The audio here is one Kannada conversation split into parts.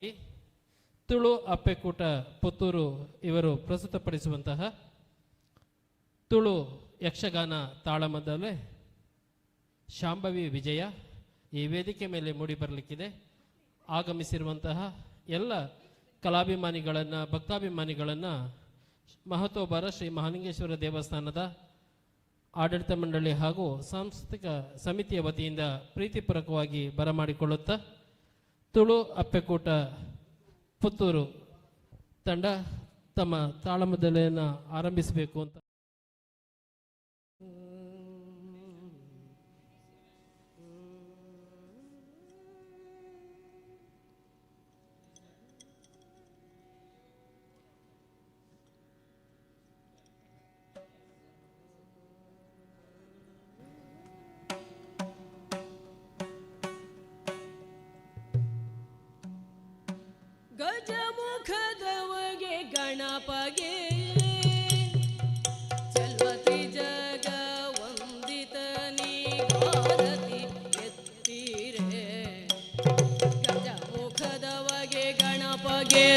ತುಳು ಅಪ್ಪೆಕೂಟ ಪುತ್ತೂರು ಇವರು ಪ್ರಸ್ತುತಪಡಿಸುವಂತಹ ತುಳು ಯಕ್ಷಗಾನ ತಾಳಮದ್ದಲೆ ಶಾಂಭವಿ ವಿಜಯ ಈ ವೇದಿಕೆ ಮೇಲೆ ಮೂಡಿ ಬರಲಿಕ್ಕಿದೆ. ಆಗಮಿಸಿರುವಂತಹ ಎಲ್ಲ ಕಲಾಭಿಮಾನಿಗಳನ್ನು, ಭಕ್ತಾಭಿಮಾನಿಗಳನ್ನು ಮಹತೋಬಾರ ಶ್ರೀ ಮಹಾಲಿಂಗೇಶ್ವರ ದೇವಸ್ಥಾನದ ಆಡಳಿತ ಮಂಡಳಿ ಹಾಗೂ ಸಾಂಸ್ಕೃತಿಕ ಸಮಿತಿಯ ವತಿಯಿಂದ ಪ್ರೀತಿಪೂರ್ವಕವಾಗಿ ಬರಮಾಡಿಕೊಳ್ಳುತ್ತಾ ತುಳು ಅಪ್ಪೆಕೂಟ ಪುತ್ತೂರು ತಂಡ ತಮ್ಮ ತಾಳಮದ್ದಲೆಯನ್ನು ಆರಂಭಿಸಬೇಕು ಅಂತ ಗಜಮುಖದವಗೆ ಗಣಪಗೆ ಚಲ್ವತಿ ಜಗ ವಂದಿತನಿ ಭಾರತಿ ಎತ್ತೀರೆ ಗಜಮುಖದವಗೆ ಗಣಪಗೆ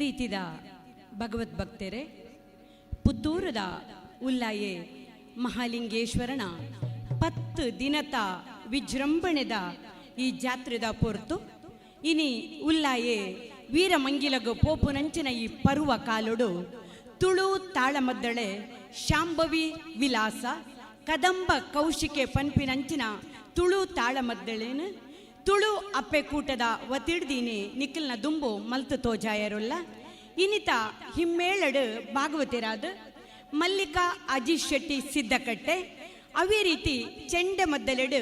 ಪ್ರೀತಿದ ಭಗವದ್ ಭಕ್ತರೇ, ಪುತ್ತೂರದ ಉಲ್ಲಾಯೆ ಮಹಾಲಿಂಗೇಶ್ವರನ 10 ದಿನದ ವಿಜೃಂಭಣೆದ ಈ ಜಾತ್ರೆದ ಪೊರ್ತು ಇನಿ ಉಲ್ಲಾಯೆ ವೀರಮಂಗಿಲಗು ಪೋಪುನಂಚಿನ ಈ ಪರ್ವ ಕಾಲುಡು ತುಳು ತಾಳಮದ್ದಳೆ ಶಾಂಭವಿ ವಿಲಾಸ ಕದಂಬ ಕೌಶಿಕೆ ಪನ್ಪಿನಂಚಿನ ತುಳು ತಾಳಮದ್ದಳೆನು ತುಳು ಅಪ್ಪೆಕೂಟದ ಒತ್ತಿಡ್ದೀನಿ ನಿಖಿಲ್ನ ದುಂಬು ಮಲ್ತು ತೋಜಾಯರುಲ್ಲ ಇನಿತ ಹಿಮ್ಮೇಳಡು ಭಾಗವತಿರಾದ ಮಲ್ಲಿಕಾ ಅಜೀಶ್ ಶೆಟ್ಟಿ ಸಿದ್ದಕಟ್ಟೆ ಅವೇ ರೀತಿ ಚೆಂಡ ಮದ್ದಲೆಡು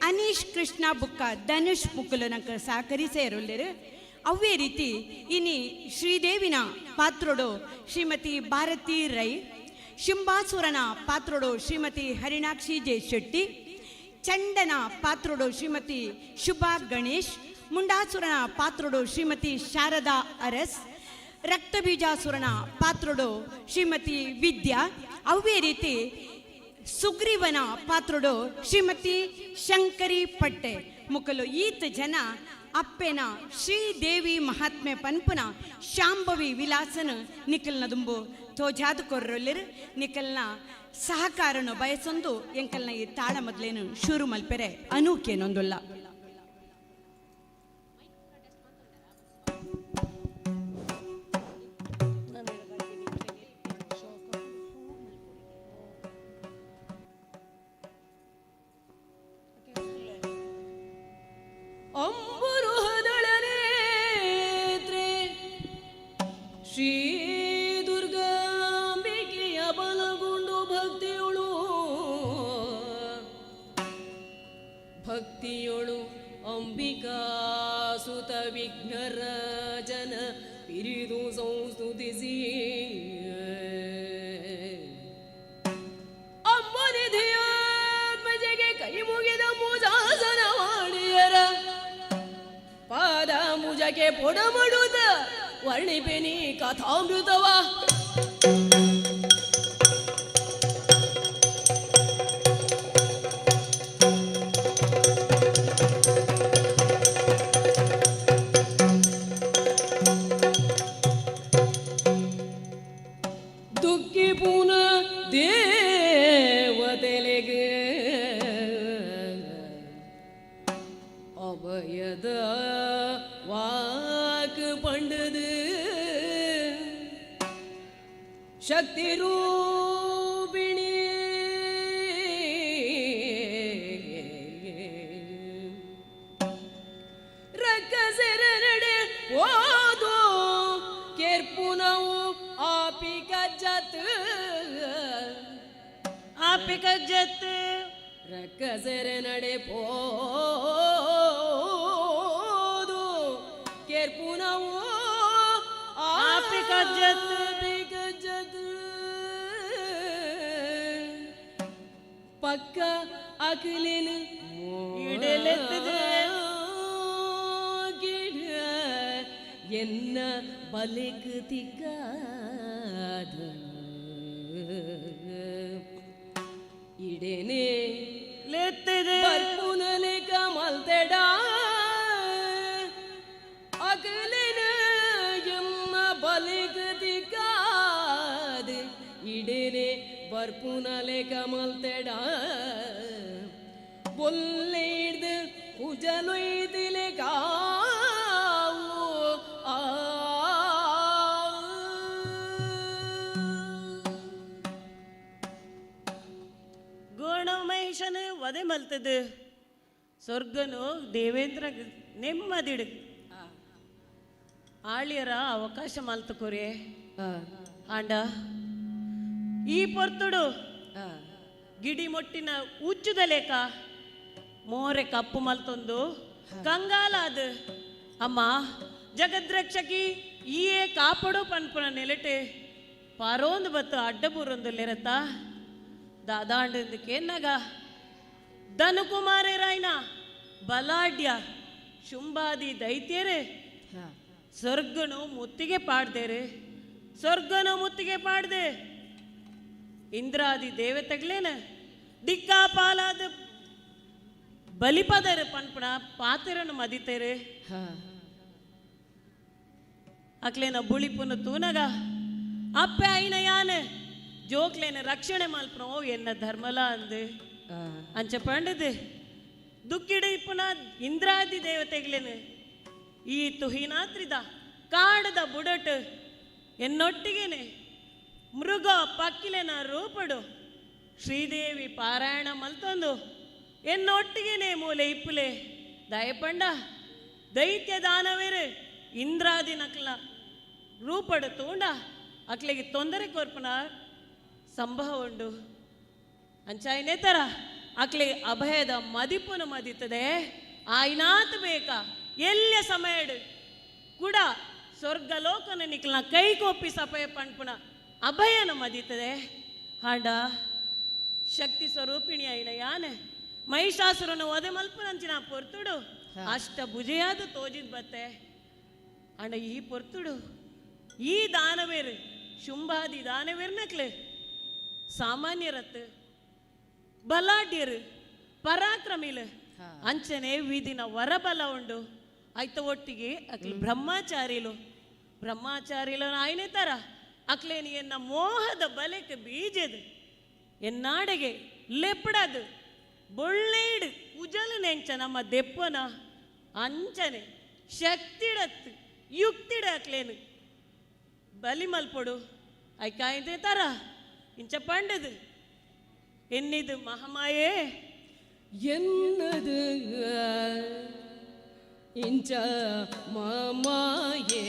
ಅನೀಶ್ ಕೃಷ್ಣ ಬುಕ್ಕ ಧನುಷ್ ಮುಕ್ಕುಲನಕ ಸಹಕರಿಸೇರುಲ್ಲರು ಅವೇ ರೀತಿ ಇನಿ ಶ್ರೀದೇವಿನ ಪಾತ್ರೋಡು ಶ್ರೀಮತಿ ಭಾರತಿ ರೈ, ಶಿಂಬಾಸುರನ ಪಾತ್ರೋಡು ಶ್ರೀಮತಿ ಹರಿಣಾಕ್ಷಿ ಜೆ ಶೆಟ್ಟಿ, ಚಂಡನ ಪಾತ್ರೋಡು ಶ್ರೀಮತಿ ಶುಭಾ ಗಣೇಶ್, ಮುಂಡಾಸುರನ ಪಾತ್ರೋಡು ಶ್ರೀಮತಿ ಶಾರದಾ ಅರಸ್, ರಕ್ತಬೀಜಾಸುರನ ಪಾತ್ರೋಡು ಶ್ರೀಮತಿ ವಿದ್ಯಾ, ಅವೇ ರೀತಿ ಸುಗ್ರೀವನ ಪಾತ್ರೋಡು ಶ್ರೀಮತಿ ಶಂಕರಿ ಪಟ್ಟೆ ಮುಕ್ಕಲು ಈತ ಜನ ಅಪ್ಪೆನ ಶ್ರೀದೇವಿ ಮಹಾತ್ಮೆ ಪನ್ಪುನ ಶಾಂಭವಿ ವಿಲಾಸನ ನಿಖಲ್ನ ದುಂಬು ತೋಜಾದು ಕೊರ್ರೊಲ್ಲಿರು ನಿಖಲ್ನ ಸಹಕಾರನು ಬಯಸೊಂದು ಎಂಕಲ್ನ ಈ ತಾಳ ಮೊದಲೇನು ಶುರು ಮಲ್ಪೆರೆ ಅನೂಕೇನೊಂದುಲ್ಲ. ಶ್ರೀ ದುರ್ಗಾಂಬಿಕೆಯ ಬಲಗೊಂಡು ಭಕ್ತಿಯೊಳು ಅಂಬಿಕಾ ಸುತ ವಿಘ್ನರಾಜನ ಪಿರಿದು ಸಂಸ್ತುತಿಸಿ ಅಮ್ಮನಿಧಿಯಾತ್ಮಜೆಗೆ ಕೈ ಮುಗಿದ ಮುಜಾಸನ ಮಾಡಿಯರ ಪಾದ ಮುಜಕ್ಕೆ ಪೊಡಮಡುತ್ತ ವರ್ಣಿಪೆನಿ ಕಥಾಮೃತವ ದುಃಖಿ ಪುನ ದೇವತೆಲೆಗೆ ಅಭಯದ ವಾಕ್ ಪಂಡದು ಶಕ್ತಿ ರೂಪಿಣಿ ರಕ್ಕಸರ ನಡೆ ಓದು ಕೆರ್ಪುನವು ಆಪಿಕಜ್ಜತ್ ರಕ್ಕಸರ ನಡೆ ಪೋದು ಕೆರ್ಪುನವು ಆಪಿಕಜ್ಜತ್ ಪಕ್ಕ ಅಕಲಿನ ಇಡಲೆತ್ತದೆ ಗಿಡ ಎನ್ನ ಬಲಿಕ್ ತಿಕ್ಕಾದ ಇಡೇನೆ ಲೆತ್ತದೆ ಬರ್ಪುನಲೆ ಕಮಲ್ತೆಡ ಅಕಲಿನ ಎನ್ನ ಬಲಿಕ್ ತಿಕ್ಕಾದ ಇಡೇನೆ ಬರ್ಪುನಲೆ ಕಮಲ್ತೆಡ ಬೊಲ್ಲೆಡ್ದು ಕುಜಲೊಯ್ದಿಲೆ ಕಾವು ಗೋಣ ಮಹೇಶನು ವದೆ ಮಲ್ತದು ಸ್ವರ್ಗನು ದೇವೇಂದ್ರ ನೆಮ್ಮದಿಡು ಆಳಿಯರ ಅವಕಾಶ ಮಲ್ತಕೋರಿ ಆಂಡ ಈ ಪೊರ್ತುಡು ಗಿಡಿ ಮೊಟ್ಟಿನ ಉಚ್ಚುದ ಲೇಖ ಮೋರೆ ಕಪ್ಪು ಮಲ್ತೊಂದು ಕಂಗಾಲ ಅದು ಅಮ್ಮ ಜಗದ್ರಕ್ಷಕಿ ಈಯೇ ಕಾಪಡು ಪನ್ಪುನ ನೆಲೆಟೆ ಪಾರೋಂದು ಬತ್ತು ಅಡ್ಡಬೂರೊಂದು ಲೆರತ ದಾದಾಂಡಕ್ಕೆ ನಗ ಧನುಕುಮಾರೇ ರಾಯ್ನ ಬಲಾಢ್ಯ ಶುಂಭಾದಿ ದೈತ್ಯರೇ ಸ್ವರ್ಗನು ಮುತ್ತಿಗೆ ಪಾಡ್ದೇರೆ ಸ್ವರ್ಗನು ಮುತ್ತಿಗೆ ಪಾಡ್ದೆ ಇಂದ್ರಾದಿ ದೇವತೆಗಳೇನ ದಿಕ್ಕಾಪಾಲಾದ ಬಲಿಪದರ ಪನ್ಪುಣ ಪಾತ್ರನು ಮದಿತೇರೆ ಅಕ್ಲೇನ ಬುಳಿಪುನ ತೂನಗ ಅಪ್ಪೆ ಐನ ಯಾನ ಜೋಕ್ಲೇನ ರಕ್ಷಣೆ ಮಲ್ಪನೋ ಎನ್ನ ಧರ್ಮಲ ಅಂದು ಅಂಚ ಪಂಡದು ದುಕ್ಕಿಡ ಇಪ್ಪುನ ಇಂದ್ರಾದಿ ದೇವತೆಗಳೇನು ಈ ತುಹಿನಾತ್ರಿದ ಕಾಡದ ಬುಡಟ್ ಎನ್ನೊಟ್ಟಿಗೆನೆ ಮೃಗ ಪಕ್ಕಿಲೆನ ರೂಪಡು ಶ್ರೀದೇವಿ ಪಾರಾಯಣ ಮಲ್ತೊಂದು ಎನ್ನೊಟ್ಟಿಗೆನೆ ಮೂಲೆ ಇಪ್ಪುಲೆ ದಯಪಂಡ ದೈತ್ಯ ದಾನವೇರು ಇಂದ್ರಾದಿ ನಕ್ಲ ರೂಪಡು ತೂಂಡ ಅಕ್ಲೆಗೆ ತೊಂದರೆ ಕೊರ್ಪನ ಸಂಭವ ಉಂಡು ಅಂಚಾಯಿನೇ ತರ ಅಕ್ಲೆ ಅಭಯದ ಮದಿಪುನ ಮದಿತದೆ ಆಯ್ನಾತ್ ಬೇಕ ಎಲ್ಲ ಸಮಯಡು ಕೂಡ ಸ್ವರ್ಗಲೋಕನ ನಿಕ್ಲ ಕೈಗೊಪ್ಪಿ ಸಪಯ ಪಣ್ಪುನ ಅಭಯನ ಮದಿತದೆ ಹಾಂಡ ಶಕ್ತಿ ಸ್ವರೂಪಿಣಿ ಐನ ಯಾನೆ ಮಹಿಷಾಸುರನ ಒದೆ ಮಲ್ಪನಂಚಿನ ಪೊರ್ತುಡು ಅಷ್ಟ ಭುಜಯಾದ ತೋಜಿದ್ ಬತ್ತೆ ಅಂಡ ಈ ಪೊರ್ತುಡು ಈ ದಾನವೇರು ಶುಂಭಾದಿ ದಾನವೇರ್ನಕ್ಲೆ ಸಾಮಾನ್ಯರತ್ತು ಬಲಾಢ್ಯರು ಪರಾಕ್ರಮಿಲು ಅಂಚನೆ ವಿಧಿನ ವರಬಲ ಉಂಡು ಆಯ್ತ ಒಟ್ಟಿಗೆ ಅಕ್ಲೆ ಬ್ರಹ್ಮಚಾರಿಲು ಆಯ್ನೆ ತರ ಅಕ್ಲೇನಿ ಎನ್ನ ಮೋಹದ ಬಲೆಕ್ಕೆ ಬೀಜದು ಎನ್ನಾಡೆಗೆ ಲೆಪ್ಪಡದು ಬೊಳ್ಳೇಡು ಉಜಲು ನೆಂಚ ನಮ್ಮ ದೆಪ್ಪನ ಅಂಚನೆ ಶಕ್ತಿಡತ್ತು ಯುಕ್ತಿಡ ಅಕ್ಲೇನು ಬಲಿ ಮಲ್ಪೊಡು ಐಕಾಯ್ದೆ ತರ ಇಂಚ ಪಂಡದು ಎನ್ನಿದು ಮಹಾಮಾಯೇ என்னது இஞ்ச மாமாயே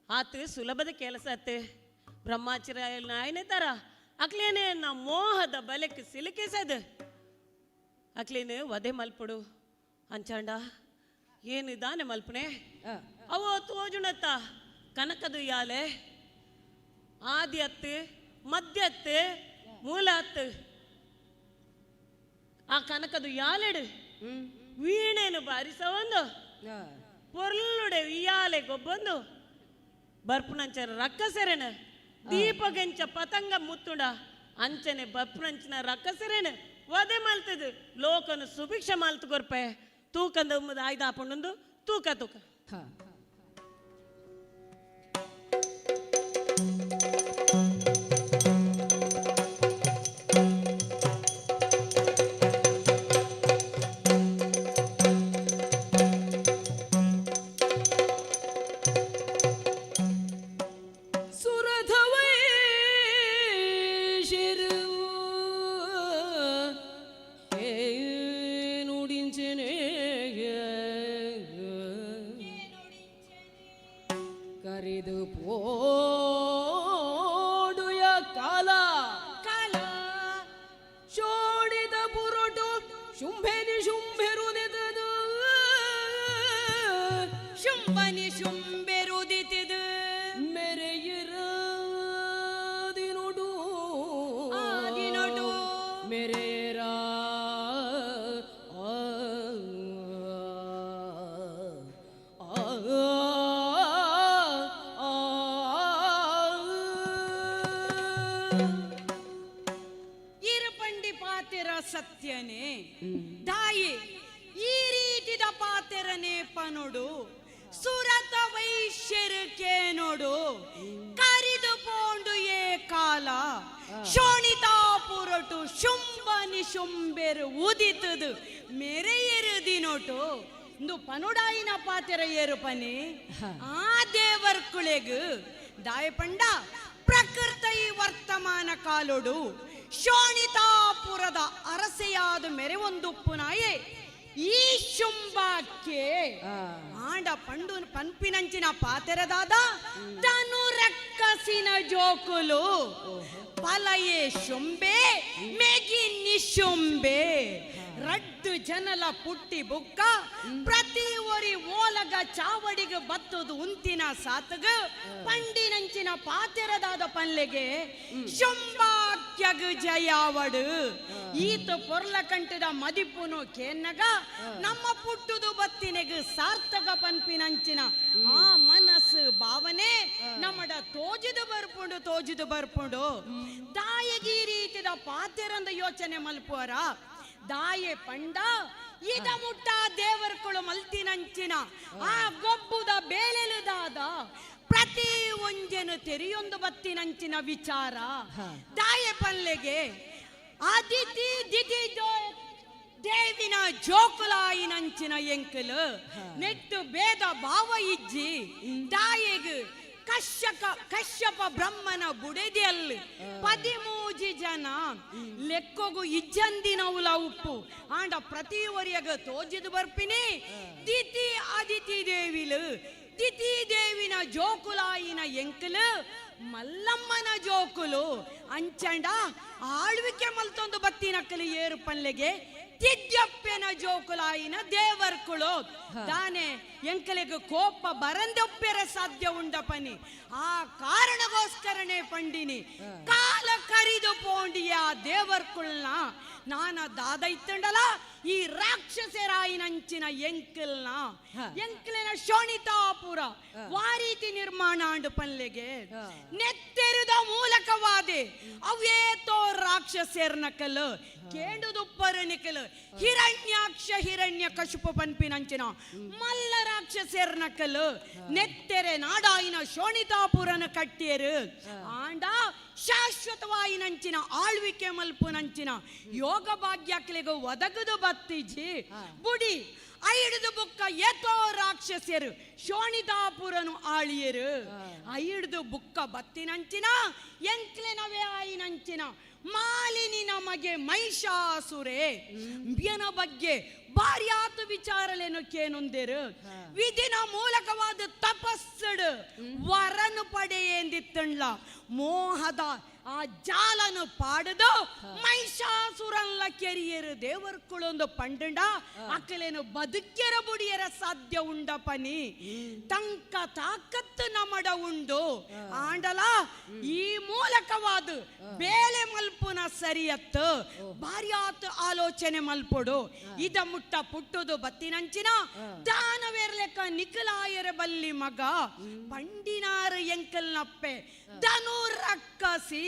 ಆತು ಸುಲಭದ ಕೆಲಸ ಅತ್ತೆ ಬ್ರಹ್ಮಚಾರ್ಯ ನಾಯನೆ ತರ ಅಕ್ಲೇನೆ ನಾ ಮೋಹದ ಬಲೆಕ್ಕೆ ಸಿಲುಕಿಸದು ಅಕ್ಲೇನೆ ವಧೆ ಮಲ್ಪಡು ಅಂಚಾಂಡ ಏನು ದಾನೆ ಮಲ್ಪನೆ ಅವೋ ತೋಜುಣತ್ತ ಕನಕದು ಯಾಲೆ ಆದಿ ಅತ್ತು ಮಧ್ಯ ಅತ್ತು ಮೂಲ ಅತ್ತು ಆ ಕನಕದು ಯಾಲೆಡು ವೀಣೆನು ಬಾರಿಸ ಒಂದು ಪೊರ್ಲುಡೆ ಇಯಾಲೆ ಗೊಬ್ಬೊಂದು ಬರ್ಪುನಂಚನ ರಕ್ಕಸೆರೆನ ದೀಪಗೆಂಚ ಪತಂಗ ಮುತ್ತುಂಡ ಅಂಚನೆ ಬರ್ಪುನಂಚಿನ ರಕ್ಕಸೆರೆನ ವದೆ ಮಲ್ತದು ಲೋಕನು ಸುಭಿಕ್ಷ ಮಲ್ತು ಕೊರ್ಪೆ ತೂಕಂದ ಉಮ್ಮದ ಆಯ್ದ ಹಾಕೊಂಡೊಂದು ತೂಕ ತೂಕ ಕರಿದು ಪೋಡುಯ ಕಾಲ ಕಾಲ ಶೋಡಿದ ಪುರುಟು ಶುಂಭೆನಿ ಶುಂಭೆರುದಿತದು ಶುಂಭನಿ ಶುಂಭೆರುದಿತದು ಮೆರೆಯಿರದಿ ನುಡು ಮೇರೆಯರ ಇರಪಂಡಿ ಪಾತೆರ ಸತ್ಯನೇ ತಾಯಿ ಈ ರೀತಿದ ಪಾತೆರನೇ ಪನೊಡು ಸುರತ ವೈಶ್ಯರಕ್ಕೆ ನೋಡು ಕರಿದು ಪೋಂಡು ಏ ಕಾಲ ಶೋಣಿತಾಪುರಟು ಶುಂಭ ನಿಶುಂಬೆರು ಉದಿತದು ಮೆರೆಯರುದಿ ನೋಟು ಇಂದು ಪನುಡಾಯಿನ ಪಾತೆರ ಏರು ಪನಿ ಆ ದೇವರ್ಕುಳೆಗು ದಾಯಪಂಡ ಪ್ರಕೃತ ಈ ವರ್ತಮಾನ ಕಾಲೊಡು ಶೋಣಿತಾಪುರದ ಅರಸೆಯಾದ ಮೆರೆ ಒಂದು ಪುನಾಯೇ ಈ ಶುಂಭಕ್ಕೆ ಆಂಡ ಪಂಡು ಪನ್ಪಿನಂಚಿನ ಪಾತೆರದಾದ ತನು ರಕ್ಕಸಿನ ಜೋಕುಲು ಪಲಯೇ ಶುಂಬೆ ಮೇಗಿ ನಿಶುಂಬೆ ರಡ್ಡು ಜನಲ ಪುಟ್ಟಿ ಬುಕ್ಕ ಪ್ರತಿ ಒರಿ ಓಲಗ ಚಾವಡಿಗ ಬತ್ತದು ಉಂತಿನ ಸಾತಗ ಪಂಡಿನಂಚಿನ ಪಾತೆರದಾದ ಪನ್ಲೆಗೆ ಶುಂಭಾಕ್ಯಗ ಜಯಾವಡು ಈತ ಪೊರ್ಲ ಕಂಟದ ಮದಿಪುನು ಕೇನ್ನಗ ನಮ್ಮ ಪುಟ್ಟುದು ಬತ್ತಿನೆಗ ಸಾರ್ಥಕ ಪನ್ಪಿನಂಚಿನ ಆ ಮನಸ್ಸು ಭಾವನೆ ನಮ್ಮಡ ತೋಜುದು ಬರ್ಪುಂಡು ದಾಯಗಿ ರೀತಿದ ಪಾತೆರಂದ ಯೋಚನೆ ಮಲ್ಪುವರ ದಾಯೆ ಪಂಡ ಇದ ಮುಟ್ಟ ದೇವರ್ಗಳು ಮಲ್ತಿನಂಚಿನ ಆ ಗೊಬ್ಬುದ ಬೇಲೆಲುದಾದ ಪ್ರತಿ ಒಂಜನು ತೆರಿಯೊಂದು ಬತ್ತಿನಂಚಿನ ವಿಚಾರ ದಾಯೆ ಪಲ್ಲೆಗೆ ಆದಿತಿ ದಿದಿ ದೇವಿನ ಜೋಕುಲಾಯಿನಂಚಿನ ಎಂಕಲು ನೆಟ್ಟು ಭೇದ ಭಾವ ಇಜ್ಜಿ ದಾಯೆಗು ಕಶ್ಯಪ ಬ್ರಹ್ಮನ ಬುಡೆದಿಯಲ್ಲಿ 13 ಜನ ಲೆಕ್ಕೊಗು ಇಜ್ಜಂದಿನವುಲ ಉಪ್ಪು ಆಂಡ ಪ್ರತಿ ಒರಿಯಗ ತೋಜಿದು ಬರ್ಪಿನಿ ದಿತಿ ಆದಿತಿ ದೇವಿಲು ದಿತಿ ದೇವಿನ ಜೋಕುಲಾಯಿನ ಎಂಕಲು ಮಲ್ಲಮ್ಮನ ಜೋಕುಲು ಅಂಚಂಡ ಆಳ್ವಿಕೆ ಮಲ್ತೊಂದು ಬತ್ತಿನಕ್ಕಲು ಏರು ಪಲ್ಲೆಗೆ ತಿದ್ಯಪ್ಪೆನ ಜೋಕುಲಾಯಿನ ದೇವರ್ಕುಳು ದಾನೆ ಎಂಕಲೆಗೆ ಕೋಪ ಬರಂದೊಪ್ಪೆರ ಸಾಧ್ಯ ಉಂಡ ಪನಿ ಆ ಕಾರಣಗೋಸ್ಕರನೇ ಪಂಡಿನಿ ಕಾಲ ಕರಿದು ಪೋಂಡಿಯ ದೇವರ್ಕುಳ್ನ ನಾನ ದಾದ ಇತ್ತಂಡಲ ಈ ರಾಕ್ಷಸರಾಯಿನಂಚಿನ ಎಂಕಲಿನ ಶೋಣಿತಾಪುರ ವಾರೀತಿ ನಿರ್ಮಾಣ ಅಂಡು ಪನ್ಲೆಗೆ ನೆತ್ತೆರುದ ಮೂಲಕವಾದೆ ಅವೇತೋ ರಾಕ್ಷಸೇರ್ನಕಲು ಕೇಂಡುದುಪ್ಪರನಿಕಲು ಹಿರಣ್ಯ ಕಶುಪು ಪನ್ಪಿನಂಚಿನ ಮಲ್ಲ ರಾಕ್ಷಸೇರ್ನಕಲು ನೆತ್ತೆರೆ ನಾಡಾಯಿನ ಶೋಣಿತಾಪುರನ ಕಟ್ಟಿಯರು ಆಂಡ ಶಾಶ್ವತವಾಯಿನಂಚಿನ ಆಳ್ವಿಕೆ ಮಲ್ಪುನಂಚಿನ ಯೋಗ ಭಾಗ್ಯಕ್ಲೆಗೂ ಒದಗದು ಬತ್ತಿಜಿ ಬುಡಿ ಐಡ್ದು ಬುಕ್ಕ ಏತೋ ರಾಕ್ಷಸ್ಯರು ಶೋಣಿತಾಪುರನು ಆಳಿಯರು ಐಡ್ದು ಬುಕ್ಕ ಬತ್ತಿನಂಚಿನ ಎಂಕ್ಲೆನವೇ ಆಯಿನಂಚಿನ ಮಾಲಿನಿ ನಮಗೆ ಮಹಿಷಾಸುರೆ ಬಿಯನ ಬಗ್ಗೆ ಭಾರ್ಯಾತು ವಿಚಾರಲೇನು ಕೇನೊಂದೇರು ವಿಧಿನ ಮೂಲಕವಾದ ತಪಸ್ಸಡು ವರನು ಪಡೆಯೆಂದಿತ್ತಂಡ್ಲ ಮೋಹದ ಆ ಜಾಲನು ಪಾಡದು ಮಹಿಷಾಸುರನ್ಲ ಕೆರಿಯರು ದೇವರ್ಕುಳೊಂದು ಪಂಡಂಡ ಅಕ್ಕಲೇನು ಬದುಕ್ಯರ ಬುಡಿಯರ ಸಾಧ್ಯ ಉಂಡ ಪನಿ ತಂಕ ತಾಕತ್ತು ನಮಡ ಉಂಡು ಆಂಡಲ ಈ ಮೂಲಕವಾದ ಬೇಲೆ ಮಲ್ಪುನ ಸರಿಯತ್ತು ಭಾರ್ಯಾತ್ ಆಲೋಚನೆ ಮಲ್ಪೊಡು ಇದ ಮುಟ್ಟ ಪುಟ್ಟುದು ಬತ್ತಿನಂಚಿನ ದಾನವೇರ್ಲೆಕ್ಕ ನಿಖಲಾಯರ ಬಲ್ಲಿ ಮಗ ಪಂಡಿನಾರ ಎಂಕಲ್ನಪ್ಪೆ ಧನು ರಕ್ಕಸಿ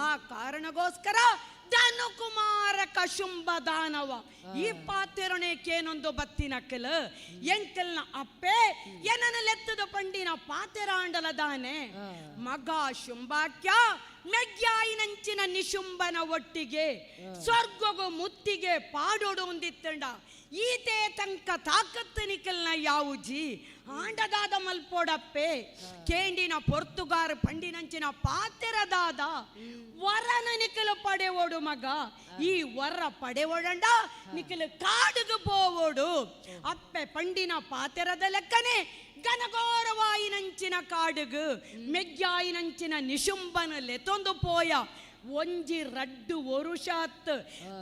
ಆ ಕಾರಣಗೋಸ್ಕರ ಧನು ಕುಮಾರ ಕಶುಂಭ ದಾನವ ಈ ಪಾತೆರನೇಕೇನೊಂದು ಬತ್ತಿನಕ್ಕಲ ಎಂಕಲ್ನ ಅಪ್ಪೆ ಏನನ ಲೆತ್ತದ ಪಂಡಿನ ಪಾತೆರಾಂಡಲ ದಾನೆ ಮಗ ಶುಂಭಾಕ್ಯ ಮೆಗ್ಯಾಯಿನಂಚಿನ ನಿಶುಂಭನ ಒಟ್ಟಿಗೆ ಸ್ವರ್ಗಗು ಮುತ್ತಿಗೆ ಪಾಡೋಡು ಒಂದಿತ್ತಂಡ ಈತೆ ತಂಕ ತಾಕತ್ತು ನಿಕಲ್ನ ಯಾವುಜಿ ಆಂಡದಾದ ಮಲ್ಪೋಡಪ್ಪೆ ಕೇಂಡಿನ ಪೊರ್ತುಗಾರ ಪಂಡಿನಂಚಿನ ಪಾತೆರದಾದ ವರನ ನಿಕಲು ಪಡೆವೋಡು ಮಗ ಈ ವರ ಪಡೆವೋಡಂಡ ನಿಕಲು ಕಾಡುಗು ಪೋವೋಡು ಅಪ್ಪೆ ಪಂಡಿನ ಪಾತೆರದ ಲೆಕ್ಕನೆ ಘನಘೋರವಾಯಿನಂಚಿನ ಕಾಡುಗು ಮೆಗ್ಯಾಯಿನಂಚಿನ ನಿಶುಂಬನ ಲೆತೊಂದು ಪೋಯ ಒಂಜಿ ರಡ್ಡು ವರುಷಾತ್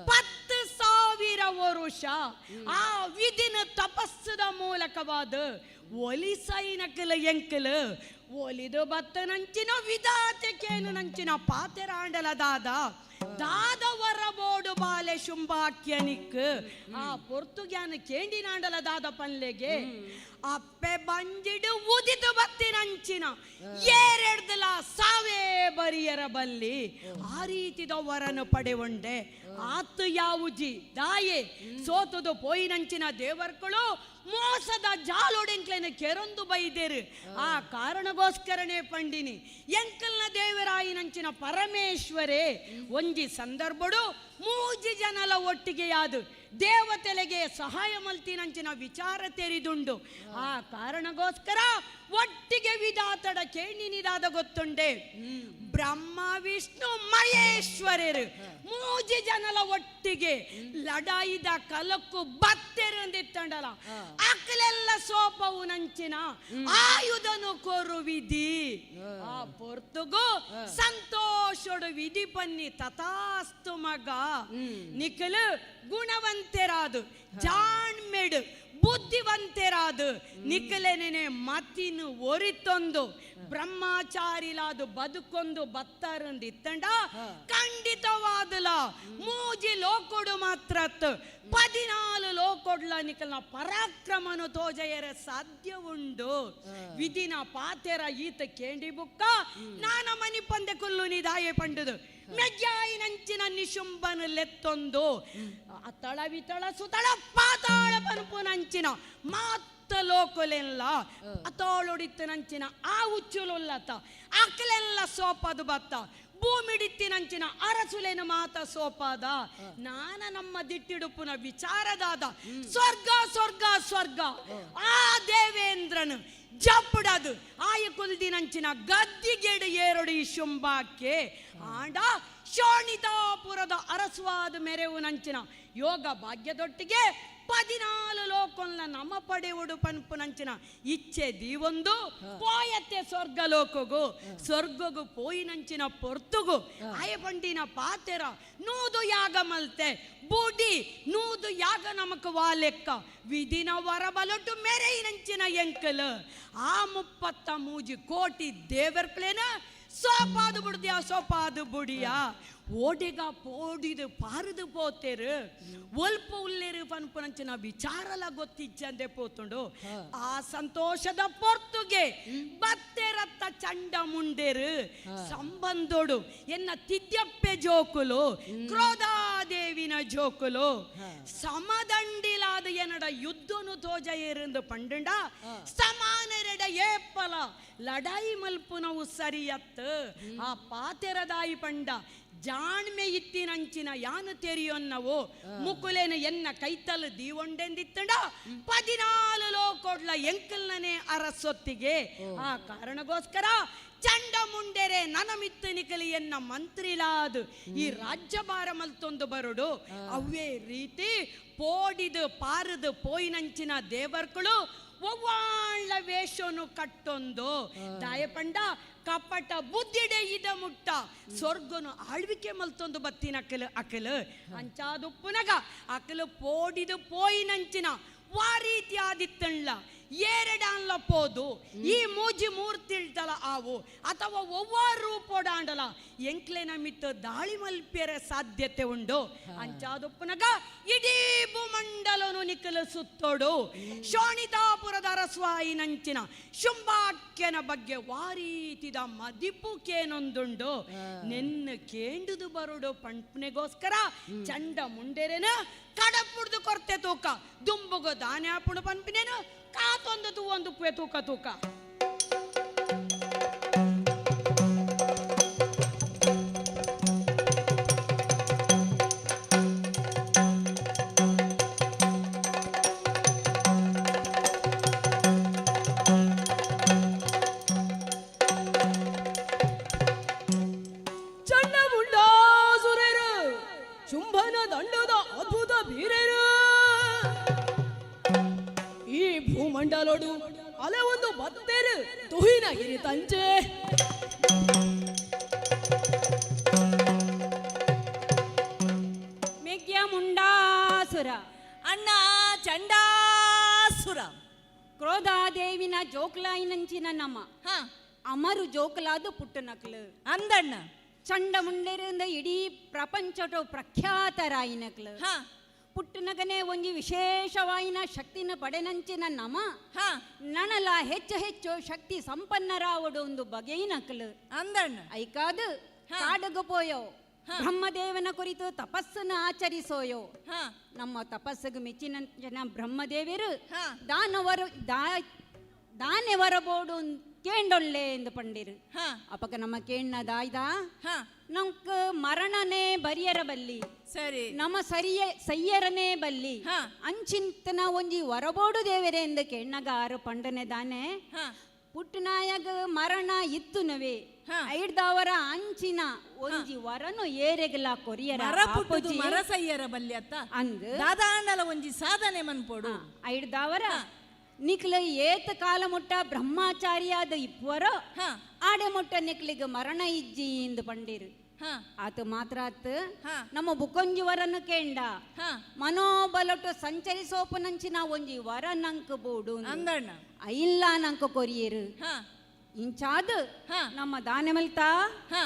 10,000 ವರುಷ ಆ ವಿಧಿನ ತಪಸ್ಸದ ಮೂಲಕವಾದ ಒಲಿಸೈನಕಲ ಎಂಕಲು ಒಲಿದು ಬತ್ತನಂಚಿನ ವಿಧಾತೆ ಕೇನು ನಂಚಿನ ಪಾತೆರಾಂಡಲ ದಾದ ವರಬೋಡು ಯಾಲೆ ಶುಂಭಾಕ್ಯನಿಕ್ ಆ ಪೊರ್ತುಗ್ಯಾನ ಕೇಂಡಿನಾಂಡಲದಾದ ಪನ್ಲೆಗೆ ಅಪ್ಪೆ ಬಂಜಿಡು ಉದಿದು ಬತ್ತಿನಂಚಿನ ಏರೆಡ್ದಲ ಸಾವೇ ಬರಿಯರ ಬಲ್ಲಿ ಆ ರೀತಿದ ವರನು ಪಡೆವಂಡೆ ಆತು ಯಾವುಜಿ ದಾಯೆ ಸೋತದು ಪೋಯಿನಂಚಿನ ದೇವರ್ಗಳು ಮೋಸದ ಜಾಲೊಡೆಂಕ್ಲೆನ ಕೆರೊಂದು ಬೈದೇರು ಆ ಕಾರಣಗೋಸ್ಕರನೇ ಪಂಡಿನಿ ಎಂಕಲ್ನ ದೇವರಾಯಿನಂಚಿನ ಪರಮೇಶ್ವರೇ ಒಂಜಿ ಸಂದರ್ಭಡು ಮೂಜಿ ಜನಲ ಒಟ್ಟಿಗೆ ಯಾದು ದೇವತೆಲೆಗೆ ಸಹಾಯ ಮಲ್ತಿನಂಚಿನ ವಿಚಾರ ತೆರಿದುಂಡು ಆ ಕಾರಣಗೋಸ್ಕರ ಒಟ್ಟಿಗೆ ವಿಧಾತಡ ಕೇಣಿನಿದಾದ ಗೊತ್ತುಂಡೆ ಬ್ರಹ್ಮ ವಿಷ್ಣು ಮಹೇಶ್ವರರು ಮೂಜಿ ಜನಲ ಒಟ್ಟಿಗೆ ಲಡಾಯಿದ ಕಲಕ್ಕು ಬತ್ತೆರಂದಿತ್ತಂಡಲ ಅಕ್ಲೆಲ್ಲ ಸೋಪವು ನಂಚಿನ ಆಯುಧನು ಕೊರುವಿದಿ ಆ ಪೊರ್ತುಗು ಸಂತೋಷಡು ವಿಧಿ ಪನ್ನಿ ತಥಾಸ್ತು ಮಗ ನಿಖಲು ಗುಣವಂತೆರಾದು ಜಾಣ್ಮೆಡು ಬುದ್ಧಿವಂತೆರಾದು ನಿಖಲೆನೆ ಮತ್ತಿನ ಒರಿತೊಂದು ಬ್ರಹ್ಮಚಾರಿಲಾದು ಬದುಕೊಂದು ಬತ್ತಾರಂದಿತ್ತಂಡ ಖಂಡಿತವಾದಲ ಮೂಜಿ ಲೋಕೊಡು ಮಾತ್ರ 14 ಲೋಕೊಡ್ಲ ನಿಖಲ್ನ ಪರಾಕ್ರಮನು ತೋಜಯರ ಸಾಧ್ಯ ಉಂಡು ವಿಧಿನ ಪಾತೆರ ಈತ ಕೇಂಡಿ ಬುಕ್ಕ ನಾನ ಮನಿ ಪಂದೆ ಕೊಲ್ಲು ನಿದಾಯ ಪಂಡುದು ಮೆಜ್ಜಾಯಿನಂಚಿನ ನಿಶುಂಬನು ಲೆತ್ತೊಂದು ಅತಳ ವಿತಳ ಸುತಳ ಪಾತಾಳ ಪನುಪುನಂಚಿನ ಮಾತ್ತ ಲೋಕಲೆಲ್ಲ ಅತೋಳೊಡಿತ್ತನಂಚಿನ ಆ ಉಚ್ಚುಲುಲ್ಲತ ಅಕ್ಲೆಲ್ಲ ಸೋಪದು ಬತ್ತ ಭೂಮಿಡಿತ್ತಿನಂಚಿನ ಅರಸುಲೆನ ಮಾತ ಸೋಪಾದ ನಾನ ನಮ್ಮ ದಿಟ್ಟಿಡುಪುನ ವಿಚಾರದಾದ ಸ್ವರ್ಗ ಸ್ವರ್ಗ ಸ್ವರ್ಗ ಆ ದೇವೇಂದ್ರನು ಜಪ್ಪಡದು ಆಯ ಕುಲ್ದಿನಂಚಿನ ಗದ್ದಿಗೆಡು ಏರೊಡಿ ಶುಂಭಾಕ್ಕೆ ಆಂಡ ಶೋಣಿತಾಪುರದ ಅರಸುವಾದ ಮೆರೆವು ನಂಚಿನ ಯೋಗ ಭಾಗ್ಯದೊಟ್ಟಿಗೆ 14 ಲೋಕಲ್ನ ನಮ ಪಡೆಯುಡು ಪನ್ಪು ನಂಚಿನ ಇಚ್ಛೆ ದೀವೊಂದು ಪೋಯತ್ತೆ ಸ್ವರ್ಗ ಲೋಕಗು ಸ್ವರ್ಗಗು ಪೋಯಿನಂಚಿನ ಪೊರ್ತುಗು ಆಯ ಪಂಡಿನ ಪಾತೆರ ನೂದು ಯಾಗ ಮಲ್ತೆ ಬೂಡಿ ನೂದು ಯಾಗ ನಮಕ ವಾಲೆಕ್ಕ ವಿಧಿನ ವರಬಲೊಟ್ಟು ಮೆರೆಯಿನಂಚಿನ ಎಂಕಲ್ ಆ 33 ಕೋಟಿ ದೇವರ್ಕ್ಲೇನ ಸೋಪಾದು ಬುಡ್ದಿಯ ಸೋಪಾದು ಬುಡಿಯ ಓಡಿಗ ಪೋಡಿದು ಪಾರದು ಪೋತೇರು ಒಲ್ಪ ಉಲ್ಲೇರು ಪನ್ಪುನಂಚಿನ ವಿಚಾರಲ ಗೊತ್ತಿಜ್ಜಂದೆ ಪೋತುಂಡು ಆ ಸಂತೋಷದ ಪೊರ್ತುಗೆ ಬತ್ತೆ ರತ್ತ ಚಂಡ ಮುಂಡೇರು ಸಂಬಂಧೋಡು ಎನ್ನ ತಿದ್ಯಪ್ಪೆ ಜೋಕುಲು ಕ್ರೋಧಾದೇವಿನ ಜೋಕುಲು ಸಮದಂಡಿಲಾದ ಎನ್ನಡ ಯುದ್ಧನು ತೋಜ ಏರೆಂದು ಪಂಡುಂಡ ಸಮಾನರೆಡ ಏಪಲ ಲಡಾಯಿ ಮಲ್ಪುನವು ಸರಿಯತ್ತು ಆ ಪಾತೆರದಾಯಿ ಪಂಡ ಜಾಣ್ಮೆ ಇತ್ತಿನಂಚಿನ ಯಾನು ತೆರಿಯೊನ್ನವು ಮುಕುಲೇನ ಎನ್ನ ಕೈತಲ್ ದೀವೊಂಡೆಂದಿತ್ತಂಡ 14 ಲೋಕೊಡ್ಲ ಎಂಕಲ್ನನೆ ಅರಸೊತ್ತಿಗೆ ಆ ಕಾರಣಗೋಸ್ಕರ ಚಂಡ ಮುಂಡೆರೆ ನನಮಿತ್ತು ನಿಕಲಿ ಎನ್ನ ಮಂತ್ರಿಲಾದು ಈ ರಾಜ್ಯಭಾರ ಮಲ್ತೊಂದು ಬರುಡು ಅವೇ ರೀತಿ ಪೋಡಿದು ಪಾರದು ಪೋಯಿನಂಚಿನ ದೇವರ್ಗಳು ಒವ್ವಾಳ್ಳ ವೇಷನು ಕಟ್ಟೊಂದು ದಾಯಪಂಡ ಕಪಟ ಬುದ್ಧಿಡೆ ಇದ ಮುಟ್ಟ ಸ್ವರ್ಗನು ಆಳ್ವಿಕೆ ಮಲ್ತೊಂದು ಬತ್ತಿನ ಅಕಲು ಅಂಚಾದುಪ್ಪುನಗ ಅಕಲು ಪೋಡಿದು ಪೋಯಿನಂಚಿನ ವಾರೀತಿ ಆದಿತ್ತಣ್ಣ ಏರೆಡಾನ್ಲ ಪೋದು ಈ ಮೂಜಿ ಮೂರ್ತಿಳ್ತಲ ಆವು ಅಥವಾ ಒವ್ವಾರು ರೂಪೋಡಾಂಡಲ ಎಂಕ್ಲೆನ ಮಿತ್ತು ದಾಳಿ ಮಲ್ಪೆರೆ ಸಾಧ್ಯತೆ ಉಂಡು ಅಂಚಾದುಪ್ಪುನಗ ಇಡೀ ಭೂಮಂಡಲನು ನಿಖಲು ಸುತ್ತೋಡು ಶೋಣಿತಾಪುರದ ಅರಸ್ವಾಯಿನಂಚಿನ ಶುಂಭಾಕ್ಯನ ಬಗ್ಗೆ ವಾರೀತಿದ ಮದಿಪು ಕೇನೊಂದುಂಡು ನೆನ್ನು ಕೇಂಡುದು ಬರುಡು ಪಂಪ್ನೆಗೋಸ್ಕರ ಚಂಡ ಮುಂಡೆರೆನ ಕಡಪುಡ್ದು ಕೊರ್ತೆ ತೂಕ ದುಂಬುಗು ದಾನ್ಯಾಪುಡು ಪಂಪಿನೇನು ಕಾತೊಂದು ತೂವೊಂದು ಪುವೆ ತೂಕ ತೂಕ ಚಂಡ ಮುಂಡಾಸುರರು ಶುಂಭನ ದಂಡದ ಅದ್ಭುತ ಬೀರರು ಈ ಭೂಮಂಡಲೋಡು ಅಲೆ ಒಂದು ಬತ್ತೇರು ತುಹಿನ ಗಿರಿ ತಂಚೆ ಮೆಗ್ಯ ಮುಂಡಾಸುರ ಅಣ್ಣ ಚಂಡಾಸುರ ಕ್ರೋಧಾದೇವಿನ ಜೋಕ್ಲಾಯಿನಂಚಿನ ನಮ್ಮ ಹ ಅಮರು ಜೋಕಲಾದು ಪುಟ್ಟನಕ್ಲು ಅಂದಣ್ಣ ಚಂಡ ಮುಂಡೆರಿಂದ ಇಡೀ ಪ್ರಪಂಚಟು ಪ್ರಖ್ಯಾತರಾಯಿನಕ್ಲು ಹಾ ಪುಟ್ಟನಗನೆ ಒಂಜಿ ವಿಶೇಷವಾಯಿನ ಶಕ್ತಿನ ಪಡೆನಂಚಿನ ನಮ ಹಾ ನನಲ ಹೆಚ್ಚು ಹೆಚ್ಚು ಶಕ್ತಿ ಸಂಪನ್ನರಾವಡು ಒಂದು ಬಗೆಯಿನಕ್ಲು ಅಂದಣ್ಣ ಐಕಾದು ಕಾಡಗು ಪೋಯೋ ಬ್ರಹ್ಮದೇವನ ಕುರಿತು ತಪಸ್ಸನ್ನು ಆಚರಿಸೋಯೋ ಹಾ ನಮ್ಮ ತಪಸ್ಸಿಗೆ ಮೆಚ್ಚಿನ ಜನ ಬ್ರಹ್ಮದೇವರು ಹಾ ದಾನೆವರಬೋಡು ಕೇಂಡೊಳ್ಳೆ ಎಂದು ಪಂಡಿರು ಹಾ ಅಪಕ ನಮ್ಮ ಕೇಣ್ಣ ದಾಯ್ದ ಹಾ ನಮ್ಕ ಮರಣನೇ ಬರಿಯರ ಬಲ್ಲಿ ಸರಿ ನಮ್ಮ ಸಯ್ಯರನೇ ಬಲ್ಲಿ ಹಾ ಅಂಚಿಂತನ ಒಂಜಿ ವರಬೋಡು ದೇವರೇ ಎಂದು ಕೇಣ್ಣಗಾರು ಪಂಡನೆ ದಾನೆ ಹಾ ಪುಟ್ಟನಾಯಗ ಮರಣ ಇತ್ತುನವೇ ಹಾ. ಐಡ್ದವರ ಅಂಚಿನ ಒಂಜಿ ವರನು ಏರೆಗಲ ಕೊರಿಯರ ಮರ ಪುಟ್ಟದು ಮರ ಸಯ್ಯರ ಬಲ್ಲಿ ಅತ್ತ ಅಂದ್ ದಾದಾಂಡಲ ಒಂಜಿ ಸಾಧನೆ ಮನ್ಪೋಡು ಐಡ್ದವರ ನಿಕ್ಲ ಏತ ಕಾಲ ಮುಟ್ಟ ಬ್ರಹ್ಮಾಚಾರ್ಯಾದ ಇಪ್ಪುವರ ಹಾ ಆಡೆ ಮುಟ್ಟ ನಿಕ್ಲಿಗ ಮರಣ ಇಜ್ಜಿ ಇಂದು ಪಂಡಿರು ಹಾ ಆತ ಮಾತ್ರ ಆತ್ ಹಾ ನಮ್ಮ ಬುಕೊಂಜಿ ವರನು ಕೇಂಡ ಹಾ ಮನೋಬಲಟು ಸಂಚರಿಸೋಪನಂಚಿನ ಒಂಜಿ ವರ ನಂಕ ಬೋಡು ಅಂದಣ್ಣ ಇಲ್ಲ ನಂಕ ಕೊರಿಯರು ಹಾ ಇಂಚಾದ ಹಾ ನಮ್ಮ ದಾನೆ ಮಲ್ತಾ ಹಾ.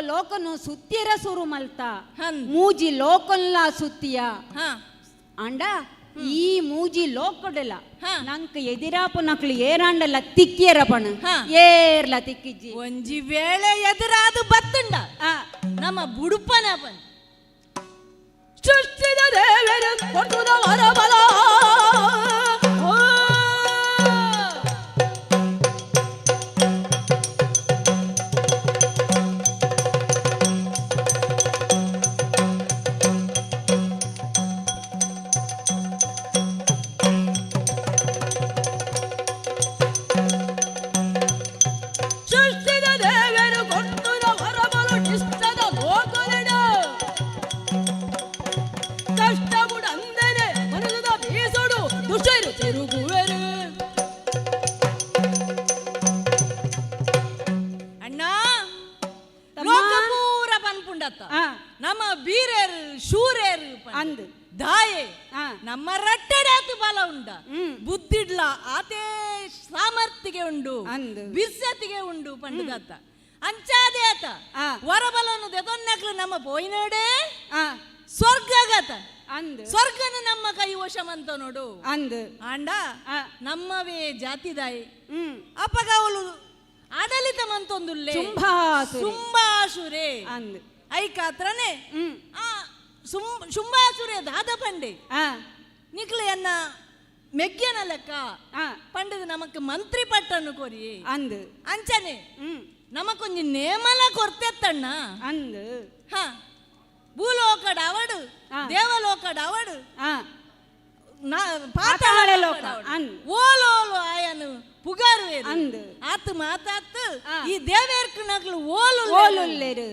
ಲೋಕನು ಸುತ್ತಿರ ಸುರು ಮಲ್ತಾ ಹಂದ್ ಮೂಜಿ ಲೋಕಲ್ಲ ಸುತ್ತಿಯ ಹಾ ಅಂಡ ಈ ಮೂಜಿ ಲೋಕಡಲ ಹಾ. ನಂಕ ಎದಿರಾಪು ನಕ್ಲು ಏರಾಂಡಲ್ಲ ತಿಕ್ಕಿಯರ ಪಣ ಹಾ. ಏರ್ಲ ತಿಕ್ಕಿಜ್ಜಿ ಒಂಜಿ ವೇಳೆ ಎದುರಾದು ಬತ್ತುಂಡ ಆ, ನಮ್ಮ ಬುಡುಪನ ಬನ್ ಸೃಷ್ಟಿದ ದೇವರು ಕೊಟ್ಟುದ ವರಬಲ ಸೃಷ್ಟಿದ ದೇವರು ಕೊಟ್ಟುದ ವರಬಲು ಇಷ್ಟದ ಲೋಕಲಿಡ ಕಷ್ಟವುಡಂದರೆ ಮನದ ಬೀಸೊಡು ದುಷ್ಟರು ತಿರುಗುವರು ಅಣ್ಣ ತಮ್ಮ. ಲೋಕಪೂರ ಪನ್ಪುಂಡತ್ತ ಆ, ನಮ್ಮ ಬೀರೇರು ಶೂರೇರು ಪಂಡ. ಅಂದ್ ದಾಯೆ ಆ, ನಮ್ಮ ರಟ್ಟೆಡಾತು ಬಲ ಉಂಡ ಹ್ಮ್. ಬುದ್ಧಿಡ್ಲ ಆತೇ ಸಾಮರ್ಥ್ಯಗೆ ಉಂಡು ಅಂದ್ ಬಿಸ್ಸತಿಗೆ ಉಂಡು ಪಂಡುದತ್ತ ಅಂಚಾದೆ ಆತ ಆ. ವರಬಲನು ದೆದೊನ್ನಕ್ಲು ನಮ್ಮ ಪೋಯಿನೋಡೆ ಆ, ಸ್ವರ್ಗಗತ ಅಂದ್ ಸ್ವರ್ಗನ ನಮ್ಮ ಕೈ ವಶಮಂತ ನೋಡು ಅಂದ್ ಆಂಡ ಆ, ನಮ್ಮವೇ ಜಾತಿದಾಯಿ ಹ್ಮ್ ಅಪಗವಲು ಆಡಳಿತ ಮಂತೊಂದುಲ್ಲೆ ಶುಂಭಾಸುರೆ ಶುಂಭಾಸುರೆ ಅಂದ್ ಐಕಾತ್ರನೆ ಹ್ಮ್ ಆ ಶುಂಭಾಸುರೆ ದಾದ ಪಂಡೆ ಆ, ನಿಕ್ಲೆಯನ್ನ ಮೆಗ್ಗೆನ ಲೆಕ್ಕ ಆ, ಪಂಡದ ನಮಕ್ ಮಂತ್ರಿ ಪಟ್ಟನ್ನು ಕೊರಿ ಅಂದ್ ಅಂಚನೆ ಹ್ಮ್ ನಮಕೊಂಜಿ ನೇಮಲ ಕೊರ್ತೆತ್ತಣ್ಣ ಅಂದ್ ಹ ಭೂಲೋಕಡ ಅವಡು ಆ. ದೇವಲೋಕಡ ಅವಡು ಆ, ಪಾತಾಳ ಲೋಕ ಅಂದ್ ಓಲೋಲು ಆಯನು ಪುಗಾರು ಅಂದ್ ಆತು ಮಾತಾತ್ತು ಆ. ಈ ದೇವೇರ್ಕು ನಗ್ಲು ಓಲು ಓಲುಲ್ಲೆರು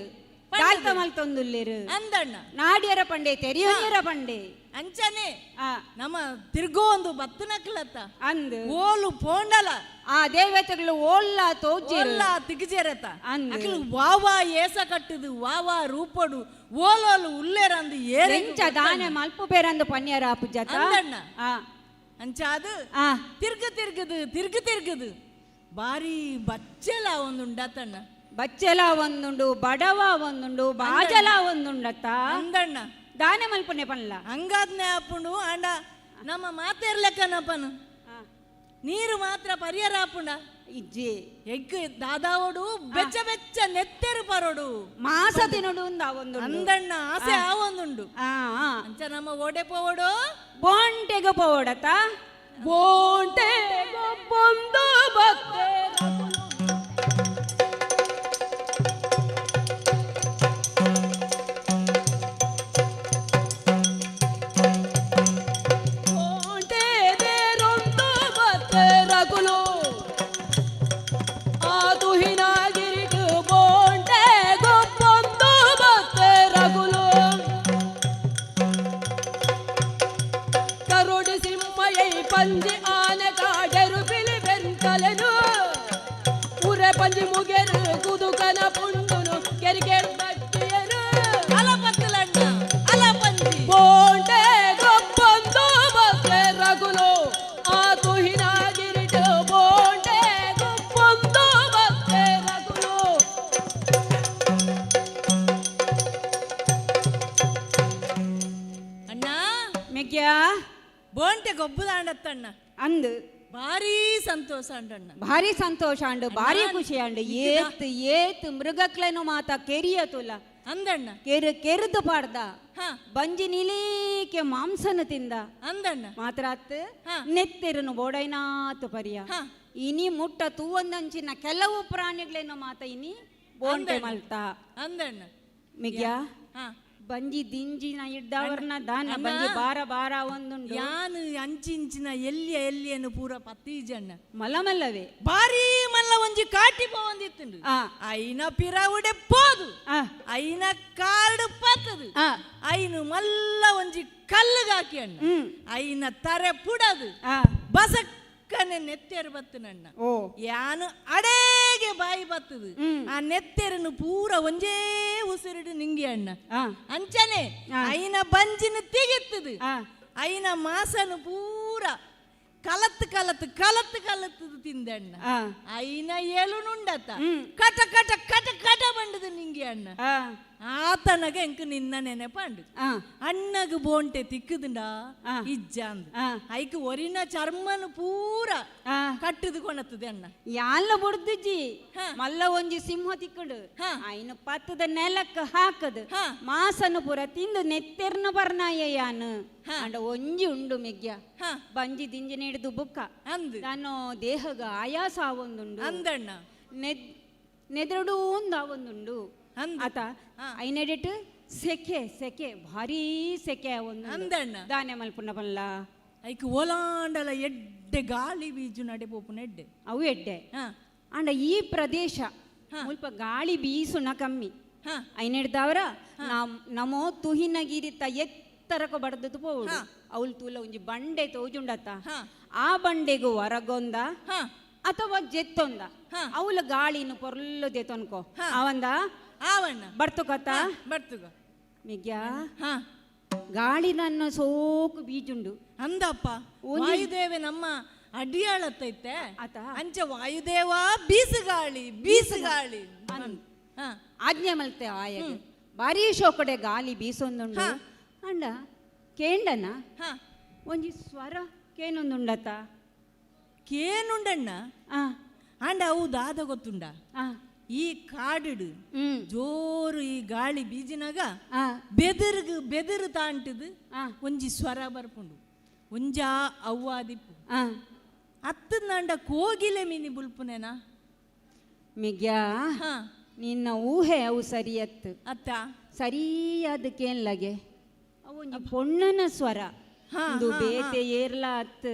ದಾಲ್ತ ಮಲ್ತೊಂದುಲ್ಲೆರು ಅಂದಣ್ಣ ನಾಡ್ಯರ ಪಂಡೆ ತೆರಿಯೋನ್ಯರ ಪಂಡೆ ಅಂಚನೆ ಆ, ನಮ್ಮ ತಿರ್ಗೋ ಒಂದು ಬತ್ತು ನಕ್ಲತ್ತ ಅಂದ್ ಓಲು ಪೋಂಡಲ ಆ ದೇವತೆಗಳು ಓಲ್ಲ ತೋಜಿರು ಓಲ್ಲ ತಿಗಜೆರತ ಅಂದ್. ಅಕ್ಲು ವಾವಾ ಏಸ ಕಟ್ಟದು ವಾವಾ ರೂಪಡು ಓಲೋಲು ಉಲ್ಲೇರಂದು ಏರೆ ಎಂಚ ದಾನೆ ಮಲ್ಪು ಬೇರಂದು ಪನ್ಯರ ಪುಜತ ಅಂದಣ್ಣ ಆ, ಅಂಚಾದು ಆ, ತಿರ್ಗದು ಬಾರಿ ಬಚ್ಚಲ ಒಂದು ಉಂಡತಣ್ಣ ಬಚ್ಚಲ ಒಂದುಂಡು ಬಡವ ಒಂದುಂಡು ಬಾಜಲ ಒಂದುಂಡತ್ತ ಅಂದಣ್ಣ ದಾನೆ ಮಲ್ಪನೆ ಪನ್ಲ ಹಂಗಾದ್ನೆ ಆಪುಂಡು ಆಂಡ ನಮ್ಮ ಮಾತೇರ್ಲೆಕ್ಕನಪ್ಪನು ಆ, ನೀರು ಮಾತ್ರ ಪರಿಹಾರ ಆಪುಂಡ ಇಜ್ಜಿ ಎಗ್ ದಾದಾವಡು ಬೆಚ್ಚ ಬೆಚ್ಚ ನೆತ್ತೆರು ಪರೋಡು ಮಾಸ ತಿನ್ನೋಡು ಒಂದು ಅಂದಣ್ಣ ಆಸೆ ಆ ಒಂದುಂಡು ಆ, ಅಂಚ ನಮ್ಮ ಓಡೆ ಪೋವಡು ಬಾಂಟೆಗೆ ಪೋಡತ ಬೋಂಟೆ ಬಂದು ಭಕ್ತೆ ಬೋಂಟೆ ದೇರೊಂದು ಭಕ್ತೆ ರಗುಲು ಅದು ಹಿನಾಗಿರಿದು ಬೋಂಟೆ ಗೊಬ್ಬೊಂದು ಭಕ್ತೆ ರಗುಲು ಕರುಡು ಸಿಂಹಯೈ ಪಂಜಿ ಆನೆ ಕಾಡೆರು ಬಿಲಿ ಬೆಂಕಲೆನು ಮೆಗ್ಯಾ ಬೋಂಟೆ ಗೊಬ್ಬದಾಂಡತ್ತಣ್ಣ ಅಂದು ಭಾರಿ ಸಂತೋಷ ಅಂಡಣ್ಣ ಭಾರಿ ಸಂತೋಷ ಅಂಡು ಭಾರಿ ಖುಷಿ ಅಂಡು ಏತ್ ಮೃಗಕ್ಲೇನು ಮಾತ ಕೆರಿಯ ತುಲ ಅಂದಣ್ಣ ಕೆರೆದು ಪಾಡ್ದ ಹಾ ಬಂಜಿ ನಿಲೀಕೆ ಮಾಂಸನ ತಿಂದ ಅಂದಣ್ಣ ಮಾತ್ರಾತ್ ಹಾ. ನೆತ್ತಿರನು ಬೋಡೈನಾತ್ ಪರಿಯ ಹಾ. ಇನಿ ಮುಟ್ಟ ತೂವೊಂದಂಚಿನ ಕೆಲವು ಪ್ರಾಣಿಗಳೇನೋ ಮಾತ ಇನಿ ಬೋಂಟೆ ಅಂದಣ್ಣ. ಮಲ್ತ ಅಂದಣ್ಣ ಮಿಗ್ಯಾ ಹಾ ಬಂಜಿ ದಿಂಜಿನ ಇಡ್ಡವರ್ನ ದಾನ ಅಣ್ಣ. ಬಂಜಿ ಬಾರ ಬಾರ ಒಂದುಂಡು ಯಾನು ಅಂಚಿಂಚಿನ ಎಲ್ಲಿಯನ್ನು ಪೂರ ಪತ್ತೀಜಣ್ಣ ಮಲಮಲ್ಲವೇ ಭಾರಿ ಮಲ್ಲ ಒಂಜಿ ಕಾಟಿ ಪೋವಂದಿತ್ತುಂಡು ಆ ಐನ ಪಿರವುಡೆ ಪೋದು ಆ ಐನ ಕಾರ್ಡ್ ಪತ್ತದು ಆ ಐನು ಮಲ್ಲ ಒಂಜಿ ಕಲ್ಲುಗಾಕಿ ಅಣ್ಣ ಐನ ತರೆ ಪುಡದು ಆ ಬಸಕ್ಕನೆ ನೆತ್ತೆರು ಬತ್ತು ನನ್ನ ಓ ಯಾನು ಅಡೇಗೆ ಬಾಯಿ ಬತ್ತದು ಆ ನೆತ್ತೆರನು ಪೂರ ಒಂಜೇ ಉಸಿರಿಡು ನಿಂಗಿ ಅಣ್ಣ ಆ ಅಂಚನೆ ಐನ ಬಂಜಿನ ತೆಗೆತ್ತದು ಆ ಐನ ಮಾಸನು ಪೂರ ಕಲತ್ತು ತಿಂದೆ ಅಣ್ಣ ಆ ಐನ ಏಳುನುಂಡತ ಕಟ ಕಟ ಕಟ ಕಟ ಬಂಡದು ನಿಂಗಿ ಅಣ್ಣ ಆ ಆತನಗ ಎಂಕ್ ನಿನ್ನ ನೆನಪಂಡು ಆ ಅಣ್ಣಗ ಬೋಂಟೆ ತಿಕ್ಕುದುಂಡ ಆ. ಇಜ್ಜಾಂದು ಆ. ಐಕ್ ಒರಿನ ಚರ್ಮನು ಪೂರ ಆ ಕಟ್ಟದು ಕೊಣತ್ತದೆ ಅಣ್ಣ ಯಾಲ್ಲ ಬುಡ್ದಿಜ್ಜಿ ಹಾ. ಮಲ್ಲ ಒಂಜಿ ಸಿಂಹ ತಿಕ್ಕುಡು ಹಾ. ಐನು ಪತ್ತದ ನೆಲಕ್ಕೆ ಹಾಕದು ಹಾ. ಮಾಸನು ಪುರ ತಿಂದು ನೆತ್ತೆರ್ನ ಬರ್ನಾಯ ಯಾನು ಹಾ. ಅಂಡ ಒಂಜಿ ಉಂಡು ಮೆಗ್ಯ ಹಾ ಬಂಜಿ ದಿಂಜಿ ನೀಡಿದು ಬುಕ್ಕ ಅಂದು ನಾನು ದೇಹಗ ಆಯಾಸ ಆವೊಂದುಂಡು ಅಂದಣ್ಣ ನೆದರಡು ಒಂದುಂಡು ಅಂದು ಆತ ಹಾ. ಐನೆಡಿಟ್ ಸೆಕೆ ಸೆಕೆ ಭಾರಿ ಸೆಕೆ ಒಂದು ಅಂದಣ್ಣ ದಾನೆ ಮಲ್ಪುನ ಬಲ್ಲ ಐಕ್ ಓಲಾಂಡಲ ಎಡ್ಡೆ ಗಾಳಿ ಬೀಜು ನಡೆ ಪೋಪುನ ಎಡ್ಡೆ ಅವು ಎಡ್ಡೆ ಹಾ ಅಂಡ ಈ ಪ್ರದೇಶ ಹಾ. ಮುಲ್ಪ ಗಾಳಿ ಬೀಸುನ ಕಮ್ಮಿ ಹಾ ಐನೆಡ್ದವರ ನಮೋ ತುಹಿನಗಿರಿತ ಎತ್ತರಕ ಬಡದದು ಪೋಡು ಹಾ. ಅವಳು ತೂಲ ಒಂಜಿ ಬಂಡೆ ತೋಜುಂಡತ್ತ ಹಾ. ಆ ಬಂಡೆಗೂ ಹೊರಗೊಂದ ಹಾ ಅಥವಾ ಜೆತ್ತೊಂದ ಹಾ. ಅವಳ ಗಾಳಿನು ಪೊರ್ಲು ಜೆತ್ತೊನ್ಕೋ ಹಾ. ಅವಂದ ಆವಣ್ಣ ಬರ್ತು ಕತ್ತ ಬರ್ತುಗ ಮಿಗ್ಯಾ ಹಾ ಗಾಳಿ ನನ್ನ ಸೋಕು ಬೀಜುಂಡು ಅಂದಪ್ಪ ವಾಯುದೇವೆ ನಮ್ಮ ಅಡಿಯಾಳತ್ತೈತೆ ಆತ ಅಂಚ ವಾಯುದೇವ ಬೀಸುಗಾಳಿ ಬೀಸುಗಾಳಿ ಹಾ ಆಜ್ಞೆ ಮಲ್ತೆ ಆಯಗ ಭಾರಿ ಶೋಕಡೆ ಗಾಲಿ ಬೀಸೊಂದುಂಡು ಹಾ. ಅಂಡ ಕೇಂಡನ ಹಾ ಒಂಜಿ ಸ್ವರ ಕೇನೊಂದುಂಡತ ಕೇನುಂಡಣ್ಣ ಆ ಅಂಡ ಅವು ದಾದ ಗೊತ್ತುಂಡ ಆ ಈ ಕಾಡಿಡು ಹ್ಮ್ ಜೋರು ಈ ಗಾಳಿ ಬೀಜಿನಾಗ ಆ ಬೆದರು ತಾಂಟದು ಆ ಒಂಜಿ ಸ್ವರ ಬರ್ಪುಂಡು ಒಂಜಾ ಅವ್ವಾದಿಪ್ಪು ಆ ಅತ್ತಂದ ಕೋಗಿಲೆ ಮೀನಿ ಬುಲ್ಪುನೇನಾ ಮಿಗ್ಯಾ ಹಾ ನಿನ್ನ ಊಹೆ ಅವು ಸರಿಯತ್ತು ಅತ್ತ ಸರಿಯಾದಕ್ಕೇನ್ಲಗೆ ಅವು ಒಂಜಿ ಪೊಣ್ಣನ ಸ್ವರ ಹಾ, ಒಂದು ಹಾ, ಬೇತೆ ಏರ್ಲ ಅತ್ತು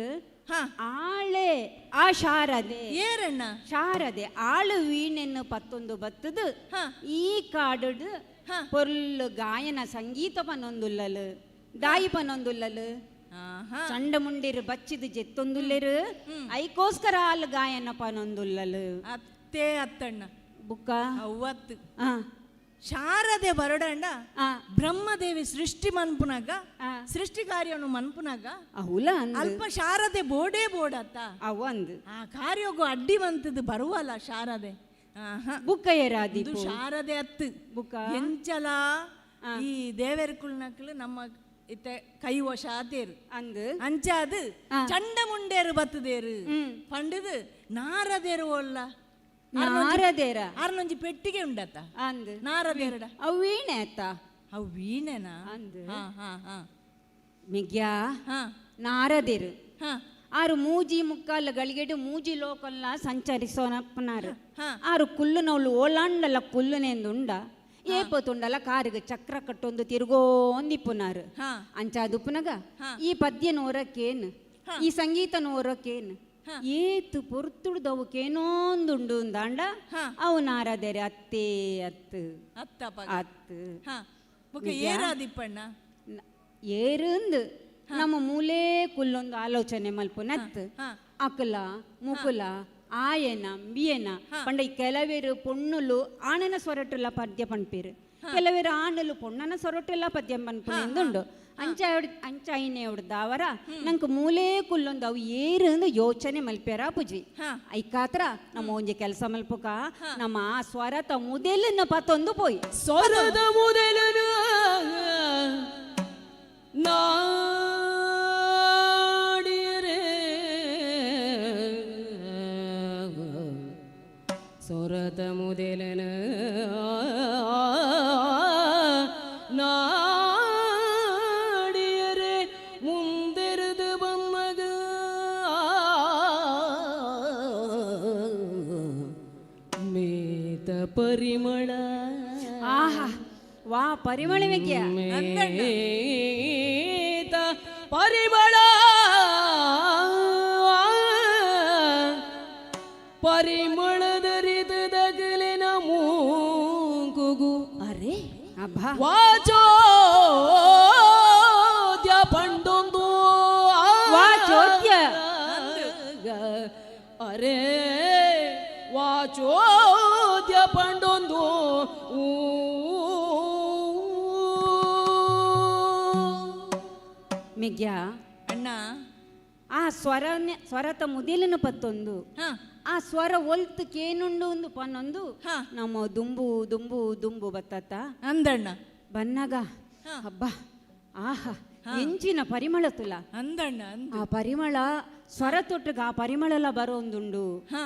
ಹಾ ಆಳೆ ಆ ಶಾರದೆ ಏರಣ್ಣ ಶಾರದೆ ಆಳು ವೀಣೆನ್ನು ಪತ್ತೊಂದು ಬತ್ತದು ಹಾ ಈ ಕಾಡುಡು ಹಾ. ಪೊರ್ಲು ಗಾಯನ ಸಂಗೀತ ಪನೊಂದುಲ್ಲಲು ದಾಯಿ ಪನೊಂದುಲ್ಲಲು ಆಹಾ ಚಂಡ ಮುಂಡಿರು ಬಚ್ಚಿದು ಜೆತ್ತೊಂದುಲ್ಲೆರು ಐಕೋಸ್ಕರ ಆಲ್ ಗಾಯನ ಪನೊಂದುಲ್ಲಲು ಅತ್ತೇ ಅತ್ತಣ್ಣ ಬುಕ್ಕ ಅವ್ವತ್ತು ಆ ಶಾರದೆ ಬರಡಂಡ ಆ ಬ್ರಹ್ಮದೇವಿ ಸೃಷ್ಟಿ ಮನ್ಪುನಾಗ ಆ. ಸೃಷ್ಟಿ ಕಾರ್ಯವನ್ನು ಮನ್ಪುನಾಗ ಅಹುಲ ಅಂದು ಅಲ್ಪ ಶಾರದೆ ಬೋಡತ್ತ ಅವಂದು ಆ ಕಾರ್ಯಗೂ ಅಡ್ಡಿ ಬಂತದ್ದು ಬರುವಲ್ಲ ಶಾರದೆ ಆಹಾ ಬುಕ್ಕ ಏರಾದಿ ಇದು ಶಾರದೆ ಅತ್ತು ಬುಕ್ಕ ಎಂಚಲ ಈ ದೇವೆರ್ಕುಳ್ನಕ್ಲು ನಮ್ಮ ಇತ್ತೆ ಕೈ ವಶ ಆತೇರು ಅಂದು ಅಂಚ ಅದು ಚಂಡ ಮುಂಡೇರು ಬತ್ತದೇರು ಪಂಡದು ನಾರದೇರು ಒಲ್ಲ ನಾರದೇರ ಆರ್ನೊಂಜಿ ಪೆಟ್ಟಿಗೆ ಉಂಡತ್ತ ಅಂದು ನಾರದೇರಡ ಅವು ವೀಣೆ ಅತ್ತ ಅವು ವೀಣೆನಾ ಅಂದು ಹಾ ಹಾ ಹಾ ಮಿಗ್ಯಾ ಹಾ ನಾರದೇರು ಹಾ ಆರು ಮೂಜಿ ಮುಕ್ಕಾಲು ಗಳಿಗೆಡು ಮೂಜಿ ಲೋಕಲ್ಲ ಸಂಚರಿಸೋನಪ್ಪನಾರು ಹಾ. ಆರು ಕುಲ್ಲುನವಳು ಓಲಾಂಡಲ ಕುಲ್ಲುನೆಂದುಂಡ ಏಪತ್ತುಂಡಲ ಕಾರಿಗೆ ಚಕ್ರ ಕಟ್ಟೊಂದು ತಿರುಗೋಂದಿಪ್ಪುನಾರು ಹಾ ಅಂಚಾದುಪ್ಪುನಗ ಹಾ. ಈ ಪದ್ಯ ನೋರಕ್ಕೇನು ಈ ಸಂಗೀತ ನೋರಕ್ಕೇನು ಏತು ಪೊರ್ತುಡ್ದವಕ್ಕೇನೋಂದುಂಡು ದಾಂಡ ಹಾ. ಅವು ನಾರದೇರೆ ಅತ್ತೇ ಅತ್ತು ಅತ್ತಪ್ಪ ಅತ್ತು ಹಾ ಬುಕ್ಕ ಏರಾದಿಪ್ಪಣ್ಣ ಏರುಂದು ನಮ್ಮ ಮೂಲೆ ಕುಲ್ಲೊಂದು ಆಲೋಚನೆ ಮಲ್ಪುನತ್ ಹಾ. ಅಕಲ ಮುಕುಲ ಆಯನ ಬಿಯನ ಪಂಡ ಕೆಲವೇರು ಪೊಣ್ಣುಲು ಆಣನ ಸೊರಟುಲ ಪದ್ಯ ಪನ್ಪೇರು ಕೆಲವೇರು ಆಣಲು ಪೊಣ್ಣನ ಸೊರಟುಲ ಪದ್ಯ ಪನ್ಪುನೆಂದುಂಡು ಅಂಚ ಐನೆ ಉಡ್ದಾವರ ನಂಗೆ ಮೂಲೆ ಕುಲ್ಲೊಂದು ಅವು ಏರು ಯೋಚನೆ ಮಲ್ಪ್ಯಾರ ಪುಜಿ ಐಕಾತ್ರ ನಮ್ಮ ಒಂಜಿ ಕೆಲಸ ಮಲ್ಪುಕ ನಮ್ಮ ಆ ಸ್ವರತ ಮುದೆಲನ್ನ ಪತ್ತೊಂದು ಪೋಯ್ ಸ್ವರದ ಮೊದಲನು ನಾ ಪರಿಮಳ ಆಹಾ ವಾ ಪರಿಮಳ ಮೆಗ್ಯ ಮೇತ ಪರಿಮಳ ಪರಿಮಳದ ರಿತದಗಲಿನ ಮೂಗುಗು ಅರೆ ಅಬ್ಬಾ ವಾಚೋದ್ಯ ಪಂಡೊಂದು ವಾಚೋದ್ಯ ಅರೆ ವಾಚೋದ್ಯ ಪಂಡೊಂದು ಮೆಗ್ಯ ಅಣ್ಣ ಆ ಸ್ವರತ ಮುದಿಲಿನ ಪತ್ತೊಂದು ಹಾ ಆ ಸ್ವರ ಒಲ್ತು ಕೇನುಂಡು ಒಂದು ಪನ್ನೊಂದು ಹಾ. ನಮ್ಮ ದುಂಬು ದುಂಬು ದುಂಬು ಬತ್ತತ್ತ ಅಂದಣ್ಣ ಬನ್ನಗ ಹಾ. ಅಬ್ಬಾ ಆಹಾ ಎಂಚಿನ ಪರಿಮಳ ತುಲ ಅಂದಣ್ಣ ಆ ಪರಿಮಳ ಸ್ವರ ತೊಟ್ಟಗ ಆ ಪರಿಮಳ ಬರೋ ಒಂದುಂಡು ಹಾ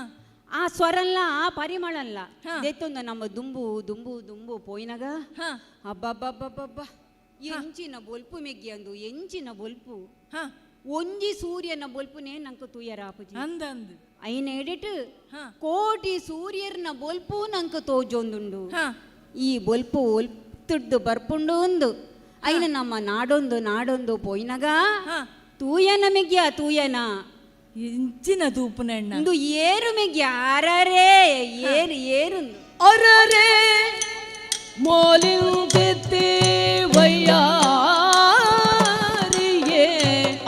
ಆ ಸ್ವರಲ್ಲ ಆ ಪರಿಮಳಲ್ಲ ಹಾ. ದೆತ್ತೊಂದು ನಮ್ಮ ದುಂಬು ದುಂಬು ದುಂಬು ಪೋಯ್ನಗ ಹಾ ಅಬ್ಬಬ್ಬಬ್ಬಬ್ಬ ಎಂಚಿನ ಬೊಲ್ಪು ಮೆಗ್ಗಿ ಅಂದು ಎಂಚಿನ ಬೊಲ್ಪು ಹಾ ಒಂಜಿ ಸೂರ್ಯನ ಬೊಲ್ಪುನೇ ನಂಕು ತೂಯರ ಆಪುಜಿ ಅಂದ ಅಂದು ಐನ ಎಡಿಟ್ ಹಾ ಕೋಟಿ ಸೂರ್ಯರ್ನ ಬೊಲ್ಪು ನಂಕು ತೋಜೊಂದುಂಡು ಹಾ ಈ ಬೊಲ್ಪು ಒಲ್ತುಡ್ದು ಬರ್ಪುಂಡು ಒಂದು ಐನ ನಮ್ಮ ನಾಡೊಂದು ಪೋಯ್ನಗ ಹಾ ತೂಯನ ಮೆಗ್ಯ ತೂಯನ ಇಂಚಿನ ತೂಪುನಣ್ಣ ಇಂದು ಏರು ಮೆಗ್ಯ ಅರರೇ ಏರು ಅರರೆ ಮೋಲಿಂದಿದ್ದೆ ವಯ್ಯಾರಿಯೇ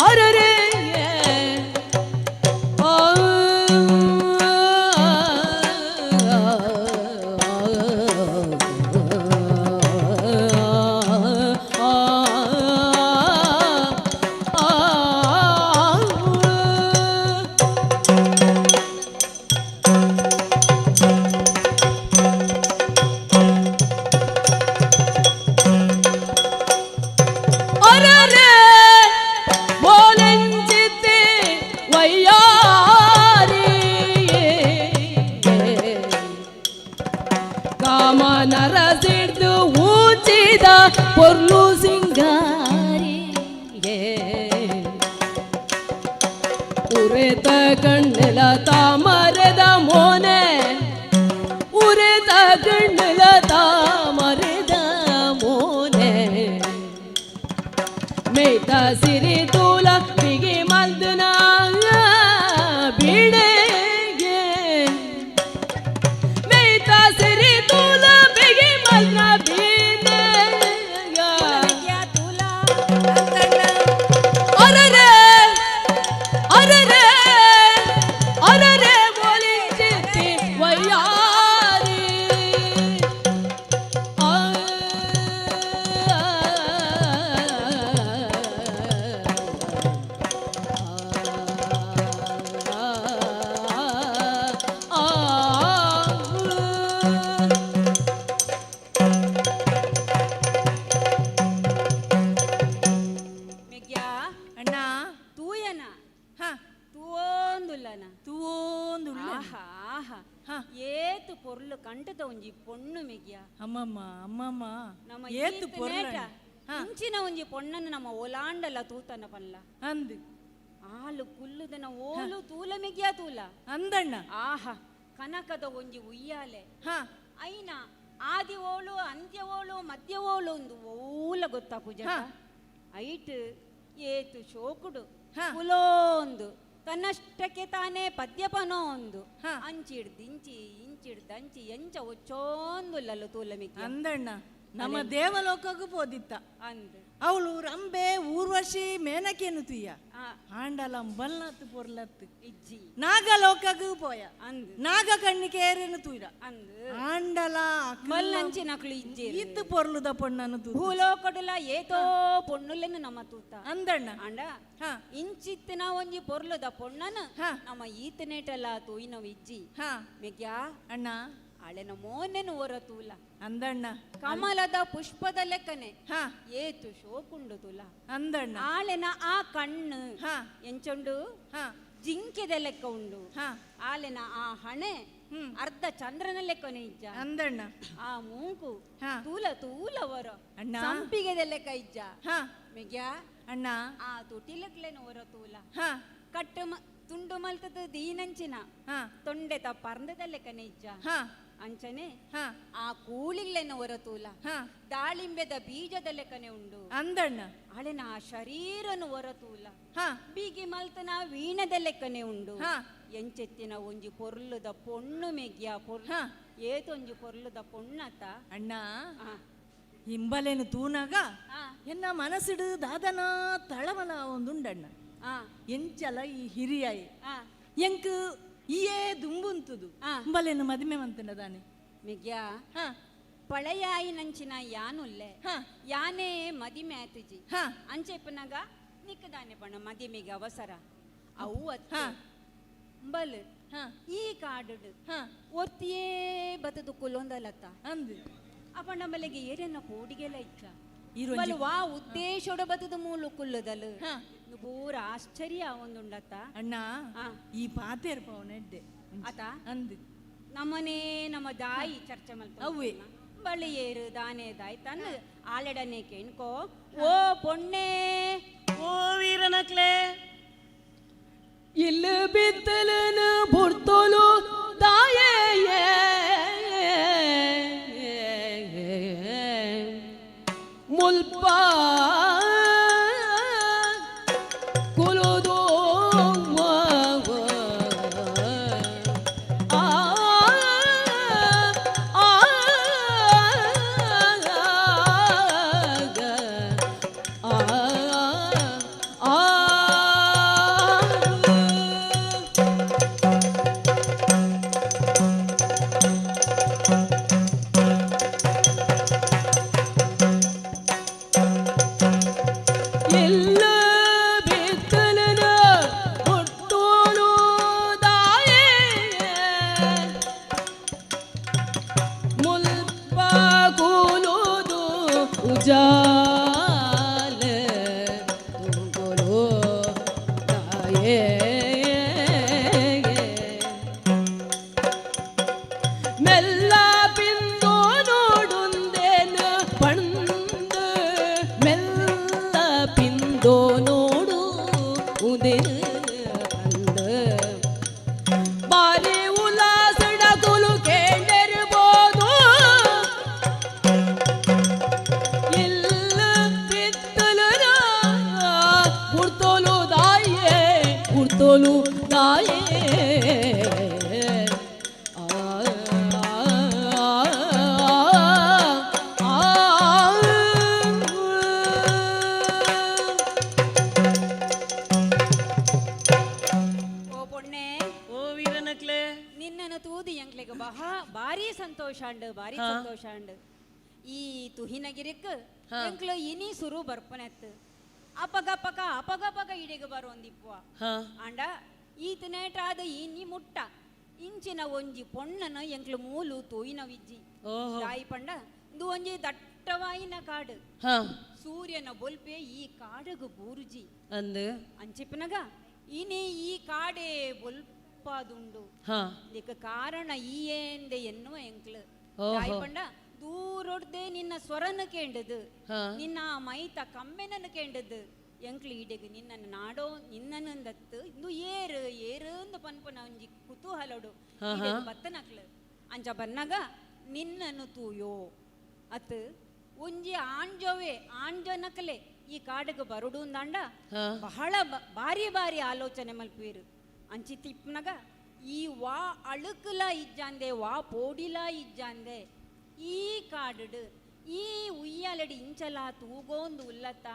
ಅರರೆ ನರಸಿಡ್ದು ಊಚಿದ ಪೊರ್ಲು ಸಿಂಗಾರಿ ಉರೆತ ಕಣ್ಣಲ ತಾಮರದ ಮೋನೆ ಉರೆತ ಕಣ್ಣಲ ತಾಮರದ ಮೋನೆ ಮೇತ ಸಿರಿ ತೂಲ ಬಿಗಿ ಮಲ್ದನ ಬೀಡೆಗೆ ಮೇತ ಸಿರಿ ತೂಲ ಬಿಗಿ ಮಲ್ನ ಬೀಡೆಗ ಅರರೆ ಅರರೆ ಅರರೆ ಬೋಲಿ ಚಿತ್ತಿ ವಯ್ಯಾರಿ ಮೆಗ್ಯ ಅಣ್ಣ ತೂಯನ ಹಾ ತೂವೊಂದುಲ್ಲನ ತೂಂದು ಆಹಾ ಆಹಾ ಹಾ. ಏತು ಪೊರ್ಲು ಕಂಟದ ಒಂಜಿ ಪೊಣ್ಣು ಮೆಗ್ಯ ಅಮ್ಮಮ್ಮ ಅಮ್ಮಮ್ಮ ನಮ್ಮ ಏತು ಪೊರ್ಲ ಇಂಚಿನ ಒಂಜಿ ಪೊಣ್ಣನ್ನು ನಮ್ಮ ಒಲಾಂಡಲ ತೂತನ ಪಲ್ಲ ಅಂದು ಆಲು ಕುಲ್ಲುದನ ಓಲು ತೂಲ ಮೆಗ್ಯ ತೂಲ ಅಂದಣ್ಣ ಆಹಾ ಕನಕದ ಒಂಜಿ ಉಯ್ಯಾಲೆ ಹಾ ಐನ ಆದಿ ಓಳು ಅಂತ್ಯ ಓಳು ಮಧ್ಯ ಓಳು ಒಂದು ಓಲ ಗೊತ್ತಾ ಪೂಜಾ ಹಾ. ಐಟ್ ಏತು ಶೋಕುಡು ಹಾ. ಕುಲೋಂದು ತನ್ನಷ್ಟಕ್ಕೆ ತಾನೇ ಪದ್ಯಪನೋ ಒಂದು ಹಾ. ಅಂಚಿಡ್ದಿಂಚಿ ಇಂಚಿಡ್ದಂಚಿ ಎಂಚ ಒಚ್ಚೋಂದುಲ್ಲಲು ತೂಲ ಮಿಗ್ಯ ಅಂದಣ್ಣ ನಮ್ಮ ದೇವಲೋಕಗೂ ಪೋದಿತ್ತ ಅಂದ್ ಅವಳು ರಂಬೆ ಊರ್ವಶಿ ಮೇನಕೇನು ತುಯ್ಯ ಆ, ಆಂಡಲಂ ಬಲ್ನತ್ತು ಪೊರ್ಲತ್ತು ಇಜ್ಜಿ ನಾಗಲೋಕಗೂ ಪೋಯ ಅಂದ್ ನಾಗ ಕಣ್ಣಿಕೇರೇನು ತುಯ್ರ ಅಂದ್ ಆಂಡಲ ಮಲ್ಲಂಚಿ ನಕ್ಲು ಇಜ್ಜಿ ಇತ್ತು ಪೊರ್ಲುದ ಪೊಣ್ಣನು ತೂ ಭೂಲೋಕಡುಲ ಏತೋ ಪೊಣ್ಣುಲೆನು ನಮ್ಮ ತೂತ ಅಂದಣ್ಣ ಅಂಡ ಹಾ ಇಂಚಿತ್ತಿನ ಒಂಜಿ ಪೊರ್ಲುದ ಪೊಣ್ಣನ ಹಾ. ನಮ್ಮ ಈತನೇಟಲ ತೂಯಿನವ ಇಜ್ಜಿ ಹಾ ಮೆಗ್ಯಾ ಅಣ್ಣ ಅಳೆನ ಮೋನೆನು ಓರ ತೂಲ ಅಂದಣ್ಣ ಕಮಲದ ಪುಷ್ಪದ ಲೆಕ್ಕನೆ ಹಾ ಏತು ಶೋಕುಂಡು ತುಲ ಅಂದಣ್ಣ ಆಳೆನ ಆ ಕಣ್ಣು ಹಾ ಎಂಚುಂಡು ಹಾ ಜಿಂಕೆದ ಲೆಕ್ಕ ಉಂಡು ಹಾ ಆಳೆನ ಆ ಹಣೆ ಹ್ಮ್. ಅರ್ಧ ಚಂದ್ರನ ಲೆಕ್ಕನೆ ಇಜ್ಜ ಅಂದಣ್ಣ ಆ ಮೂಗು ಹಾ. ತೂಲ ತೂಲ ವರ ಅಣ್ಣ. ಸಂಪಿಗೆದ ಲೆಕ್ಕ ಇಜ್ಜ ಹಾ ಮೆಗ್ಯಾ ಅಣ್ಣ ಆ ತುಟಿಲಕ್ಲೆನ ಹೊರ ತೂಲ ಹಾ ಕಟ್ಟು ತುಂಡು ಮಲ್ತದ ದೀನಂಚಿನ ಹಾ ತೊಂಡೆತ ಪರ್ಂದದ ಲೆಕ್ಕನೆ ಇಜ್ಜ ಹಾ ಅಂಚನೆ ಹಾ ಆ ಕೂಳಿಗ್ಲೆನ ಹೊರತೂಲ ಹಾ ದಾಳಿಂಬೆದ ಬೀಜದ ಲೆಕ್ಕನೆ ಉಂಡು ಅಂದಣ್ಣ ಅಳೆನ ಆ ಶರೀರನು ಹೊರತೂಲ ಹಾ ಬೀಗಿ ಮಲ್ತನ ವೀಣದ ಲೆಕ್ಕನೆ ಉಂಡು ಹಾ ಎಂಚೆತ್ತಿನ ಒಂಜಿ ಪೊರ್ಲುದ ಪೊಣ್ಣು ಮೆಗ್ಯ ಹಾ ಏತೊಂಜಿ ಪೊರ್ಲುದ ಪೊಣ್ಣತ ಅಣ್ಣ ಆ, ಹಿಂಬಲೇನು ತೂನಾಗ ಆ, ಎನ್ನ ಮನಸ್ಸಿಡು ದಾದನ ತಳವನ ಒಂದುಂಡಣ್ಣ ಆ, ಎಂಚಲ ಈ ಹಿರಿಯಾಯಿ ಆ, ಎಂಕ್ ಈಯೇ ದುಂಬುಂತುದು ಆ. ಹಿಂಬಲೇನು ಮದುವೆ ಮಂತನ ದಾನೆ ಮೆಗ್ಯ ಹಾ ಪಳೆಯಾಯಿ ನಂಚಿನ ಯಾನುಲ್ಲೆ ಹಾ ಯಾನೇ ಮದಿಮೆ ಆತುಜಿ ಹಾ ಅಂಚೆಪ್ಪನಾಗ ನಿಕ್ಕದಾನೆ ಪಣ ಮದಿಮೆಗೆ ಅವಸರ ಅವು ಅತ್ತ ಹಾ. ಬಲ್ ಹಾ ಈ ಕಾಡುಡು ಹಾ ಒತ್ತಿಯೇ ಬತದು ಕುಲೊಂದಲತ್ತ ಅಂದು ಅಪಣ್ಣ ಬಲೆಗೆ ಏರೆನ್ನ ಪೋಡಿಗೆಲ್ಲ ಇಚ್ಚ ಇರು ಬಲು ವಾ ಉದ್ದೇಶೋಡ ಬತದ ಮೂಲು ಕುಲ್ಲದಲು ಹಾ ಪೂರ ಆಶ್ಚರ್ಯ ಒಂದುಂಡತ್ತ ಅಣ್ಣ ಆ. ಈ ಪಾತೇರ್ ಪವನ ಎಡ್ಡೆ ಆತ ಅಂದು ನಮ್ಮನೆ ನಮ್ಮ ದಾಯಿ ಚರ್ಚೆ ಮಲ್ಪ ಅವ್ವೆ. ಬಳಿ ಏರು ದಾನೆ ದಾಯಿ ತಂದು ಆಳೆಡನೆ ಕೇಣ್ಕೋ ಓ ಪೊಣ್ಣೆ ಓ ವೀರನಕ್ಲೆ ಇಲ್ಲ ಬಿತ್ತಲನ ಬುರ್ತೋಲು ತಾಯೇ ಮುಲ್ಪ ಕುಲುದು ಆ ಆ ಎಲ್ಲ ಬಿತ್ತಲನ ಹುಟ್ಟೋಲು ದಾಯೇ ಮುಲ್ಪ ಕೂಲುದು ಉಜಾಲ ತುಗುಲು ದಾಯೇ ಮೆಲ್ಲ ಪಿಂದು ನೋಡುಂದೇನು ಪಂದು ಮೆಲ್ಲ ಪಿಂದು ನೋಡು ಉದೇ ಅಂದು ಬಾರಿ ಉಲ್ಲಾಸಡ ಕುಲು ಕೇಳಿರ್ಬೋದು ಇಲ್ಲ ಬಿತ್ತಲನ ಹುಡ್ತೋಲು ದಾಯೇ ಹುಡ್ತೋಲು ದಾಯೇ ಓ ಪೊಣ್ಣೆ ಓ ವೀರನಕ್ಲೆ ನಿನ್ನನ್ನು ತೂದಿ ಎಂಕ್ಲೆಗೆ ಭಾರಿ ಸಂತೋಷ ಅಂಡ್ ಭಾರಿ ಹಾ. ಸಂತೋಷ ಅಂಡ್ ಈ ತುಹಿನಗಿರಿಕ್ ಹಾ. ಎಂಕ್ಲು ಇನಿ ಸುರು ಬರ್ಪನೆತ್ ಅಪಗ ಇಡಿಗೆ ಬರೋಂದಿಪ್ಪ ಹಾ ಅಂಡ ಈತನೇಟಾದ ಇನಿ ಮುಟ್ಟ ಇಂಚಿನ ಒಂಜಿ ಪೊಣ್ಣನ ಎಂಕ್ಲು ಮೂಲು ತೂಯಿನ ವಿಜ್ಜಿ ಓಹೋ ತಾಯಿ ಪಂಡ ಇದು ಒಂಜಿ ದಟ್ಟವಾಯಿನ ಕಾಡು ಹಾ ಸೂರ್ಯನ ಬೊಲ್ಪೆ ಈ ಕಾಡುಗು ಬೂರುಜಿ ಅಂದು ಅಂಚಿಪ್ಪನಗ ಇನಿ ಈ ಕಾಡೇ ಬೊಲ್ಪಾದುಂಡು ಹಾ ಇದಕ್ಕೆ ಕಾರಣ ಈ ಏಂದೆ ಎನ್ನುವ ಎಂಕ್ಲು ಓಹೋ. ತಾಯಿ ಪಂಡ ದೂರೊಡ್ದೆ ನಿನ್ನ ಸ್ವರನ ಕೇಂಡದು ಹಾ ನಿನ್ನ ಮೈತ ಕಮ್ಮೆನನ್ನು ಕೇಂಡದು ಎಂಕ್ಲು ಈಡೆಗ್ ನಿನ್ನನ್ನು ನಾಡೋ ನಿನ್ನನಂದತ್ತು ಇಂದು ಏರು ಏರು ಅಂದು ಪನ್ಪನ ಒಂಜಿ ಕುತೂಹಲಡು ಹಾ, ಈಡೆಗ್ ಹಾ. ಬತ್ತನಕ್ಲು ಅಂಚ ಬನ್ನಗ ನಿನ್ನನ್ನು ತೂಯೋ ಅತ್ ಒಂಜಿ ಆಂಜೋವೆ ಆಂಜನಕಲೆ ಈ ಕಾಡಿಗೆ ಬರುಡು ಅಂದಾಂಡ ಹಾ ಬಹಳ ಬಾರಿ ಬಾರಿ ಆಲೋಚನೆ ಮಲ್ಪೀರು ಅಂಚಿ ತಿಪ್ಪನಗ ಈ ವಾ ಅಳುಕುಲ ಇಜ್ಜಾಂದೆ ವಾ ಪೋಡಿಲ ಇಜ್ಜಾಂದೆ ಈ ಕಾಡುಡು ಈ ಉಯ್ಯಾಲಡಿ ಇಂಚಲ ತೂಗೋಂದು ಉಲ್ಲತ್ತ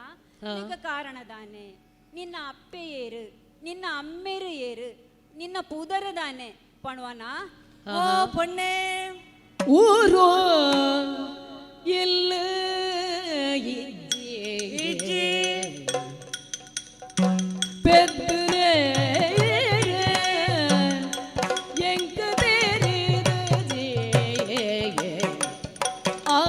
ಇದಕ್ಕೆ ಕಾರಣದಾನೆ ನಿನ್ನ ಅಪ್ಪೆ ಏರು ನಿನ್ನ ಅಮ್ಮೆರು ಏರು ನಿನ್ನ ಪುದರದಾನೆ ಪಣವನ ಓ ಪೊಣ್ಣೆ ಊರು ಇಲ್ಲ ಇಜ್ಜಿ பெத்தனே எங்க தெரியுது ஆ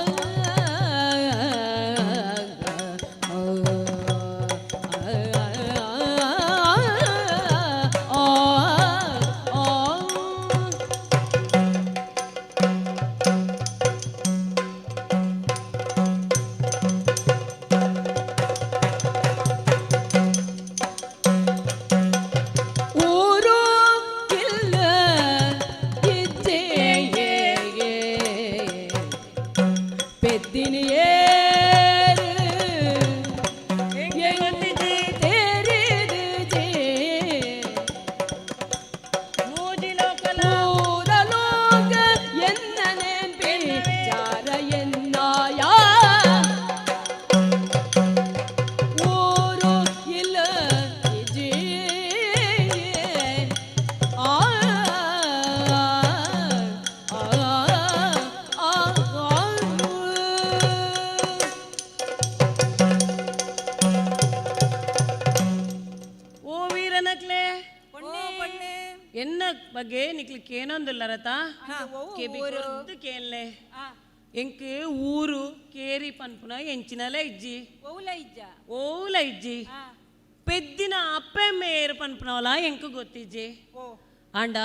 ಎನ್ನ ಬಗ್ಗೆ ನಿಕ್ಲಿಕ್ಕೆ ಏನೊಂದಿಲ್ಲ ರತ ಕೆಬಿ ಕೇಳ್ಲೆ ಎಂಕ್ ಊರು ಕೇರಿ ಪನ್ಪುನ ಎಂಚಿನಲ ಇಜ್ಜಿ ಓಲ ಇಜ್ಜಿ పెద్దిన అప్పే మేరు పనుపునవలా ఎంకు గొత్తిజ్జి అండ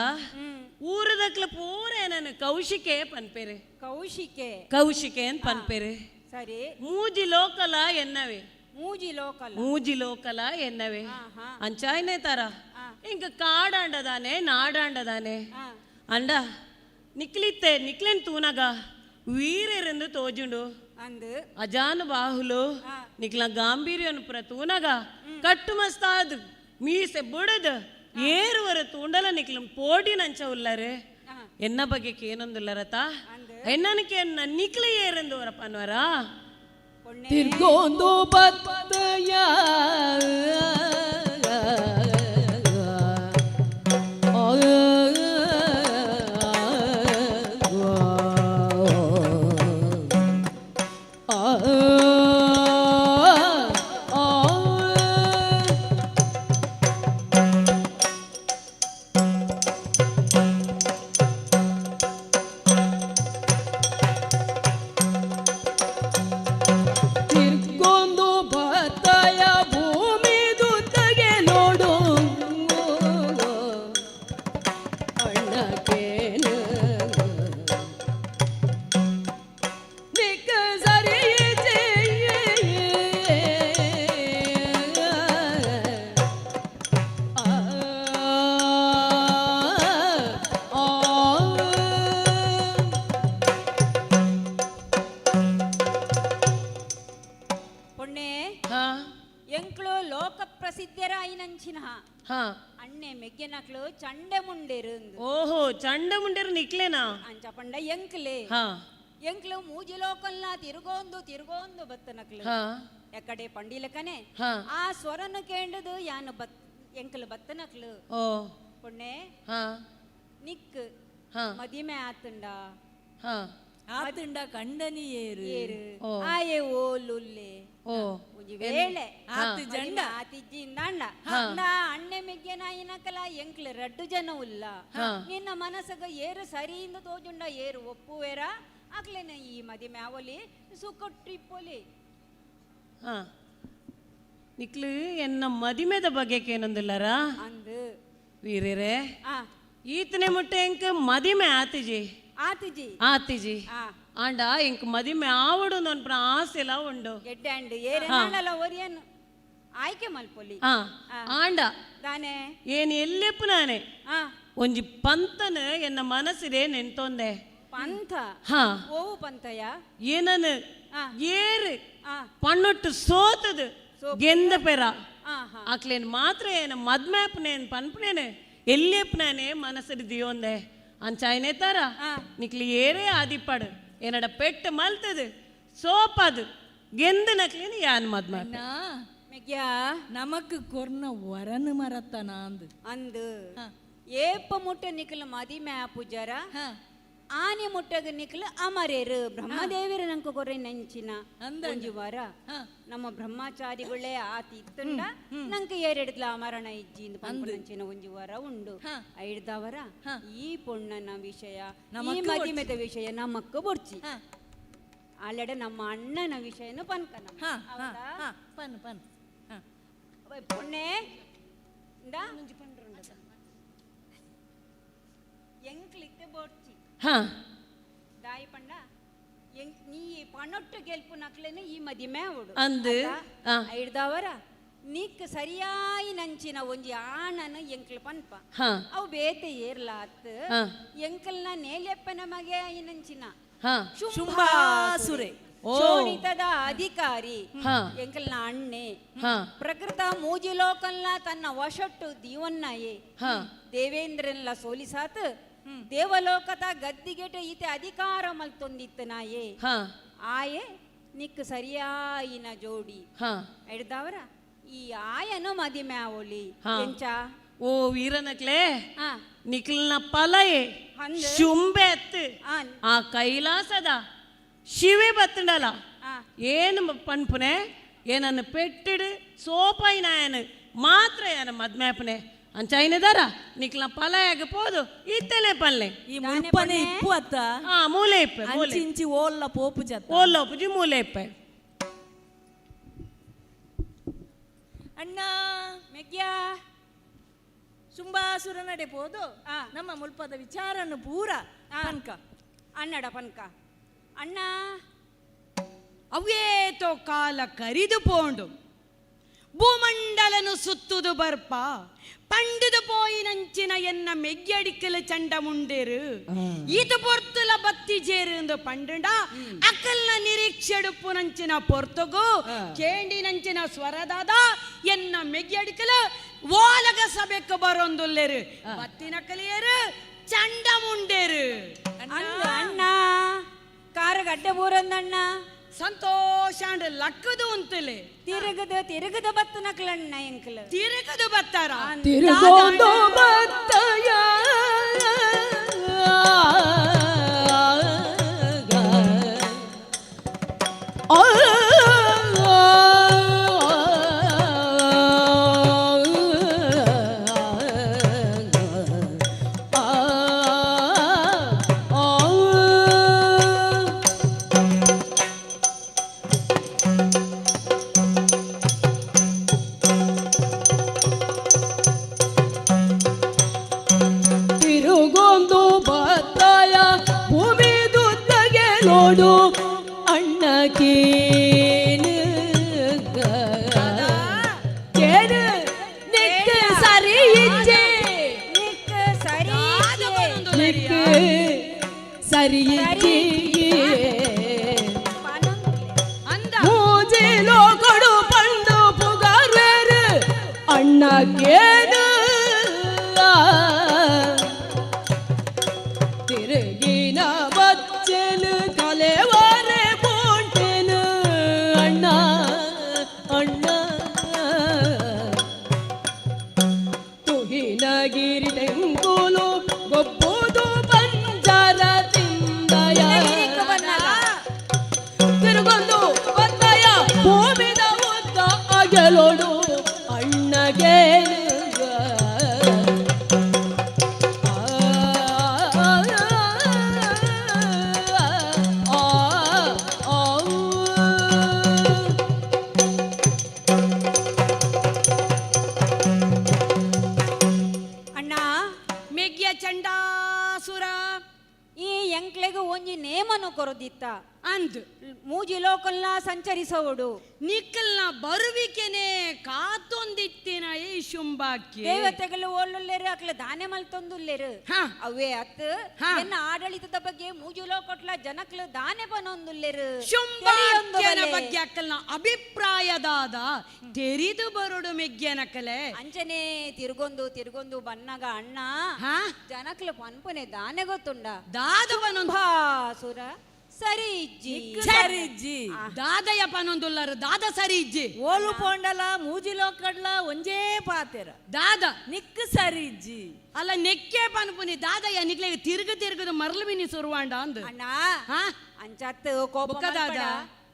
ఊరదక్ల పూరే నన్ను కౌశికే పనిపేరు కౌశికే అని పనిపేరు సరే మూజి లోకల ఎన్నవే ಮೂಜಿ ಲೋಕಲ ಎನ್ನವೆ ಅಂಚಾಯ್ನೆ ತರ ಇಂಕ ಕಾಡಾಂಡದಾನೆ ನಾಡಾಂಡದಾನೆ ಅಂಡ ನಿಕ್ಲೆನ್ ತೂನಗ ವೀರೆರೆಂದು ತೋಜುಂಡು ಅಜಾನು ಬಾಹುಲು ನಿಕ್ಲ ಗಾಂಭೀರ್ಯನು ಪುರ ತೂನಗ ಕಟ್ಟು ಮಸ್ತಾದ್ ಮೀಸೆ ಬುಡದ್ ಏರುವರ ತೂಂಡಲ ನಿಕ್ಲಂ ಪೋಟಿ ನಂಚ ಉಲ್ಲರೆ ಎನ್ನ ಬಗ್ಗೆ ಏನೊಂದುಲ್ಲರತ ಎನ್ನನಕ್ಕೆ ನಿಕ್ಲ ಏರೆಂದು ವರಪ್ಪ ಅನ್ವರ ತಿರ್ಗೊಂದು ಬತ್ತಯ ಎಂಕ್ಳು ಲೋಕ ಪ್ರಸಿದ್ಧರಾಯಿನಂಚಿನ ಅಣ್ಣೆ ಮೆಗ್ಗೆನಕ್ಲು ಚಂಡೆ ಮುಂಡೇರು ಓಹೋ ಚಂಡೆ ಮುಂಡೇರು ನಿಕ್ಲೇನಾ ಅಂಚ ಪಂಡ ಎಂಕ್ಲೆ ಎಂಕ್ಲು ಮೂಜಿ ಲೋಕಲ್ನ ತಿರುಗೋಂದು ಬತ್ತನಕ್ಲು ಎಕಡೆ ಪಂಡಿಲಕನೆ ಆ ಸ್ವರನು ಕೇಂಡದು ಯಾನು ಎಂಕ್ಲು ಬತ್ತನಕ್ಲು ಪುಣ್ಣೆ ನಿಕ್ ಮದಿಮೆ ಆತುಂಡ ಆತುಂಡ ಕಂಡನಿ ಏರು ಆಯೆ ಓಲುಲ್ಲೆ ಒಂಜಿ ವೇಳೆ ಆತು ಜಂಡ ಆತಿಜ್ಜಿಂದಾಂಡ ಅಣ್ಣೆ ಮೆಗ್ಗೆನಾಯಿನಕಲ ಎಂಕ್ಲು 2 ಜನ ಉಲ್ಲ ನಿನ್ನ ಮನಸ್ಸಗ ಏರು ಸರಿಯಿಂದ ತೋಜುಂಡ ಏರು ಒಪ್ಪುವೇರ ಆಗ್ಲೇನ ಈ ಮದಿಮೆ ಅವಲಿ ಸುಖ ಟ್ರಿಪ್ಪೊಲಿ ನಿಕ್ಲು ಎನ್ನ ಮದಿಮೆದ ಬಗ್ಗೆ ಏನೊಂದಿಲ್ಲರ ಅಂದು ವೀರೇರೆ ಈತನೆ ಮುಟ್ಟೆ ಎಂಕ್ ಮದಿಮೆ ಆತಿಜಿ ಆಂಡ ಇಂಕ್ ಮದಿಮೆ ಆವಡು ನನ್ಪುರ ಆಸೆಲ ಉಂಡು ಎಡ್ಡಾಂಡು ಏರೆನಾಳಲ ಒರಿಯನು ಆಯ್ಕೆ ಮಲ್ಪೊಲಿ ಆಂಡ ದಾನೆ ಏನ್ ಎಲ್ಲೆಪ್ಪು ನಾನೆ ಒಂಜಿ ಪಂತನ ಎನ್ನ ಮನಸ್ಸಿದೆ ನೆನ್ತೊಂದೆ ಪಂಥ ಓವು ಪಂಥಯ ಏನನು ಏರು ಪಣ್ಣೊಟ್ಟು ಸೋತದು ಗೆಂದ ಪೆರ ಆಕ್ಲೇನ್ ಮಾತ್ರ ಏನ ಮದ್ಮ್ಯಾಪ್ನೇನ್ ಪನ್ಪನೇನೆ ಎಲ್ಲೆಪ್ಪನೇ ಮನಸ್ಸಿಡ್ ದಿಯೋಂದೆ ಅಂಚಾಯ್ನೆ ತರ ನಿಕ್ಲಿ ಏರೇ ಆದಿಪ್ಪಡು ಏನಡ ಪೆಟ್ಟು ಮಲ್ತದು ಸೋಪದು ಗೆಂದು ನಕ್ಲೇನು ಯಾನ್ ಮದ್ಮ್ಯಾಪ್ ಮೆಗ್ಯಾ ನಮಕ್ ಕೊರ್ನ ವರನು ಮರತನ ಅಂದು ಏಪ ಮುಟ್ಟ ನಿಕ್ಲು ಮದಿಮೆ ಪೂಜಾರ ಆನೆ ಮುಟ್ಟಗ ನಿಕ್ಲು ಅಮರೇರು ಬ್ರಹ್ಮದೇವಿರ ನಂಕ ಕೊರೆ ನಂಚಿನ ಒಂಜಿ ವಾರ ನಮ್ಮ ಬ್ರಹ್ಮಚಾರಿಗಳೇ ಆತಿ ಇತ್ತುಂಡ ನಂಕ ಏರೆಡ್ಲ ಅಮರಣ ಇಜ್ಜಿ ನಂಚಿನ ಒಂಜಿ ವಾರ ಉಂಡು ಐಡ್ದವರ ಈ ಪೊಣ್ಣನ ವಿಷಯ ಈ ಮದಿಮೆದ ವಿಷಯ ನಮಕ್ಕ ಬೊಡ್ಚಿ ಅಲ್ಲೆಡೆ ನಮ್ಮ ಅಣ್ಣನ ವಿಷಯನು ಪನ್ಕನ ಪನ್ ಪನ್ ಪೊಣ್ಣೆ ಎಂಕ್ಲಿತ್ತೆ ಬೊಡ್ಚಿ ದಾಯಿ ಪಂಡ ನೀ ಪಣೊಟ್ಟು ಗೆಲ್ಪು ನಕ್ಲೇನೆ ಈ ಮದಿಮೆ ಅವಡು ಅಂದು ಹಿಡ್ದವರ ನೀಕ್ ಸರಿಯಾಯಿ ನಂಚಿನ ಒಂಜಿ ಆಣನ ಎಂಕ್ಲು ಪನ್ಪ ಅವು ಬೇತೆ ಏರ್ಲಾತ್ ಎಂಕಲ್ನ ನೇಲೆಪ್ಪನ ಮಗೆ ಈ ನಂಚಿನ ಶುಂಭಾಸುರೆ ಶೋಣಿತದ ಅಧಿಕಾರಿ ಎಂಕಲ್ನ ಅಣ್ಣೆ ಪ್ರಕೃತ ಮೂಜಿ ಲೋಕಲ್ನ ತನ್ನ ವಶಟ್ಟು ದೀವನ್ನಯೇ ದೇವೇಂದ್ರನ್ಲ ಸೋಲಿಸಾತ್ ದೇವಲೋಕದ ಗದ್ದಿಗೆಟ ಈತೆ ಅಧಿಕಾರ ಮಲ್ತೊಂದಿತ್ತು ನಾಯೇ ಆಯೆ ನಿಕ್ ಸರಿಯಾಯಿನ ಜೋಡಿ ಹಿಡ್ದವರ ಈ ಆಯನು ಮದಿಮೆ ಅವಳಿ ಎಂಚ ಓ ವೀರನಕ್ಲೆ ನಿಕ್ಲನ ಪಲಯೆ ಶುಂಬೆ ಎತ್ತು ಆ ಕೈಲಾಸದ ಶಿವೆ ಬತ್ತಂಡಲ ಏನು ಪನ್ಪುನೆ ಏನನ್ನು ಪೆಟ್ಟಿಡು ಸೋಪಾಯಿನ ಮಾತ್ರ ಏನ ಮದ್ಮ್ಯಾಪನೆ ಅಂಚಾಯಿನದಾರ ನಿಕ್ಲ ಪಲಾಯಾಗ ಪೋದು ಇತ್ತೇನೆ ಪಲ್ಲೆ ಈ ಮುಲ್ಪನೆ ಇಪ್ಪು ಅತ್ತ ಮೂಲೆ ಇಪ್ಪೆ ಮೂಲೆ ಅಂಚಿಂಚಿ ಓಲ್ಲ ಪೋಪು ಜತ್ತ ಓಲ್ಲ ಪುಜಿ ಮೂಲೆ ಇಪ್ಪೆ ಅಣ್ಣ ಮೆಗ್ಯಾ ಸುಂಬಾಸುರ ನಡೆ ಪೋದು ನಮ್ಮ ಮುಲ್ಪದ ವಿಚಾರನ್ನು ಪೂರ ಪನ್ಕ ಅನ್ನಡ ಪನ್ಕ ಅಣ್ಣ ಅವೇತೋ ಕಾಲ ಕರಿದು ಪೋಂಡು ಭೂಮಂಡಲನು ಸುತ್ತುದು ಬರ್ಪ ಪಂಡುದು ಪೋಯಿನಂಚಿನ ಎನ್ನ ಮೆಗ್ಗಡಿಕಲ ಚಂಡ ಮುಂಡೇರು ಇದು ಪೊರ್ತುಲ ಬತ್ತಿ ಜೇರು ಪಂಡುಂಡ ಅಕಲ್ನ ನಿರೀಕ್ಷೆಡುಪ್ಪು ನಂಚಿನ ಪೊರ್ತುಗು ಕೇಂಡಿನಂಚಿನ ಸ್ವರದಾದ ಎನ್ನ ಮೆಗ್ಗಡಿಕಲ ಓಲಗ ಸಭೆಕ್ಕೆ ಬರೋಂದುಲ್ಲೇರು ಬತ್ತಿನ ಕಲಿಯರು ಚಂಡ ಮುಂಡೇರು ಅಣ್ಣ ಕಾರು ಗಡ್ಡೆ ಬೂರಂದಣ್ಣ ಸಂತೋಷ ಅಂಡ್ ಲಕ್ಕದು ಅಂತಲೇ ತಿರುಗದ ಬತ್ತು ನಕ್ಲಣ್ಣ ಎಂಕಲ್ ತಿರುಗದು ಬತ್ತಾರ ತಿರುಗೋದು ಬತ್ತಯ ತಿರುಗೊಂದು ಬತ್ತಯ ಭೂಮಿದುದ್ದಗೆ ನೋಡು ಅಣ್ಣಕೇನು ಕೇನು ನಿಕ್ಕ ಸರಿ ಇಜ್ಜೆ ನಿಕ್ಕ ಸರಿ ಇಜ್ಜೆ ಮೂಜಿಲೋ ಕೊಡು ಪಂಡು ಪುಗಾರ್ವೇರು ಅಣ್ಣಕೇನು ತಿರುಗಿನ ಬಚ್ಚಲು ಕಲೆವರೆ ಪೋಂಟೆನು ಅಣ್ಣ ಅಣ್ಣ ತುಹಿನಗಿರಿ ತೆಂಗುಲು ಗೊಬ್ಬುದು ಪಂಜರ ತಿಂದಯ ತಿರುಗೊಂದು ಬತ್ತಯ ಭೂಮಿದ ಉದ್ದ ಅಗಲೋಡು ಅಣ್ಣಗೆ ಚಂಡಾಸುರ ಈ ಎಂಕ್ಲೆಗೆ ಒಂಜಿ ನೇಮನು ಕೊರದಿತ್ತ ಅಂದ್ ಮೂಜಿ ಲೋಕಲ್ನ ಸಂಚರಿಸೋಡು ನಿಕ್ಕಲ್ನ ಬರುವಿಕೆನೆ ಕಾತೊಂದಿತ್ತಿನ ಈ ಶುಂಭಾಕ್ಕೆ ದೇವತೆಗಳು ಒಳ್ಳೆರು ಅಕ್ಲ ದಾನೆ ಮಲ್ತೊಂದುಲ್ಲೆರು ಅವೇ ಅತ್ ಎನ್ನ ಆಡಳಿತದ ಬಗ್ಗೆ ಮೂಜು ಲೋಕಟ್ಲ ಜನಕ್ಲು ದಾನೆ ಪನೊಂದುಲ್ಲೆರು ಶುಂಭಾಕ್ಯನ ಬಗ್ಗೆ ಅಕ್ಕಲ್ನ ಅಭಿಪ್ರಾಯದಾದ ತೆರಿದು ಬರುಡು ಮೆಗ್ಗ್ಯನಕಲೆ ಅಂಚನೆ ತಿರುಗೊಂದು ಬನ್ನಗ ಅಣ್ಣ ಜನಕ್ಲು ಪನ್ಪನೆ ದಾನೆ ಗೊತ್ತುಂಡ ದಾದವನೊಂದು ಸರಿ ಇಜ್ಜಿ ಸರಿ ಇಜ್ಜಿ ದಾದಯ ಪನೊಂದುಲ್ಲರು ದಾದ ಸರಿ ಇಜ್ಜಿ ಓಲು ಪೋಂಡಲ ಮೂಜಿಲೋ ಕಡ್ಲ ಒಂಜೇ ಪಾತೆರ ದಾದ ನಿಕ್ ಸರಿ ಇಜ್ಜಿ ಅಲ್ಲ ನೆಕ್ಕೆ ಪನ್ಪುನಿ ದಾದಯ ನಿಕ್ಲೆ ತಿರುಗದು ಮರಳು ಬಿನಿ ಸುರುವಾಂಡ ಅಂದು ಅಣ್ಣ ಅಂಚತ್ತು ಕೋಪ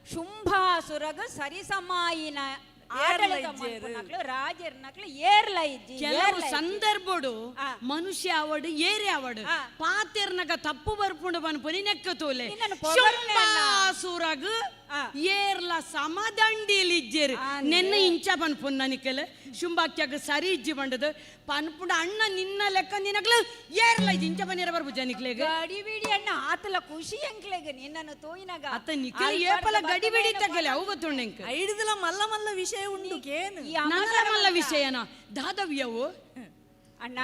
ಶುಂಭಾಸುರಗ ಸರಿ ಸಮಾಯಿನ ಆಡಳಿತ ಮಲ್ಪುನಕ್ಲು ರಾಜರ್ನಕ್ಲು ಏರ್ಲ ಇಜ್ಜಿ ಕೆಲವು ಸಂದರ್ಭಡು ಮನುಷ್ಯ ಅವಡು ಏರಿ ಅವಡು ಪಾತೆರ್ನಗ ತಪ್ಪು ಬರ್ಪುಂಡು ಪನ್ಪುನಿ ನೆಕ್ಕ ತೋಲೆ ಶುಂಭಾಸುರಗ ಏರ್ಲ ಸಮದಂಡಿಲಿಜ್ಜೇರು ನೆನ್ನ ಇಂಚ ಪನ್ಪುನ್ನ ನಿಕ್ಕಲೆ ಶುಂಭಾಕ್ಯಾಗ ಸರಿ ಇಜ್ಜಿ ಬಂಡದು ಪನ್ಪುಂಡ ಅಣ್ಣ ನಿನ್ನ ಲೆಕ್ಕ ನಿನಕ್ಲ ಏರ್ಲ ಇಂಚ ಪನ್ನಿರ ಬರ್ಬುಜ ನಿಕ್ಲೆಗ ಗಡಿಬಿಡಿ ಅಣ್ಣ ಆತಲ ಖುಷಿ ಎಂಕ್ಲೆಗ ನಿನ್ನನ್ನು ತೋಯಿನಾಗ ಅತ್ತ ನಿಕ್ಕಲ ಏಪಲ ಗಡಿಬಿಡಿ ತಗಲೆ ಅವು ಗೊತ್ತುಂಡು ಎಂಕ ಐಡಿದಲ ಮಲ್ಲ ಮಲ್ಲ ವಿಷಯ ಉಂಡು ಕೇನು ನನ್ನ ಮಲ್ಲ ವಿಷಯನ ದಾದವ್ಯವು ಅಣ್ಣ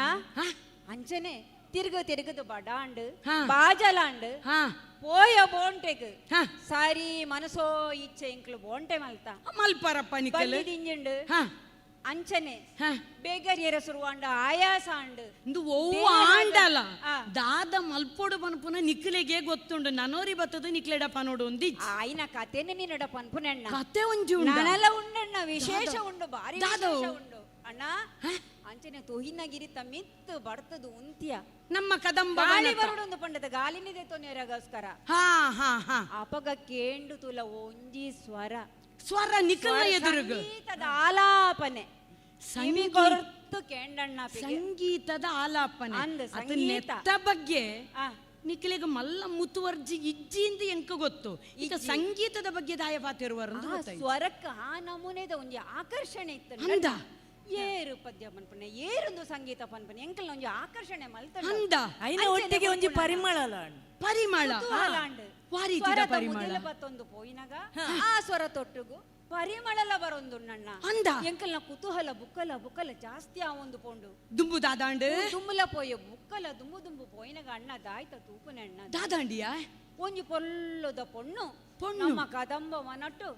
ಅಂಚನೆ ತಿರುಗದು ಬಡಾಂಡು ಬಾಜಲಾಂಡು పోయ బోంటెకు సారి మనసో ఇచ్చే ఇంక్లు బోంటే మల్తా మల్పరప్ప నికలు దింజిండు ಅಂಚನೆ ಬೇಗರ್ ಏರ ಸುರುವಾಂಡ ಆಯಾಸ ಅಂಡು ಇಂದು ಓವು ಆಂಡಲ ದಾದ ಮಲ್ಪೋಡು ಪನ್ಪುನ ನಿಕ್ಲೆಗೆ ಗೊತ್ತುಂಡು ನನೋರಿ ಬತ್ತದು ನಿಕ್ಲೆಡ ಪನೋಡು ಒಂದಿ ಆಯ್ನ ಕತೆನೆ ನೀನಡ ಪನ್ಪುನಣ್ಣ ಕತೆ ಒಂಜಿ ನನಲ ಉಂಡಣ್ಣ ವಿಶೇಷ ಉಂಡು ಬಾರಿ ವಿಶೇಷ ಉಂಡು ಅಣ್ಣ ಅಂಚನೆ ತೋಹಿನಗಿರಿತ ಮಿತ್ತು ಬರ್ತದು ಉಂತ್ಯ ನಮ್ಮ ಕದಂಬ ಗಾಳಿ ಬರುಡೊಂದು ಪಂಡದ ಗಾಲಿನಿದೆ ತೊನೆರಗೋಸ್ಕರ ಅಪಗ ಕೇಂಡು ತುಲ ಒಂಜಿ ಸ್ವರ ಸ್ವರ ನಿಕಲ ಎದುರುಗು ಸಂಗೀತದ ಆಲಾಪನೆ ಕೊರ್ತ ಒಂದು ಕೇಂಡಣ್ಣ ಸಂಗೀತದ ಆಲಾಪನೆ ಅಂದ ಅದು ಸಂಗೀತ. ನೆತ್ತ ಬಗ್ಗೆ ಆ, ನಿಖಿಲಿಗೆ ಮಲ್ಲ ಮುತುವರ್ಜಿ ಇಜ್ಜಿಂದ ಎಂಕ ಗೊತ್ತು ಈಗ ಸಂಗೀತದ ಬಗ್ಗೆ ದಾಯ ಪಾತಿರುವರು ಆ ಸ್ವರಕ್ಕ ಆ ನಮೂನೆದ ಒಂಜಿ ಆಕರ್ಷಣೆ ಇತ್ತು ಅಂದ ಏರು ಪದ್ಯ ಪನ್ಪನೆ ಏರೊಂದು ಸಂಗೀತ ಪನ್ಪನೆ ಎಂಕಲ್ನ ಒಂಜಿ ಆಕರ್ಷಣೆ ಮಲ್ತ ಅಂದ ಐನ ಒಟ್ಟಿಗೆ ಒಂಜಿ ಪರಿಮಳ ಪರಿಮಳ ವಾರೀತಿದ ಪರಿಮಳ ಬತ್ತೊಂದು ಪೋಯಿನಾಗ ಆ ಸ್ವರ ತೊಟ್ಟುಗು ಪರಿಮಳಲ ಬರೊಂದು ನನ್ನ ಅಂದ ಎಂಕಲ್ನ ಕುತೂಹಲ ಬುಕ್ಕಲ ಜಾಸ್ತಿ ಆ ಒಂದು ಪೋಂಡು ದುಂಬು ದಾದಾಂಡು ದುಂಬುಲ ಪೋಯ ಬುಕ್ಕಲ ದುಂಬು ಪೋಯಿನಾಗ ಅಣ್ಣ ದಾಯ್ತ ತೂಪುನೆ ಅಣ್ಣ ದಾದಾಂಡಿಯಾ ಒಂಜಿ ಪೊಲ್ಲುದ ಪೊಣ್ಣು ನಮ್ಮ ಕದಂಬ ಮನಟ್ಟು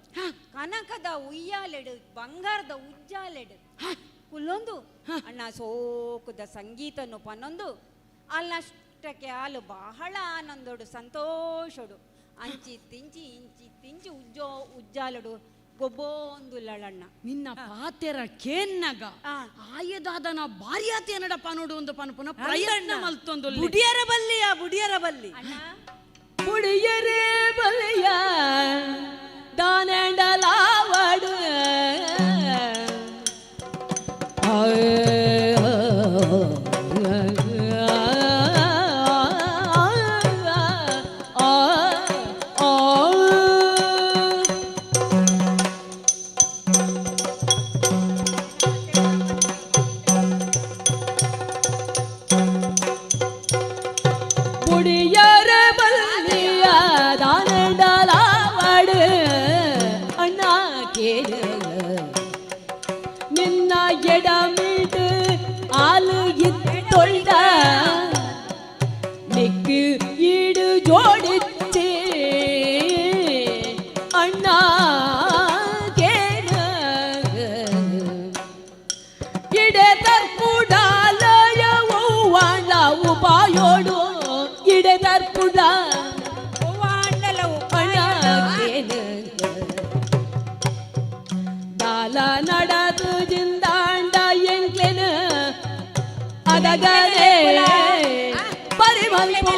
ಕನಕದ ಉಯ್ಯಾಲೆಡು ಬಂಗಾರದ ಉಜ್ಜಾಲೆಡು ಕುಲ್ಲೊಂದು ಅಣ್ಣ ಸೋಕುದ ಸಂಗೀತನು ಪನ್ನೊಂದು ಅಲ್ಲಷ್ಟಕ್ಕೆ ಹಾಲು ಬಹಳ ಆನಂದೋಡು ಸಂತೋಷಡು ಅಂಚಿ ತಿಂಚಿ ಉಜ್ಜಾಲಡು ಗೊಬ್ಬೊಂದುಲ್ಲಣ್ಣ ನಿನ್ನ ಪಾತೆರ ಕೇನ್ನಗ ಆಯದಾದನ ಭಾರ್ಯಾತಿ ಏನಡಪ್ಪ ನೋಡು ಒಂದು ಪನಪುನ ಪ್ರಯತ್ನ ಮಲ್ತೊಂದು ಬುಡಿಯರ ಬಲ್ಲಿ ಅಣ್ಣ புடியரே பலைய தானண்டலாவடு புடியர பல்லிய தானண்டலாவடு அண்ணா கேளு ನಿನ್ನ ಎಡಮಿಡು ಆಲು ಇತ್ತೊಳ್ಳ ನಿಕ್ಕು ಈಡು ಜೋಡಿಚ್ಚೆ ಅಣ್ಣ ಕೇಳ ಇಡೆ ತರ್ಪುಡಾಲಯವು ವಾಣ ಉಪಾಯೋಡು ಇಡೆ ತರ್ಪುಡ ಅಣ್ಣ ಕೇಳ ದಾಲ ನಡದು ಜಿಂದಾಂಡ ಎಂಕ್ಲೆನ ಅದಗನೆ ಪರಿಮಲ್ಪು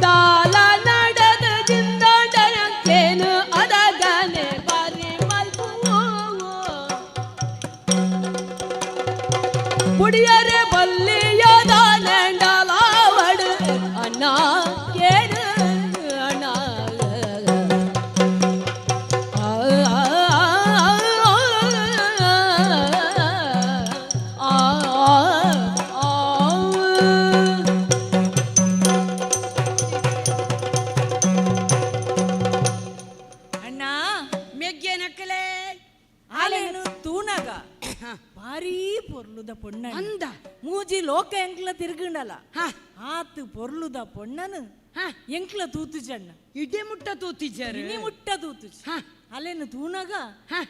ದಾಲ ನಡದು ಜಿಂದಾಂಡ ಎಂಕ್ಲೆನ ಅದಗನೆ ಪರಿಮಲ್ಪು புடியரே பல்லிய தானண்டலாவடு அண்ணா கேடு அண்ணா ಅಣ್ಣ ಮೆಗ್ಗೆ ನಕ್ಕಲೆ ಆಲೇನು ತೂನಗ ಭಾರಿ ಪೊರ್ಲುದ ಪೊಣ್ಣ ಅಂದ ಮೂಜಿ ಲೋಕ ಎಂಕ್ಲ ತಿರ್ಗಂಡಲ್ಲ ಹ ಆತು ಪೊರ್ಲುದ ಪೊಣ್ಣನು ಹ ಎಂಕ್ಲ ತೂತುಜಣ್ಣ ಇಡೆ ಮುಟ್ಟ ತೂತಿಜ್ಜಾರು ಇನಿ ಮುಟ್ಟ ತೂತುಜ್ ಹ ಅಲ್ಲೇನು ತೂನಗ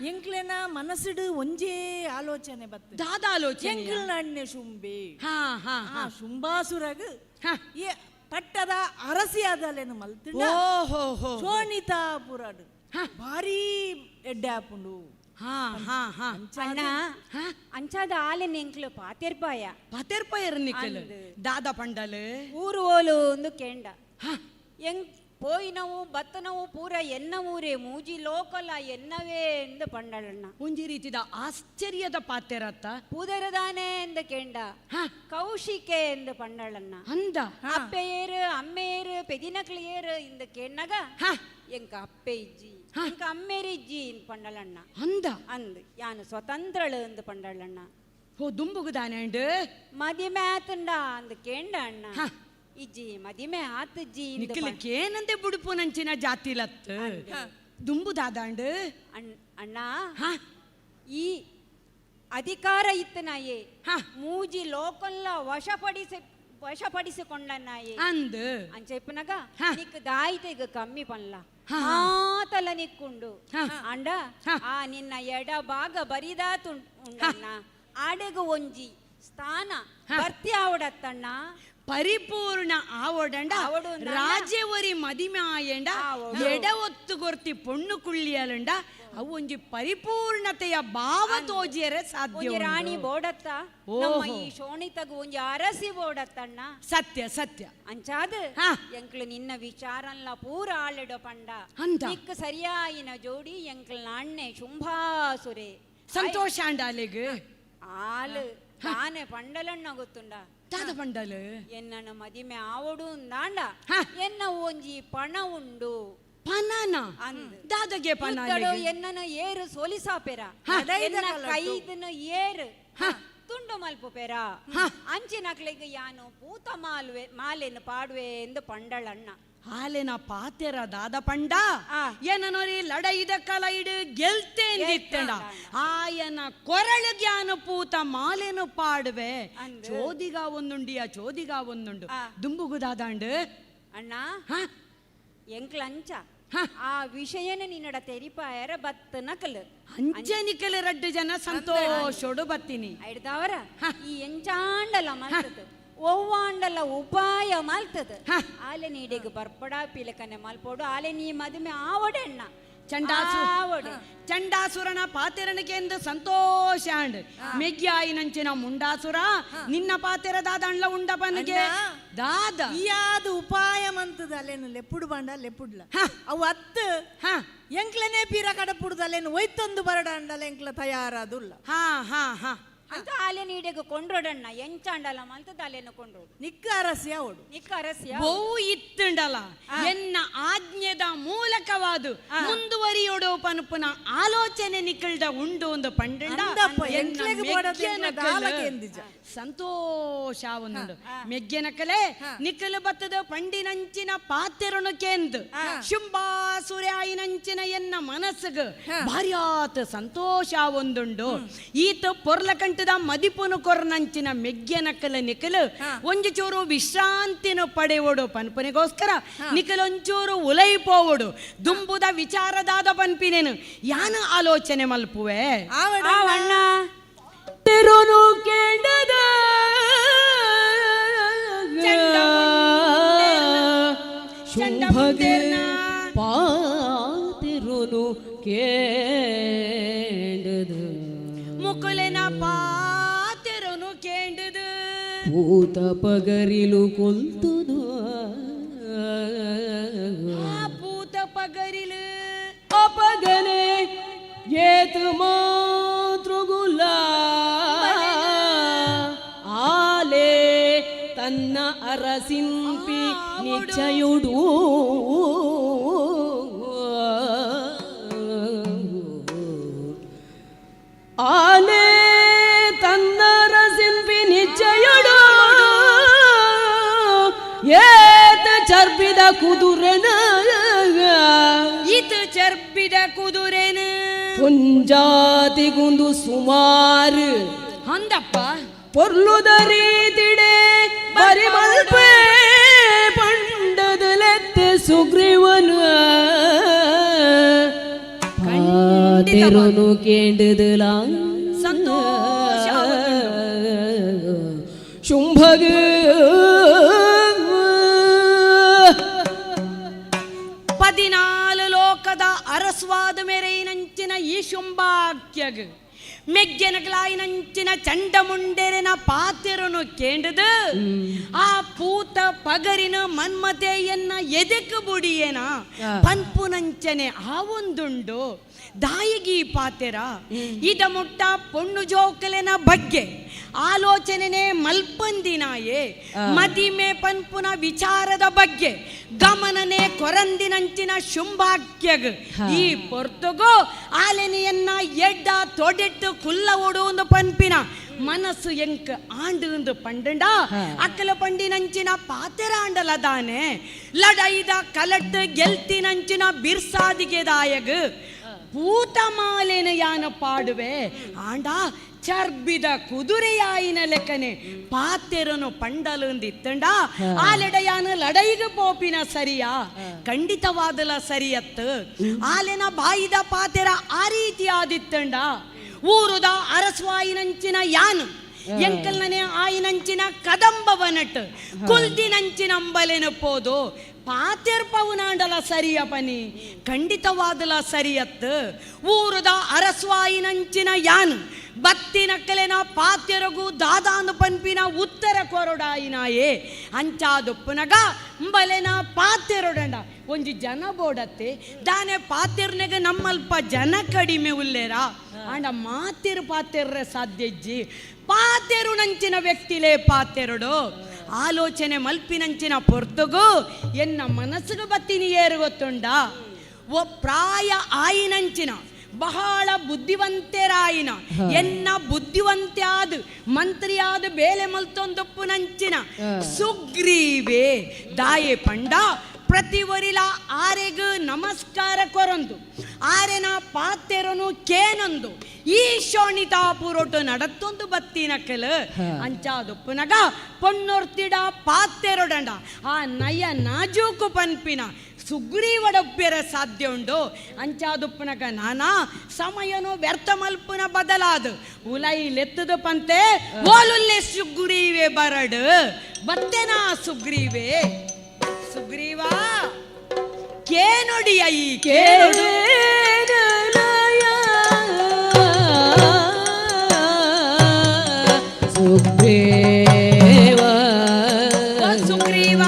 ಎಂಕ್ಲೆನ ಮನಸ್ಸಿಡು ಒಂಜೇ ಆಲೋಚನೆ ಬತ್ತು ದಾದ ಆಲೋಚನೆ ಎಂಕ್ಲ ಅಣ್ಣೆ ಶುಂಬೆ ಹಾ ಹಾ ಆ ಶುಂಭಾಸುರಗ ಹ ಏ ಪಟ್ಟದ ಅರಸಿ ಆದಲೇನು ಮಲ್ತಿಂಡ ಓಹೋ ಹೋ ಶೋಣಿತಾ ಪುರಾಡು ಭಾರಿ ಎಡ್ಡೆ ಆಪುಂಡು ಹಾ ಹಾ ಹಾ ಅಣ್ಣ ಅಂಚಾದ ಆಲೆನ ಎಂಕ್ಲು ಪಾತೆರ್ಪಾಯ ಪತೆರ್ಪಯರ್ ನಿಕ್ಕಲ್ ದಾದ ಪಂಡಲ್ ಊರು ಓಲು ಒಂದು ಕೇಂಡ ಎಂಗ್ போயினவு பத்தனவு பூரா என்ன ஊரே மூஜி லோக்கலா என்னவே ಎಂದು ಪಂಡಳಣ್ಣ ಒಂಜಿ ರೀತಿದ ಆಶ್ಚರ್ಯದ ಪಾತೆರತ್ತ ಪೂದರದಾನೆ ಎಂದು ಕೇಂಡ ಕೌಶಿಕೆ ಎಂದು ಪಂಡಳಣ್ಣ ಅಂದ ಅಪ್ಪೆಯೇರು ಅಮ್ಮೆಯೇರು ಪೆದಿನಕ್ಲಿಯೇರು ಇಂದ ಕೇಣ್ಣಗ ಎಂಕ ಅಪ್ಪೆ ಇಜ್ಜಿ ಎಂಕ ಅಮ್ಮೇರಿ ಇಜ್ಜಿ ಇನ್ ಪಂಡಳಣ್ಣ ಅಂದ ಅಂದ್ ಯಾನು ಸ್ವತಂತ್ರಳು ಎಂದು ಪಂಡಳಣ್ಣ ಓ ದುಂಬುಗುದಾನೆ ಅಂಡ್ ಮದಿಮೆ ಆತಂಡ ಅಂದ್ ಕೇಂಡ ಅಣ್ಣ ಇಜ್ಜಿ ಮದಿಮೆ ಆತಜ್ಜಿ ನಿಕ್ಕಲಕ್ಕೆ ಏನಂತೆ ಬುಡುಪು ನಂಚಿನ ಜಾತಿಲತ್ ದುಂಬು ದಾದಾಂಡ್ ಅಣ್ಣ ಈ ಅಧಿಕಾರ ಇತ್ತು ನಾಯೇ ಮೂಜಿ ಲೋಕಲ್ಲ ವಶಪಡಿಸಿಕೊಂಡನಾಯೇ ಅಂದ್ ಅಂಚೆಪ್ಪನಗ ನಿಕ್ ದಾಯಿತೆಗ ಕಮ್ಮಿ ಪನ್ಲ ಮಾತಲ ನಿಕ್ಕೊಂಡು ಅಂಡ ಆ ನಿನ್ನ ಎಡ ಭಾಗ ಬರಿದಾತು ಉಂಡಣ್ಣ ಆಡೆಗ ಒಂಜಿ ಸ್ಥಾನ ಭರ್ತಿ ಆವಡತ್ತಣ್ಣ ಪರಿಪೂರ್ಣ ಆವಡಂಡ ರಾಜ್ಯವರಿ ಮದಿಮೆ ಆಯಂಡ ಎಡ ಒತ್ತು ಗೊರ್ತಿ ಪೊಣ್ಣು ಕುಳ್ಳಿಯಲಂಡ ಅವು ಒಂಜಿ ಪರಿಪೂರ್ಣತೆಯ ಭಾವ ತೋಜಿಯರೆ ಸಾಧ್ಯ ರಾಣಿ ಬೋಡತ್ತ ನಮ್ಮ ಈ ಶೋಣಿತಗು ಒಂಜಿ ಅರಸಿ ಬೋಡತ್ತಣ್ಣ ಸತ್ಯ ಸತ್ಯ ಅಂಚಾದ ಎಂಕ್ಲು ನಿನ್ನ ವಿಚಾರನ್ಲ ಪೂರ ಆಳಿಡೋ ಪಂಡ ನಿಕ್ ಸರಿಯಾಯಿನ ಜೋಡಿ ಎಂಕ್ಲ ಅಣ್ಣೆ ಶುಂಭಾಸುರೆ ಸಂತೋಷ ಅಂಡಾಲೆಗ್ ಆಲು ತಾನೇ ಪಂಡಲಣ್ಣ ಗೊತ್ತುಂಡ ದಾದ ಪಂಡಲ್ ಎನ್ನನ ಮದಿಮೆ ಆವಡು ಅಂದಾಂಡ ಎನ್ನ ಒಂಜಿ ಪಣ ಉಂಡು ಪನಾನ ಅಂದ್ ದಾದಗೆ ಪನ ಇತ್ತಡು ಎನ್ನನ ಏರು ಸೋಲಿಸಾಪೆರ ಎನ್ನ ಕೈದನ ಏರು ತುಂಡು ಮಲ್ಪುಪೆರ ಅಂಚಿನಕ್ಲೆಗ್ ಯಾನು ಪೂತ ಮಾಲೆನು ಪಾಡುವೆ ಎಂದು ಪಂಡಳಣ್ಣ ಹಾಲೆನ ಪಾತೆರ ದಾದ ಪಂಡ ಏನನೋರಿ ಲಡೈದ ಕಲೈಡು ಗೆಲ್ತೇಂದಿತ್ತಂಡ ಆಯನ ಕೊರಳು ಜ್ಞಾನ ಪೂತ ಮಾಲೆನು ಪಾಡುವೆ ಚೋದಿಗ ಒಂದುಂಡಿಯ ಚೋದಿಗ ಒಂದುಂಡು ದುಂಬುಗುದಾದಾಂಡು ಅಣ್ಣ ಎಂಕ್ಲಂಚ ಆ ವಿಷಯನ ನಿನ್ನಡ ತೆರಿಪಾಯರ ಬತ್ತನ ಕಲ್ ಅಂಚನಿಕಲ್ ರಡ್ಡು ಜನ ಸಂತೋಷೋಡು ಬತ್ತೀನಿ ಐಡ್ದವರ ಈ ಎಂಚಾಂಡಲ ಮಲ್ತದ ಒವ್ವಾಂಡಲ ಉಪಾಯ ಮಲ್ತದ ಆಲೆ ನೀಡಿಗೆ ಬರ್ಪಡ ಪಿಲಕನೆ ಮಲ್ಪೋಡು ಆಲೆ ನೀ ಮದುವೆ ಆವಡೆಣ್ಣ ಚಂಡಾಸುರನ ಪಾತೆರನಿಗೆ ಎಂದು ಸಂತೋಷ ಅಂಡ್ ಮೆಗ್ಯಾಯಿನಂಚಿನ ಮುಂಡಾಸುರ ನಿನ್ನ ಪಾತೆರ ದಾದ ಅಂಡ್ಲ ಉಂಡ ಬನಗೆ ದಾದ ಯಾದ ಉಪಾಯ ಮಂತದ ಅಲ್ಲೇನು ಲೆಪ್ಪುಡು ಬಂಡ ಲೆಪ್ಪುಡ್ಲ ಅವು ಅತ್ತು ಎಂಕ್ಲನೇ ಪೀರ ಕಡಪುಡ್ದ ಅಲ್ಲೇನು ಒಯ್ತೊಂದು ಬರಡ ಅಂಡಲ್ಲ ಎಂಕ್ಲ ತಯಾರಾದುಲ್ಲ ಹಾ ಹಾ ಹಾ ಅಂತ ಆಲೆ ನೀಡಿಗೆ ಕೊಂಡ್ರೋಡಣ್ಣ ಎಂಚಾಂಡಲ ಮಲ್ತದ ಆಲೆನು ಕೊಂಡ್ರೋಡು ನಿಕ್ಕ ಅರಸ್ಯ ಓಡು ನಿಕ್ಕ ಅರಸ್ಯ ಬಹು ಇತ್ತುಂಡಲ ಎನ್ನ ಆಜ್ಞೆದ ಮೂಲಕವಾದು ಮುಂದುವರಿಯೋಡು ಪನುಪುನ ಆಲೋಚನೆ ನಿಕಲ್ದ ಉಂಡು ಒಂದು ಪಂಡ ಸಂತೋಷ ಒಂದು ಮೆಗ್ಗೆನಕಲೆ ನಿಕಲು ಬತ್ತದ ಪಂಡಿನಂಚಿನ ಪಾತೆರನು ಕೆಂದು ಶುಂಭಾಸುರ್ಯಾಯಿನಂಚಿನ ಎನ್ನ ಮನಸ್ಸಿಗೆ ಭಾರ್ಯಾತ ಸಂತೋಷ ಒಂದುಂಡು ಈತ ಪೊರ್ಲ ಕಂಟದ ಮದಿಪುನು ಕೊರ್ನಂಚಿನ ಮೆಗ್ಗೆನಕಲ ನಿಕಲು ಒಂಜು ಚೂರು ವಿಶ್ರಾಂತಿನ ಪಡೆಯೋಡು ಪನ್ಪನಿಗೋಸ್ಕರ ನಿಕಲು ಒಂಚೂರು ಉಲೈಪೋವಡು ದುಂಬುದ ವಿಚಾರದಾದ ಪನ್ಪಿನೇನು ಯಾನ ಆಲೋಚನೆ ಮಲ್ಪುವೆ ಅಣ್ಣ ತೆರೋನು ಕೇಂಡದ ಶುಂಭಗೇನ ಪಾತೆರೋನು ಕೇಂಡದ ಮುಕುಲೆನ ಪಾತೆರೋನು ಕೇಂಡದ ಭೂತ ಪಗರಿಲು ಕೊಲ್ತುದು ಭೂತ ಪಗರಿಲು ಅಪಗನೆ ಏತು ಮಾತೃಗುಲ ಆಲೆ ತನ್ನ ಅರಸಿಂಪಿ ನಿಚ್ಚಯುಡು ಆಲೆ ತನ್ನ ಅರಸಿಂಪಿ ನಿಚ್ಚಯುಡು ಏತ ಚರ್ಬಿದ ಕುದುರೆನ ಈತ ಚರ್ಬಿದ ಕುದುರೆನ ಪುಂಜಾತಿಗುಂದು ಸುಮಾರು ಅಂದಪ್ಪ ಪೊರ್ಲುದ ರೀತಿಡೆ ಬರಿ ಮಲ್ಪೆ ಪಂಡದಲೆತ್ತೆ ಸುಗ್ರೀವನು ಪಾತೆರನು ಕೇಂಡದಲ ಸಂತೋಷ ಶುಂಭಗ ಪದಿನಾಲು ಲೋಕದ ಅರಸ್ವಾದ ಮೇರೆಯಿನಂಚಿನ ಈ ಶುಂಭಾಕ್ಯಗ್ ಮೆಗ್ಗೆನಗಲಾಯಿನಂಚಿನ ಚಂಡಮುಂಡೆರಿನ ಪಾತೆರನು ಕೇಂಡದು ಆ ಪೂತ ಪಗರಿನ ಮನ್ಮತೆಯನ್ನ ಎದೆಕ ಬುಡಿಯೇನ ಪನ್ಪುನಂಚನೆ ಆವೊಂದುಂಡು ದಾಯಿಗಿ ಪಾತೆರ ಇದ ಮುಟ್ಟ ಪೊಣ್ಣು ಜೋಕಲೆನ ಬಗ್ಗೆ ಆಲೋಚನೆನೇ ಮಲ್ಪಂದಿನಾಯೇ ಮದಿಮೆ ಪನ್ಪುನ ವಿಚಾರದ ಬಗ್ಗೆ ಗಮನನೆ ಕೊರಂದಿನಂಚಿನ ಶುಂಭಾಕ್ಯಗ್ ಈ ಪೊರ್ತುಗೋ ಆಲೆನೆಯನ್ನ ಎಡ್ಡ ತೊಡೆಟ್ಟು ಕುಲ್ಲ ಓಡುವುದು ಪನ್ಪಿನ ಮನಸ್ಸು ಎಂಕ ಆಂಡು ಪಂಡ ಅಕ್ಕಲ ಪಂಡಿನಂಚಿನ ಪಾತೆರ ಆಂಡಲದಾನೆ ಲಡೈದ ಕಲಟ್ ಗೆಲ್ತಿನಂಚಿನ ಬಿರ್ಸಾದಿಗೆ ದಾಯಗ್ ಭೂತಮಾಲೆನ ಯಾನ ಪಾಡುವೆ ಆಂಡ ಚರ್ಬಿದ ಕುದುರೆಯಾಯಿನ ಲೆಕ್ಕನೆ ಪಾತೆರನು ಪಂಡಲುಂದಿತ್ತಂಡ ಆಲೆಡಯಾನ ಲಡೈಗ ಪೋಪಿನ ಸರಿಯಾ ಖಂಡಿತವಾದಲ ಸರಿಯತ್ತು ಆಲೆನ ಬಾಯಿದ ಪಾತೆರ ಆ ರೀತಿ ಆದಿತ್ತಂಡ ಊರುದ ಅರಸ್ವಾಯಿನಂಚಿನ ಯಾನು ಎಂಕಲ್ನನೆ ಆಯಿನಂಚಿನ ಕದಂಬವನಟ್ ಕುಲ್ದಿನಂಚಿನಂಬಲೆನಪ್ಪೋದು ಪಾತೆರ್ಪವುನಾಂಡಲ ಸರಿಯ ಪನಿ ಖಂಡಿತವಾದಲ ಸರಿಯತ್ತು ಊರುದ ಅರಸ್ವಾಯಿನಂಚಿನ ಯಾನು ಬತ್ತಿನಕ್ಕಲೆನ ಪಾತ್ಯರಗು ದಾದಾಂದು ಪನ್ಪಿನ ಉತ್ತರ ಕೊರಡಾಯಿನಾಯೇ ಅಂಚಾದುಪ್ಪುನಗ ಬಲೆನ ಪಾತ್ಯರೊಡಂಡ ಒಂಜಿ ಜನ ಬೋಡತ್ತೆ ದಾನೆ ಪಾತ್ಯರ್ನೆಗ ನಮ್ಮಲ್ಪ ಜನ ಕಡಿಮೆ ಉಲ್ಲೇರ ಅಂಡ ಮಾತಿರು ಪಾತ್ಯರ್ರೆ ಸಾಧ್ಯಜ್ಜಿ ಪಾತ್ಯರು ನಂಚಿನ ವ್ಯಕ್ತಿಲೇ ಪಾತ್ಯರುಡು ಆಲೋಚನೆ ಮಲ್ಪಿನಂಚಿನ ಪೊರ್ತುಗು ಎನ್ನ ಮನಸ್ಸುಗೆ ಬತ್ತಿನಿ ಏರು ಗೊತ್ತುಂಡ ಓ ಪ್ರಾಯ ಆಯಿನಂಚಿನ ಬಹಳ ಬುದ್ಧಿವಂತೆರಾಯಿನ ಎನ್ನ ಬುದ್ಧಿವಂತೆ ಆದ ಮಂತ್ರಿಯಾದ ಬೇಲೆ ಮಲ್ತೊಂದೊಪ್ಪು ನಂಚಿನ ಸುಗ್ರೀವೇ ದಾಯೆ ಪಂಡ ಪ್ರತಿವರಿಲ ಆರೆಗ್ ನಮಸ್ಕಾರ ಕೊರೊಂದು ಆರೆನ ಪಾತ್ತೆರನು ಕೇನೊಂದು ಈ ಶೋಣಿತಾಪುರೊಟ್ಟು ನಡತ್ತೊಂದು ಬತ್ತಿನಕಲ್ ಅಂಚಾದೊಪ್ಪುನಗ ಪೊನ್ನೊರ್ತಿಡ ಪಾತ್ತೆರೊಡಂಡ ಆ ನಯ ನಾಜೂಕು ಪನ್ಪಿನ ಸುಗ್ರೀವಡೊಪ್ಪೆರ ಸಾಧ್ಯ ಉಂಡು ಅಂಚಾದುಪ್ಪನಗ ನಾನಾ ಸಮಯನು ವ್ಯರ್ಥ ಮಲ್ಪುನ ಬದಲಾದ ಉಲೈ ಲೆತ್ತದ ಪಂತೆ ಓಲುಲ್ಲೆ ಸುಗ್ರೀವೇ ಬರಡು ಬತ್ತೆನಾ ಸುಗ್ರೀವೇ ಸುಗ್ರೀವ ಕೇನೊಡಿಯ ಈ ಕೇನೊಡು ಸುಗ್ರೀವ ಸುಗ್ರೀವ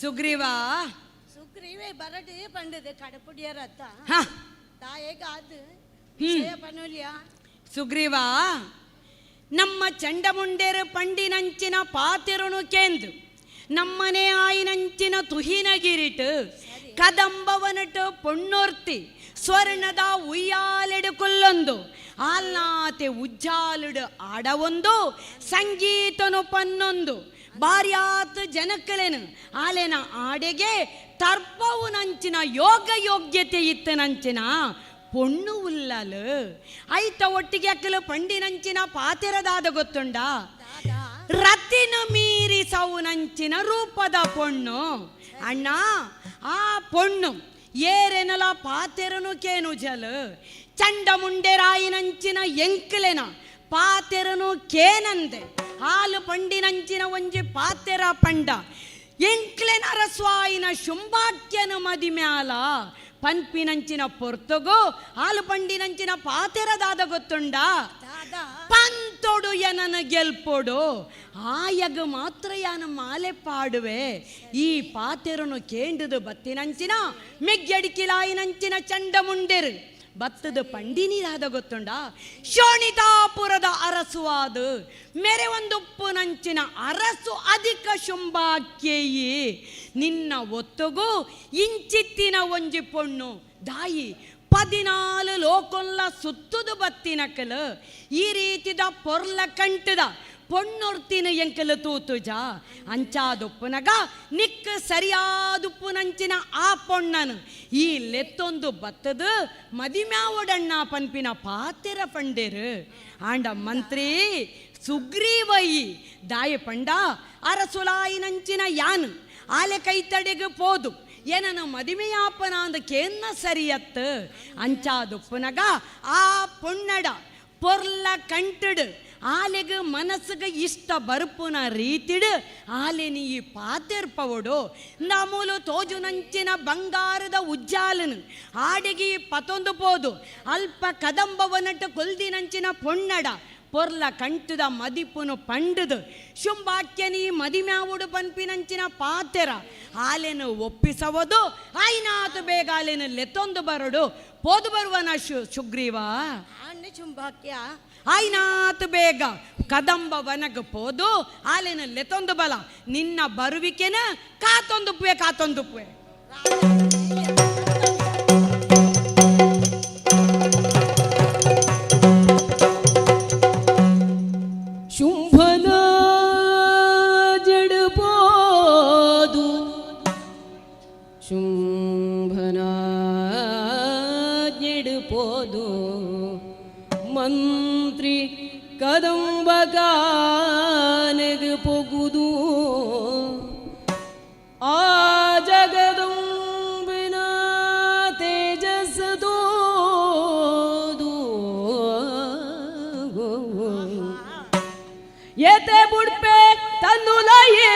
ಸುಗ್ರೀವ ಸುಗ್ರೀವೇ ಬರಡು ಪಂಡದು ಕಡಪುಡಿಯರತ್ತ ಹ ತಾಯೇಗಾದು ಪನೋಲಿಯ ಸುಗ್ರೀವ ನಮ್ಮ ಚಂಡಮುಂಡೇರು ಪಂಡಿನಂಚಿನ ಪಾತಿರುನು ಕೇಂದು ನಮ್ಮನೆ ಆಯಿನಂಚಿನ ತುಹಿನಗಿರಿಟು ಕದಂಬವನಟು ಪೊಣ್ಣೋರ್ತಿ ಸ್ವರ್ಣದ ಉಯ್ಯಾಲೆಡು ಕೊಲ್ಲೊಂದು ಆಲ್ನಾತೆ ಉಜ್ಜಾಲುಡು ಆಡವೊಂದು ಸಂಗೀತನು ಪನ್ನೊಂದು ಬಾರ್ಯಾತ್ ಜನಕ್ಕಲೇನು ಆಲೆನ ಆಡೆಗೆ ತರ್ಪವು ನಂಚಿನ ಯೋಗ ಯೋಗ್ಯತೆ ಇತ್ತು ನಂಚಿನ ಪೊಣ್ಣು ಉಲ್ಲಲು ಐತ ಒಟ್ಟಿಗೆ ಅಕ್ಕಲು ಪಂಡಿನಂಚಿನ ಪಾತೆರದಾದ ಗೊತ್ತುಂಡ ರತಿನ ಮೀರಿ ಸವು ನಂಚಿನ ರೂಪದ ಪೊಣ್ಣು ಅಣ್ಣ ಆ ಪೊಣ್ಣು ಏರೆನಲ ಪಾತೆರನು ಕೇನು ಜಲು ಚಂಡಮುಂಡೆರಾಯಿನಂಚಿನ ಎಂಕ್ಲೆನ ಪಾತೆರನು ಕೇನಂದೆ ಹಾಲು ಪಂಡಿನಂಚಿನ ಒಂಜಿ ಪಾತೆರ ಪಂಡ ಎಂಕ್ಲೆನ ರಸ್ವಾಯಿನ ಶುಂಭಾಕ್ಯನ ಮದಿಮ್ಯಾಲ ಪನ್ಪಿನಂಚಿನ ಪೊರ್ತಗು ಹಾಲು ಪಂಡಿನಂಚಿನ ಪಾತೆರದಾದ ಗೊತ್ತುಂಡ ಪಂತೊಡು ಎನನ ಗೆಲ್ಪೊಡು ಆಯಗ ಮಾತ್ರ ಯಾನ ಮಾಲೆ ಪಾಡುವೆ ಈ ಪಾತೆರನು ಕೇಂಡುದು ಬತ್ತಿನಂಚಿನ ಮೆಗ್ಗಡಿಕಿಲಾಯಿನಂಚಿನ ಚಂಡಮುಂಡೆರು ಬತ್ತದ ಪಂಡಿನಿರಾದ ಗೊತ್ತುಂಡ ಶೋಣಿತಾಪುರದ ಅರಸುವಾದ ಮೇರೆ ಒಂದುಪ್ಪು ನಂಚಿನ ಅರಸು ಅಧಿಕ ಶುಂಭಾಕ್ಯೇಯಿ ನಿನ್ನ ಒತ್ತುಗು ಇಂಚಿತ್ತಿನ ಒಂಜಿ ಪೊಣ್ಣು ದಾಯಿ 14 ಲೋಕೊಲ್ಲ ಸುತ್ತುದು ಬತ್ತಿನಕಲ ಈ ರೀತಿದ ಪೊರ್ಲ ಕಂಟದ ಪೊಣ್ಣೊರ್ತಿನ ಎಂಕಲ ತೂತುಜ ಅಂಚಾದುಪ್ಪುನಗ ನಿಕ್ ಸರಿಯಾದುಪ್ಪುನಂಚಿನ ಆ ಪೊಣ್ಣನು ಈ ಲೆತ್ತೊಂದು ಬತ್ತದ ಮದಿಮ್ಯಾವಡಣ್ಣ ಪನ್ಪಿನ ಪಾತೆರ ಪಂಡೇರು ಆಂಡ ಮಂತ್ರಿ ಸುಗ್ರೀವಯಿ ದಾಯ ಪಂಡ ಅರಸುಲಾಯಿನಂಚಿನ ಯಾನು ಆಲೆ ಕೈತಡೆಗೆ ಪೋದು ಏನನ ಮದಿಮೆಯಾಪನ ಅಂದ ಕೇನ್ನ ಸರಿಯತ್ತು ಅಂಚಾದುಪ್ಪುನಗ ಆ ಪೊಣ್ಣಡ ಪೊರ್ಲ ಕಂಟಡು ಆಲೆಗ ಮನಸ್ಸಿಗ ಇಷ್ಟ ಬರುಪುನ ರೀತಿಡು ಆಲೆನಿ ಈ ಪಾತೆರ್ಪವಡು ನಮೂಲು ತೋಜುನಂಚಿನ ಬಂಗಾರದ ಉಜ್ಜಾಲನು ಆಡಿಗಿ ಪತೊಂದು ಪೋದು ಅಲ್ಪ ಕದಂಬವನಟ್ಟು ಕೊಲ್ದಿನಂಚಿನ ಪೊಣ್ಣಡ ಪೊರ್ಲ ಕಂಟುದ ಮದಿಪುನು ಪಂಡುದು ಶುಂಭಾಕ್ಯನಿ ಮದಿಮ್ಯಾವುಡು ಪನ್ಪಿನಂಚಿನ ಪಾತೆರ ಆಲೆನು ಒಪ್ಪಿಸವುದು ಆಯ್ನಾತು ಬೇಗ ಆಲೆನು ಲೆತ್ತೊಂದು ಬರಡು ಪೋದು ಬರುವನ ಸುಗ್ರೀವ ಆಂಡೆ ಶುಂಭಾಕ್ಯ ಆಯ್ನಾತು ಬೇಗ ಕದಂಬ ವನಗ ಪೋದು ಆಲೆನು ಲೆತ್ತೊಂದು ಬಲ ನಿನ್ನ ಬರುವಿಕೆನ ಕಾತೊಂದುಪ್ಪುವೆ ಶುಂಭನ ಜಡಪೋದು ಶುಂಭನ ಜಡಪೋದು ಮಂತ್ರಿ ಕದಂಬಗಾನೆಗೆ ಪೊಗುದು ಆ ಜಗದಂಬಿನ ತೇಜಸ್ಸದೋದು ಏತೆ ಬುಡ್ಪೆ ತನ್ನುಲಯೇ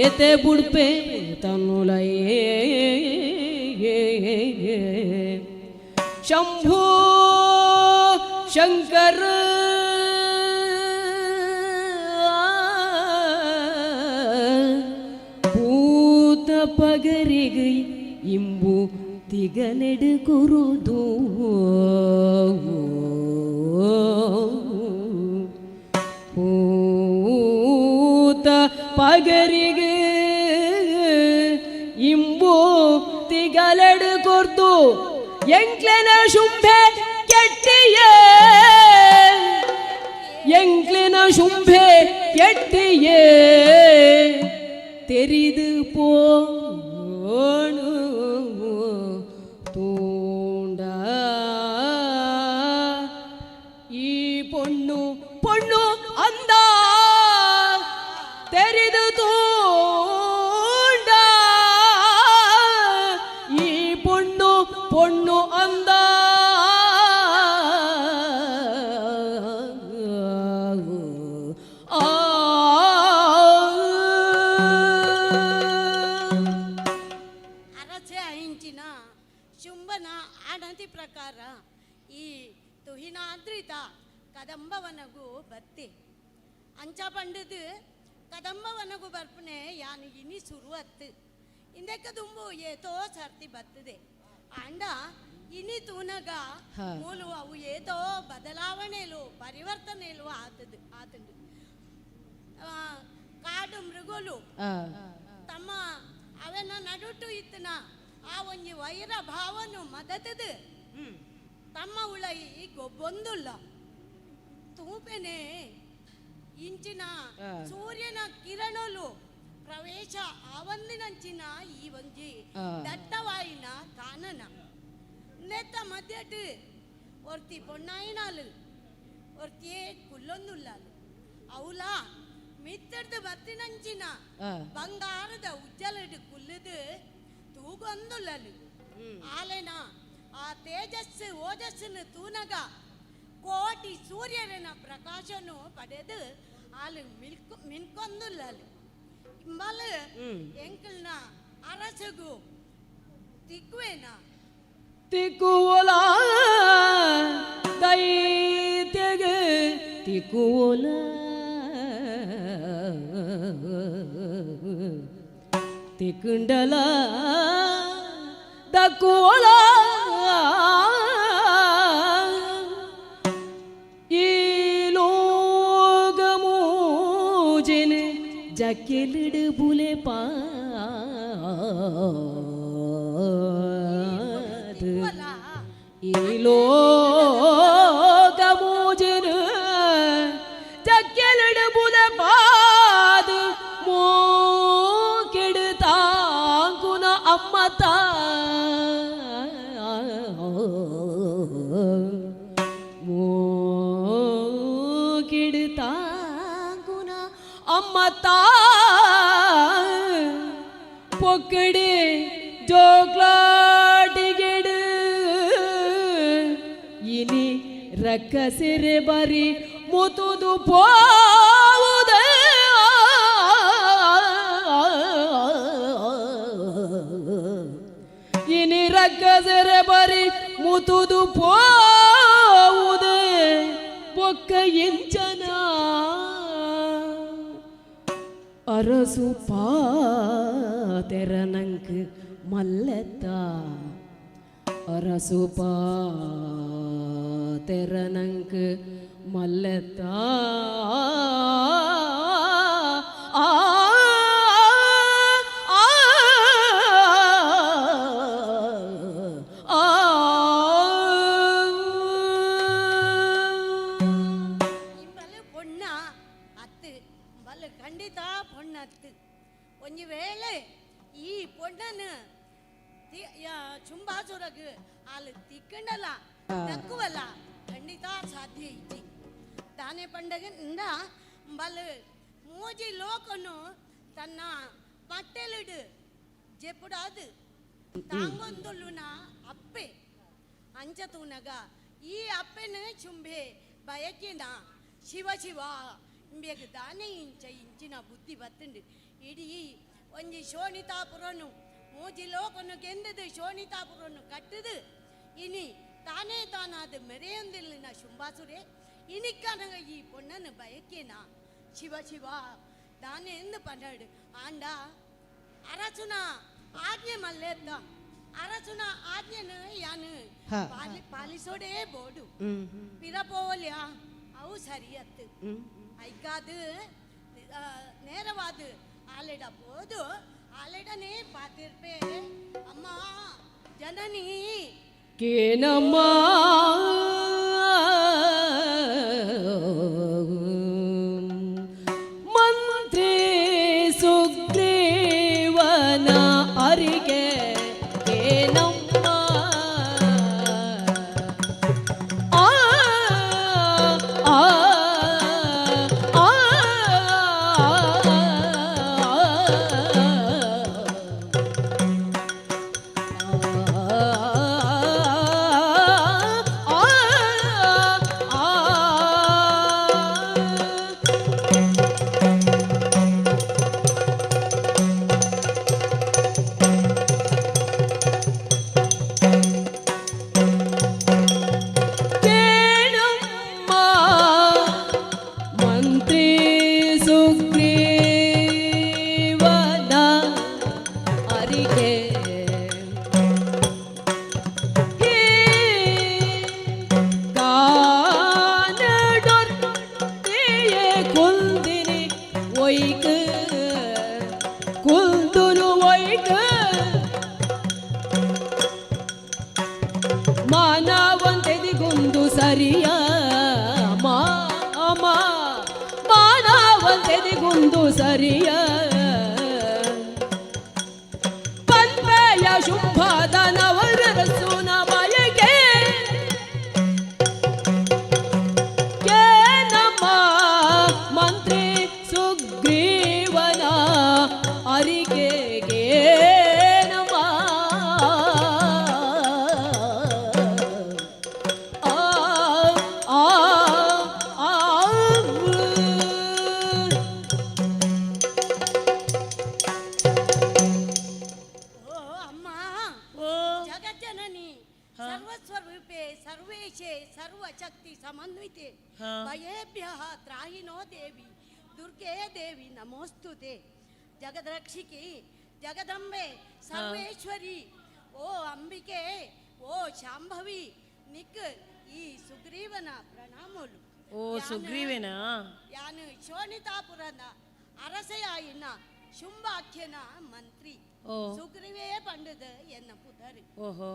ಏತೆ ಬುಡ್ಪೆ ತನ್ನುಲಯೇ ಶಂಭೋ ಶಂಕರ ಭೂತ ಪಗರಿಗೆ ಇಂಬು ತಿಗಲೆಡು ಕುರುದು ಭೂತ ಪಗರಿಗೆ ಇಂಬು ತಿಗಲೆಡು ಕೊರ್ದು ಎಂಕ್ಲೆನ ಶುಂಭೆ ಕೆಟ್ಟಿಯೇ ಎಂಕ್ಲೆನ ಶುಂಭೆ ಕೆಟ್ಟಿಯೇ ತೆರಿದು ಪೋಣು ತೂಂಡ ಈ ಪೊಣ್ಣು ಪೊಣ್ಣು ಅಂದ ತೆರೆದು ತೂಂಡ ಈ ಪೊಣ್ಣು ಪೊಣ್ಣು ಅಂದ ಅರಸೆ ಅಹಿಂಚಿನ ಶುಂಭನ ಆನತಿ ಪ್ರಕಾರ ಈ ತುಹಿನಾದ್ರಿತ ಕದಂಬವನಗು ಬತ್ತಿ ಅಂಚ ಪಂಡದು ಕದಂಬವನಗು ಬರ್ಪನೆ ಯಾನು ಇನಿ ಸುರುವತ್ತು ಇಂದಕ್ಕೆ ತುಂಬು ಏತೋ ಸರ್ತಿ ಬತ್ತದೆ ಅಂಡ ಇನಿ ತೂನಗ ಮೂಲು ಅವು ಏತೋ ಬದಲಾವಣೆಲು ಪರಿವರ್ತನೆಲು ಆತಂಡು ಕಾಡು ಮೃಗಲು ತಮ್ಮ ಅವನ ನಡುಟು ಇತ್ತನ ಆ ಒಂಜಿ ವೈರ ಭಾವನು ಮದತದು ತಮ್ಮ ಉಳೈ ಗೊಬ್ಬೊಂದುಲ್ಲ ತೂಪೆನೆ ಇಂಚಿನ ಸೂರ್ಯನ ಕಿರಣಲು ಪ್ರವೇಶ ಆವಂದಿನಂಚಿನ ಈ ಒಂಜಿ ದಟ್ಟವಾಯಿನ ಕಾನನ ನೆತ್ತ ಮಧ್ಯಟ್ಟು ಒರ್ತಿ ಪೊಣ್ಣಾಯಿನಾಲು ಒರ್ತಿಯೇ ಕುಲ್ಲೊಂದುಲ್ಲಾಲು ಅವಲ ಮಿತ್ತಡ್ದು ಬತ್ತಿನಂಚಿನ ಬಂಗಾರದ ಉಜ್ಜಲಡು ಕುಲ್ಲುದು ತೂಗೊಂದುಲ್ಲಲು ಆಲೆನ ಆ ತೇಜಸ್ಸು ಓಜಸ್ಸನ್ನು ತೂನಗ ಕೋಟಿ ಸೂರ್ಯನ ಪ್ರಕಾಶನು ಪಡೆದು ಆಲು ಮಿನ್ಕೊಂದುಲ್ಲಲು ಇಂಬಲ ಎಂಕಲ್ನ ಅರಸಗು ತಿಕ್ಕುವೇನ ತಿಕ್ಕುವಲ ದೈತ್ಯಗೆ ತಿಕ್ಕುವಲ ತಿಕ್ಕುಂಡಲ ದಕ್ಕುವಲ ಈ ಲೋಗಮೋಜನೆ ಜಕ್ಕೆಲಿಡು ಬುಲೆ ಪಾಡು ಈ ಲೋಕಮೂಜನ ಜಗ್ಗೆಲಡ ಬುದ ಪಾದ ಮೋ ಕೆಡುತ್ತಾಂಗುನ ಅಮ್ಮತ ಮೋ ಕೆಡುತ್ತಾಂಗುನ ಅಮ್ಮತ பொக்கடு ஜோக்லாடிகெடு இனி ರಕ್ಕಸಿರೆ ಬರಿ ಮುತುದು ಪೋವುದ ಇನಿ ರಕ್ಕಸಿರೆ ಬರಿ ಮುತುದು ಪೋವುದ ಪೊಕ್ಕ ಎಂಚನ அரசு பாதெரனங்கு மல்லத்தா அரசு பாதெரனங்கு மல்லத்தா ಖಂಡಿತ ಪೊಣ್ಣತ್ತು ಒಂಜಿ ವೇಳೆ ಈ ಪೊಣ್ಣನು ಚುಂಬಾಸುರಗು ಅಲ್ಲಿ ತಿಕ್ಕಂಡಲ್ಲ ತಕ್ಕುವಲ್ಲ ಖಂಡಿತ ಸಾಧ್ಯ ಐತಿ ತಾನೇ ಪಂಡಗಿಂದ ಬಲ್ ಮೋಜಿ ಲೋಕನು ತನ್ನ ಪಟ್ಟೆಲಿಡು ಜೆಪ್ಪುಡಾದು ತಾಂಗೊಂದುಲುನ ಅಪ್ಪೆ ಅಂಚತೂನಗ ಈ ಅಪ್ಪೆನ ಚುಂಬೆ ಬಯಕಿನ ಶಿವ ಶಿವ ಇಂಬೇಗ ದಾನೆ ಇಂಚಿನ ಬುದ್ಧಿ ಬತ್ತುಂಡು ಇಡೀ ಒಂಜಿ ಶೋಣಿತಾಪುರನು ಮೂಜಿ ಲೋಕನು ಗೆಂದದು ಶೋಣಿತಾಪುರನು ಕಟ್ಟದು ಇನಿ ತಾನೇ ತಾನಾದ ಮೆರೆಯೊಂದಿಲ್ಲಿನ ಶುಂಭಾಸುರೆ ಇನಿಕ್ಕನಗ ಈ ಪೊಣ್ಣನು ಬಯಕೇನ ಶಿವ ಶಿವ ದಾನೆ ಎಂದು ಪಂಡಾಡು ಆಂಡ ಅರಸುನ ಆಜ್ಞೆ ಮಲ್ಲೆದ್ದ ಅರಸುನ ಆಜ್ಞೆನು ಯಾನು ಪಾಲಿಸೋಡೇ ಬೋಡು ಪಿರಪೋಲ್ಯ ಅವು ಸರಿಯತ್ತು ಐಕಾದು ನೇರವಾದು ಆಲೆಡ ಬೋದು ಆಲೆಡನೇ ಪಾತಿರ್ಪೆ ಅಮ್ಮ ಜನನಿ ಕೇನಮ್ಮ ಮಂತ್ರಿ ಸುಗ್ರೀವನ ಅರಿಗೆ ಕೇನಮ್ಮ ಮಾನವಂತೆದಿಗೊಂದು ಸರಿಯ ಮಾನವಂತೆದಿಗೊಂದು ಸರಿಯ ಪನ್ಪೆಯ ಶುಂಭದನವರಸುನ ಬಯಕೆ ಕೇನಮ್ಮ ಮಂತ್ರಿ ಸುಗ್ರೀವನ ಅರಿಕೆಗೆ ಸರ್ವಶಕ್ತಿ ಸಮನ್ವಿತೆ ಭಯೇಭ್ಯಃ ತ್ರಾಹಿನೋ ದೇವಿ ದುರ್ಗೆ ದೇವಿ ನಮೋಸ್ತುತೆ ಜಗದ್ರಕ್ಷಿಕೆ ಜಗದಂಬೆ ಸರ್ವೇಶ್ವರಿ ಓ ಅಂಬಿಕೆ ಓ ಶಾಂಭವಿ ನಿಕ್ ಈ ಸುಗ್ರೀವನ ಪ್ರಣಾಮೋಲು ಓ ಸುಗ್ರೀವನ ಯಾನು ಶೋಣಿತಾಪುರನ ಅರಸೆಯಾಯಿನ ಶುಂಭಾಖ್ಯನ ಮಂತ್ರಿ ಸುಗ್ರೀವೇ ಪಂಡದ ಎನ್ನ ಪುದರ್ ಓಹೋ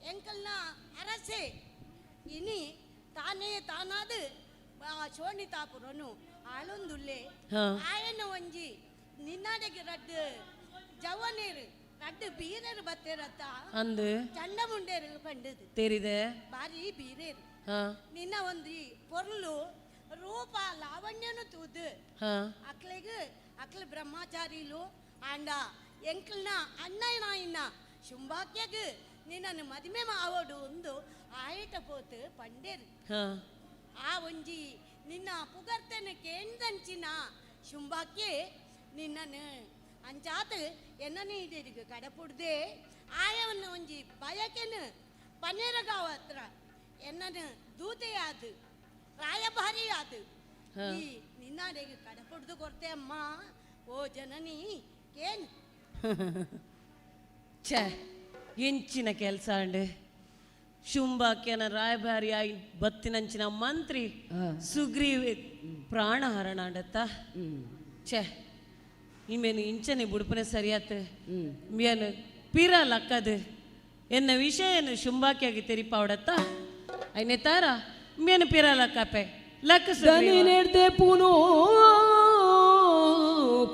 ಎಂಕಲ್ನ ಅರಸೆ ಇನಿ ತಾನೇ ತಾನಾದ ಶೋಣಿತಾಪುರನು ಆಳೊಂದುಲ್ಲೆ ಆಯನ ಒಂಜಿ ನಿನ್ನಾಡೆಗೆ ರಡ್ಡು ಜವನೇರು ರಡ್ಡು ಬೀರೇರು ಬತ್ತೇರತ್ತ ಅಂದು ಚಂಡ ಮುಂಡೇರು ಪಂಡದು ತೆರಿದೆ ಬಾರಿ ಬೀರೇರು ನಿನ್ನ ಒಂದಿ ಪೊರ್ಲು ರೂಪ ಲಾವಣ್ಯನು ತೂದು ಅಕ್ಲೆಗ್ ಅಕ್ಲ ಬ್ರಹ್ಮಚಾರಿಲು ಆಂಡ ಎಂಕಲ್ನ ಅಣ್ಣ ನಾಯಿನ ಶುಂಭಾಕ್ಯಗ್ ನಿನ್ನನ್ನು ಮದುವೆ ಆವೋಡು ಒಂದು ಆಯಟ ಪೋತು ಪಂಡೇರು ಆ ಒಂಜಿ ನಿನ್ನ ಪುಗರ್ತನ ಕೇಂದಂಚಿನ ಶುಂಭಾಕ್ಯೆ ನಿನ್ನನ್ನು ಅಂಚಾತ್ ಎನ್ನನೇ ಇಡೀರಿಗೆ ಕಡಪುಡ್ದೆ ಆಯವನ್ನ ಒಂಜಿ ಬಯಕೆನು ಪನ್ನೇರಗಾವ ಹತ್ರ ಎನ್ನನು ದೂತೆಯಾದು ರಾಯಭಾರಿಯಾದು ಈ ನಿನ್ನಾಡೆಗೆ ಕಡಪುಡ್ದು ಕೊಡ್ತೆ ಅಮ್ಮ ಓ ಜನನಿ ಕೇನ್ ಛೇ ಎಂಚಿನ ಕೆಲಸ ಅಂಡೆ ಶುಂಭಾಕ್ಯನ ರಾಯಭಾರಿ ಆಯಿ ಬತ್ತಿನಂಚಿನ ಮಂತ್ರಿ ಸುಗ್ರೀವ ಪ್ರಾಣಹರಣ ಅಂಡತ್ತ ಛೇ ಇಮೇನು ಇಂಚನೆ ಬುಡುಪನೆ ಸರಿಯಾತ ಮೇನು ಪಿರ ಲಕ್ಕದು ಎನ್ನ ವಿಷಯನು ಶುಂಭಾಕ್ಯಾಗಿ ತೆರಿಪಾವಡತ್ತ ಐನೆ ತಾರ ಮೇನು ಪಿರ ಲಕ್ಕಪೆ ಲಕ್ಕ ನೆಡ್ದೆ ಪುನೋ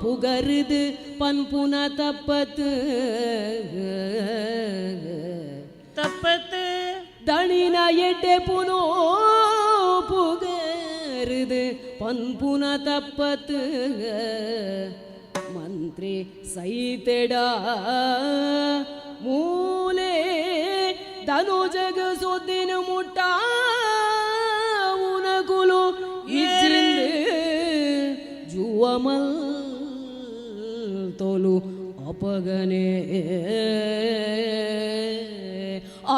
புகருது பன்புன தப்பத்து தப்பத்து தனின எட்டே புனோ புகருது பன்புன தப்பத்து ಮಂತ್ರಿ ಸೈತೆಡ ಮೂಲೆ ಧನುಜಗ ಸೊದ್ದಿನ ಮುಟ್ಟ ಉನಗುಲು ಇಜ್ರಿಂದ ಜುವಮಲ್ ತೋಲು ಅಪಗನೆ ಆ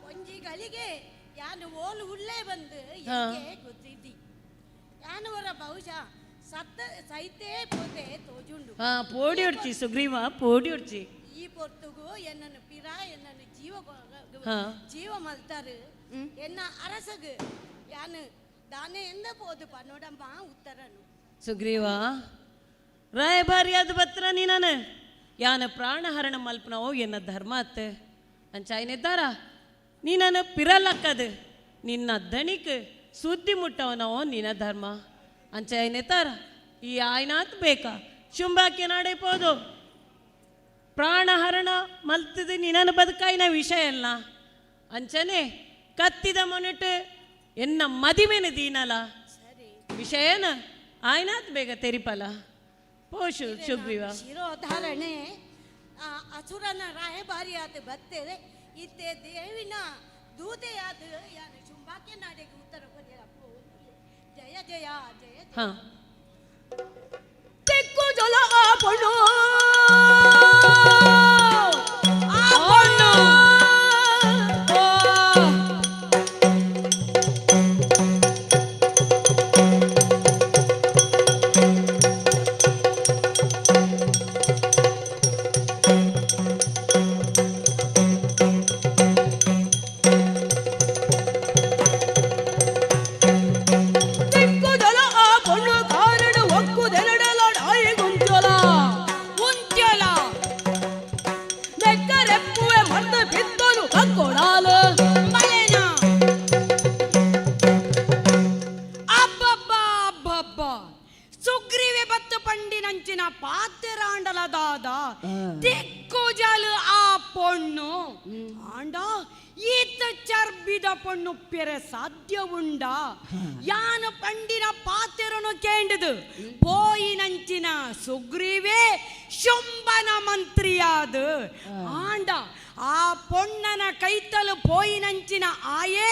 ಒಂಜಿಗಳಿಗೆ ಯಾನು ಓಲು ಉಳ್ಳೇ ಬಂದು ಗೊತ್ತಿದ್ದಿ ಯಾನವರ ಬಹುಶಃ ಸತ್ತ ಸೈತೇ ಪೋತೆ ತೋಜುಂಡು ಪೋಡಿ ಹೊಡ್ಚಿ ಸುಗ್ರೀವ ಪೋಡಿ ಹೊಡ್ಚಿ ಈ ಪೊರ್ತುಗು ಎನ್ನನ್ನು ಪಿರ ಎನ್ನನ್ನು ಜೀವ ಮಲ್ತಾರು ಎನ್ನ ಅರಸಗು ಯಾನು ದಾನೆ ಎಂದ ಪೋದು ಪನ್ನೋಡಮ್ಮ ಉತ್ತರನು ಸುಗ್ರೀವ ರಾಯಭಾರಿಯಾದ ಬತ್ರ ನೀನನು ಯಾನ ಪ್ರಾಣಹರಣ ಮಲ್ಪನವೋ ಎನ್ನ ಧರ್ಮ ಅತ್ತ ಅಂಚಾಯ್ನೆದ್ದಾರ ನೀನನು ಪಿರಲಕ್ಕದು ನಿನ್ನ ದಣಿಕ್ ಸುದ್ದಿ ಮುಟ್ಟವನವೋ ನಿನ್ನ ಧರ್ಮ ಅಂಚಾಯ್ನೆತ್ತಾರ ಈ ಆಯ್ನಾತ್ ಬೇಕಾ ಶುಂಭಾಕ್ಯ ನಾಡೈಪೋದು ಪ್ರಾಣಹರಣ ಮಲ್ತದ ನಿನ್ನ ಬದುಕಾಯಿನ ವಿಷಯ ಅಲ್ಲ ಅಂಚನೆ ಕತ್ತಿದ ಮೊನಟು ಎನ್ನ ಮದಿಮೆನ ದೀನಲ ವಿಷಯನ ಆಯ್ನಾತ್ ಬೇಗ ತೆರಿಪಲ ಪೋಷು ಸುಗ್ರೀವ ಶಿರೋಧಾರಣೆ ಅಸುರನ ರಾಯಭಾರಿಯಾದ ಬರ್ತೇವೆ ಇತ್ತೆ ದೇವಿನ ದೂತೆಯಾದ ಯಾರು ಶುಂಭಾಕ್ಯ ನಾಡಿಗೆ ಉತ್ತರ ಜಯ ಜಯ ಜಯ ಹಾ ತೆಕ್ಕು ಜಲ ಪಣ್ಣು ಸುಗ್ರೀವೆ ಬತ್ತು ಪಂಡಿನಂಚಿನ ಪಾತೆರಾಂಡಲದಾದ ದಿಕ್ಕುಜಲು ಆ ಪೊಣ್ಣು ಆಂಡ ಈತ ಚರ್ಬಿದ ಪೊಣ್ಣು ಪೆರೆ ಸಾಧ್ಯ ಉಂಡ ಯಾನ ಪಂಡಿನ ಪಾತೆರನು ಕೇಂಡದು ಪೋಯಿನಂಚಿನ ಸುಗ್ರೀವೇ ಶುಂಭನ ಮಂತ್ರಿಯಾದ ಆಂಡ ಆ ಪೊಣ್ಣನ ಕೈತಲು ಪೋಯಿನಂಚಿನ ಆಯೇ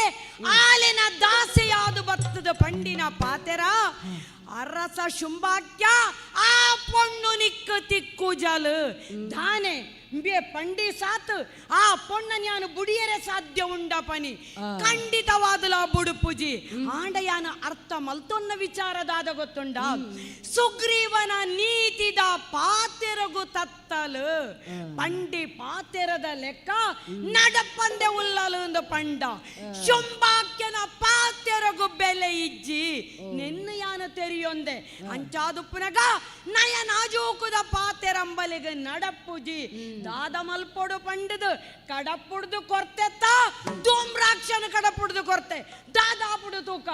ಆಲಿನ ದಾಸೆಯಾದು ಬರ್ತದ ಪಂಡಿನ ಪಾತೆರ ಅರಸ ಶುಂಭಾಕ್ಯ ಆ ಪೊಣ್ಣು ನಿಕ್ಕು ತಿಕ್ಕು ಜಲು ದಾನೆ ಬೇ ಪಂಡಿ ಸಾತ್ ಆ ಪೊಣ್ಣ ನ್ಯಾನು ಬುಡಿಯರೆ ಸಾಧ್ಯ ಉಂಡ ಪನಿ ಖಂಡಿತವಾದಲ ಬುಡುಪುಜಿ ಆಂಡಯಾನ ಅರ್ಥ ಮಲ್ತೊನ್ನ ವಿಚಾರದಾದ ಗೊತ್ತುಂಡ ಸುಗ್ರೀವನ ನೀತಿದ ಪಾತೆರಗು ತತ್ತಲು ಪಂಡಿ ಪಾತೆರದ ಲೆಕ್ಕ ನಡಪಂದೆ ಉಲ್ಲಲು ಒಂದು ಪಂಡ ಶುಂಭಾಕ್ಯನ ಪಾತೆರಗು ಬೆಲೆ ಇಜ್ಜಿ ನಿನ್ನ ಯಾನ ತೆರಿಯೊಂದೆ ಅಂಚಾದುಪ್ಪುನಗ ನಯ ನಾಜೂಕುದ ಪಾತೆರಂ ಅಂಬಲಿಗೆ ನಡಪ್ಪುಜಿ ದಾದ ಮಲ್ಪೊಡು ಪಂಡದು ಕಡಪುಡ್ದು ಕೊರ್ತೆತ್ತ ಧೂಮ್ರಾಕ್ಷನ ಕಡಪುಡ್ದು ಕೊರ್ತೆ ದಾದಾಪುಡು ತೂಕ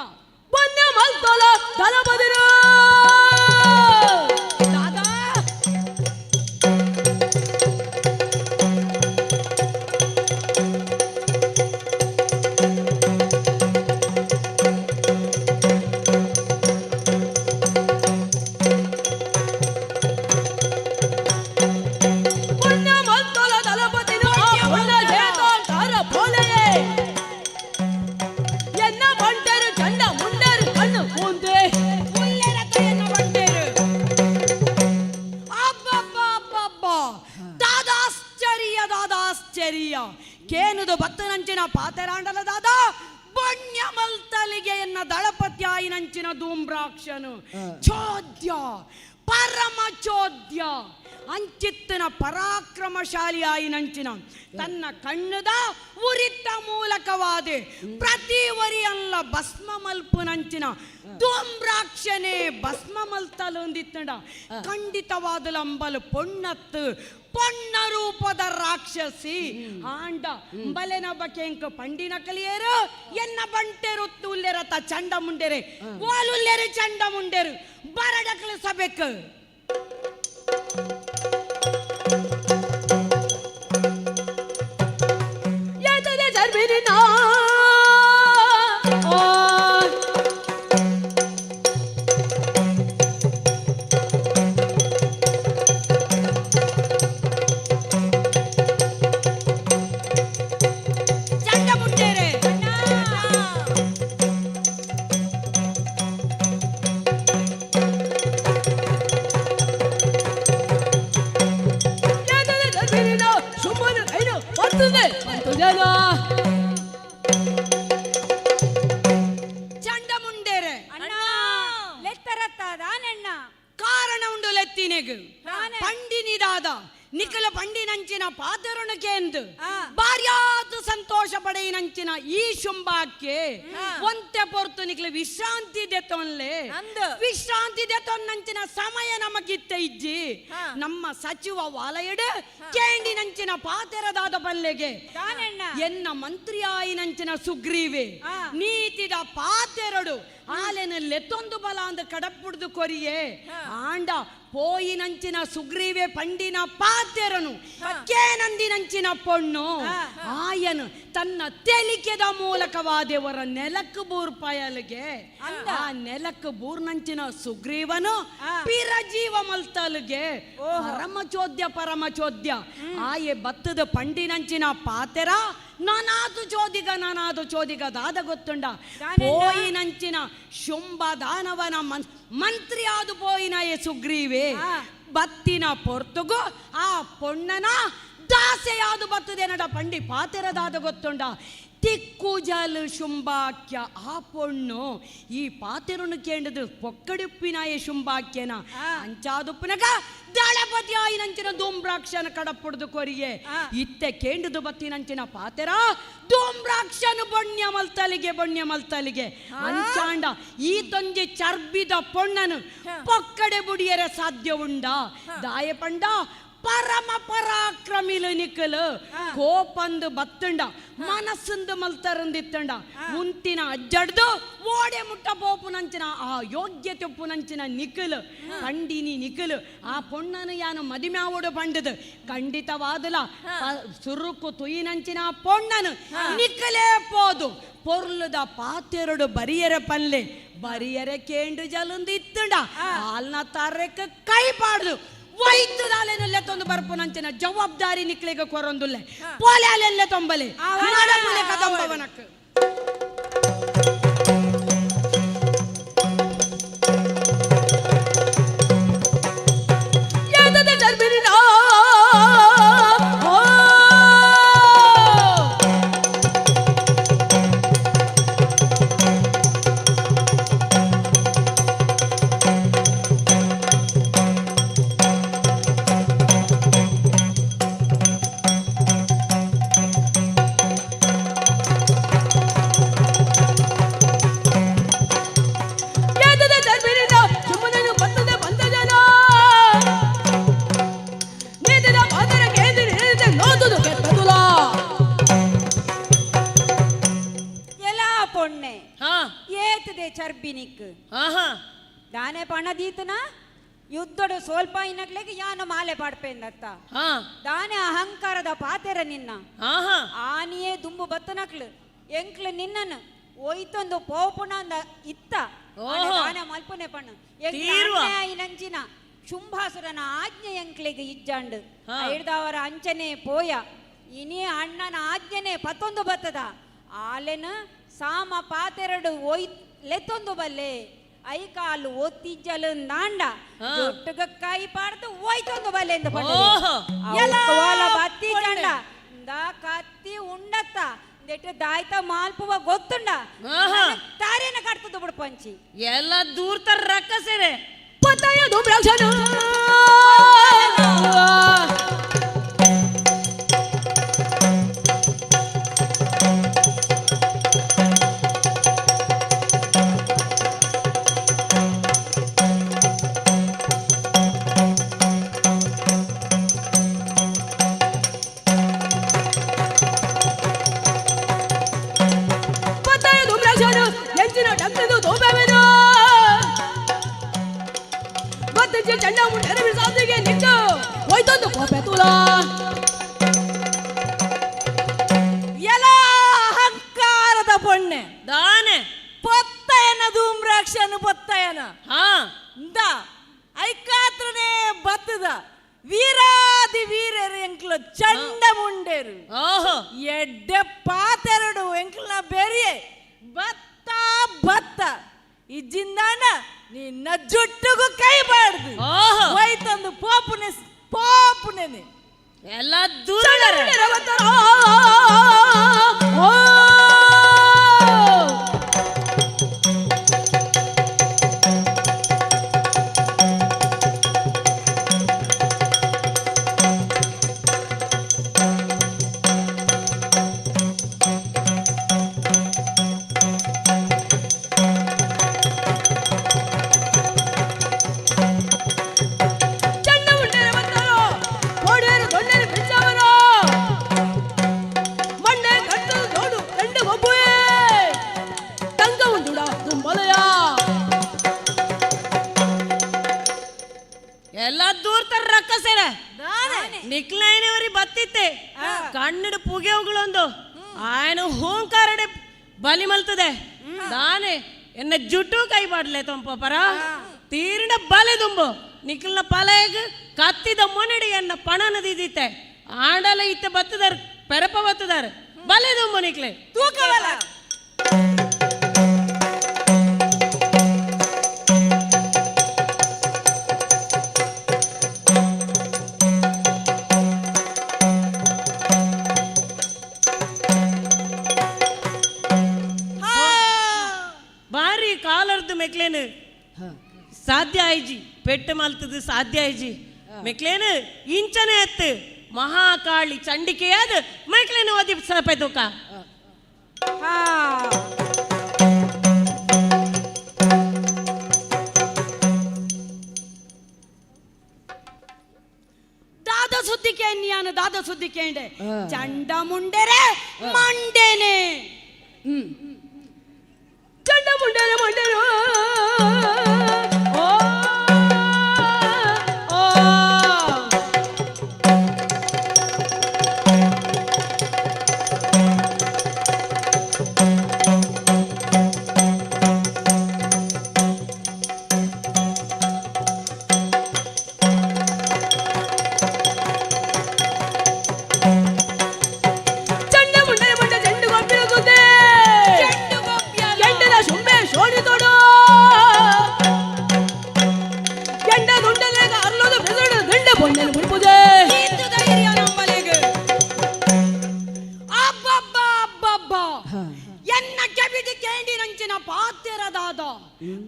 ಬನ್ನಿ ಮಲ್ತೋಲ ದಳಪತಿರು ದಾದಾ ಬನ್ನಿ ಮಲ್ತೋಲ ದಳಪತಿರು ಒಳ್ಳೆ ವೇದಾಂತರ ಬೋಲೆಯೇ ಎನ್ನ ಬಂಟರು ಚಂಡ ಮುಂಡರು ಕಣ್ಣು ಮುಂದೆ ಉಲ್ಲೆರತೆಯನ್ನು ಬಂಡೇರು ಅಬ್ಬಬ್ಬಬ್ಬಬ್ಬ ದಾದಾಶ್ಚರ್ಯ ಕೇನುದು ಬತ್ತನಂಚಿನ ಪಾತೆರಾಂಡಲ ದಾದ ಬಣ್ಯ ಮಲ್ತಲಿಗೆ ಎನ್ನ ದಳಪತಿ ಆಯಿನಂಚಿನ ಧೂಮ್ರಾಕ್ಷನು ಚೋದ್ಯ ಪರಮ ಚೋದ್ಯ ಅಂಚಿತ್ತಿನ ಪರಾಕ್ರಮಶಾಲಿ ಆಯಿನಂಚಿನ ತನ್ನ ಕಣ್ಣದ ಉರಿತ ಮೂಲಕವಾದೆ ಪ್ರತಿ ವರಿಯಲ್ಲ ಭಸ್ಮ ಮಲ್ಪುನಂಚಿನ ಧೂಮ್ರಾಕ್ಷನೇ ಭಸ್ಮ ಮಲ್ತಲೊಂದಿತ್ತಂಡ ಖಂಡಿತವಾದಲಂಬಲು ಪೊಣ್ಣತ್ತು ಪೊಣ್ಣ ರೂಪದ ರಾಕ್ಷಸಿ ಆಂಡ ಬಲೆನ ಬಕೆಂಕ ಪಂಡಿನ ಕಲಿಯರು ಎನ್ನ ಬಂಟೆರು ತುಲ್ಲೆರತ ಚಂಡ ಮುಂಡೆರೆ ಓಲುಲ್ಲೆರು ಚಂಡ ಮುಂಡೆರು ಬರಡಕಲು ಸಬೇಕು ಯಾತನೆ ಜರ್ಬಿನಿನ ಚಂಡ ಮುಂಡೆರೆ ಯಾತನೆ ಜರ್ಬಿನಿನ ಸುಮ್ಮನೆ ಐನು ಬರ್ತದೆ ಮತ್ತು ಜನ ಚಂಡ ಮುಂಡೆರೆ ಅಣ್ಣ ಲೆತ್ತರತ್ತಾದಾನಣ್ಣ ಕಾರಣ ಉಂಡು ಲೆತ್ತಿನೆಗು ಪಂಡಿನಿದಾದ ನಿಖಲ ಪಂಡಿನಂಚಿನ ಪಾದರುಣಕ್ಕೆ ಎಂದು ಭಾರ್ಯಾತು ಸಂತೋಷ ಪಡೆಯಿನಂಚಿನ ಈ ಶುಂಭಾಕ್ಕೆ ಒಂತೆ ಪೊರ್ತು ನಿಖಲ ವಿಶ್ರಾಂತಿ ದೆತ್ತೊನ್ಲೆ ವಿಶ್ರಾಂತಿ ದೆತ್ತೊನ್ನಂಚಿನ ಸಮಯ ನಮಗಿತ್ತ ಇಜ್ಜಿ ನಮ್ಮ ಸಚಿವ ವಾಲಯಡು ಕೇಂಡಿನಂಚಿನ ಪಾತೆರದಾದ ಬಲ್ಲೆಗೆ ಎನ್ನ ಮಂತ್ರಿ ಆಯಿನಂಚಿನ ಸುಗ್ರೀವೆ ನೀತಿದ ಪಾತೆರಡು ಆಲೆನಲ್ಲಿ ಎತ್ತೊಂದು ಬಲ ಅಂದ ಕಡಪುಡ್ದು ಕೊರಿಯೇ ಆಂಡ ಪೋಯಿನಂಚಿನ ಸುಗ್ರೀವೆ ಪಂಡಿನ ಪಾತೆರನು ಕೇನಂದಿನಂಚಿನ ಪೊಣ್ಣು ಆಯನು ತನ್ನ ತೆಲಿಕೆದ ಮೂಲಕವಾದವರ ನೆಲಕ್ಕೆ ಬೂರ್ಪಾಯಲ್ಗೆ ಆ ನೆಲಕ್ಕೆ ಬೂರ್ನಂಚಿನ ಸುಗ್ರೀವನು ಪಿರಜೀವ ಮಲ್ತಲ್ಗೆ ಪರಮಚೋದ್ಯ ಆಯೆ ಬತ್ತದ ಪಂಡಿನಂಚಿನ ಪಾತೆರ ನಾನಾದು ಚೋದಿಗ ದಾದ ಗೊತ್ತುಂಡ ಪೋಯಿನಂಚಿನ ಶುಂಭ ದಾನವನ ಮಂತ್ರಿ ಆದು ಪೋಯಿನ ಎ ಸುಗ್ರೀವೆ ಬತ್ತಿನ ಪೊರ್ತುಗು ಆ ಪೊಣ್ಣನ ದಾಸೆಯಾದು ಬತ್ತದೆ ನಡ ಪಂಡಿ ಪಾತೆರದಾದ ಗೊತ್ತುಂಡ ತಿಕ್ಕುಜಲು ಶುಂಭಾಕ್ಯ ಆ ಪೊಣ್ಣು ಈ ಪಾತೆರನು ಕೇಂದ್ರದ ಪೊಕ್ಕಡುಪ್ಪಿನಾಯ ಶುಂಭಾಕ್ಯನ ಅಂಚಾದುಪ್ಪನಗ ದಳಪತಿ ಆಯಿನಂಚಿನ ಧೂಮ್ರಾಕ್ಷನ ಕಡಪುಡ್ದು ಕೊರಿಯೆ ಇತ್ತೆ ಕೇಂದ್ರದ ಬತ್ತಿನಂಚಿನ ಪಾತೆರ ಧೂಮ್ರಾಕ್ಷನು ಬಣ್ಯ ಮಲ್ತಲಿಗೆ ಅಂಚಾಂಡ ಈ ತೊಂಜಿ ಚರ್ಬಿದ ಪೊಣ್ಣನು ಪೊಕ್ಕಡೆ ಬುಡಿಯರೆ ಸಾಧ್ಯ ಉಂಡ ದಾಯಪಂಡ ಪರಮ ಪರಾಕ್ರಮಿಲು ನಿಕ್ಕಲು ಕೋಪಂದು ಬತ್ತುಂಡ ಮನಸ್ಸಂದು ಮಲ್ತರಂದಿತ್ತಂಡ ಉಂತಿನ ಅಜ್ಜಡ್ದು ಓಡೆ ಮುಟ್ಟ ಪೋಪುನಂಚಿನ ಆ ಯೋಗ್ಯತೆ ಉಪ್ಪುನಂಚಿನ ನಿಕ್ಕಲು ಪಂಡಿನಿ ನಿಕ್ಕಲು ಆ ಪೊಣ್ಣನು ಯಾನು ಮದಿಮ್ಯಾವೋಡು ಪಂಡದು ಖಂಡಿತವಾದಲ ಸುರುಕು ತುಯಿನಂಚಿನ ಪೊಣ್ಣನು ನಿಕ್ಕಲೇ ಪೋದು ಪೊರ್ಲುದ ಪಾತೆರಡು ಬರಿಯರೆ ಕೇಂಡು ಜಲುಂದಿತ್ತುಂಡ ಆಲ್ನ ತಾರೆಕ ಕೈ ಪಾಡ್ದು ವೈದ್ಯದಾಲೆನಲ್ಲೇ ತೊಂದು ಬರ್ಪುನಂಚಿನ ಜವಾಬ್ದಾರಿ ನಿಕ್ಲಿಗೆ ಕೊರೊಂದುಲ್ಲೆ ಪೋಲ್ಯಾಲೆಲ್ಲೇ ತೊಂಬಲೆ ನಡಮಲೆ ಕದಂಬವನಕ್ಕೆ ಯಾತನೆ ಜರ್ಬಿನಿನ ಇದೆ ಚರ್ಬಿನಿಕ್ ಆಹಾ ದಾನೆ ಪಣ ದೀತನ ಯುದ್ಧಡು ಸ್ವಲ್ಪ ಇನಕ್ಲೆಗೆ ಯಾನು ಮಾಲೆ ಪಾಡ್ಪೇಂದತ್ತ ಹಾ ದಾನೆ ಅಹಂಕಾರದ ಪಾತೆರ ನಿನ್ನ ಆಹಾ ಆನಿಯೇ ದುಂಬು ಬತ್ತನಕ್ಲು ಎಂಕ್ಲು ನಿನ್ನನು ಒಯ್ತೊಂದು ಪೋಪುಣ ಅಂದ ಇತ್ತ ದಾನೆ ಮಲ್ಪನೆ ಪಣ್ಣು ನಂಚಿನ ಶುಂಭಾಸುರನ ಆಜ್ಞೆ ಎಂಕ್ಲೆಗೆ ಇಜ್ಜಾಂಡು ಹಿಡ್ದವರ ಅಂಚನೆ ಪೋಯ ಇನಿ ಅಣ್ಣನ ಆಜ್ಞೆನೆ ಪತ್ತೊಂದು ಬತ್ತದ ಆಲೆನ ಸಾಮ ಪಾತೆರಡು ಒಯ್ ಲೆತ್ತೊಂದು ಬಲ್ಲೆ ಐಕಾಲು ಒತ್ತಿಜ್ಜಲು ನಾಂಡ ಜೊಟ್ಟುಗ ಕೈ ಪಾಡ್ದು ಒಯ್ತೊಂದು ಬಲ್ಲೆ ಎಂದು ಬತ್ತಿ ಚಂಡ ದ ಕತ್ತಿ ಉಂಡತ್ತ ದೆಟ್ಟು ದಾಯ್ತ ಮಾಲ್ಪುವ ಗೊತ್ತುಂಡ ತಾರೇನ ಕಟ್ತದ ಬಿಡು ಪಂಚಿ ಎಲ್ಲ ದೂರ್ತರ ರಕ್ಕಸೇರೆ ಪತ್ತಾಯದು ಬ್ರಾಹ್ಮಣ ಎಂಚಿನ ಡಕ್ಕದು ತೋಬೇವೇನೋ ಗೊತ್ತಿಜ್ಜೆ ಚಂಡ ಮುಂಡೆ ಸಾಧಿಗೆ ನಿಂತು ಹೋಯ್ತೊಂದು ಕೋಪೆ ತುಲ ಎಲ ಅಹಂಕಾರದ ಪೊಣ್ಣೆ ದಾನೆ ಪೊತ್ತಯನ ಧೂಮ್ರಾಕ್ಷನು ಪೊತ್ತಯನ ಹಾ ಇಂದ ಐಕಾತ್ರನೇ ಬತ್ತದ ವೀರಾದಿ ವೀರರು ಎಂಕ್ಲ ಚಂಡ ಮುಂಡೇರು ಓಹೋ ಎಡ್ಡೆ ಪಾತೆರಡು ಎಂಕ್ಲ ಬೆರಿಯೆ ಬತ್ತ ಬತ್ತ ಇಜ್ಜಿಂದಾನ ನಿನ್ನ ಜುಟ್ಟುಗೂ ಕೈ ಬಾಡ್ದು ಓಹೋ ಹೋಯ್ತಂದು ಪೋಪುನೆ ಎಲ್ಲ ದೂರ ಎಲ್ಲ ದೂರ್ತರ ರಕ್ಕಸೇರೆ ನಿಕ್ಲೈನವರಿ ಬತ್ತಿತ್ತೆ ಕಣ್ಣಡು ಪುಗೆವುಗಳೊಂದು ಆಯನ ಹೂಂಕಾರಡೆ ಬಲಿ ಮಲ್ತದೆ ದಾನೆ ಎನ್ನ ಜುಟ್ಟು ಕೈ ಬಾಡ್ಲೆ ತೊಂಪ ಪರ ತೀರ್ಣ ಬಲೆ ದುಂಬು ನಿಕ್ಲನ ಪಲಯಗ ಕತ್ತಿದ ಮೊನಡಿ ಎನ್ನ ಪಣನ ದಿದಿತ್ತೆ ಆಂಡಲ ಇತ್ತೆ ಬತ್ತದಾರ ಪೆರಪ ಬತ್ತದಾರ ಬಲೆ ದುಂಬು ನಿಕ್ಲೆ ತೂಕವಲ್ಲ ಬಾರಿ ಕಾಲರ್ದು ಮೆಕ್ಲೇನು ಸಾಧ್ಯ ಆಯ್ಜಿ ಪೆಟ್ಟು ಮಲ್ತದು ಸಾಧ್ಯ ಆಯ್ಜಿ ಮೆಕ್ಲೇನು ಇಂಚನೆ ಎತ್ತು ಮಹಾಕಾಳಿ ಚಂಡಿಕೆಯಾದ ಮೆಕ್ಲೇನು ಓದಿ ಸಪೆದುಕ ದಾದ ಸುದ್ದಿ ಕೇಳ್ಯಾನು ದಾದ ಸುದ್ದಿ ಕೇಂಡೆ ಚಂಡ ಮುಂಡೆರೆ ಮಂಡೇನೆ ಚಂಡ ಮುಂಡೆರೆ ಮಂಡೆರು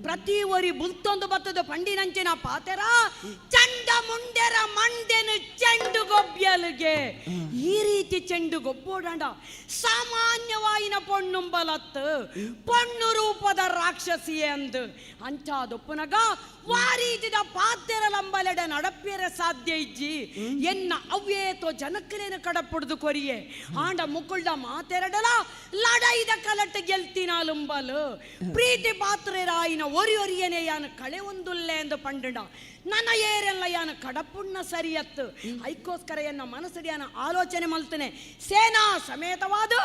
ಪ್ರತಿ ಒರಿ ಬುಲ್ತೊಂದು ಬತ್ತದ ಪಂಡಿನಂಚಿನ ಪಾತೆರ ಚಂಡ ಮುಂಡೆರ ಮಂಡೆನು ಚೆಂಡು ಗೊಬ್ಬಲು ಪೊಣ್ಣೆಲ್ಗೆ ಈ ರೀತಿ ಚೆಂಡು ಗೊಬ್ಬೋಡಂಡ ಸಾಮಾನ್ಯವಾಯಿನ ಪೊಣ್ಣುಂಬಲತ್ತು ಪೊಣ್ಣು ರೂಪದ ರಾಕ್ಷಸಿಯೇ ಅಂದು ಅಂಚಾದೊಪ್ಪುನಗ ವಾರೀತಿದ ಪಾತೆರಲಂಬಲೆಡ ನಡಪೇರ ಸಾಧ್ಯ ಇಜ್ಜಿ ಎನ್ನ ಅವ್ಯೇತೋ ಜನಕ್ಕಲೇನ ಕಡಪುಡ್ದು ಕೊರಿಯೆ ಆಂಡ ಮುಕುಳ್ದ ಮಾತೆರಡಲ ಲಡೈದ ಕಲಟ್ ಗೆಲ್ತಿನಾಲುಂಬಲು ಪ್ರೀತಿ ಪಾತ್ರೆರಾಯಿನ ಒರಿಯೊರಿಯನೆ ಯಾನ ಕಳೆ ಒಂದುಲ್ಲೆ ಎಂದು ಪಂಡಂಡ ನನ್ನ ಏರೆಲ್ಲ ಯಾನ ಕಡಪುಣ್ಣ ಸರಿಯತ್ತು ಐಕೋಸ್ಕರ ಎನ್ನ ಮನಸ್ಸಡಿ ಯಾನ ಆಲೋಚನೆ ಮಲ್ತನೆ ಸೇನಾ ಸಮೇತವಾದ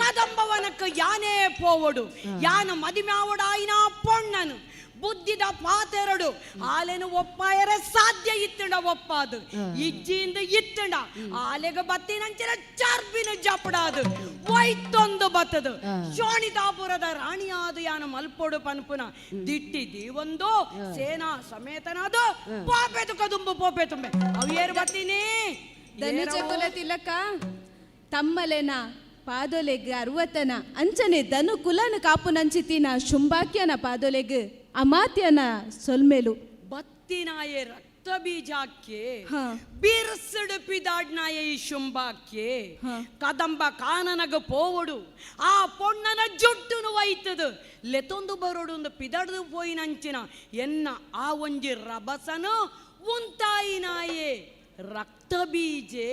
ಕದಂಬವನಕ್ಕೆ ಯಾನೇ ಪೋವಡು ಯಾನ ಮದಿಮ್ಯಾವಡಾಯಿನ ಪೊಣ್ಣನು ಬುದ್ಧಿದ ಪಾತೆರಡು ಆಲೆನು ಒಪ್ಪಾಯರೆ ಸಾಧ್ಯ ಇತ್ತಂಡ ಒಪ್ಪಾದು ಇಜ್ಜಿಯಿಂದ ಇತ್ತಂಡ ಆಲೆಗ ಬತ್ತಿನಂಚಿನ ಚಾರ್ಬಿನ ಜಪಡಾದು ಒಯ್ತೊಂದು ಬತ್ತದು ಶೋಣಿತಾಪುರದ ರಾಣಿಯಾದ ಯಾನ ಮಲ್ಪೊಡು ಪನ್ಪುನ ದಿಟ್ಟಿದಿ ಒಂದು ಸೇನಾ ಸಮೇತನಾದ ಪೋಪೆ ಕದುಂಬು ಪೋಪೆ ತುಂಬೆ ಅವು ಏರು ಬತ್ತೀನಿ ಧನುಜ ಕುಲ ತಿಲಕ ತಮ್ಮಲೆನ ಪಾದೊಲೆಗ್ ಅರುವತನ ಅಂಚನೆ ಧನು ಕುಲನ ಕಾಪುನಂಚಿತಿನ ಶುಂಭಾಕ್ಯನ ಪಾದೊಲೆಗ್ ಅಮಾತ್ಯನ ಸೊಲ್ಮೆಲು ಬತ್ತಿನಾಯೆ ರಕ್ತ ಬೀಜಾಕ್ಕೆ ಬಿರ್ಸಡು ಪಿದಾಡ್ನಾಯ ಈ ಶುಂಭಾಕ್ಕೆ ಕದಂಬ ಕಾನನಗ ಪೋವಡು ಆ ಪೊಣ್ಣನ ಜುಟ್ಟುನು ಒಯ್ತದು ಲೆತೊಂದು ಬರೋಡು ಒಂದು ಪಿದಡ್ದು ಪೋಯಿನಂಚಿನ ಎನ್ನ ಆ ಒಂಜಿ ರಭಸನು ಉಂತಾಯಿನಾಯೆ ರಕ್ತ ಬೀಜೆ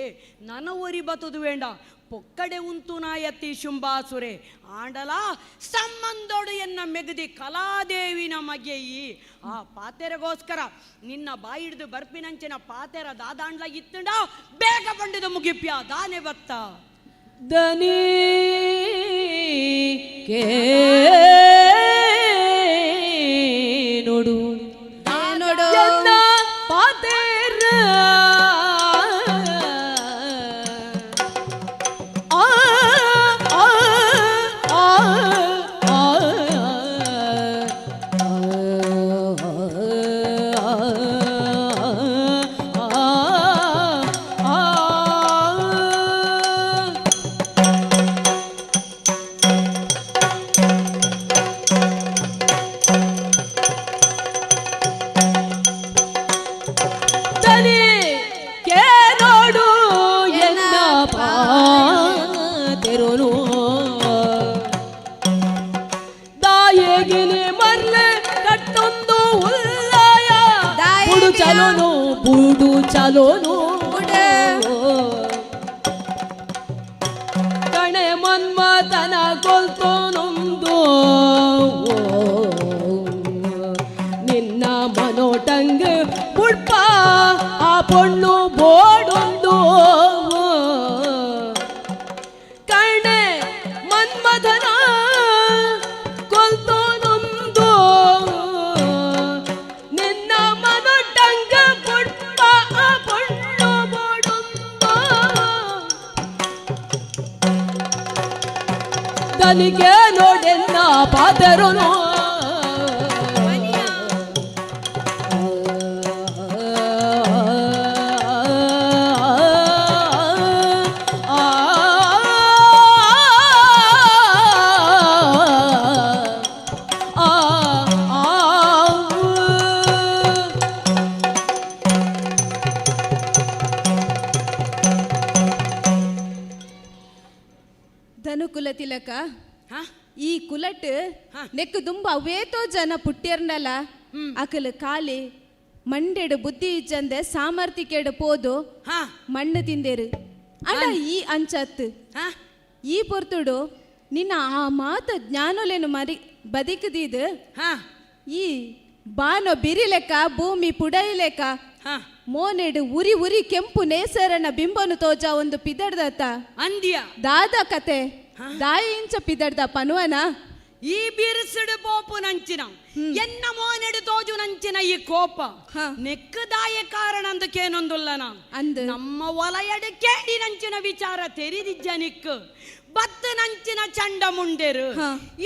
ನನ ಒರಿ ಬತದು ವೇಂಡ ಪೊಕ್ಕಡೆ ಉಂತು ನಾಯತಿ ಶುಂಭಾಸುರೆ ಆಂಡಲ ಸಂಬಂಧೋಡು ಎನ್ನ ಮೆಗದಿ ಕಲಾದೇವಿನ ಮಗೆಯಿ ಆ ಪಾತೆರಗೋಸ್ಕರ ನಿನ್ನ ಬಾಯಿಡ್ದು ಬರ್ಪಿನಂಚಿನ ಪಾತೆರ ದಾದಾಂಡ್ಲ ಇತ್ತಂಡ ಬೇಗ ಬಂಡಿದ ಮುಗಿಪ್ಯ ದಾನೆ ಬತ್ತ ದನಿ ಕೇ ನೋಡು ನೋಡು ಪಾತೆರ ಚಲೋನು ಕಣೆ ಮನ್ಮತನ ಕೊಲ್ತೋನೊಂದು ನಿನ್ನ ಮನೋಟಂಗ ಬುಡ್ಪ ಆ ಪೊಣ್ಣು ಬೋಡೊಂದು ಕಣೆ ಮನ್ಮಥನ ಕೊಲ್ತೋನೊಂದು ನಿನ್ನ ಮನೋಟಂಗ ಬುಡ್ಪ ಆ ಪೊಣ್ಣು ಬೋಡೊಂದು ದನಿಗೆ ನೋಡೆನ್ನ ಪಾದರುನು ಧನುಕುಲ ತಿಲಕ ಈ ಕುಲಟ್ ನೆಕ್ ದುಂಬ ಅವೇತೋ ಜನ ಪುಟ್ಟ್ಯರ್ನಲ್ಲ ಅಕಲ್ ಕಾಲಿ ಮಂಡೆಡು ಬುದ್ಧಿ ಇಜ್ಜಂದೆ ಸಾಮರ್ಥ್ಯಕೆಡು ಪೋದು ಮಣ್ಣು ತಿಂದೇರು ಅಲ್ಲ ಈ ಅಂಚತ್ ಈ ಪೊರ್ತುಡು ನಿನ್ನ ಆ ಮಾತ ಜ್ಞಾನೋಲೇನು ಮರಿ ಬದಿಕದಿದ್ ಈ ಬಾನೋ ಬಿರಿಲೆಕ್ಕ ಭೂಮಿ ಪುಡೈಲೆಕ್ಕ ಮೋನೆಡು ಉರಿ ಉರಿ ಕೆಂಪು ನೇಸರನ ಬಿಂಬನು ತೋಜ ಒಂದು ಪಿದಡ್ದತ ಅಂದ್ಯ ದಾದ ಕತೆ ದಾಯ ಇಂಚ ಪಿದಡ್ದ ಪನುವನ ಈ ಬಿರುಸುಡು ಪೋಪು ನಂಚಿನ ಎನ್ನ ಮೋನೆಡು ತೋಜು ನಂಚಿನ ಈ ಕೋಪ ನೆಕ್ಕದಾಯ ಕಾರಣ ಅಂದಕ್ಕೇನೊಂದುಲ್ಲನ ಅಂದ್ ನಮ್ಮ ವಲಯಡು ಕೇಳಿ ನಂಚಿನ ವಿಚಾರ ತೆರಿದಿಜ್ಜ ನಿಕ್ಕು ಬತ್ತು ನಂಚಿನ ಚಂಡ ಮುಂಡೆರು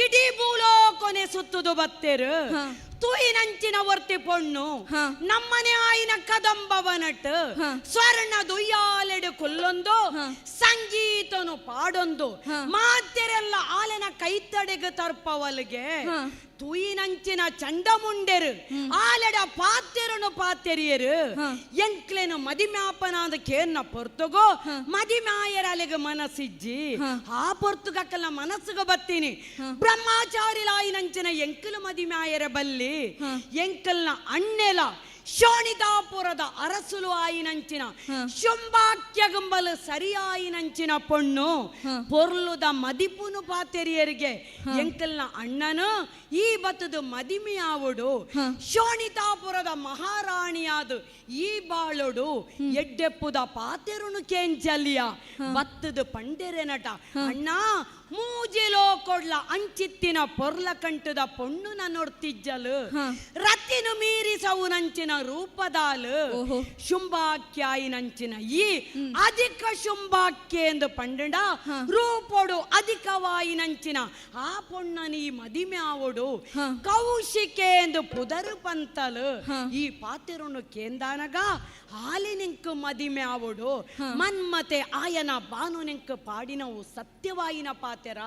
ಇಡೀ ಭೂಲೋಕೊನೆ ಸುತ್ತುದು ಬತ್ತೆರು ತುಯಿನಂಚಿನ ವರ್ತಿ ಪೊಣ್ಣು ನಮ್ಮನೆ ಆಯಿನ ಕದಂಬವನಟ್ ಸ್ವರ್ಣ ದುಯ್ಯಾಲೆಡು ಕುಲ್ಲೊಂದು ಸಂಗೀತನು ಪಾಡೊಂದು ಮಾತೆರೆಲ್ಲ ಆಲೆನ ಕೈತಡೆಗ ತರ್ಪವಲ್ಗೆ ತುಯಿನಂಚಿನ ಚಂಡಮುಂಡೆರು ಆಲೆಡ ಪಾತೆರನು ಪಾತೆರಿಯರು ಎಂಕ್ಲೇನು ಮದಿಮ್ಯಾಪನ ಅಂದ ಕೇರ್ನ ಪೊರ್ತುಗೋ ಮದಿಮ್ಯಾಯರ ಅಲೆಗೆ ಮನಸ್ಸಿಜ್ಜಿ ಆ ಪೊರ್ತುಗಕ್ಕಲ್ಲ ಮನಸ್ಸುಗ ಬತ್ತೀನಿ ಬ್ರಹ್ಮಚಾರಿಲಾಯಿನಂಚಿನ ಎಂಕಲ್ ಮದಿಮ್ಯಾಯರ ಬಲ್ಲಿ ಎಂಕಲ್ನ ಅಣ್ಣೆಲ ಶೋಣಿತಾಪುರದ ಅರಸುಲು ಆಯಿನಂಚಿನ ಶುಂಭಾಕ್ಯಗುಂಬಲು ಸರಿಯಾಯಿನಂಚಿನ ಪೊಣ್ಣು ಪೊರ್ಲುದ ಮದಿಪುನು ಪಾತೆರಿಯರಿಗೆ ಎಂಕಲ್ನ ಅಣ್ಣನು ಈ ಬತ್ತದು ಮದಿಮೆಯಾವುಡು ಶೋಣಿತಾಪುರದ ಮಹಾರಾಣಿಯಾದು ಈ ಬಾಳುಡು ಎಡ್ಡೆಪ್ಪುದ ಪಾತೆರುನು ಕೇಂಚಲಿಯ ಬತ್ತದು ಪಂಡೆರೆ ನಟ ಅಣ್ಣ ಮೂಜಿಲೋ ಕೊಡ್ಲ ಅಂಚಿತ್ತಿನ ಪೊರ್ಲ ಕಂಟದ ಪೊಣ್ಣುನ ನೋಡ್ತಿಜ್ಜಲು ರತ್ತಿನು ಮೀರಿಸವು ನಂಚಿನ ರೂಪದಾಲು ಶುಂಭಾಕ್ಯಾಯಿನಂಚಿನ ಈ ಅಧಿಕ ಶುಂಭಾಕ್ಯ ಎಂದು ಪಂಡ ರೂಪೊಡು ಅಧಿಕವಾಯಿನಂಚಿನ ಆ ಪೊಣ್ಣನ ಈ ಮದಿಮೆ ಆವಡು ಕೌಶಿಕೆ ಎಂದು ಪುದರು ಪಂತಲು ಈ ಪಾತೆರುನು ಕೇಂದಾನಗ ಹಾಲಿನಿಂಕು ಮದಿಮೆ ಆವಡು ಮನ್ಮತೆ ಆಯನ ಬಾನು ನಿಂಕು ಪಾಡಿನವು ಸತ್ಯವಾಯಿನ ಪಾತೆರ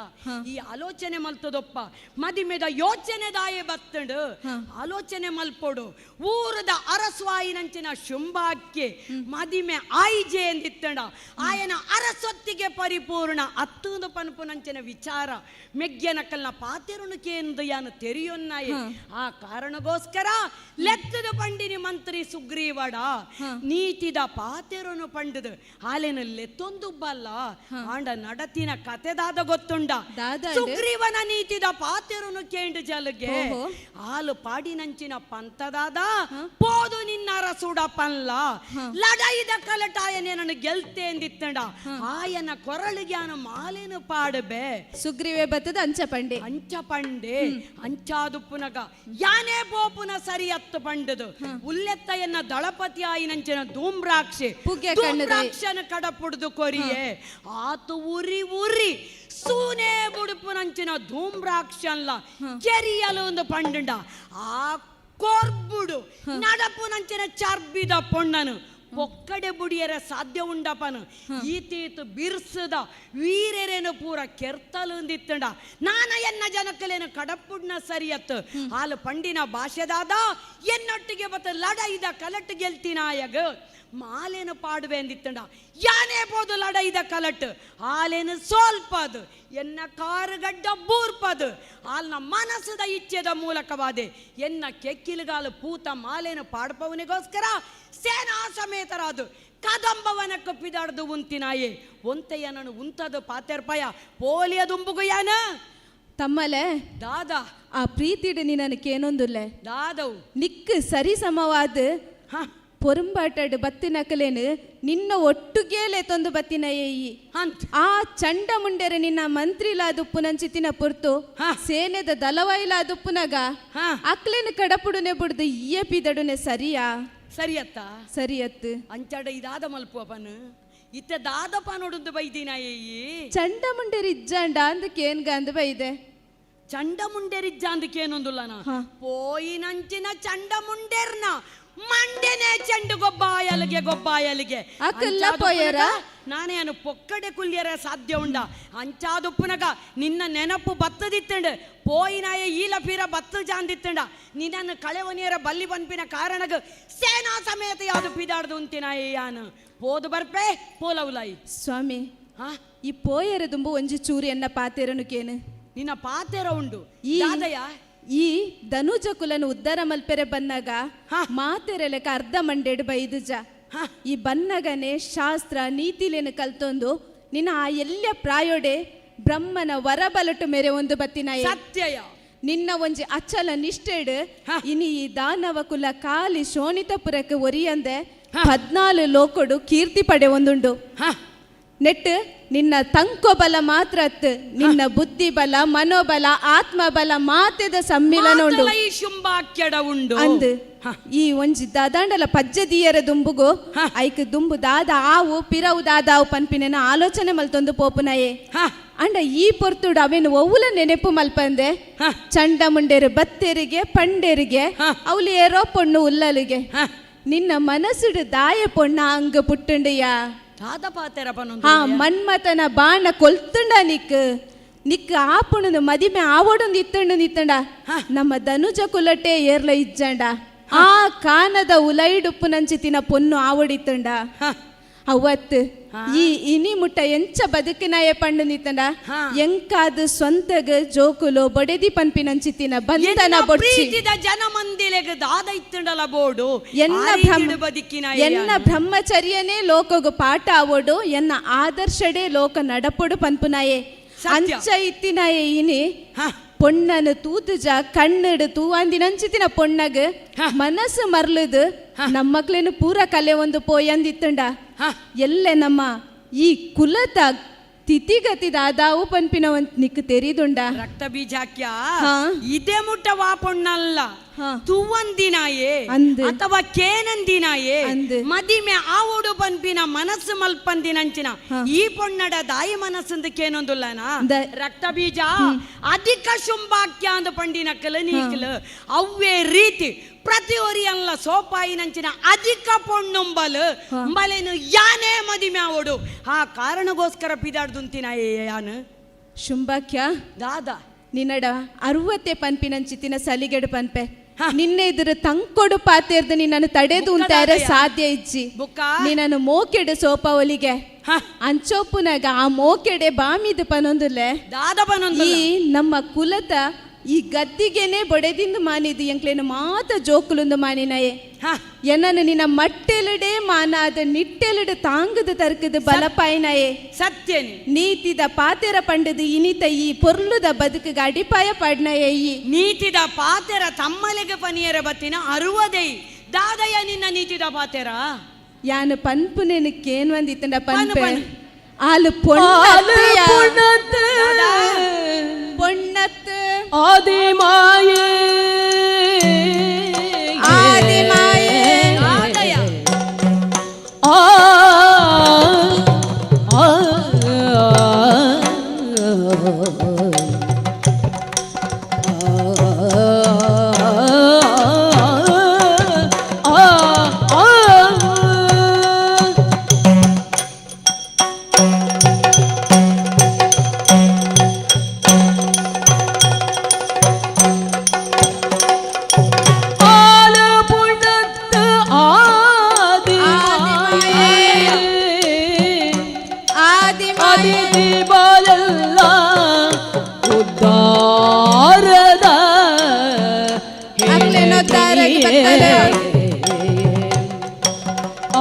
ಈ ಆಲೋಚನೆ ಮಲ್ತದೊಪ್ಪ ಮದಿಮೆದ ಯೋಚನೆ ದಾಯೆ ಬತ್ತಂಡು ಆಲೋಚನೆ ಮಲ್ಪೊಡು ಊರದ ಅರಸ್ವಾಯಿನಂಚಿನ ಶುಂಭಾಕ್ಕೆ ಮದಿಮೆ ಆಯ್ಜೆ ಎಂದಿತ್ತಂಡ ಆಯನ ಅರಸೊತ್ತಿಗೆ ಪರಿಪೂರ್ಣ ಅತ್ತೂಂದು ಪನ್ಪುನಂಚಿನ ವಿಚಾರ ಮೆಗ್ಗೆನಕಲ್ನ ಪಾತೆರುನು ಕೇಂದು ಯಾನು ತೆರಿಯೊನ್ನಾಯೆ ಆ ಕಾರಣಗೋಸ್ಕರ ಲೆತ್ತದ ಪಂಡಿನಿ ಮಂತ್ರಿ ಸುಗ್ರೀವಡ ನೀತಿದ ಪಾತೆರುನು ಪಂಡದು ಹಾಲೇನು ಲೆತ್ತೊಂದು ಬಲ್ಲ ಆಂಡ ನಡತಿನ ಕತೆದಾದ ಗೊತ್ತುಂಡ ಸುಗ್ರೀವನ ನೀತಿದ ಪಾತೆರುನು ಕೇಂಡು ಜಲಗೆ ಹಾಲು ಪಾಡಿನಂಚಿನ ಪಂತದಾದ ಪೋದು ನಿನ್ನ ಅರಸುಡ ಪನ್ಲ ಲಡೈದ ಕಲಟಾಯನೆ ನಾನು ಗೆಲ್ತೆ ಎಂದಿತ್ತಂಡ ಆಯನ ಕೊರಳಿಗೆ ಆನ ಮಾಲೇನು ಪಾಡಬೆ ಸುಗ್ರೀವೆ ಬತ್ತದ ಅಂಚಪಂಡೆ ಅಂಚಾದುಪ್ಪುನಗ ಯಾನೇ ಬೋಪುನ ಸರಿ ಹತ್ತು ಪಂಡದು ಉಲ್ಲೆತ್ತ ಎನ್ನ ದಳಪತಿ ಆಯಿನಂಚಿನ ಧೂಮ್ರಾಕ್ಷಿ ಧೂಮ್ರಾಕ್ಷನ ಕಡಪುಡ್ದು ಕೊರಿಯೆ ಆತು ಉರಿ ಉರಿ ಸೂನೆ ಬುಡುಪುನಂಚಿನ ಧೂಮ್ರಾಕ್ಷನ್ಲ ಕೆರಿಯಲು ಒಂದು ಪಂಡ ಆ ಕೋರ್ಬುಡು ನಡಪುನಂಚಿನ ಚರ್ಬಿದ ಪೊಣ್ಣನು ಒಕ್ಕಡೆ ಬುಡಿಯರ ಸಾಧ್ಯ ಉಂಡಪನು ಈತೀತು ಬಿರ್ಸದ ವೀರೆರೇನು ಪೂರ ಕೆರ್ತಲುಂದಿತ್ತಂಡ ನಾನ ಎನ್ನ ಜನಕಲೇನು ಕಡಪುಡ್ನ ಸರಿಯತ್ತು ಹಾಲು ಪಂಡಿನ ಭಾಷೆದಾದ ಎನ್ನೊಟ್ಟಿಗೆ ಬತ್ತ ಲಡೈದ ಕಲಟ್ ಗೆಲ್ತಿನಾಯಗ ಮಾಲೇನು ಪಾಡುವೆ ಎಂದಿತ್ತಂಡ ಯಾನೇ ಬೋದು ಲಡೈದ ಕಲಟ್ ಹಾಲೇನು ಸೋಲ್ಪದು ಎನ್ನ ಕಾರುಗಡ್ಡ ಬೂರ್ಪದು ಹಾಲ್ನ ಮನಸ್ಸದ ಇಚ್ಛೆದ ಮೂಲಕವಾದೆ ಎನ್ನ ಕೆಕ್ಕಿಲುಗಾಲು ಪೂತ ಮಾಲೇನು ಪಾಡ್ಪವನಿಗೋಸ್ಕರ ಸೇನಾ ಸಮೇತರಾದು ಕದಂಬವನ ಕಪ್ಪಿದಾಡ್ದು ಉಂತಿನಾಯೆ ಒಂತೆಯನನು ಉಂತದು ಪಾತೆರ್ಪಯ ಪೋಲಿಯ ದುಂಬುಗು ಯಾನ ತಮ್ಮಲೆ ದಾದಾ ಆ ಪ್ರೀತಿಡು ನಿನಕೇನೊಂದುಲ್ಲೆ ದಾದವು ನಿಕ್ ಸರಿ ಸಮವಾದ ಪೊರಂಬಾಟಡು ಬತ್ತಿನಕಲೇನು ನಿನ್ನ ಒಟ್ಟುಗೇಲೆ ತೊಂದು ಬತ್ತಿನ ಏಯಿ ಆ ಚಂಡ ಮುಂಡೆರೆ ನಿನ್ನ ಮಂತ್ರಿಲಾದುಪ್ಪು ನಂಚಿತಿನ ಪುರ್ತು ಸೇನೆದ ದಲವೈಲಾದುಪ್ಪುನಗ ಅಕ್ಲೇನು ಕಡಪುಡುನೆ ಬುಡ್ದು ಇಯ್ಯ ಪಿದಡುನೆ ಸರಿಯಾ ಸರಿಯತ್ತು ಅಂಚಡ ಇದಾದ ಮಲ್ಪವನು ಇತ್ತ ದಾದಪ ನೋಡುದು ಬೈದಿನ ಏಯಿ ಚಂಡ ಮುಂಡೆರಿ ಇಜ್ಜಂಡ ಅಂದಕ್ಕೇನ್ಗ ಅಂದ ಬೈದೆ ಚಂಡ ಮುಂಡೆರಿಜ್ಜ ಅಂದಕ್ಕೇನೊಂದುಲ್ಲನ ಪೋಯಿನಂಚಿನ ಚಂಡ ಮುಂಡೆರ್ನ ಮಂಡೆನೆ ಚೆಂಡು ಗೊಬ್ಬಾಯಲಿಗೆ ನಾನೇನು ಪೊಕ್ಕಡೆ ಕುಲ್ಯರ ಸಾಧ್ಯ ಉಂಡ ಅಂಚಾದುಪ್ಪುನಗ ನಿನ್ನ ನೆನಪು ಬತ್ತದಿತ್ತಂಡು ಪೋಯಿನಾಯ ಈಲ ಪೀರ ಬತ್ತು ಜಾಂದಿತ್ತಂಡ ನಿನ್ನನ್ನು ಕಳೆವನಿಯರ ಬಲ್ಲಿ ಬಂಪಿನ ಕಾರಣಗ ಸೇನಾ ಸಮೇತ ಯಾವುದು ಪಿದಾಡ್ದು ಉಂತಿನಾಯ ಯಾನು ಪೋದು ಬರ್ಪೆ ಪೋಲವುಲಾಯಿ ಸ್ವಾಮಿ ಈ ಪೋಯರ ದುಂಬು ಒಂಜಿ ಚೂರಿ ಎನ್ನ ಪಾತೆರನು ಕೇನು ನಿನ್ನ ಪಾತೆರ ಉಂಡು ಈ ಧನುಜ ಕುಲನು ಉದ್ಧಾರ ಮಲ್ಪೆರೆ ಬನ್ನಾಗ ಮಾತೆರೆಲೆಕ ಅರ್ಧ ಮಂಡೆಡು ಬೈದುಜ ಈ ಬನ್ನಗನೆ ಶಾಸ್ತ್ರ ನೀತಿಲೇನು ಕಲ್ತೊಂದು ನಿನ್ನ ಆ ಎಲ್ಲ ಪ್ರಾಯೋಡೆ ಬ್ರಹ್ಮನ ವರಬಲಟು ಮೇರೆ ಒಂದು ಬತ್ತಿನ ಸತ್ಯಯ ನಿನ್ನ ಒಂಜಿ ಅಚಲ ನಿಷ್ಠೆಡು ಇನಿ ಈ ದಾನವ ಕುಲ ಕಾಲಿ ಶೋಣಿತಪುರಕ್ಕೆ ಒರಿಯಂದೆ 14 ಲೋಕೊಡು ಕೀರ್ತಿ ಪಡೆ ಒಂದುಂಡು ನೆಟ್ ನಿನ್ನ ತಂಕೋಬಲ ಮಾತ್ರ ನಿನ್ನ ಬುದ್ಧಿ ಬಲ ಮನೋಬಲ ಆತ್ಮಬಲ ಮಾತೆದ ಸಮ್ಮಿಲನ ಉಂಡು ಅಂದ್ ಈ ಒಂಜಿ ದಾದಾಂಡಲ ಪಜ್ಜದಿಯರ ದುಂಬುಗು ಐಕ್ ದುಂಬು ದಾದ ಆವು ಪಿರವು ದಾದಾವು ಪನ್ಪಿನ ಆಲೋಚನೆ ಮಲ್ತೊಂದು ಪೋಪುನಯೇ ಅಂಡ ಈ ಪೊರ್ತುಡು ಅವೇನು ಒವ್ವುಲ ನೆನೆಪು ಮಲ್ಪಂದೆ ಚಂಡ ಮುಂಡೆರು ಬತ್ತೆರಿಗೆ ಪಂಡೆರಿಗೆ ಅವಳು ಏರೋ ಪೊಣ್ಣು ಉಲ್ಲಲಿಗೆ ನಿನ್ನ ಮನಸ್ಸುಡು ದಾಯ ಪೊಣ್ಣ ಅಂಗ ಪುಟ್ಟುಂಡೆಯಾ ಮನ್ಮತನ ಬಾಣ ಕೊಲ್ತುಂಡ ನಿಕ್ ನಿಕ್ಕ ಆಪುಣನು ಮದಿಮೆ ಆವಡೊಂದು ಇತ್ತಂಡ ನಮ್ಮ ಧನುಜ ಕುಲಟೆ ಏರ್ಲ ಇಜ್ಜಂಡ ಆ ಕಾನದ ಉಲೈಡುಪ್ಪು ನಂಚಿತಿನ ಪೊನ್ನು ಆವಡಿತ್ತಂಡ ಅವತ್ತು ಈ ಇನಿ ಮುಟ್ಟ ಎಂಚ ಬದುಕಿನಾಯ ಪಂಡು ನಿತ್ತಂಡ ಎಂಕಾದ ಸ್ವಂತಗ ಜೋಕುಲು ಬೊಡೆದಿ ಪನ್ಪಿನಂಚಿತಿನ ಬಂಧನ ಬೊಡ್ಚಿ ಪ್ರೀತಿದ ಜನ ಮಂದಿಲೆಗ ದಾದ ಇತ್ತಂಡಲ ಬೋಡು ಎನ್ನ ಬ್ರಹ್ಮಚರ್ಯನೇ ಲೋಕಗು ಪಾಠ ಆವೋಡು ಎನ್ನ ಆದರ್ಶಡೆ ಲೋಕ ನಡಪೊಡು ಪನ್ಪುನಾಯೆ ಅಂಚ ಇತ್ತಿನಾಯೆ ಇನಿ பொண்ணனு தூத்துஜா கண்ணிடு தூவாந்தினಂಚಿತಿನ பொಣ್ಣಗ ಮನಸ್ಸು ಮರ್ಲದು ನಮ್ಮ ಮಕ್ಳೇನು ಪೂರ ಕಲೆ ಒಂದು ಪೋಯಂದಿತ್ತಂಡ ಎಲ್ಲೆ ನಮ್ಮ ಈ ಕುಲತ ತಿಥಿಗತಿದ ಅದಾವು ಪನ್ಪಿನ ನಿಕ್ ತೆರಿದುಂಡ ರಕ್ತ ಬೀಜಾಕ್ಯ ಇದೇ ಮುಟ್ಟ ವಾಪೊಣ್ಣಲ್ಲ ತುವಂದಿನಾಯೇ ಅಥವಾ ಕೇನಂದಿನಾಯೇ ಮದಿಮೆ ಆವೋಡು ಪನ್ಪಿನ ಮನಸ್ಸು ಮಲ್ಪಂದಿನಂಚಿನ ಈ ಪೊಣ್ಣಡ ದಾಯಿ ಮನಸ್ಸಂದು ಕೇನೊಂದುಲ್ಲನ ರಕ್ತ ಬೀಜ ಅಧಿಕ ಶುಂಭಾಕ್ಯ ಅಂದ ಪಂಡಿನ ಕಲ ನೀಕಲು ಅವ್ವೇ ರೀತಿ ಪ್ರತಿಯೊರಿಯಲ್ಲ ಸೋಪಾಯಿನಂಚಿನ ಅಧಿಕ ಪೊಣ್ಣುಂಬಲು ಅಂಬಲೇನು ಯಾನೇ ಮದಿಮೆ ಆವೋಡು ಆ ಕಾರಣಗೋಸ್ಕರ ಪಿದಾಡ್ದುಂತಿನಾಯೇ ಯಾನು ಶುಂಭಾಕ್ಯ ದಾದ ನಿನ್ನಡ 60 ಪನ್ಪಿನಂಚಿತಿನ ಸಲಿಗೆಡು ಪನ್ಪೆ ನಿನ್ನೆ ಇದ್ರ ತಂಕೊಡು ಪಾತೇರ್ದು ನಿನ್ನನ್ನು ತಡೆದು ಅಂತಾರೆ ಸಾಧ್ಯ ಇಜ್ಜಿ ನಿನ್ನನ್ನು ಮೋಕೆಡು ಸೋಪ ಒಲಿಗೆ ಅಂಚೋಪುನಾಗ ಆ ಮೋಕೆಡೆ ಬಾಮಿದು ಪನೊಂದುಲೆ ಈ ನಮ್ಮ ಕುಲತ ಈ ಗದ್ದಿಗೆನೆ ಬೊಡೆದಿಂದು ಮಾನಿದು ಎಂಕ್ಲೇನು ಮಾತ ಜೋಕುಲುಂದು ಮಾನಿನಯೇ ಎನ್ನನ್ನು ನಿನ್ನ ಮಟ್ಟೆಲಡೆ ಮಾನಾದ ನಿಟ್ಟೆಲಡು ತಾಂಗದ ತರ್ಕದ ಬಲಪಾಯಿನಯೇ ಸತ್ಯನಿ ನೀತಿದ ಪಾತೆರ ಪಂಡದು ಇನಿತ ಈ ಪೊರ್ಲುದ ಬದುಕಿಗೆ ಅಡಿಪಾಯ ಪಡ್ನಯೇ ಈ ನೀತಿದ ಪಾತೆರ ತಮ್ಮಲೆಗೆ ಪನಿಯರ ಬತ್ತಿನ 60 ದಾದಯ್ಯ ನಿನ್ನ ನೀತಿದ ಪಾತೆರ ಯಾನು ಪನ್ಪುನೇನು ಕೇನ್ ಒಂದಿತ್ತಂಡ ಪನ್ಪೆ ಆಲು ಪೊಣ್ಣತ್ತು ಆದಿಮಾಯೇ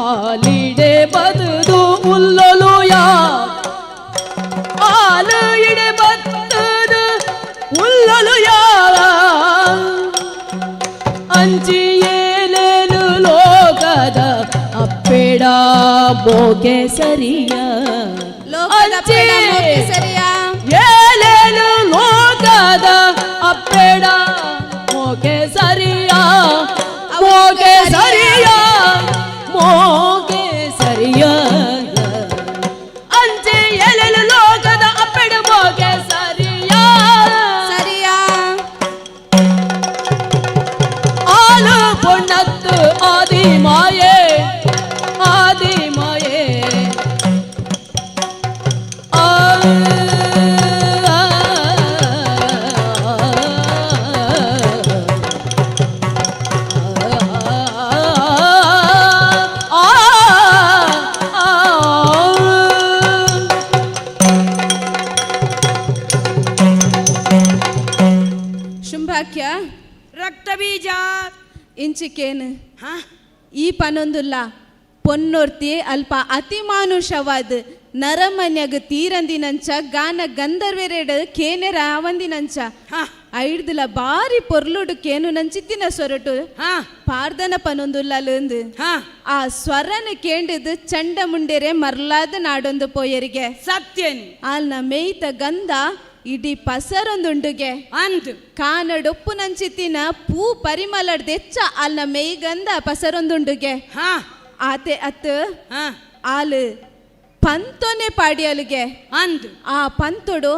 ಆಲಿಡೆ ಬದುದು ಉಲ್ಲೊಲುಯ ಆಲು ಇಡೆ ಬತ್ತದು ಉಲ್ಲೊಲುಯ ಅಂಚಿಯೇಲೇನು ಲೋಕದ ಅಪ್ಪೆಡ ಬೋಗೆ ಸರಿಯ ಏಲೇನು ಲೋಕದ ಅಪ್ಪೆಡ ಮೋಗೆ ಸರಿಯ ಮೋಗೆ ಸರಿಯ ಮೋಗೆ ಸರಿಯ ಅಂಚೆ ಎಲೆಲು ಲೋಕದ ಅಪ್ಪೆಡ ಮೋಗೆ ಸರಿಯ ಸರಿಯ ಆಲು ಪೊಣ್ಣತ್ತು ಆದಿ ಮಾಯೇ ಆದಿ ಮಾಯೇ ಶುಂಭಾಕ್ಯ ರಕ್ತ ಬೀಜ ಇಂಚಿಕೇನು ಈ ಪನೊಂದುಲ್ಲ ಪೊನ್ನೊರ್ತಿ ಅಲ್ಪ ಅತಿಮಾನುಷವಾದ ನರಮನ್ಯಾಗ ತೀರಂದಿನಂಚ ಗಾನ ಗಂಧರ್ವೆರೆಡ ಕೇನೆ ರಾವಂದಿನಂಚ ಐಡ್ದುಲ ಬಾರಿ ಪೊರ್ಲುಡು ಕೇನು ನಂಚಿತ್ತಿನ ಸೊರಟು ಪಾರ್ದನ ಪನೊಂದುಲ್ಲಂದು ಆ ಸ್ವರನ ಕೇಂಡದು ಚಂಡ ಮುಂಡೆರೆ ಮರ್ಲಾದ ನಾಡೊಂದು ಪೋಯರಿಗೆ ಸತ್ಯನಿ ಅಲ್ನ ಮೇಯ್ತ ಗಂಧ ಇಡೀ ಪಸರೊಂದುಂಡುಗೆ ಅಂದ್ ಕಾನಡೊಪ್ಪು ನಂಚಿತ್ತಿನ ಪೂ ಪರಿಮಳಡ್ದೆಚ್ಚ ಅಲ್ನ ಮೇಯ್ಗಂಧ ಪಸರೊಂದುಂಡುಗೆ ಆತೆ ಅತ್ ಆಲು ಪಂತೊನೆ ಪಾಡಿಯಲಿಗೆ ಅಂದ್ ಆ ಪಂತೊಡು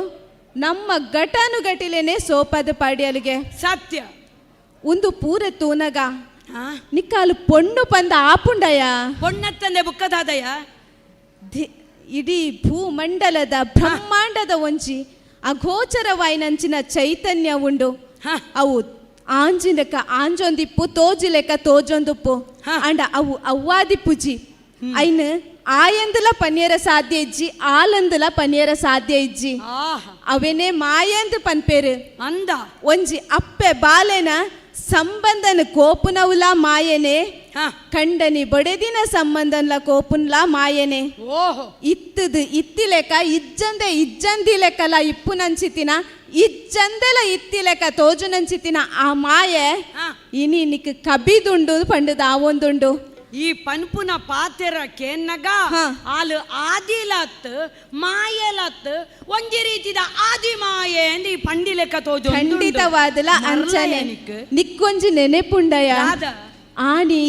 ನಮ್ಮ ಘಟಾನುಘಟಿಲೇನೆ ಸೋಪದ ಪಾಡಿಯಲಿಗೆ ಸತ್ಯ ಒಂದು ಪೂರ ತೂನಗ ನಿಕ್ಕಾಲು ಪೊಣ್ಣು ಪಂದ ಆಪುಂಡಯ ಪೊಣ್ಣತ್ತಂದೆ ಬುಕ್ಕದಾದಯ ಇಡೀ ಭೂಮಂಡಲದ ಬ್ರಹ್ಮಾಂಡದ ಒಂಜಿ ಅಗೋಚರವಾಯಿನಂಚಿನ ಚೈತನ್ಯ ಉಂಡು ಅವು ಆಂಜಿನಕ ಆಂಜೊಂದಿಪ್ಪು ತೋಜಿಲೆಕ ತೋಜೊಂದುಪ್ಪು ಅಂಡ ಅವು ಅವ್ವಾದಿ ಪುಜಿ ಐನ್ ಆಯಂದಲ ಪನ್ಯರ ಸಾಧ್ಯ ಇಜ್ಜಿ ಆಲಂದಲ ಪನ್ಯರ ಸಾಧ್ಯ ಇಜ್ಜಿ ಅವೇನೇ ಮಾಯಂದ್ ಪನ್ಪೇರು ಅಂದ ಒಂಜಿ ಅಪ್ಪೆ ಬಾಲೆನ ಸಂಬಂಧನ ಕೋಪುನವುಲ ಮಾಯನೆ ಕಂಡನಿ ಬೊಡೆದಿನ ಸಂಬಂಧನ್ಲ ಕೋಪುನ್ಲ ಮಾಯನೆ ಓಹೋ ಇತ್ತದು ಇತ್ತಿಲೆಕ ಇಜ್ಜಂದೆ ಇಜ್ಜಂದಿ ಲೆಕ್ಕಲ ಇಪ್ಪು ನಂಚಿತಿನ ಇಜ್ಜಂದೆಲ ಇತ್ತಿಲೆಕ ತೋಜು ನಂಚಿತಿನ ಆ ಮಾಯೆ ಇನಿ ನಿಕ್ ಕಬಿದುಂಡು ಪಂಡದ ಆವೊಂದುಂಡು ಈ ಪನ್ಪುನ ಪಾತೆರ ಕೇನ್ನಗ ಆಲು ಆದಿಲತ್ ಮಾಯಲತ್ ಒಂಜಿ ರೀತಿದ ಆದಿ ಮಾಯೆ ಅಂದ್ ಈ ಪಂಡಿಲೆಕ್ಕ ತೋಜು ಖಂಡಿತವಾದಲ ಅಂಚನೆ ನಿಕ್ಕೊಂಜಿ ನೆನೆಪುಂಡಯ ಆನಿ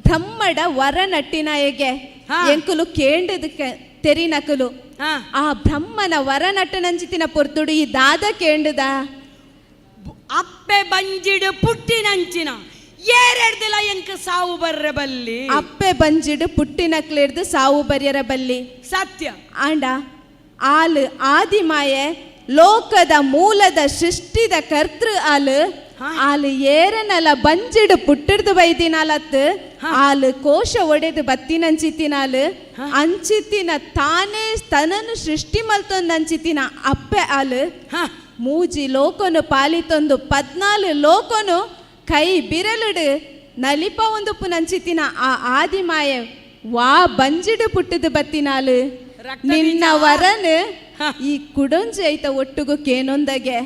ಬ್ರಹ್ಮಡ ವರ ನಟ್ಟಿನಾಯಗೆ ಎಂಕುಲು ಕೇಂಡದಕ್ಕೆ ತೆರಿನಕುಲು ಆ ಬ್ರಹ್ಮನ ವರ ನಟ್ಟನಂಚಿತಿನ ಪೊರ್ತುಡು ಈ ದಾದ ಕೇಂಡದ ಅಪ್ಪೆ ಬಂಜಿಡು ಪುಟ್ಟಿನಂಚಿನ ಏರೆಡ್ದಿಲ್ಲ ಎಂಕ ಸಾವು ಬರ್ರ ಬಲ್ಲಿ ಅಪ್ಪೆ ಬಂಜಿಡು ಪುಟ್ಟಿನಕ್ಲೆಡ್ದು ಸಾವು ಬರಿಯರ ಬಲ್ಲಿ ಸತ್ಯ ಆಂಡ ಆಲು ಆದಿಮಾಯೆ ಲೋಕದ ಮೂಲದ ಸೃಷ್ಟಿದ ಕರ್ತೃ ಆಲು ಏರನಲ ಬಂಜಿಡು ಪುಟ್ಟಿಡ್ದು ಬೈದಿನಾಲತ್ ಆಲು ಕೋಶ ಒಡೆದು ಬತ್ತಿನಂಚಿತಿನಾಲು ಅಂಚಿತಿನ ತಾನೇ ತನನು ಸೃಷ್ಟಿ ಮಲ್ತೊಂದು ಅಂಚಿತಿನ ಅಪ್ಪೆ ಆಲು ಮೂಜಿ ಲೋಕನು ಪಾಲಿತೊಂದು 14 ಲೋಕನು ಕೈ ಬಿರಲುಡು ನಲಿಪ ಒಂದು ಪುನಂಚಿತಿನ ಆ ಆದಿಮಾಯ ವಾ ಬಂಜಿಡು ಪುಟ್ಟದು ಬತ್ತಿನಾಲು ನಿನ್ನ ವರನ್ ಈ ಕುಡೊಂಜಿ ಐತ ಒಟ್ಟುಗು ಕೇನೊಂದಗೆ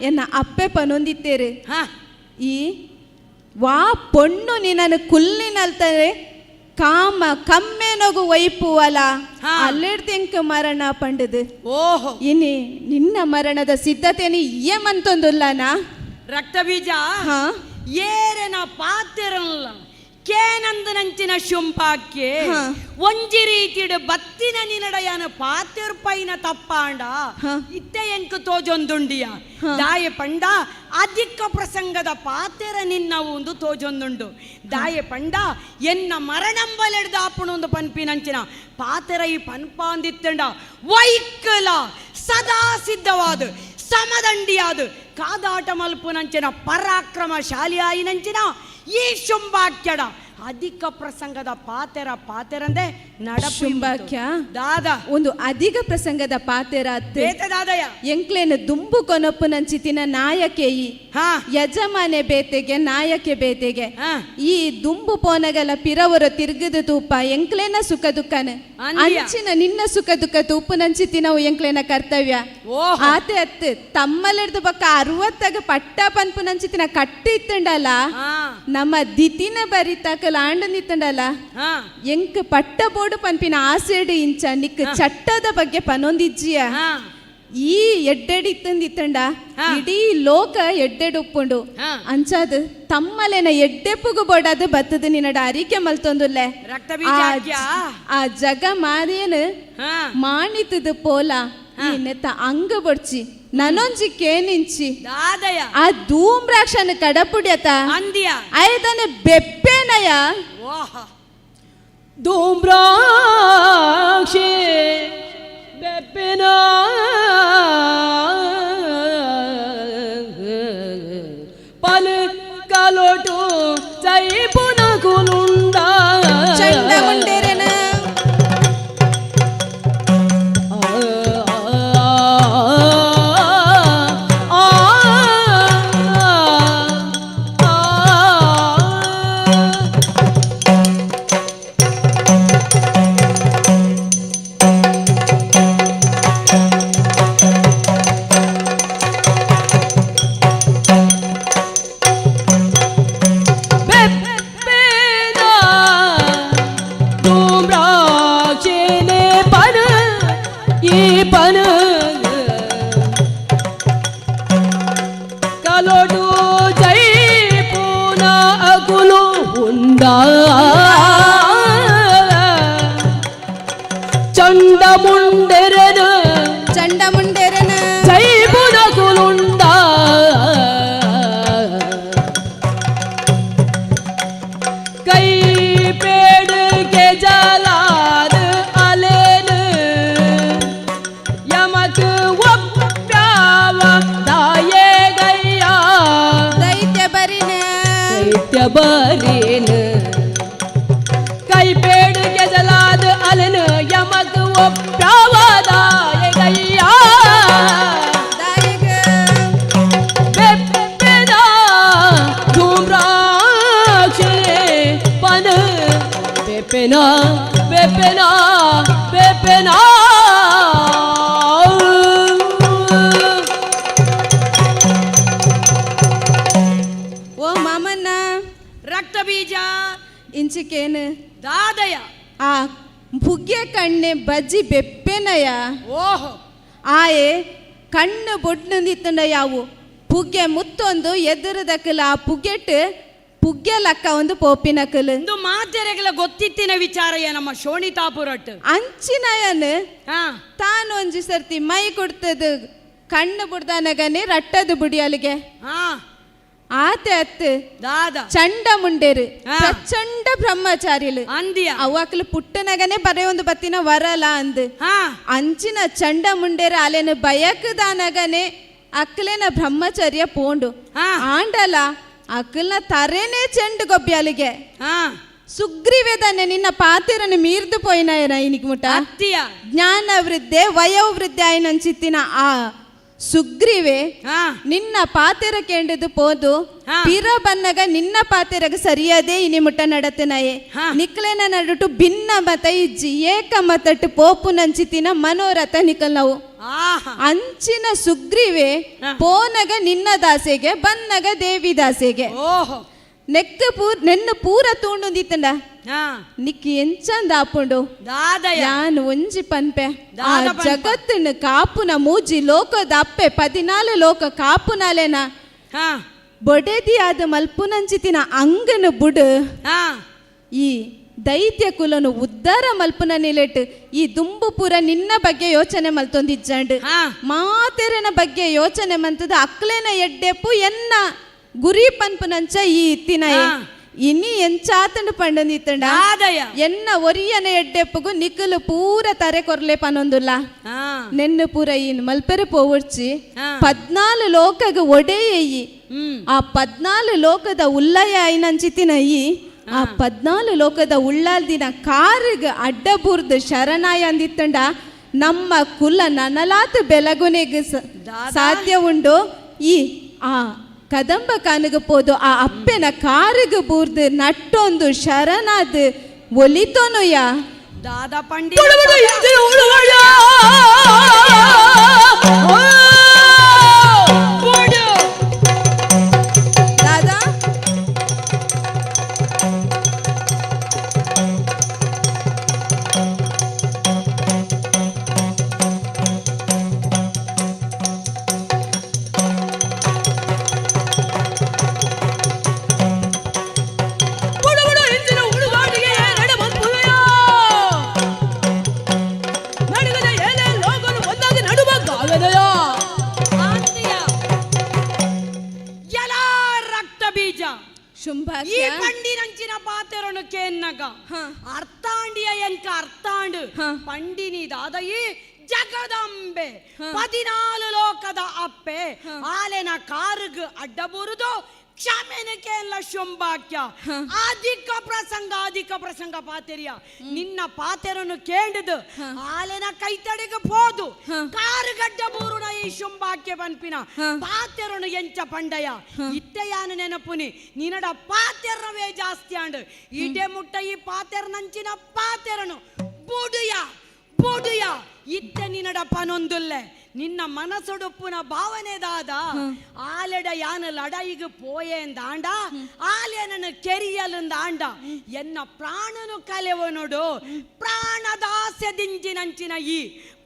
ಎನ್ನ ಅಪ್ಪೆ ಪನೊಂದಿತ್ತೇರು ಈ ವಾ ಪೊಣ್ಣು ನಿನ್ನನ್ನು ಕುಲ್ಲಿನಲ್ತಾರೆ ಕಾಮ ಕಮ್ಮೆನೊಗು ವೈಪುವಲ ಅಲ್ಲಿಡ್ತೆಂಕ ಮರಣ ಪಂಡದು ಓಹೋ ಇನಿ ನಿನ್ನ ಮರಣದ ಸಿದ್ಧತೆಯನ್ನು ಮಂತೊಂದುಲ್ಲನ ರಕ್ತ ಬೀಜ ಏರನ ಪಾತಿರಲ್ಲ ಕೇನಂದನಂಚಿನ ಶುಂಪಾಕ್ಕೆ ಒಂಜಿ ರೀತಿಡ್ ಬತ್ತಿನ ನಿನಡಯನ ಪಾತಿರ್ ಪೈನ ತಪ್ಪಾಂಡ ಇತ್ತೆ ಎಂಕು ತೋಜೊಂದುಂಡಿಯ ದಾಯ ಪಂಡ ಅಧಿಕ ಪ್ರಸಂಗದ ಪಾತೆರ ನಿನ್ನ ಒಂದು ತೋಜೊಂದುಂಡು ದಾಯ ಪಂಡ ಎನ್ನ ಮರಣಂಬಲೆಡ್ದ ಆಪುಣೊಂದು ಪನ್ಪಿನಂಚಿನ ಪಾತೆರ ಈ ಪನ್ಪಾಂದಿತ್ತಂಡ ವೈಕಲ ಸದಾ ಸಿದ್ಧವಾದ ಸಮದಂಡಿಯಾದ ಕಾದಾಟ ಮಲ್ಪುನಂಚಿನ ಪರಾಕ್ರಮಶಾಲಿಯಾಯಿನಂಚಿನ ಈ ಶುಂಭಾಕ್ಯಡ ಅಧಿಕ ಪ್ರಸಂಗದ ಪಾತೆರಂದೆ ಶುಂಭಾಕ್ಯ ದಾದ ಒಂದು ಅಧಿಕ ಪ್ರಸಂಗದ ಪಾತೆರ ದಾದಯ ಎಂಕ್ಲೇನು ದುಂಬು ಕೊನಪ್ಪು ನಂಚಿತಿನ ನಾಯಕೇಯಿ ಯಜಮಾನೆ ಬೇತೆಗೆ ನಾಯಕೆ ಬೇತೆಗೆ ಈ ದುಂಬು ಪೋನಗಲ ಪಿರವರು ತಿರ್ಗದ ತೂಪ ಎಂಕ್ಲೇನ ಸುಖ ದುಃಖನ ಅಂಚಿನ ನಿನ್ನ ಸುಖ ದುಃಖ ತೂಪು ನಂಚಿತಿನವು ಎಂಕ್ಲೇನ ಕರ್ತವ್ಯ ಆತೆ ಅತ್ತು ತಮ್ಮಲೆಡ್ದು ಬಕ್ಕ 60 ಪಟ್ಟ ಪನ್ಪು ನಂಚಿತಿನ ಕಟ್ಟಿ ಇತ್ತಂಡಲ್ಲ ನಮ್ಮ ದಿತಿನ ಬರಿತಾಕ ಆಂಡ ನಿತ್ತಂಡಲ್ಲ ಎಂಕ್ ಪಟ್ಟ ಬೋಡು ಪನ್ಪಿನ ಆಸೆಡು ಇಂಚ ನಿಕ್ ಚಟ್ಟದ ಬಗ್ಗೆ ಪನೊಂದಿಜ್ಜಿಯ ಈ ಎಡ್ಡೆಡಿ ಇತ್ತಂದಿತ್ತಂಡ ಇಡೀ ಲೋಕ ಎಡ್ಡೆಡು ಉಪ್ಪುಂಡು ಅಂಚಾದು ತಮ್ಮಲೆನ ಎಡ್ಡೆಪ್ಪುಗು ಬೋಡದು ಬತ್ತದು ನಿನ್ನಡ ಅರಿಕೆ ಮಲ್ತೊಂದುಲ್ಲೆ ಆ ಜಗ ಮಾದೇನು ಮಾಣಿತದು ಪೋಲ ನೆತ್ತ ಅಂಗ ಬೊಡ್ಚಿ ನನೊಂಜಿ ಕೇನಿಂಚಿ ಆ ಧೂಮ್ರಾಕ್ಷನ ಕಡಪುಡ್ಯತ ಆಯ್ತಾನೆ ಬೆಪ್ಪೇನಯ ಧೂಮ್ರಾಕ್ಷಿ ಬೆಪ್ಪಿನ ಪಲ್ ಕಲೋಟು ಜೈ ಪುನ ಕುಲುಂಡ ಚಂಡ ಮುಂಡೆರೆನ ಕಲೋಟು ಜೈ ಪೂನ ಅಗುಲು ಉಂಡ ಚಂಡ ಮುಂಡೆರನ ಜೈ ಪುನ ಕುಲುಂಡ ಕೈ ಪೇಡು ಕೆ ಜಲಾದ ಅಲೇನು ಯಮಕ್ ಒಪ್ಪ ಬಜ್ಜಿ ಬೆಪ್ಪೆನಯ ಓಹೋ ಆಯೆ ಕಣ್ಣು ಬೊಡ್ನುಂದಿತ್ತಂಡ ಯಾವು ಪುಗ್ಗೆ ಮುತ್ತೊಂದು ಎದುರದಕ್ಕಲ ಆ ಪುಗ್ಗೆಟ್ ಪುಗ್ಗೆ ಲಕ್ಕ ಒಂದು ಪೋಪಿನಕಲ್ ಇಂದು ಮಾತೆರೆಗಳ ಗೊತ್ತಿತ್ತಿನ ವಿಚಾರ ನಮ್ಮ ಶೋಣಿತಾಪುರಟ್ ಅಂಚಿನಯನ್ ಹಾ ತಾನು ಒಂಜಿ ಸರ್ತಿ ಮೈ ಕೊಡ್ತದ ಕಣ್ಣು ಬುಡ್ದಾನಗನೆ ರಟ್ಟದು ಬುಡಿಯಲಿಗೆ ಹಾ ಆತೆ ಅತ್ತು ದಾದ ಚಂಡ ಮುಂಡೇರು ಹಾ. ಪ್ರಚಂಡ ಬ್ರಹ್ಮಚಾರಿಲು ಅಂದಿಯ ಅವಕ್ಕಲು ಪುಟ್ಟನಗನೆ ಬರೇ ಒಂದು ಬತ್ತಿನ ವರಲ ಅಂದ್ ಹಾ ಅಂಚಿನ ಚಂಡ ಮುಂಡೇರು ಅಲೆನ ಬಯಕದಾನಗನೆ ಅಕ್ಕಲೇನ ಬ್ರಹ್ಮಚರ್ಯ ಪೋಂಡು ಹಾ. ಆಂಡಲ ಅಕ್ಕಲ್ನ ತರೇನೆ ಚೆಂಡು ಗೊಬ್ಬ್ಯಾಲಿಗೆ ಹಾ ಸುಗ್ರೀವೇದನೆ ನಿನ್ನ ಪಾತಿರನ್ನು ಮೀರ್ದು ಪೋಯಿನ ಇನಿಗೆ ಮುಟ ಅತ್ತಿಯ ಜ್ಞಾನ ವೃದ್ಧೆ ವಯೋವೃದ್ಧೆ ಆಯ್ನಂಚಿತ್ತಿನ ಆ ಸುಗ್ರೀವೆ ಹಾ ನಿನ್ನ ಪಾತೆರ ಕೇಂಡದು ಪೋದು ಹಾ. ಪಿರ ಬನ್ನಗ ನಿನ್ನ ಪಾತೆರಗ ಸರಿಯಾದೇ ಇನಿ ಮುಟ್ಟ ನಡತನಯೆ ಹಾ. ನಿಕ್ಲೆನ ನಡುಟು ಭಿನ್ನ ಮತ ಇಜ್ಜಿ ಏಕ ಮತಟ್ಟು ಪೋಪು ನಂಚಿತಿನ ಮನೋರಥ ನಿಕಲ್ ನಾವು ಆಹಾ ಅಂಚಿನ ಸುಗ್ರೀವೆ ಹಾ. ಪೋನಗ ನಿನ್ನ ದಾಸೆಗೆ ಬನ್ನಗ ದೇವಿ ದಾಸೆಗೆ ಓಹೋ ನೆನ್ನು ಪೂರ ತೂಂಡುಂದಿತ್ತಂಡ ಹಾ ನಿಕ್ಕಿ ಎಂಚಂದ ಆಪುಂಡು ದಾದಯ ಯಾನು ಒಂಜಿ ಪನ್ಪೆ ಆ ದಾದ ಪನ್ಪ. ಜಗತ್ತಿನ ಕಾಪುನ ಮೂಜಿ ಲೋಕದ ಅಪ್ಪೆ 14 ಲೋಕ ಕಾಪುನಾಲೆನ ಹಾ ಬೊಡೆದಿ ಆದ ಮಲ್ಪುನಂಚಿತಿನ ಅಂಗನ ಬುಡು ಹಾ ಈ ದೈತ್ಯ ಕುಲನು ಉದ್ಧಾರ ಮಲ್ಪುನ ನಿಲೆಟ್ ಈ ದುಂಬುಪುರ ನಿನ್ನ ಬಗ್ಗೆ ಯೋಚನೆ ಮಲ್ತೊಂದಿಜ್ಜಂಡು ಹಾ ಮಾತೆರನ ಬಗ್ಗೆ ಯೋಚನೆ ಮಂತದ ಅಕ್ಲೇನ ಎಡ್ಡೆಪ್ಪು ಎನ್ನ ಗುರಿ ಪನ್ಪುನಂಚ ಈ ಇತ್ತಿನಯೆ ಹಾ. ಇನಿ ಎಂಚಾತಂಡು ಪಂಡಂದಿತ್ತಂಡ ದಾದಯ ಎನ್ನ ಒರಿಯನ ಎಡ್ಡೆಪ್ಪಗು ನಿಕಲು ಪೂರ ತರೆ ಕೊರ್ಲೆ ಪನೊಂದುಲ್ಲ ಹಾ ನೆನ್ನು ಪೂರ ಇನ್ ಮಲ್ಪೆರೆ ಪೋವಡ್ಚಿ ಹಾ. 14 ಲೋಕಗ ಒಡೆಯಿ ಆ 14 ಲೋಕದ ಉಲ್ಲಯ ಐನಂಚಿತಿನ ಈ ಆ 14 ಲೋಕದ ಉಳ್ಳಾಲ್ದಿನ ಕಾರಿಗ ಅಡ್ಡಬೂರ್ದು ಶರಣಾಯ ಅಂದಿತ್ತಂಡ ನಮ್ಮ ಕುಲ ನನಲಾತ ಬೆಲಗುನೆಗೆ ಸಾಧ್ಯ ಉಂಡು ಈ ಆ ಕದಂಬ ಕಾನಗ ಪೋದು ಆ ಅಪ್ಪೆನ ಕಾರಿಗ ಬೂರ್ದು ನಟ್ಟೊಂದು ಶರಣಾದ ಒಲಿತೋನುಯ ದಾದ ಪಂಡಿ ದಾದಾ ಈ ಶುಂಭಾಕ್ಯ ಪಂಡಿನಂಚಿನ ಪಾತೆರನು ಕೇನ್ನಗ ಅರ್ಥಾಂಡಿಯ ಎಂಕ ಅರ್ಥಾಂಡು ಹ. ಪಂಡಿನಿ ದಾದಯಿ ಜಗದಂಬೆ 14 ಲೋಕದ ಅಪ್ಪೆ ಆಲೆನ ಕಾರುಗ್ ಅಡ್ಡ ಬುರುದು ಕ್ಷಮೆನಕ್ಕೆ ಎಲ್ಲ ಶುಂಭಾಕ್ಯ ಅಧಿಕ ಪ್ರಸಂಗ ಪಾತೆರಿಯ ನಿನ್ನ ಪಾತೆರನು ಕೇಂಡದು ಆಲೆನ ಕೈತಡೆಗೆ ಹೋದು ಕಾರುಗಡ್ಡ ಬೂರುನ ಈ ಶುಂಭಾಕ್ಯ ಬನ್ಪಿನ ಪಾತೆರನು ಎಂಚ ಪಂಡಯ ಇತ್ತೆಯಾನ ನೆನಪುನಿ ನಿನಡ ಪಾತೆರವೇ ಜಾಸ್ತಿ ಅಂಡು ಇಡೆ ಮುಟ್ಟ ಈ ಪಾತೆರನಂಚಿನ ಪಾತೆರನು ಬುಡುಯ ಇತ್ತೆ ನಿನಡ ಪನೊಂದುಲ್ಲೆ ನಿನ್ನ ಮನಸೊಡುಪ್ಪುನ ಭಾವನೆದಾದ ಆಲೆಡ ಯಾನ ಲಡೈಗೆ ಪೋಯೆಂದಾಂಡ ಆಲೆನನ್ನು ಕೆರಿಯಲುಂದಾಂಡ ಎನ್ನ ಪ್ರಾಣನು ಕಲೆವನೊಡು ಪ್ರಾಣದಾಸ್ಯದಿಂಜಿನಂಚಿನ ಈ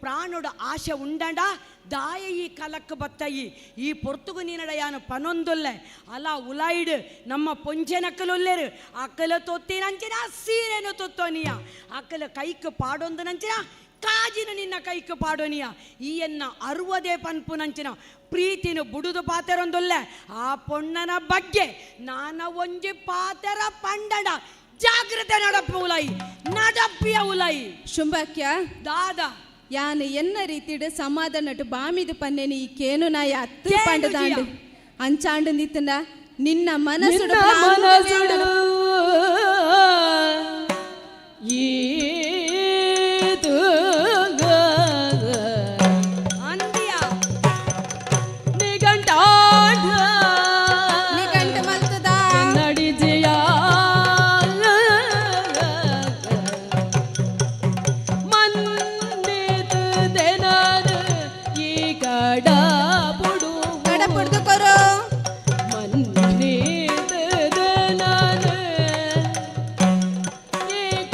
ಪ್ರಾಣುಡ ಆಶೆ ಉಂಡಂಡ ದಾಯ ಈ ಕಲಕ್ ಬತ್ತಯಿ ಈ ಪೊರ್ತುಗು ನೀನಡ ಯಾನು ಪನೊಂದುಲ್ಲೆ ಅಲ ಉಲಾಯಿಡು ನಮ್ಮ ಪೊಂಜೆನಕ್ಕಲುಲ್ಲೆರು ಅಕ್ಕಲ ತೊತ್ತಿನಂಚಿನ ಸೀರೆನು ತೊತ್ತೋನಿಯ ಅಕ್ಕಲ ಕೈಕ್ ಪಾಡೊಂದು ನಂಚಿನ ಕಾಜಿನ ನಿನ್ನ ಕೈಕ್ ಪಾಡೋನಿಯ ಈ ಎನ್ನ 60 ಪನ್ಪುನಂಚಿನ ಪ್ರೀತಿನ ಬುಡುದು ಪಾತೆರೊಂದುಲ್ಲೆ ಆ ಪೊಣ್ಣನ ಬಗ್ಗೆ ನಾನ ಒಂಜಿ ಪಾತೆರ ಪಂಡಡ ಜಾಗ್ರತೆ ನಡಪು ಉಲೈ ನಡಪಿಯ ಉಲೈ ಶುಂಭಾಕ್ಯ ದಾದ ಯಾನು ಎನ್ನ ರೀತಿಡು ಸಮಾಧಾನಟು ಬಾಮಿದು ಪನ್ನೆನಿ ಈ ಕೇನು ನಾಯ ಅತ್ತು ಕೇನು ಪಂಡದಾಂಡು ಜಿಯ. ಅಂಚಾಂಡು ನಿತ್ತಂಡ ನಿನ್ನ ಮನಸ್ಸುಡು ಅಂದಿಯ ನಿಘಂಟ ಮಲ್ತದ ಗಡಪುಡ್ದು ಕೊರೋ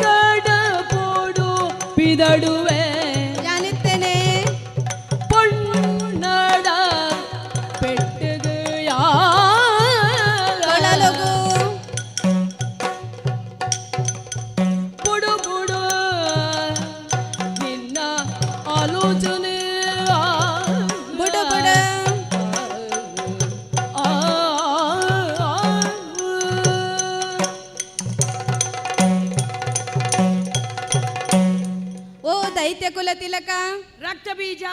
ಕಡ ತಿಲಕ ರಕ್ತ ಬೀಜ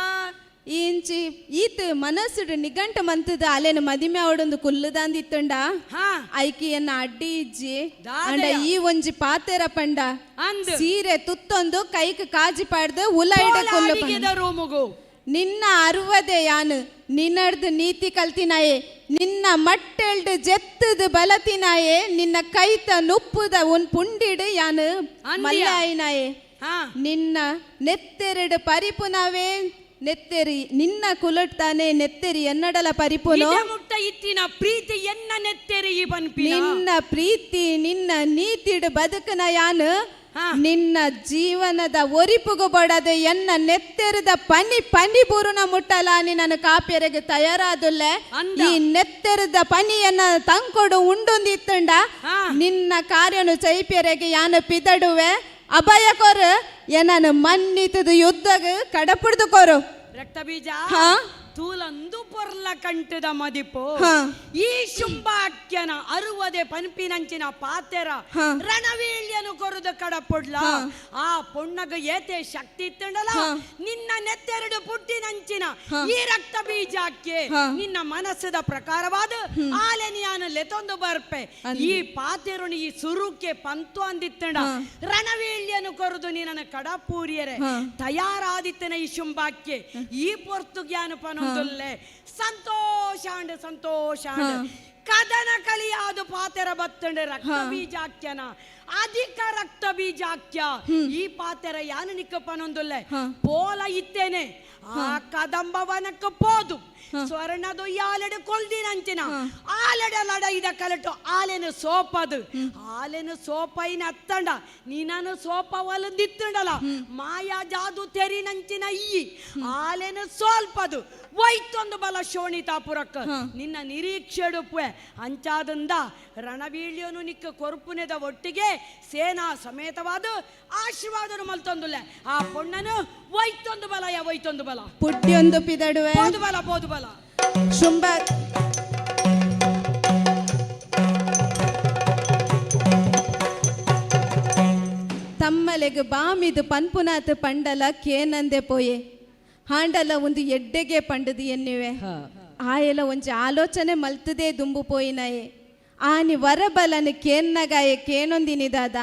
ಇಂಚಿ ಈತ್ ಮನಸ್ಸುಡು ನಿಘಂಟ ಮಂತದ ಅಲೆನ ಮದಿಮೆ ಅವಡೊಂದು ಕುಲ್ಲದಾಂದಿತ್ತಂಡ ಹಾ ಐಕಿಯನ್ನ ಅಡ್ಡಿ ಇಜ್ಜಿ ದಾದೆಯ. ಅಂಡ ಈ ಒಂಜಿ ಪಾತೆರ ಪಂಡ ಅಂದ್ ಸೀರೆ ತುತ್ತೊಂದು ಕೈಕ್ ಕಾಜಿ ಪಾಡ್ದು ಉಲ ಇಡ ಕುಲ್ಲು ಪಂಡ. ಅಡಿಗೆದ ರೂಮುಗು ನಿನ್ನ ಅರುವದೆ ಯಾನು ನಿನ್ನಡ್ದು ನೀತಿ ಕಲ್ತಿನಾಯೆ ನಿನ್ನ ಮಟ್ಟೆಲ್ಡು ಜೆತ್ತದು ಬಲತಿನಾಯೆ ನಿನ್ನ ಕೈತ ನುಪ್ಪುದ ಉನ್ ಪುಂಡಿಡು ಯಾನು ಅಂದ್ಯ. ಮಲ್ಲ ಆಯ್ನಾಯೆ ಹಾ ನಿನ್ನ ನೆತ್ತೆರಡು ಪರಿಪುನವೇ ನೆತ್ತೆರಿ ನಿನ್ನ ಕುಲಟ್ತಾನೆ ನೆತ್ತೆರಿ ಎನ್ನಡಲ ಪರಿಪುನು ಇದ ಮುಟ್ಟ ಇತ್ತಿನ ಪ್ರೀತಿ ಎನ್ನ ನೆತ್ತೆರಿ ಈ ಬನ್ಪಿನ ನಿನ್ನ ಪ್ರೀತಿ ನಿನ್ನ ನೀತಿಡು ಬದುಕನ ಯಾನು ಹಾ. ನಿನ್ನ ಜೀವನದ ಒರಿಪುಗು ಬಡದು ಎನ್ನ ನೆತ್ತೆರದ ಪನಿ ಪನಿ ಬುರುನ ಮುಟ್ಟಲಾನಿ ನನ್ನ ಕಾಪ್ಯರೆಗೆ ತಯಾರಾದುಲ್ಲೆ ಅಂದ. ಈ ನೆತ್ತೆರದ ಪನಿಯನ್ನ ತಂಕೊಡು ಉಂಡೊಂದಿತ್ತಂಡ ಹಾ. ನಿನ್ನ ಕಾರ್ಯನು ಚೈಪ್ಯರೆಗೆ ಯಾನು ಪಿದಡುವೆ ಅಭಯ ಕೊರು ಏನನು ಮನ್ನಿತದು ಯುದ್ಧಗ ಕಡಪುಡ್ದು ಕೊರು ರಕ್ತ ಬೀಜ ಹಾ ತೂಲಂದು ಪೊರ್ಲ ಕಂಟದ ಮದಿಪು ಹಾ. ಈ ಶುಂಭಾಕ್ಯನ ಅರುವದೆ ಪನ್ಪಿನಂಚಿನ ಪಾತೆರ ಹಾ. ರಣವೀಳ್ಯನು ಕೊರುದು ಕಡಪುಡ್ಲ ಹಾ. ಆ ಪೊಣ್ಣಗ ಏತೆ ಶಕ್ತಿ ಇತ್ತಂಡಲ ಹಾ. ನಿನ್ನ ನೆತ್ತೆರಡು ಪುಟ್ಟಿನಂಚಿನ ಹಾ. ಈ ರಕ್ತ ಬೀಜಕ್ಕೆ ಹಾ. ನಿನ್ನ ಮನಸ್ಸದ ಪ್ರಕಾರವಾದ ಆಲೆನಿಯಾನ ಲೆತೊಂದು ಬರ್ಪೆ ಈ ಪಾತೆರುಣಿ ಈ ಸುರುಕ್ಕೆ ಪಂತು ಅಂದಿತ್ತಂಡ ಹಾ. ರಣವೀಳ್ಯನು ಕೊರುದು ನಿನ್ನ ಕಡಪೂರಿಯರೆ ಹಾ. ತಯಾರಾದಿತ್ತನ ಈ ಶುಂಭಾಕ್ಕೆ ಈ ಪೊರ್ತುಗ್ಯಾನಪನ ಸಂತೋಷಾಂಡ್ ಸಂತೋಷಾಂಡ್ ಕದನ ಕಲಿಯಾದು ಪಾತೆರ ಬತ್ತಂಡೆ ರಕ್ತ ಬೀಜಾಕ್ಯನ ಅಧಿಕ ರಕ್ತ ಬೀಜಾಕ್ಯ ಈ ಪಾತೆರ ಯಾನ ನಿಕ್ಕಪ್ಪನೊಂದುಲ್ಲೆ ಪೋಲ ಇತ್ತೇನೆ ಆ ಕದಂಬವನಕ್ಕ ಪೋದು ಸ್ವರ್ಣದೊಯ್ಯಾಲೆಡು ಕೊಲ್ದಿನಂಚಿನ ಆಲೆಡ ಲಡ ಇದ ಕಲಟು ಆಲೆನು ಸೋಪದು ಆಲೆನು ಸೋಪೈನ ಅತ್ತಂಡ ನೀನನು ಸೋಪ ಒಲದಿತ್ತಂಡಲ ಮಾಯಾ ಜಾದು ತೆರಿನಂಚಿನ ಈ ಆಲೆನು ಸೋಲ್ಪದು ವೈತೊಂದು ಬಲ ಶೋಣಿತಾಪುರಕ್ಕ ನಿನ್ನ ನಿರೀಕ್ಷೆಡುಪೆ ಅಂಚಾದಂದ ರಣವೀಳ್ಯನು ನಿಕ್ಕ ಕೊರ್ಪುನೆದ ಒಟ್ಟಿಗೆ ಸೇನಾ ಸಮೇತವಾದ ಆಶೀರ್ವಾದನು ಮಲ್ತೊಂದುಲ್ಲೆ ಆ ಪೊಣ್ಣನು ವೈತೊಂದು ಬಲ ವೈತೊಂದು ಬಲ ಪುಡ್ಯೊಂದು ಪಿದಡುವೆ ಬೋದು ಬಲ ಬೋದು ಬಲ ಶುಂಭ ತಮ್ಮಲೆಗೆ ಬಾಮಿದು ಪನ್ಪುನಾತ್ ಪಂಡಲ ಕೇನಂದೆ ಪೋಯೆ ಹಾಂಡಲ ಒಂದು ಎಡ್ಡೆಗೆ ಪಂಡದು ಎನ್ನಿವೆ ಆಯಲ ಒಂಜಿ ಆಲೋಚನೆ ಮಲ್ತದೇ ದುಂಬು ಪೋಯಿನಾಯೆ ಆನಿ ವರಬಲನ ಕೇನ್ನಗಾಯೆ ಕೇನೊಂದಿನಿದಾದ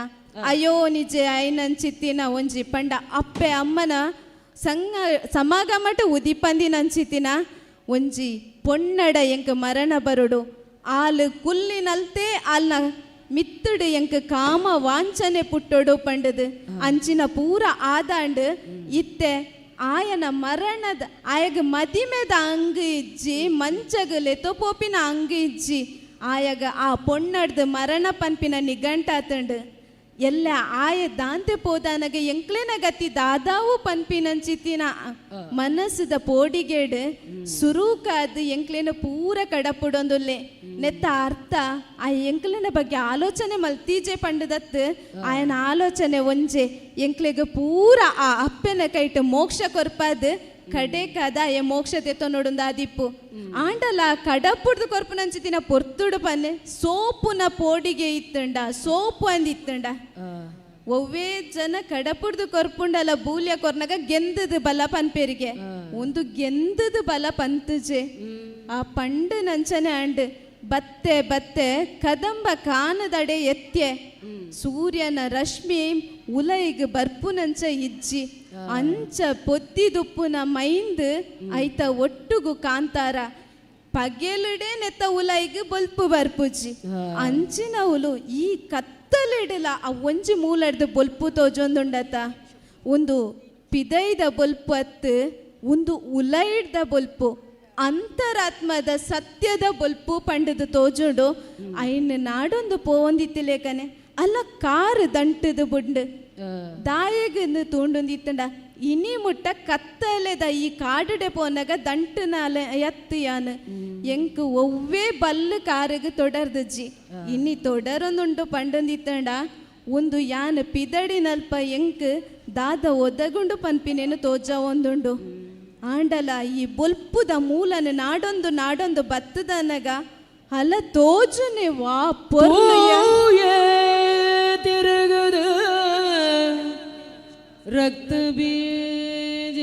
ಅಯ್ಯೋ ನಿಜೆ ಐನಂಚಿತ್ತಿನ ಒಂಜಿ ಪಂಡ ಅಪ್ಪೆ ಅಮ್ಮನ ಸಂಗ ಸಮಾಗಮಟ ಉದಿಪಂದಿನಂಚಿತ್ತಿನ ಒಂಜಿ ಪೊನ್ನಡ ಎಂಕ ಮರಣ ಬರುಡು ಆಲು ಕುಲ್ಲಿನಲ್ತೆ ಆಲ್ನ ಮಿತ್ತುಡು ಎಂಕ ಕಾಮ ವಾಂಚನೆ ಪುಟ್ಟೊಡು ಪಂಡದು ಅಂಚಿನ ಪೂರ ಆದಾಂಡ್ ಇತ್ತೆ ಆಯನ ಮರಣದ ಆಯಗ ಮದಿಮೆದ ಅಂಗು ಇಜ್ಜಿ ಮಂಚಗಲೆ ತೊಪೋಪಿನ ಅಂಗು ಇಜ್ಜಿ ಆಯಗ ಆ ಪೊನ್ನಡ್ದು ಮರಣ ಪನ್ಪಿನ ನಿಘಂಟಾತಂಡು ಎಲ್ಲ ಆಯ ದಾಂತೆ ಪೋದಾನಗ ಎಂಕ್ಲೆನ ಗತಿ ದಾದಾವು ಪನ್ಪಿನಂಚಿತ್ತಿನ ಮನಸ್ಸದ ಪೋಡಿಗೇಡು ಸುರೂಕಾದು ಎಂಕ್ಲೆನ ಪೂರ ಕಡಪುಡೊಂದುಲ್ಲೆ ನೆತ್ತ ಅರ್ಥ ಆ ಎಂಕ್ಲೆನ ಬಗ್ಗೆ ಆಲೋಚನೆ ಮಲ್ತೀಜೆ ಪಂಡದತ್ತು ಆಯನ ಆಲೋಚನೆ ಒಂಜೆ ಎಂಕ್ಲೆಗ ಪೂರ ಆ ಅಪ್ಪನ ಕೈಟ್ ಮೋಕ್ಷ ಕೊರ್ಪಾದ ಕಡೆ ಕದ ಎ ಮೋಕ್ಷ ತೆತ್ತೋ ನೋಡೊಂದು ಆದಿಪ್ಪು ಆಂಡಲ ಕಡಪುಡ್ದು ಕೊರ್ಪುನಂಚಿತಿನ ಪೊರ್ತುಡು ಪನ್ನೆ ಸೋಪುನ ಪೋಡಿಗೆ ಇತ್ತಂಡ ಸೋಪು ಅಂದಿತ್ತಂಡ ಒವ್ವೇ ಜನ ಕಡಪುಡ್ದು ಕೊರ್ಪುಂಡಲ ಬೂಲ್ಯ ಕೊರ್ನಾಗ ಗೆಂದದು ಬಲ ಪನ್ಪೇರಿಗೆ ಒಂದು ಗೆಂದದು ಬಲ ಪಂತುಜೆ ಆ ಪಂಡು ನಂಚನೆ ಅಂಡ್ ಬತ್ತೆ ಬತ್ತೆ ಕದಂಬ ಕಾನದಡೆ ಎತ್ಯೆ ಸೂರ್ಯನ ರಶ್ಮಿ ಉಲೈಗ್ ಬರ್ಪುನಂಚ ಇಜ್ಜಿ ಅಂಚ ಪೊತ್ತಿದುಪ್ಪುನ ಮೈಂದ್ ಐತ ಒಟ್ಟುಗು ಕಾಂತಾರ ಪಗೆಲುಡೆ ನೆತ್ತ ಉಲೈಗ್ ಬೊಲ್ಪು ಬರ್ಪುಜಿ ಅಂಚಿನ ಉಲು ಈ ಕತ್ತಲಿಡಲ ಆ ಒಂಜಿ ಮೂಲಡ್ದು ಬೊಲ್ಪು ತೋಜೊಂದುಂಡತ ಒಂದು ಪಿದೈದ ಬೊಲ್ಪು ಅತ್ತು ಒಂದು ಉಲೈಡ್ದ ಬೊಲ್ಪು ಅಂತರಾತ್ಮದ ಸತ್ಯದ ಬೊಲ್ಪು ಪಂಡದು ತೋಜುಂಡು ಐನ್ ನಾಡೊಂದು ಪೋವಂದಿತ್ತಿಲೇಕನೆ ಅಲ್ಲ ಕಾರು ದಂಟದು ಬುಂಡು ದಾಯಗನ್ನು ತೂಂಡೊಂದಿತ್ತಂಡ ಇನಿ ಮುಟ್ಟ ಕತ್ತಲೆದ ಈ ಕಾಡುಡೆ ಪೋನಾಗ ದಂಟನಾಲ ಎತ್ತು ಯಾನು ಎಂಕ್ ಒವ್ವೇ ಬಲ್ಲು ಕಾರಿಗೆ ತೊಡರ್ದಜ್ಜಿ ಇನಿ ತೊಡರೊಂದುಂಡು ಪಂಡೊಂದಿತ್ತಂಡ ಒಂದು ಯಾನ್ ಪಿದಡಿನಲ್ಪ ಎಂಕ್ ದಾದ ಒದಗುಂಡು ಪನ್ಪಿನೇನು ತೋಜ ಒಂದುಂಡು ಆಂಡಲ ಈ ಬೊಲ್ಪುದ ಮೂಲನ ನಾಡೊಂದು ನಾಡೊಂದು ಬತ್ತದನಗ ಅಲ್ಲ ತೋಜುನೆ ವಾ ತಿರುಗದ ರಕ್ತ ಬೀಜ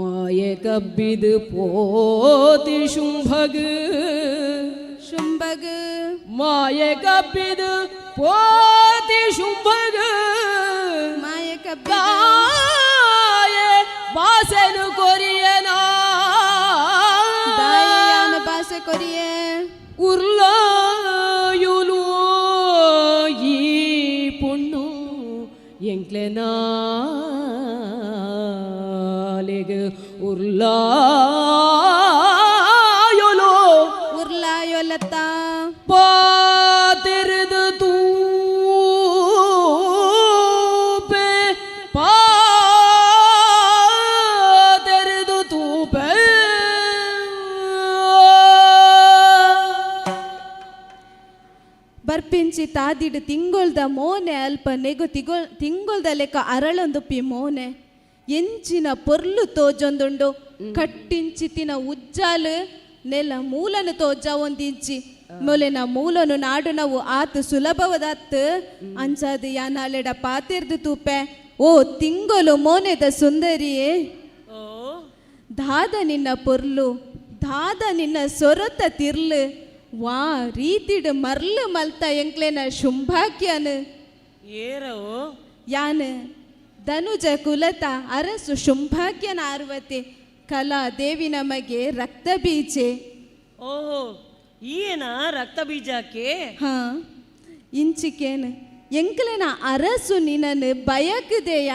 ಮಾಯೆ ಕಬ್ಬಿದು ಪೋತಿ ಶುಂಭಗ್ ಶುಂಭಗ್ ಮಾಯೆ ಕಬ್ಬಿದು ಪೋತಿ ಶುಂಭಗ್ ಮಾಯ ಕಬ್ಬ ದಾಯೆ ಬಾಸೆನು ಕೊರಿಯನ ದಾಯಾನ ಭಾಷೆ ಕೊರಿಯೆ ಉರ್ಲಾಯುಲು ಈ ಪುಣ್ಣು ಎಂಕ್ಲೆನಾಲೆಗ್ ಉರ್ಲಾಯುಲು ಉರ್ಲಾಯೊಲತ್ತ ಪಾತಿರ್ದು ತೂಪೆ ಪಾತಿರ್ದು ತೂಪೆ ಬರ್ಪಿಂಚಿ ತಾದಿಡು ತಿಂಗೊಳ್ದ ಮೋನೆ ಅಲ್ಪ ನೆಗು ತಿಂಗೊಳ್ದ ಲೆಕ್ಕ ಅರಳೊಂದುಪ್ಪಿ ಮೋನೆ ಎಂಚಿನ ಪೊರ್ಲು ತೋಜೊಂದುಂಡು ಕಟ್ಟಿಂಚಿತಿನ ಉಜ್ಜಾಲು ನೆಲ ಮೂಲನು ತೋಜ ಒಂದಿಂಚಿ ಮೊಲೆನ ಮೂಲನು ನಾಡು ನಾವು ಆತು ಸುಲಭವದತ್ತು ಅಂಚಾದು ಯಾನಾಲೆಡ ಪಾತಿರ್ದು ತೂಪೆ ಓ ತಿಂಗೊಲು ಮೋನೆದ ಸುಂದರಿಯೇ ಓ ದಾದ ನಿನ್ನ ಪೊರ್ಲು ದಾದ ನಿನ್ನ ಸೊರತ ತಿರ್ಲು ವಾ ರೀತಿಡ್ ಮರ್ಲು ಮಲ್ತ ಎಂಕ್ಲೆನ ಶುಂಭಾಕ್ಯನು ಏರೋ ಯಾನ್ ಧನುಜ ಕುಲತ ಅರಸು ಶುಂಭಾಕ್ಯನ ಆರ್ವತೆ ಕಲಾ ದೇವಿ ನಮಗೆ ರಕ್ತ ಬೀಜೆ ಓಹೋ ಈಯನ ರಕ್ತ ಬೀಜಕ್ಕೆ ಹಾ ಇಂಚಿಕೇನು ಎಂಕ್ಲೆನ ಅರಸು ನಿನ್ನನ್ನು ಬಯಕದೆಯ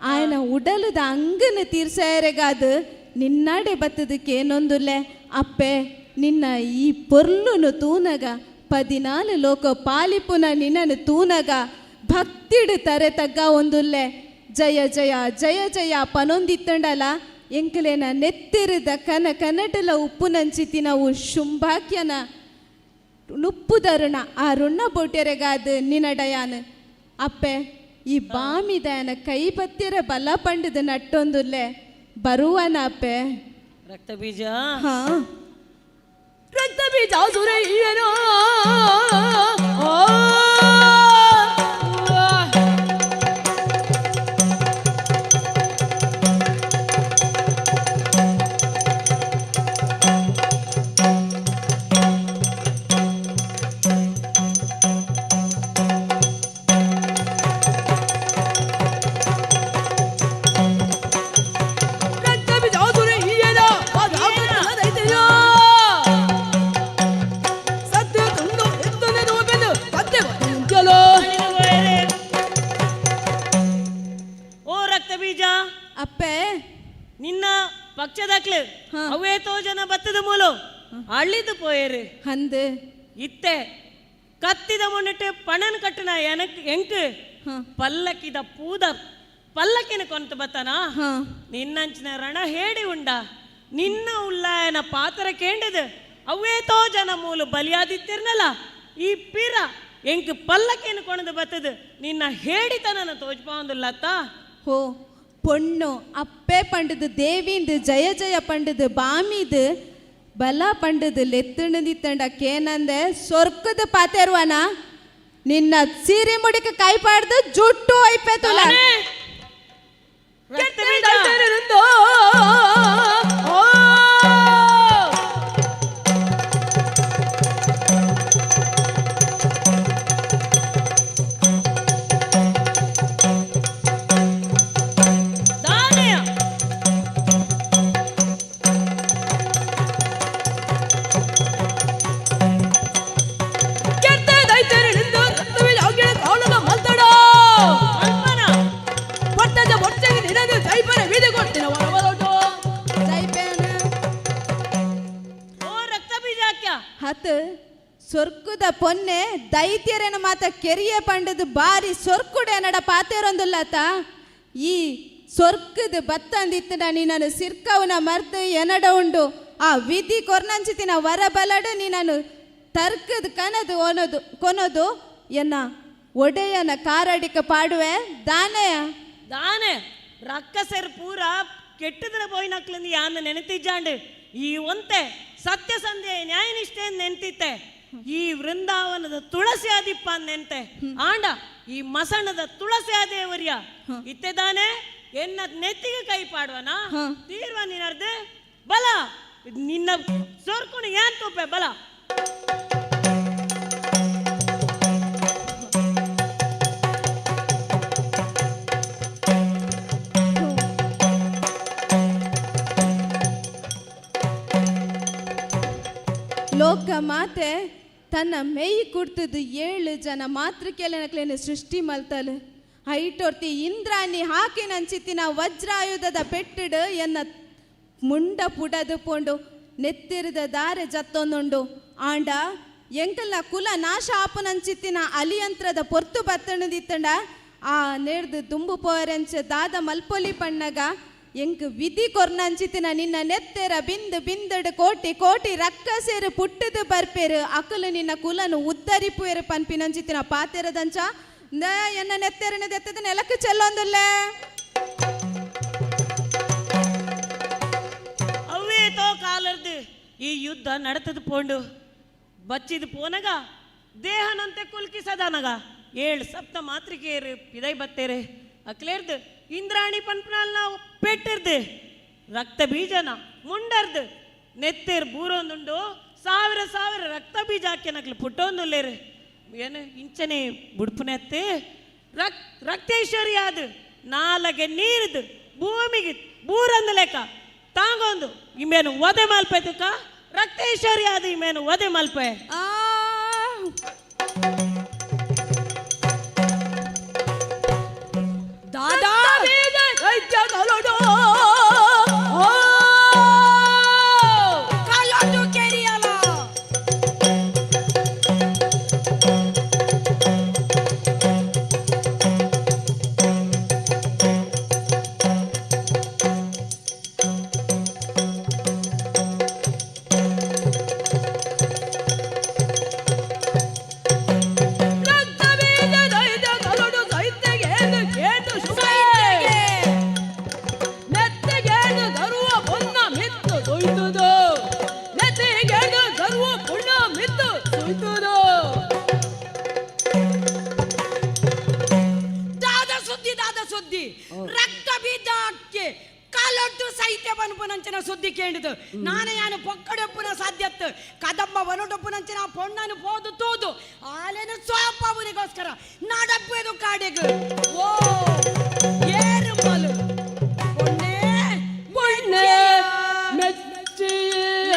ಆಯನ ಉಡಲದ ಅಂಗನ ತೀರ್ಸೆರೆಗಾದು ನಿನ್ನಾಡೆ ಬತ್ತದಕ್ಕೇನೊಂದುಲೆ ಅಪ್ಪೆ ನಿನ್ನ ಈ ಪೊರ್ಲುನು ತೂನಗ 14 ಲೋಕ ಪಾಲಿಪುನ ನಿನ್ನನು ತೂನಗ ಭಕ್ತಿಡು ತರೆ ತಗ್ಗ ಒಂದುಲ್ಲೆ ಜಯ ಜಯ ಜಯ ಜಯ ಪನೊಂದಿತ್ತಂಡಲ ಎಂಕಲೇನ ನೆತ್ತಿರಿದ ಕನಟಲ ಉಪ್ಪು ನಂಚಿತಿನವು ಶುಂಭಾಕ್ಯನ ನುಪ್ಪುದರುಣ ಆ ರುಣ್ಣ ಬೋಟ್ಯರೆಗಾದ ನಿನಡಯಾನ ಅಪ್ಪೆ ಈ ಬಾಮಿದಯನ ಕೈ ಬತ್ತಿರ ಬಲ ಪಂಡದ ನಟ್ಟೊಂದುಲ್ಲೆ ಬರುವನ ಅಪ್ಪೆ ರಕ್ತ ಬೀಜ ಹಾ ರಕ್ತ ಬೀಜ ಸುರಯ್ಯನೋ ಅಪ್ಪೆ ನಿನ್ನ ಪಕ್ಷದಕ್ಲು ಅವೇ ತೋ ಜನ ಬತ್ತದ ಮೂಲು ಅಳ್ಳಿದು ಪೋಯರು ಹಂದು ಇತ್ತೆ ಕತ್ತಿದ ಮುನ್ನಿಟ್ಟು ಪಣನ್ ಕಟ್ಟನ ಎನಕ್ ಎಂಕ್ ಪಲ್ಲಕ್ಕಿದ ಪೂದ ಪಲ್ಲಕ್ಕಿನ ಕೊಂತ ಬತ್ತನ ನಿನ್ನಂಚಿನ ರಣ ಹೇಡಿ ಉಂಡ ನಿನ್ನ ಉಲ್ಲಾಯನ ಪಾತ್ರ ಕೇಂಡದು ಅವೇ ತೋ ಜನ ಮೂಲು ಬಲಿಯಾದಿತ್ತಿರ್ನಲ್ಲ ಈ ಪೀರ ಎಂಕ್ ಪಲ್ಲಕ್ಕಿನ ಕೊಣದು ಬತ್ತದು ನಿನ್ನ ಹೇಡಿತನನ ತೋಜ್ಪಾಂದುಲ್ಲತ್ತ ಹೋ பொண்ணு அப்பே பண்டுது தேவிந்து ஜெய ஜெய பண்டுது பாமிது ಬಲ ಪಂಡದು ಲೆತ್ತಣದಿತ್ತಂಡ ಕೇನಂದೆ ಸೊರ್ಕದ ಪಾತೆರ್ವನ ನಿನ್ನ ಸೀರೆ ಮುಡಿಕ ಕೈ ಪಾಡ್ದು ಜುಟ್ಟು ಐಪೇತುಲ ಹತ್ ಸೊರ್ಕುದ ಪೊನ್ನೆ ದೈತ್ಯರೇನ ಮಾತ ಕೆರಿಯ ಪಂಡದು ಬಾರಿ ಸೊರ್ಕುಡೆ ನಡ ಪಾತೆರೊಂದುಲ್ಲತ ಈ ಸೊರ್ಕದ ಬತ್ತಂದಿತ್ತಡ ನೀನನು ಸಿರ್ಕವನ ಮರ್ದು ಎನಡ ಉಂಡು ಆ ವಿಧಿ ಕೊರ್ನಂಚಿತಿನ ವರ ಬಲಡು ನೀನನು ತರ್ಕದ ಕನದು ಒನದು ಕೊನದು ಎನ್ನ ಒಡೆಯನ ಕಾರಡಿಕ ಪಾಡುವೆ ದಾನೆಯ ದಾನೆ ರಕ್ಕಸರ್ ಪೂರ ಕೆಟ್ಟದ್ರ ಪೋಯಿನಕ್ಲಿಂದ ಯಾನ ನೆನತಿಜ್ಜಾಂಡು ಈ ಒಂತೆ ಸತ್ಯಸಂಧೆ ನ್ಯಾಯನಿಷ್ಠೆ ನೆನ್ತಿತ್ತೆ ಈ ವೃಂದಾವನದ ತುಳಸಿ ಆದಿಪ್ಪ ನೆನ್ತೆ ಆಂಡ ಈ ಮಸಣದ ತುಳಸಿ ಆದೇವರ್ಯ ಇತ್ತೆದಾನೆ ಎನ್ನ ನೆತ್ತಿಗೆ ಕೈ ಪಾಡುವನ ತೀರ್ವ ನೀನರ್ದೆ ಬಲ ನಿನ್ನ ಸೋರ್ಕೊಂಡು ಏನ್ ತೋಪೆ ಬಲ ಲೋಕ ಮಾತೆ ತನ್ನ ಮೇಯಿ ಕುಡ್ತದ್ದು 7 ಜನ ಮಾತ್ರ ಕೆಲೆನಕ್ಲೇನು ಸೃಷ್ಟಿ ಮಲ್ತಲು ಹೈಟೊರ್ತಿ ಇಂದ್ರಾಣಿ ಹಾಕಿ ನಂಚಿತ್ತಿನ ವಜ್ರಾಯುಧದ ಪೆಟ್ಟಿಡು ಎನ್ನ ಮುಂಡ ಪುಡದು ಪೋಂಡು ನೆತ್ತಿರಿದ ದಾರೆ ಜತ್ತೊಂದುಂಡು ಆಂಡ ಎಂಕಲ್ನ ಕುಲ ನಾಶ ಆಪುನಂಚಿತ್ತಿನ ಅಲಿಯಂತ್ರದ ಪೊರ್ತು ಬತ್ತಣದಿತ್ತಂಡ ಆ ನೇರ್ದು ದುಂಬು ಪೋರೆಂಚ ದಾದ ಮಲ್ಪೊಲಿ ಪಣ್ಣಗ ಎಂಕ್ ವಿಧಿ ಕೊರ್ನಂಚಿತ್ತಿನ ನಿನ್ನ ನೆತ್ತೆರ ಬಿಂದು ಬಿಂದಡು ಕೋಟಿ ಕೋಟಿ ರಕ್ಕಸೇರು ಪುಟ್ಟದು ಬರ್ಪೇರು ಅಕಲು ನಿನ್ನ ಕುಲನು ಉದ್ದರಿಪುಯರು ಪನ್ಪಿನಂಚಿತ್ತಿನ ಪಾತೆರದಂಚ ಎನ್ನ ನೆತ್ತೆರನ ದೆತ್ತದ ನೆಲಕ್ಕೆ ಚೆಲ್ಲೊಂದುಲ್ಲೇ ಅವೇತೋ ಕಾಲರ್ದು ಈ ಯುದ್ಧ ನಡತದ ಪೋಂಡು ಬಚ್ಚಿದ ಪೋನಗ ದೇಹನಂತೆ ಕುಲ್ಕಿಸದನಗ 7 ಸಪ್ತ ಮಾತ್ರಿಕೆಯರು ಪಿದೈ ಬತ್ತೇರೆ ಅಕ್ಲೇರ್ದು ಇಂದ್ರಾಣಿ ಪನ್ಪನಾಲ್ ನಾವು ಪೆಟ್ಟಿರ್ದು ರಕ್ತ ಬೀಜನ ಮುಂಡರ್ದು ನೆತ್ತೇರ್ ಬೂರೊಂದುಂಡು ಸಾವಿರ ಸಾವಿರ ರಕ್ತ ಬೀಜ ಹಾಕ್ಯನಕ್ಲು ಪುಟ್ಟೊಂದುಲ್ಲೇರು ಏನು ಇಂಚನೆ ಬುಡ್ಪುನೆತ್ತೆ ರಕ್ತೇಶ್ವರಿ ಆದು ನಾಲಗೆ ನೀರಿದು ಭೂಮಿಗೆ ಬೂರಂದು ಲೆಕ್ಕ ತಾಂಗೊಂದು ಇಮೇನು ಒದೆ ಮಲ್ಪೆತುಕ ರಕ್ತೇಶ್ವರಿ ಆದು ಇಮೇನು ಒದೆ ಮಲ್ಪೆ ದಾದಾ ಕಾಲೋಟು ಕೆರಿಯಲ್ಲ ರಕ್ತ ಬೀಜಕ್ಕೆ ಕಾಲೊಟ್ಟು ಸಾಹಿತ್ಯ ಪನ್ಪುನಂಚಿನ ಸುದ್ದಿ ಕೇಳಿದು ನಾನೇ ಯಾನು ಪೊಕ್ಕಡೊಪ್ಪುನ ಸಾಧ್ಯತ್ತು ಕದಂಬ ವನಡೊಪ್ಪುನಂಚಿನ ಪೊಣ್ಣನು ಪೋದು ತೂದು ಆಲೇನು ಸೋಪವನಿಗೋಸ್ಕರ ನಾಡಪ್ಪೆದು ಕಾಡೆಗು ಓ ಏರು ಮಲು ಪೊಣ್ಣೆ ಪೊಣ್ಣೆ ಮೆಚ್ಚಿಯ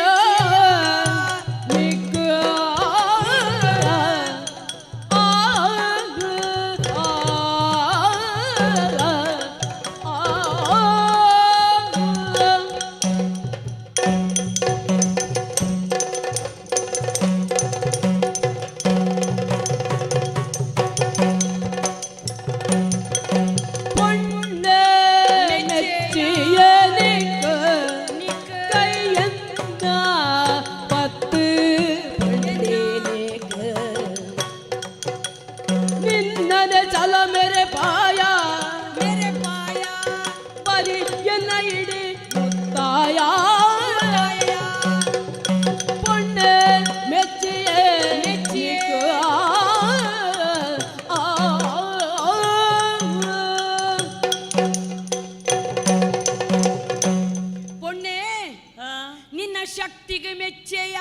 ಶಕ್ತಿಗೆ ಮೆಚ್ಚೆಯ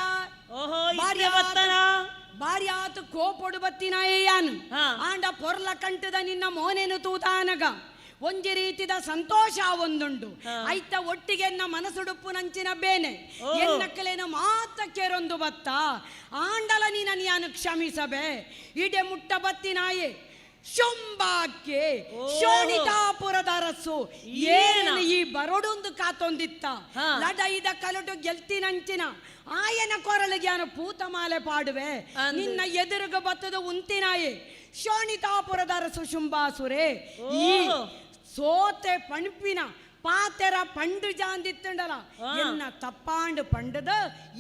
ಓಹೋ ಬಾರಿ ಆತು ಕೋಪೊಡು ಬತ್ತಿನಾಯೇಯಾನು ಆಂಡ ಪೊರ್ಲ ಕಂಟದ ನಿನ್ನ ಮೋನೆನು ತೂತಾನಗ ಒಂಜಿ ರೀತಿದ ಸಂತೋಷ ಒಂದುಂಡು ಐತ ಒಟ್ಟಿಗೆ ಎನ್ನ ಮನಸುಡುಪ್ಪು ನಂಚಿನ ಬೇನೆ ಎನ್ನಕ್ಕಲೇನು ಮಾತ ಕೆರೊಂದು ಬತ್ತ ಆಂಡಲ ನೀನ ನೀನು ಕ್ಷಮಿಸಬೆ ಇಡೆ ಮುಟ್ಟ ಬತ್ತಿನಾಯೆ ಶುಂಭಾಕ್ಕೆ ಶೋಣಿತಾಪುರದ ಅರಸು ಏನು ಈ ಬರೋಡೊಂದು ಕಾತೊಂದಿತ್ತ ಲಡೈದ ಕಲಟು ಗೆಲ್ತಿನಂಚಿನ ಆಯನ ಕೊರಳಿಗೆ ನಾನು ಪೂತಮಾಲೆ ಪಾಡುವೆ ನಿನ್ನ ಎದುರುಗ ಬತ್ತದ ಉಂತಿನಾಯೆ ಶೋಣಿತಾಪುರದ ಅರಸು ಶುಂಭಾಸುರೇ ಈ ಸೋತೆ ಪಣಪಿನ ಪಾತೆರ ಪಂಡು ಜಾಂದಿತ್ತಂಡಲ ಎನ್ನ ತಪ್ಪಾಂಡು ಪಂಡದ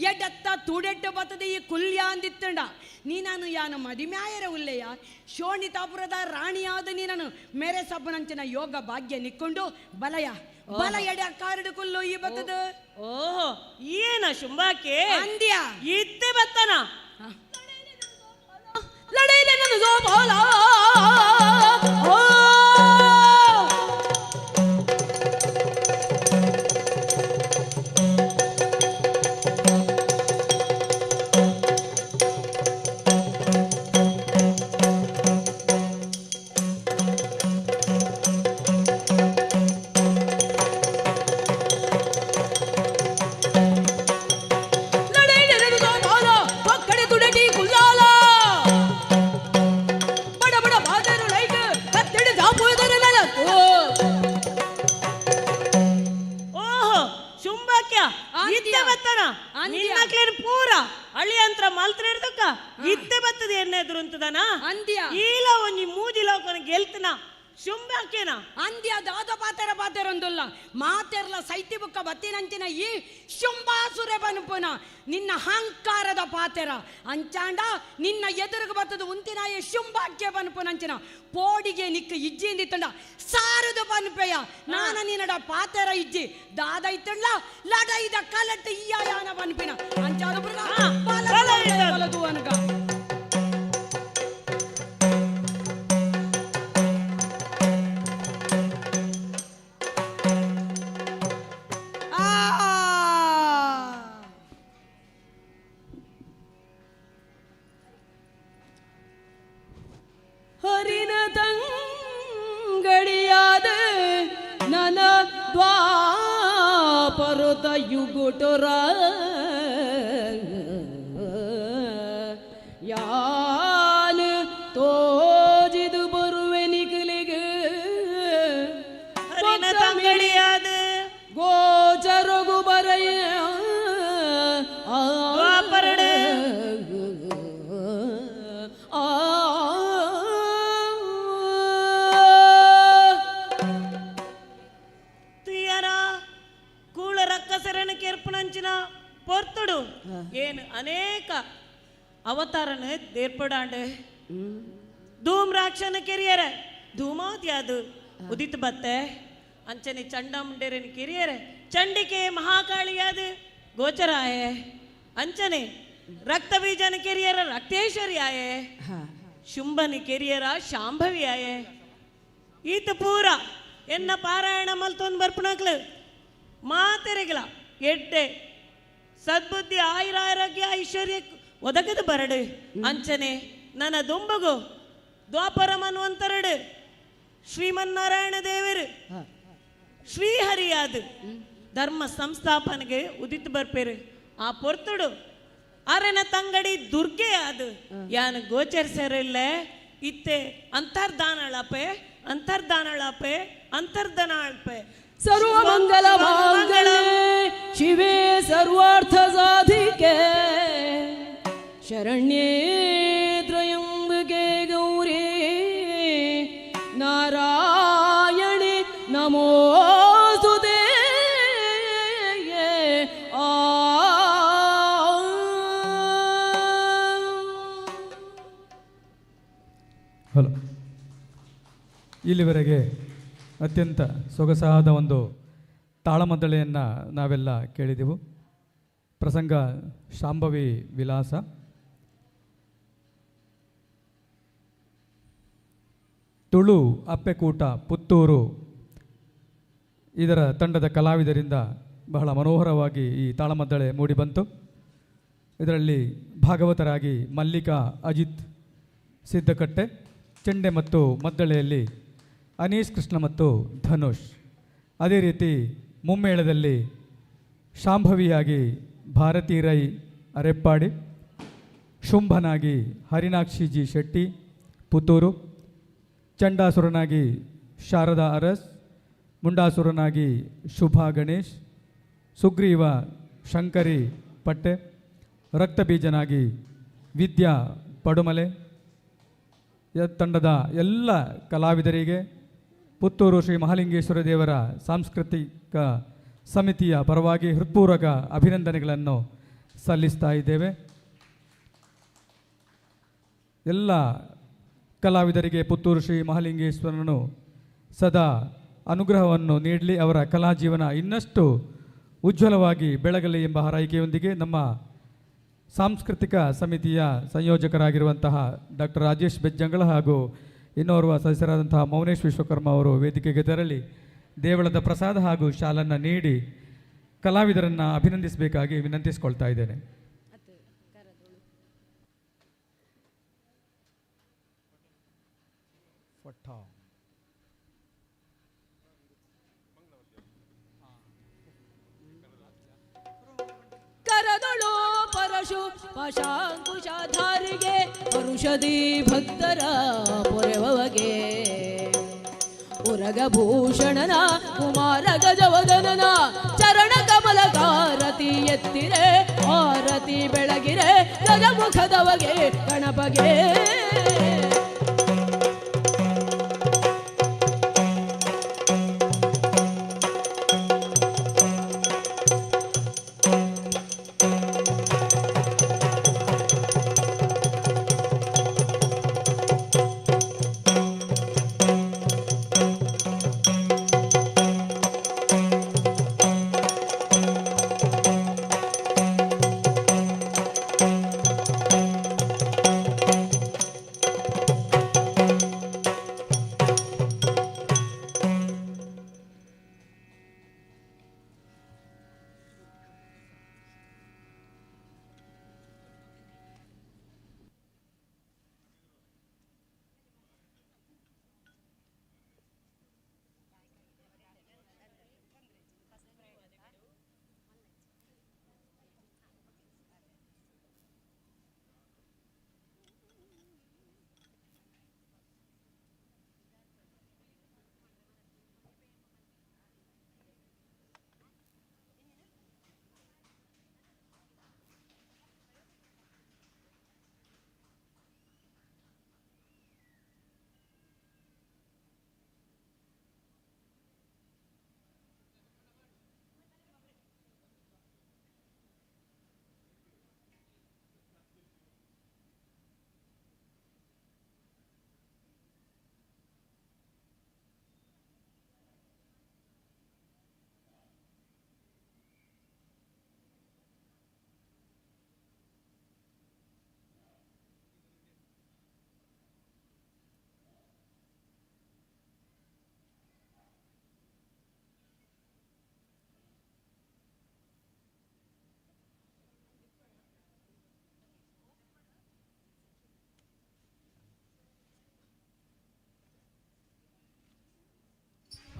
ಎಡತ್ತ ತುಡೆಟ್ಟು ಬತ್ತದ ಈ ಕುಲ್ಯ ಅಂದಿತ್ತಂಡ ನೀನು ಯಾನು ಮದಿಮ್ಯಾಯರ ಉಲ್ಲೆಯ ಶೋಣಿತಾಪುರದ ರಾಣಿಯಾದ ನೀನನು ಮೇರೆ ಸಬ್ಬನಂಚಿನ ಯೋಗ ಭಾಗ್ಯ ನಿಕ್ಕೊಂಡು ಬಲಯ ಬಲ ಎಡ ಕಾರಡು ಕುಲ್ಲು ಈ ಬತ್ತದ ಓಹೋ ಏನ ಶುಂಭಾಕೆ ಅಂದ್ಯ ಇತ್ತೆ ಬತ್ತನ ಲಡೈಲೆ ನನ್ನ ಜೋಪಾಲ ಇತ್ತೆ ಬತ್ತನ ನಿನ್ನಕ್ಲೇನು ಪೂರ ಅಳಿಯಂತ್ರ ಮಲ್ತ್ರೆಡ್ದಕ್ಕ ಇತ್ತೆ ಬತ್ತದ ಎನ್ನೆದ್ರು ಅಂತದನ ಅಂದ್ಯ ಈಲ ಒಂಜಿ ಮೂಜಿ ಲೋಕನ ಗೆಲ್ತನ ಶುಂಭ ಹಾಕೇನ ಅಂದ್ಯ ದಾದ ಪಾತೆರ ಅಂದುಲ್ಲ ಮಾತೆರ್ಲ ಸೈತಿ ಬುಕ್ಕ ಬತ್ತಿನಂಚಿನ ಈ ಶುಂಭಾಸುರೆ ಬನುಪುನ ನಿನ್ನ ಅಹಂಕಾರದ ಪಾತೆರ ಅಂಚಾಂಡ ನಿನ್ನ ಎದುರುಗ ಬತ್ತದ ಉಂತಿನಾಯ ಶುಂಭಾಕ್ಯ ಬನುಪುನಂಚಿನ ಪೋಡಿಗೆ ನಿಕ್ಕ ಇಜ್ಜಿಂದಿ ತಂಡ ಸಾರದು ಬನುಪೆಯ ನಾನ ನಿನ್ನಡ ಪಾತೆರ ಇಜ್ಜಿ ದಾದ ಇತ್ತಂಡ ಲಡೈದ ಕಲಟ್ ಇಯಾನ ಬನುಪಿನ ಅಂಚಾದ ಬಲದು ಅನಗ ಹರಿನ ತಂಗಡಿಯಾದ ನನ ದ್ವಾಪರುತ ಯುಗುಟುರ ಯಾನ ತೋಜಿದು ಬರುವೆ ನಿಗಲಿಗೆ ಹರಿನ ತಂಗಡಿಯಾದ ಗೋಚರಗು ಬರೆಯ ದ್ವಾಪರಡೆ ರಕ್ಕಸರನ ಕೆರ್ಪುನಂಚಿನ ಪೊರ್ತುಡು ಏನು ಅನೇಕ ಅವತಾರನ ದೇರ್ಪಡಾಂಡ್ ಧೂಮ್ರಾಕ್ಷನ ಕೆರಿಯರ ಧೂಮಾವತಿ ಅದು ಉದಿತ್ ಬತ್ತೆ ಅಂಚನೆ ಚಂಡಮುಂಡೇರನ ಕೆರಿಯರ ಚಂಡಿಕೆ ಮಹಾಕಾಳಿಯಾದ ಗೋಚರಾಯೆ ಅಂಚನೆ ರಕ್ತ ಬೀಜನ ಕೆರಿಯರ ರಕ್ತೇಶ್ವರಿ ಆಯೆ ಶುಂಭನ ಕೆರಿಯರ ಶಾಂಭವಿ ಆಯೆ ಈತ ಪೂರ ಎನ್ನ ಪಾರಾಯಣ ಮಲ್ತೊಂದು ಬರ್ಪುನಕ್ಲು ಮಾತೆರೆಗಳ ಎಡ್ಡೆ ಸದ್ಬುದ್ಧಿ ಆಯುರಾರೋಗ್ಯ ಐಶ್ವರ್ಯ ಒದಗದು ಬರಡು ಅಂಚನೆ ನನ್ನ ದುಂಬಗು ದ್ವಾಪರ ಮನ್ವಂತರಡು ಶ್ರೀಮನ್ನಾರಾಯಣ ದೇವರು ಶ್ರೀಹರಿಯಾದ ಧರ್ಮ ಸಂಸ್ಥಾಪನೆಗೆ ಉದಿತ್ ಬರ್ಪೇರು ಆ ಪೊರ್ತುಡು ಅರನ ತಂಗಡಿ ದುರ್ಗೆ ಆದ ಯಾನ ಗೋಚರಿಸರಿಲ್ಲ ಇತ್ತೆ ಅಂತರ್ಧಾನಳಪೆ ಅಂತರ್ಧಾನಳಪೆ ಸರ್ವಮಂಗಲ ಮಾಂಗಲ್ಯೆ ಶಿವೆ ಸರ್ವಾರ್ಥ ಸಾಧಿಕೆ ಶರಣ್ಯೇ ತ್ರಯಂಬಕೆ ಗೌರಿ ನಾರಾಯಣಿ ನಮೋಸ್ತುತೇ ಹಲೋ, ಇಲ್ಲಿವರೆಗೆ ಅತ್ಯಂತ ಸೊಗಸಾದ ಒಂದು ತಾಳಮದ್ದಳೆಯನ್ನು ನಾವೆಲ್ಲ ಕೇಳಿದೆವು. ಪ್ರಸಂಗ ಶಾಂಭವಿ ವಿಲಾಸ. ತುಳು ಅಪ್ಪೆಕೂಟ ಪುತ್ತೂರು ಇದರ ತಂಡದ ಕಲಾವಿದರಿಂದ ಬಹಳ ಮನೋಹರವಾಗಿ ಈ ತಾಳಮದ್ದಳೆ ಮೂಡಿಬಂತು. ಇದರಲ್ಲಿ ಭಾಗವತರಾಗಿ ಮಲ್ಲಿಕಾ, ಅಜಿತ್ ಸಿದ್ದಕಟ್ಟೆ, ಚೆಂಡೆ ಮತ್ತು ಮದ್ದಳೆಯಲ್ಲಿ ಅನೀಶ್ ಕೃಷ್ಣ ಮತ್ತು ಧನುಷ್. ಅದೇ ರೀತಿ ಮುಮ್ಮೇಳದಲ್ಲಿ ಶಾಂಭವಿಯಾಗಿ ಭಾರತಿ ರೈ ಅರೆಪ್ಪಾಡಿ, ಶುಂಭನಾಗಿ ಹರಿನಾಕ್ಷಿ ಜಿ ಶೆಟ್ಟಿ ಪುತ್ತೂರು, ಚಂಡಾಸುರನಾಗಿ ಶಾರದಾ ಅರಸ್, ಮುಂಡಾಸುರನಾಗಿ ಶುಭಾ ಗಣೇಶ್, ಸುಗ್ರೀವ ಶಂಕರಿ ಪಟ್ಟೆ, ರಕ್ತಬೀಜನಾಗಿ ವಿದ್ಯಾ ಪಡುಮಲೆ. ತಂಡದ ಎಲ್ಲ ಕಲಾವಿದರಿಗೆ ಪುತ್ತೂರು ಶ್ರೀ ಮಹಾಲಿಂಗೇಶ್ವರ ದೇವರ ಸಾಂಸ್ಕೃತಿಕ ಸಮಿತಿಯ ಪರವಾಗಿ ಹೃತ್ಪೂರ್ವಕ ಅಭಿನಂದನೆಗಳನ್ನು ಸಲ್ಲಿಸ್ತಾ ಇದ್ದೇವೆ. ಎಲ್ಲ ಕಲಾವಿದರಿಗೆ ಪುತ್ತೂರು ಶ್ರೀ ಮಹಾಲಿಂಗೇಶ್ವರನು ಸದಾ ಅನುಗ್ರಹವನ್ನು ನೀಡಲಿ, ಅವರ ಕಲಾ ಜೀವನ ಇನ್ನಷ್ಟು ಉಜ್ವಲವಾಗಿ ಬೆಳಗಲಿ ಎಂಬ ಹಾರೈಕೆಯೊಂದಿಗೆ ನಮ್ಮ ಸಾಂಸ್ಕೃತಿಕ ಸಮಿತಿಯ ಸಂಯೋಜಕರಾಗಿರುವಂತಹ ಡಾಕ್ಟರ್ ರಾಜೇಶ್ ಬೆಜ್ಜಂಗಳ ಹಾಗೂ ಇನ್ನೋರ್ವ ಸದಸ್ಯರಾದಂತಹ ಮೌನೇಶ್ ವಿಶ್ವಕರ್ಮ ಅವರು ವೇದಿಕೆಗೆ ತೆರಳಿ ದೇವಳದ ಪ್ರಸಾದ ಹಾಗೂ ಶಾಲನ್ನು ನೀಡಿ ಕಲಾವಿದರನ್ನು ಅಭಿನಂದಿಸಬೇಕಾಗಿ ವಿನಂತಿಸಿಕೊಳ್ತಾ ಇದ್ದೇನೆ. ಕರದಳು ಪರಶು ಪಶಾಂಕುಶಾಧಾರಿಗೆ ಪರುಷದಿ ಭಕ್ತರ ಪೊರೆವಗೆ ಉರಗಭೂಷಣನ ಕುಮಾರ ಗಜವದನನ ಚರಣ ಕಮ ಕಮಲಗಾರತಿ ಎತ್ತಿರೆ ಆರತಿ ಬೆಳಗಿರೆ ಗಜಮುಖದವಗೆ ಗಣಪಗೆ.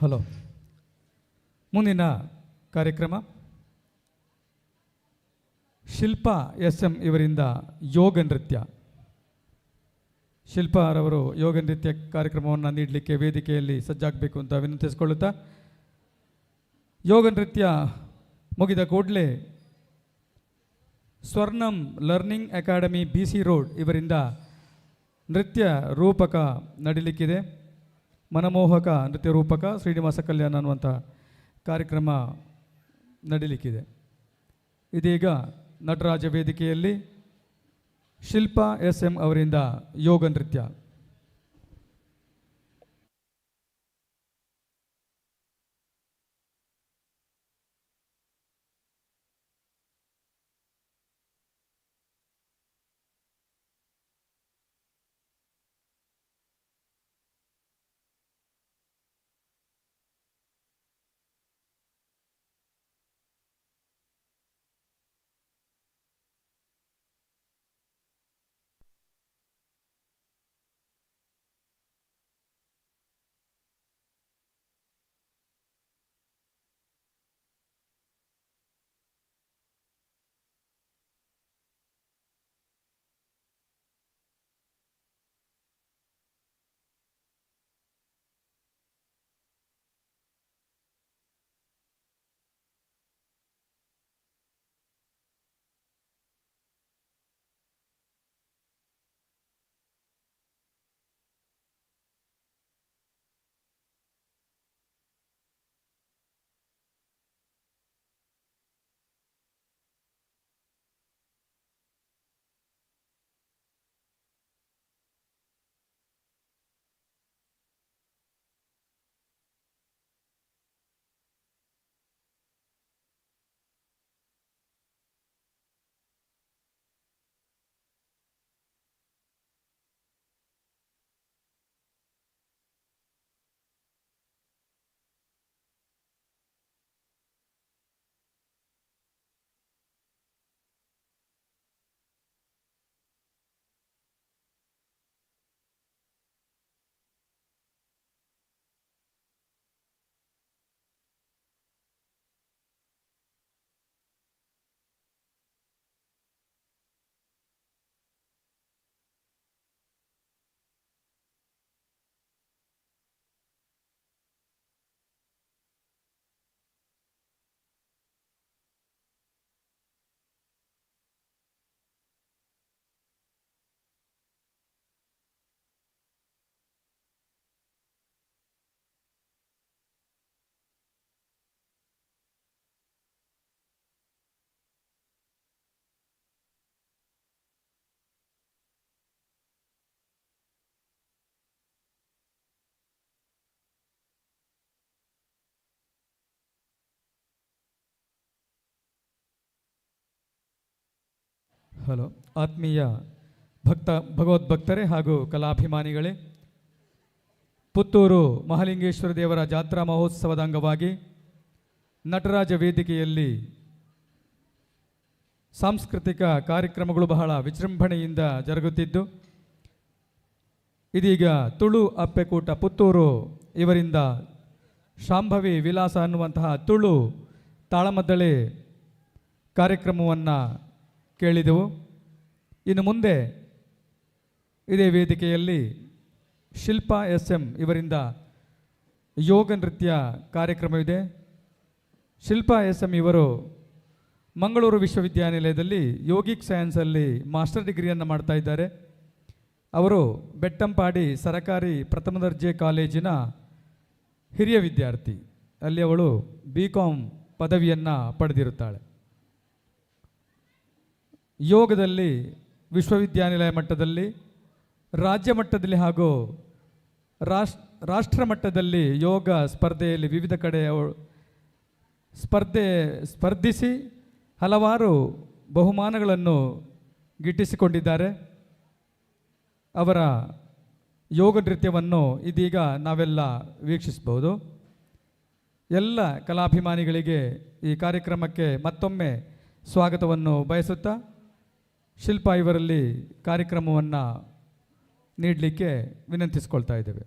ಹಲೋ, ಮುಂದಿನ ಕಾರ್ಯಕ್ರಮ ಶಿಲ್ಪಾ ಎಸ್.ಎಂ. ಇವರಿಂದ ಯೋಗ ನೃತ್ಯ. ಶಿಲ್ಪಾರವರು ಯೋಗ ನೃತ್ಯ ಕಾರ್ಯಕ್ರಮವನ್ನು ನೀಡಲಿಕ್ಕೆ ವೇದಿಕೆಯಲ್ಲಿ ಸಜ್ಜಾಗಬೇಕು ಅಂತ ವಿನಂತಿಸಿಕೊಳ್ಳುತ್ತಾ, ಯೋಗ ನೃತ್ಯ ಮುಗಿದ ಕೂಡಲೇ ಸ್ವರ್ಣಂ ಲರ್ನಿಂಗ್ ಅಕಾಡೆಮಿ BC ರೋಡ್ ಇವರಿಂದ ನೃತ್ಯ ರೂಪಕ ನಡೀಲಿಕ್ಕಿದೆ. ಮನಮೋಹಕ ನೃತ್ಯ ರೂಪಕ ಶ್ರೀನಿವಾಸ ಕಲ್ಯಾಣ ಅನ್ನುವಂಥ ಕಾರ್ಯಕ್ರಮ ನಡೀಲಿಕ್ಕಿದೆ. ಇದೀಗ ನಟರಾಜ ವೇದಿಕೆಯಲ್ಲಿ ಶಿಲ್ಪಾ ಎಸ್.ಎಂ. ಅವರಿಂದ ಯೋಗ ನೃತ್ಯ. ಹಲೋ ಆತ್ಮೀಯ ಭಗವದ್ಭಕ್ತರೇ ಹಾಗೂ ಕಲಾಭಿಮಾನಿಗಳೇ, ಪುತ್ತೂರು ಮಹಾಲಿಂಗೇಶ್ವರ ದೇವರ ಜಾತ್ರಾ ಮಹೋತ್ಸವದ ಅಂಗವಾಗಿ ನಟರಾಜ ವೇದಿಕೆಯಲ್ಲಿ ಸಾಂಸ್ಕೃತಿಕ ಕಾರ್ಯಕ್ರಮಗಳು ಬಹಳ ವಿಜೃಂಭಣೆಯಿಂದ ಜರುಗುತ್ತಿದ್ದು, ಇದೀಗ ತುಳು ಅಪ್ಪೆಕೂಟ ಪುತ್ತೂರು ಇವರಿಂದ ಶಾಂಭವಿ ವಿಲಾಸ ಅನ್ನುವಂತಹ ತುಳು ತಾಳಮದ್ದಳೆ ಕಾರ್ಯಕ್ರಮವನ್ನು ಕೇಳಿದೆವು. ಇನ್ನು ಮುಂದೆ ಇದೇ ವೇದಿಕೆಯಲ್ಲಿ ಶಿಲ್ಪಾ SM ಇವರಿಂದ ಯೋಗ ನೃತ್ಯ ಕಾರ್ಯಕ್ರಮವಿದೆ. ಶಿಲ್ಪಾ SM ಇವರು ಮಂಗಳೂರು ವಿಶ್ವವಿದ್ಯಾನಿಲಯದಲ್ಲಿ ಯೋಗಿಕ್ ಸೈನ್ಸಲ್ಲಿ ಮಾಸ್ಟರ್ ಡಿಗ್ರಿಯನ್ನು ಮಾಡ್ತಾ ಇದ್ದಾರೆ. ಅವರು ಬೆಟ್ಟಂಪಾಡಿ ಸರಕಾರಿ ಪ್ರಥಮ ದರ್ಜೆ ಕಾಲೇಜಿನ ಹಿರಿಯ ವಿದ್ಯಾರ್ಥಿ. ಅಲ್ಲಿ ಅವಳು BCom ಪದವಿಯನ್ನು ಪಡೆದಿರುತ್ತಾಳೆ. ಯೋಗದಲ್ಲಿ ವಿಶ್ವವಿದ್ಯಾನಿಲಯ ಮಟ್ಟದಲ್ಲಿ, ರಾಜ್ಯ ಮಟ್ಟದಲ್ಲಿ ಹಾಗೂ ರಾಷ್ಟ್ರ ಮಟ್ಟದಲ್ಲಿ ಯೋಗ ಸ್ಪರ್ಧೆಯಲ್ಲಿ ವಿವಿಧ ಕಡೆ ಅವಳು ಸ್ಪರ್ಧಿಸಿ ಹಲವಾರು ಬಹುಮಾನಗಳನ್ನು ಗಿಟ್ಟಿಸಿಕೊಂಡಿದ್ದಾರೆ. ಅವರ ಯೋಗ ನೃತ್ಯವನ್ನು ಇದೀಗ ನಾವೆಲ್ಲ ವೀಕ್ಷಿಸಬಹುದು. ಎಲ್ಲ ಕಲಾಭಿಮಾನಿಗಳಿಗೆ ಈ ಕಾರ್ಯಕ್ರಮಕ್ಕೆ ಮತ್ತೊಮ್ಮೆ ಸ್ವಾಗತವನ್ನು ಬಯಸುತ್ತಾ ಶಿಲ್ಪಾ ಇವರಲ್ಲಿ ಕಾರ್ಯಕ್ರಮವನ್ನು ನೀಡಲಿಕ್ಕೆ ವಿನಂತಿಸಿಕೊಳ್ತಾ ಇದ್ದೇವೆ.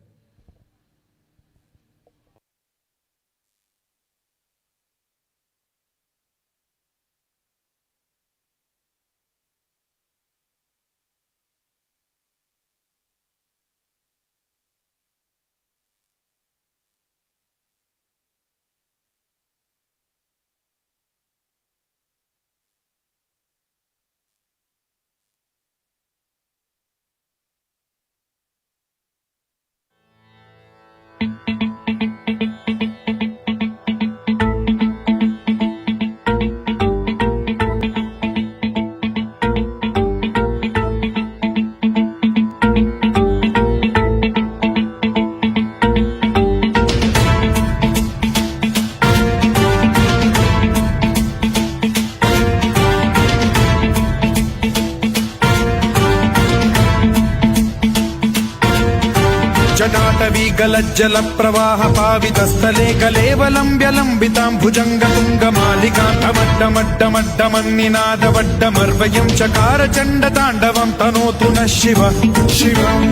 जटाटवीगलज्जल प्रवाह पावितस्थले कलेवलम्ब्य लम्बितां भुजङ्गतुङ्गमालिकान्तमड्डमड्डमड्डमन्निनादवड्डमर्वयं चकार चण्डताण्डवं तनोतु नः शिवः शिवम्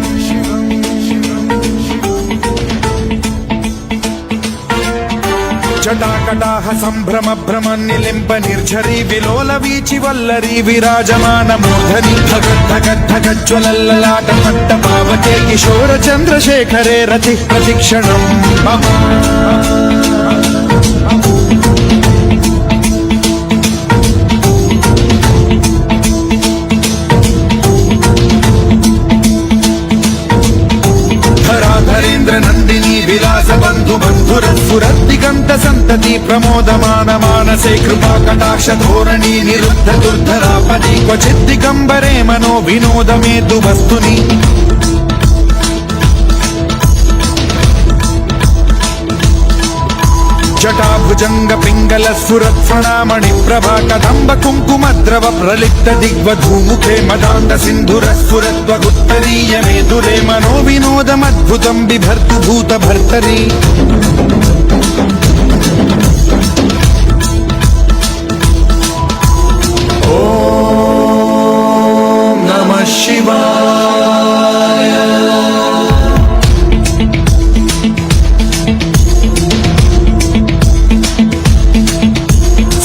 जटाकटाह सम्भ्रम भ्रमन्निलिम्ब निर्झरी विलोल वीचि वल्लरी विराजमान मूर्धनि धगद्धगद्धगज्ज्वलल्ललाट पट्ट पावके किशोर चन्द्रशेखरे रति प्रतिक्षणं मम धराधरेन्द्र नन्दिनी विलास बन्धु बन्धुरस्फुरद्दिगन्त सन्तति प्रमोदमान मानसे कृपा कटाक्ष धोरणी निरुद्ध दुर्धरापदि क्वचित् दिगम्बरे मनो विनोद मेतु वस्तुनि जटाभुजंग पिंगल स्फुरत्फणामणि प्रभा कदम्ब कुङ्कुमद्रव प्रलिप्त दिग्वधूमुखे मदान्त सिन्धुर स्फुरत्वगुत्तरीय मेदुरे मनो विनोदमद्भुतं बिभर्तु भूत भर्तरि ॐ नमः शिवाय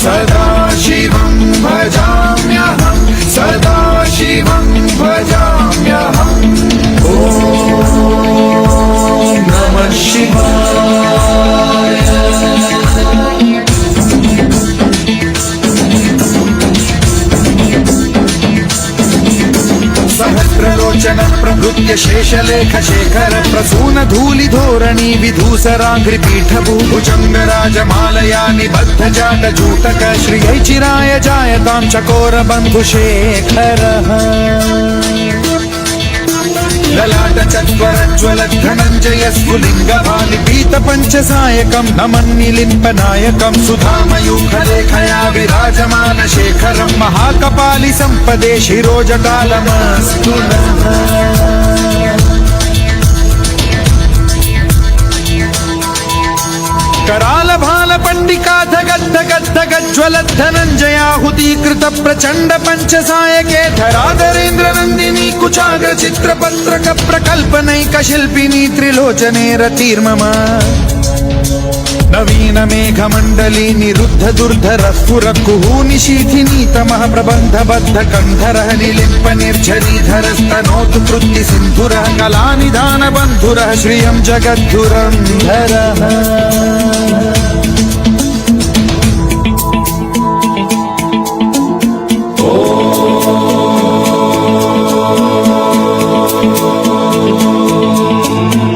सदा शिवं भजाम्यहं सदा शिवं भजाम्यहं ॐ नमः शिवाय सहस्रलोचन प्रभृत्य शेषलेख शेखर प्रसून धूलि धोरणी विधूसराग्रि पीठभूभुजंग राजमालया निबद्ध जाट जूटक श्रियै चिराय जायतां चकोर बन्धुशेखरः ललाट चत्वरज्वल धनञ्जय स्फुलिङ्ग भालिपीत पञ्चसायकं नमन्निलिम्पनायकं सुधामयूखलेखया विराजमान शेखरं महाकप पालि सम्पदे शिरोजकालमस्तु नः। कराल भाल पंडिकाध गद्ध गद्ध गज्ज्वलद् धनञ्जयाहुतीकृत प्रचण्ड पञ्चसायके धराधरेन्द्र नन्दिनी कुचाग्र चित्रपत्रक प्रकल्पनैक शिल्पिनी त्रिलोचने रतिर्मम। नवीन मेघमण्डली निरुद्ध दुर्धर स्फुर कुहूनि शीथिनी तमः प्रबन्ध बद्ध कन्धरः निलिम्प निर्झरीधरस्तनोतु कृत्ति सिन्धुरः कलानिधान बन्धुरः श्रियं जगद्धुरन्धरः।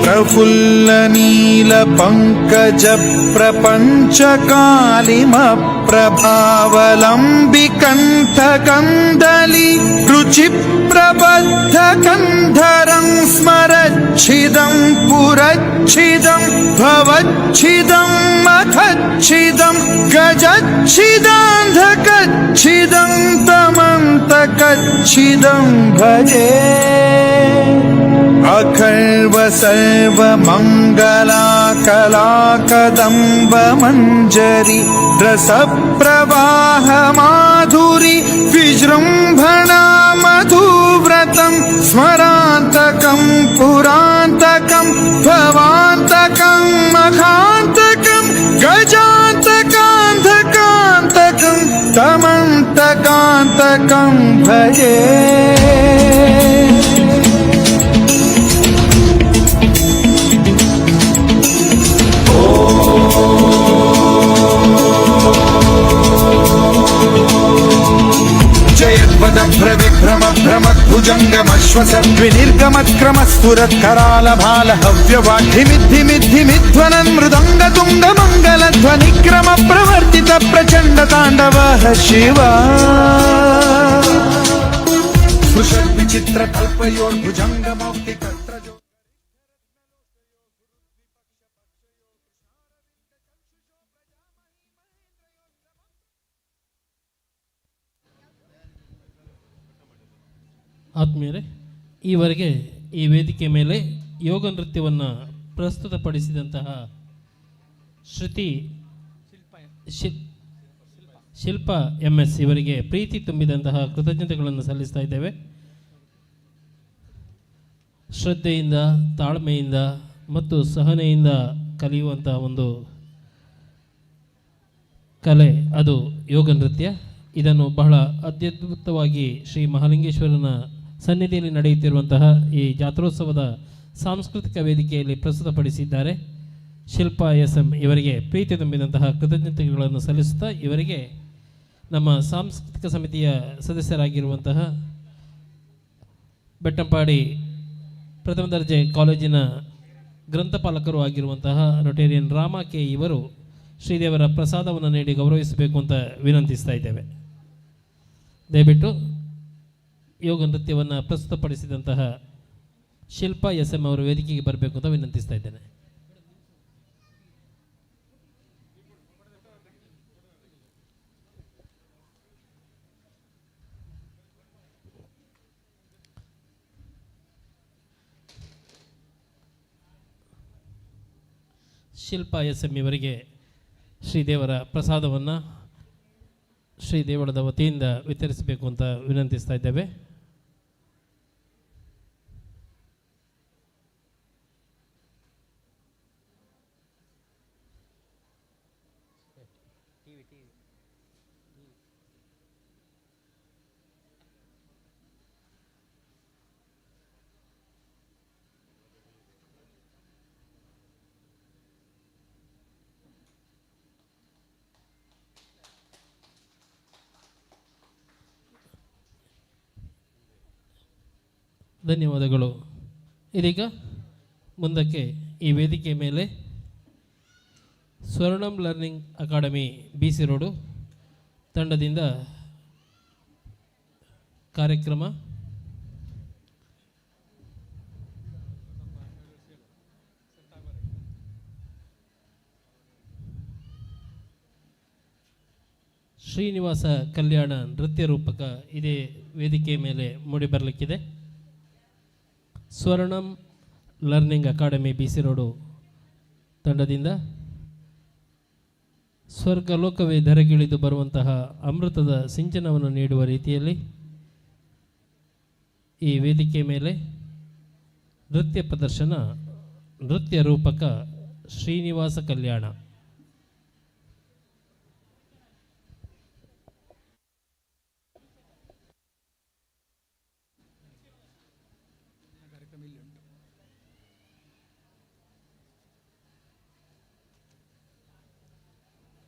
प्रफुल्ल नील पंकज प्रपंच कालिम प्रभावलंबि कंठ कंदली रुचि प्रबद्ध कंधरं स्मरच्छिदं पुरच्छिदं भवच्छिदं मखच्छिदं गजच्छिदान्धकच्छिदं तमन्तकच्छिदं भजे। अखर्व सर्व मंगला कला कदम्ब मंजरी रस प्रवाह माधुरी विजृंभणा मधुव्रतं स्मरान्तकं पुरान्तकं भवान्तकं मखान्तकं गजान्तकान्धकान्तकं तमन्तकान्तकं भजे। विभ्रम भ्रमद्भुजङ्गमश्वसद्विनिर्गमत्क्रमस्फुरत् करालभाल हव्यवाग्धिमिद्धिमिद्धिमिध्वनन् मृदङ्ग तुङ्ग मङ्गलध्वनिक्रम प्रवर्तित प्रचण्ड ताण्डवः शिवा। स्पृशद्विचित्र कल्पयोर्भुजङ्गमौक्तिकत्रजो ಆತ್ಮೀಯರೇ, ಈವರೆಗೆ ಈ ವೇದಿಕೆ ಮೇಲೆ ಯೋಗ ನೃತ್ಯವನ್ನು ಪ್ರಸ್ತುತಪಡಿಸಿದಂತಹ ಶ್ರುತಿ ಶಿಲ್ಪ MS ಇವರಿಗೆ ಪ್ರೀತಿ ತುಂಬಿದಂತಹ ಕೃತಜ್ಞತೆಗಳನ್ನು ಸಲ್ಲಿಸ್ತಾ ಇದ್ದೇವೆ. ಶ್ರದ್ಧೆಯಿಂದ, ತಾಳ್ಮೆಯಿಂದ ಮತ್ತು ಸಹನೆಯಿಂದ ಕಲಿಯುವಂತಹ ಒಂದು ಕಲೆ ಅದು ಯೋಗ ನೃತ್ಯ. ಇದನ್ನು ಬಹಳ ಅತ್ಯದ್ಭುತವಾಗಿ ಶ್ರೀ ಮಹಾಲಿಂಗೇಶ್ವರನ ಸನ್ನಿಧಿಯಲ್ಲಿ ನಡೆಯುತ್ತಿರುವಂತಹ ಈ ಜಾತ್ರೋತ್ಸವದ ಸಾಂಸ್ಕೃತಿಕ ವೇದಿಕೆಯಲ್ಲಿ ಪ್ರಸ್ತುತಪಡಿಸಿದ್ದಾರೆ. ಶಿಲ್ಪ SM ಇವರಿಗೆ ಪ್ರೀತಿ ತುಂಬಿದಂತಹ ಕೃತಜ್ಞತೆಗಳನ್ನು ಸಲ್ಲಿಸುತ್ತಾ, ಇವರಿಗೆ ನಮ್ಮ ಸಾಂಸ್ಕೃತಿಕ ಸಮಿತಿಯ ಸದಸ್ಯರಾಗಿರುವಂತಹ ಬೆಟ್ಟಂಪಾಡಿ ಪ್ರಥಮ ದರ್ಜೆ ಕಾಲೇಜಿನ ಗ್ರಂಥಪಾಲಕರು ಆಗಿರುವಂತಹ ರೊಟೇರಿಯನ್ ರಾಮ ಕೆ ಇವರು ಶ್ರೀದೇವರ ಪ್ರಸಾದವನ್ನು ನೀಡಿ ಗೌರವಿಸಬೇಕು ಅಂತ ವಿನಂತಿಸ್ತಾ ಇದ್ದೇವೆ. ದಯವಿಟ್ಟು ಯೋಗ ನೃತ್ಯವನ್ನು ಪ್ರಸ್ತುತಪಡಿಸಿದಂತಹ ಶಿಲ್ಪ SM ಅವರು ವೇದಿಕೆಗೆ ಬರಬೇಕು ಅಂತ ವಿನಂತಿಸ್ತಾ ಇದ್ದೇನೆ. ಶಿಲ್ಪ SM ಇವರಿಗೆ ಶ್ರೀದೇವರ ಪ್ರಸಾದವನ್ನು ಶ್ರೀದೇವಳದ ವತಿಯಿಂದ ವಿತರಿಸಬೇಕು ಅಂತ ವಿನಂತಿಸ್ತಾ ಇದ್ದೇವೆ. ಧನ್ಯವಾದಗಳು. ಇದೀಗ ಮುಂದಕ್ಕೆ ಈ ವೇದಿಕೆ ಮೇಲೆ ಸ್ವರ್ಣಂ ಲರ್ನಿಂಗ್ ಅಕಾಡೆಮಿ BC ರೋಡು ತಂಡದಿಂದ ಕಾರ್ಯಕ್ರಮ ಶ್ರೀನಿವಾಸ ಕಲ್ಯಾಣ ನೃತ್ಯ ರೂಪಕ ಇದೇ ವೇದಿಕೆ ಮೇಲೆ ಮೂಡಿಬರಲಿಕ್ಕಿದೆ. ಸ್ವರ್ಣಂ ಲರ್ನಿಂಗ್ ಅಕಾಡೆಮಿ BC ರೋಡು ತಂಡದಿಂದ ಸ್ವರ್ಗ ಲೋಕವೇ ಧರೆಗಿಳಿದು ಬರುವಂತಹ ಅಮೃತದ ಸಿಂಚನವನ್ನು ನೀಡುವ ರೀತಿಯಲ್ಲಿ ಈ ವೇದಿಕೆ ಮೇಲೆ ನೃತ್ಯ ಪ್ರದರ್ಶನ, ನೃತ್ಯ ರೂಪಕ ಶ್ರೀನಿವಾಸ ಕಲ್ಯಾಣ.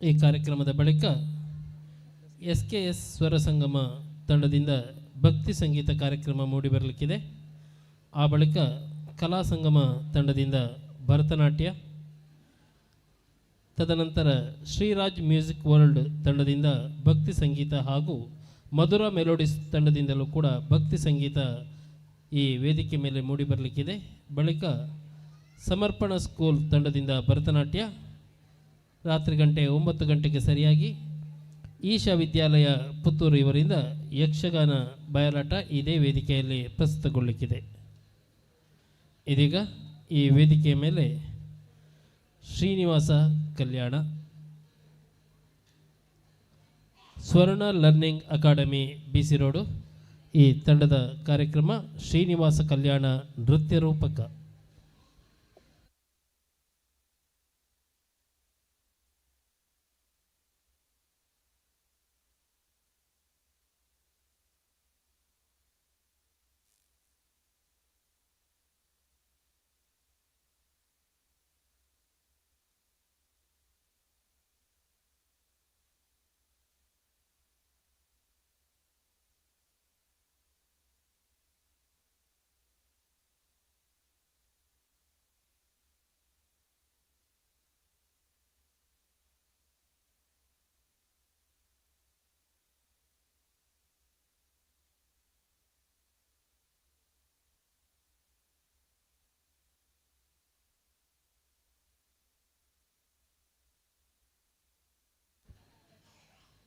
ಈ ಕಾರ್ಯಕ್ರಮದ ಬಳಿಕ SKS ಸ್ವರ ಸಂಗಮ ತಂಡದಿಂದ ಭಕ್ತಿ ಸಂಗೀತ ಕಾರ್ಯಕ್ರಮ ಮೂಡಿಬರಲಿಕ್ಕಿದೆ. ಆ ಬಳಿಕ ಕಲಾ ಸಂಗಮ ತಂಡದಿಂದ ಭರತನಾಟ್ಯ, ತದನಂತರ ಶ್ರೀರಾಜ್ ಮ್ಯೂಸಿಕ್ ವರ್ಲ್ಡ್ ತಂಡದಿಂದ ಭಕ್ತಿ ಸಂಗೀತ ಹಾಗೂ ಮಧುರ ಮೆಲೋಡಿಸ್ ತಂಡದಿಂದಲೂ ಕೂಡ ಭಕ್ತಿ ಸಂಗೀತ ಈ ವೇದಿಕೆ ಮೇಲೆ ಮೂಡಿಬರಲಿಕ್ಕಿದೆ. ಬಳಿಕ ಸಮರ್ಪಣಾ ಸ್ಕೂಲ್ ತಂಡದಿಂದ ಭರತನಾಟ್ಯ, ರಾತ್ರಿ 9 ಗಂಟೆಗೆ ಸರಿಯಾಗಿ ಈಶಾ ವಿದ್ಯಾಲಯ ಪುತ್ತೂರು ಇವರಿಂದ ಯಕ್ಷಗಾನ ಬಯಲಾಟ ಇದೇ ವೇದಿಕೆಯಲ್ಲಿ ಪ್ರಸ್ತುತಗೊಳ್ಳಲಿಕ್ಕಿದೆ. ಇದೀಗ ಈ ವೇದಿಕೆಯ ಮೇಲೆ ಶ್ರೀನಿವಾಸ ಕಲ್ಯಾಣ, ಸ್ವರ್ಣ ಲರ್ನಿಂಗ್ ಅಕಾಡೆಮಿ BC ರೋಡು ಈ ತಂಡದ ಕಾರ್ಯಕ್ರಮ ಶ್ರೀನಿವಾಸ ಕಲ್ಯಾಣ ನೃತ್ಯ ರೂಪಕ.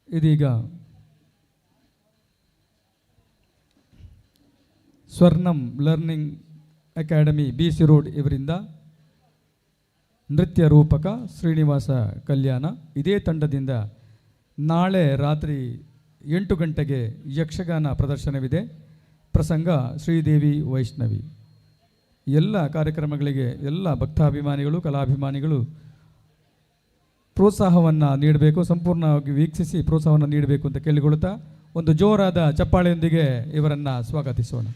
ಇದೀಗ ಸ್ವರ್ಣಂ ಲರ್ನಿಂಗ್ ಅಕಾಡೆಮಿ BC ರೋಡ್ ಇವರಿಂದ ನೃತ್ಯ ರೂಪಕ ಶ್ರೀನಿವಾಸ ಕಲ್ಯಾಣ ಇದೇ ತಂಡದಿಂದ ನಾಳೆ ರಾತ್ರಿ 8 ಗಂಟೆಗೆ ಯಕ್ಷಗಾನ ಪ್ರದರ್ಶನವಿದೆ. ಪ್ರಸಂಗ ಶ್ರೀದೇವಿ ವೈಷ್ಣವಿ. ಎಲ್ಲ ಕಾರ್ಯಕ್ರಮಗಳಿಗೆ ಎಲ್ಲ ಭಕ್ತಾಭಿಮಾನಿಗಳು, ಕಲಾಭಿಮಾನಿಗಳು ಪ್ರೋತ್ಸಾಹವನ್ನು ನೀಡಬೇಕು, ಸಂಪೂರ್ಣವಾಗಿ ವೀಕ್ಷಿಸಿ ಪ್ರೋತ್ಸಾಹವನ್ನು ನೀಡಬೇಕು ಅಂತ ಕೇಳಿಕೊಳ್ಳುತ್ತಾ ಒಂದು ಜೋರಾದ ಚಪ್ಪಾಳೆಯೊಂದಿಗೆ ಇವರನ್ನು ಸ್ವಾಗತಿಸೋಣ.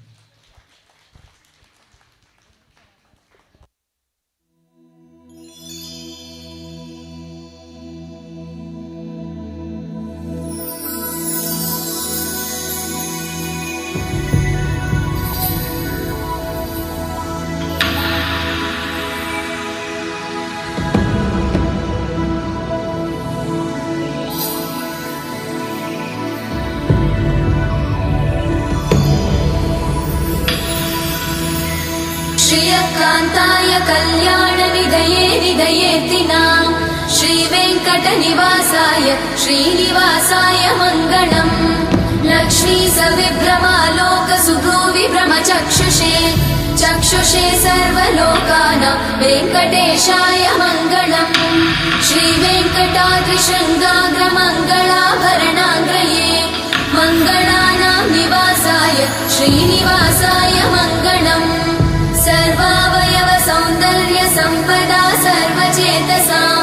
श्रियकान्ताय कल्याण निधये निधयेतिनां श्रीवेङ्कटनिवासाय श्रीनिवासाय मङ्गलम्. लक्ष्मी सविभ्रमालोक सुभ्रूविभ्रमचक्षुषे चक्षुषे सर्वलोकानां वेङ्कटेशाय मङ्गलम्. श्रीवेङ्कटाद्रिशृङ्गाग्रमङ्गलाभरणाङ्गये मङ्गलानां निवासाय श्रीनिवासाय मङ्गलम्. सर्वावयव सौन्दर्य सम्पदा सर्वचेतसां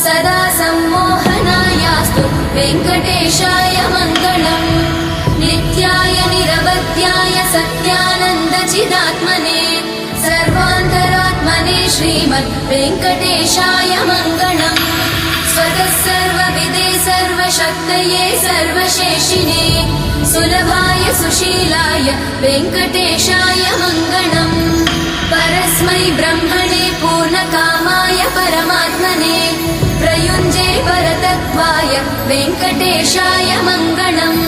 सदा सम्मोहनायास्तु वेङ्कटेशाय मङ्गलम्. नित्याय निरवध्याय सत्यानन्दचिदात्मने सर्वान्तरात्मने श्रीमद् वेङ्कटेशाय मङ्गलम्. स्वतः सर्वविदे सर्वशक्तये सर्वशेषिणे सुलभाय सुशीलाय वेङ्कटेशाय मङ्गलम्. परस्मै ब्रह्मणे पूर्णकामाय परमात्मने प्रयुञ्जे परतत्त्वाय वेङ्कटेशाय मङ्गलम्.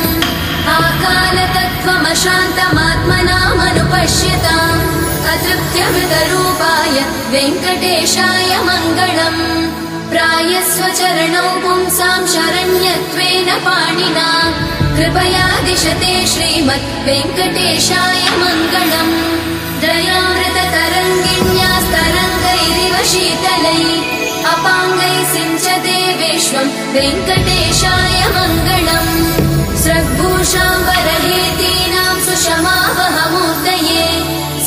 आकालतत्त्वमशान्तमात्मनामनुपश्यताम् अतृप्त्यमृतरूपाय वेङ्कटेशाय मङ्गलम्. प्रायस्वचरणौ पुंसां शरण्यत्वेन पाणिना कृपया दिशते श्रीमद् वेङ्कटेशाय मङ्गलम् दयामृततरङ्गिण्यास्तरङ्गैरिव शीतलै अपाङ्गै सिञ्चते विश्वं वेङ्कटेशाय मङ्गलम् स्रग्भूषाम्बरहेतीनां सुषमावहमूर्तये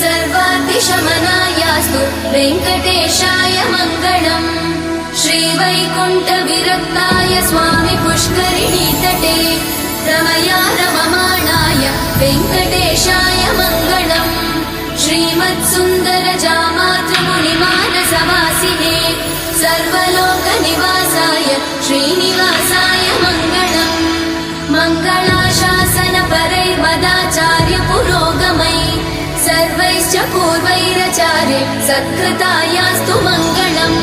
सर्वाद्दिशमनायास्तु वेङ्कटेशाय मङ्गलम् श्रीवैकुण्ठविरक्ताय स्वामि पुष्करिणीतटे रमया रममाणाय वेङ्कटेशाय मङ्गलम् श्रीमत्सुन्दरजामातृमुनिमानसवासिने सर्वलोकनिवासाय श्रीनिवासाय मङ्गलम् मङ्गलाशासनपरैर्मदाचार्यपुरोगमै सर्वैश्च पूर्वैराचार्य सत्कृतायास्तु मङ्गलम्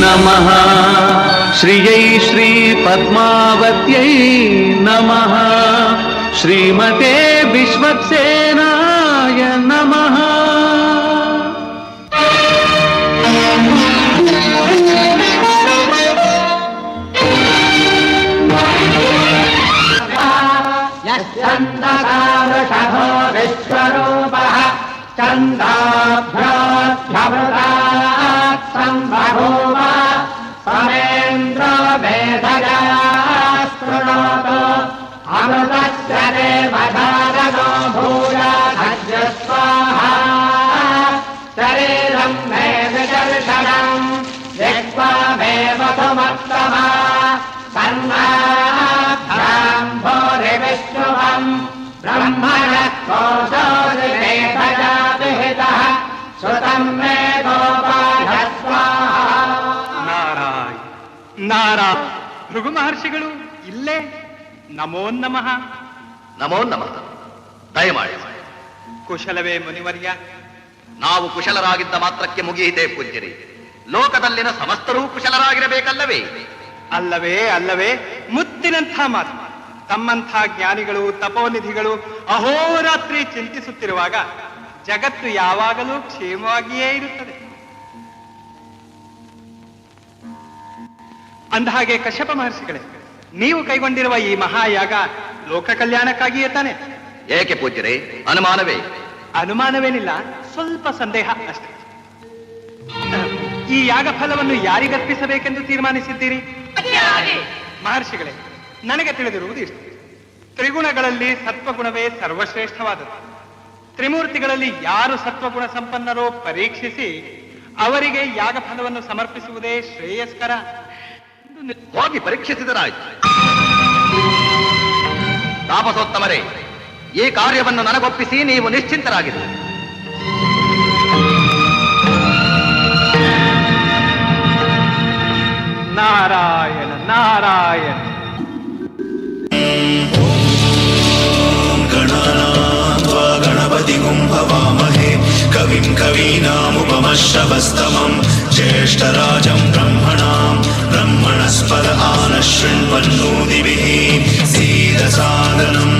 नमः श्रियै श्री पद्मावत्यै नमः श्रीमते विश्वक्सेनाय नमः यश्चन्द्रकारुषभो विश्वरूपः चन्द्राभ्याभ्यवृतात् सम्बभूव समेन्द्रो वेदया शृणोतु अमृतस्य देवधारणो भूयाधस्य स्वाहा शरीरं मे विदर्शनम् त्यक्त्वा मे मधुमत्तमा कर्माभ्यां भूरिविष्णुवम् ब्रह्मणः कोशोरिवेदया विहितः श्रुतं मे गोपाल स्वाहा ನಾರಾಯಣ ಭೃಗು ಮಹರ್ಷಿಗಳು ಇಲ್ಲೇ ನಮೋ ನಮಃ. ನಮೋ ನಮಃ. ದಯಮಾಡಿ. ಕುಶಲವೇ ಮುನಿವರ್ಯ? ನಾವು ಕುಶಲರಾಗಿದ್ದ ಮಾತ್ರಕ್ಕೆ ಮುಗಿಯಿತೆ ಪೂಜ್ಯರಿ. ಲೋಕದಲ್ಲಿನ ಸಮಸ್ತರೂ ಕುಶಲರಾಗಿರಬೇಕಲ್ಲವೇ? ಅಲ್ಲವೇ ಅಲ್ಲವೇ, ಮುತ್ತಿನಂಥ ಮಾತು. ತಮ್ಮಂಥ ಜ್ಞಾನಿಗಳು ತಪೋನಿಧಿಗಳು ಅಹೋರಾತ್ರಿ ಚಿಂತಿಸುತ್ತಿರುವಾಗ ಜಗತ್ತು ಯಾವಾಗಲೂ ಕ್ಷೇಮವಾಗಿಯೇ ಇರುತ್ತದೆ. ಅಂದಹಾಗೆ ಕಶ್ಯಪ ಮಹರ್ಷಿಗಳೇ, ನೀವು ಕೈಗೊಂಡಿರುವ ಈ ಮಹಾಯಾಗ ಲೋಕ ಕಲ್ಯಾಣಕ್ಕಾಗಿಯೇ ತಾನೆ? ಏಕೆ ಪೂಜ್ಯರೇ, ಅನುಮಾನವೇ? ಅನುಮಾನವೇನಿಲ್ಲ, ಸ್ವಲ್ಪ ಸಂದೇಹ ಅಷ್ಟೇ. ಈ ಯಾಗ ಫಲವನ್ನು ಯಾರಿಗರ್ಪಿಸಬೇಕೆಂದು ತೀರ್ಮಾನಿಸಿದ್ದೀರಿ? ಮಹರ್ಷಿಗಳೇ, ನನಗೆ ತಿಳಿದಿರುವುದು ಇಷ್ಟು. ತ್ರಿಗುಣಗಳಲ್ಲಿ ಸತ್ವಗುಣವೇ ಸರ್ವಶ್ರೇಷ್ಠವಾದದ್ದು. ತ್ರಿಮೂರ್ತಿಗಳಲ್ಲಿ ಯಾರು ಸತ್ವಗುಣ ಸಂಪನ್ನರೋ ಪರೀಕ್ಷಿಸಿ ಅವರಿಗೆ ಯಾಗ ಫಲವನ್ನು ಸಮರ್ಪಿಸುವುದೇ ಶ್ರೇಯಸ್ಕರ. ಹೋಗಿ ಪರೀಕ್ಷಿಸಿದರಾಯ್ತು. ತಾಪಸೋತ್ತಮರೇ, ಈ ಕಾರ್ಯವನ್ನು ನನಗೊಪ್ಪಿಸಿ ನೀವು ನಿಶ್ಚಿಂತರಾಗಿರಿ. ನಾರಾಯಣ ನಾರಾಯಣ. गणपति गुम्भवामहे कविं कवीनामुपमश्रवस्तमं ज्येष्ठराजं ब्रह्मणस्पद आनशृण्वन्नोदिभिः सीदसादनम्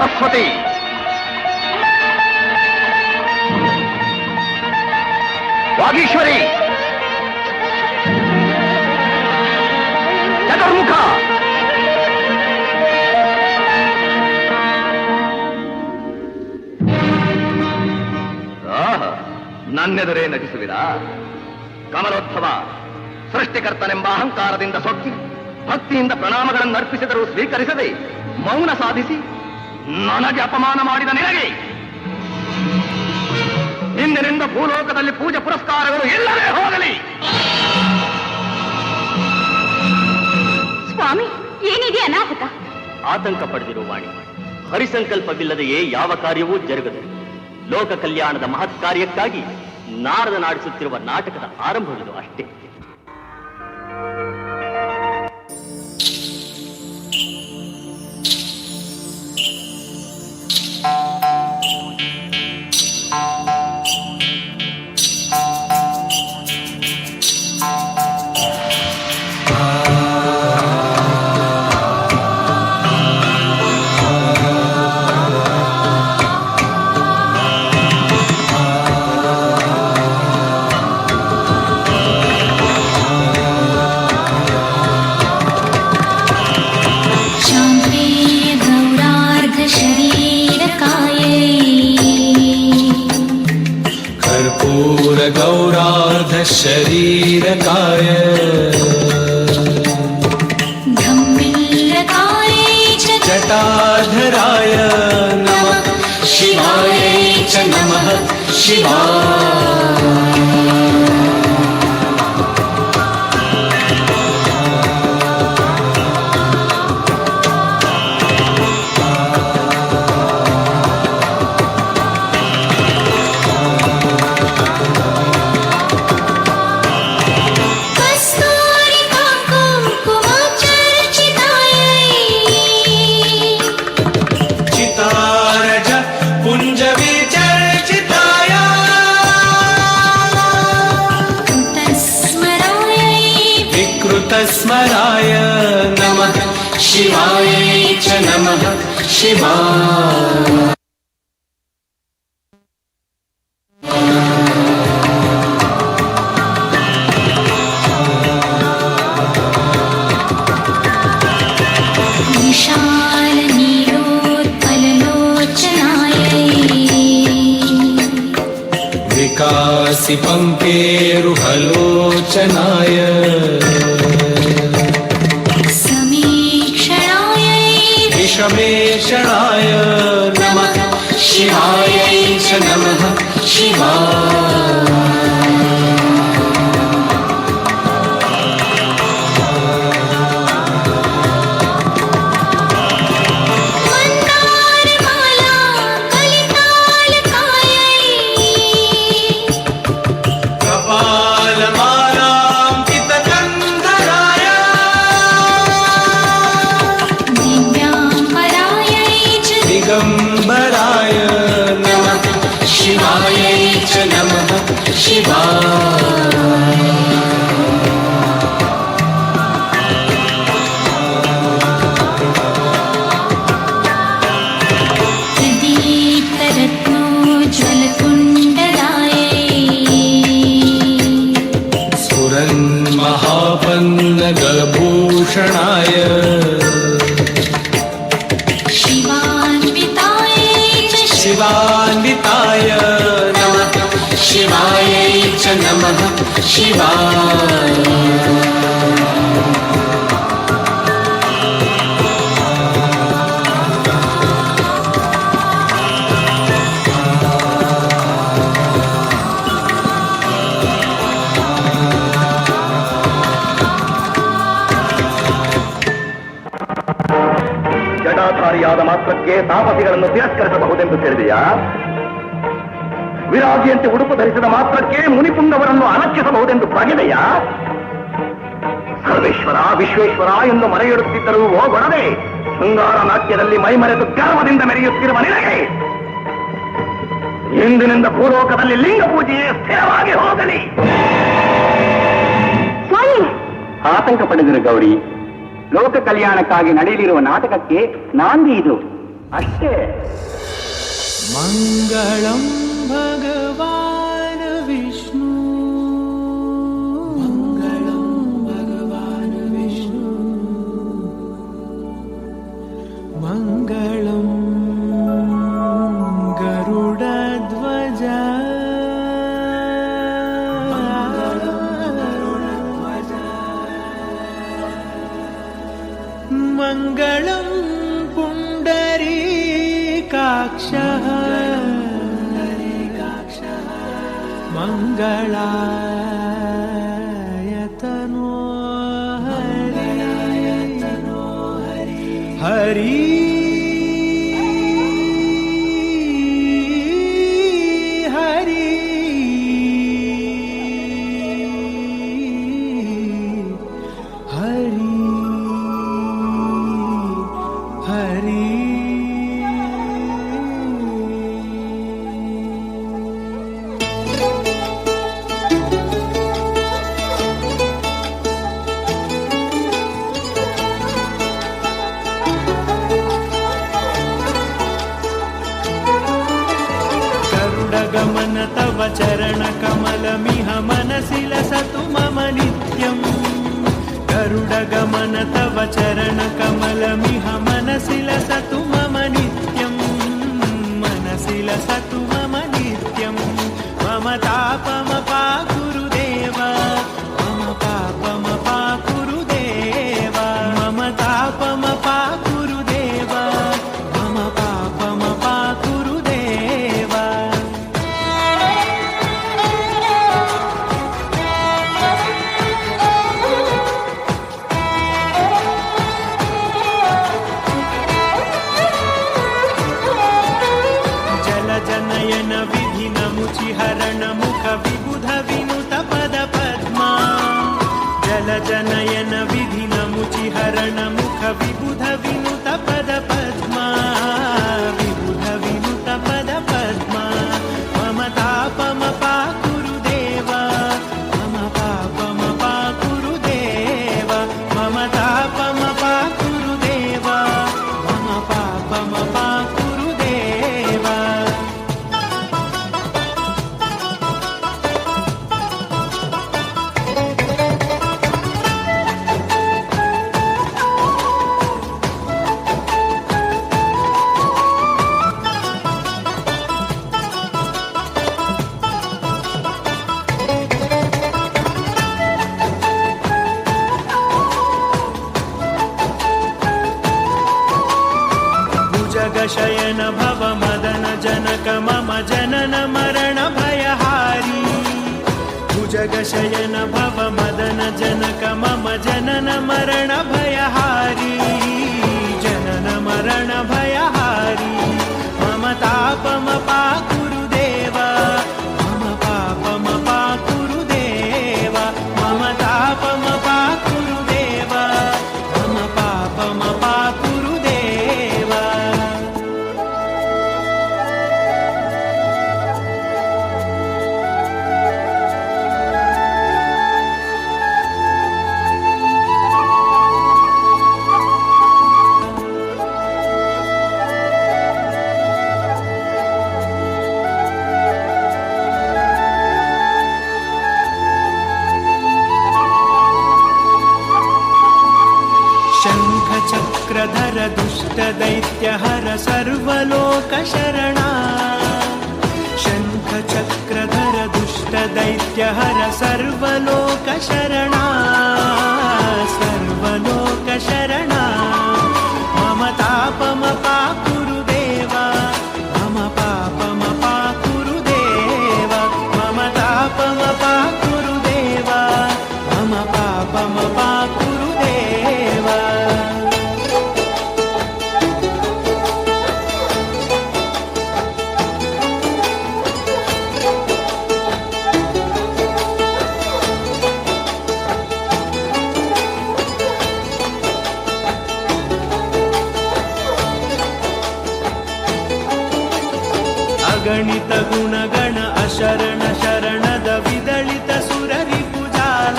ಸರಸ್ವತಿ, ವಾಗೀಶ್ವರಿ, ಚತುರ್ಮುಖ, ನನ್ನೆದುರೇ ನಟಿಸುವಿರಾ? ಕಮಲೋತ್ಸವ ಸೃಷ್ಟಿಕರ್ತನೆಂಬ ಅಹಂಕಾರದಿಂದ ಸೊಕ್ಕಿ ಭಕ್ತಿಯಿಂದ ಪ್ರಣಾಮಗಳನ್ನು ಅರ್ಪಿಸಿದರೂ ಸ್ವೀಕರಿಸದೆ ಮೌನ ಸಾಧಿಸಿ ನನಗೆ ಅಪಮಾನ ಮಾಡಿದ ನಿನಗೆ ಇಂದಿನಿಂದ ಭೂಲೋಕದಲ್ಲಿ ಪೂಜೆ ಪುರಸ್ಕಾರಗಳು ಇಲ್ಲವೇ ಹೋಗಲಿ. ಸ್ವಾಮಿ, ಏನಿದೆ ಅನಾಹುತ? ಆತಂಕ ಪಡೆದಿರುವ ವಾಣಿ, ಹರಿಸಂಕಲ್ಪವಿಲ್ಲದೆಯೇ ಯಾವ ಕಾರ್ಯವೂ ಜರುಗದು. ಲೋಕ ಕಲ್ಯಾಣದ ಮಹತ್ ಕಾರ್ಯಕ್ಕಾಗಿ ನಾರದನಾಡಿಸುತ್ತಿರುವ ನಾಟಕದ ಆರಂಭವಿದು ಅಷ್ಟೇ. शरीरकाय धम्मिल्लकाय च जटाधराय नमः शिवाय च नमः शिवाय। स्मराय नमः शिवाय च नमः शिवाय। विशाल नीलोत्पललोचनाय विकासि पंकेरुहलोचनाय शमेषणाय नमः शिवाय च नमः शिवाय। दिगंबराय नमः शिवाय च नमः शिवाय। प्रदीप्तरत्नोज्ज्वलकुण्डलाय स्फुरन्महापन्नगभूषणाय शिवान्विताय नमः शिवाय च नमः शिवाय। ಜಡಾಧಾರಿಯಾದ ಮಾತ್ರಕ್ಕೆ ತಾಪಸಿಗಳನ್ನು ತಿರಸ್ಕರಿಸಬಹುದೆಂದು ತಿಳಿದೆಯಾ? ವಿರಾಗಿಯಂತೆ ಉಡುಪು ಧರಿಸಿದ ಮಾತ್ರಕ್ಕೆ ಮುನಿಪುಂಗವರನ್ನು ಅಲಕ್ಷಿಸಬಹುದೆಂದು ಬಗೆದೆಯಾ? ಸರ್ವೇಶ್ವರ ವಿಶ್ವೇಶ್ವರ ಎಂದು ಮರೆಯಿಡುತ್ತಿದ್ದರೂ ಹೋಗೊಡದೆ ಶೃಂಗಾರ ನಾಟ್ಯದಲ್ಲಿ ಮೈಮರೆತು ಗರ್ವದಿಂದ ಮೆರೆಯುತ್ತಿರುವ ನಿನಗೆ ಇಂದಿನಿಂದ ಭೂಲೋಕದಲ್ಲಿ ಲಿಂಗ ಪೂಜೆಯೇ ಸ್ಥಿರವಾಗಿ ಹೋಗಲಿ. ಆತಂಕ ಪಡೆದಿರು ಗೌರಿ, ಲೋಕ ಕಲ್ಯಾಣಕ್ಕಾಗಿ ನಡೆಯಲಿರುವ ನಾಟಕಕ್ಕೆ ನಾಂದಿ ಇದು. ಅಷ್ಟೇ. ಮಂಗಳಂ ಭಗವಾನ್ ವಿಷ್ಣು, ಮಂಗಳಂ ಭಗವಾನ್ ವಿಷ್ಣು, ಮಂಗಳಂ ಗರುಡಧ್ವಜ, ಮಂಗಳಂ ಪುಂಡರೀಕಾಕ್ಷಃ, ಮಂಗಳಾಯತನೋ ಹರಿ, ಹರಿ ಹರಿ ಹರಿ ಹರಿ. ಗಮನ ತವ ಚರಣ ಕಮಲಮಿಹ ಮನಸಿ ಲಸತು ಮಮ ನಿತ್ಯಂ, ಗರುಡ ಗಮನ ತವ ಚರಣ ಕಮಲಮಿಹ ಮನಸಿ ಲಸತು ಮಮ ನಿತ್ಯಂ, ಮನಸಿ ಲಸತು ಮಮ ನಿತ್ಯಂ. ಮಮ ತಾಪಮಪಾ ಗುರುದೇವ, ಮಮ ಪಾಪಮಪಾ ಗುರುದೇವ, ಮಮ ತಾಪಮಪಾ ಗುರುದೇವ, ಮಮ ಪಾಪಮಪಾ ಗುರುದೇವ. जनयन विधि नमुचि हरण मुख विबुध विनुत पद पद्मा, जल जनयन विधि नमुचि हरण मुख विबुध विनुत पद पद्मा, विबुध विनुत पद पद्मा. मम तापमपा गुरुदेव, मम पापमपा गुरुदेव, मम तापमपा गुरुदेव, मम पापमपा गुरुदेव. शयन भव मदन जनक मम जनन मरण भयहारी, भुजग शयन भव मदन जनक मम जनन मरण भयहारी, जनन मरण भयहारी. मम तापमपा गुरुदेव, मम पापमपा गुरुदेव, मम तापमपा गुरुदेव, मम पापमपा गुरुदेव. चक्रधर दुष्ट दैत्य हर सर्वलोक शरणा, शंख चक्रधर दुष्ट दैत्य हर सर्वलोक शरणा, सर्वलोक शरणा. मम तापमपा गुरुदेव, मम पापमपा गुरुदेव, मम तापमपा गुरुदेव, मम पापमपा गुरुदेव. ಅಗಣಿತ ಗುಣಗಣ ಅಶರಣ ಶರಣದ ವಿದಳಿತ ಸುರರಿ ಪುಜಾಲ,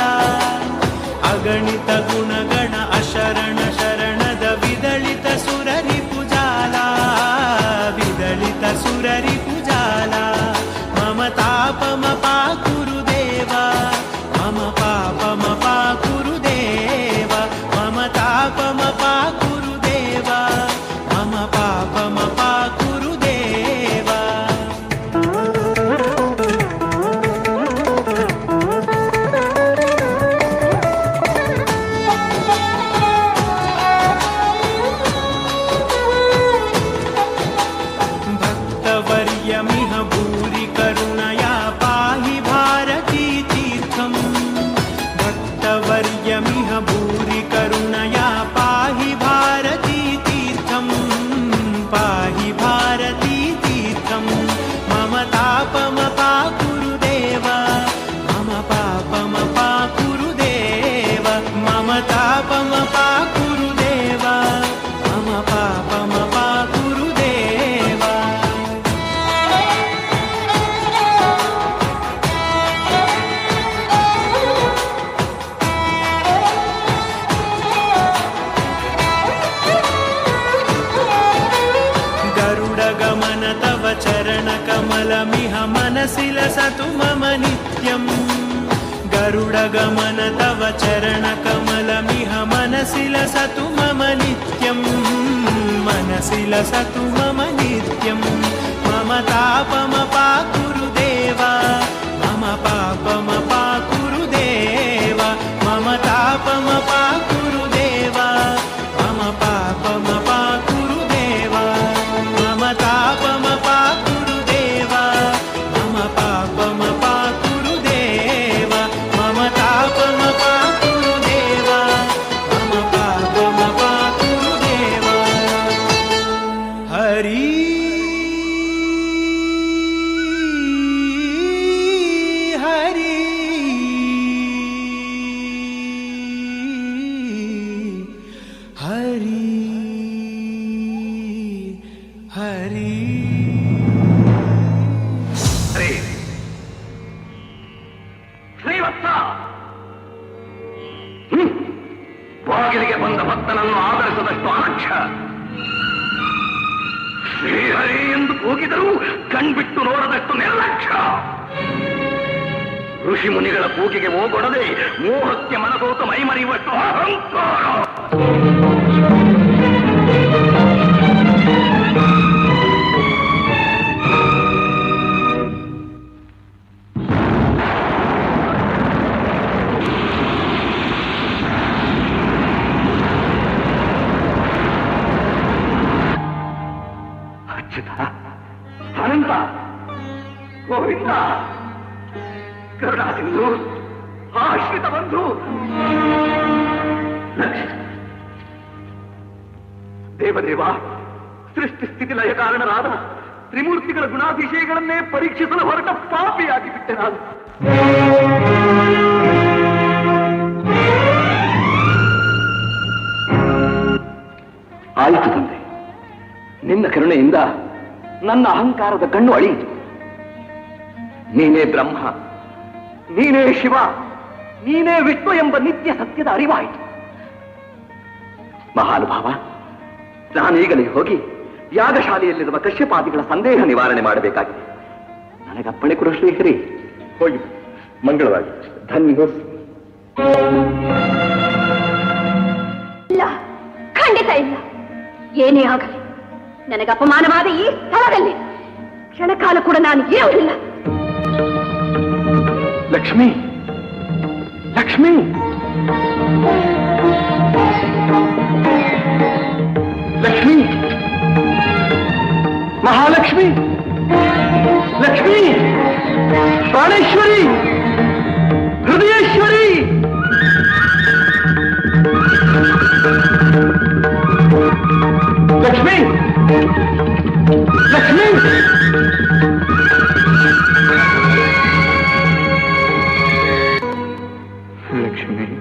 ಅಗಣಿತ ಗುಣಗಣ ಅಶರಣ ಶರಣದ ವಿದಳಿತ ಸುರರಿ ಪುಜಾಲ. सत्यमिह भूरि करुणया पाहि भारती तीर्थं पाहि भारती तीर्थं मम तापमपाकुरु देव मम पापमपाकुरु देव मम तापमपाकुरु देव मम पापमपाकुरु देव गरुडगमन तव चरणकमलमिह मनसि लसतु मम नित्यं गरुडगमन तव चरणकमलमिह मनसि लसतु मम नित्यं मनसि लसतु मम नित्यं मम तापमपाकुरु देव मम पापमपाकुरु देव मम तापमपाकुरु देव मम पापमपाकुरु देव मम तापमपाकुरु देव मम पापमपाकुरु देव मम तापमपाकुरु देव मम पापमपाकुरु देव हरि हरि हरि हरि ಶ್ರೀವತ್ಸ ಬಾಗಿಲಿಗೆ ಬಂದ ಭಕ್ತನನ್ನು ಆದರಿಸದಷ್ಟು ಅಲಕ್ಷ್ಯ ಶ್ರೀಹರಿ ಎಂದು ಕೂಗಿದರೂ ಕಣ್ಬಿಟ್ಟು ನೋಡದಷ್ಟು ನಿರ್ಲಕ್ಷ್ಯ ಋಷಿ ಮುನಿಗಳ ಕೂಗಿಗೆ ಹೋಗೊಡದೆ ಮೋಹಕ್ಕೆ ಮನಸೋತು ಮೈಮರೆಯುವಷ್ಟು ಅಹಂಕಾರ ಅನಂತ ಗೋವಿಂದ ಕರುಣಾಸಿಂಧು ಆಶ್ರಿತ ಬಂಧು ದೇವದೇವ ಸೃಷ್ಟಿ ಸ್ಥಿತಿ ಲಯ ಕಾರಣರಾದ ತ್ರಿಮೂರ್ತಿಗಳ ಗುಣಾತಿಶಯಗಳನ್ನೇ ಪರೀಕ್ಷಿಸಲು ಹೊರಟ ಪಾಪಿಯಾಗಿ ಬಿಟ್ಟೆ ನಾನು ಆಯಿತು ತಂದೆ ನಿನ್ನ ಕರುಣೆಯಿಂದ ನನ್ನ ಅಹಂಕಾರದ ಕಣ್ಣು ಅಳಿಯಿತು ನೀನೇ ಬ್ರಹ್ಮ ನೀನೇ ಶಿವ ನೀನೇ ವಿಷ್ಣು ಎಂಬ ನಿತ್ಯ ಸತ್ಯದ ಅರಿವಾಯಿತು ಮಹಾನುಭಾವ ನಾನೀಗಲೇ ಹೋಗಿ ಯಾಗಶಾಲೆಯಲ್ಲಿರುವ ಕಶ್ಯಪಾದಿಗಳ ಸಂದೇಹ ನಿವಾರಣೆ ಮಾಡಬೇಕಾಗಿದೆ ನನಗಪ್ಪಣೆ ಕೊಡು ಶ್ರೀಹರಿ ಹೋಗಿ ಮಂಗಳವಾಗಿ ಧನ್ಯೋ ಇಲ್ಲ ಖಂಡಿತ ಇಲ್ಲ ಏನೇ ಆಗಲಿ ನನಗೆ ಅಪಮಾನವಾದ ಈ ಸ್ಥಳದಲ್ಲಿ ಕ್ಷಣಕಾಲ ಕೂಡ ನಾನು ಇರುವುದಿಲ್ಲ ಲಕ್ಷ್ಮಿ ಲಕ್ಷ್ಮಿ ಲಕ್ಷ್ಮಿ ಮಹಾಲಕ್ಷ್ಮಿ ಲಕ್ಷ್ಮಿ ಪ್ರಾಣೇಶ್ವರಿ ಹೃದಯೇಶ್ವರಿ ಲಕ್ಷ್ಮಿ ಲಕ್ಷ್ಮಿ ಲಕ್ಷ್ಮಿ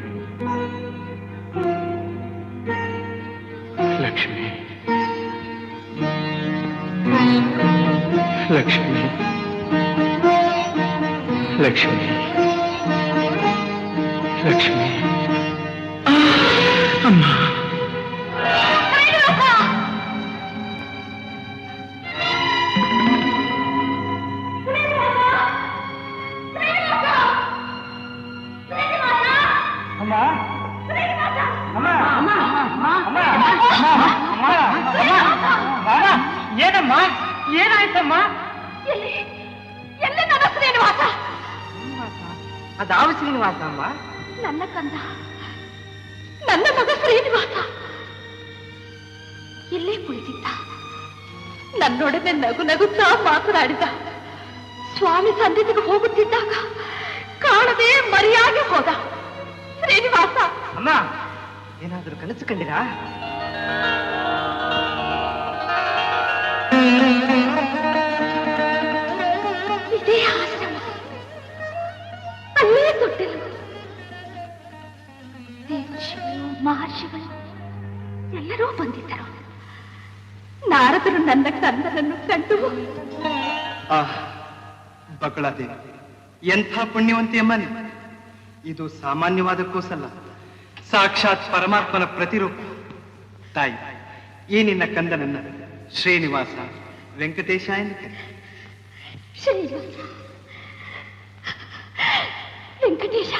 ಲಕ್ಷ್ಮಿ ಲಕ್ಷ್ಮಿ ಲಕ್ಷ್ಮಿ ಲಕ್ಷ್ಮಿ ಅಮ್ಮ ಏನಮ್ಮ ಏನಾಯ್ತಮ್ಮ ಎಲ್ಲಿ ನನ್ನ ಶ್ರೀನಿವಾಸ ಅದಾವ ಶ್ರೀನಿವಾಸ ಅಮ್ಮ ನನ್ನ ಕಂದ ನನ್ನ ಮಗ ಶ್ರೀನಿವಾಸ ಇಲ್ಲೇ ಕುಳಿತಿದ್ದ ನನ್ನೊಡನೆ ನಗು ನಗುತ್ತಾ ಮಾತನಾಡಿದ ಸ್ವಾಮಿ ಸನ್ನಿಧಿಗೆ ಹೋಗುತ್ತಿದ್ದಾಗ ಕಾಣದೆ ಮರೆಯಾಗಿ ಹೋದ ಶ್ರೀನಿವಾಸ ಅಮ್ಮ, ಏನಾದರೂ ಕನಸು ಕಂಡಿರಾ? ಇದೇ ಆಶ್ರಮ, ಅಲ್ಲೇ ತೊಟ್ಟೆಲು. ದೇವರ್ಷಿಗಳು, ಮಹರ್ಷಿಗಳು ಎಲ್ಲರೂ ಬಂದಿದ್ದರು. ನಾರದರು ನನ್ನ ಕಂದನನ್ನು ಕಂಡು ಬಕಳಾದೇವಿ, ಎಂಥ ಪುಣ್ಯವಂತಿಯಮ್ಮ ನೀನು. ಇದು ಸಾಮಾನ್ಯವಾದ ಕೂಸಲ್ಲ, ಸಾಕ್ಷಾತ್ ಪರಮಾತ್ಮನ ಪ್ರತಿರೂಪ. ತಾಯಿ, ಈ ನಿನ್ನ ಕಂದನನ್ನ ಶ್ರೀನಿವಾಸ, ವೆಂಕಟೇಶ ಎಂದು ಕರೆ. ಶ್ರೀನಿವಾಸ, ವೆಂಕಟೇಶ.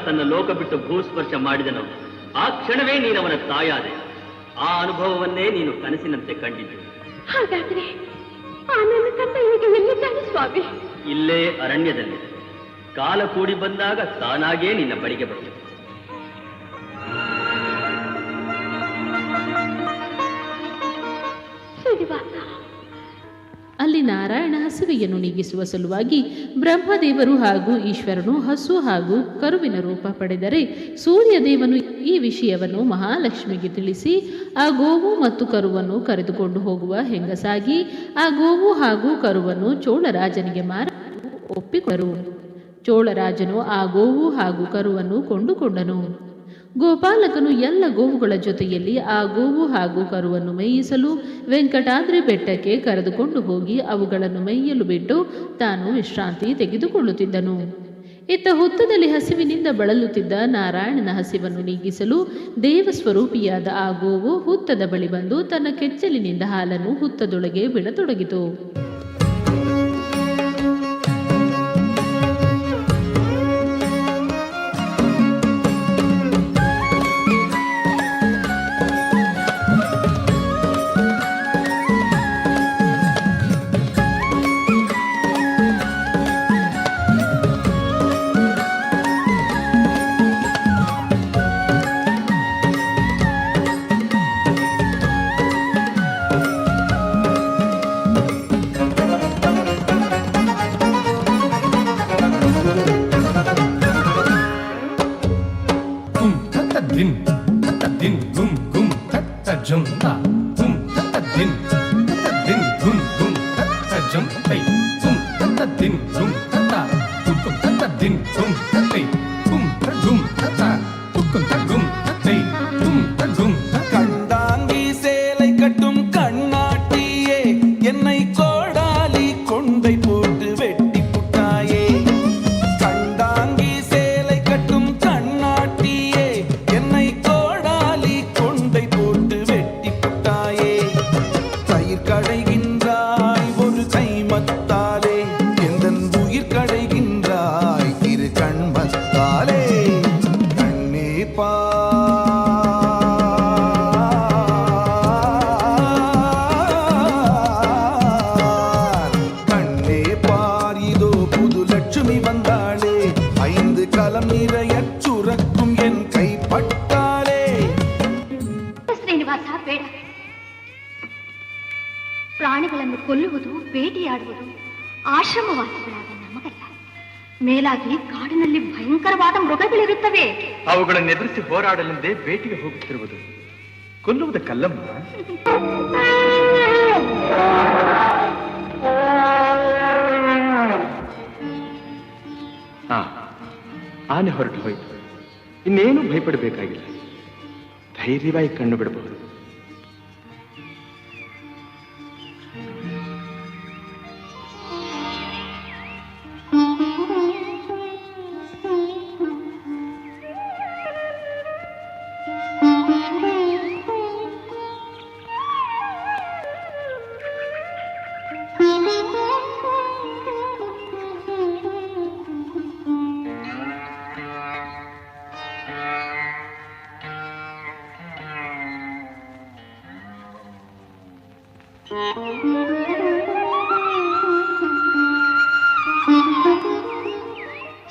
ತನ್ನ ಲೋಕ ಬಿಟ್ಟು ಭೂಸ್ಪರ್ಶ ಮಾಡಿದನು, ಆ ಕ್ಷಣವೇ ನೀನವನ ತಾಯಾದೆ. ಆ ಅನುಭವವನ್ನೇ ನೀನು ಕನಸಿನಂತೆ ಕಂಡಿದ್ದು. ಹಾಗಾದ್ರೆ ನನ್ನ ತಂದೆ ಈಗ ಎಲ್ಲಿದ್ದಾನೆ ಸ್ವಾಮಿ? ಇಲ್ಲೇ ಅರಣ್ಯದಲ್ಲಿ. ಕಾಲ ಕೂಡಿ ಬಂದಾಗ ತಾನಾಗೇ ನಿನ್ನ ಬಳಿಗೆ ಬರುತ್ತದೆ. ಅಲ್ಲಿ ನಾರಾಯಣ ಹಸುವೆಯನ್ನು ನೀಗಿಸುವ ಸಲುವಾಗಿ ಬ್ರಹ್ಮದೇವರು ಹಾಗೂ ಈಶ್ವರನು ಹಸು ಹಾಗೂ ಕರುವಿನ ರೂಪ ಪಡೆದರೆ ಸೂರ್ಯದೇವನು ಈ ವಿಷಯವನ್ನು ಮಹಾಲಕ್ಷ್ಮಿಗೆ ತಿಳಿಸಿ ಆ ಗೋವು ಮತ್ತು ಕರುವನ್ನು ಕರೆದುಕೊಂಡು ಹೋಗುವ ಹೆಂಗಸಾಗಿ ಆ ಗೋವು ಹಾಗೂ ಕರುವನ್ನು ಚೋಳರಾಜನಿಗೆ ಮಾರಲು ಒಪ್ಪಿಕೊಂಡರು. ಚೋಳರಾಜನು ಆ ಗೋವು ಹಾಗೂ ಕರುವನ್ನು ಕೊಂಡುಕೊಂಡನು. ಗೋಪಾಲಕನು ಎಲ್ಲ ಗೋವುಗಳ ಜೊತೆಯಲ್ಲಿ ಆ ಗೋವು ಹಾಗೂ ಕರುವನ್ನು ಮೇಯಿಸಲು ವೆಂಕಟಾದ್ರಿ ಬೆಟ್ಟಕ್ಕೆ ಕರೆದುಕೊಂಡು ಹೋಗಿ ಅವುಗಳನ್ನು ಮೇಯಲು ಬಿಟ್ಟು ತಾನು ವಿಶ್ರಾಂತಿ ತೆಗೆದುಕೊಳ್ಳುತ್ತಿದ್ದನು. ಇತ್ತ ಹುತ್ತದಲ್ಲಿ ಹಸಿವಿನಿಂದ ಬಳಲುತ್ತಿದ್ದ ನಾರಾಯಣನ ಹಸಿವನ್ನು ನೀಗಿಸಲು ದೇವಸ್ವರೂಪಿಯಾದ ಆ ಗೋವು ಹುತ್ತದ ಬಳಿ ಬಂದು ತನ್ನ ಕೆಚ್ಚಲಿನಿಂದ ಹಾಲನ್ನು ಹುತ್ತದೊಳಗೆ ಬಿಡತೊಡಗಿತು. கண்டாங்கி சேலை கட்டும் கண்ணாட்டியே என்னை கோடாலி கொண்டை போட்டு வெட்டி புட்டாயே. கண்டாங்கி சேலை கட்டும் கண்ணாட்டியே என்னை கோடாலி கொண்டை போட்டு வெட்டி புட்டாயே. தயிர் கடைகின்றாய் ஒரு கைமத்தாலே எந்தன் உயிர் கடைகின்றாய் இரு கண்மத்தாலே. கண்ணே பா ಶ್ರೀನಿವಾಸ, ಬೇಡ. ಪ್ರಾಣಿಗಳನ್ನು ಕೊಲ್ಲುವುದು, ಬೇಟೆಯಾಡುವುದು ಆಶ್ರಮವಾಸಿಗಳಾದ ನಮಗಲ್ಲ. ಮೇಲಾಗಿ ಕಾಡಿನಲ್ಲಿ ಭಯಂಕರವಾದ ಮೃಗಗಳಿರುತ್ತವೆ. ಅವುಗಳನ್ನು ಎದುರಿಸಿ ಹೋರಾಡಲೆಂದೇ ಬೇಟೆಗೆ ಹೋಗುತ್ತಿರುವುದು, ಕೊಲ್ಲುವುದಕ್ಕಲ್ಲಮ್ಮ. ಆನೆ ಹೊರಟು ಹೋಯಿತು, ಇನ್ನೇನು ಭಯಪಡಬೇಕಾಗಿಲ್ಲ. ಧೈರ್ಯವಾಗಿ ಕಣ್ಣು ಬಿಡಬಹುದು.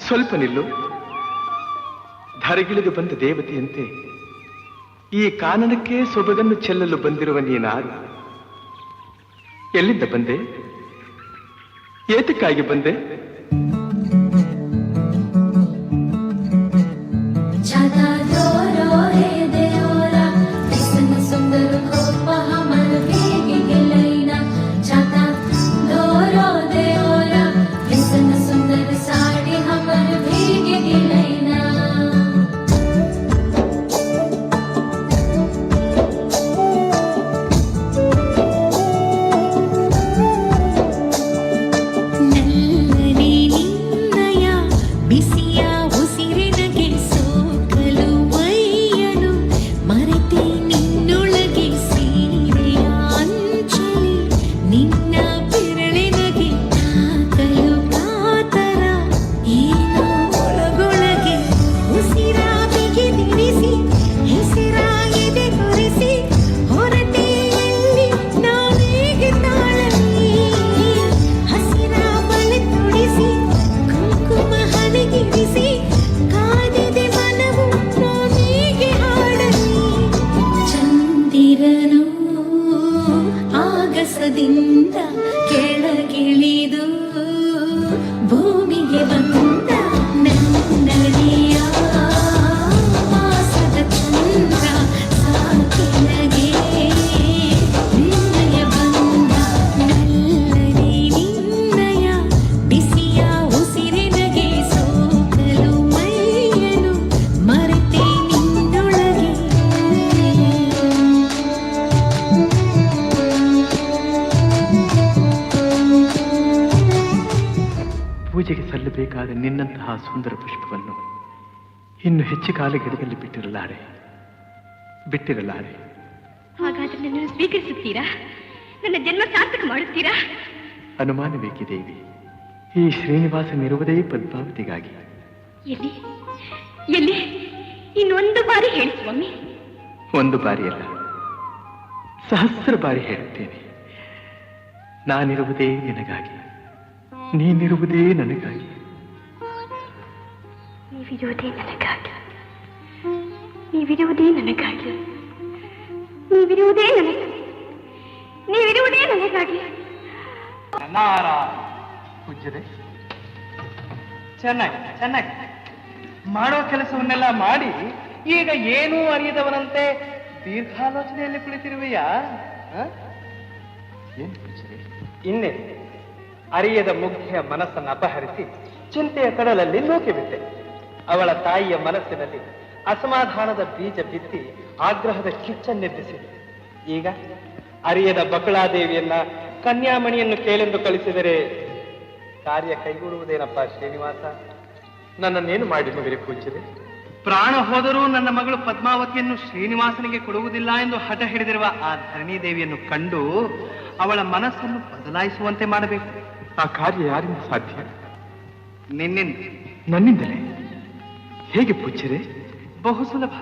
ಸ್ವಲ್ಪ ನಿಲ್ಲು. ಧರೆಗಿಳಿದು ಬಂದ ದೇವತೆಯಂತೆ ಈ ಕಾನನಕ್ಕೆ ಸೊಬಗನ್ನು ಚೆಲ್ಲಲು ಬಂದಿರುವ ನೀನಾರು? ಎಲ್ಲಿಂದ ಬಂದೆ? ಏತಕ್ಕಾಗಿ ಬಂದೆ? ನಲ್ಲನೆ ಆದರೆ ನಿನ್ನಂತಹ ಸುಂದರ ಪುಷ್ಪವನ್ನು ಇನ್ನು ಹೆಚ್ಚು ಕಾಲ ಗಿಡದಲ್ಲಿ ಬಿಟ್ಟಿರಲಾರೆ. ಹಾಗಾದ್ರೆ ನನ್ನನ್ನು ಸ್ವೀಕರಿಸುತ್ತೀರಾ? ನನ್ನ ಜನ್ಮ ಸಾರ್ಥಕ ಮಾಡುತ್ತೀರಾ? ಅನುಮಾನವೇಕೆ ದೇವಿ? ಈ ಶ್ರೀನಿವಾಸನಿರುವುದೇ ಪದ್ಮಾವತಿಗಾಗಿ. ಎಲ್ಲಿ ಎಲ್ಲಿ? ಇನ್ನೊಂದು ಬಾರಿ ಹೇಳಿ ಸ್ವಾಮಿ. ಒಂದು ಬಾರಿಯಲ್ಲ, ಸಹಸ್ರ ಬಾರಿ ಹೇಳುತ್ತೇನೆ. ನಾನಿರುವುದೇ ನಿನಗಾಗಿ, ನೀನಿರುವುದೇ ನನಗಾಗಿ. ನೀವಿರುವುದೇ ನನಗಾಗಿ, ನೀವಿರುವುದೇ ನನಗಾಗಿ, ನೀವಿರುವುದೇ ನನಗಾಗಿ, ನೀವಿರುವುದೇ ನನಗಾಗಿ. ಪೂಜ್ಯರೇ, ಚೆನ್ನಾಗಿ ಮಾಡೋ ಕೆಲಸವನ್ನೆಲ್ಲ ಮಾಡಿ ಈಗ ಏನೂ ಅರಿಯದವನಂತೆ ದೀರ್ಘಾಲೋಚನೆಯಲ್ಲಿ ಕುಳಿತಿರುವೆಯಾ? ಏನು ಪೂಜ್ಯರೇ? ಇನ್ನೇ ಅರಿಯದ ಮುಖ್ಯ ಮನಸ್ಸನ್ನು ಅಪಹರಿಸಿ ಚಿಂತೆಯ ಕಡಲಲ್ಲಿ ನೂಕಿಬಿಟ್ಟೆ. ಅವಳ ತಾಯಿಯ ಮನಸ್ಸಿನಲ್ಲಿ ಅಸಮಾಧಾನದ ಬೀಜ ಬಿತ್ತಿ ಆಗ್ರಹದ ಕಿಚ್ಚನ್ನೆಬ್ಬಿಸಿದೆ. ಈಗ ಅರಿಯದ ಬಕಳಾದೇವಿಯನ್ನ ಕನ್ಯಾಮಣಿಯನ್ನು ಕೇಳೆಂದು ಕಳಿಸಿದರೆ ಕಾರ್ಯ ಕೈಗೂಡುವುದೇನಪ್ಪ ಶ್ರೀನಿವಾಸ? ನನ್ನನ್ನೇನು ಮಾಡಿರುವಿರಿ ಪೂಜ್ಯರೇ? ಪ್ರಾಣ ಹೋದರೂ ನನ್ನ ಮಗಳು ಪದ್ಮಾವತಿಯನ್ನು ಶ್ರೀನಿವಾಸನಿಗೆ ಕೊಡುವುದಿಲ್ಲ ಎಂದು ಹಠ ಹಿಡಿದಿರುವ ಆ ಧರಣಿ ದೇವಿಯನ್ನು ಕಂಡು ಅವಳ ಮನಸ್ಸನ್ನು ಬದಲಾಯಿಸುವಂತೆ ಮಾಡಬೇಕು. ಆ ಕಾರ್ಯ ಯಾರಿಂದ ಸಾಧ್ಯ? ನಿನ್ನಿಂದ. ನನ್ನಿಂದಲೇ? ಹೇಗೆ ಪೂಜ್ಯರೇ? ಬಹು ಸುಲಭ.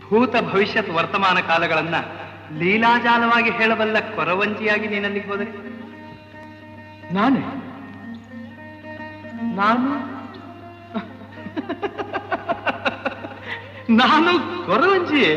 ಭೂತ ಭವಿಷ್ಯತ್ ವರ್ತಮಾನ ಕಾಲಗಳನ್ನ ಲೀಲಾಜಾಲವಾಗಿ ಹೇಳಬಲ್ಲ ಕೊರವಂಜಿಯಾಗಿ ನೀನಲ್ಲಿಗೆ ಹೋದರೆ ನಾನು ನಾನು ಕೊರವಂಜಿಯೇ?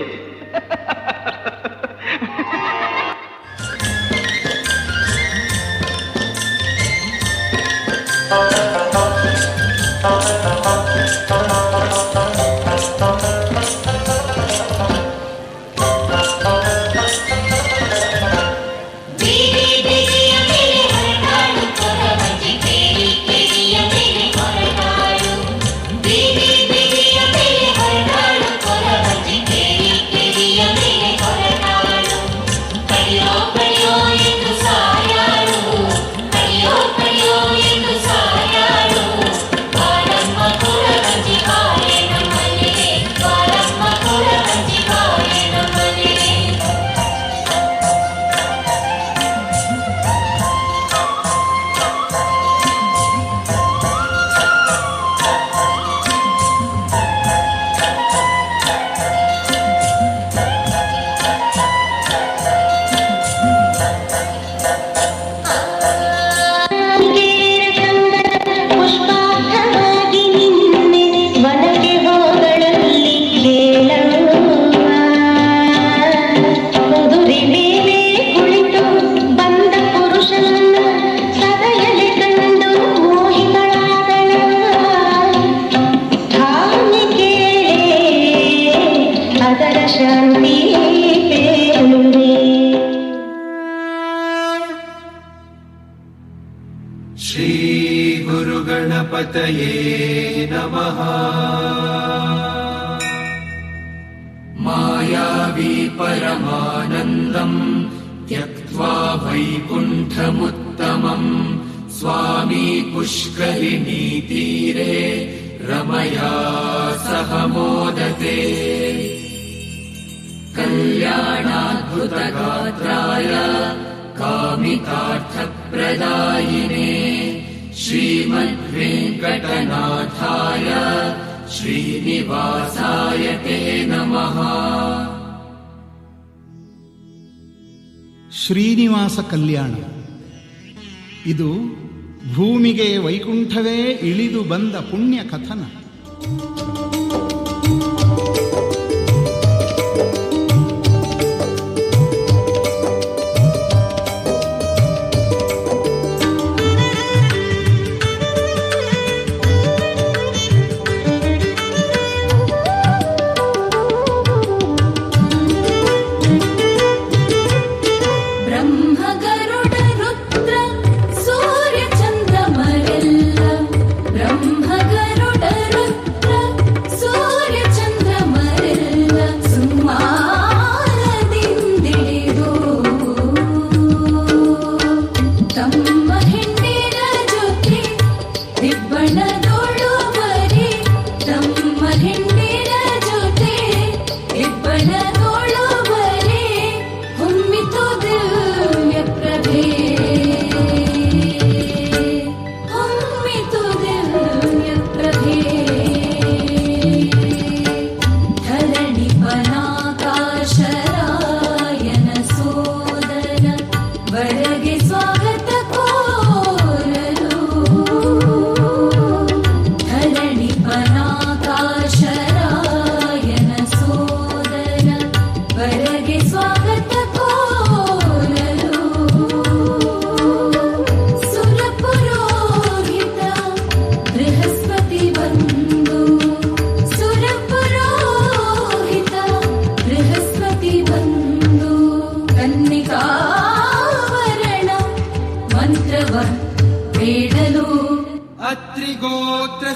श्रीगुरुगणपतये नमः। मायावी परमानन्दम् त्यक्त्वा वैकुण्ठमुत्तमम् स्वामी पुष्करिणीतीरे रमया सह मोदते। कल्याणाद्भुतगात्राय कामितार्थप्रदायिने श्रीमद्वेङ्कटनाथाय श्रीनिवासाय ते नमः। ಶ್ರೀನಿವಾಸ ಕಲ್ಯಾಣ ಇದು ಭೂಮಿಗೆ ವೈಕುಂಠವೇ ಇಳಿದು ಬಂದ ಪುಣ್ಯ ಕಥನ. ಬ್ರಹ್ಮಗರುಡ ರುದ್ರ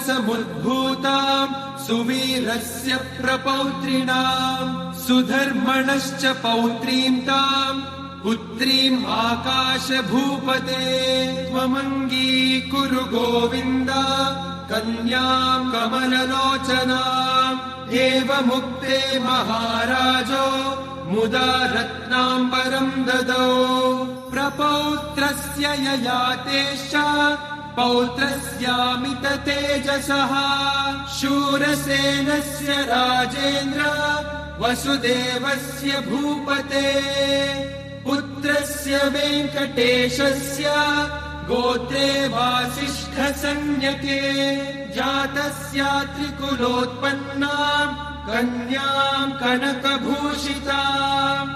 समुद्भूताम् सुवीरस्य प्रपौत्रिणाम् सुधर्मणश्च पौत्रीम् ताम् पुत्रीम् आकाशभूपते त्वमङ्गीकुरु गोविन्द कन्याम् कमललोचनाम् एवमुक्ते महाराजो मुदा रत्नाम्बरम् ददौ प्रपौत्रस्य ययातेश्च पौत्रस्यामित तेजसः शूरसेनस्य राजेन्द्र वसुदेवस्य भूपते पुत्रस्य वेङ्कटेशस्य गोत्रे वासिष्ठसंज्ञके जातस्यात्रिकुलोत्पन्नाम् कन्याम् कनकभूषिताम्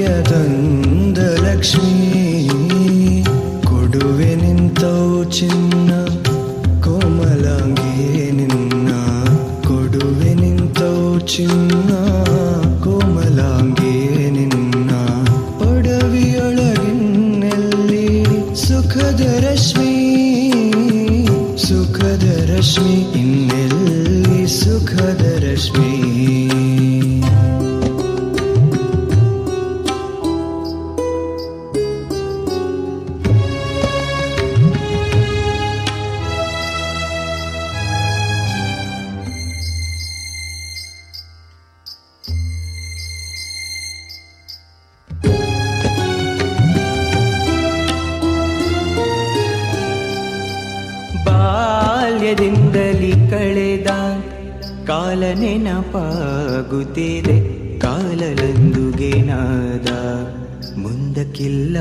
ಭಾಗ್ಯದೊಂದ ಲಕ್ಷ್ಮೀ ಕೊಡುವೆ ನಿಂತವು ಚಿನ್ನ ಕೋಮಲಾಂಗಿ ನಿನ್ನ ಕೊಡುವೆ ನಿಂತವು ಚಿನ್ನ ಕೋಮಲಾಂಗಿ ನಿನ್ನ ಪಡವಿಯೊಳಗಿನ್ನಲ್ಲಿ ಸುಖದ ರಶ್ಮಿ ಸುಖದ ರಶ್ಮಿ ಇನ್ನೆಲ್ಲಿ ಸುಖದ ರಶ್ಮಿ ಬಾಲ್ಯದಿಂದಲೇ ಕಳೆದ ಕಾಲ ನೆನಪಾಗುತ್ತಿದೆ ಕಾಲಲಂದುಗೆನಾದ ಮುಂದಕ್ಕಿಲ್ಲ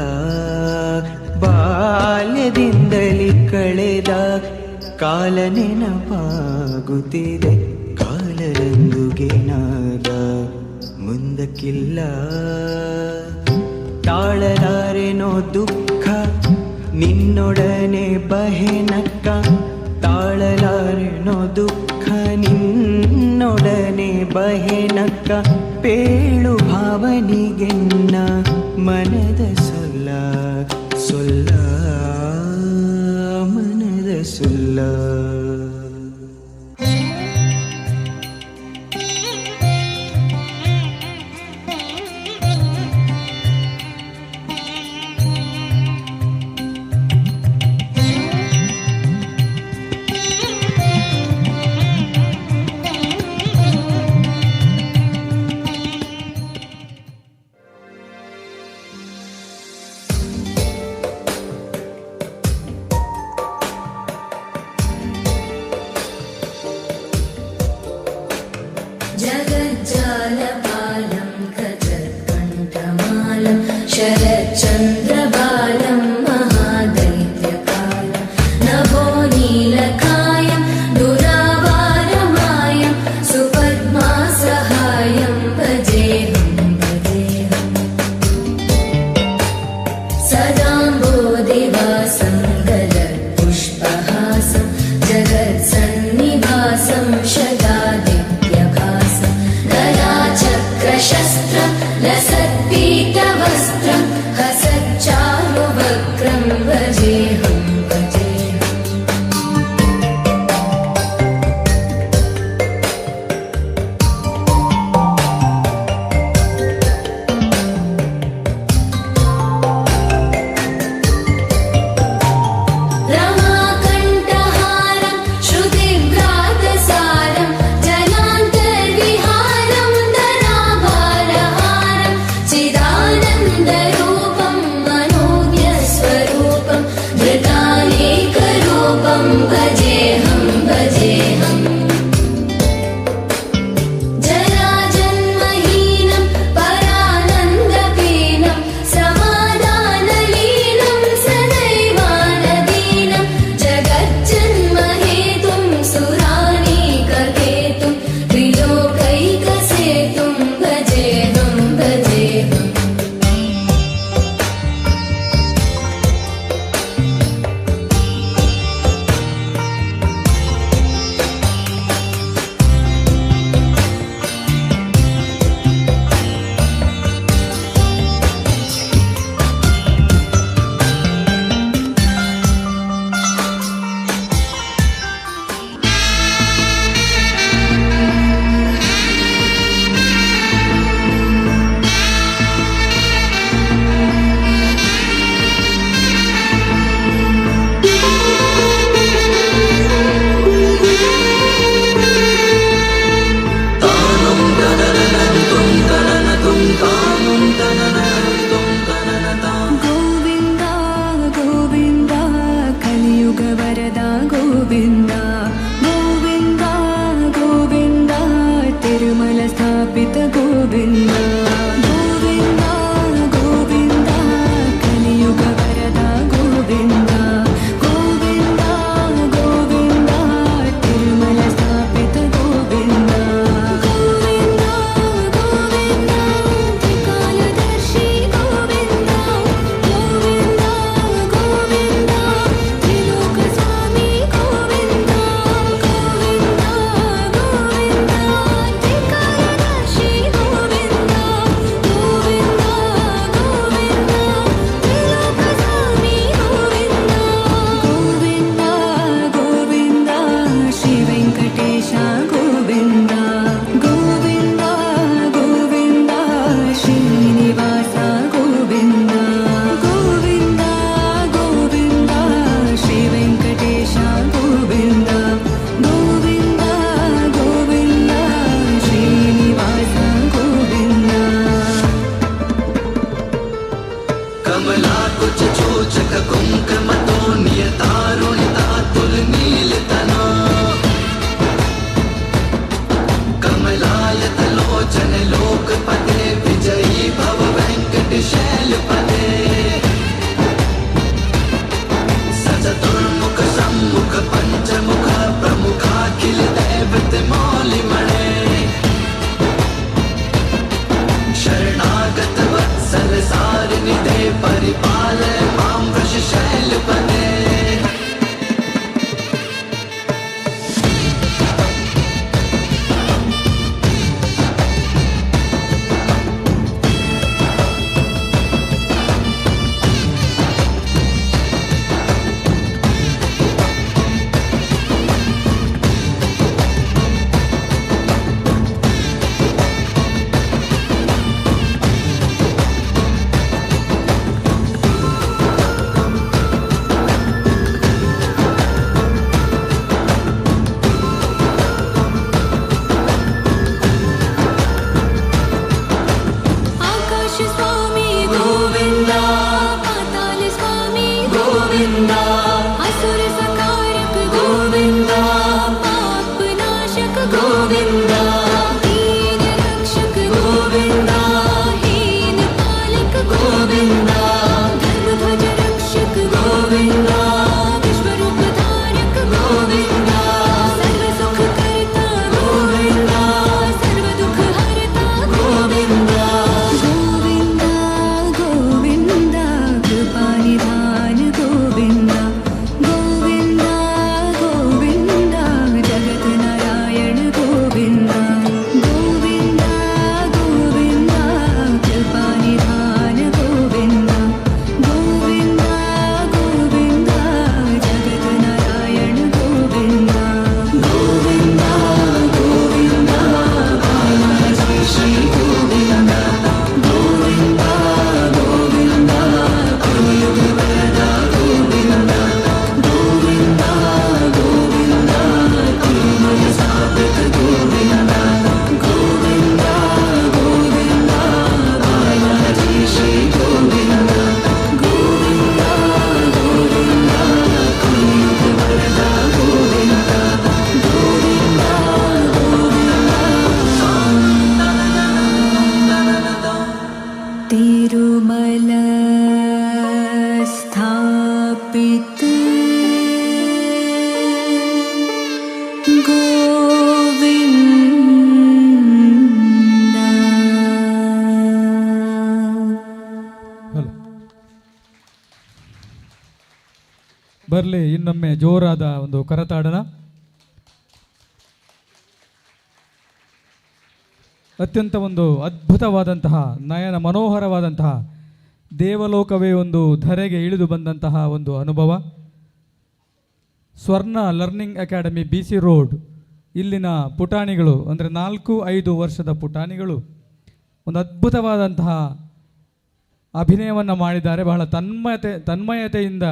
ಬಾಲ್ಯದಿಂದಲೇ ಕಳೆದ ಕಾಲ ನೆನಪಾಗುತ್ತಿದೆ ಕಾಲಲಂದುಗೆನಾದ ಮುಂದಕ್ಕಿಲ್ಲ ತಾಳಲಾರೆನೋ ದುಃಖ ನಿನ್ನೊಡನೆ ಬಹೆನಕ್ಕ ತಾಳಲಾರೆನೋ ದುಃಖ ನಿನ್ನೊಡನೆ ಬಹೆನಕ್ಕ ಪೇಳು ಭಾವನಿಗೆನ್ನ ಮನದ ಸೊಲ್ಲ ಸೊಲ್ಲ ಮನದ ಸೊಲ್ಲ ಬರಲಿ ಇನ್ನೊಮ್ಮೆ ಜೋರಾದ ಒಂದು ಕರತಾಡನ. ಅತ್ಯಂತ ಒಂದು ಅದ್ಭುತವಾದಂತಹ ನಯನ ಮನೋಹರವಾದಂತಹ ದೇವಲೋಕವೇ ಒಂದು ಧರೆಗೆ ಇಳಿದು ಬಂದಂತಹ ಒಂದು ಅನುಭವ. ಸ್ವರ್ಣ ಲರ್ನಿಂಗ್ ಅಕಾಡೆಮಿ BC ರೋಡ್ ಇಲ್ಲಿನ ಪುಟಾಣಿಗಳು ಅಂದರೆ 4-5 ವರ್ಷದ ಪುಟಾಣಿಗಳು ಒಂದು ಅದ್ಭುತವಾದಂತಹ ಅಭಿನಯವನ್ನು ಮಾಡಿದ್ದಾರೆ. ಬಹಳ ತನ್ಮಯತೆಯಿಂದ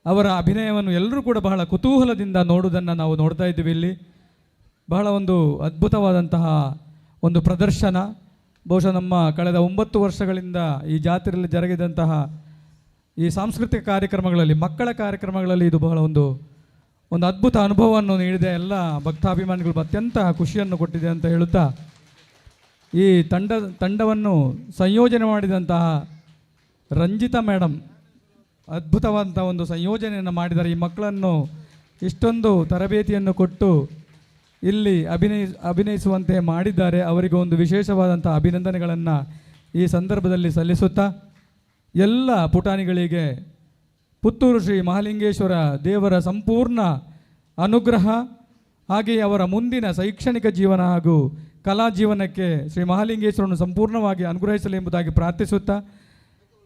ಅವರ ಅಭಿನಯವನ್ನು ಎಲ್ಲರೂ ಕೂಡ ಬಹಳ ಕುತೂಹಲದಿಂದ ನೋಡುವುದನ್ನು ನಾವು ನೋಡ್ತಾ ಇದ್ದೀವಿ. ಇಲ್ಲಿ ಬಹಳ ಒಂದು ಅದ್ಭುತವಾದಂತಹ ಒಂದು ಪ್ರದರ್ಶನ. ಬಹುಶಃ ನಮ್ಮ ಕಳೆದ 9 ವರ್ಷಗಳಿಂದ ಈ ಜಾತ್ರೆಯಲ್ಲಿ ಜರುಗಿದಂತಹ ಈ ಸಾಂಸ್ಕೃತಿಕ ಕಾರ್ಯಕ್ರಮಗಳಲ್ಲಿ, ಮಕ್ಕಳ ಕಾರ್ಯಕ್ರಮಗಳಲ್ಲಿ ಇದು ಬಹಳ ಒಂದು ಅದ್ಭುತ ಅನುಭವವನ್ನು ನೀಡಿದೆ. ಎಲ್ಲ ಭಕ್ತಾಭಿಮಾನಿಗಳು ಅತ್ಯಂತ ಖುಷಿಯನ್ನು ಕೊಟ್ಟಿದೆ ಅಂತ ಹೇಳುತ್ತಾ, ಈ ತಂಡವನ್ನು ಸಂಯೋಜನೆ ಮಾಡಿದಂತಹ ರಂಜಿತಾ ಮೇಡಮ್ ಅದ್ಭುತವಾದಂಥ ಒಂದು ಸಂಯೋಜನೆಯನ್ನು ಮಾಡಿದ್ದಾರೆ. ಈ ಮಕ್ಕಳನ್ನು ಇಷ್ಟೊಂದು ತರಬೇತಿಯನ್ನು ಕೊಟ್ಟು ಇಲ್ಲಿ ಅಭಿನಯಿಸುವಂತೆ ಮಾಡಿದ್ದಾರೆ. ಅವರಿಗೆ ಒಂದು ವಿಶೇಷವಾದಂಥ ಅಭಿನಂದನೆಗಳನ್ನು ಈ ಸಂದರ್ಭದಲ್ಲಿ ಸಲ್ಲಿಸುತ್ತಾ, ಎಲ್ಲ ಪುಟಾಣಿಗಳಿಗೆ ಪುತ್ತೂರು ಶ್ರೀ ಮಹಾಲಿಂಗೇಶ್ವರ ದೇವರ ಸಂಪೂರ್ಣ ಅನುಗ್ರಹ, ಹಾಗೆಯೇ ಅವರ ಮುಂದಿನ ಶೈಕ್ಷಣಿಕ ಜೀವನ ಹಾಗೂ ಕಲಾ ಜೀವನಕ್ಕೆ ಶ್ರೀ ಮಹಾಲಿಂಗೇಶ್ವರನು ಸಂಪೂರ್ಣವಾಗಿ ಅನುಗ್ರಹಿಸಲಿ ಎಂಬುದಾಗಿ ಪ್ರಾರ್ಥಿಸುತ್ತಾ,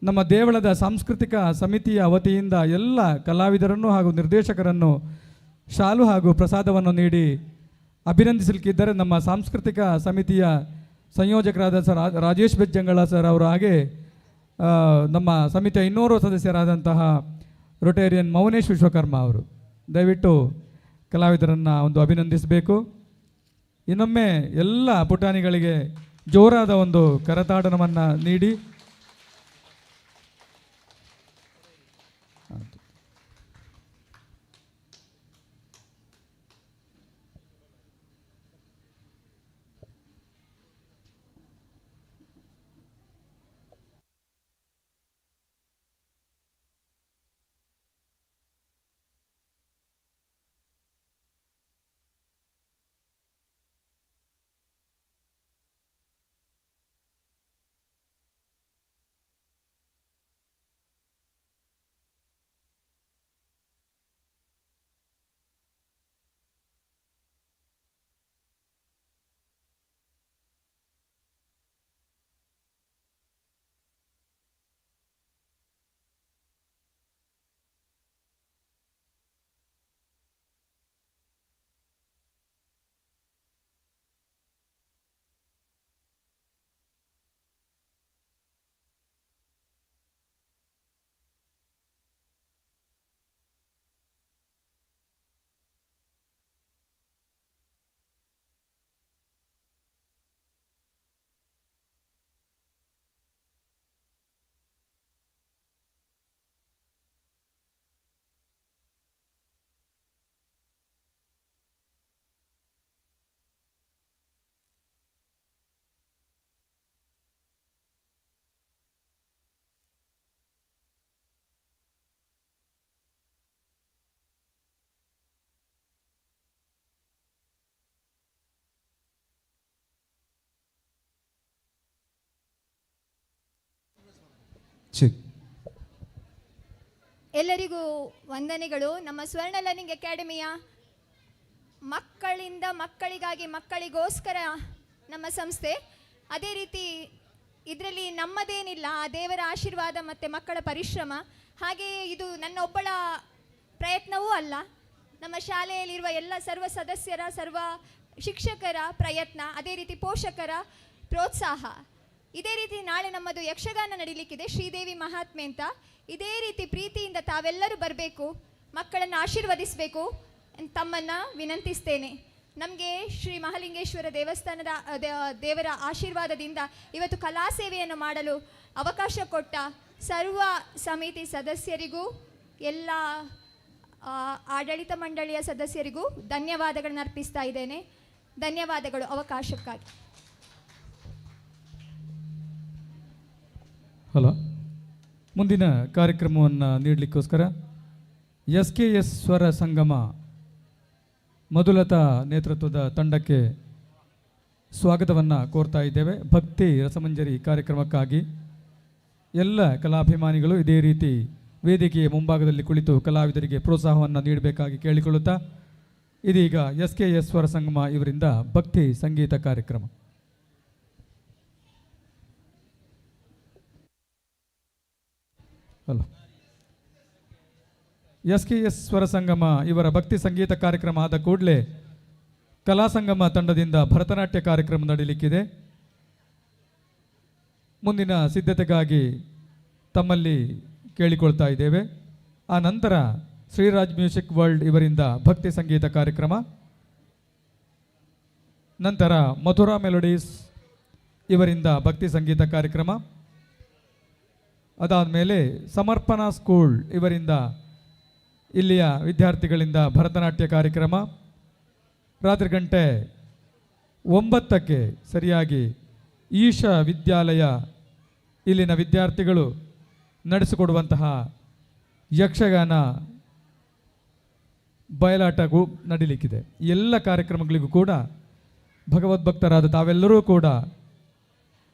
ನಮ್ಮ ದೇವಳದ ಸಾಂಸ್ಕೃತಿಕ ಸಮಿತಿಯ ವತಿಯಿಂದ ಎಲ್ಲ ಕಲಾವಿದರನ್ನು ಹಾಗೂ ನಿರ್ದೇಶಕರನ್ನು ಶಾಲು ಹಾಗೂ ಪ್ರಸಾದವನ್ನು ನೀಡಿ ಅಭಿನಂದಿಸಲಿಕ್ಕಿದ್ದಾರೆ. ನಮ್ಮ ಸಾಂಸ್ಕೃತಿಕ ಸಮಿತಿಯ ಸಂಯೋಜಕರಾದ ಸರ್ ರಾಜೇಶ್ ಬೆಜ್ಜಂಗಳ ಸರ್ ಅವರು, ಹಾಗೆ ನಮ್ಮ ಸಮಿತಿಯ ಇನ್ನೋರ್ವ ಸದಸ್ಯರಾದಂತಹ ರೊಟೇರಿಯನ್ ಮೌನೇಶ್ ವಿಶ್ವಕರ್ಮ ಅವರು ದಯವಿಟ್ಟು ಕಲಾವಿದರನ್ನು ಒಂದು ಅಭಿನಂದಿಸಬೇಕು. ಇನ್ನೊಮ್ಮೆ ಎಲ್ಲ ಪುಟಾಣಿಗಳಿಗೆ ಜೋರಾದ ಒಂದು ಕರತಾಡನವನ್ನು ನೀಡಿ ಎಲ್ಲರಿಗೂ ವಂದನೆಗಳು. ನಮ್ಮ ಸ್ವರ್ಣ ಲರ್ನಿಂಗ್ ಅಕಾಡೆಮಿಯ ಮಕ್ಕಳಿಂದ ಮಕ್ಕಳಿಗಾಗಿ ಮಕ್ಕಳಿಗೋಸ್ಕರ ನಮ್ಮ ಸಂಸ್ಥೆ. ಅದೇ ರೀತಿ ಇದರಲ್ಲಿ ನಮ್ಮದೇನಿಲ್ಲ, ಆ ದೇವರ ಆಶೀರ್ವಾದ ಮತ್ತು ಮಕ್ಕಳ ಪರಿಶ್ರಮ. ಹಾಗೆಯೇ ಇದು ನನ್ನ ಒಬ್ಬಳ ಪ್ರಯತ್ನವೂ ಅಲ್ಲ, ನಮ್ಮ ಶಾಲೆಯಲ್ಲಿರುವ ಎಲ್ಲ ಸರ್ವ ಸದಸ್ಯರ, ಸರ್ವ ಶಿಕ್ಷಕರ ಪ್ರಯತ್ನ, ಅದೇ ರೀತಿ ಪೋಷಕರ ಪ್ರೋತ್ಸಾಹ. ಇದೇ ರೀತಿ ನಾಳೆ ನಮ್ಮದು ಯಕ್ಷಗಾನ ನಡೀಲಿಕ್ಕಿದೆ, ಶ್ರೀದೇವಿ ಮಹಾತ್ಮೆ ಅಂತ. ಇದೇ ರೀತಿ ಪ್ರೀತಿಯಿಂದ ತಾವೆಲ್ಲರೂ ಬರಬೇಕು, ಮಕ್ಕಳನ್ನು ಆಶೀರ್ವದಿಸಬೇಕು ತಮ್ಮನ್ನು ವಿನಂತಿಸ್ತೇನೆ. ನಮಗೆ ಶ್ರೀ ಮಹಾಲಿಂಗೇಶ್ವರ ದೇವಸ್ಥಾನದ ದೇವರ ಆಶೀರ್ವಾದದಿಂದ ಇವತ್ತು ಕಲಾ ಸೇವೆಯನ್ನು ಮಾಡಲು ಅವಕಾಶ ಕೊಟ್ಟ ಸರ್ವ ಸಮಿತಿ ಸದಸ್ಯರಿಗೂ, ಎಲ್ಲ ಆಡಳಿತ ಮಂಡಳಿಯ ಸದಸ್ಯರಿಗೂ ಧನ್ಯವಾದಗಳನ್ನು ಅರ್ಪಿಸ್ತಾ ಇದ್ದೇನೆ. ಧನ್ಯವಾದಗಳು ಅವಕಾಶಕ್ಕಾಗಿ. ಹಲೋ, ಮುಂದಿನ ಕಾರ್ಯಕ್ರಮವನ್ನು ನೀಡಲಿಕ್ಕೋಸ್ಕರ SKS ಸ್ವರ ಸಂಗಮ ಮಧುಲತಾ ನೇತೃತ್ವದ ತಂಡಕ್ಕೆ ಸ್ವಾಗತವನ್ನು ಕೋರ್ತಾ ಇದ್ದೇವೆ. ಭಕ್ತಿ ರಸಮಂಜರಿ ಕಾರ್ಯಕ್ರಮಕ್ಕಾಗಿ ಎಲ್ಲ ಕಲಾಭಿಮಾನಿಗಳು ಇದೇ ರೀತಿ ವೇದಿಕೆಯ ಮುಂಭಾಗದಲ್ಲಿ ಕುಳಿತು ಕಲಾವಿದರಿಗೆ ಪ್ರೋತ್ಸಾಹವನ್ನು ನೀಡಬೇಕಾಗಿ ಕೇಳಿಕೊಳ್ಳುತ್ತಾ ಇದೀಗ SKS ಸ್ವರ ಸಂಗಮ ಇವರಿಂದ ಭಕ್ತಿ ಸಂಗೀತ ಕಾರ್ಯಕ್ರಮ. ಹಲೋ, SKS ಸ್ವರ ಸಂಗಮ ಇವರ ಭಕ್ತಿ ಸಂಗೀತ ಕಾರ್ಯಕ್ರಮ ಆದ ಕೂಡಲೇ ಕಲಾ ಸಂಗಮ ತಂಡದಿಂದ ಭರತನಾಟ್ಯ ಕಾರ್ಯಕ್ರಮ ನಡೆಯಲಿಕ್ಕಿದೆ. ಮುಂದಿನ ಸಿದ್ಧತೆಗಾಗಿ ತಮ್ಮಲ್ಲಿ ಕೇಳಿಕೊಳ್ತಾ ಇದ್ದೇವೆ. ಆ ನಂತರ ಶ್ರೀರಾಜ್ ಮ್ಯೂಸಿಕ್ ವರ್ಲ್ಡ್ ಇವರಿಂದ ಭಕ್ತಿ ಸಂಗೀತ ಕಾರ್ಯಕ್ರಮ, ನಂತರ ಮಥುರಾ ಮೆಲೋಡೀಸ್ ಇವರಿಂದ ಭಕ್ತಿ ಸಂಗೀತ ಕಾರ್ಯಕ್ರಮ, ಅದಾದ ಮೇಲೆ ಸಮರ್ಪಣಾ ಸ್ಕೂಲ್ ಇವರಿಂದ ಇಲ್ಲಿಯ ವಿದ್ಯಾರ್ಥಿಗಳಿಂದ ಭರತನಾಟ್ಯ ಕಾರ್ಯಕ್ರಮ. ರಾತ್ರಿ ಗಂಟೆ 9ಕ್ಕೆ ಸರಿಯಾಗಿ ಈಶಾ ವಿದ್ಯಾಲಯ ಇಲ್ಲಿನ ವಿದ್ಯಾರ್ಥಿಗಳು ನಡೆಸಿಕೊಡುವಂತಹ ಯಕ್ಷಗಾನ ಬಯಲಾಟಗೂ ನಡೀಲಿಕ್ಕಿದೆ. ಎಲ್ಲ ಕಾರ್ಯಕ್ರಮಗಳಿಗೂ ಕೂಡ ಭಗವದ್ಭಕ್ತರಾದ ತಾವೆಲ್ಲರೂ ಕೂಡ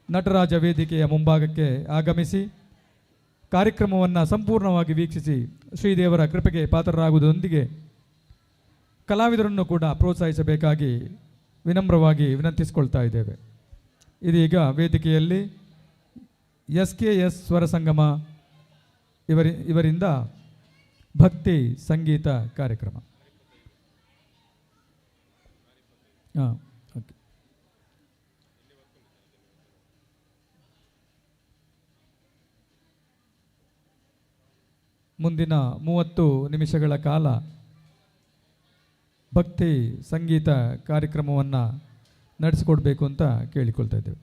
ನಟರಾಜ ವೇದಿಕೆಯ ಮುಂಭಾಗಕ್ಕೆ ಆಗಮಿಸಿ ಕಾರ್ಯಕ್ರಮವನ್ನು ಸಂಪೂರ್ಣವಾಗಿ ವೀಕ್ಷಿಸಿ ಶ್ರೀದೇವರ ಕೃಪೆಗೆ ಪಾತ್ರರಾಗುವುದರೊಂದಿಗೆ ಕಲಾವಿದರನ್ನು ಕೂಡ ಪ್ರೋತ್ಸಾಹಿಸಬೇಕಾಗಿ ವಿನಮ್ರವಾಗಿ ವಿನಂತಿಸಿಕೊಳ್ತಾ ಇದ್ದೇವೆ. ಇದೀಗ ವೇದಿಕೆಯಲ್ಲಿ SKS ಸ್ವರ ಸಂಗಮ ಇವರಿಂದ ಭಕ್ತಿ ಸಂಗೀತ ಕಾರ್ಯಕ್ರಮ. ಓಕೆ. ಮುಂದಿನ 30 ನಿಮಿಷಗಳ ಕಾಲ ಭಕ್ತಿ ಸಂಗೀತ ಕಾರ್ಯಕ್ರಮವನ್ನು ನಡೆಸಿಕೊಡ್ಬೇಕು ಅಂತ ಕೇಳಿಕೊಳ್ತಾ ಇದ್ದೇವೆ.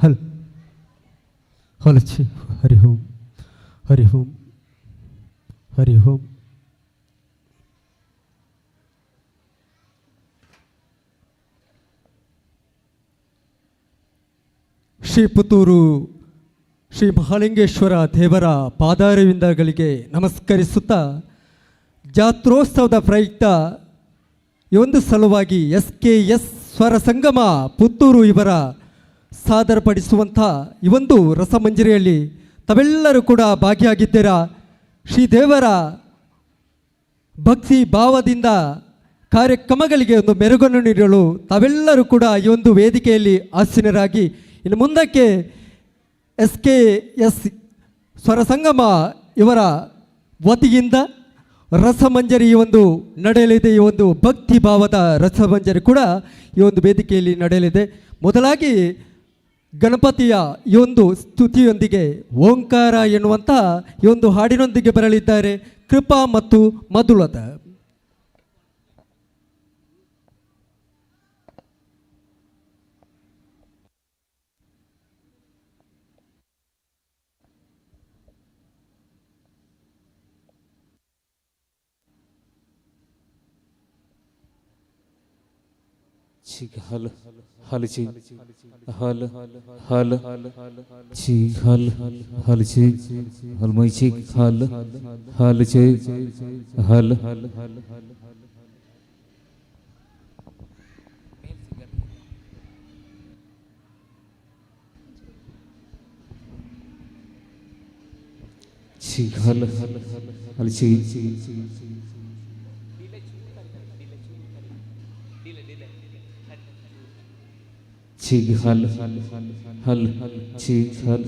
ಹಲೋ ಹರಿ ಓಂ ಹರಿ ಓಂ ಹರಿ ಓಂ. ಶ್ರೀ ಪುತ್ತೂರು ಶ್ರೀ ಮಹಾಲಿಂಗೇಶ್ವರ ದೇವರ ಪಾದಾರವಿಂದಗಳಿಗೆ ನಮಸ್ಕರಿಸುತ್ತಾ ಜಾತ್ರೋತ್ಸವದ ಪ್ರಯುಕ್ತ ಈ ಒಂದು ಸಲುವಾಗಿ SKS ಸ್ವರ ಸಂಗಮ ಪುತ್ತೂರು ಇವರ ಸಾದರಪಡಿಸುವಂಥ ಈ ಒಂದು ರಸಮಂಜರಿಯಲ್ಲಿ ತಾವೆಲ್ಲರೂ ಕೂಡ ಭಾಗಿಯಾಗಿದ್ದೀರಾ. ಶ್ರೀದೇವರ ಭಕ್ತಿ ಭಾವದಿಂದ ಕಾರ್ಯಕ್ರಮಗಳಿಗೆ ಒಂದು ಮೆರುಗನ್ನು ನೀಡಲು ತಾವೆಲ್ಲರೂ ಕೂಡ ಈ ಒಂದು ವೇದಿಕೆಯಲ್ಲಿ ಆಸೀನರಾಗಿ ಇನ್ನು ಮುಂದಕ್ಕೆ SKS ಸ್ವರ ಸಂಗಮ ಇವರ ವತಿಯಿಂದ ರಸಮಂಜರಿ ಈ ಒಂದು ನಡೆಯಲಿದೆ. ಈ ಒಂದು ಭಕ್ತಿ ಭಾವದ ರಸಮಂಜರಿ ಕೂಡ ಈ ಒಂದು ವೇದಿಕೆಯಲ್ಲಿ ನಡೆಯಲಿದೆ. ಮೊದಲಾಗಿ ಗಣಪತಿಯ ಈ ಒಂದು ಸ್ತುತಿಯೊಂದಿಗೆ ಓಂಕಾರ ಎನ್ನುವಂಥ ಈ ಒಂದು ಹಾಡಿನೊಂದಿಗೆ ಬರಲಿದ್ದಾರೆ ಕೃಪಾ ಮತ್ತು ಮಧುಲತಾ. हल हल ची हल हल ची हल हल ची हल मई ची हल हल ची हल ची हल हल ची ची हल हल ची हल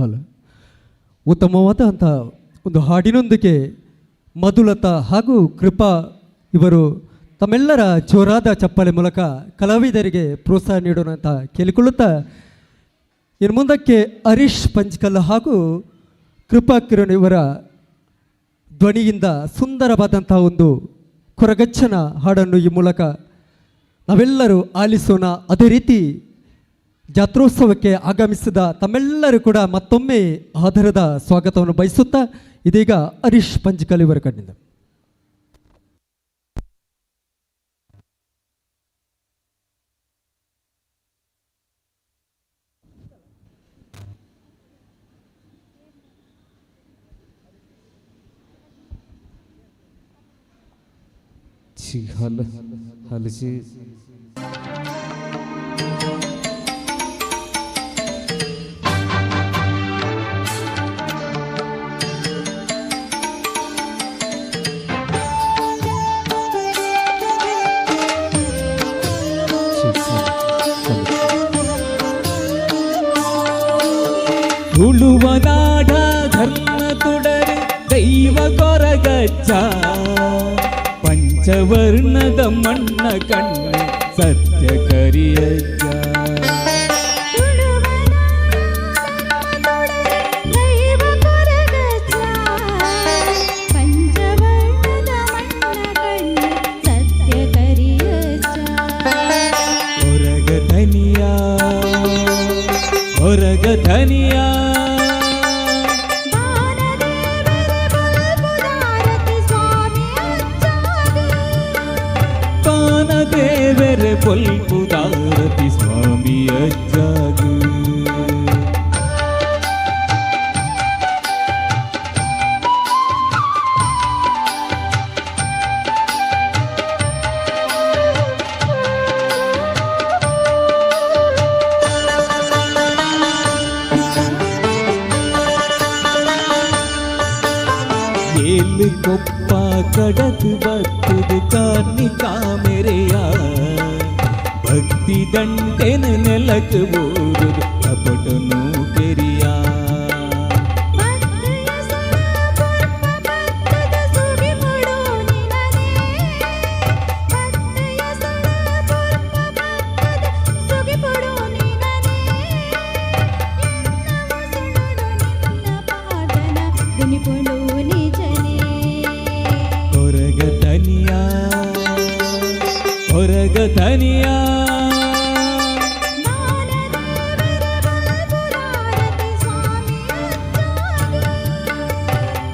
ಅಲ್ಲ, ಉತ್ತಮವಾದಂಥ ಒಂದು ಹಾಡಿನೊಂದಿಗೆ ಮಧುಲತಾ ಹಾಗೂ ಕೃಪಾ ಇವರು ತಮ್ಮೆಲ್ಲರ ಜೋರಾದ ಚಪ್ಪಾಳೆ ಮೂಲಕ ಕಲಾವಿದರಿಗೆ ಪ್ರೋತ್ಸಾಹ ನೀಡೋಣ ಅಂತ ಕೇಳಿಕೊಳ್ಳುತ್ತಾ, ಇನ್ನು ಮುಂದಕ್ಕೆ ಹರೀಶ್ ಪಂಚ್ಕಲ್ ಹಾಗೂ ಕೃಪಾ ಕಿರಣ್ ಇವರ ಧ್ವನಿಯಿಂದ ಸುಂದರವಾದಂಥ ಒಂದು ಕೊರಗಚ್ಚನ ಹಾಡನ್ನು ಈ ಮೂಲಕ ನಾವೆಲ್ಲರೂ ಆಲಿಸೋಣ. ಅದೇ ರೀತಿ ಜಾತ್ರೋತ್ಸವಕ್ಕೆ ಆಗಮಿಸಿದ ತಮ್ಮೆಲ್ಲರೂ ಕೂಡ ಮತ್ತೊಮ್ಮೆ ಆಧಾರದ ಸ್ವಾಗತವನ್ನು ಬಯಸುತ್ತಾ, ಇದೀಗ ಹರೀಶ್ ಪಂಚ್ಕಲ್ ಇವರ ಕಣ್ಣಿಂದ हल हल जी ಉಳುವನಾಡ ಧರ್ಮ ತುಡರು ದೈವ ಕೊರಗಚ್ಚ ಪಂಚವರ್ಣದ ಮಣ್ಣ ಕಣ್ಣು ಸತ್ಯ ಕರಿಯಜ್ಜ ಹೊರಗ ಧನಿಯಾ ಹೊರಗ ಧನಿಯಾ ದೇವರ ಪೊಲ್ಪುದಾರತಿ ಸ್ವಾಮಿ ಅಜ್ಜಾಗು ಏಳು ಕೊಪ್ಪ ಕಡದು ಬತ್ತದು ಕಾನಿ ಕಾಮೆರೆಯ ಭಕ್ತಿ ದಂಡೆನ ನೆಲಕ್ಕೆ ಓದುದು ಕಪಟನು ಕೆರಿಯ ಹೊರಗ ಧನಿಯಾ ಹೊರಗ ಧನಿಯಾ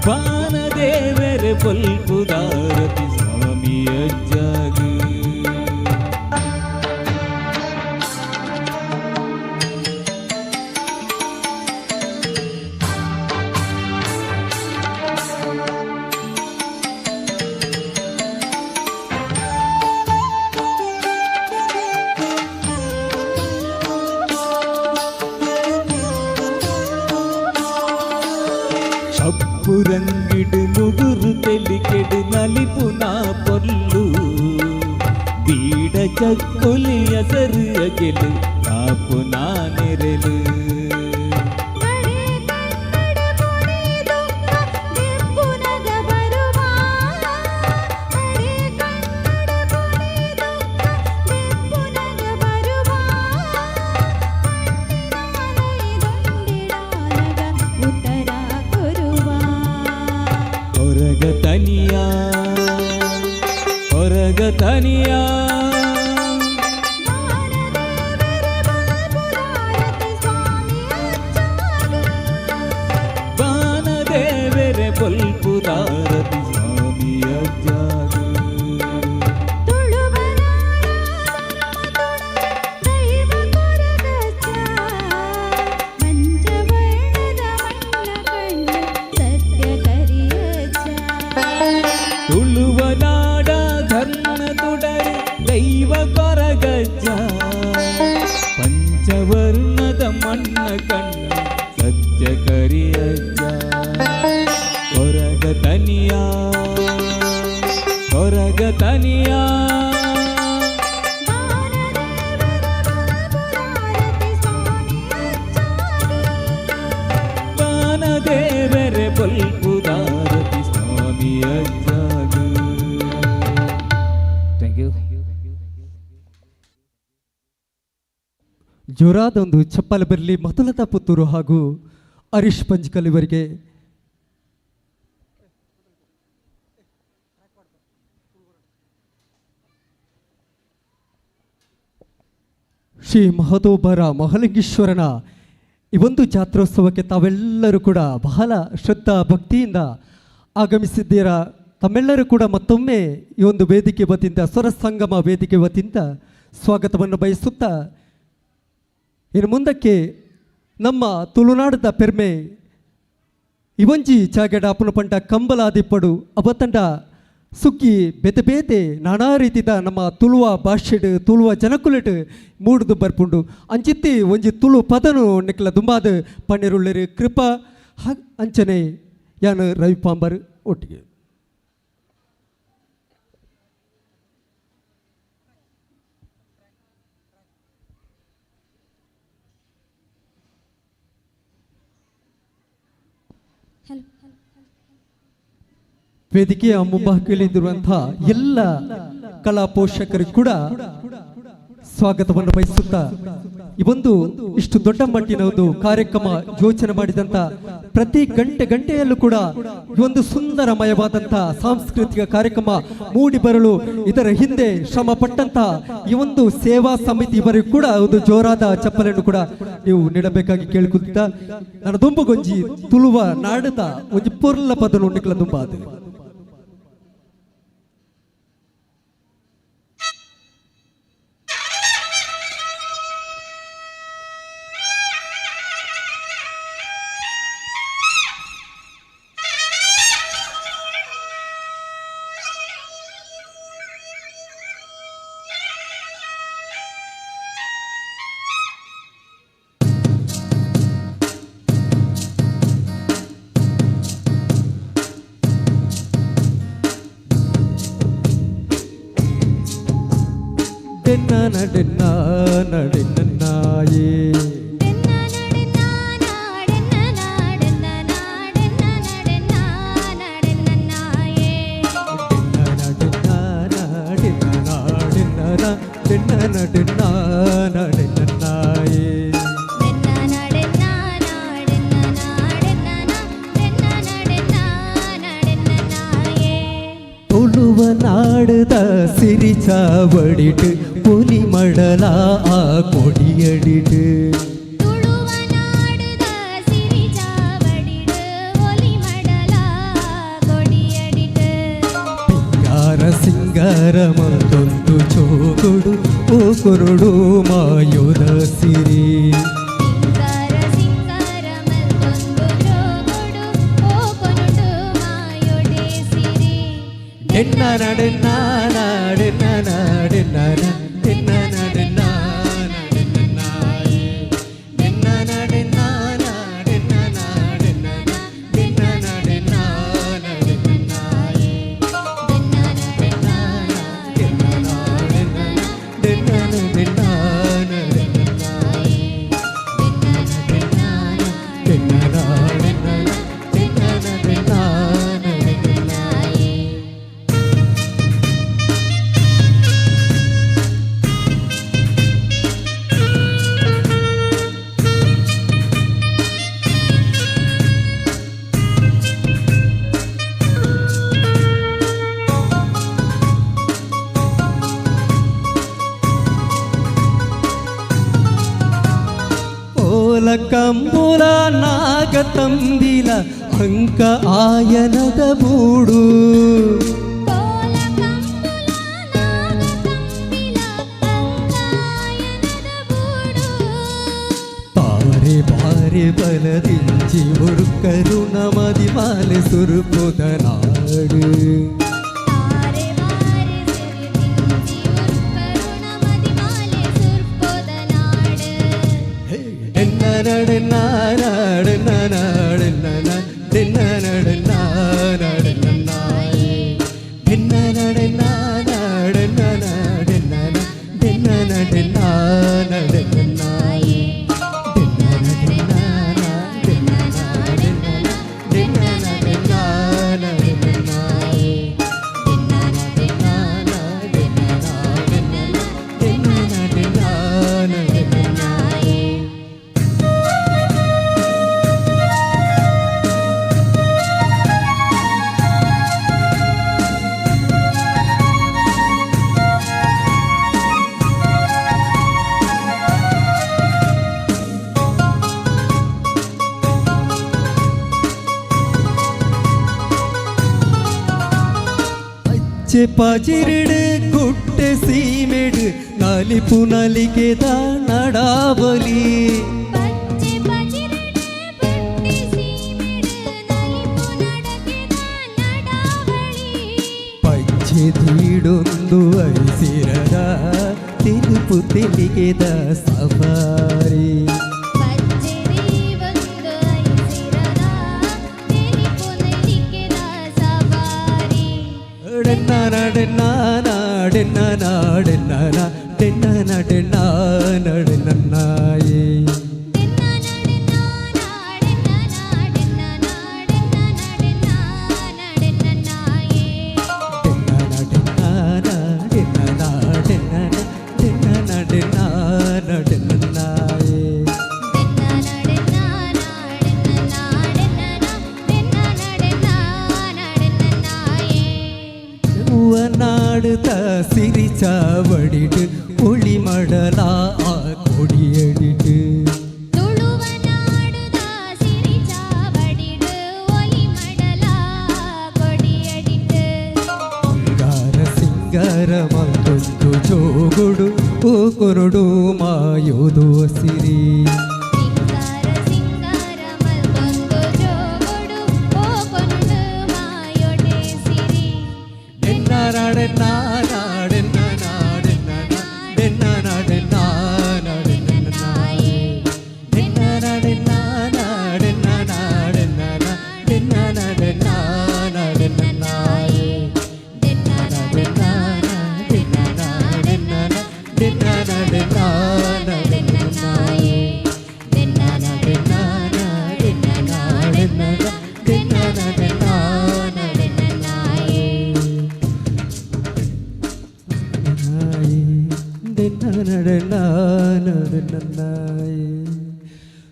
ಬಾನದೇವರ ಪೊಲ್ಪುದಾರತಿ ಸ್ವಾಮಿ ಅಜ್ಜಾಗು ಅಪ್ಪುರಂಗಿಡು ನುಗುರು ತೆಲಿಕೆಡು ನಲಿಪು ನಾ ಪೊಲ್ಲು ಬೀಡ ಚಕ್ಕುಲಿ ಹೆಸರು ಅಗೆಲು ಕಾಪು ನಾ ನೆರಳು ಹೊರಗ ತನಿಯಾ ಹೊರಗ ತನಿಯಾ ಬಾನದೇವರ ಪೊಲ್ಪುದಾರತಿ ಸ್ವಾಮಿ ಅಜ್ಜಾಗು ತುಳುವನಾಡ ಧರ್ಮ ತುಡರು ದೈವ ಕೊರಗಜ್ಜ ಪಂಚವರ್ಣದ ಮಣ್ಣ ಕಣ್ಣ ಸತ್ಯ ಕರಿಯಜ್ಜ ಹೊರಗ ತನಿಯಾ ಹೊರಗ ತನಿಯಾ ದೇವರೆ ಬಲ್ಪುದಾರತಿ ಸ್ವಾಮಿ ಅಜ್ಜಾಗ. Thank you. ಜೋರಾದ ಒಂದು ಚಪ್ಪಲ ಬರಲಿ ಮಧುಲತಾ ಪುತ್ತೂರು ಹಾಗೂ ಹರೀಶ್ ಪಂಜ್ಕಲ್ ಇವರಿಗೆ. ಶ್ರೀ ಮಹದೋಬರ ಮಹಾಲಿಂಗೇಶ್ವರನ ಈ ಒಂದು ಜಾತ್ರೋತ್ಸವಕ್ಕೆ ತಾವೆಲ್ಲರೂ ಕೂಡ ಬಹಳ ಶ್ರದ್ಧಾ ಭಕ್ತಿಯಿಂದ ಆಗಮಿಸಿದ್ದೀರಾ. ತಮ್ಮೆಲ್ಲರೂ ಕೂಡ ಮತ್ತೊಮ್ಮೆ ಈ ಒಂದು ವೇದಿಕೆ ವತಿಯಿಂದ ಸ್ವರ ಸಂಗಮ ವೇದಿಕೆ ವತಿಯಿಂದ ಸ್ವಾಗತವನ್ನು ಬಯಸುತ್ತಾ ಇನ್ನು ಮುಂದಕ್ಕೆ ನಮ್ಮ ತುಳುನಾಡದ ಪೆರ್ಮೆ ಇವೊಂಜಿ ಜಾಗೆಡ ಅಪನ ಪಂಡ ಕಂಬಲಾದಿಪ್ಪಡು ಅವತಂಡ ಸುಗ್ಗಿ ಬೇತೆ ಬೇತೆ ನಾನಾ ರೀತಿದ ನಮ್ಮ ತುಳುವ ಭಾಷೆಡ್ ತುಳುವ ಜನಕುಲೆಟ್ ಮೂಡುದು ಬರ್ಪುಂಡು ಅಂಚಿತ್ತಿ ಒಂಜಿ ತುಳು ಪದನು ನಿಕ್ಲ ದುಂಬಾದ ಪನ್ನೆರುಳ್ಳೆರು ಕೃಪಾ ಅಂಚನೆ ಯಾನು ರವಿ ಪಾಂಬರ್ ಒಟ್ಟಿಗೆ. ವೇದಿಕೆಯ ಮುಂಭಾಗದಲ್ಲಿರುವಂತಹ ಎಲ್ಲ ಕಲಾ ಪೋಷಕರು ಕೂಡ ಸ್ವಾಗತವನ್ನು ಬಯಸುತ್ತಾ ಈ ಒಂದು ಇಷ್ಟು ದೊಡ್ಡ ಮಟ್ಟಿನ ಒಂದು ಕಾರ್ಯಕ್ರಮ ಯೋಚನೆ ಮಾಡಿದಂತ ಪ್ರತಿ ಗಂಟೆಯಲ್ಲೂ ಕೂಡ ಈ ಒಂದು ಸುಂದರಮಯವಾದಂತಹ ಸಾಂಸ್ಕೃತಿಕ ಕಾರ್ಯಕ್ರಮ ಮೂಡಿ ಬರಲು ಇದರ ಹಿಂದೆ ಶ್ರಮ ಪಟ್ಟಂತಹ ಈ ಒಂದು ಸೇವಾ ಸಮಿತಿ ಇವರಿಗೂ ಕೂಡ ಒಂದು ಜೋರಾದ ಚಪ್ಪಲನ್ನು ಕೂಡ ನೀವು ನೀಡಬೇಕಾಗಿ ಕೇಳಿಕೊಳ್ಳುತ್ತಾ ನನ್ನ ದುಂಬುಗೊಂಜಿ ತುಳುವ ನಾಡದ ಒಂದು ಪೊರ್ಲ ಪದನು ನಿಕ್ಲ ದುಂಬಾದ ತುಳುವನಾಡದ ಸಿರಿಚಾವಡಿಟ್ ಪೊಲಿ ಮಡಲ ಆ ಕೊಡಿಯಡಿಟ್ ಪಿಂಗಾರ ಸಿಂಗಾರ ಮತ್ತೊಂದು ಚೋಗೊಡು ಓ ಕೊರಡು ಮಾಯೋದ ಸಿರಿ ಕಂಬುಲ ನಾಗ ತಂದಿಲ ಅಂಕ ಆಯನದ ಬೂಡು ಪಾರೆ ಬಾರೆ ಬಲದಿಂಚಿ ஒரு ಕರುಣ ಮದಿ ಮಾಲೆ ಸುರುಪುದ ನಾಡು பச்சை பஜிரிடு குட்டை சீமெடு நலிப்பு நலிகேத நடாவலி ಪಚ್ಚೆ ತೀಡೊಂದು ಐಸಿರದ ತಿರುಪು ತಿಳಿಗೆದ ಸಫಾರಿ நாடுத சிரிச்சாவடிட்டு ஒளி மடலா கொடியடிட்டு ಸಿಂಗಾರ ಮತ್ತೊಂದು ಜೋಗುಡು ಓ ಕೊರಡು ಮಾಯೋದು ಸಿರಿ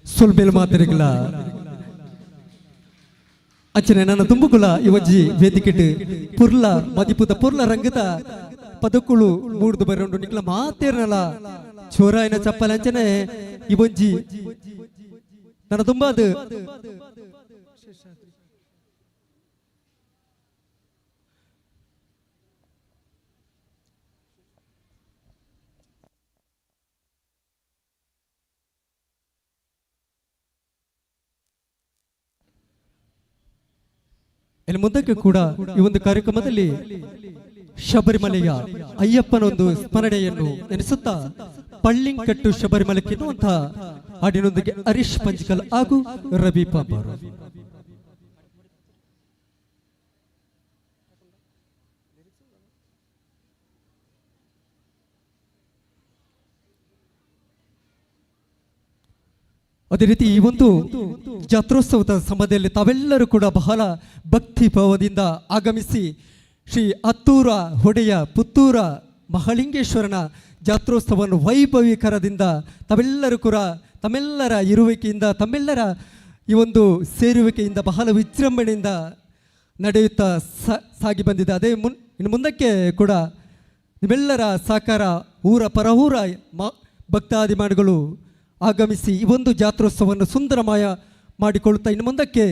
ಸುಲ್ಬೇಲ್ ಮಾತಿರಗಿಲ್ಲ ಅಚ್ಚನೆ ನನ್ನ ತುಂಬುಕುಲ ಇವಜ್ಜಿ ವೇದಿಕೆಟ್ ಪುರ್ಲ ಮದಿಪುದ ಪುರ್ಲ ರಂಗದ ಪದಕುಳು ಮೂಡ್ದು ಬರೋಂಡು ನಿಕ್ಲ ಮಾತೇರ್ನಲ್ಲ ಚೋರಾಯಿನ ಚಪ್ಪಲ ಅಂಚನೆ ಇವಜ್ಜಿ ನನ್ನ ತುಂಬಾ ಅದು ಇನ್ನು ಮುಂದಕ್ಕೆ ಕೂಡ ಈ ಒಂದು ಕಾರ್ಯಕ್ರಮದಲ್ಲಿ ಶಬರಿಮಲೆಯ ಅಯ್ಯಪ್ಪನ ಒಂದು ಸ್ಮರಣೆಯನ್ನು ನೆನೆಸುತ್ತಾ ಪಳ್ಳಿಂಕಟ್ಟು ಶಬರಿಮಲೆಗೆ ಎನ್ನುವಂತಹ ಹಾಡಿನೊಂದಿಗೆ ಹರೀಶ್ ಪಂಜಿಕಲ್ ಹಾಗೂ ರವಿ ಪಾಂಬಾರು. ಅದೇ ರೀತಿ ಈ ಒಂದು ಜಾತ್ರೋತ್ಸವದ ಸಮಯದಲ್ಲಿ ತಾವೆಲ್ಲರೂ ಕೂಡ ಬಹಳ ಭಕ್ತಿ ಭಾವದಿಂದ ಆಗಮಿಸಿ ಶ್ರೀ ಹತ್ತೂರ ಹೊಡೆಯ ಪುತ್ತೂರ ಮಹಾಲಿಂಗೇಶ್ವರನ ಜಾತ್ರೋತ್ಸವವನ್ನು ವೈಭವೀಕರದಿಂದ ತಾವೆಲ್ಲರೂ ಕೂಡ ತಮ್ಮೆಲ್ಲರ ಇರುವಿಕೆಯಿಂದ ತಮ್ಮೆಲ್ಲರ ಈ ಒಂದು ಸೇರುವಿಕೆಯಿಂದ ಬಹಳ ವಿಜೃಂಭಣೆಯಿಂದ ನಡೆಯುತ್ತಾ ಸಾಗಿ ಬಂದಿದೆ. ಅದೇ ಇನ್ನು ಮುಂದಕ್ಕೆ ಕೂಡ ನಿಮ್ಮೆಲ್ಲರ ಸಹಕಾರ ಊರ ಪರಹೂರ ಭಕ್ತಾದಿಮಾನಿಗಳು ಆಗಮಿಸಿ ಈ ಒಂದು ಜಾತ್ರೋತ್ಸವವನ್ನು ಸುಂದರಮಯ ಮಾಡಿಕೊಳ್ಳುತ್ತಾ ಇನ್ನು ಮುಂದಕ್ಕೆ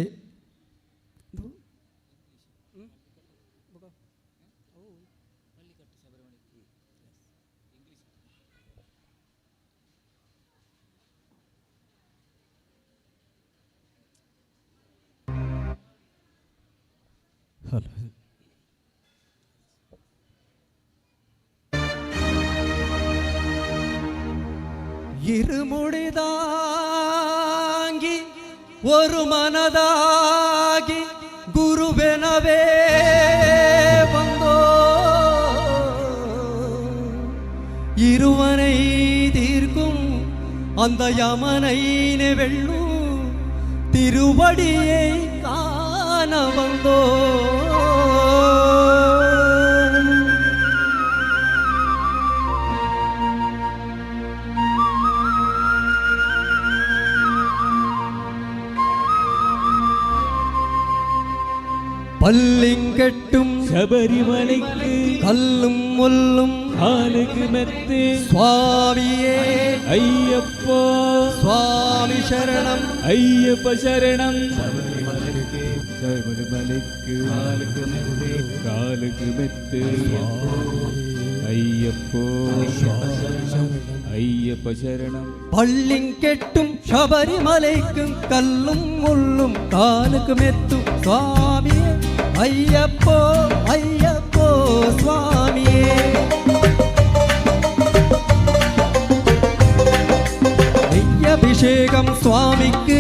இருமுடிதாங்கி ஒரு மனதாகி குருவெனவே வந்தோ இருவனை தீர்க்கும் அந்த யமனை வெல்லும் திருவடியை காண வந்தோ பல்லிங்கட்டும் ശബരിമലയ്ക്ക് கல்லும் முல்லும் കാലുക്ക് മെത്ത് சுவாமியே അയ്യപ്പ சுவாமி சரணம் അയ്യപ്പ ശരണം. ശബരിമലയ്ക്ക് ശബരിമലയ്ക്ക് കാലുക്ക് മെത്ത് അയ്യപ്പോ അയ്യപ്പ ശരണം. പള്ളിം കെട്ടും ശബരിമലയ്ക്കും കല്ലും മുള്ളും കാലുക്ക് മെത്തും സ്വാമിയെ അയ്യപ്പോ അയ്യപ്പോ സ്വാമിയേ. അഭിഷേകം സ്വാമിക്ക്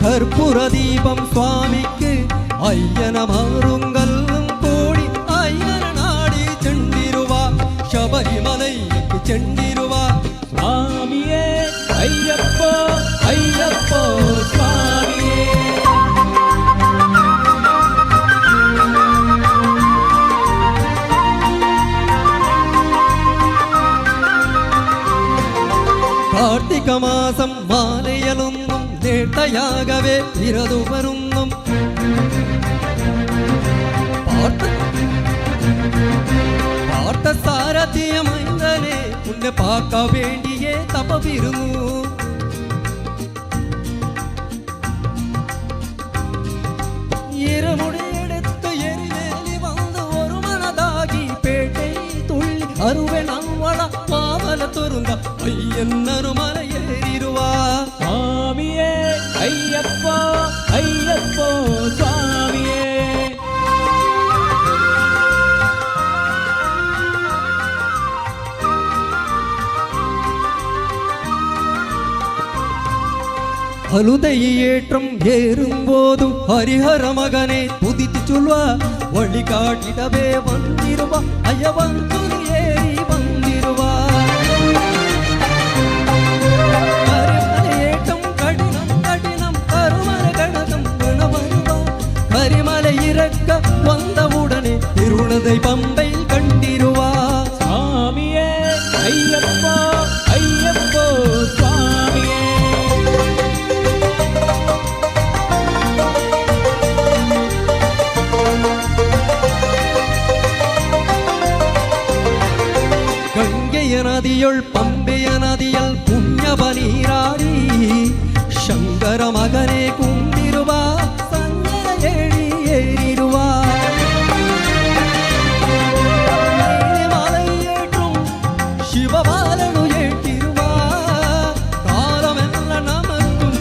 കർപ്പൂര ദീപം സ്വാമിക്ക് അയ്യന മാറുങ്കല്ലും കൂടി അയ്യന നാടി ചെണ്ടിരുവ ശബരിമലയ്ക്ക് ചെണ്ടിരുവ സ്വാമിയേ അയ്യപ്പോ അയ്യപ്പോ സ്വാമിയേ. കാർത്തിക മാസം മാലയലൊന്നും നേട്ടയാകവേ ഇരതു വരുന്നും പാട്ടസാരഥിയമൈന്ദനെ ഉന്നെ പാക്ക വേണ്ടിയേ തപവിരുന്നു. ഇരുമുടിയെടുത്ത് എരിവേലി വന്ന് ഒരു മനതാകി പേട്ടை തുള്ളി അറുവെ നമ്മള മാമല തുറന്ന അയ്യന്നൊരു മലയേറിരുവ സ്വാമിയേ അയ്യപ്പോ അയ്യപ്പോ സ്വാമിയേ. அலுதையேற்றம் ஏறும் போதும் ஹரிஹர மகனே புதித்து சொல்வா வழி காட்டிடவே வந்திருவா ஐயவந்து ஏறி வந்திருவா. கரிமலையேற்றம் கடினம் கடினம் கருமர கணதம் குணமருவா. கரிமலை இறக்க வந்தவுடனே திருநதை பம்பையில் கண்டிருவா. സ്വാമിയേ അയ്യപ്പോ അയ്യപ്പോ സ്വാമിയേ. ഗംഗയ നദിയൊൾ പമ്പയ നദിയൽ പുണ്യപനീരാടി ശങ്കര മകനെ കുമ്പിരുവ സഞ്ജയേടി ഏറിരുവ. മലയേറ്റും ശിവബാലനു ഏറ്റിരുവ കാലമെല്ല നമർത്തും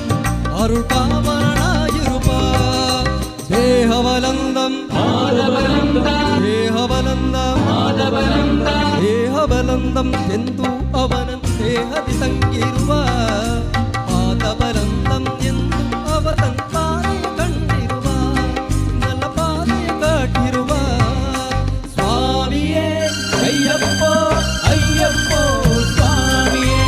അരുൾകാവനായിരുവ. ദേഹബലന്തം ದೇಹಬಲಂದಂ ಎಂದು ಅವನ ದೇಹದಿ ತಂಗಿರುವ ಪಾದಬಲಂದಂ ಎಂದು ಅವನ ಪಾದೆಯ ಕಂಡಿರುವ ನಲ ಪಾದೆಯ ಕಾಟಿರುವ ಸ್ವಾಮಿಯೇ ಅಯ್ಯಪ್ಪೋ ಅಯ್ಯಪ್ಪೋ ಸ್ವಾಮಿಯೇ.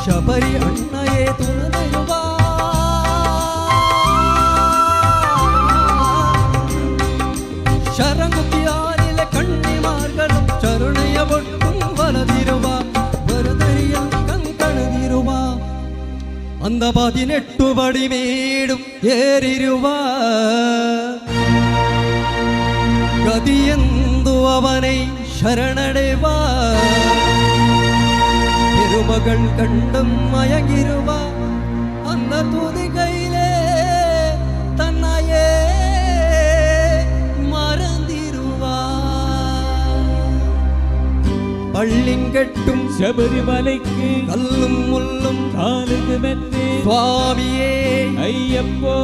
ಶಬರಿ ಅಣ್ಣಯೇ ತುಣದಿರುವ ಶರಂಗುತಿಯಾರಿಲೆ ಕಣ್ಣಿ ಮಾರ್ಗಲು ಚರುಣೆಯ ಒಟ್ಟು ಬಲದಿರುವ ಬರದರಿಯ ಕಂಕಣದಿರುವ ಅಂದ 18 ಬಡಿ ಮೇಡು ಏರಿರುವ ಗದಿಯೆಂದು ಅವನೈ ಶರಣಡೆವ பெருமகள் கண்டும் மயங்கிருவ அந்த துதி கையிலே தன்னையே மறந்திருவா. பள்ளிங்கெட்டும் ശബരിമലയ്ക്ക് കല്ലും മുള്ളും കാലുക്ക് മെത്ത് സ്വാമിയേ അയ്യപ്പോ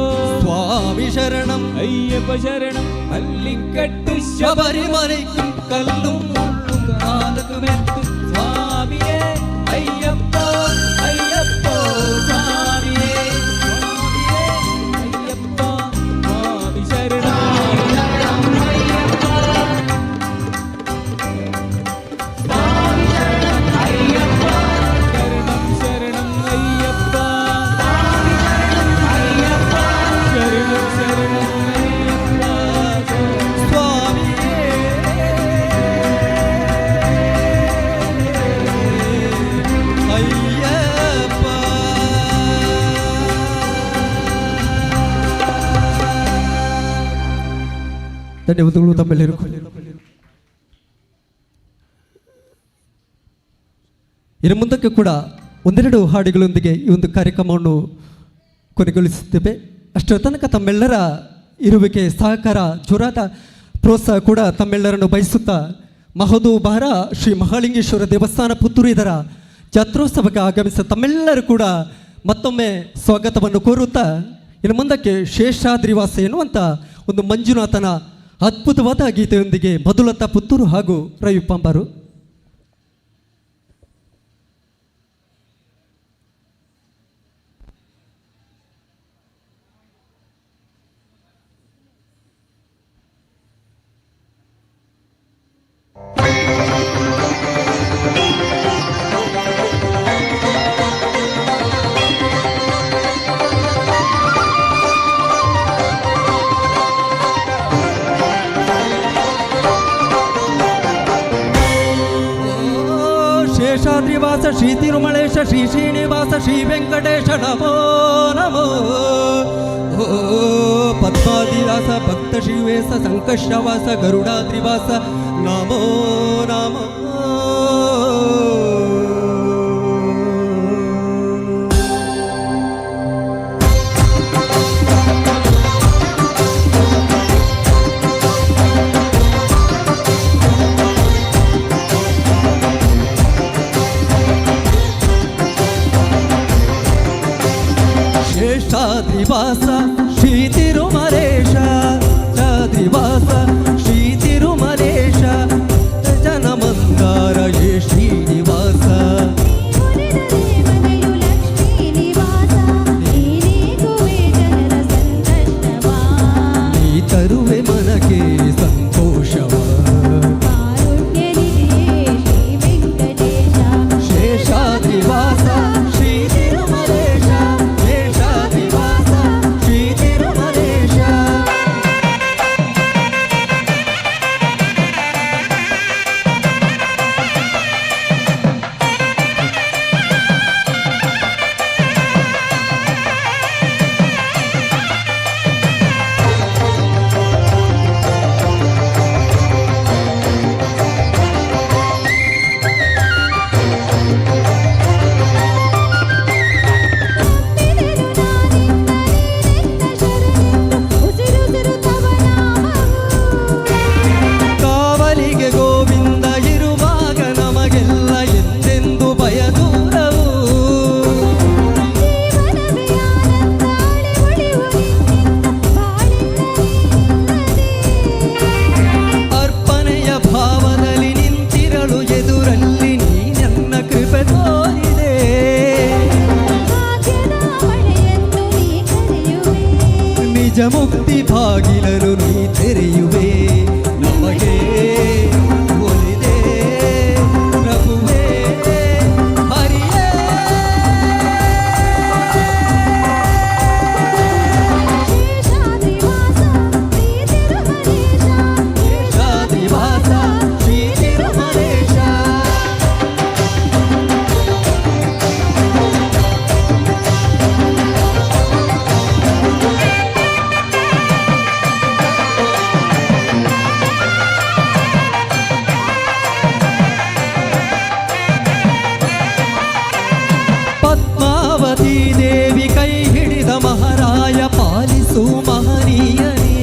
സ്വാമി ശരണം അയ്യപ്പ ശരണം. പള്ളിക്കെട്ടും ശബരിമലയ്ക്കും കല്ലും മുള്ളും കാലുക്ക് മെത്ത് സ്വാമിയേ അയ്യപ്പോ അയ്യപ്പോ സ്വാമിയേ സ്വാമിയേ അയ്യപ്പോ സ്വാമി ശരണം അയ്യപ്പോ സ്വാമി ശരണം അയ്യപ്പോ ശരണം അയ്യപ്പ ശരണം ശരണം അയ്യപ്പ സ്വാമിയേ ಧನ್ಯವಾದಗಳು ತಮ್ಮೆಲ್ಲರಿಗೂ. ಇನ್ನು ಮುಂದಕ್ಕೆ ಕೂಡ ಒಂದೆರಡು ಹಾಡುಗಳೊಂದಿಗೆ ಈ ಒಂದು ಕಾರ್ಯಕ್ರಮವನ್ನು ಕೊನೆಗೊಳಿಸುತ್ತೇವೆ. ಅಷ್ಟರ ತನಕ ತಮ್ಮೆಲ್ಲರ ಇರುವಿಕೆ, ಸಹಕಾರ, ಜೋರಾದ ಪ್ರೋತ್ಸಾಹ ಕೂಡ ತಮ್ಮೆಲ್ಲರನ್ನು ಬಯಸುತ್ತಾ ಮಹೋದೂಬಾರ ಶ್ರೀ ಮಹಾಲಿಂಗೇಶ್ವರ ದೇವಸ್ಥಾನ ಪುತ್ತೂರು ಇದರ ಜಾತ್ರೋತ್ಸವಕ್ಕೆ ಆಗಮಿಸಿದ ತಮ್ಮೆಲ್ಲರೂ ಕೂಡ ಮತ್ತೊಮ್ಮೆ ಸ್ವಾಗತವನ್ನು ಕೋರುತ್ತಾ ಇನ್ನು ಮುಂದಕ್ಕೆ ಶೇಷಾದ್ರಿವಾಸ ಎನ್ನುವಂಥ ಒಂದು ಮಂಜುನಾಥನ ಅದ್ಭುತವಾದ ಗೀತೆಯೊಂದಿಗೆ ಮಧುಲತಾ ಪುತ್ತೂರು ಹಾಗೂ ರವಿ ಪಂಬಾರು. ಶೇಷಾದ್ರಿವಾಸ ಶ್ರೀ ತಿರುಮಳೇಶ ಶ್ರೀ ಶ್ರೀನಿವಾಸ ಶ್ರೀ ವೆಂಕಟೇಶ ನಮೋ ನಮೋ. ಓ ಪದ್ಮಾದಿವಾಸ ಭಕ್ತ ಶ್ರೀವೇಶ ಸಂಕಷ್ಟವಾಸ ಗರುಡಾದ್ರಿವಾಸ ನಮೋ ನಮೋ. ಶೇಷಾದ್ರಿವಾಸ ಶ್ರೀ ತಿರುಮಲೇಶ ಚಾದ್ರಿವಾಸ ಶ್ರೀ ತಿರುಮಲೇಶ ಜನಮಂದಾರ ಯೇ ಶ್ರೀನಿವಾಸ. ನೀ ತರುವೆ ಮನಕ್ಕೆ ಸಂತೋಷವ ಶೇಷಾದ್ರಿವಾಸ ಶ್ರೀ ತಿರುಮಲೇಶ ಶೇಷಾದ್ರಿವಾಸ ಶ್ರೀ ತಿರುಮಲೇಶ. ಕಾವಲಿಗೆ ಗೋವಿಂದ ಇರುವಾಗ ನಮಗೆಲ್ಲ ಎಂದೆಂದು ಭಯ ದೂರವು. ಅರ್ಪಣೆಯ ಭಾವದಲ್ಲಿ ನಿಂತಿರಲು ಎದುರಲ್ಲಿ ನೀ ನನ್ನ ಕೃಪೆ ತೋರಿದೆ. ನಿಜ ಮುಕ್ತಿ ಬಾಗಿಲನ್ನು ನೀ ತೆರೆಯುವೆ ನಮಗೆ ಒಲಿದೆ ಪ್ರಭುವೇ ಹರಿಯೇ. ಶೇಷಾದ್ರಿವಾಸ ಶ್ರೀ ತಿರುಮಲೇಶ. ಪದ್ಮಾವತಿ ದೇವಿ ಕೈ ಹಿಡಿದ ಮಹಾರಾಯ ಪಾಲಿಸು ಮಹನೀಯನೇ.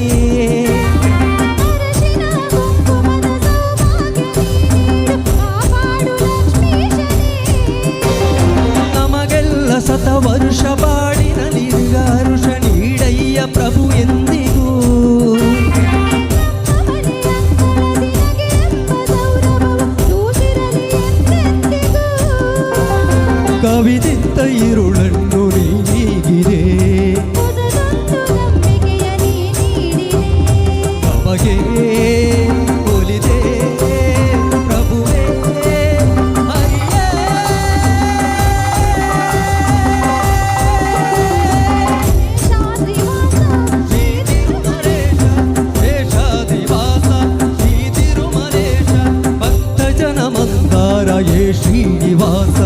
ನಮಗೆಲ್ಲ ಸತ ವರುಷ ಬಾಡಿನ ನಿರ್ಗಾರುಷ ನೀಡಯ್ಯ ಪ್ರಭು ಎಂದಿಗೂ. ಕವಿದಿದ್ದ ಇರುಳನ್ನು ನೀ ನೀಗಿದೆ ನಮಗೆ ಒಲಿದೆ ಪ್ರಭುವೇ ಹರಿಯೇ. ಶ್ರೀ ತಿರುಮಲೇಶ ಶೇಷಾದ್ರಿವಾಸ ಶ್ರೀ ತಿರುಮಲೇಶ ಭಕ್ತ ಜನ ಮಂದಾರ ಯೇ ಶ್ರೀನಿವಾಸ.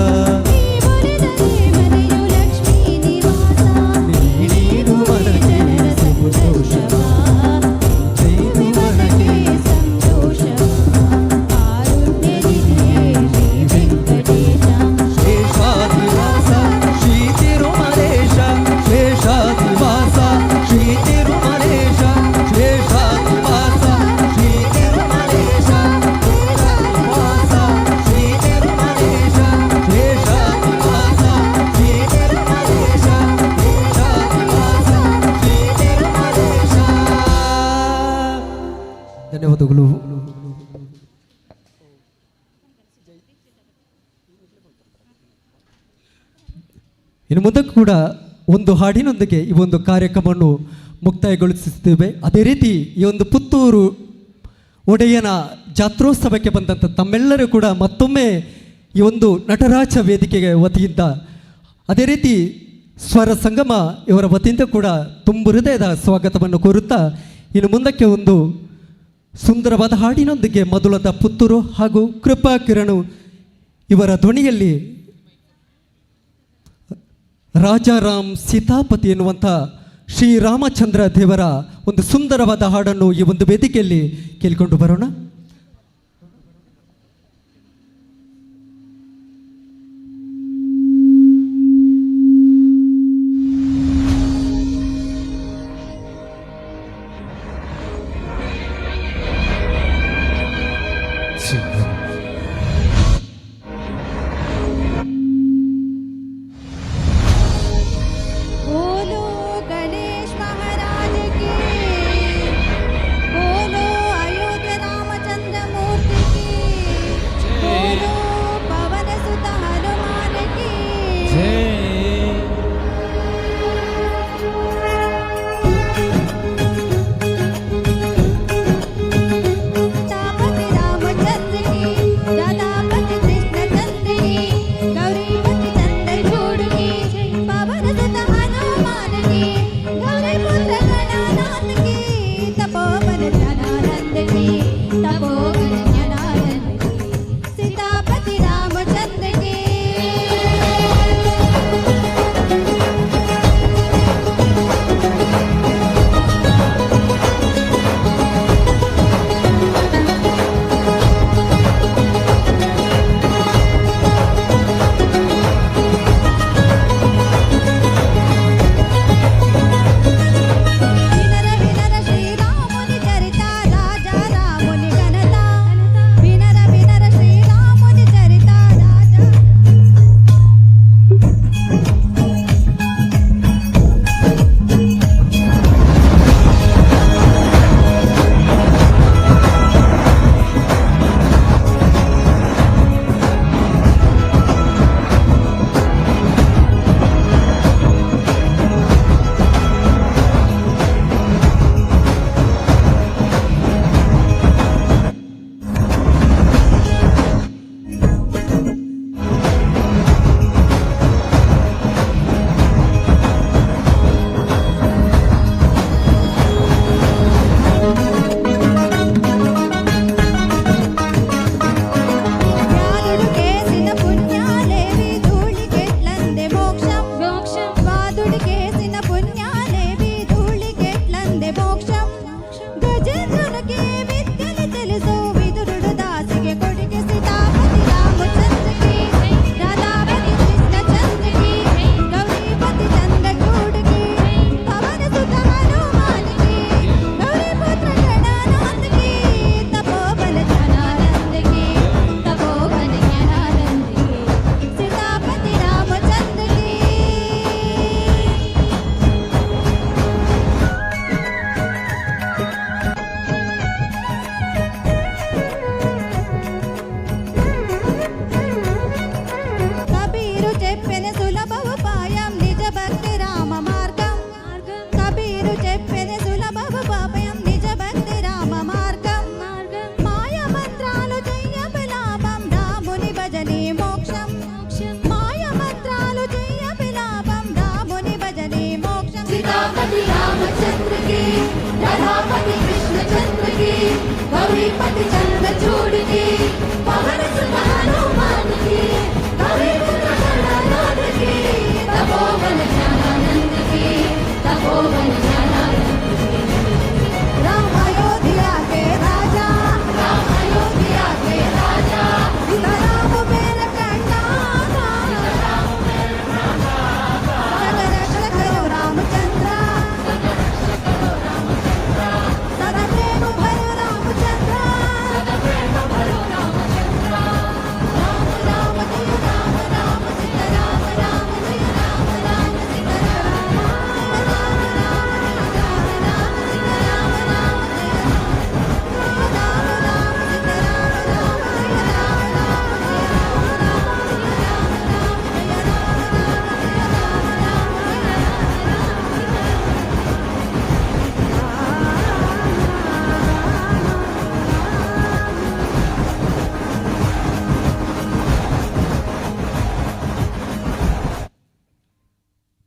ಇನ್ನು ಮುಂದಕ್ಕೆ ಕೂಡ ಒಂದು ಹಾಡಿನೊಂದಿಗೆ ಈ ಒಂದು ಕಾರ್ಯಕ್ರಮವನ್ನು ಮುಕ್ತಾಯಗೊಳಿಸುತ್ತೇವೆ. ಅದೇ ರೀತಿ ಈ ಒಂದು ಪುತ್ತೂರು ಒಡೆಯನ ಜಾತ್ರೋತ್ಸವಕ್ಕೆ ಬಂದಂಥ ತಮ್ಮೆಲ್ಲರೂ ಕೂಡ ಮತ್ತೊಮ್ಮೆ ಈ ಒಂದು ನಟರಾಜ ವೇದಿಕೆಗೆ ವತಿಯಿಂದ, ಅದೇ ರೀತಿ ಸ್ವರ ಸಂಗಮ ಇವರ ವತಿಯಿಂದ ಕೂಡ ತುಂಬು ಹೃದಯದ ಸ್ವಾಗತವನ್ನು ಕೋರುತ್ತಾ ಇನ್ನು ಮುಂದಕ್ಕೆ ಒಂದು ಸುಂದರವಾದ ಹಾಡಿನೊಂದಿಗೆ ಮಧುಲತಾ ಪುತ್ತೂರು ಹಾಗೂ ಕೃಪಾ ಕಿರಣ್ ಇವರ ಧ್ವನಿಯಲ್ಲಿ ರಾಜಾರಾಮ್ ಸೀತಾಪತಿ ಎನ್ನುವಂಥ ಶ್ರೀರಾಮಚಂದ್ರ ದೇವರ ಒಂದು ಸುಂದರವಾದ ಹಾಡನ್ನು ಈ ಒಂದು ವೇದಿಕೆಯಲ್ಲಿ ಕೇಳಿಕೊಂಡು ಬರೋಣ.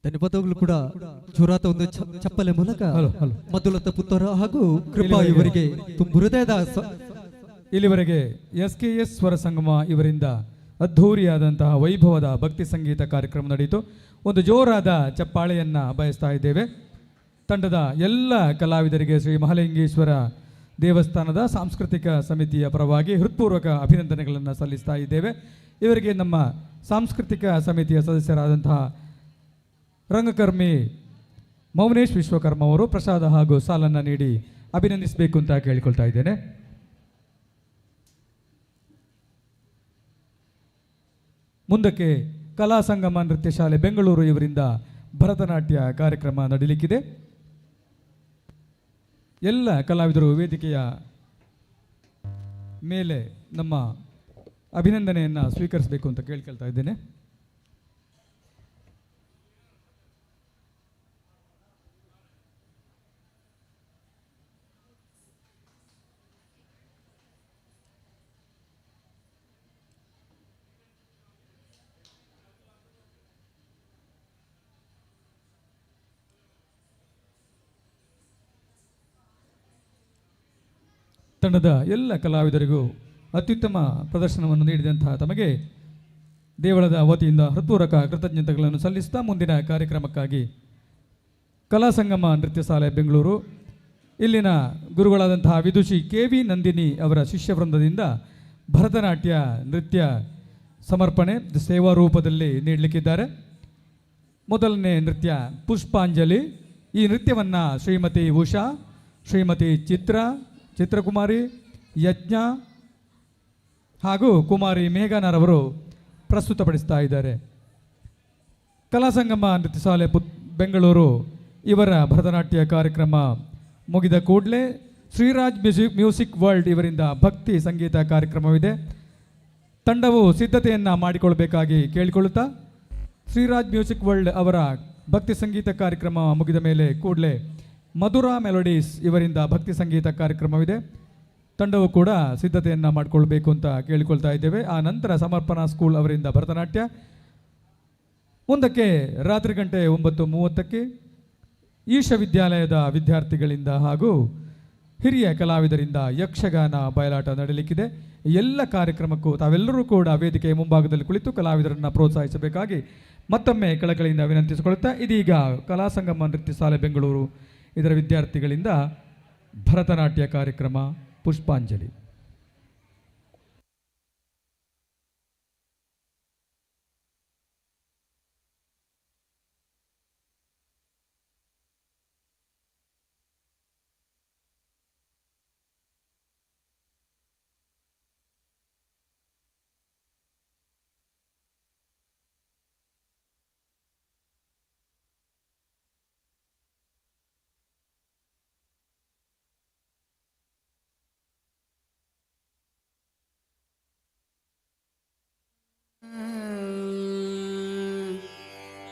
ಧನ್ಯವಾದಗಳು ಕೂಡ ಜೋರಾದ ಒಂದು ಚಪ್ಪಲೆ ಮೂಲಕ ಮಧುಲತ ಪುತ್ರ ಹಾಗೂ ಕೃಪಾ ಇವರಿಗೆ ತುಂಬ ಹೃದಯದ ಇಲ್ಲಿವರೆಗೆ SKS ಸ್ವರ ಸಂಗಮ ಇವರಿಂದ ಅದ್ಧೂರಿಯಾದಂತಹ ವೈಭವದ ಭಕ್ತಿ ಸಂಗೀತ ಕಾರ್ಯಕ್ರಮ ನಡೆಯಿತು. ಒಂದು ಜೋರಾದ ಚಪ್ಪಾಳೆಯನ್ನ ಬಯಸ್ತಾ ಇದ್ದೇವೆ. ತಂಡದ ಎಲ್ಲ ಕಲಾವಿದರಿಗೆ ಶ್ರೀ ಮಹಾಲಿಂಗೇಶ್ವರ ದೇವಸ್ಥಾನದ ಸಾಂಸ್ಕೃತಿಕ ಸಮಿತಿಯ ಪರವಾಗಿ ಹೃತ್ಪೂರ್ವಕ ಅಭಿನಂದನೆಗಳನ್ನು ಸಲ್ಲಿಸ್ತಾ ಇದ್ದೇವೆ. ಇವರಿಗೆ ನಮ್ಮ ಸಾಂಸ್ಕೃತಿಕ ಸಮಿತಿಯ ಸದಸ್ಯರಾದಂತಹ ರಂಗಕರ್ಮಿ ಮೌನೇಶ್ ವಿಶ್ವಕರ್ಮ ಅವರು ಪ್ರಸಾದ ಹಾಗೂ ಸಾಲನ್ನು ನೀಡಿ ಅಭಿನಂದಿಸಬೇಕು ಅಂತ ಕೇಳಿಕೊಳ್ತಾ ಇದ್ದೇನೆ. ಮುಂದಕ್ಕೆ ಕಲಾ ಸಂಗಮ ನೃತ್ಯ ಶಾಲೆ ಬೆಂಗಳೂರು ಇವರಿಂದ ಭರತನಾಟ್ಯ ಕಾರ್ಯಕ್ರಮ ನಡೆಯಲಿಕ್ಕಿದೆ. ಎಲ್ಲ ಕಲಾವಿದರು ವೇದಿಕೆಯ ಮೇಲೆ ನಮ್ಮ ಅಭಿನಂದನೆಯನ್ನು ಸ್ವೀಕರಿಸಬೇಕು ಅಂತ ಕೇಳ್ಕೊಳ್ತಾ ಇದ್ದೇನೆ. ತಂಡದ ಎಲ್ಲ ಕಲಾವಿದರಿಗೂ ಅತ್ಯುತ್ತಮ ಪ್ರದರ್ಶನವನ್ನು ನೀಡಿದಂತಹ ತಮಗೆ ದೇವಳದ ವತಿಯಿಂದ ಹೃತ್ಪೂರ್ವಕ ಕೃತಜ್ಞತೆಗಳನ್ನು ಸಲ್ಲಿಸ್ತಾ ಮುಂದಿನ ಕಾರ್ಯಕ್ರಮಕ್ಕಾಗಿ ಕಲಾ ಸಂಗಮ ನೃತ್ಯ ಶಾಲೆ ಬೆಂಗಳೂರು ಇಲ್ಲಿನ ಗುರುಗಳಾದಂತಹ ವಿದುಷಿ KV ನಂದಿನಿ ಅವರ ಶಿಷ್ಯ ವೃಂದದಿಂದ ಭರತನಾಟ್ಯ ನೃತ್ಯ ಸಮರ್ಪಣೆ ಸೇವಾ ರೂಪದಲ್ಲಿ ನೀಡಲಿಕ್ಕಿದ್ದಾರೆ. ಮೊದಲನೇ ನೃತ್ಯ ಪುಷ್ಪಾಂಜಲಿ. ಈ ನೃತ್ಯವನ್ನು ಶ್ರೀಮತಿ ಉಷಾ, ಶ್ರೀಮತಿ ಚಿತ್ರಕುಮಾರಿ, ಯಜ್ಞ ಹಾಗೂ ಕುಮಾರಿ ಮೇಘನರವರು ಪ್ರಸ್ತುತಪಡಿಸ್ತಾ ಇದ್ದಾರೆ. ಕಲಾ ಸಂಗಮ ನೃತ್ಯ ಶಾಲೆ ಬೆಂಗಳೂರು ಇವರ ಭರತನಾಟ್ಯ ಕಾರ್ಯಕ್ರಮ ಮುಗಿದ ಕೂಡಲೇ ಶ್ರೀರಾಜ್ ಮ್ಯೂಸಿಕ್ ವರ್ಲ್ಡ್ ಇವರಿಂದ ಭಕ್ತಿ ಸಂಗೀತ ಕಾರ್ಯಕ್ರಮವಿದೆ. ತಂಡವು ಸಿದ್ಧತೆಯನ್ನು ಮಾಡಿಕೊಳ್ಳಬೇಕಾಗಿ ಕೇಳಿಕೊಳ್ಳುತ್ತಾ ಶ್ರೀರಾಜ್ ಮ್ಯೂಸಿಕ್ ವರ್ಲ್ಡ್ ಅವರ ಭಕ್ತಿ ಸಂಗೀತ ಕಾರ್ಯಕ್ರಮ ಮುಗಿದ ಮೇಲೆ ಕೂಡಲೇ ಮಧುರಾ ಮೆಲೋಡೀಸ್ ಇವರಿಂದ ಭಕ್ತಿ ಸಂಗೀತ ಕಾರ್ಯಕ್ರಮವಿದೆ. ತಂಡವು ಕೂಡ ಸಿದ್ಧತೆಯನ್ನು ಮಾಡಿಕೊಳ್ಬೇಕು ಅಂತ ಕೇಳಿಕೊಳ್ತಾ ಇದ್ದೇವೆ. ಆ ನಂತರ ಸಮರ್ಪಣಾ ಸ್ಕೂಲ್ ಅವರಿಂದ ಭರತನಾಟ್ಯ. ಮುಂದಕ್ಕೆ ರಾತ್ರಿ ಗಂಟೆ 9:30ಕ್ಕೆ ಈಶ ವಿದ್ಯಾಲಯದ ವಿದ್ಯಾರ್ಥಿಗಳಿಂದ ಹಾಗೂ ಹಿರಿಯ ಕಲಾವಿದರಿಂದ ಯಕ್ಷಗಾನ ಬಯಲಾಟ ನಡೆಯಲಿಕ್ಕಿದೆ. ಎಲ್ಲ ಕಾರ್ಯಕ್ರಮಕ್ಕೂ ತಾವೆಲ್ಲರೂ ಕೂಡ ವೇದಿಕೆಯ ಮುಂಭಾಗದಲ್ಲಿ ಕುಳಿತು ಕಲಾವಿದರನ್ನು ಪ್ರೋತ್ಸಾಹಿಸಬೇಕಾಗಿ ಮತ್ತೊಮ್ಮೆ ಕಳಕಳಿಯಿಂದ ವಿನಂತಿಸಿಕೊಳ್ಳುತ್ತಾ ಇದೀಗ ಕಲಾ ಸಂಗಮ ನೃತ್ಯ ಶಾಲೆ ಬೆಂಗಳೂರು ಇದರ ವಿದ್ಯಾರ್ಥಿಗಳಿಂದ ಭರತನಾಟ್ಯ ಕಾರ್ಯಕ್ರಮ ಪುಷ್ಪಾಂಜಲಿ.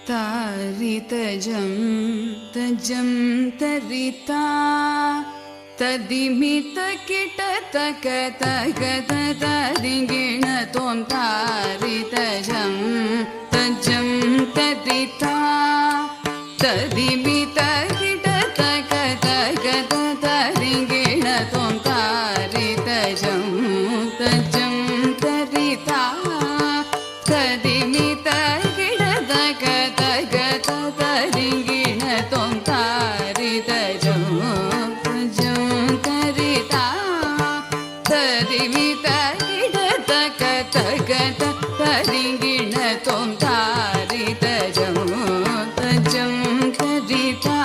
तारितजं तजं तरिता तदिमितकिटतकतगतदिगिण त्वं तारितजं तजं तरिता तदिमितकिटतकतगतदिगिण त्वं तारितजं तजं तरिता तदिमितकिटतकतगतदिगिण त्वं तारितजं तजं तरिता तदिमितकिटतकतगतदिगिण त्वं तारितजं तजं तरिता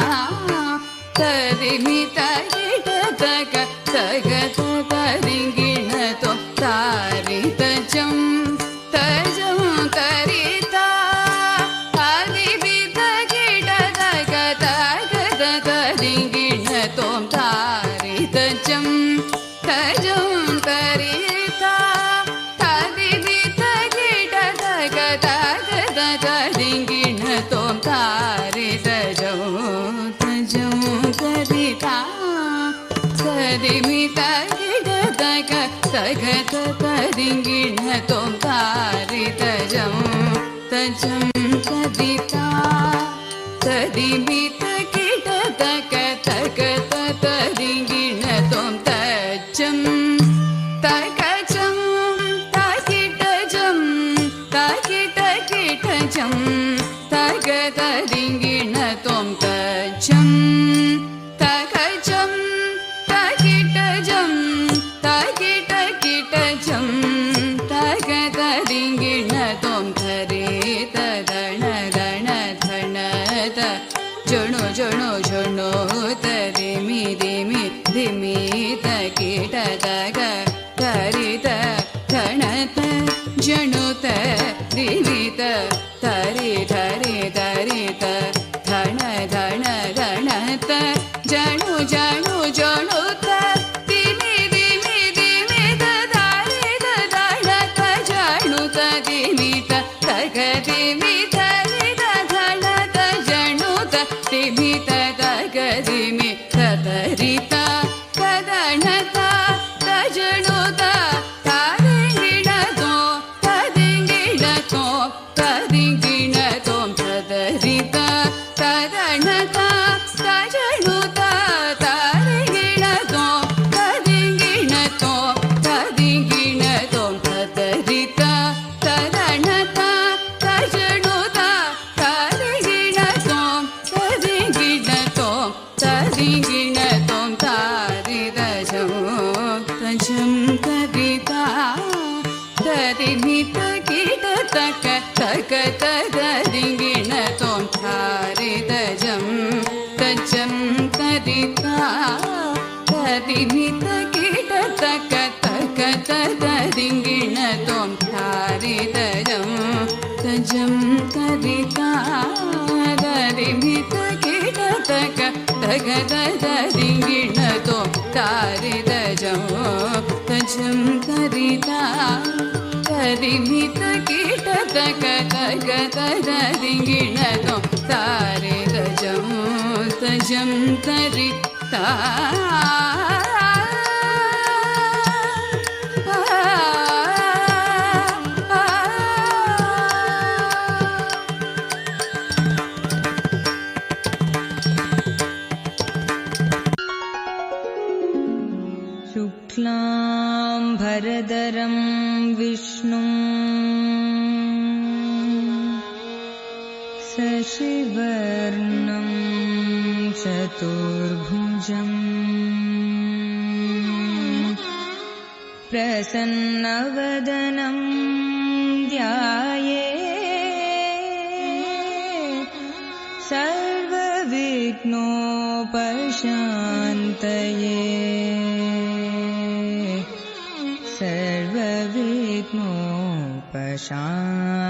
तदिमितकिटतकतगतदिगिण त्वं तारितजं तजं तरिता तदिमितकिटतकतगतदिगिण त्वं तारितजं तजं तरिता तदिमितकिटतकतगतदिगिण त्वं तारितजं तजं तरिता तदिमितकिटतकतगतदिगिण त्वं तारितजं तजं तरिता ತಗ ತದಿಂಗಿಣ ತೋಂ ತಜಂ ತಗಜಂ ತಗಿಟ ಜಂ ತಗಿಟ ಗಿಟ ಜಂ ತಗ ತದಿಂಗಿಣ ತೋಂ ತರೇ ತದಣ ದಣ ಧಣ ತ ಜಣು ಜಣು ಜಣು ತರಿಮಿ ದಿಮಿ ಧಿಮಿ ತಗಿಟ ತಗ ತರಿತ ಧಣತ ಜಣುತ ದಿವಿತ ತರಿ ಧರಿ ಧರಿತ ಧಣ ಧಣ ಧಣತ ಜಣು ಜಣು ಜಣುತ ದಿಮಿ ದಿಮಿ ದಿಮಿತ ಧರಿತ ಧಣತ ಜಣುತ ದಿಮಿತ ತಗ ದಿಮಿತ ಧಣತ ಜಣುತ ದಿಮಿತ ತಗ ದಿಮಿತ ತರಿತ ತದಣತ ತಜಣುತ ತದಿಂಗಿಣತೋ ತದಿಂಗಿಣತೋ ತದಿಂಗಿಣತೋ ತದರಿತ ತದಣತ ತಜಣುತ ತದಿಂಗಿಣತೋ ತದಿಂಗಿಣತೋ ತದಿಂಗಿಣತೋ ತದರಿತ ತದಣತ ತಜಣುತ ತದಿಂಗಿಣತೋ ತದಿಂಗಿಣತೋ ತದಿಂಗಿಣತೋ ತಾರಿದ ತಜಂ ತದಿತಾ ತದಿಮಿತ ಕಿಟ ತಕ ತಕ ತದಿಂಗಿಣ ತೋಂ ತಾರಿದ ಜಂ ತಜಂ ತದಿತಾ ತದಿಮಿತ ಕಿಟ ತಕ ತಕ ತದಿಂಗಿಣ ತೋಂ ತಾರಿದ ಜಂ ತಜಂ ತದಿತಾ ತದಿಮಿತ ಕಿಟ ತಕ ತಗ ತದಿಂಗಿಣ ತೋಂ ತಾರಿದ ಜಂ ತಜಂ ತರಿತಾ ತದಿಮಿತ ಕಿಟ ತಕ ತಗ ತದಿಂಗಿಣ ತೋಂ ತಾರಿದ ಜಂ ತಜಂ ತರಿತಾ शुक्लाम्बरधरं विष्णुं शशिवर्णं चतुर्भुजं प्रसन्नवदनं ध्यायेत् सर्वविघ्नोपशान्तये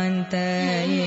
सर्वविघ्नोपशान्तये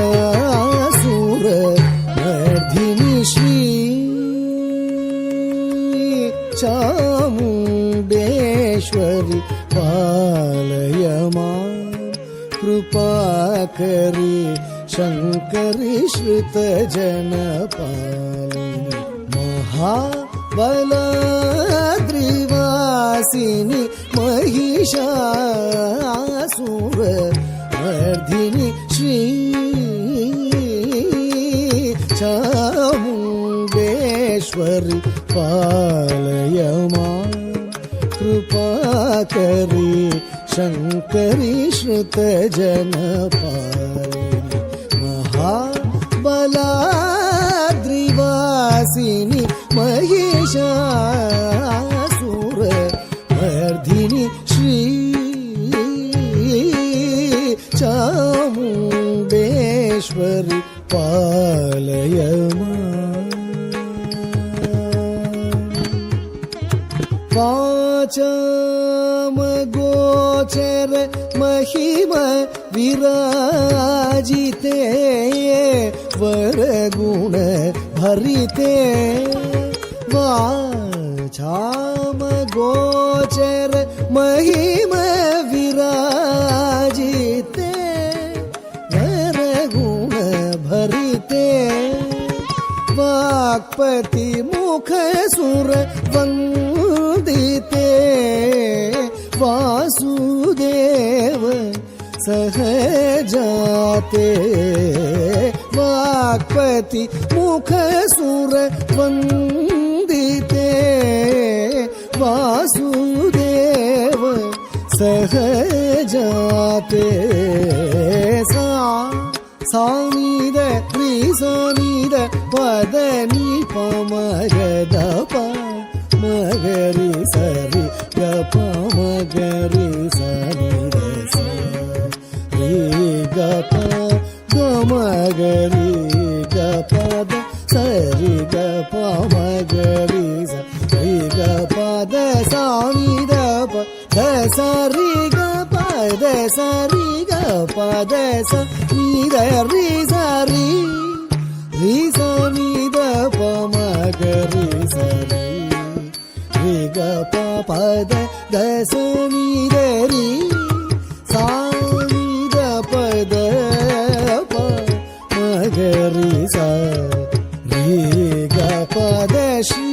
महिषासुर मर्दिनि श्री चामुण्डेश्वरि पालय मां कृपाकरि शङ्करि श्रुतजनपालिनि महाबलाद्रिवासिनि महिषासुर मर्दिनि श्री चा चामुण्डेश्वरि पालय मां कृपाकरी शङ्करी श्रुतजनपालिनी महाबलाद्रिवासिनि महिषासुरमर्दिनि श्री चामुण्डेश्वरि पालय वाचामगोचर महिम विराजिते वरगुण भरिते वाचामगोचर महिम विराजिते वरगुण भरिते वाक्पति मुख सुर वंदिते वासुदेव सहजाते वाक्पति मुख सुर वंदिते वासुदेव सहजाते सानिद त्रिसानिद पदनी पमगदप मगरि सरि गप मगरि सनिद रे गप गमगरि गपद सरि गप मगरि सरि गपद सानिद प सरि गपद सरि गपद सनिद रि सरि रि सनिद प मगरि सरि रि गप पद सनिद रि सानिद पद प मगरि स रि गपद श्री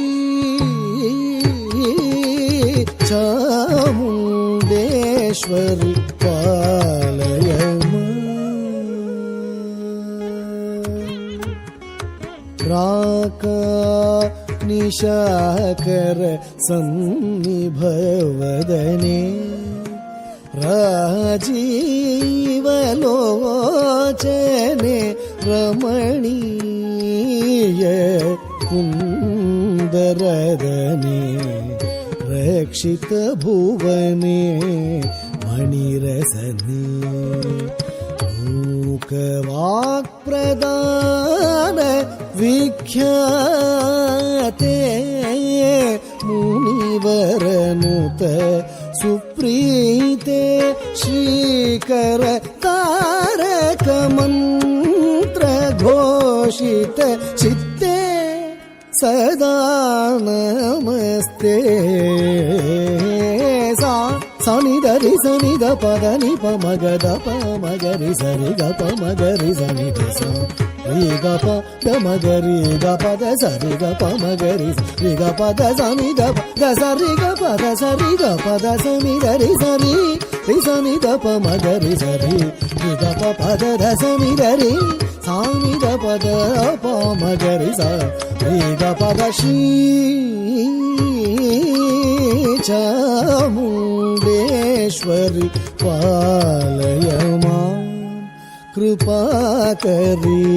चामुण्डेश्वरि पालय राका निशाकर सन्निभवदने राजीवलोचने रमणीय कुन्दरदने रक्षित भुवने मणिरसने मूकवाक्प्रदान विख्याते मुनिवरनुत सुप्रीते श्रीकर तारक मंत्र घोषित चित्ते सदा नमस्ते सनिद रि सनिद पद नि प मगद प मगरि सरि ग प मगरि सनिद स रि ग प ग मगरि ग पद सरि ग प मगरि रि ग पद सनिद ग सरि ग पद सरि ग पद सनिद रि सनिद प मगरि सरि रि ग प पद ध सनिद रि सानिद पद प मगरि स रि ग पद श्री चामुण्डेश्वरि पालय मां कृपाकरी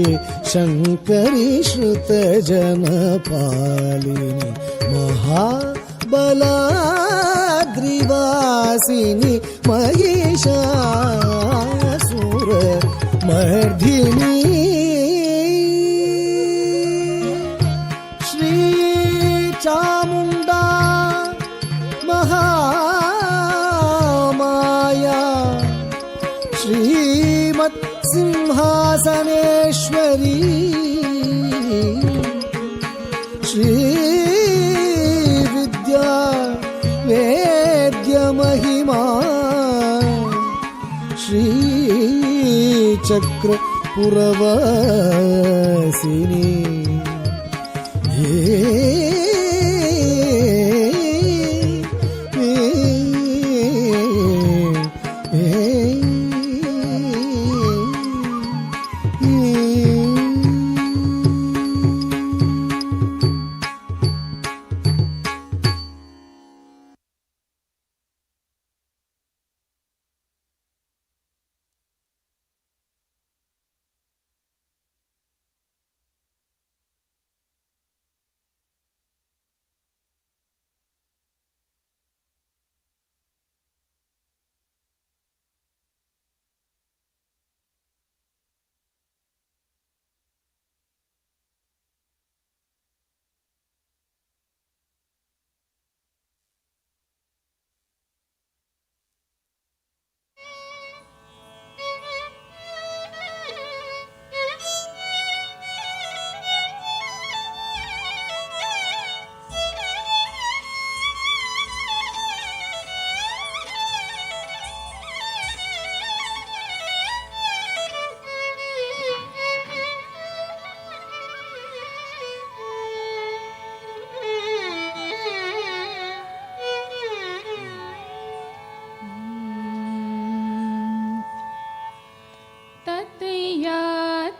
शङ्करी श्रुतजनपालिनी महाबलाद्रिवासिनि महिषासुरमर्दिनी श्री चामुण्डा महामाया श्रीमत्सिंहासनेश्वरी श्रीविद्या वेद्यमहिमा श्रीचक्रपुरवासिनी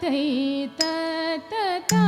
ತೈ ತ ತ ತಾ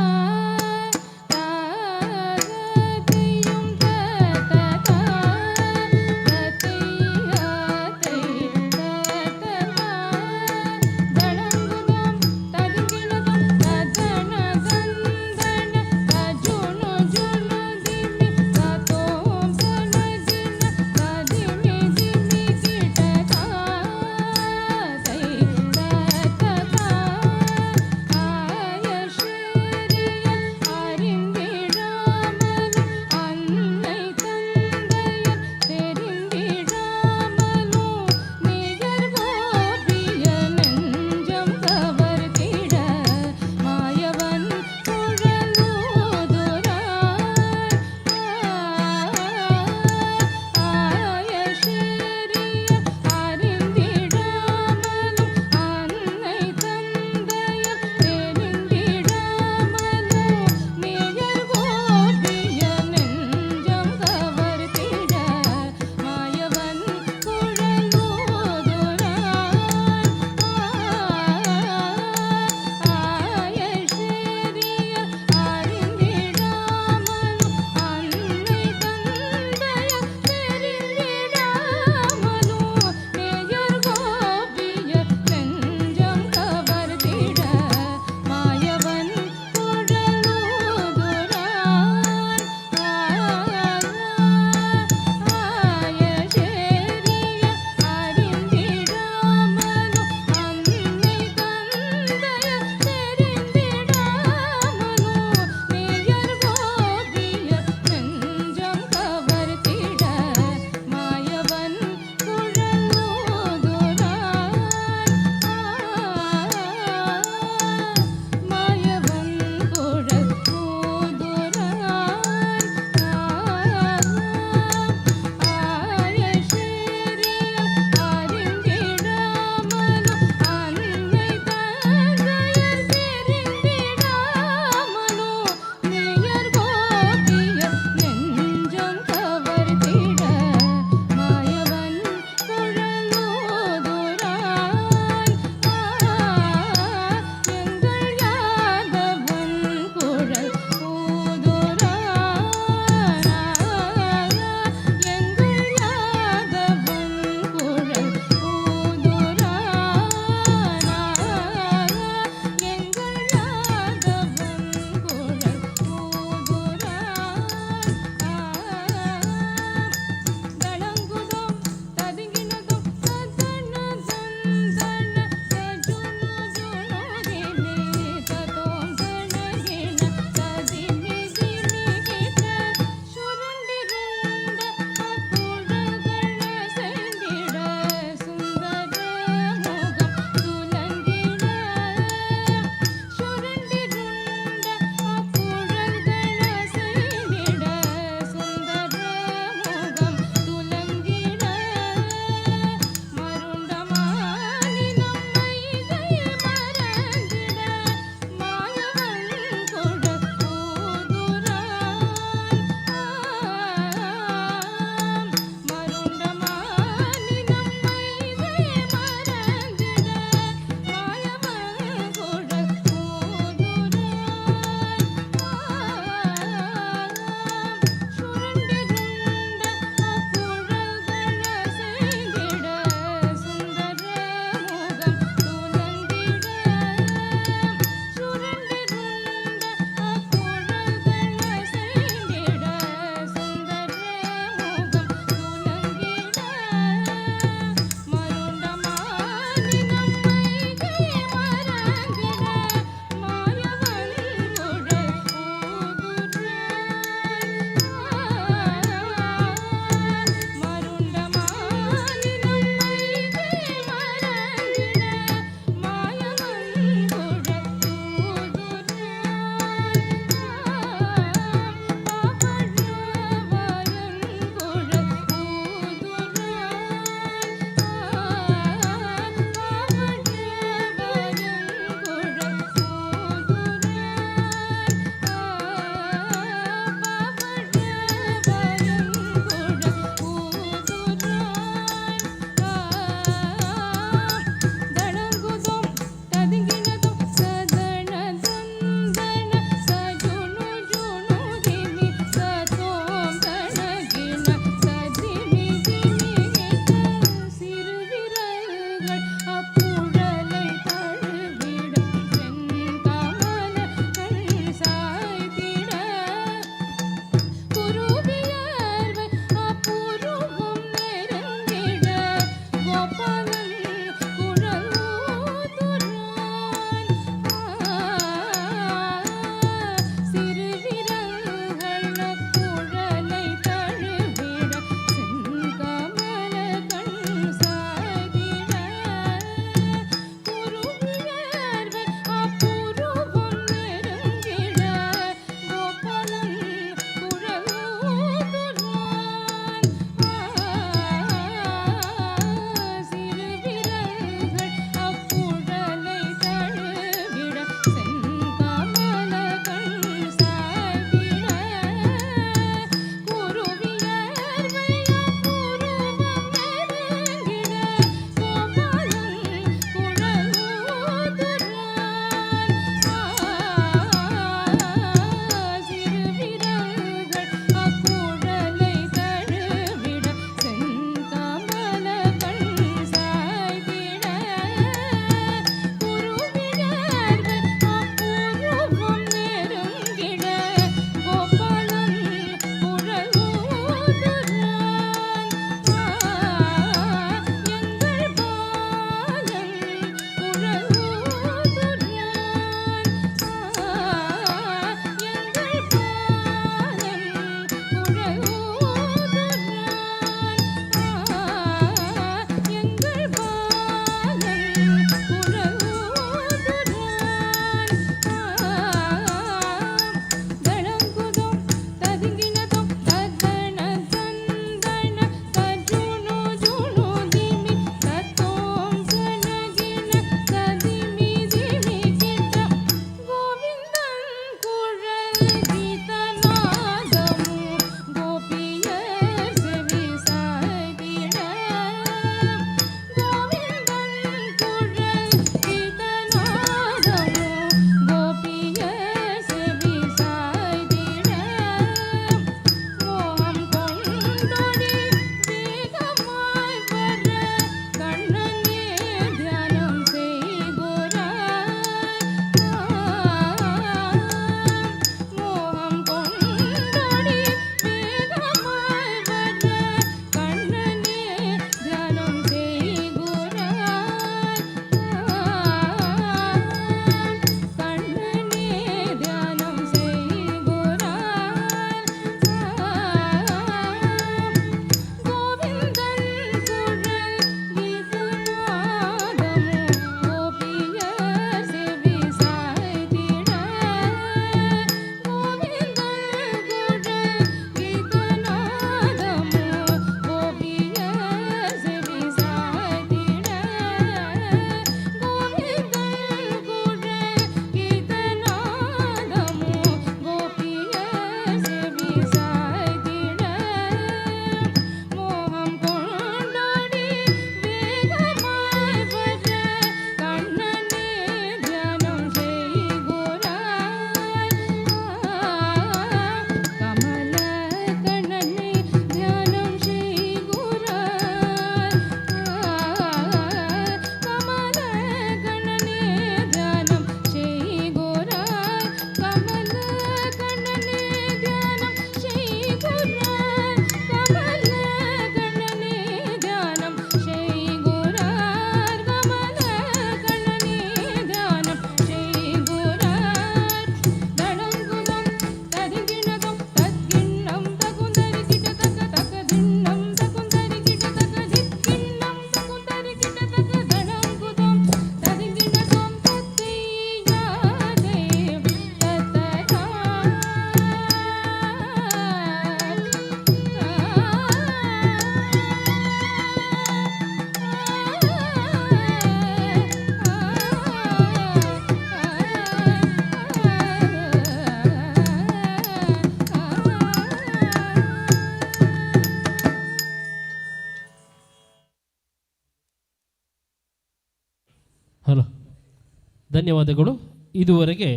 ಧನ್ಯವಾದಗಳು. ಇದುವರೆಗೆ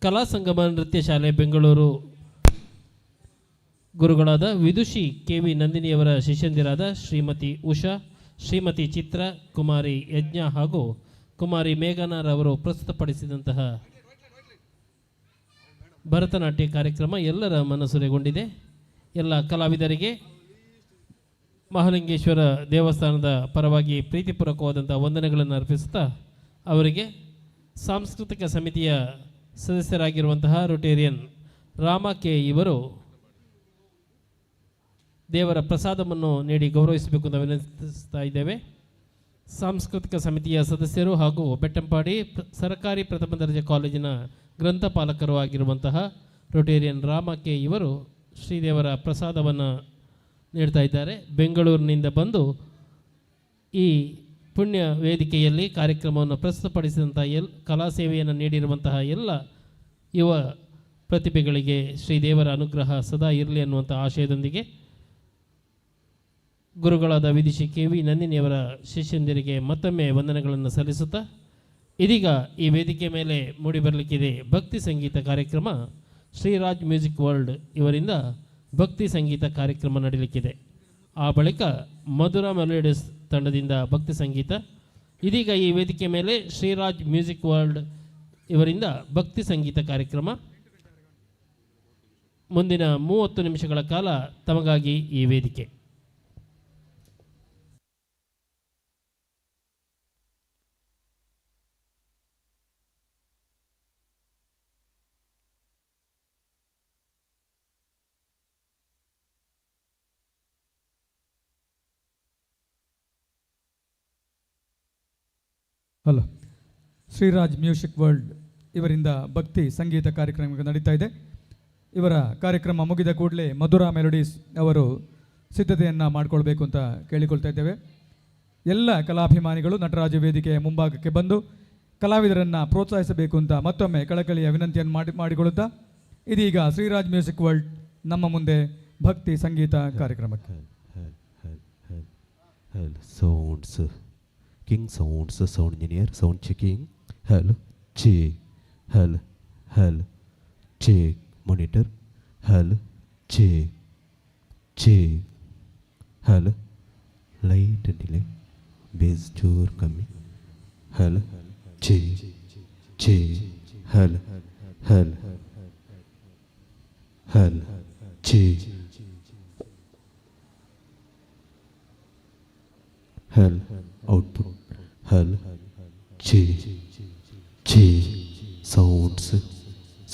ಕಲಾ ಸಂಗಮ ನೃತ್ಯ ಶಾಲೆ ಬೆಂಗಳೂರು ಗುರುಗಳಾದ ವಿದುಷಿ KV ನಂದಿನಿಯವರ ಶಿಷ್ಯಂದಿರಾದ ಶ್ರೀಮತಿ ಉಷಾ, ಶ್ರೀಮತಿ ಚಿತ್ರ, ಕುಮಾರಿ ಯಜ್ಞ ಹಾಗೂ ಕುಮಾರಿ ಮೇಘನಾರವರು ಪ್ರಸ್ತುತಪಡಿಸಿದಂತಹ ಭರತನಾಟ್ಯ ಕಾರ್ಯಕ್ರಮ ಎಲ್ಲರ ಮನಸೂರೆಗೊಂಡಿದೆ. ಎಲ್ಲ ಕಲಾವಿದರಿಗೆ ಮಹಾಲಿಂಗೇಶ್ವರ ದೇವಸ್ಥಾನದ ಪರವಾಗಿ ಪ್ರೀತಿಪೂರ್ವಕವಾದಂಥ ವಂದನೆಗಳನ್ನು ಅರ್ಪಿಸುತ್ತಾ ಅವರಿಗೆ ಸಾಂಸ್ಕೃತಿಕ ಸಮಿತಿಯ ಸದಸ್ಯರಾಗಿರುವಂತಹ ರೊಟೇರಿಯನ್ ರಾಮ ಕೆ ಇವರು ದೇವರ ಪ್ರಸಾದವನ್ನು ನೀಡಿ ಗೌರವಿಸಬೇಕು ಅಂತ ವಿನಂತಿಸ್ತಾ ಇದ್ದೇವೆ. ಸಾಂಸ್ಕೃತಿಕ ಸಮಿತಿಯ ಸದಸ್ಯರು ಹಾಗೂ ಬೆಟ್ಟಂಪಾಡಿ ಸರ್ಕಾರಿ ಪ್ರಥಮ ದರ್ಜೆ ಕಾಲೇಜಿನ ಗ್ರಂಥಪಾಲಕರು ಆಗಿರುವಂತಹ ರೊಟೇರಿಯನ್ ರಾಮ ಕೆ ಇವರು ಶ್ರೀದೇವರ ಪ್ರಸಾದವನ್ನು ನೀಡ್ತಾ ಇದ್ದಾರೆ. ಬೆಂಗಳೂರಿನಿಂದ ಬಂದು ಈ ಪುಣ್ಯ ವೇದಿಕೆಯಲ್ಲಿ ಕಾರ್ಯಕ್ರಮವನ್ನು ಪ್ರಸ್ತುತಪಡಿಸಿದಂಥ ಕಲಾ ಸೇವೆಯನ್ನು ನೀಡಿರುವಂತಹ ಎಲ್ಲ ಯುವ ಪ್ರತಿಭೆಗಳಿಗೆ ಶ್ರೀದೇವರ ಅನುಗ್ರಹ ಸದಾ ಇರಲಿ ಅನ್ನುವಂಥ ಆಶಯದೊಂದಿಗೆ ಗುರುಗಳಾದ ವಿದುಷಿ KV ನಂದಿನಿಯವರ ಶಿಷ್ಯಂದಿರಿಗೆ ಮತ್ತೊಮ್ಮೆ ವಂದನೆಗಳನ್ನು ಸಲ್ಲಿಸುತ್ತಾ ಇದೀಗ ಈ ವೇದಿಕೆ ಮೇಲೆ ಮೂಡಿಬರಲಿಕ್ಕಿದೆ ಭಕ್ತಿ ಸಂಗೀತ ಕಾರ್ಯಕ್ರಮ. ಶ್ರೀರಾಜ್ ಮ್ಯೂಸಿಕ್ ವರ್ಲ್ಡ್ ಇವರಿಂದ ಭಕ್ತಿ ಸಂಗೀತ ಕಾರ್ಯಕ್ರಮ ನಡೆಯಲಿಕ್ಕಿದೆ. ಆ ಬಳಿಕ ಮಧುರ ಮೆಲೋಡಿಸ್ ತಂಡದಿಂದ ಭಕ್ತಿ ಸಂಗೀತ. ಇದೀಗ ಈ ವೇದಿಕೆ ಮೇಲೆ ಶ್ರೀರಾಜ್ ಮ್ಯೂಸಿಕ್ ವರ್ಲ್ಡ್ ಇವರಿಂದ ಭಕ್ತಿ ಸಂಗೀತ ಕಾರ್ಯಕ್ರಮ. ಮುಂದಿನ 30 ನಿಮಿಷಗಳ ಕಾಲ ತಮಗಾಗಿ ಈ ವೇದಿಕೆ. ಹಲೋ, ಶ್ರೀರಾಜ್ ಮ್ಯೂಸಿಕ್ ವರ್ಲ್ಡ್ ಇವರಿಂದ ಭಕ್ತಿ ಸಂಗೀತ ಕಾರ್ಯಕ್ರಮ ನಡೀತಾ ಇದೆ. ಇವರ ಕಾರ್ಯಕ್ರಮ ಮುಗಿದ ಕೂಡಲೇ ಮಧುರಾ ಮೆಲೋಡೀಸ್ ಅವರು ಸಿದ್ಧತೆಯನ್ನು ಮಾಡಿಕೊಳ್ಬೇಕು ಅಂತ ಕೇಳಿಕೊಳ್ತಾ ಇದ್ದೇವೆ. ಎಲ್ಲ ಕಲಾಭಿಮಾನಿಗಳು ನಟರಾಜ ವೇದಿಕೆಯ ಮುಂಭಾಗಕ್ಕೆ ಬಂದು ಕಲಾವಿದರನ್ನು ಪ್ರೋತ್ಸಾಹಿಸಬೇಕು ಅಂತ ಮತ್ತೊಮ್ಮೆ ಕಳಕಳಿಯ ವಿನಂತಿಯನ್ನು ಮಾಡಿಕೊಳ್ಳುತ್ತಾ ಇದೀಗ ಶ್ರೀರಾಜ್ ಮ್ಯೂಸಿಕ್ ವರ್ಲ್ಡ್ ನಮ್ಮ ಮುಂದೆ ಭಕ್ತಿ ಸಂಗೀತ ಕಾರ್ಯಕ್ರಮಕ್ಕೆ sounds king sounds sound engineer sound checking hello check hello hello check monitor hello check check hello light delay bass ಜೋರ್ ಕಮ್ಮಿ hello check check hello hello hello check ಹಲ್ ಔಟ್ಪುಟ್ ಹಲ್ ಚೆ ಚೆ ಸೌಂಡ್ಸ್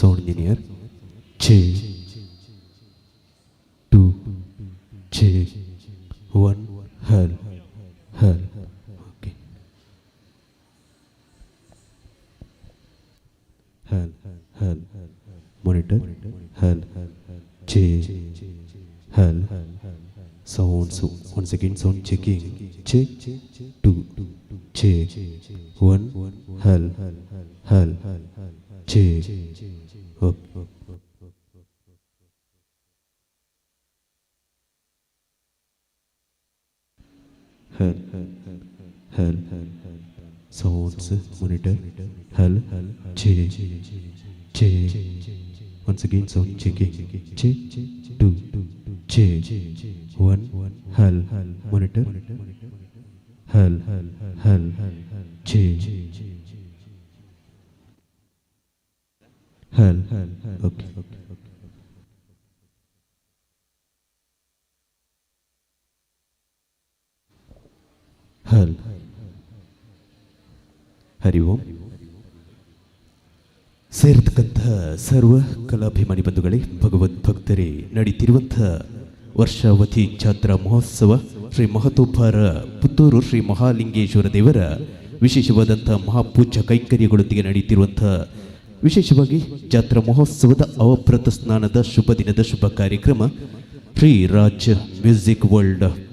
ಸೌಂಡ್ ಇಂಜಿನಿಯರ್ ಚೆ 2 ಚೆ 1 ಹಲ್ ಹಲ್ ಓಕೆ ಹಲ್ ಹಲ್ ಮಾನಿಟರ್ ಹಲ್ ಚೆ ಹಲ್ sounds once again sound checking check 2 check 1 hal hal check up hal hal sounds monitor hal check check once again sound checking check 2 check 1 hal monitor hal check hal okay hal ಹರಿ ಓಂ. ಸೇರ್ತಕ್ಕಂಥ ಸರ್ವ ಕಲಾಭಿಮಾನಿ ಬಂಧುಗಳೇ, ಭಗವದ್ಭಕ್ತರೇ, ನಡೀತಿರುವಂಥ ವರ್ಷಾವಧಿ ಜಾತ್ರಾ ಮಹೋತ್ಸವ ಶ್ರೀ ಮಹತೋಪಾರ ಪುತ್ತೂರು ಶ್ರೀ ಮಹಾಲಿಂಗೇಶ್ವರ ದೇವರ ವಿಶೇಷವಾದಂಥ ಮಹಾಪೂಜಾ ಕೈಂಕರ್ಯಗಳೊಂದಿಗೆ ನಡೆಯುತ್ತಿರುವಂಥ ವಿಶೇಷವಾಗಿ ಜಾತ್ರಾ ಮಹೋತ್ಸವದ ಅವಭೃತ ಸ್ನಾನದ ಶುಭ ದಿನದ ಶುಭ ಕಾರ್ಯಕ್ರಮ ಶ್ರೀ ರಾಜ್ ಮ್ಯೂಸಿಕ್ ವರ್ಲ್ಡ್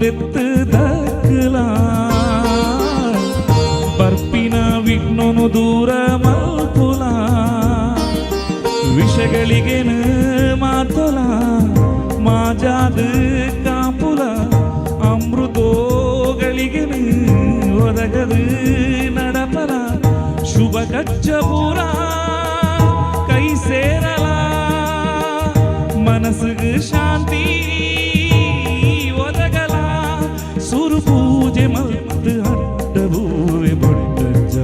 ದೆತ್ತು ದಕ್ಕಲ ಬರ್ಪಿನ ವಿಘ್ನನು ದೂರ ಮಲ್ಪುಲ ವಿಷಗಳಿಗೆನ ಮಾತೊಲ ಮಾಜಾದ ಕಾಪುಲ ಅಮೃತೋಗಳಿಗೆನ ಒದಗದು ನಡಪಲ ಶುಭ ಕಚ್ಚಪುರ ಕೈ ಸೇರಲ ಮನಸ್ಸಿಗೆ ಶಾಂತಿ ಒದಗಲ ಸುರು ಪೂಜೆ ಮತ್ತು ಅಡ್ಡಬೂವೆ ಬೊಡ್ಡಜ್ಜ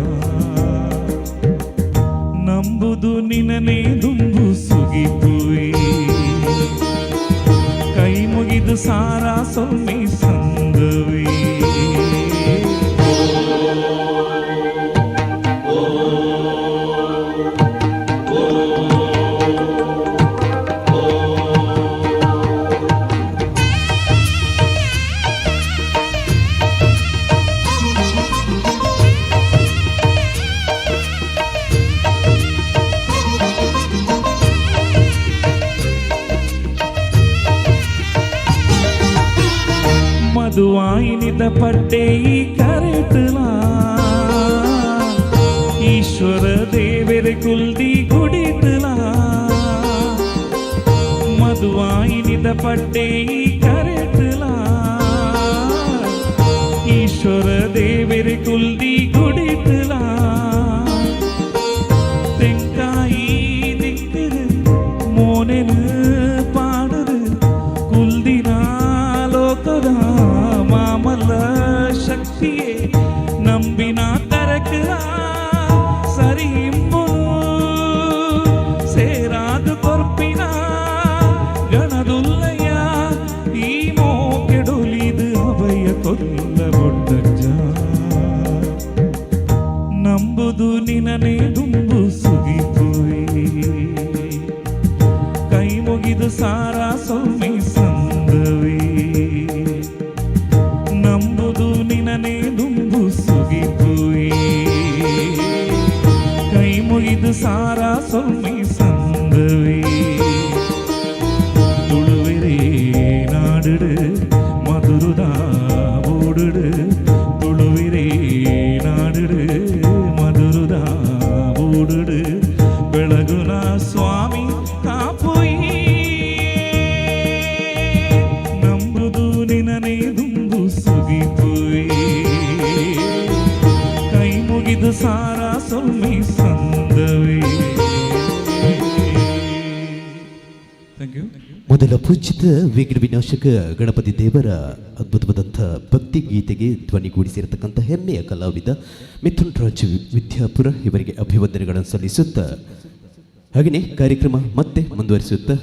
ನಂಬುದು ನಿನನೇ ದುಂಬು ಸುಗಿಪುಯಿ ಕೈ ಮುಗಿದು ಸಾರಾ ಸೊಮ್ಮೆ ಸಂದವಿ ಮಧುವಾಯಿನಿದ ಪಟ್ಟೆ ಈ ಕರೆತಲ ಈಶ್ವರ ದೇವರ ಕುಲ್ದಿ ಗುಡಿತಲ ಮಧುವಾಯಿನಿದ ಪಟ್ಟೆ ಈ ಕರೆತಲ ಈಶ್ವರ ದೇವರ ಕುಲ್ದಿ ಗುಡಿತಲ ತೆಂಕಾಯಿ ದಿಕ್ಕರು ಮೋನೆನ ಪಾಡದು ಕುಲ್ದಿನ ಲೋಕದ ಮಾಮಲ್ಲ ಶಕ್ತಿಯೇ ನಂಬಿನ ತರಕ ಸರಿ ಸೇರಾದ ಕೊರ್ಪಿನ ಗಣದುಲ್ಲಯ್ಯ ಈ ಮೋಕೆಡೊಲಿದು ಅಭಯ ಕೊಲ್ಲ ಬೊಡ್ಡಜ್ಜ ನಂಬುದು ನಿನನೇ ದುಂಬು ಸುಗಿಪುಯಿ ಕೈ ಮುಗಿದು ಸಾರಾ ಸೊಮ್ಮೆ ಸಂದವಿ ನಂಬುದು ನಿನನೇ ದುಂಬು ಸುಗಿಪುಯಿ ಕೈ ಮುಗಿದು ಸಾರಾ ಸೊಮ್ಮೆ ಸಂದವಿ ತುಳುವಿರೇ ನಾಡುಡು ಮಧುರುದ ಓಡುಡು ತುಳುವಿರೇ ನಾಡುಡು ಮಧುರುದ ಓಡುಡು ಬೆಳಗುನ ಸ್ವಾಮಿ ಕಾಪುಯಿ ನಂಬುದು ನಿನನೇ ದುಂಬು ಸುಗಿಪುಯಿ ಕೈ ಮುಗಿದು ಸಾರಾ ಸೊಮ್ಮೆ ಸಂದವಿ. ಮೊದಲ ಪೂಜಿತ ವಿಘ್ನ ವಿನಾಶಕ ಗಣಪತಿ ದೇವರ ಅದ್ಭುತವಾದಂಥ ಭಕ್ತಿ ಗೀತೆಗೆ ಧ್ವನಿಗೂಡಿಸಿರತಕ್ಕಂಥ ಹೆಮ್ಮೆಯ ಕಲಾವಿದ ಮಿಥುನ್ ರಾಜ್ ವಿದ್ಯಾಪುರ ಇವರಿಗೆ ಅಭಿವಂದನೆಗಳನ್ನು ಸಲ್ಲಿಸುತ್ತಾ ಹಾಗೆಯೇ ಕಾರ್ಯಕ್ರಮ ಮತ್ತೆ ಮುಂದುವರಿಸುತ್ತಾ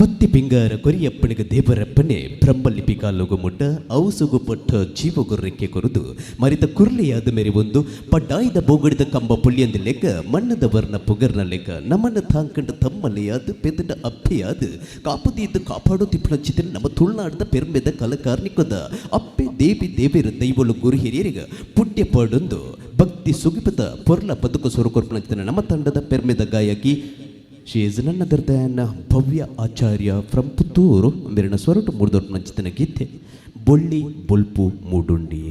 ಪತ್ತಿ ಪಿಂಗಾರ ಕೊರಿಯಪ್ಪನಿಗೆ ದೇವರಪ್ಪನೆ ಬ್ರಹ್ಮಲಿಪಿ ಕಾಲುಗು ಮುಟ್ಟ ಔಸುಗು ಪಟ್ಟ ಜೀವಗೊರ್ರೆಕ್ಕೆ ಕೊರುದು ಮರಿತ ಕುರ್ಲಿಯಾದ ಮೇರೆ ಒಂದು ಪಡ್ಡಾಯ್ದ ಬೋಗಡಿದ ಕಂಬ ಪುಳ್ಳಿಯಂದ ಲೆಕ್ಕ ಮಣ್ಣದ ವರ್ಣ ಪುಗರ್ನ ಲೆಕ್ಕ ನಮ್ಮನ್ನು ತಾಂಕಂಡ ತಮ್ಮಲೆಯಾದ ಪೆದಡ ಅಪ್ಪೆಯಾದ ಕಾಪುದಿದ್ದು ಕಾಪಾಡು ತಿಪ್ಪಳ ಚಿತ್ರ ನಮ್ಮ ತುಳುನಾಡದ ಪೆರ್ಮೆದ ಕಲಕಾರ್ನಿಕದ ಅಪ್ಪೆ ದೇವಿ ದೇವಿರ ದೈವಲು ಗುರು ಹಿರಿಯರಿಗ ಪುಟ್ಯ ಪಾಡೊಂದು ಭಕ್ತಿ ಸುಗಿಪದ ಪೊರ್ಲ ಬದುಕು ಸ್ವರಕೊರ್ಪಣ ನಮ್ಮ ತಂಡದ ಪೆರ್ಮೆದ ಗಾಯಕಿ She is none other than Bhavya Acharya from Puttur. Mirna Swarutu Murdot Nanchitana Gite Bolli Bolpu Mudundi.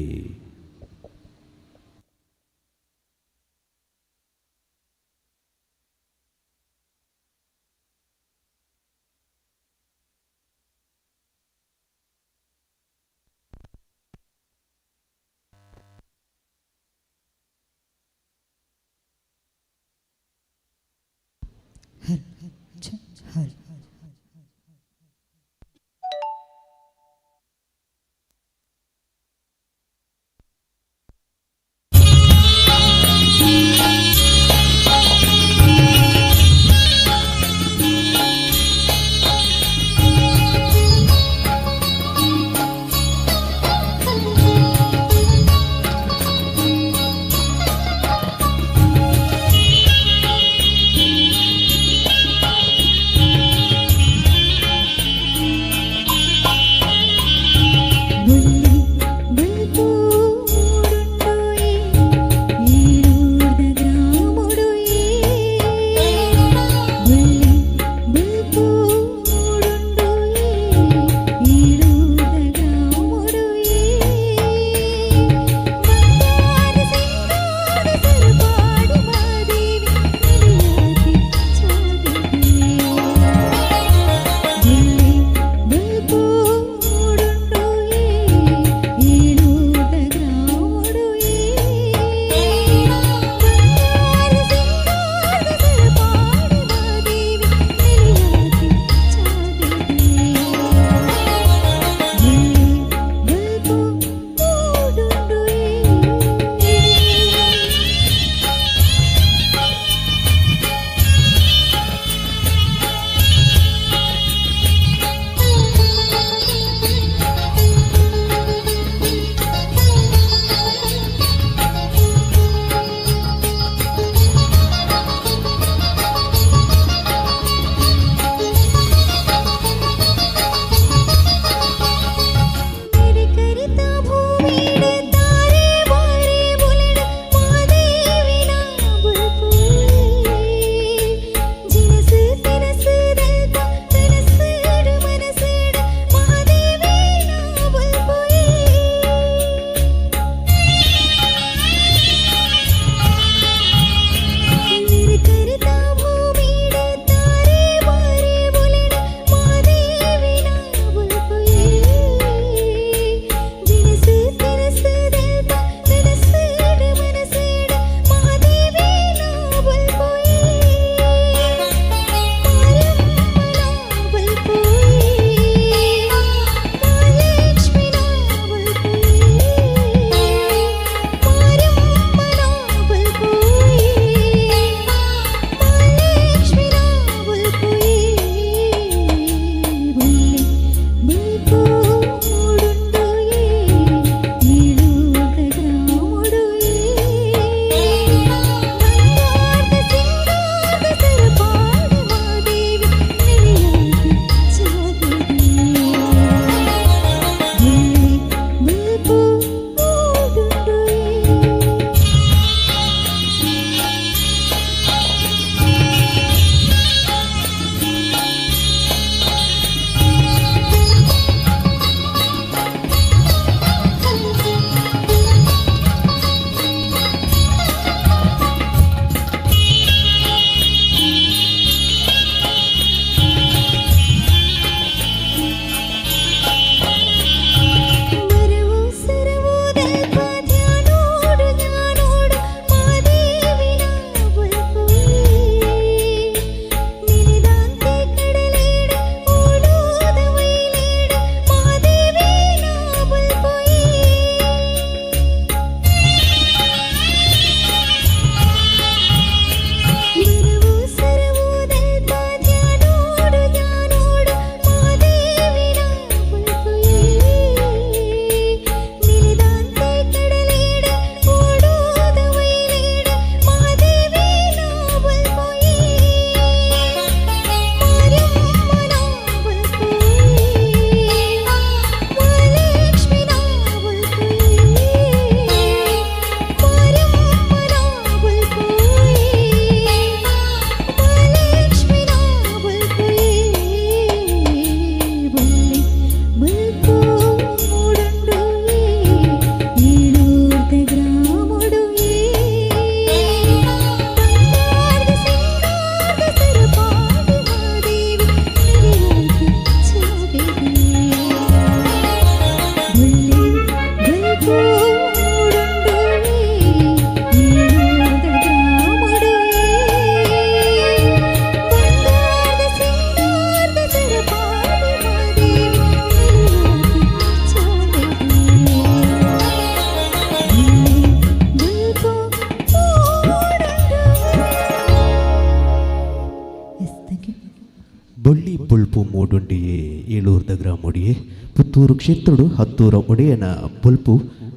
ಪೊಂಡಿಯೇ ಏಳೂರ್ದ ಗ್ರಾಮೊಡಿಯೇ Puttur ಕ್ಷೇತ್ರಡು ಹತ್ತೂರ ಒಡೆಯನ ಬೊಲ್ಪು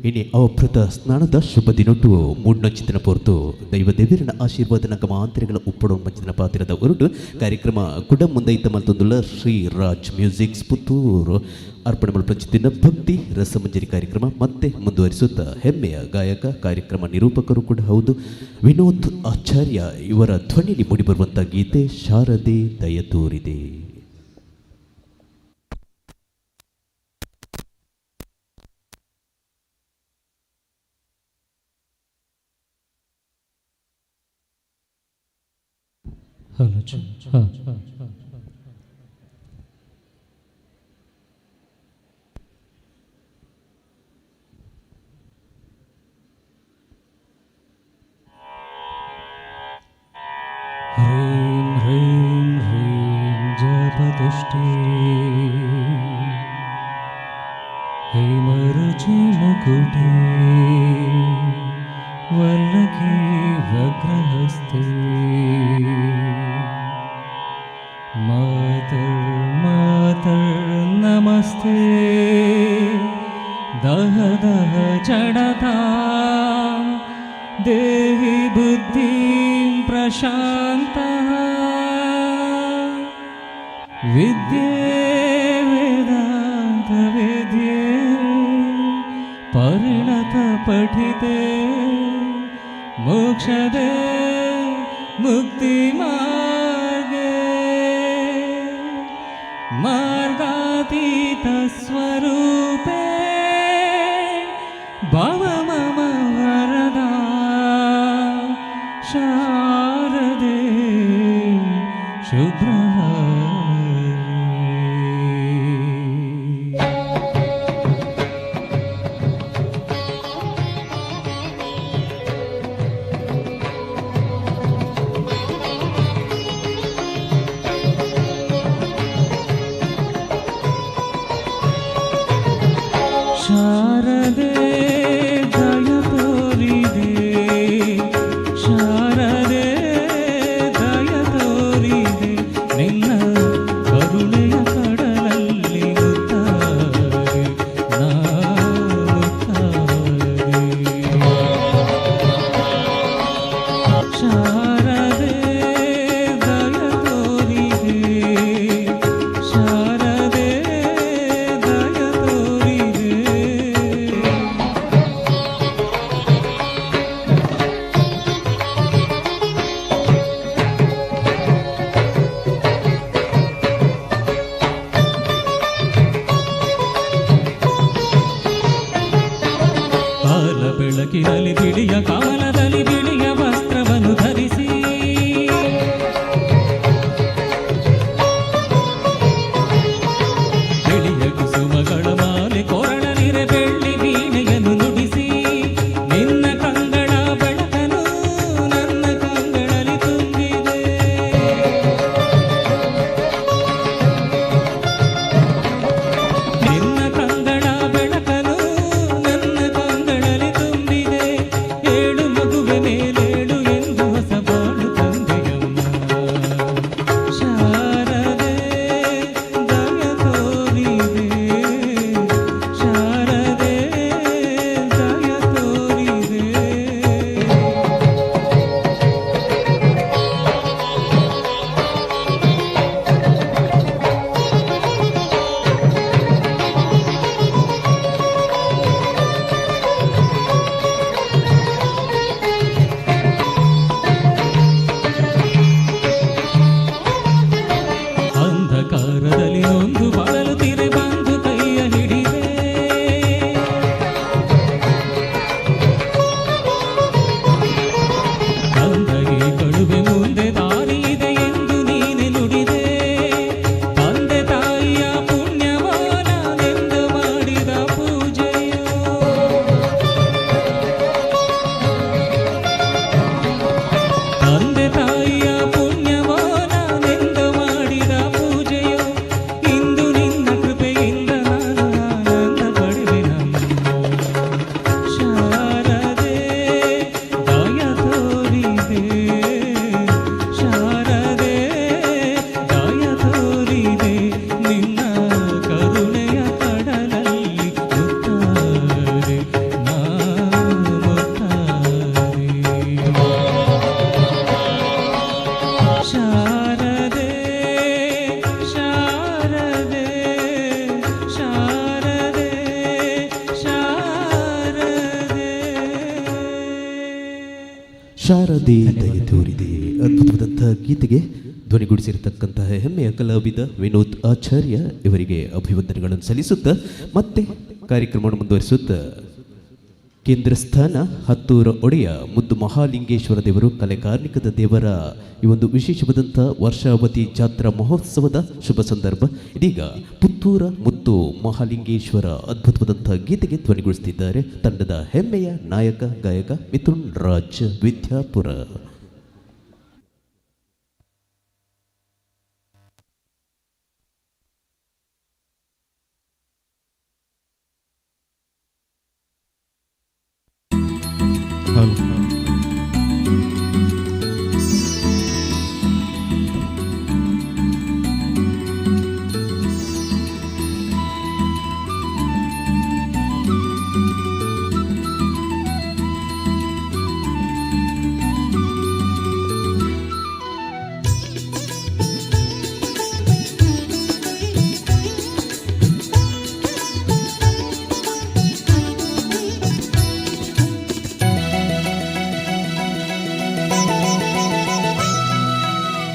ಇನಿ ಅವಭೃತ ಸ್ನಾನದ ಶುಭ ದಿನೊಟ್ಟು ಮೂಡ್ನೊಂಚಿನ ಪೊರ್ತು ದೈವ ದೇವರಿನ ಆಶೀರ್ವಾದ ನಗಮ ಆಂತರಿಗಳ ಉಪ್ಪಡು ಮಂಚಿನ ಪಾತ್ರದ ಹೊರಟು ಕಾರ್ಯಕ್ರಮ ಕುಡ ಮುಂದೈತ ಮಲ್ತೊಂದುಳ್ಳ ಶ್ರೀ ರಾಜ್ ಮ್ಯೂಸಿಕ್ಸ್ ಪುತ್ತೂರು ಅರ್ಪಣೆ ಮಲ್ಪಂಚಿನ ಭಕ್ತಿ ರಸಮಂಜರಿ ಕಾರ್ಯಕ್ರಮ ಮತ್ತೆ ಮುಂದುವರಿಸುತ್ತಾ ಹೆಮ್ಮೆಯ ಗಾಯಕ ಕಾರ್ಯಕ್ರಮ ನಿರೂಪಕರು ಕೂಡ ಹೌದು ವಿನೋದ್ ಆಚಾರ್ಯ ಇವರ ಧ್ವನಿಲಿ ಮೂಡಿಬರುವಂಥ ಗೀತೆ ಶಾರದೆ ದಯ ತೋರಿದೆ. ह्रीं ह्रीं ह्रीं जपतुष्टे हेमरुचि मुकुटे वल्लकी व्यग्रहस्ते मातर्नमस्ते दह दह जडता देहि बुद्धिं प्रशान्तः विद्ये वेदान्तवेद्ये परिणत पठिते मोक्षदे मुक्तिमार्गे मार्गातीतस्वरूपे भव मम वरदा शारदे शुभ्र ಶಾರದೆ ದಯ ತೋರಿದೆ ಶಾರದೆ ದಯ ತೋರಿದೆ ನಿನ್ನ ಕರುಣೆಯ ಕಡಲಲ್ಲಿ ಮುತ್ತಾರೆ ನಾ ಮುತ್ತಾರೆ ಶಾರದೆ ದಯ ತೋರಿದೆ ಶಾರದೆ ದಯ ತೋರಿದೆ ಕಾಲ ಬೆಳಕಿನಲ್ಲಿ ಬಿಳಿಯ ಕಾಲದಲ್ಲಿ ಬಿಳಿಯ ವಸ್ತ್ರವನ್ನು ಧರಿಸಿ ಬಿಳಿಯ ಕುಸುಮಗಳ ಮಾಲೆ ಕೊರಳಲಿರೆ ಬೆಳ್ಳಿ ವೀಣೆಯನ್ನು ನುಡಿಸಿ ನಿನ್ನ ಕಂಗಳ ಬೆಳಕನು ನನ್ನ ಕಂಗಳಲ್ಲಿ ತುಂಬಿದೆ ನಿನ್ನ ಕಂಗಳ ಬೆಳಕನು ನನ್ನ ಕಂಗಳಲ್ಲಿ ತುಂಬಿದೆ ಏಳು ಶಾರದೆ ದಯೆ ತೋರಿದೆ ಅದ್ಭುತವಾದಂತಹ ಗೀತೆಗೆ ಧ್ವನಿಗೂಡಿಸಿರತಕ್ಕಂತಹ ಹೆಮ್ಮೆಯ ಕಲಾವಿದ ವಿನೋದ್ ಆಚಾರ್ಯ ಇವರಿಗೆ ಅಭಿವಂದನೆಗಳನ್ನು ಸಲ್ಲಿಸುತ್ತಾ ಮತ್ತೆ ಕಾರ್ಯಕ್ರಮವನ್ನು ಮುಂದುವರಿಸುತ್ತಾ ಕೇಂದ್ರ ಸ್ಥಾನ ಹತ್ತೂರ ಒಡೆಯ ಮುದ್ದು ಮಹಾಲಿಂಗೇಶ್ವರ ದೇವರು ಕಲೆ ಕಾರ್ಮಿಕದ ದೇವರ ಈ ಒಂದು ವಿಶೇಷವಾದಂಥ ವರ್ಷಾವಧಿ ಜಾತ್ರಾ ಮಹೋತ್ಸವದ ಶುಭ ಸಂದರ್ಭ. ಇದೀಗ ಪುತ್ತೂರ ಮುದ್ದು ಮಹಾಲಿಂಗೇಶ್ವರ ಅದ್ಭುತವಾದಂಥ ಗೀತೆಗೆ ಧ್ವನಿಗೊಳಿಸುತ್ತಿದ್ದಾರೆ ತಂಡದ ಹೆಮ್ಮೆಯ ನಾಯಕ ಗಾಯಕ ಮಿಥುನ್ ರಾಜ್ ವಿದ್ಯಾಪುರ.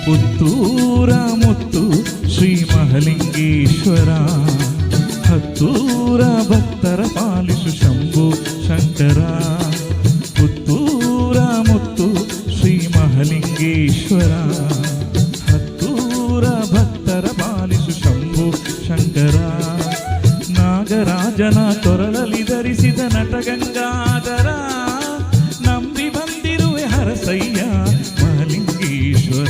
ಪುತ್ತೂರ ಮುತ್ತು ಶ್ರೀ ಮಹಾಲಿಂಗೇಶ್ವರ ಹತ್ತೂರ ಭಕ್ತರ ಪಾಲಿಸು ಶಂಭು ಶಂಕರ. ಪುತ್ತೂರ ಮುತ್ತು ಶ್ರೀ ಮಹಾಲಿಂಗೇಶ್ವರ ಹತ್ತೂರ ಭಕ್ತರ ಪಾಲಿಸು ಶಂಭು ಶಂಕರ. ನಾಗರಾಜನ ಕೊರಳಲಿ ಧರಿಸಿದ ನಟಗಂಗಾಧರ ನಂಬಿ ಬಂದಿರುವೆ ಹರಸಯ್ಯ ಮಹಾಲಿಂಗೇಶ್ವರ.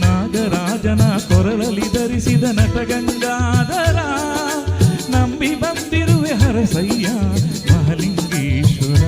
ನಾಗರಾಜನ ಕೊರಳಲಿ ಧರಿಸಿದ ನಟಗಂಗಾಧರ ನಂಬಿ ಬಂದಿರುವೆ ಹರಸಯ್ಯ ಮಹಾಲಿಂಗೇಶ್ವರ.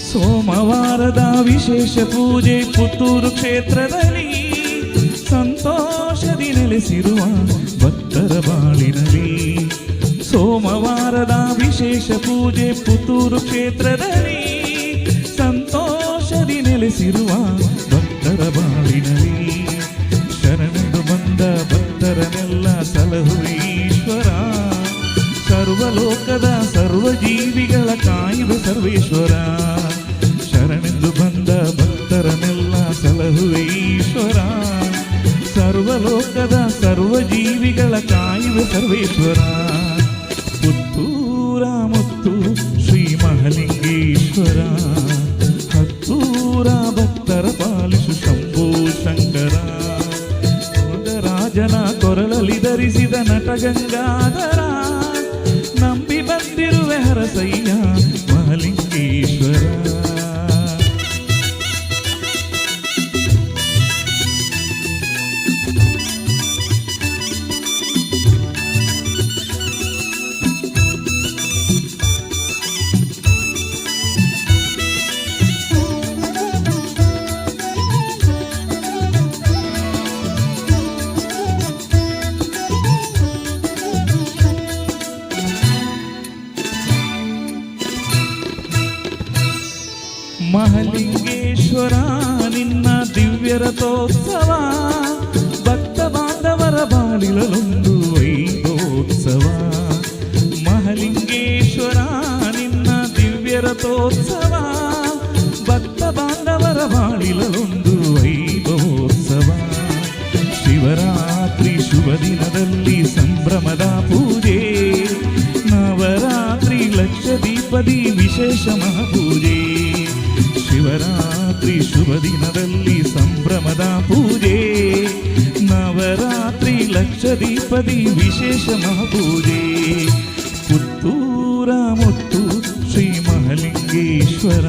ಸೋಮವಾರದ ವಿಶೇಷ ಪೂಜೆ ಪುತ್ತೂರು ಕ್ಷೇತ್ರದಲ್ಲಿ ಸಂತೋಷದಿ ನೆಲೆಸಿರುವ ಭಕ್ತರ ಬಾಳಿನಲ್ಲಿ. ಸೋಮವಾರದ ವಿಶೇಷ ಪೂಜೆ ಪುತ್ತೂರು ಕ್ಷೇತ್ರದಲ್ಲಿ ಸಂತೋಷದಿ ನೆಲೆಸಿರುವ ಭಕ್ತರ ಬಾಳಿನಲ್ಲಿ. ಶರಣೆಂದು ಬಂದ ಭಕ್ತರನ್ನೆಲ್ಲ ಸಲಹುವೆ ಈಶ್ವರ. ಸರ್ವಲೋಕದ ಸರ್ವಜೀವಿಗಳ ಕಾಯುವ ಸರ್ವೇಶ್ವರ. ಶರಣೆಂದು ಬಂದ ಭಕ್ತರನ್ನೆಲ್ಲ ಸಲಹುವೆ ಈಶ್ವರ. ಸರ್ವಲೋಕದ ಸರ್ವಜೀವಿಗಳ ಕಾಯುವ ಸರ್ವೇಶ್ವರ. ಪುತ್ತೂರ ಮುತ್ತು ಶ್ರೀ ಮಹಾಲಿಂಗೇಶ್ವರ ಹತ್ತೂರ ಭಕ್ತರ ಪಾಲಿಸು ಶಂಭು ಶಂಕರ. ರಾಜನ ಕೊರಳಲಿ ಧರಿಸಿದ ನಟಗಂಗಾಧರ ನಂಬಿ ಬಂದಿರುವೆ ಹರಸಯ್ಯ ಮಹಾಲಿಂಗೇಶ್ವರ. ಮಹಾಲಿಂಗೇಶ್ವರ ನಿನ್ನ ದಿವ್ಯ ರಥೋತ್ಸವ ಭಕ್ತ ಬಾಂಧವರ ಬಾಳಿಲೊಂದು ವೈಭೋತ್ಸವ. ಮಹಾಲಿಂಗೇಶ್ವರ ನಿನ್ನ ದಿವ್ಯ ರಥೋತ್ಸವ ಭಕ್ತ ಬಾಂಧವರ ಬಾಳಿಲೊಂದು ವೈಭವೋತ್ಸವ. ಶಿವರಾತ್ರಿ ಶುಭ ದಿನದಲ್ಲಿ ಸಂಭ್ರಮದ ಪೂಜೆ. ನವರಾತ್ರಿ ಲಕ್ಷ ದೀಪದಿ ವಿಶೇಷ ಮಹಾಪೂಜೆ. ಶಿವರಾತ್ರಿ ಶುಭ ದಿನದಲ್ಲಿ ಸಂಭ್ರಮದ ಪೂಜೆ. ನವರಾತ್ರಿ ಲಕ್ಷ ದೀಪದಿ ವಿಶೇಷ ಮಹಾಪೂಜೆ. ಪುತ್ತೂರ ಮುತ್ತು ಶ್ರೀ ಮಹಾಲಿಂಗೇಶ್ವರ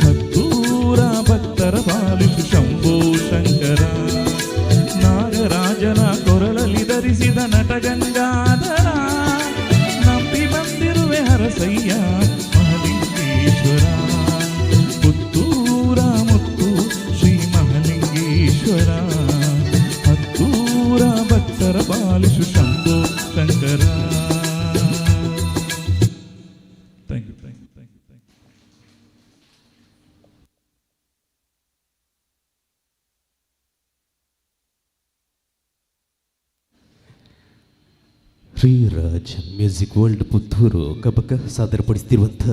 ಹತ್ತೂರ ಭಕ್ತರ ಪಾಲಿಸು ಶಂಭು ಶಂಕರ. ನಾಗರಾಜನ ಕೊರಳಲಿ ಧರಿಸಿದ ನಟಗಂಗಾಧರ ನಂಬಿ ಬಂದಿರುವೆ ಹರಸಯ್ಯ ಮಹಾಲಿಂಗೇಶ್ವರ. ಪುತ್ತೂರ ಶ್ರೀರಾಜ್ ಮ್ಯೂಸಿಕ್ ವರ್ಲ್ಡ್ ಪುತ್ತೂರು ಕಬಕ ಸಾದರಪಡಿಸುತ್ತಿರುವಂಥ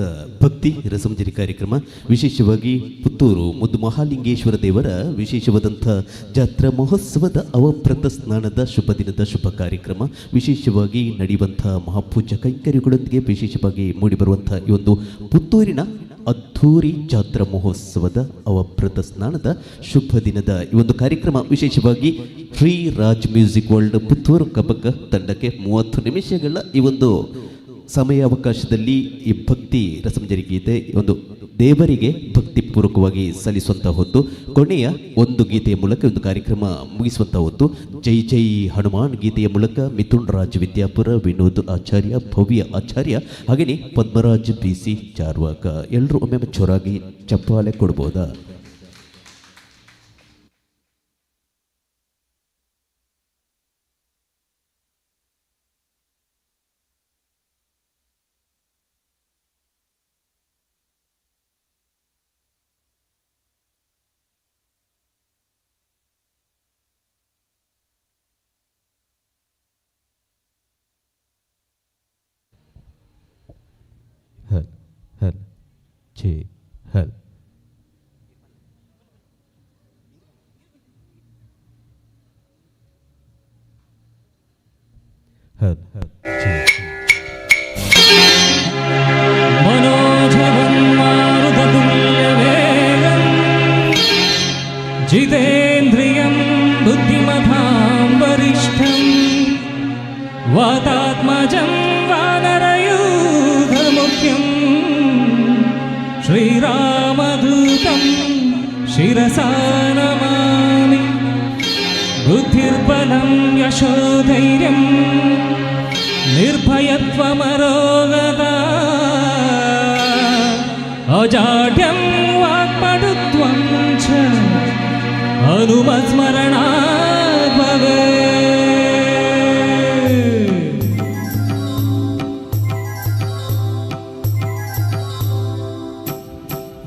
ಭಕ್ತಿ ರಸಮಂಜರಿ ಕಾರ್ಯಕ್ರಮ. ವಿಶೇಷವಾಗಿ ಪುತ್ತೂರು ಮುದ್ದು ಮಹಾಲಿಂಗೇಶ್ವರ ದೇವರ ವಿಶೇಷವಾದಂಥ ಜಾತ್ರಾ ಮಹೋತ್ಸವದ ಅವಭೃತ ಸ್ನಾನದ ಶುಭ ದಿನದ ಶುಭ ಕಾರ್ಯಕ್ರಮ. ವಿಶೇಷವಾಗಿ ನಡೆಯುವಂಥ ಮಹಾಪೂಜಾ ಕೈಂಕರ್ಯಗಳೊಂದಿಗೆ ವಿಶೇಷವಾಗಿ ಮೂಡಿಬರುವಂಥ ಈ ಒಂದು ಪುತ್ತೂರಿನ ಅದ್ಧೂರಿ ಜಾತ್ರಾ ಮಹೋತ್ಸವದ ಅವಭೃತ ಸ್ನಾನದ ಶುಭ ದಿನದ ಈ ಒಂದು ಕಾರ್ಯಕ್ರಮ ವಿಶೇಷವಾಗಿ ಶ್ರೀ ರಾಜ್ ಮ್ಯೂಸಿಕ್ ವರ್ಲ್ಡ್ ಪುತ್ತೂರು ಕಬಕ ತಂಡಕ್ಕೆ 30 ನಿಮಿಷಗಳ ಈ ಒಂದು ಸಮಯಾವಕಾಶದಲ್ಲಿ ಈ ಭಕ್ತಿ ರಸಮಂಜರಿ ಗೀತೆ ಒಂದು ದೇವರಿಗೆ ಭಕ್ತಿಪೂರ್ವಕವಾಗಿ ಸಲ್ಲಿಸುವಂಥ ಹೊತ್ತು, ಕೊನೆಯ ಒಂದು ಗೀತೆಯ ಮೂಲಕ ಒಂದು ಕಾರ್ಯಕ್ರಮ ಮುಗಿಸುವಂಥ ಹೊತ್ತು ಜೈ ಜೈ ಹನುಮಾನ್ ಗೀತೆಯ ಮೂಲಕ ಮಿಥುನ್ ರಾಜ್ ವಿದ್ಯಾಪುರ, ವಿನೋದ್ ಆಚಾರ್ಯ, ಭವ್ಯ ಆಚಾರ್ಯ, ಹಾಗೆಯೇ ಪದ್ಮರಾಜ್ BC ಚಾರ್ವಾಕ ಎಲ್ಲರೂ ಒಮ್ಮೆ ಜೋರಾಗಿ ಚಪ್ಪಾಳೆ ಕೊಡ್ಬೋದಾ? ಹಲ್ ಹಲ್ ಛೇ ಹಲ್ ಹಲ್ ಹಲ್ ಛೇ मनोजवन्मारुततुल्यवेगं जितेन्द्रियं बुद्धिमतां वरिष्ठं वातात्मजं वानरयूथमुख्यं श्रीरामदूतं शिरसा नमामि. बुद्धिर्बलं यशोधैर्यं निर्भयत्वमरोगता अजाड्यं वाक्पटुत्वं च हनुमत्स्मरणात् भवेत्.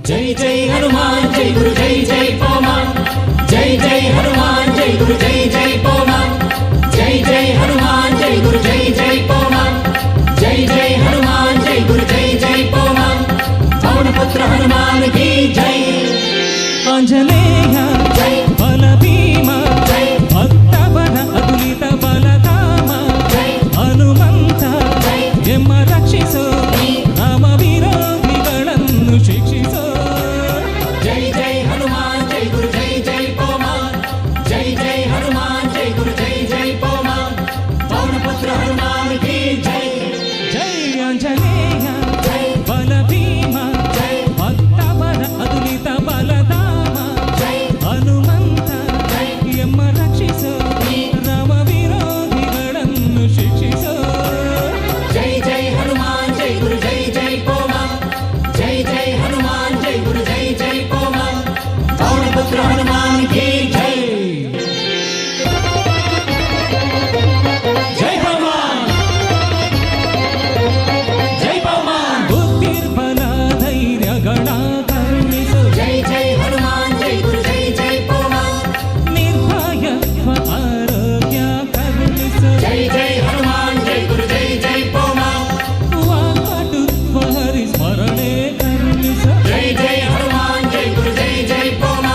जय जय हनुमान जय गुरु जय जय पवन. जय जय हनुमान जय गुरु जय जय पवन. जय जय हनुमान जय गुरु जय जय पवन. जय जय हनुमान जय गुरु जय जय पवन. पवन पुत्र हनुमान की जय. आंजनेय जय बल भीम जय भक्तवन अतुलित बलधाम जय हनुमंत जय ಎಮ್ಮ ರಕ್ಷಿಸೋ ರಾಮ ವಿರೋಧಿಗಳನ್ನು ಶಿಕ್ಷಿಸೋ. जय जय हनुमान जय गुरु जय जय पवन. जय जय हनुमान जय गुरु जय जय पवन. पवन पुत्र हनुमान की जय. जय आंजनेय जय बल भीम जय भक्तवन अतुलित बलधाम जय हनुमंत जय ಎಮ್ಮ ರಕ್ಷಿಸೋ ರಾಮ ವಿರೋಧಿಗಳನ್ನು ಶಿಕ್ಷಿಸೋ. जय जय हनुमान जय गुरु जय जय पवन. जय जय हनुमान जय गुरु जय जय पवन. पवन पुत्र हनुमान की जय. जय हनुमान जय पवन. बुद्धिर्बल धैर्य गणा कर्मिसु. जय जय हनुमान जय गुरु जय जय पवन. निर्भयत्व आरोग्य कर्मिसु. जय जय हनुमान जय गुरु जय जय पवन. वाक्पटुत्व हरिस्मरणे कर्मिसु. जय जय हनुमान जय गुरु जय जय पवन.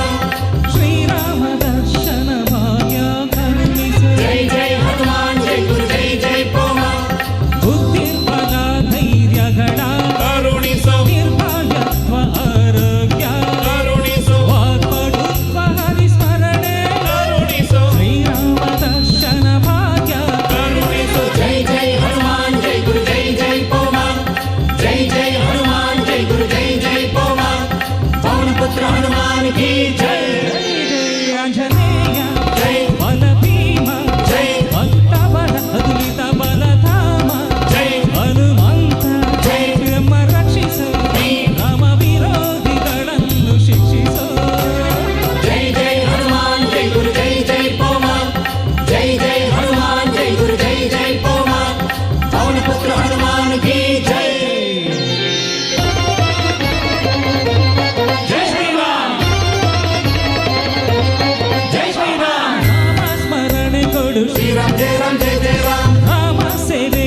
श्रीराम दर्शन भाग्य कर्मिसु. जय जय हनुमान जय गुरु जय जय पवन. बुद्धिर्बल धैर्य गणा करुणिसु. निर्भयत्व आरोग्य करुणिसु. वाक्पटुत्व हरिस्मरणे करुणिसु. श्रीराम दर्शन भाग्य करुणिसु. जय जय हनुमान जय गुरु जय जय पवन. जय जय हनुमान जय गुरु जय जय पवन. पवन पुत्र हनुमान की जय. जय आंजनेय जय बल भीम जय भक्तवन अतुलित बलधाम जय हनुमंत जय ಎಮ್ಮ ರಕ್ಷಿಸೋ ರಾಮ ವಿರೋಧಿಗಳನ್ನು ಶಿಕ್ಷಿಸೋ. जय जय हनुमान जय गुरु जय जय पवन. जय जय हनुमान जय गुरु जय जय पवन. पवन पुत्र हनुमान की जय. जय श्री राम जय श्री राम. राम स्मरण ಕೊಡು ಶ್ರೀರಾಮ್ ಜಯ ರಾಮ್ ಜಯ ಜಯ ರಾಮ್. ರಾಮ ಸೇವೆ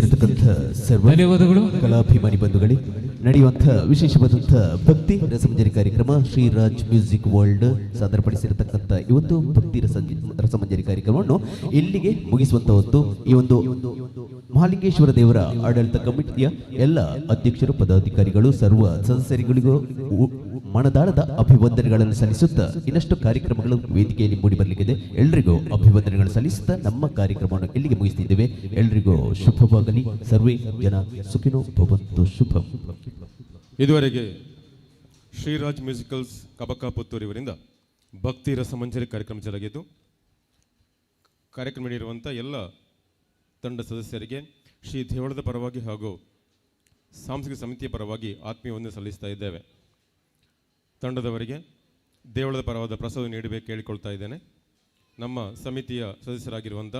ಸೇರತಕ್ಕಂಥ ಸರ್ವ ಧನ್ಯವಾದಗಳು. ಕಲಾಭಿಮಾನಿ ಬಂಧುಗಳೇ, ನಡೆಯುವಂತಹ ವಿಶೇಷವಾದಂತಹ ಭಕ್ತಿ ರಸಮಂಜರಿ ಕಾರ್ಯಕ್ರಮ ಶ್ರೀರಾಜ್ ಮ್ಯೂಸಿಕ್ ವರ್ಲ್ಡ್ ಸಾದರಪಡಿಸಿರತಕ್ಕಂಥ ಈ ಒಂದು ಭಕ್ತಿ ರಸಮಂಜರಿ ಕಾರ್ಯಕ್ರಮವನ್ನು ಇಲ್ಲಿಗೆ ಮುಗಿಸುವಂತ ಹೊತ್ತು ಈ ಒಂದು ಮಹಾಲಿಂಗೇಶ್ವರ ದೇವರ ಆಡಳಿತ ಕಮಿಟಿಯ ಎಲ್ಲ ಅಧ್ಯಕ್ಷರು, ಪದಾಧಿಕಾರಿಗಳು, ಸರ್ವ ಸದಸ್ಯರಿಗಳಿಗೂ ಮನದಾಳದ ಅಭಿವಂದನೆಗಳನ್ನು ಸಲ್ಲಿಸುತ್ತಾ ಇನ್ನಷ್ಟು ಕಾರ್ಯಕ್ರಮಗಳು ವೇದಿಕೆಯಲ್ಲಿ ಮೂಡಿ ಬರಲಿಕ್ಕಿದೆ. ಎಲ್ರಿಗೂ ಅಭಿವಂದನೆಗಳನ್ನು ಸಲ್ಲಿಸುತ್ತಾ ನಮ್ಮ ಕಾರ್ಯಕ್ರಮವನ್ನು ಇಲ್ಲಿಗೆ ಮುಗಿಸುತ್ತಿದ್ದೇವೆ. ಎಲ್ರಿಗೂ ಶುಭವಾಗಲಿ. ಸರ್ವೇ ಜನ ಸುಖಿನೋ ಭವಂತು. ಶುಭಂ. ಇದುವರೆಗೆ ಶ್ರೀರಾಜ್ ಮ್ಯೂಸಿಕಲ್ಸ್ ಕಬಕ ಪುತ್ತೂರು ಇವರಿಂದ ಭಕ್ತಿ ರಸಮಂಜರಿ ಕಾರ್ಯಕ್ರಮ ಜರುಗಿದ್ದು, ಕಾರ್ಯಕ್ರಮ ನೀಡಿರುವಂಥ ಎಲ್ಲ ತಂಡ ಸದಸ್ಯರಿಗೆ ಶ್ರೀ ದೇವಳದ ಪರವಾಗಿ ಹಾಗೂ ಸಾಂಸ್ಕೃತಿಕ ಸಮಿತಿಯ ಪರವಾಗಿ ಆತ್ಮೀಯವನ್ನು ಸಲ್ಲಿಸ್ತಾ ಇದ್ದೇವೆ. ತಂಡದವರಿಗೆ ದೇವಳದ ಪರವಾದ ಪ್ರಸಾದ ನೀಡಬೇಕು ಕೇಳಿಕೊಳ್ತಾ ಇದ್ದೇನೆ. ನಮ್ಮ ಸಮಿತಿಯ ಸದಸ್ಯರಾಗಿರುವಂಥ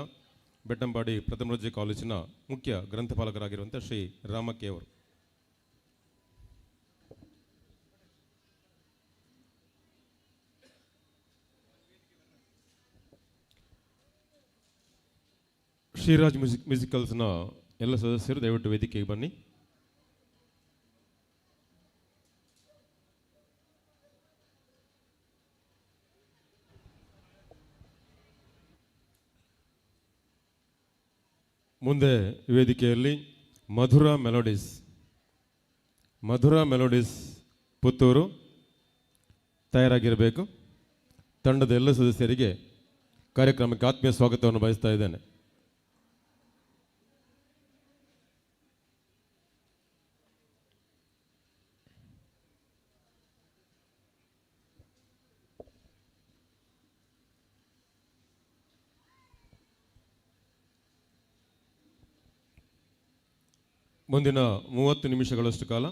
ಬೆಟ್ಟಂಪಾಡಿ ಪ್ರಥಮ ದರ್ಜೆ ಕಾಲೇಜಿನ ಮುಖ್ಯ ಗ್ರಂಥಪಾಲಕರಾಗಿರುವಂಥ ಶ್ರೀ ರಾಮಕ್ಕೆ ಅವರು. ಶ್ರೀರಾಜ್ ಮ್ಯೂಸಿಕಲ್ಸ್ನ ಎಲ್ಲ ಸದಸ್ಯರು ದಯವಿಟ್ಟು ವೇದಿಕೆಗೆ ಬನ್ನಿ. ಮುಂದೆ ವೇದಿಕೆಯಲ್ಲಿ ಮಧುರಾ ಮೆಲೋಡೀಸ್ ಪುತ್ತೂರು ತಯಾರಾಗಿರಬೇಕು. ತಂಡದ ಎಲ್ಲ ಸದಸ್ಯರಿಗೆ ಕಾರ್ಯಕ್ರಮಕ್ಕೆ ಆತ್ಮೀಯ ಸ್ವಾಗತವನ್ನು ಬಯಸ್ತಾ ಇದ್ದೇನೆ. ಮುಂದಿನ 30 ನಿಮಿಷಗಳಷ್ಟು ಕಾಲ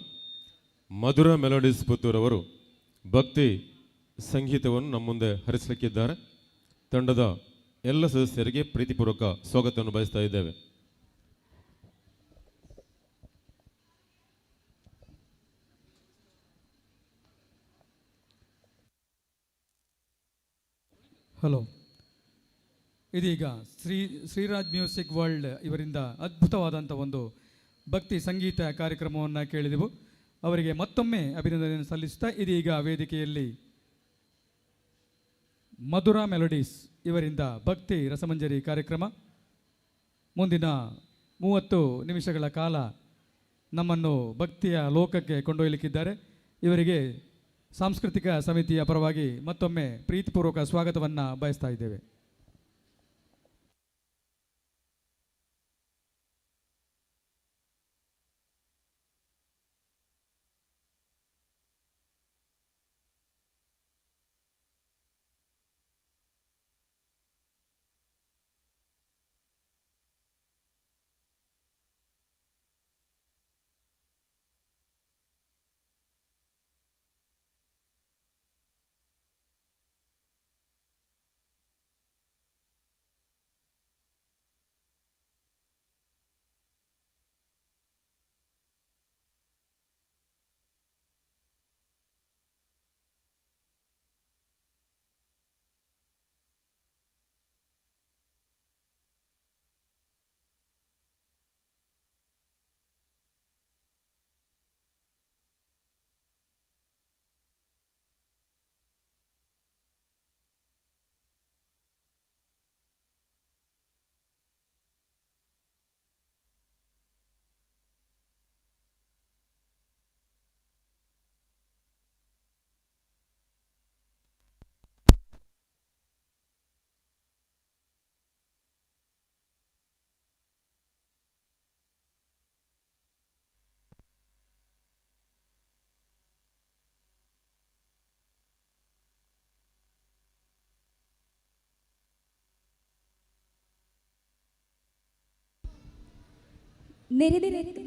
ಮಧುರಾ ಮೆಲೋಡೀಸ್ ಪುತ್ತೂರವರು ಭಕ್ತಿ ಸಂಗೀತವನ್ನು ನಮ್ಮ ಮುಂದೆ ಹರಿಸಲಿಕ್ಕಿದ್ದಾರೆ. ತಂಡದ ಎಲ್ಲ ಸದಸ್ಯರಿಗೆ ಪ್ರೀತಿಪೂರ್ವಕ ಸ್ವಾಗತವನ್ನು ಬಯಸ್ತಾ ಇದ್ದೇವೆ. ಹಲೋ, ಇದೀಗ ಶ್ರೀರಾಜ್ ಮ್ಯೂಸಿಕ್ ವರ್ಲ್ಡ್ ಇವರಿಂದ ಅದ್ಭುತವಾದಂಥ ಒಂದು ಭಕ್ತಿ ಸಂಗೀತ ಕಾರ್ಯಕ್ರಮವನ್ನು ಕೇಳಿದೆವು. ಅವರಿಗೆ ಮತ್ತೊಮ್ಮೆ ಅಭಿನಂದನೆಯನ್ನು ಸಲ್ಲಿಸುತ್ತಾ ಇದೀಗ ವೇದಿಕೆಯಲ್ಲಿ ಮಧುರಾ ಮೆಲೋಡೀಸ್ ಇವರಿಂದ ಭಕ್ತಿ ರಸಮಂಜರಿ ಕಾರ್ಯಕ್ರಮ ಮುಂದಿನ 30 ನಿಮಿಷಗಳ ಕಾಲ ನಮ್ಮನ್ನು ಭಕ್ತಿಯ ಲೋಕಕ್ಕೆ ಕೊಂಡೊಯ್ಯಲಿಕ್ಕಿದ್ದಾರೆ. ಇವರಿಗೆ ಸಾಂಸ್ಕೃತಿಕ ಸಮಿತಿಯ ಪರವಾಗಿ ಮತ್ತೊಮ್ಮೆ ಪ್ರೀತಿಪೂರ್ವಕ ಸ್ವಾಗತವನ್ನು ಬಯಸ್ತಾ ಇದ್ದೇವೆ.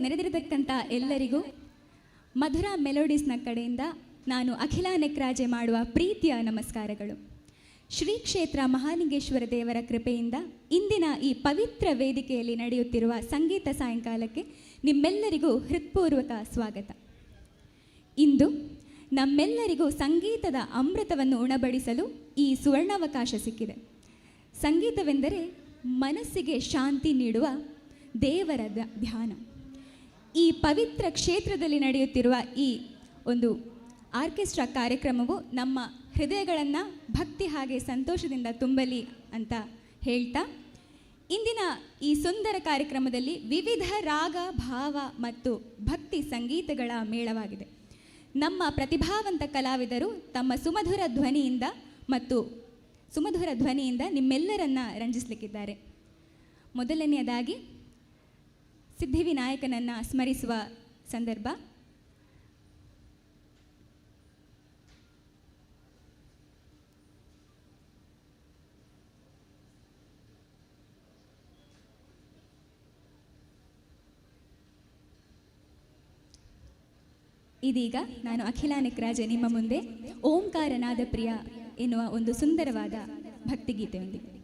ನೆರೆದಿರತಕ್ಕಂಥ ಎಲ್ಲರಿಗೂ ಮಧುರಾ ಮೆಲೋಡೀಸ್ನ ಕಡೆಯಿಂದ ನಾನು ಅಖಿಲ ನೆಕ್ರಾಜೆ ಮಾಡುವ ಪ್ರೀತಿಯ ನಮಸ್ಕಾರಗಳು. ಶ್ರೀ ಕ್ಷೇತ್ರ ಮಹಾಲಿಂಗೇಶ್ವರ ದೇವರ ಕೃಪೆಯಿಂದ ಇಂದಿನ ಈ ಪವಿತ್ರ ವೇದಿಕೆಯಲ್ಲಿ ನಡೆಯುತ್ತಿರುವ ಸಂಗೀತ ಸಾಯಂಕಾಲಕ್ಕೆ ನಿಮ್ಮೆಲ್ಲರಿಗೂ ಹೃತ್ಪೂರ್ವಕ ಸ್ವಾಗತ. ಇಂದು ನಮ್ಮೆಲ್ಲರಿಗೂ ಸಂಗೀತದ ಅಮೃತವನ್ನು ಉಣಬಡಿಸಲು ಈ ಸುವರ್ಣಾವಕಾಶ ಸಿಕ್ಕಿದೆ. ಸಂಗೀತವೆಂದರೆ ಮನಸ್ಸಿಗೆ ಶಾಂತಿ ನೀಡುವ ದೇವರ ಧ್ಯಾನ. ಈ ಪವಿತ್ರ ಕ್ಷೇತ್ರದಲ್ಲಿ ನಡೆಯುತ್ತಿರುವ ಈ ಒಂದು ಆರ್ಕೆಸ್ಟ್ರಾ ಕಾರ್ಯಕ್ರಮವು ನಮ್ಮ ಹೃದಯಗಳನ್ನು ಭಕ್ತಿ ಹಾಗೆ ಸಂತೋಷದಿಂದ ತುಂಬಲಿ ಅಂತ ಹೇಳ್ತಾ, ಇಂದಿನ ಈ ಸುಂದರ ಕಾರ್ಯಕ್ರಮದಲ್ಲಿ ವಿವಿಧ ರಾಗ, ಭಾವ ಮತ್ತು ಭಕ್ತಿ ಸಂಗೀತಗಳ ಮೇಳವಾಗಿದೆ. ನಮ್ಮ ಪ್ರತಿಭಾವಂತ ಕಲಾವಿದರು ತಮ್ಮ ಸುಮಧುರ ಧ್ವನಿಯಿಂದ ನಿಮ್ಮೆಲ್ಲರನ್ನ ರಂಜಿಸಲಿಕ್ಕಿದ್ದಾರೆ. ಮೊದಲನೆಯದಾಗಿ ಸಿದ್ಧಿವಿನಾಯಕನನ್ನು ಸ್ಮರಿಸುವ ಸಂದರ್ಭ. ಇದೀಗ ನಾನು ಅಖಿಲಾ ನೆಕ್ರಾಜೆ ನಿಮ್ಮ ಮುಂದೆ ಓಂಕಾರನಾದ ಪ್ರಿಯ ಎನ್ನುವ ಒಂದು ಸುಂದರವಾದ ಭಕ್ತಿಗೀತೆಯೊಂದಿಗೆ.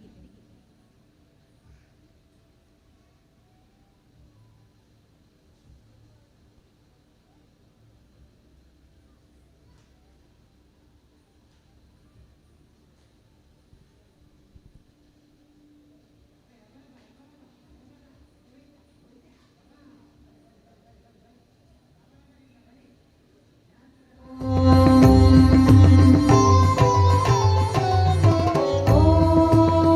ಓಂ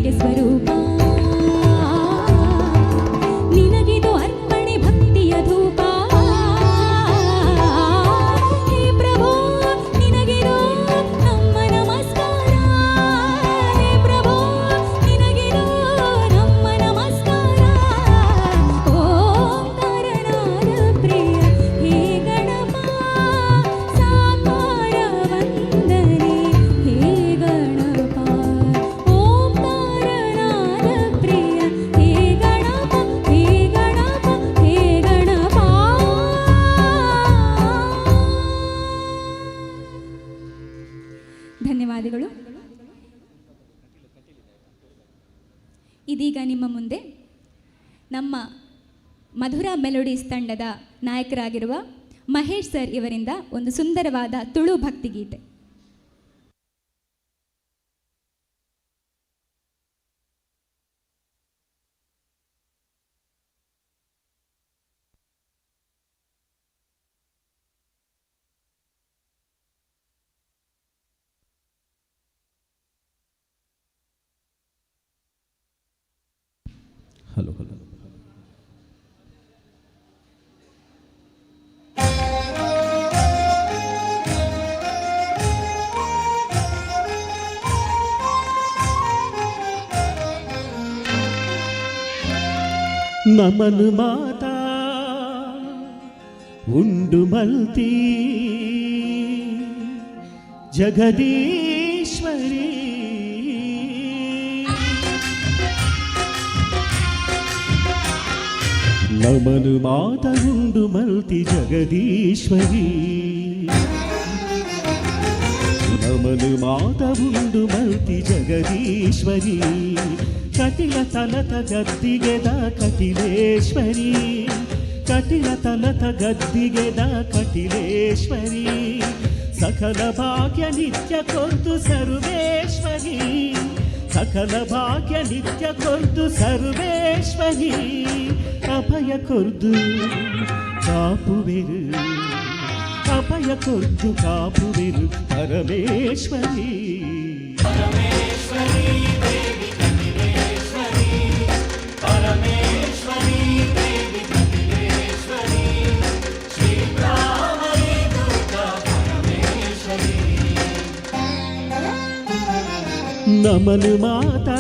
ಕಾರುಣ್ಯ ಸ್ವರೂಪ ನಿನಗಿದು ಅರ್ಪಣೆ ಭಕ್ತಿಯ ಧೂಪ ಹೇ ಪ್ರಭು ನಿನಗಿದು ನಮ್ಮ ನಮಸ್ಕಾರ ಹೇ ಪ್ರಭು ನಿನಗಿದು ನಮ್ಮ ನಮಸ್ಕಾರ ಓಂಕಾರನಾದ ಪ್ರಿಯ ಹೇ ಗಣಪ ಸಾಕಾರ ವಂದನೆ ಹೇ ಗಣಪ ಓಂಕಾರನಾದ ಪ್ರಿಯ ಹೇ ಗಣಪ ಹೇ ಗಣಪ ಹೇ ಗಣಪ. ಧನ್ಯವಾದಗಳು. ಇದೀಗ ನಿಮ್ಮ ಮುಂದೆ ನಮ್ಮ ಮಧುರ ಮೆಲೋಡೀಸ್ ತಂಡದ ನಾಯಕರಾಗಿರುವ ಮಹೇಶ್ ಸರ್ ಇವರಿಂದ ಒಂದು ಸುಂದರವಾದ ತುಳು ಭಕ್ತಿಗೀತೆ. ಹಲೋ ಹಲೋ ನಮನು ಮಾತಾ ಉಂಡು ಮಲ್ತಿ ಜಗದೀಶ್ವರಿ ನಮನು ಮಾತ ಉಂಡು ಮಲ್ತಿ ಜಗದೀಶ್ವರಿ ನಮನು ಮಾತ ಉಂಡು ಮಲ್ತಿ ಜಗದೀಶ್ವರಿ ಕಟಿಲ ತಲತ ಗದ್ದಿಗೆದ ಕಟಿಲೇಶ್ವರಿ ಕಟಿಲ ತಲತ ಗದ್ದಿಗೆದ ಕಟಿಲೇಶ್ವರಿ ಸಕಲ ಭಾಗ್ಯ ನಿತ್ಯ ಕೊರ್ದು ಸರ್ವೇಶ್ವರಿ ಸಕಲ ಭಾಗ್ಯ ನಿತ್ಯ ಕೊರ್ದು ಸರ್ವೇಶ್ವರಿ ಅಭಯ ಕೊರ್ದು ಕಾಪುವೆರು ಅಭಯ ಕೊರ್ದು ಕಾಪುವೆರು ಪರಮೇಶ್ವರಿ ಪರಮೇಶ್ವರಿ ದೇವಿ ಕಪಿಲೇಶ್ವರಿ ಪರಮೇಶ್ವರಿ ದೇವಿ ಕಪಿಲೇಶ್ವರಿ ಶ್ರೀರಾಮರಿ ದುರ್ಗಾ ಪರಮೇಶ್ವರಿ ನಮನು ಮಾತಾ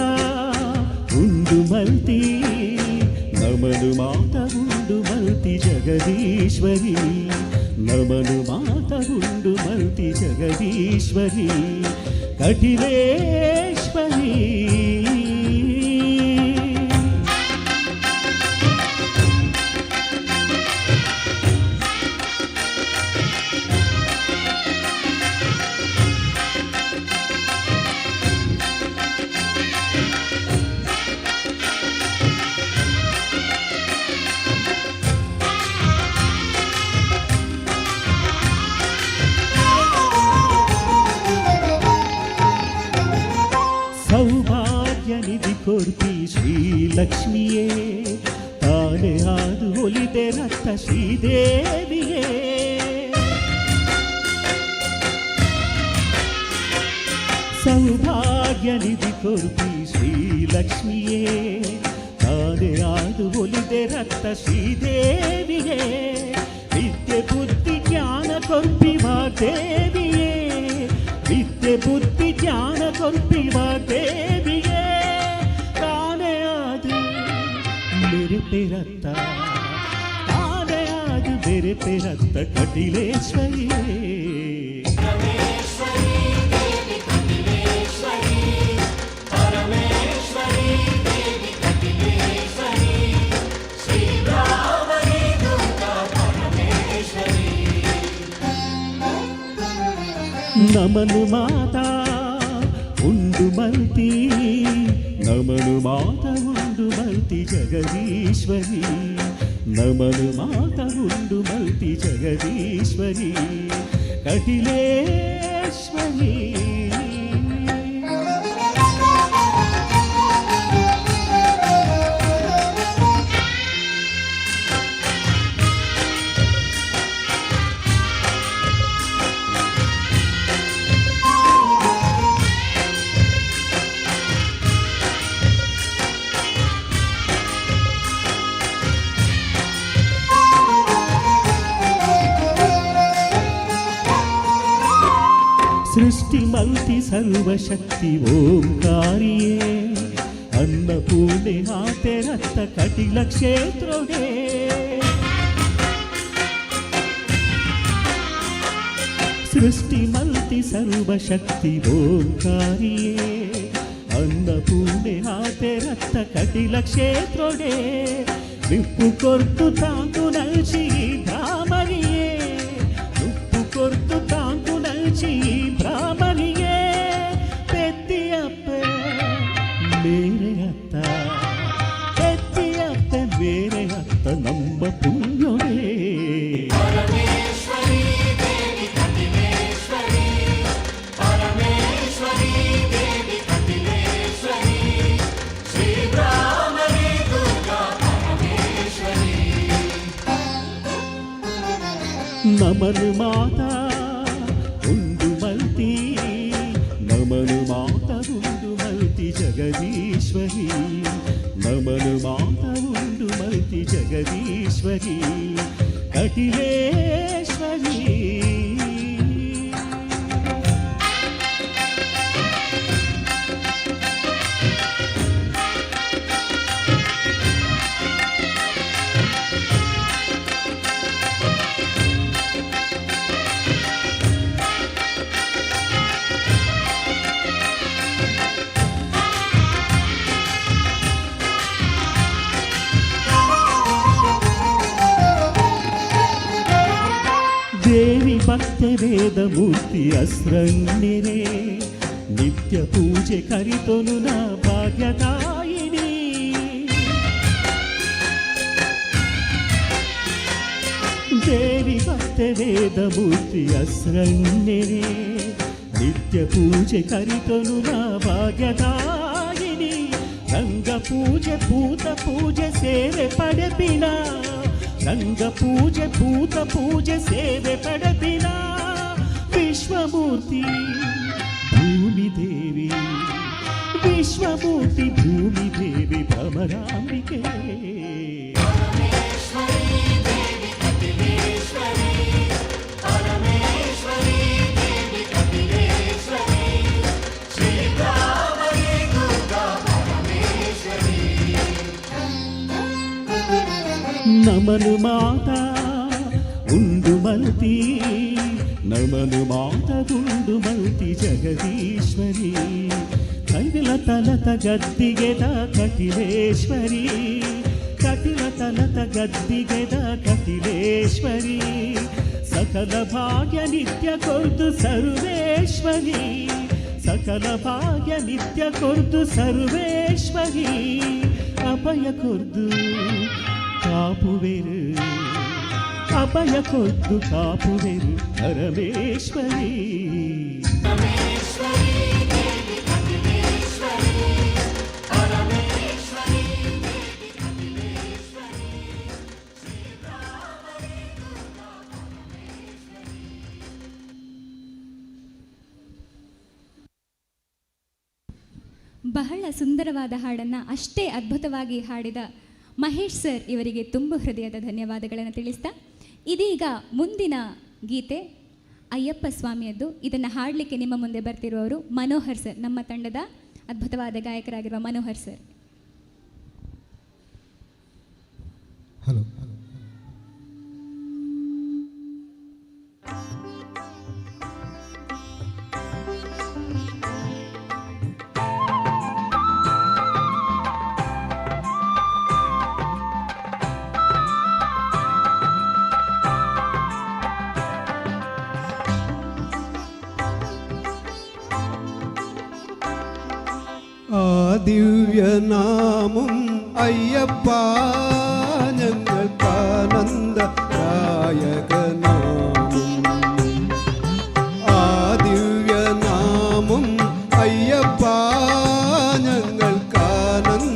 ಉಂಡು ಮಲ್ತಿ ನಮನು ಮಾತ ಉಂಡು ಮಲ್ತಿ ಜಗದೀಶ್ವರಿ ನಮನು ಮಾತ ಉಂಡು ಮಲ್ತಿ ಜಗದೀಶ್ವರಿ ಕಟಿಲೇಶ್ವರಿ ಸೌಭಾಗ್ಯ ನಿಧಿ ಕೊರ್ತಿ ಶ್ರೀಲಕ್ಷ್ಮಿಯೇ ತಾನೇ ಆದು ಒಲಿದೆ ರಕ್ತ ಶ್ರೀದೇವಿಯೇ ಸೌಭಾಗ್ಯ ನಿಧಿ ಕೊರ್ತಿ ಶ್ರೀಲಕ್ಷ್ಮಿಯೇ ತಾನೇ ಆದು ಒಲಿದೆ ರಕ್ತ ಶ್ರೀದೇವಿಯೇ ವಿದ್ಯೆ ಬುದ್ಧಿ ಜ್ಞಾನ ಕೊರ್ಪಿವ ದೇವಿಯೇ ವಿದ್ಯೆ ಬುದ್ಧಿ ಜ್ಞಾನ ಕೊರ್ಪಿವ ದೇವಿಯೇ ತಾನೇ ಆದು ಬೆರೆತೆ ರಕ್ತ ತಾನೇ ಆದು ಬೆರೆತೆ ರಕ್ತ ಕಟಿಲೇಶ್ವರಿಯೇ ನಮನು ಮಾತಾ ಉಂಡು ಮಲ್ತಿ ನಮನು ಮಾತ ಉಂಡು ಮಲ್ತಿ ಜಗದೀಶ್ವರಿ ನಮನು ಮಾತ ಉಂಡು ಮಲ್ತಿ ಜಗದೀಶ್ವರಿ ಕಟಿಲೇಶ್ವರಿ ಸೃಷ್ಟಿ ಮಲ್ತಿ ಸರ್ವಶಕ್ತಿ ಓಂಕಾರಿಯೇ ಅನ್ನಪೂರ್ಣೆ ಆತೆ ರಕ್ತ ಕಟಿಲ ಕ್ಷೇತ್ರವೇ ಸೃಷ್ಟಿ ಮಲ್ತಿ ಸರ್ವಶಕ್ತಿ ಓಂಕಾರಿಯೇ ಅನ್ನಪೂರ್ಣೆ ಆತೆ ರಕ್ತ ಕಟಿಲ ಕ್ಷೇತ್ರವೇ ನಿಪ್ಪು ಕೊರ್ತು ತಾಂಕು ನಲ್ಚಿ ಭ್ರಾಮರಿಯೇ ಉಪ್ಪು ಕೊರ್ತು ತಾಂಕು ನಲ್ಚಿ ಭ್ರಾಮರಿಯೇ ಪೆತ್ತಿಯಪ್ಪ ಬೇರೆ ಅತ್ತ ಪೆತ್ತಿಯಪ್ಪ ಬೇರೆ ಅತ್ತ ನಮ್ಮ ಪುಣ್ಯವೇ ನಮನು ಮಾತಾ ಉಂಡು ಮಲ್ತಿ ನಮನು ಮಾತಾ ಉಂಡು ಮಲ್ತಿ ಜಗದೀಶ್ವರಿ ನಮನು ಮಾತಾ ಉಂಡು ಮಲ್ತಿ ಜಗದೀಶ್ವರಿ ಕಟಿಲೇಶ್ವರಿ ದೇವಿ ಭಕ್ತ ವೇದ ಮೂರ್ತಿ ಅಸ್ರಂಗಿರೇ ನಿತ್ಯ ಪೂಜೆ ಕರಿತೊನು ನಾ ಭಾಗ್ಯದಾಯಿನಿ ದೇವಿ ಭಕ್ತ ವೇದ ಮೂರ್ತಿ ಅಸ್ರಂಗಿರೇ ನಿತ್ಯ ಪೂಜೆ ಕರಿತೊನು ನಾ ಭಾಗ್ಯದಾಯಿನಿ ರಂಗ ಪೂಜೆ ಭೂತ ಪೂಜೆ ಸೇವೆ ಪಡೆಪಿನ ರಂಗ ಪೂಜೆ ಭೂತ ಪೂಜೆ ಸೇವೆ ಪಡೆದಿನ ವಿಶ್ವಮೂರ್ತಿ ಭೂಮಿ ದೇವಿ ವಿಶ್ವಮೂರ್ತಿ ಭೂಮಿ ದೇವಿ ಭ್ರಮರಾಂಬಿಕೆ ನಮನು ಮಾತಾ ಉಂಡು ಮಲ್ತಿ ನಮನು ಮಾತಾ ಉಂಡು ಮಲ್ತಿ ಜಗದೀಶ್ವರಿ ಕೈಲ ತಲತ ಗದ್ದಿಗೆದ ಕಟಿಲೇಶ್ವರಿ ಕಟಿಲ ತಲತ ಗದ್ದಿಗೆದ ಕಟಿಲೇಶ್ವರಿ ಸಕಲ ಭಾಗ್ಯ ನಿತ್ಯ ಕೊರ್ದು ಸರ್ವೇಶ್ವರಿ ಸಕಲ ಭಾಗ್ಯ ನಿತ್ಯ ಕೊರ್ದು ಸರ್ವೇಶ್ವರಿ ಅಭಯ ಕೊರ್ದು ಕಾಪುವೆರು ಅಭಯ ಕೊದ್ದು ಕಾಪುವೆರು ಪರಮೇಶ್ವರಿ ಬಹಳ ಸುಂದರವಾದ ಹಾಡನ್ನು ಅಷ್ಟೇ ಅದ್ಭುತವಾಗಿ ಹಾಡಿದ ಮಹೇಶ್ ಸರ್ ಇವರಿಗೆ ತುಂಬ ಹೃದಯದ ಧನ್ಯವಾದಗಳನ್ನು ತಿಳಿಸ್ತಾ ಇದೀಗ ಮುಂದಿನ ಗೀತೆ ಅಯ್ಯಪ್ಪ ಸ್ವಾಮಿಯದ್ದು. ಇದನ್ನು ಹಾಡಲಿಕ್ಕೆ ನಿಮ್ಮ ಮುಂದೆ ಬರ್ತಿರುವವರು ಮನೋಹರ್ ಸರ್, ನಮ್ಮ ತಂಡದ ಅದ್ಭುತವಾದ ಗಾಯಕರಾಗಿರುವ ಮನೋಹರ್ ಸರ್. ಹಲೋ ദിവ്യനാമം അയ്യപ്പ ഞങ്ങൾക്കാനന്ദദായകനാമം ആ ദിവ്യനാമം അയ്യപ്പ ഞങ്ങൾക്കാനന്ദദായകനാമം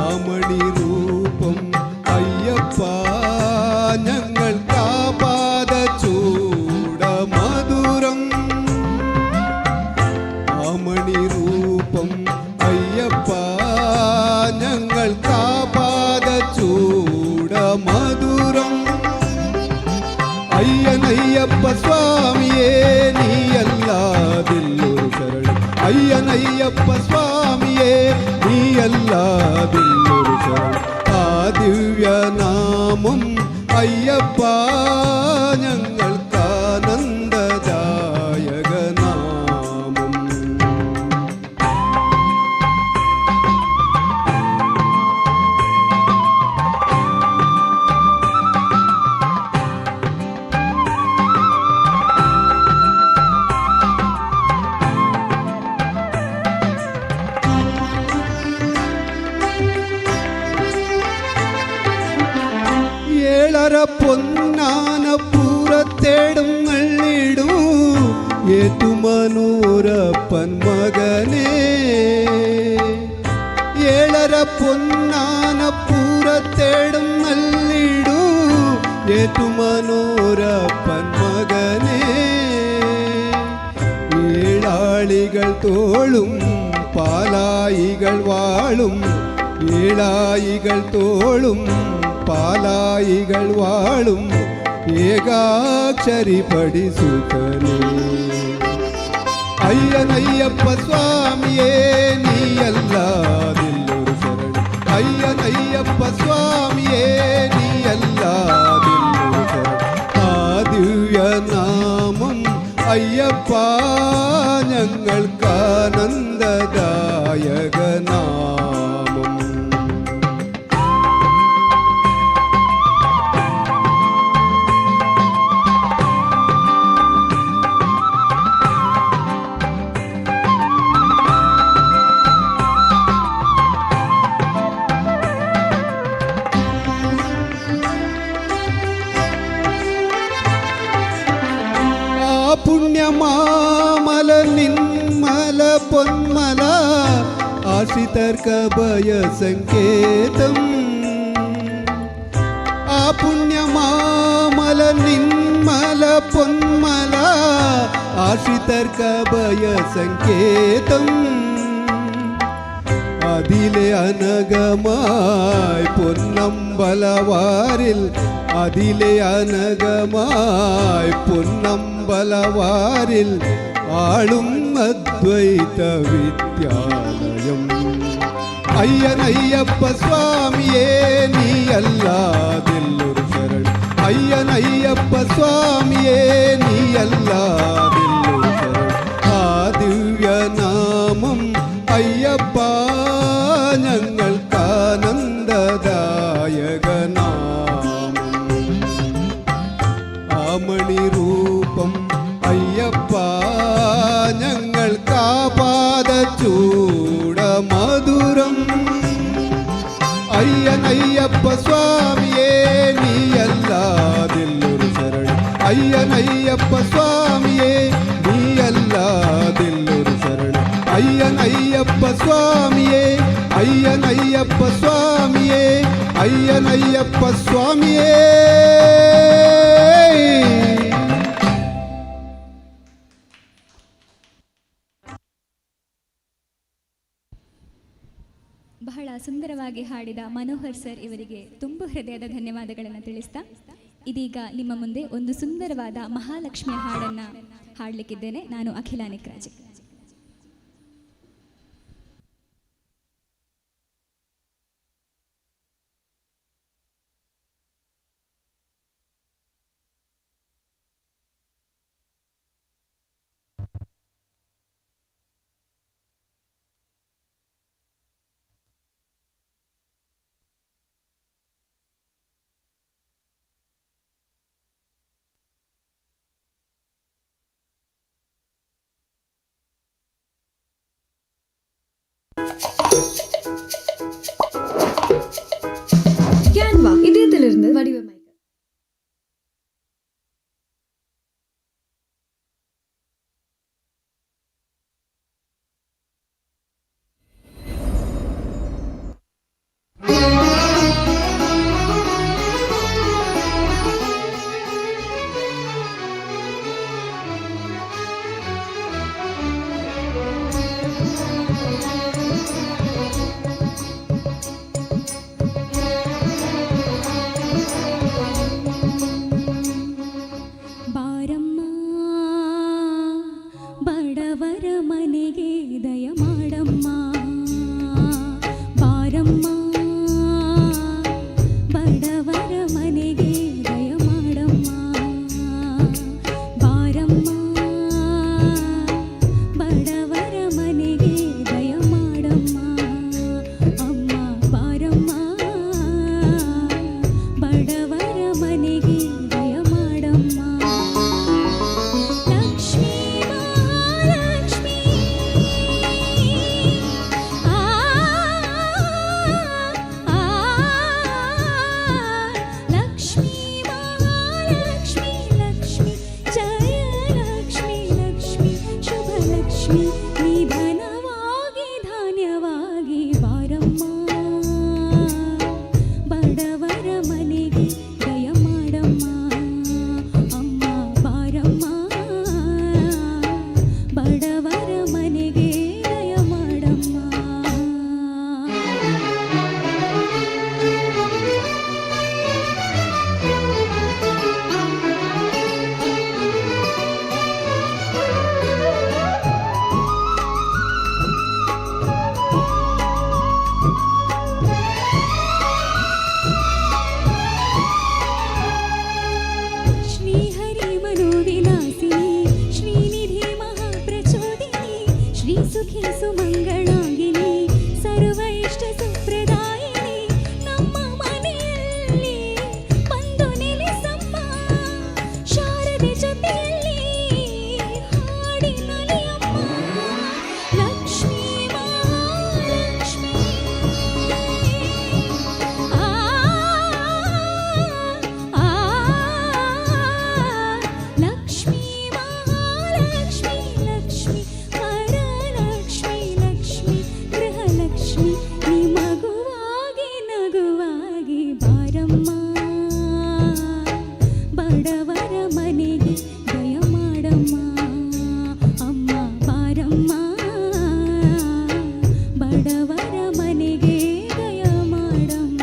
ആമണി രൂപം അയ്യപ്പ ഞങ്ങൾക്കാപാദ ചൂട മധുരം മണി രൂപം അയ്യപ്പ ഞങ്ങൾക്കാപാദ അയ്യനയ്യപ്പ സ്വാമിയേ നീയല്ലാതില്ലൊരു ശരണം ആ ദിവ്യനാമം അയ്യപ്പ ഞങ്ങൾക്കാനന്ദദായകനാമം. ഏളര പൊന്നാന പൂരത്തേടും നള്ളിടും ഏറ്റുമനൂരപ്പൻ മകനേ. ഏളര പൊന്നാന പൂരത്തേടും നള്ളിടും ഏറ്റുമനൂരപ്പൻ മകനേ. ഏളാളികൾ തോളും പാലായികൾ വാളും ഏളായികൾ തോളും പാലായികൾ വാളും ഏകാക്ഷരി പഠിസുതനേ. അയ്യനയ്യപ്പ സ്വാമിയേ നീയല്ലാതില്ലൊരു ശരണം അയ്യനയ്യപ്പ സ്വാമിയേ നീയല്ലാതില്ലൊരു ശരണം ആ ദിവ്യനാമം അയ്യപ്പ ഞങ്ങൾക്കാനന്ദദായകനാമം. പുണ്യമാമല നിന്മല പൊന്മല ആശ്രിതർക്കഭയ സങ്കേതം. ആ പുണ്യമാമല നിന്മല പൊന്മല ആശ്രിതർക്കഭയ സങ്കേതം. അതിലെ അനഗമായി പൊന്നമ്പലവാരിൽ അതിലെ അനഗമായി പൊന്നമ്പലവാരിൽ ആളും അദ്വൈത വിദ്യാലയം. അയ്യനയ്യപ്പ സ്വാമിയേ നീയല്ലാതില്ലൊരു ശരണം അയ്യനയ്യപ്പ സ്വാമിയേ നീയല്ലാതില്ലൊരു ശരണം ആ ദിവ്യനാമം അയ്യപ്പ ഞങ്ങൾക്കാനന്ദദായകനാമം. ആമണിരൂപം അയ്യപ്പ ഞങ്ങൾക്കാപാദചൂട മധുരം. അയ്യനയ്യപ്പ സ്വാമിയേ നീയല്ലാതില്ലൊരു ശരണം അയ്യനയ്യപ്പ സ്വാമിയേ നീയല്ലാതില്ലൊരു ശരണം അയ്യനയ്യപ്പ സ്വാമിയേ അയ്യനയ്യപ്പ സ്വാമിയേ അയ്യനയ്യപ്പ സ്വാമിയേ. ಬಹಳ ಸುಂದರವಾಗಿ ಹಾಡಿದ ಮನೋಹರ್ ಸರ್ ಇವರಿಗೆ ತುಂಬು ಹೃದಯದ ಧನ್ಯವಾದಗಳನ್ನು ತಿಳಿಸ್ತಾ ಇದೀಗ ನಿಮ್ಮ ಮುಂದೆ ಒಂದು ಸುಂದರವಾದ ಮಹಾಲಕ್ಷ್ಮಿಯ ಹಾಡನ್ನು ಹಾಡಲಿಕ್ಕಿದ್ದೇನೆ. ನಾನು ಅಖಿಲ ನಿಕ್ರಾಜ್. கேன்வா இதயத்திலிருந்து வடிவமைக்க ಮನೆಗೆ ದಯ ಮಾಡಮ್ಮ ಬಾರಮ್ಮ ಬಡವರ ಮನೆಗೆ ದಯ ಮಾಡಮ್ಮ ಬಾರಮ್ಮ ಬಡವರ ಮನೆಗೆ ದಯ ಮಾಡಮ್ಮ ಅಮ್ಮ ಬಾರಮ್ಮ ಬಡವರ ಮನೆಗೆ ದಯ ಮಾಡಮ್ಮ ಲಕ್ಷ್ಮೀ ಮಹಾಲಕ್ಷ್ಮೀ ಲಕ್ಷ್ಮೀ ಮಹಾಲಕ್ಷ್ಮೀ ಲಕ್ಷ್ಮೀ ಜಯ ಲಕ್ಷ್ಮೀ ಲಕ್ಷ್ಮೀ ಶುಭ ಲಕ್ಷ್ಮೀ ನಿಧನವಾಗಿ ಧಾನ್ಯವಾಗಿ ಬಾರಮ್ಮ ಬಡವರ ಮನೆಗೆ ದಯ ಮಾಡಮ್ಮ ಅಮ್ಮ ಬಾರಮ್ಮ ಬಡವರ ಮನೆಗೆ ದಯ ಮಾಡಮ್ಮ श्रीहरि मनोविलासिनी श्रीनिधि महाप्रचोदिनी श्रीसुखी सुमंगलांगिनी सर्व इष्ट सुप्रदायिनी ನಮ್ಮ ಮನೆಯಲ್ಲಿ ಬಂದು ನೆಲೆಸಮ್ಮ ಶಾರದೆ ಜೊತೆಯಲ್ಲಿ ಹಾಡಿನಲ್ಲಿ ಅಮ್ಮ ಲಕ್ಷ್ಮೀ ಮಹಾಲಕ್ಷ್ಮೀ ಲಕ್ಷ್ಮೀ ಮಹಾಲಕ್ಷ್ಮೀ ಲಕ್ಷ್ಮೀ ವರಲಕ್ಷ್ಮೀ ಲಕ್ಷ್ಮೀ ಗೃಹಲಕ್ಷ್ಮೀ ನೀ ಮಗುವಾಗಿ ನಗುವಾಗಿ ಬಾರಮ್ಮ ಬಡವರ ಮನೆಗೆ ದಯ ಮಾಡಮ್ಮ ಅಮ್ಮ ಬಾರಮ್ಮ ಬಡವರ ಮನೆಗೆ ದಯ ಮಾಡಮ್ಮ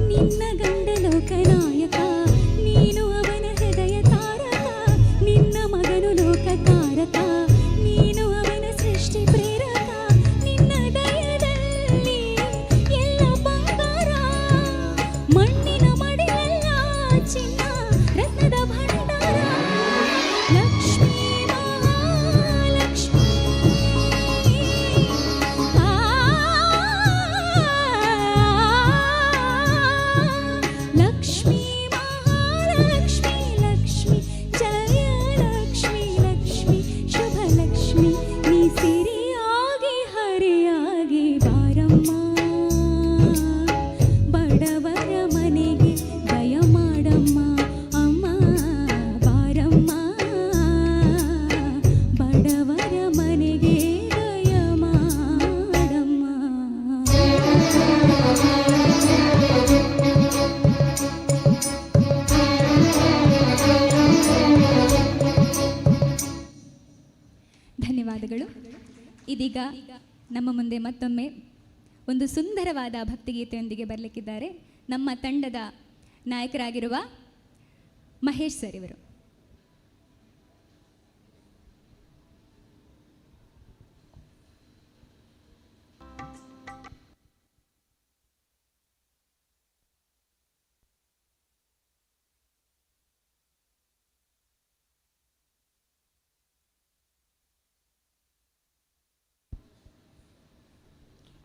ನಿನ್ನ ಗಂಡ ಲೋಕನಾಯಕ ನೀನು ಅವನ ಹೃದಯ ತಾರಕ ನಿನ್ನ ಮಗನು ಲೋಕತಾರಕ ನೀನು ಅವನ ಸೃಷ್ಟಿ ಪ್ರೇರಕ ನಿನ್ನ ದಯದಲ್ಲಿ ಎಲ್ಲ ಬಂಗಾರ ಮಣ್ಣಿನ ಮಡಿಲಲ್ಲ ಚಿನ್ನ ರತ್ನದ ಭಂಡಾರ ಲಕ್ಷ್ಮೀ ಮಹಾಲಕ್ಷ್ಮೀ ಲಕ್ಷ್ಮೀ ಮಹಾಲಕ್ಷ್ಮೀ ಲಕ್ಷ್ಮೀ ಜಯ ಲಕ್ಷ್ಮೀ ಲಕ್ಷ್ಮೀ ಶುಭ ಲಕ್ಷ್ಮೀ ನೀ ಸಿರಿಯಾಗಿ ಹರಿಯಾಗಿ ಬಾರಮ್ಮ ಬಡವರ ಮನೆಗೆ ದಯ ಮಾಡಮ್ಮ ಅಮ್ಮ ಬಾರಮ್ಮ ಬಡವರ ಮನೆಗೆ ದಯ ಮಾಡಮ್ಮ ಧನ್ಯವಾದಗಳು. ಇದೀಗ ನಮ್ಮ ಮುಂದೆ ಮತ್ತೊಮ್ಮೆ ಒಂದು ಸುಂದರವಾದ ಭಕ್ತಿಗೀತೆಯೊಂದಿಗೆ ಬರಲಿಕ್ಕಿದ್ದಾರೆ ನಮ್ಮ ತಂಡದ ನಾಯಕರಾಗಿರುವ ಮಹೇಶ್ ಸರ್ ಇವರು.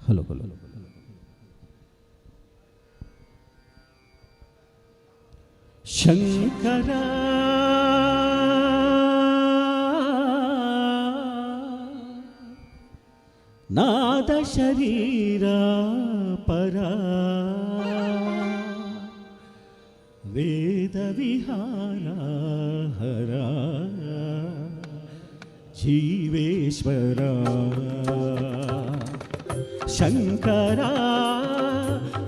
ಹಲೋ ಹಲೋ ಶಂಕರ ನಾದ ಶರೀರ ಪರ ವೇದ ವಿಹಾರ ಹರ ಜೀವೇಶ್ವರ ಶಂಕರ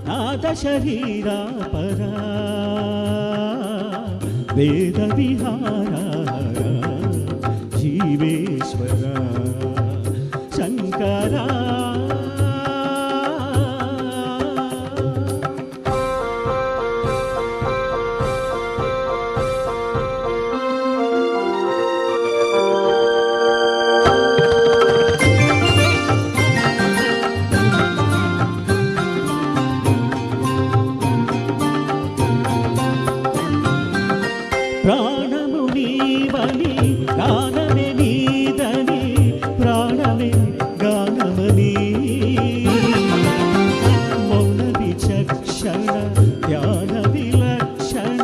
ನಾದ ಶರೀರ ಪರ ವೇದ ವಿಹಾರ ಜೀವೇಶ್ವರ ಶಂಕರ ప్రాణము నీవని గానమే నీదని ప్రాణమే గానమని మౌన విచక్షణ ధ్యాన విలక్షణ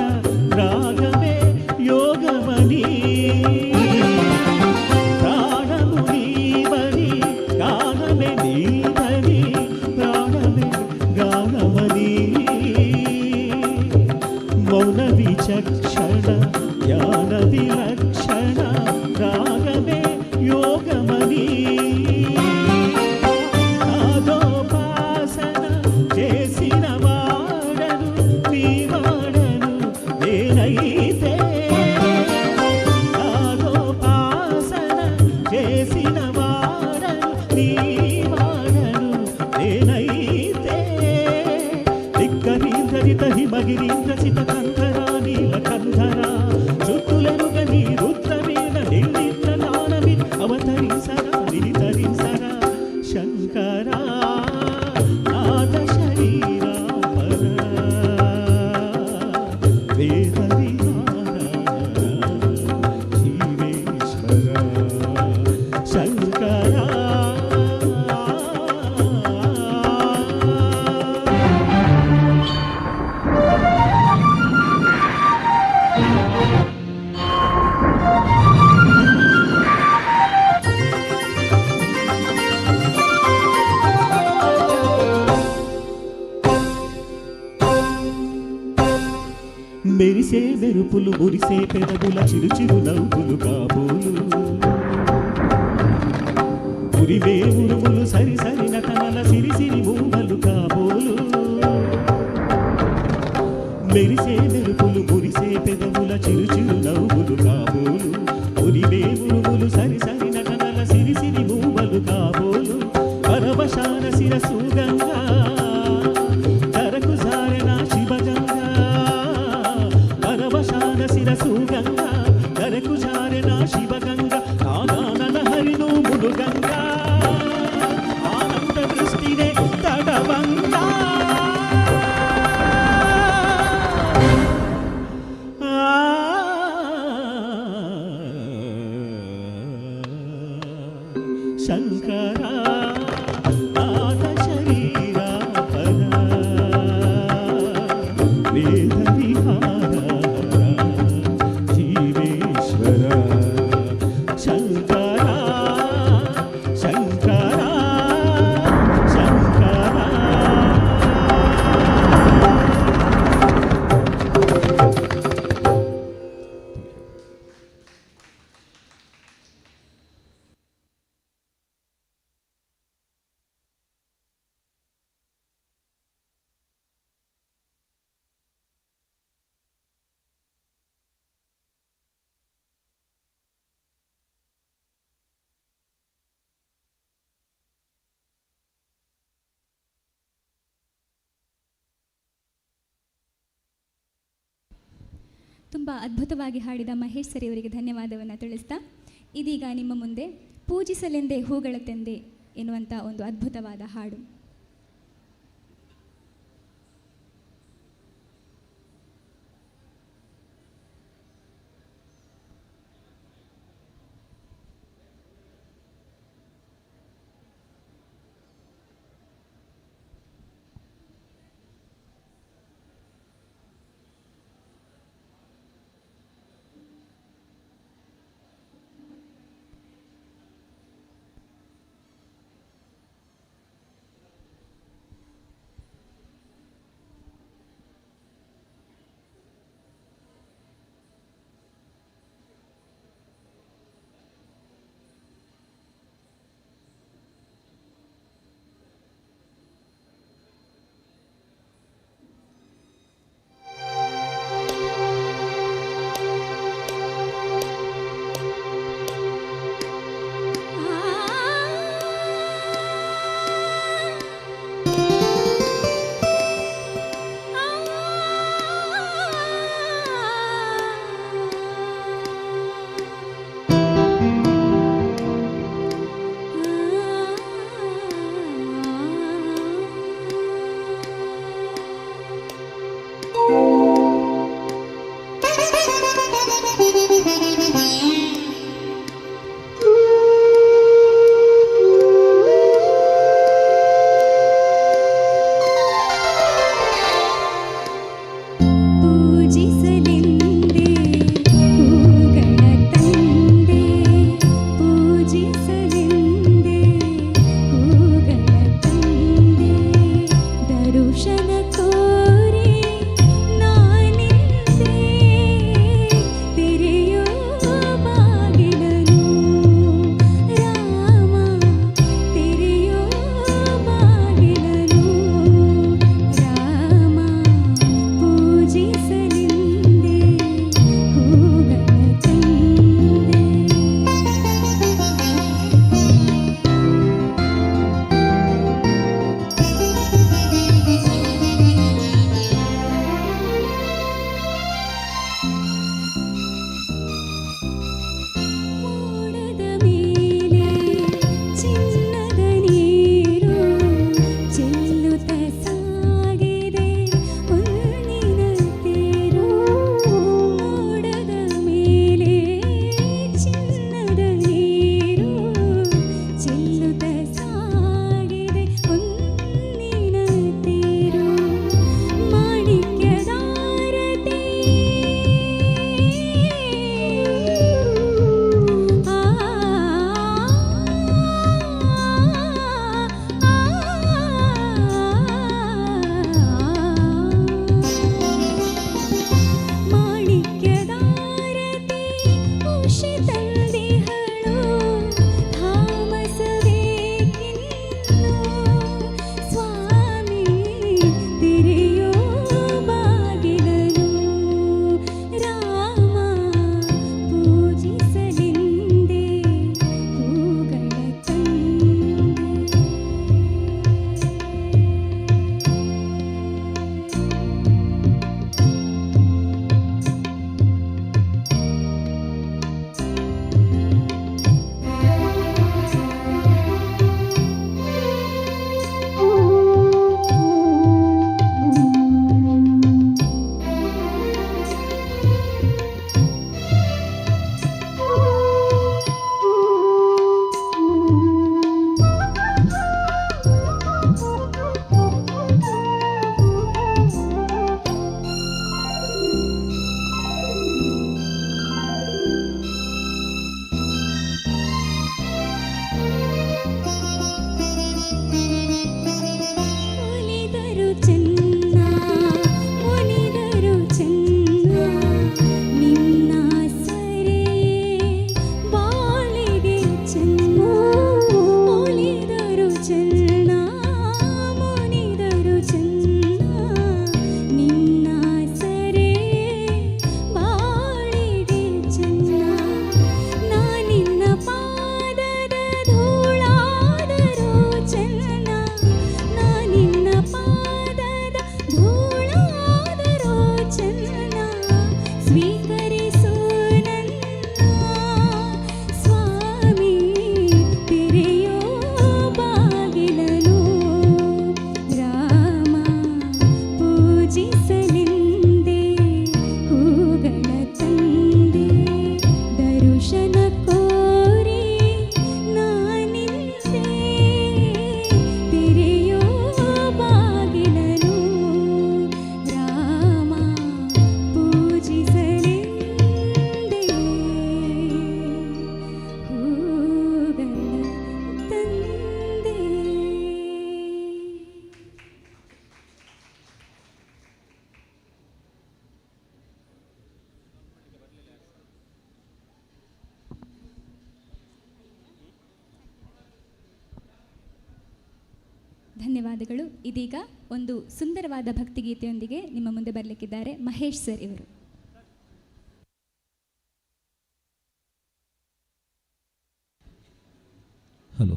రాగమే యోగమని ప్రాణము నీవని గానమే నీదని ప్రాణమే గానమని మౌన విచక్షణ జ్ఞాన విలక్షణ రాగమే యోగమని నాదోపాసన చేసిన వాడను నీ వాడను నేనైతే నాదోపాసన చేసిన వాడను నీ వాడను నేనైతే దిక్కరీంద్రజిత హిమగిరీంద్రచిత కంధరా నీలకంధరా చుట్టులెరుగ నీ రుద్రవీణ నిర్విఘ్న నానమి అవతరింసరా నిరితరింసరా శంకరా నాద శరీరా పర వేద విహార జీవేశ్వర శంకరా మెరిసే మెరుపులు మురిసే పెదవుల చిరు చిరు నవ్వులు కాబోలు ఉరివే ఉరుములు సరి సరి నటనల సిరి సిరి మూవలు కాబోలు మెరిసే మెరుపులు మురిసే పెదవుల చిరు చిరు నవ్వులు కాబోలు ఉరివే ఉరుములు సరి సరి నటనల సిరి సిరి మూవలు కాబోలు పరవశాన శిరసు గంగా తరకు సారెన శివగంగా పరవశాన శిరసు గంగా తరకు సారెన శివగంగా ఆనంద హరిను ముడు గంగా ఆనంద దృష్టినే తడవంగా శంకరా నాద శరీరా పర వేద విహార జీవేశ్వర శంకరా శంకరా శంకరా ತುಂಬ ಅದ್ಭುತವಾಗಿ ಹಾಡಿದ ಮಹೇಶ್ ಸರ್ ಇವರಿಗೆ ಧನ್ಯವಾದವನ್ನು ತಿಳಿಸ್ತಾ ಇದೀಗ ನಿಮ್ಮ ಮುಂದೆ ಪೂಜಿಸಲೆಂದೇ ಹೂಗಳ ತಂದೆ ಎನ್ನುವಂಥ ಒಂದು ಅದ್ಭುತವಾದ ಹಾಡು. ಧನ್ಯವಾದಗಳು. ಇದೀಗ ಒಂದು ಸುಂದರವಾದ ಭಕ್ತಿಗೀತೆಯೊಂದಿಗೆ ನಿಮ್ಮ ಮುಂದೆ ಬರಲಿಕ್ಕಿದ್ದಾರೆ ಮಹೇಶ್ ಸರ್ ಇವರು. ಹಲೋ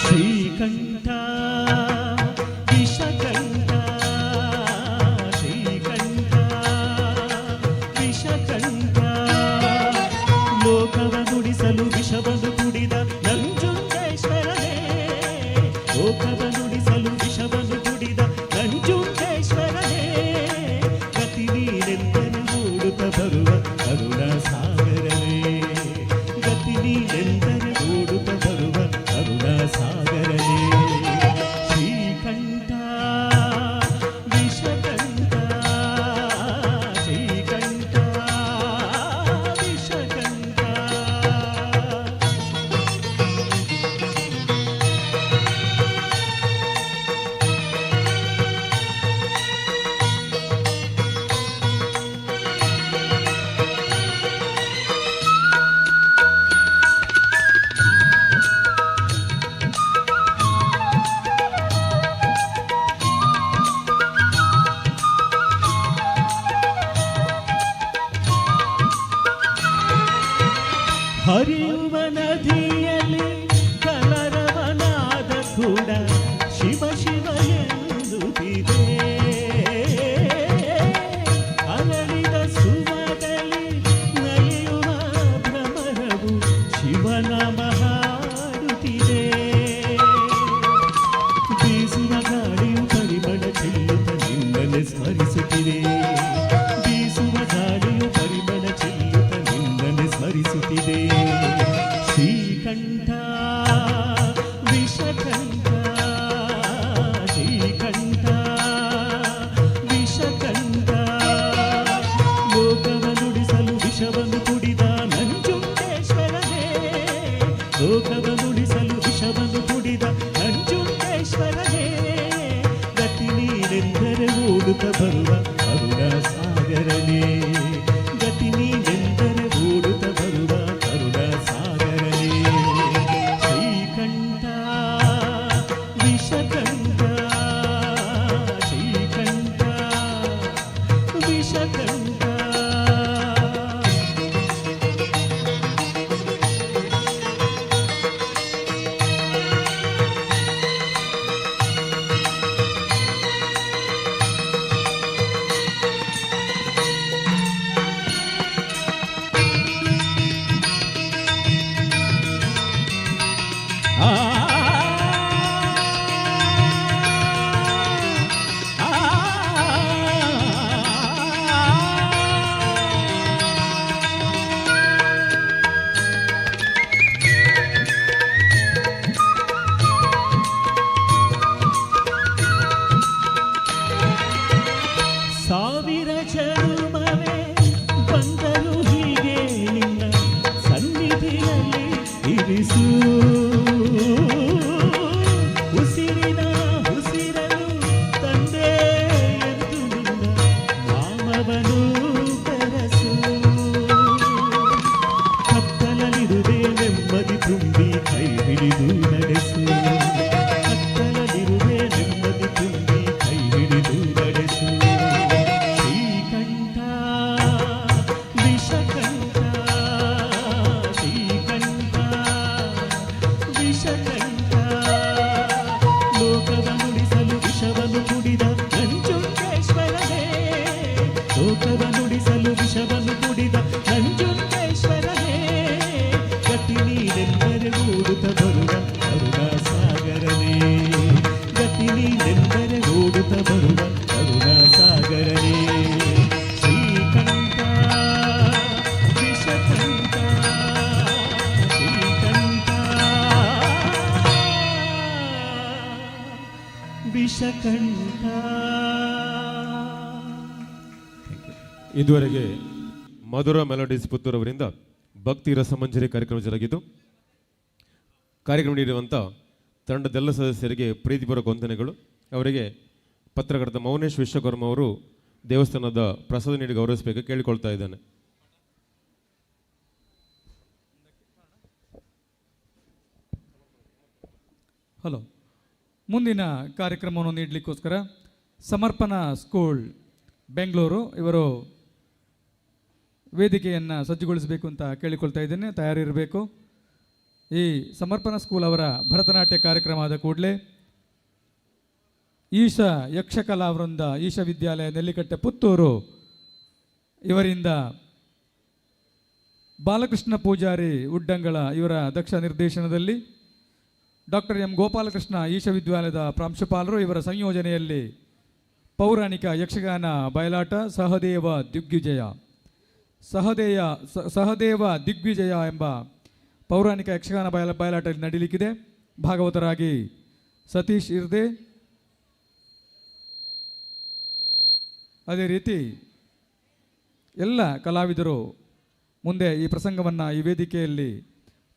ಶ್ರೀಕಂಠ ವಿಷಕಂಠ ಶ್ರೀಕಂಠ ವಿಷಕಂಠ ಲೋಕವ ನುಡಿಸಲು ವಿಷವನ್ನು ಕುಡಿದ ನಂಜುಂಡೇಶ್ವರನೇ ಲೋಕವ ನುಡಿಸಲು ವಿಷವನ್ನು ಕುಡಿದ ನಂಜುಂಡೇಶ್ವರನೇ ಗತಿ ನೀನೆಂದರೆ ಓಡುತ್ತ ಬರುವ ಕರುಣ ಸಾಗರವೇ ಗತಿ ನೀನೆಂದರೆ ಓಡುತ್ತ ಬರುವ ಕರುಣ ಸಾಗರನೇ ಶ್ರೀಕಂಠ ವಿಷಕಂಠ ಶ್ರೀಕಂಠ ವಿಷಕಂಠ ಹರಿಯುವ ನದಿಯಲ್ಲಿ ಕಲರವನಾದ ಕೂಡ ಶಿವ ಶಿವ ಎನ್ನುತ್ತಿದೆ ಅರಳಿದ ಸುಮದಲ್ಲಿ ನಲಿಯುವ ಭ್ರಮರವು ಶಿವನಾಮ ಹಾಡುತ್ತಿದೆ ಬೀಸುವ ಗಾಳಿಯು ಪರಿಮಳ ಚೆಲ್ಲುತ್ತ ನಿನ್ನನ್ನೇ ಸ್ಮರಿಸುತ್ತಿದೆ ಬೀಸುವ ಗಾಳಿಯು ಪರಿಮಳ ಚೆಲ್ಲುತ್ತ ನಿನ್ನನ್ನೇ ಸ್ಮರಿಸುತ್ತಿದೆ ಶ್ರೀಕಂಠ ವಿಷಕಂಠ ಶ್ರೀಕಂಠ ವಿಷಕಂಠ ಲೋಕವ ನುಡಿಸಲು ವಿಷವನ್ನು ಕುಡಿದ ನಂಜುಂಡೇಶ್ವರನೇ ಲೋಕವ ನುಡಿಸಲು ವಿಷವನ್ನು ಕುಡಿದ ನಂಜುಂಡೇಶ್ವರನೇ ಗತಿ ನೀನೆಂದರೆ ಓಡುತ್ತ ಬರುವ ಕರುಣ ಸಾಗರನೇ ಗತಿ ನೀನೆಂದರೆ ಓಡುತ್ತ ಬರುವ ಕರುಣ ಸಾಗರನೇ ಶ್ರೀಕಂಠ ವಿಷಕಂಠ ಶ್ರೀಕಂಠ ವಿಷಕಂಠ ವಿಷಕಂಠ. ಇದುವರೆಗೆ ಮಧುರ ಮೆಲೋಡೀಸ್ ಪುತ್ತೂರು ಅವರಿಂದ ಭಕ್ತಿ ರಸಮಂಜರಿ ಕಾರ್ಯಕ್ರಮ ಜರುಗಿದ್ದು, ಕಾರ್ಯಕ್ರಮ ನೀಡಿರುವಂಥ ತಂಡದೆಲ್ಲ ಸದಸ್ಯರಿಗೆ ಪ್ರೀತಿಪೂರ್ವಕ ವಂದನೆಗಳು. ಅವರಿಗೆ ಪತ್ರಕರ್ತ ಮೌನೇಶ್ ವಿಶ್ವಕರ್ಮ ಅವರು ದೇವಸ್ಥಾನದ ಪ್ರಸಾದ ನೀಡಿ ಗೌರವಿಸಬೇಕು ಕೇಳಿಕೊಳ್ತಾ ಇದ್ದಾನೆ. ಹಲೋ, ಮುಂದಿನ ಕಾರ್ಯಕ್ರಮವನ್ನು ನೀಡಲಿಕ್ಕೋಸ್ಕರ ಸಮರ್ಪಣಾ ಸ್ಕೂಲ್ ಬೆಂಗಳೂರು ಇವರು ವೇದಿಕೆಯನ್ನು ಸಜ್ಜುಗೊಳಿಸಬೇಕು ಅಂತ ಕೇಳಿಕೊಳ್ತಾ ಇದ್ದೇನೆ. ತಯಾರಿರಬೇಕು. ಈ ಸಮರ್ಪಣಾ ಸ್ಕೂಲ್ ಅವರ ಭರತನಾಟ್ಯ ಕಾರ್ಯಕ್ರಮ ಆದ ಕೂಡಲೇ ಈಶ ಯಕ್ಷಕಲಾ ವೃಂದ ಈಶ ವಿದ್ಯಾಲಯ ನೆಲ್ಲಿಕಟ್ಟೆ ಪುತ್ತೂರು ಇವರಿಂದ ಬಾಲಕೃಷ್ಣ ಪೂಜಾರಿ ಉಡ್ಡಂಗಳ ಇವರ ದಕ್ಷ ನಿರ್ದೇಶನದಲ್ಲಿ ಡಾಕ್ಟರ್ ಎಂ ಗೋಪಾಲಕೃಷ್ಣ ಈಶ ವಿದ್ಯಾಲಯದ ಪ್ರಾಂಶುಪಾಲರು ಇವರ ಸಂಯೋಜನೆಯಲ್ಲಿ ಪೌರಾಣಿಕ ಯಕ್ಷಗಾನ ಬಯಲಾಟ ಸಹದೇವ ದಿಗ್ವಿಜಯ ಎಂಬ ಪೌರಾಣಿಕ ಯಕ್ಷಗಾನ ಬಯಲಾಟ ನಡೀಲಿಕ್ಕಿದೆ. ಭಾಗವತರಾಗಿ ಸತೀಶ್ ಇರ್ದೆ, ಅದೇ ರೀತಿ ಎಲ್ಲ ಕಲಾವಿದರು ಮುಂದೆ ಈ ಪ್ರಸಂಗವನ್ನು ಈ ವೇದಿಕೆಯಲ್ಲಿ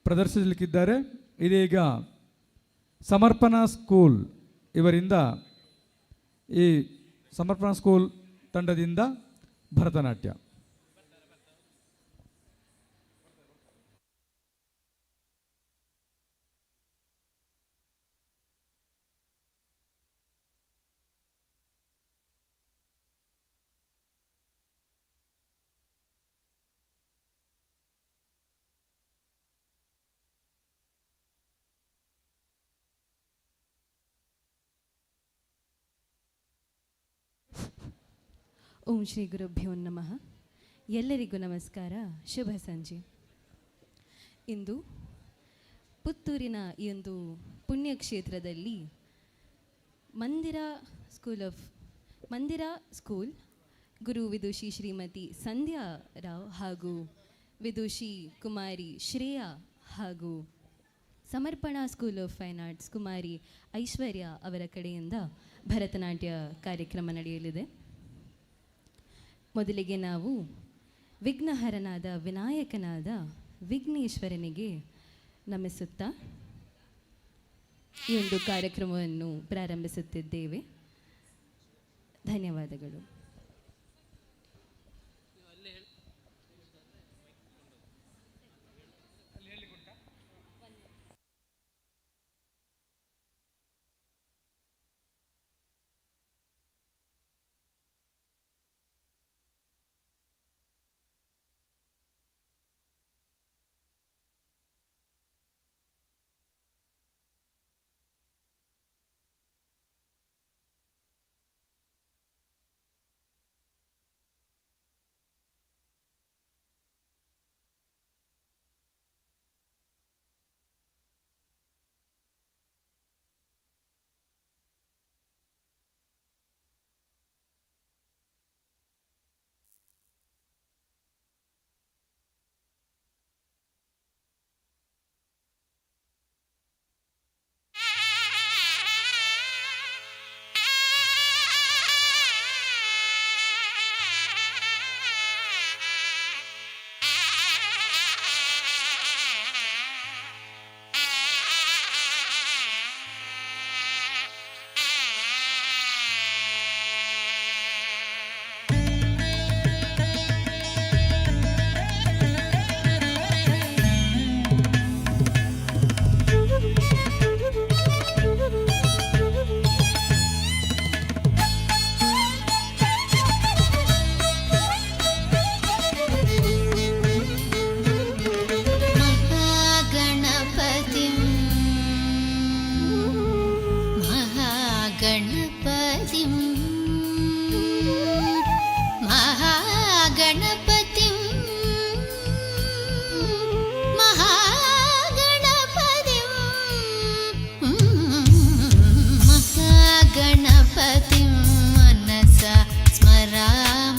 ಪ್ರದರ್ಶಿಸಲಿಕ್ಕಿದ್ದಾರೆ. ಇದೀಗ ಸಮರ್ಪಣಾ ಸ್ಕೂಲ್ ಇವರಿಂದ ಈ ಸಮರ್ಪಣಾ ಸ್ಕೂಲ್ ತಂಡದಿಂದ ಭರತನಾಟ್ಯ. ಓಂ ಶ್ರೀ ಗುರುಭ್ಯೋ ನಮಃ. ಎಲ್ಲರಿಗೂ ನಮಸ್ಕಾರ, ಶುಭ ಸಂಜೆ. ಇಂದು ಪುತ್ತೂರಿನ ಈ ಒಂದು ಪುಣ್ಯಕ್ಷೇತ್ರದಲ್ಲಿ ಮಂದಿರ ಸ್ಕೂಲ್ ಗುರು ವಿದುಷಿ ಶ್ರೀಮತಿ ಸಂಧ್ಯಾ ರಾವ್ ಹಾಗೂ ವಿದುಷಿ ಕುಮಾರಿ ಶ್ರೇಯಾ ಹಾಗೂ ಸಮರ್ಪಣಾ ಸ್ಕೂಲ್ ಆಫ್ ಫೈನ್ ಆರ್ಟ್ಸ್ ಕುಮಾರಿ ಐಶ್ವರ್ಯ ಅವರ ಕಡೆಯಿಂದ ಭರತನಾಟ್ಯ ಕಾರ್ಯಕ್ರಮ ನಡೆಯಲಿದೆ. ಮೊದಲಿಗೆ ನಾವು ವಿಘ್ನಹರನಾದ ವಿನಾಯಕನಾದ ವಿಘ್ನೇಶ್ವರನಿಗೆ ನಮಿಸುತ್ತಾ ಈ ಒಂದು ಕಾರ್ಯಕ್ರಮವನ್ನು ಪ್ರಾರಂಭಿಸುತ್ತಿದ್ದೇವೆ. ಧನ್ಯವಾದಗಳು. महागणपतिं मनसा स्मरामि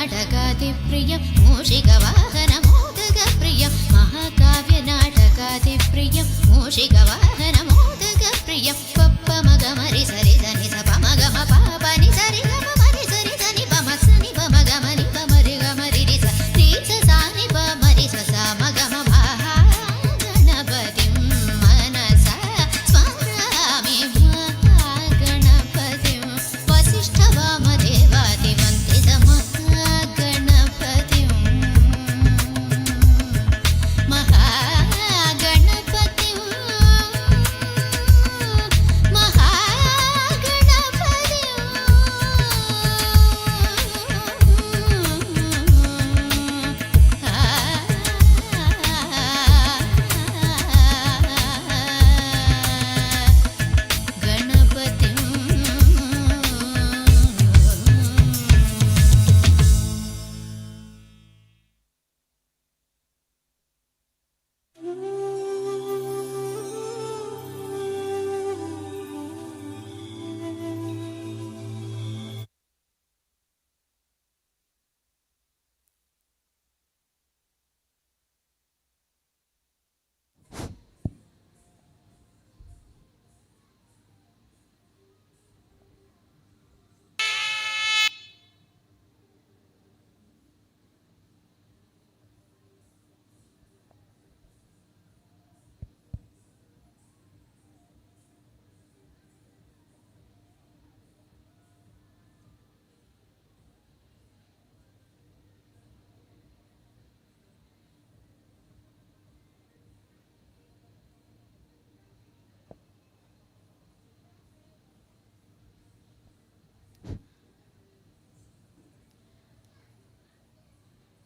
नाटकादिप्रिय मूषिकवाहन मोदक प्रिय महाकाव्य नाटकादिप्रिय मूषिकवाहन मोदक प्रिय पप्प मग मरि सरि దని ಸ ಪ ಮಗ ಮ ಪ ಪ ನಿ ಸರಿ ಗ ಮ ಮರಿ ಸರಿ దని ಪ ಮ ಸ ನಿ ಪ ಮಗ ಮ ನಿ ಪ ಮರಿ ಗ ಮರಿ ರಿ ಸ ರಿ ಸ ಸ ನಿ ಪ ಮರಿ ಸ ಸ ಮಗ ಮ ಪ ಗಣಪತಿ ಮನಸ ಸ್ಮರಾಮಿ ಗಣಪತಿ ವಸಿಷ್ಠ ವಾಮ ದೇವಾದಿ ವಂದಿತ ಮಹಾಗಣಪತಿ ಮಹಾಗಣಪತಿ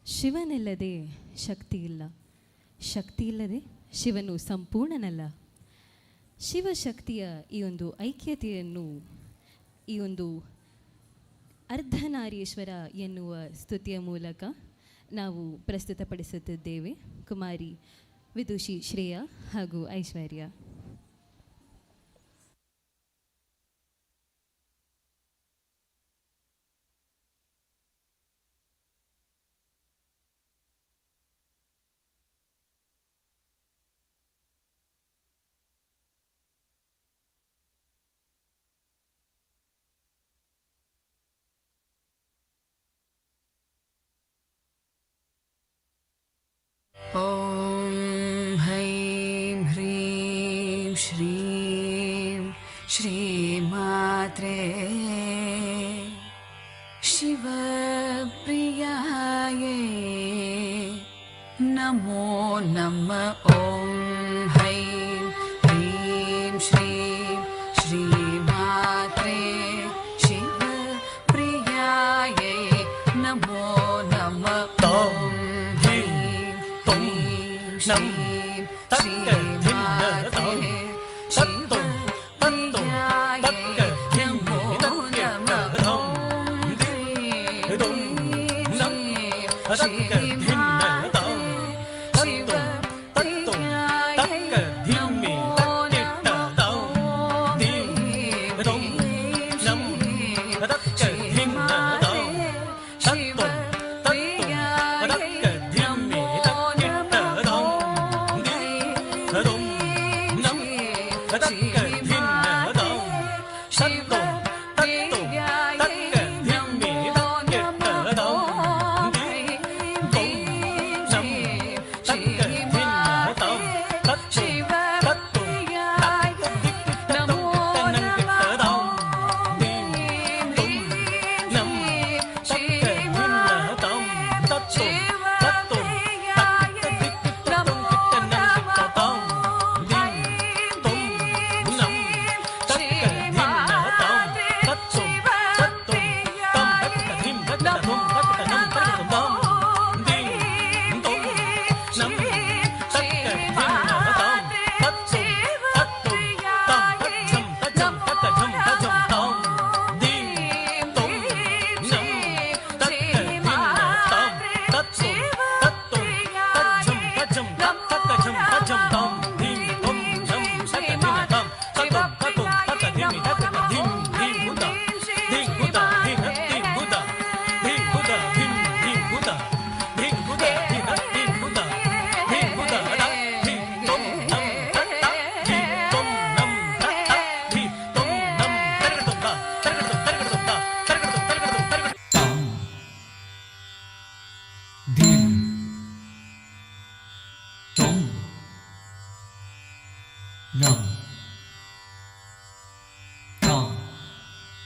ಶಿವನಿಲ್ಲದೆ ಶಕ್ತಿ ಇಲ್ಲ, ಶಕ್ತಿ ಇಲ್ಲದೆ ಶಿವನು ಸಂಪೂರ್ಣನಲ್ಲ. ಶಿವಶಕ್ತಿಯ ಈ ಒಂದು ಐಕ್ಯತೆಯನ್ನು ಈ ಒಂದು ಅರ್ಧನಾರೀಶ್ವರ ಎನ್ನುವ ಸ್ತುತಿಯ ಮೂಲಕ ನಾವು ಪ್ರಸ್ತುತಪಡಿಸುತ್ತಿದ್ದೇವೆ. ಕುಮಾರಿ ವಿದುಷಿ ಶ್ರೇಯಾ ಹಾಗೂ ಐಶ್ವರ್ಯ. ॐ हैं ह्रीं श्रीं श्रीमात्रे शिवप्रियायै नमो नमः. ॐ हैं ह्रीं श्रीं श्रीमात्रे शिवप्रियायै नमो नमः.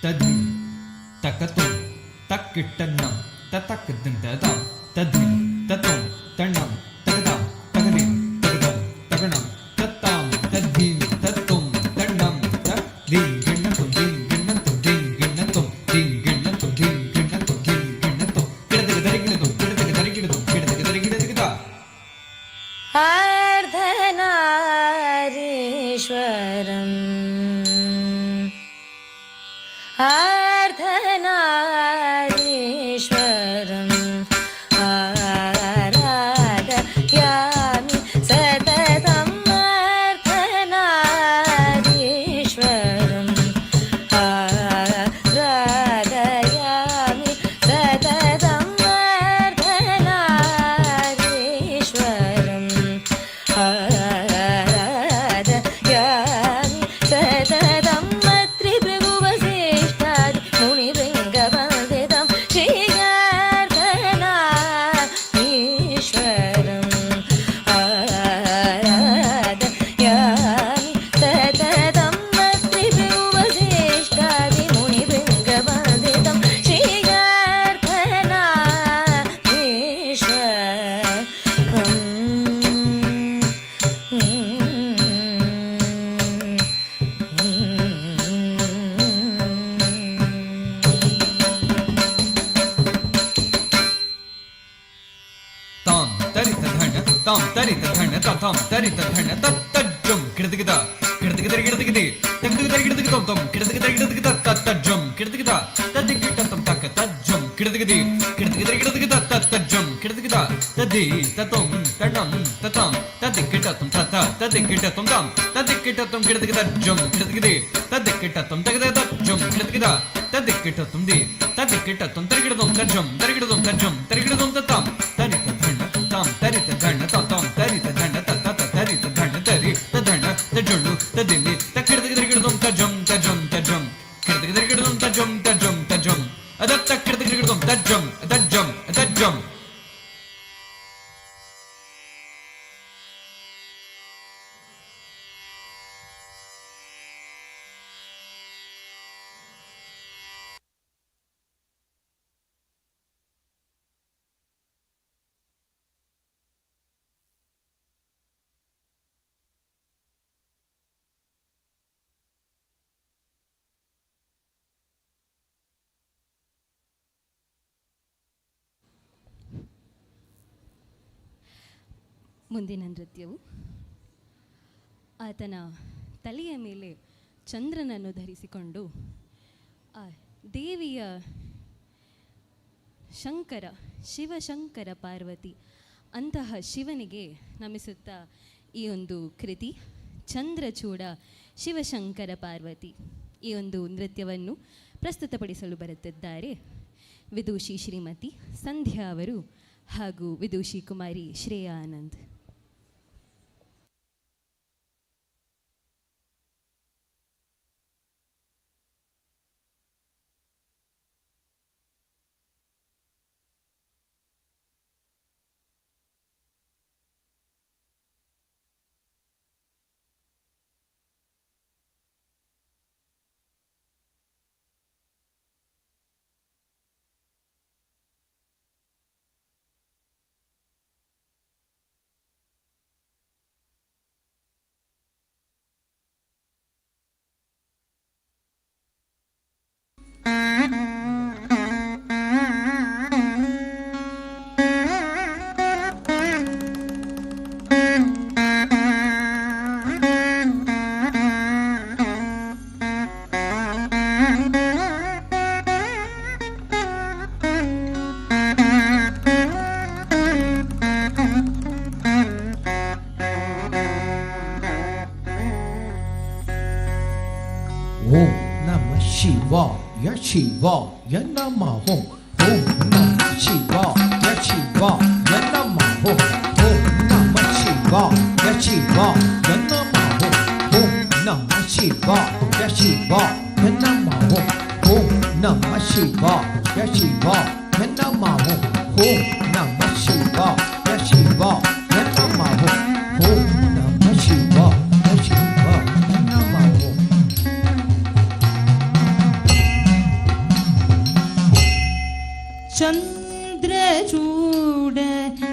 ತದ್ರಿ ತಕತುಂ ತಕ್ಕಿಟ್ಟನ್ನಂ ತತಕ್ಕದಂತದಂ ತದ್ರಿ ತತುಂ ತಣ್ಣಂ ತಗದಂ ತಗದಿ ತಗದಂ ತಗಣಂ ತತ್ತಾಂ ತದ್ದಿಂ ತತ್ತುಂ ತಣ್ಣಂ ತದ್ದಿ ಗಿಣ್ಣತುಂ ದಿಂ ಗಿಣ್ಣತುಂ ದಿಂ ಗಿಣ್ಣತುಂ ದಿಂ ಗಿಣ್ಣತುಂ ದಿಂ ಗಿಣ್ಣತುಂ ದಿಂ ಗಿಣ್ಣತುಂ ಗಿಡದಗ ದರಿಗಿಡದುಂ ಗಿಡದಗ ದರಿಗಿಡದುಂ ಗಿಡದಗ ದರಿಗಿಡದಗದ अर्धनारीश्वरम् अर्धनारीश्वरम् आराधयामि सततम् अर्धनारीश्वरम् आराधयामि सततम् अर्धनारीश्वरम् आराधयामि सततं त्रिभुवसिष्ठादि मुनिभृङ्गवन्दितं श्रीयार्धनारीश्वरम् आराधयामि सततं त्रिभुवसिष्ठादि मुनिभृङ्गवन्दितं ತಾಂ ತರಿತ ಧಣ ತಾಂ ತರಿತ ಧಣ ತತ್ತಜ್ಜಂ ಕಿಡದಗಿದ ಕಿಡದಗಿದರಿ ಗಿಡದಗಿದಿ ತಗದಗಿದರಿ ಗಿಡದಗಿದ ತಂ ಕಿಡದಗಿದರಿ ಗಿಡದಗಿದ ತತ್ತಜ್ಜಂ ಕಿಡದಗಿದ ತದ್ದಿಗಿಟ ತಂ ತಕ ತಜ್ಜಂ ಕಿಡದಗಿದಿ ಕಿಡದಗಿದರಿ ಗಿಡದಗಿದ ತತ್ತಜ್ಜಂ ಕಿಡದಗಿದ ತದ್ದಿ ತತಂ ತಣ್ಣಂ ತತಾಂ ತದ್ದಿಗಿಟ ತಂ ತತ ತದ್ದಿಗಿಟ ತಂ ತಾಂ ತದ್ದಿಗಿಟ ತಂ ಕಿಡದಗಿದ ಜಂ ಕಿಡದಗಿದಿ ತದ್ದಿಗಿಟ ತಂ ತಗದ ತಜ್ಜಂ ಕಿಡದಗಿದ ತದ್ದಿಗಿಟ ತಂ ದಿ ತದ್ದಿಗಿಟ ತಂ ತರಿಗಿಡದಂ ತಜ್ಜಂ ತರಿಗಿಡದಂ ತಜ್ಜಂ ತರಿಗಿಡದಂ ತತಾಂ ತರಿತ ಧಣ ತಾಂ ತರಿತ ಧಣ ತಾಂ ತರಿತ ಧಣ ತತ ತರಿತ ಧಣ ತರಿ ತಧಣ ತಜೊಳ್ಳು ತದಿನಿ ತಕ್ಕಿಡದಗಿದರಿಗಿಡದಂ ತಜ್ಜಂ ತಜ್ಜಂ ತಜ್ಜಂ ಕಿಡದಗಿದರಿಗಿಡದಂ ತಜ್ಜಂ ತಜ್ಜಂ ತಜ್ಜಂ ಅದತ್ತ ಕಿಡದಗಿಡದಂ ತಜ್ಜಂ ತಜ್ಜಂ ತಜ್ಜಂ ಮುಂದಿನ ನೃತ್ಯವು ಆತನ ತಲೆಯ ಮೇಲೆ ಚಂದ್ರನನ್ನು ಧರಿಸಿಕೊಂಡು ಆ ದೇವಿಯ ಶಂಕರ ಶಿವಶಂಕರ ಪಾರ್ವತಿ ಅಂತಹ ಶಿವನಿಗೆ ನಮಿಸುತ್ತಾ ಈ ಒಂದು ಕೃತಿ ಚಂದ್ರಚೂಡ ಶಿವಶಂಕರ ಪಾರ್ವತಿ ಈ ಒಂದು ನೃತ್ಯವನ್ನು ಪ್ರಸ್ತುತಪಡಿಸಲು ಬರುತ್ತಿದ್ದಾರೆ ವಿದೂಷಿ ಶ್ರೀಮತಿ ಸಂಧ್ಯಾ ಅವರು ಹಾಗೂ ವಿದೂಷಿ ಕುಮಾರಿ Shreya Anand. Om Namah Shivaya Shivaya Namah Om Namah Shivaya Shivaya Namah Om Namah Shivaya Shivaya Namah Om Namah Shivaya Shivaya Namah Om Namah Shivaya Shivaya Namah Om Namah Shivaya Shivaya Namah Om Namah Shivaya Shivaya Namah Chandrachud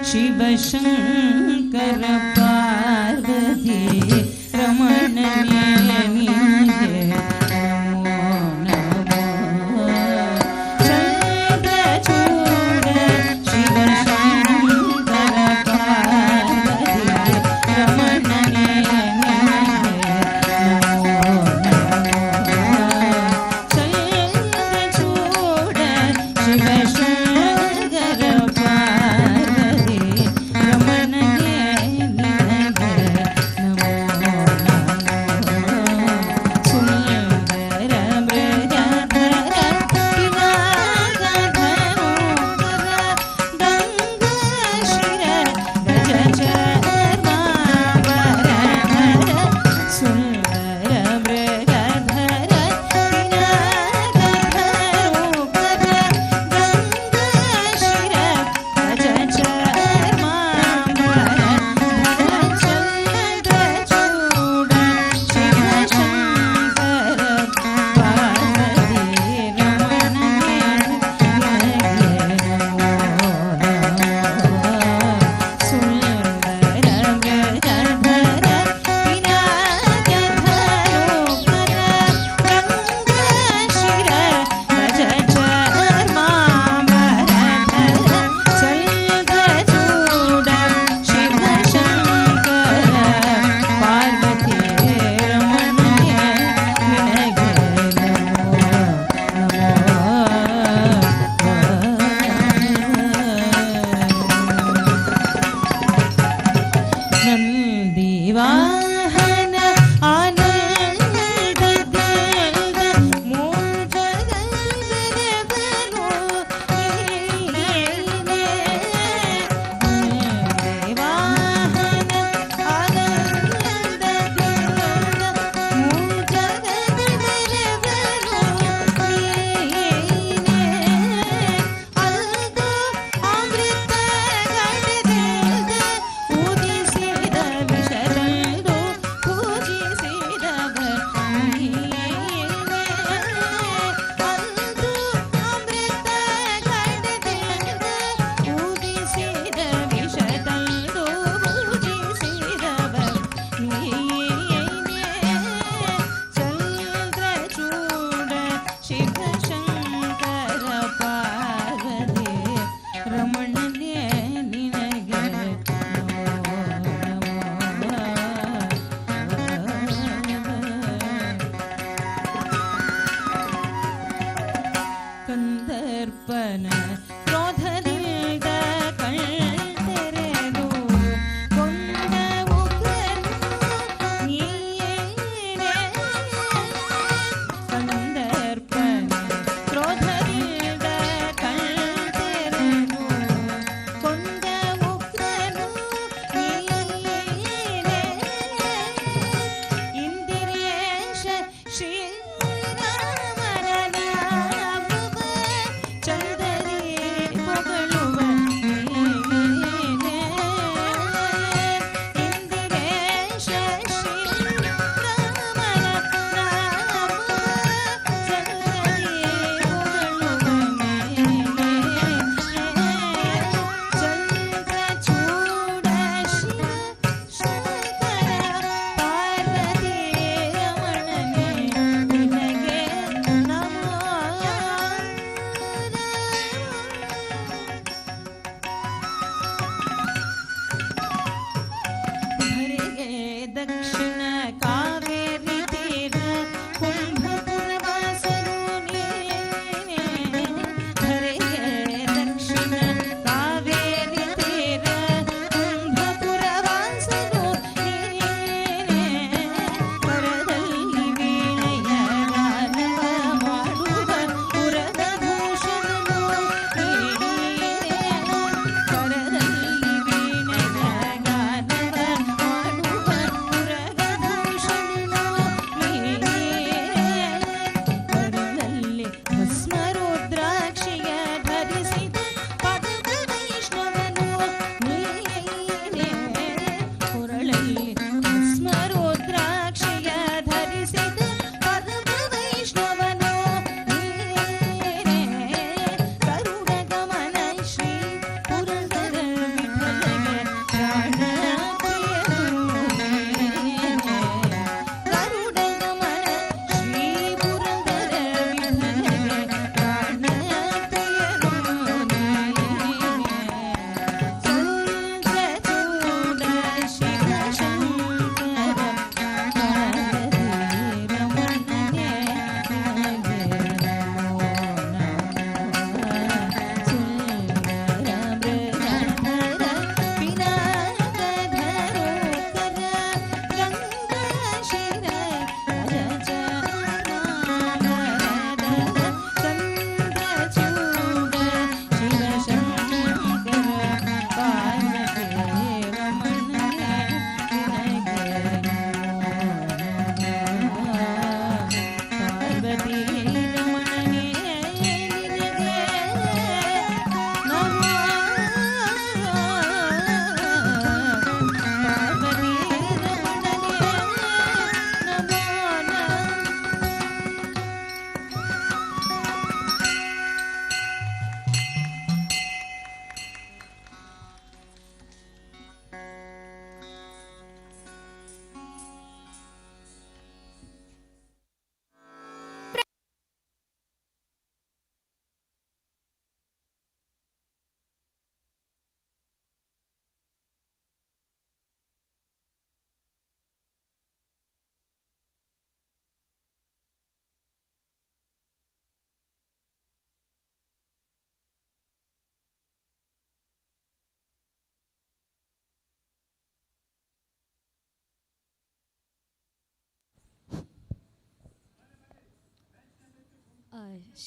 Shivashankara Parvati ರಮಣನೇ ನಿನಗೆ ನಮೋ ನಮೋ. ಚಂದ್ರಚೂಡ ಶಿವಶಂಕರ ಪಾರ್ವತಿ ರಮಣನೇ ನಿನಗೆ ನಮೋ ನಮೋ. ಚಂದ್ರಚೂಡ ಶಿವಶಂಕರ ಪಾರ್ವತಿ ರಮಣನೇ ನಿನಗೆ ನಮೋ ನಮೋ. ಸುಂದರ ಮೃಗಧರ ಪಿನಾಕಧನೋಕರ ಗಂಗಾಶಿರ ಗಜಚರ್ಮಾಭರಣಧರ. ಸುಂದರ ಮೃಗಧರ ಪಿನಾಕಧನೋಕರ ಗಂಗಾಶಿರ ಗಜಚರ್ಮಾಭರಣಧರ. ಚಂದ್ರಚೂಡ ಶಿವಶಂಕರ ಪಾರ್ವತಿ ರಮಣನೇ ನಿನಗೆ ನಮೋ ನಮೋ. ಸುಂದರ ಮೃಗಧರ ಪಿನಾಕಧನೋಕರ ಗಂಗಾಶಿರ ಗಜಚರ್ಮಾಭರಣಧರ. ಚಂದ್ರಚೂಡ ಶಿವಶಂಕರ ಪಾರ್ವತಿ ರಮಣನೇ ನಿನಗೆ ನಮೋ ನಮೋ. ನಂದಿವಾಹನ ಆನಂದದಿಂದ ಮೋದಗರೆವನು ನೀನೇ. ನಂದಿವಾಹನ ಆನಂದದಿಂದ ಮೋದಗರೆವನು ನೀನೇ. ಅಲ್ದು ಅಮೃತ ಗಣದಿಂದ ಉದಿಸಿದ ವಿಷದಂದು ಪೂಜಿಸಿದವ ನೀನೇ. ಅಲ್ದು ಅಮೃತ ಗಣದಿಂದ ಉದಿಸಿದ ವಿಷದಂದು ಪೂಜಿಸಿದವ ನೀನೇ. ಚಂದ್ರಚೂಡ ಶಿವಶಂಕರ ಪಾರ್ವತಿ ರಮಣನೇ ನಿನಗೆ ನಮೋ ನಮೋ. ಕಂದರ್ಪನ ಕ್ರೋಧದಿಂದ ಕಣ್ತೆರೆದು ಕೊಂದ ಉಗ್ರನು ನೀನೇ. ಕಂದರ್ಪನ ಕ್ರೋಧದಿಂದ ಕಣ್ತೆರೆದು ಕೊಂದ ಉಗ್ರನು ನೀನೇ. ಇಂದಿರೇಶ ಶ್ರೀರಾಮನ ನಾಮವ ಚಂದರಿ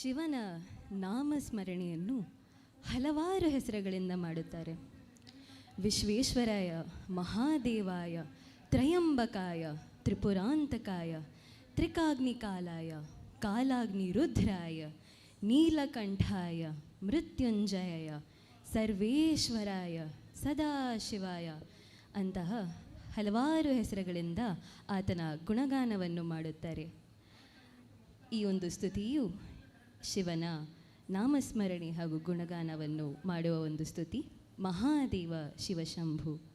ಶಿವನ ನಾಮಸ್ಮರಣೆಯನ್ನು ಹಲವಾರು ಹೆಸರುಗಳಿಂದ ಮಾಡುತ್ತಾರೆ. ವಿಶ್ವೇಶ್ವರಾಯ, ಮಹಾದೇವಾಯ, ತ್ರಯಂಬಕಾಯ, ತ್ರಿಪುರಾಂತಕಾಯ, ತ್ರಿಕಾಗ್ನಿಕಾಲಾಯ, ಕಾಲಾಗ್ನಿರುದ್ರಾಯ, ನೀಲಕಂಠಾಯ, ಮೃತ್ಯುಂಜಯಾಯ, ಸರ್ವೇಶ್ವರಾಯ, ಸದಾಶಿವಾಯ ಅಂತಹ ಹಲವಾರು ಹೆಸರುಗಳಿಂದ ಆತನ ಗುಣಗಾನವನ್ನು ಮಾಡುತ್ತಾರೆ. ಈ ಒಂದು ಸ್ತುತಿಯು ಶಿವನ ನಾಮಸ್ಮರಣೆ ಹಾಗೂ ಗುಣಗಾನವನ್ನು ಮಾಡುವ ಒಂದು ಸ್ತುತಿ. ಮಹಾದೇವ ಶಿವಶಂಭು.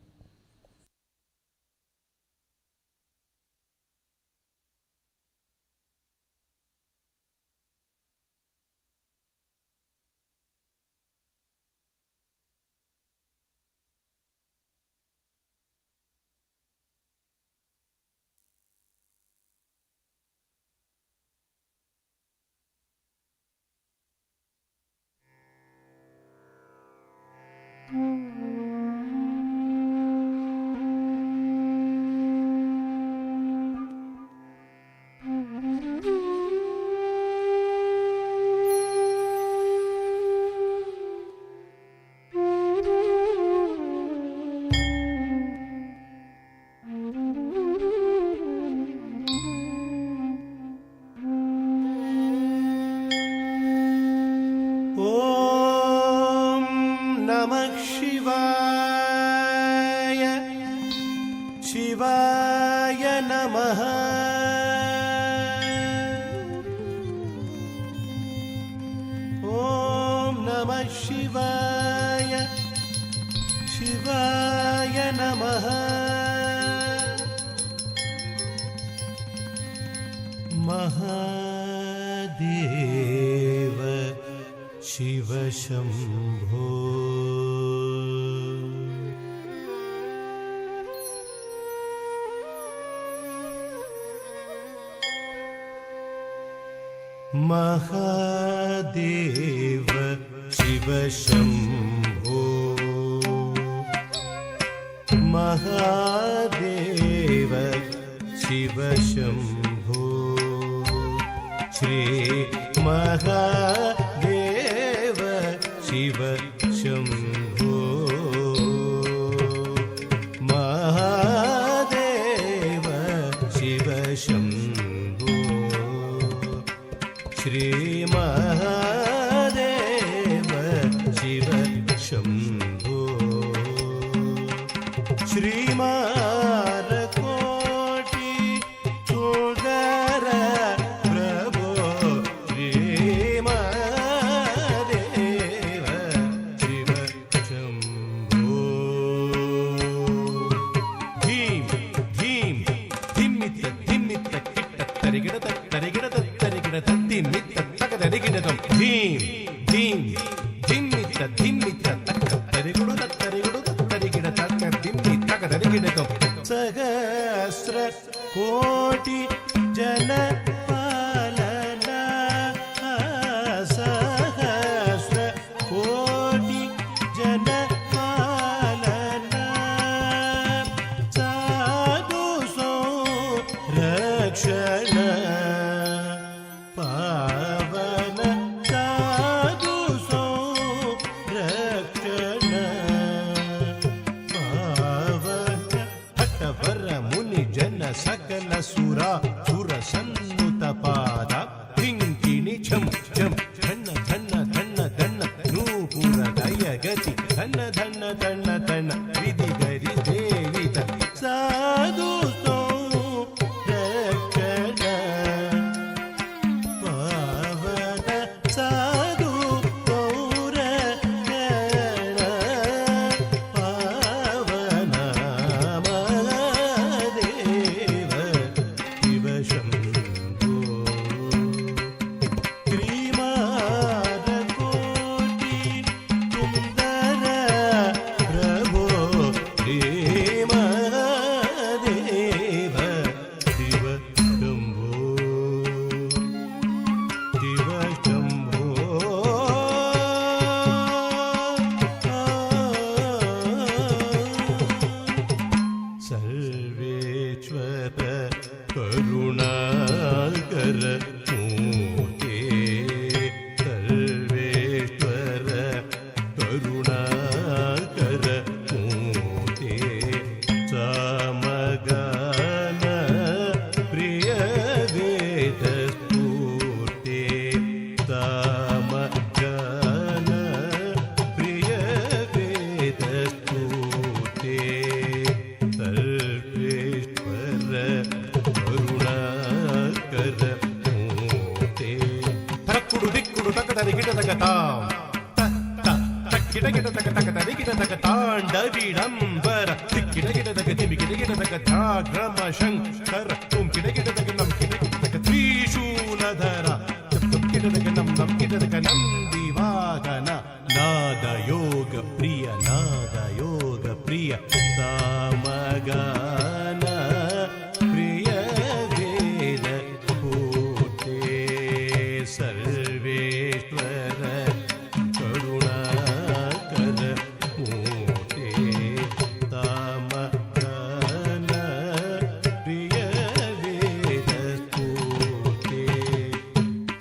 ಶಿವಾಯ ನಮಃ. ಓಂ ನಮಃ ಶಿವಾಯ. ಶಿವಾಯ ನಮಃ. ಮಹಾದೇವ ಶಿವಶಂಭೋ. ಮಹಾದೇವ ಶಿವಶಂಭೋ. ಮಹಾದೇವ ಶಿವಶಂಭೋ. ಶ್ರೀ ಮಹಾದೇವ ಶಿವಶಂಭೋ. ಮಹಾದೇವ ಶಿವಶಂಭೋ. ಶ್ರೀ ಮಹಾದೇವ ಶಿವಶಂಭೋ. ಶ್ರೀಮಾರಕೋಟಿ ಸುಂದರ ಪ್ರಭೋ. ಶ್ರೀಮಹಾದೇವ ಶಿವಶಂಭೋ. ಧೀಂ ಧೀಂ ಧಿಮ್ಮಿತ ಧಿಮ್ಮಿತ ಕಿಟ್ಟ ತರಿಗಿಡ ತರಿಗಿಡ ತರಿಗಿಡ ಧಿಮ್ಮಿತ ತರಿಗಿಡದಂ. ಧೀಂ ಧೀಂ ಧಿಮ್ಮಿತ ಧಿಮ್ಮಿತ ತರಿಗುಡು ತರಿಗುಡು ತರಿಗಿಡ ಧಿಮ್ಮಿತ ತರಿಗಿಡದಂ. ಸಹಸ್ರ ಕೋಟಿ ಜನ ಪಾಲನ. ಸಹಸ್ರ ಕೋಟಿ ಜನ ಪಾಲನ. ಸಾಧು ಸಂರಕ್ಷಣ ಪಾವನ. ಸಾಧು ಸಂರಕ್ಷಣ ಪಾವನ. ಹಠವರ ಮುನಿ ಜನ ಸಕಲ ಸುರ ಸುರ ಸನ್ನುತ ಪಾದ. ಕಿಂಕಿಣಿ ಛಂ ಛಂ ಧನ್ನ ಧನ್ನ ಧನ್ನ ಧನ್ನ ನೂಪುರ ದಯಗತಿ ಧನ್ನ ಧನ್ನ ಧನ್ನ ಧನ್ನ ವಿಧಿ ಗರಿ ದೇವಿತ. ಸಾಧು ಸಂರಕ್ಷಣ ಪಾವನ. ಸಾಧು ಸಂರಕ್ಷಣ ಪಾವನ. ಮಹಾದೇವ ಶಿವಶಂಭೋ. ಶ್ರೀಮಾರಕೋಟಿ ಸುಂದರ ಕಿಟಕಿಟ ತಕ ತಕ ತರಿಕಿಟ ತಕ ತಾಂಡವಿಡಂಬರ ಕಿಟಕಿಟ ತಕ ತಿಮಿ ಕಿಟಕಿಟ ತಕ ಜಾಗ್ರಮ ಶಂಕರ ತುಂ ಕಿಟಕಿಟ ತಕ ನಂ ಕಿಟಕಿಟ ತಕ ತ್ರಿಶೂಲಧರ ಕಿಟ ತಕ ನಂ ನಂ ಕಿಟ ತಕ ನಂದಿ ವಾಹನ ನಾದ ಯೋಗ ಪ್ರಿಯ ನಾದ ಯೋಗ ಪ್ರಿಯ ತಾಮಗಾನ ಪ್ರಿಯ ವೇದ ಭೂತೆ ಸರ್ವೇಶ್ವರ ಕರುಣಾಕರ ಮೂರ್ತೆ ತಾಮಗಾನ ಪ್ರಿಯ ವೇದ ಭೂತೆ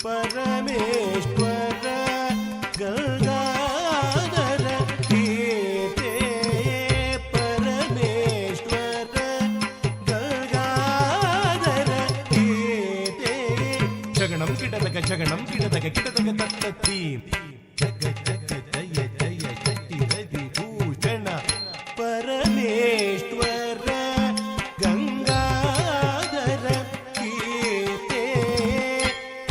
ಪರಮೇಶ್ವರ ಗಂಗಾಧರ ಗೀತೆ ಪರಮೇಶ್ವರ ಗಂಗಾಧರ ಗೀತೆ ಜಗಣಂ ಕಿಟತಕ ಕಿಟತಕ ತತ್ತತಿ ಜಗ ಜಗ ಜಯ ಜಯ ಶಕ್ತಿ ರವಿ ಭೂಷಣ ಪರಮೇಶ್ವರ ಗಂಗಾಧರ ಗೀತೆ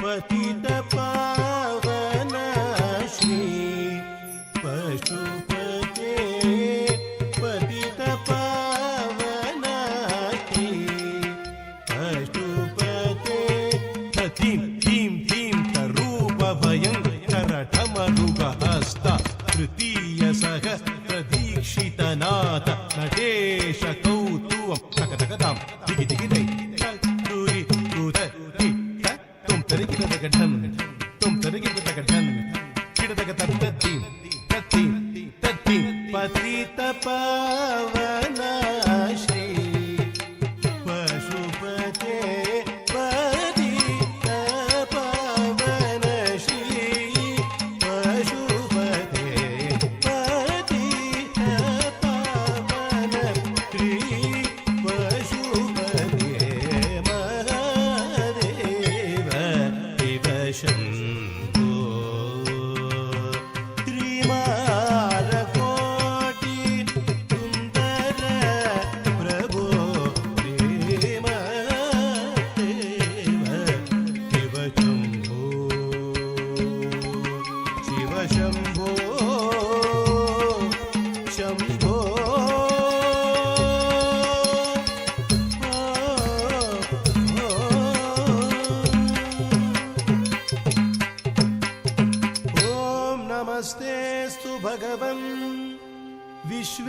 ಪತಿತ ಪಾವನ ಶ್ರೀ ಪಶುಪತೆ ಪತಿತ ಪಾವನ ಶ್ರೀ ಪಶುಪತೆ ತಥೀಂ ಥೀಂ ಥೀಂ ತರೂಪ ಭಯಂಕರ ಠಮರುಗ ಹಸ್ತ ತೃತೀಯ ಸಹ ಪ್ರದೀಕ್ಷಿತನಾಥ ನಟೇಶ ಕೌತುವಂ ತಕ ತಕದಾಂ ದಿಗಿ ದಿಗಿ ದೈ ತೂರಿ ತೂತ ತುಂ ತರಿಗಿದ ತಕ ಢನ್ ತುಂ ತರಿಗಿದ ತಕ ಢನ್ ಕಿಡತಕ ತತ್ತೀಂ ತತ್ತೀಂ ತತ್ತೀಂ ಪತಿತ ಪಾವನ ಶ್ರೀ ಪಶುಪತೆ ಪತಿತ ಪಾವನ ಶ್ರೀ ಪಶುಪತೆ ಪತಿತ ಪಾವನ ಶ್ರೀ ಪಶುಪತೆ ಮಹಾದೇವ ಶಿವ ಶಂಭೋ ತ್ರಿಮಾರ ಕೋಟಿ ಸುಂದರ ಪ್ರಭೋ ಪ್ರೇಮ ದೇವ ಶಿವ ಶಂಭೋ ಶಿವ ಶಂಭೋ ಶಂಭೋ ಓಂ ನಮಸ್ತೆಸ್ತು ಭಗವನ್ ವಿಶ್ವೇಶ್ವರಾಯ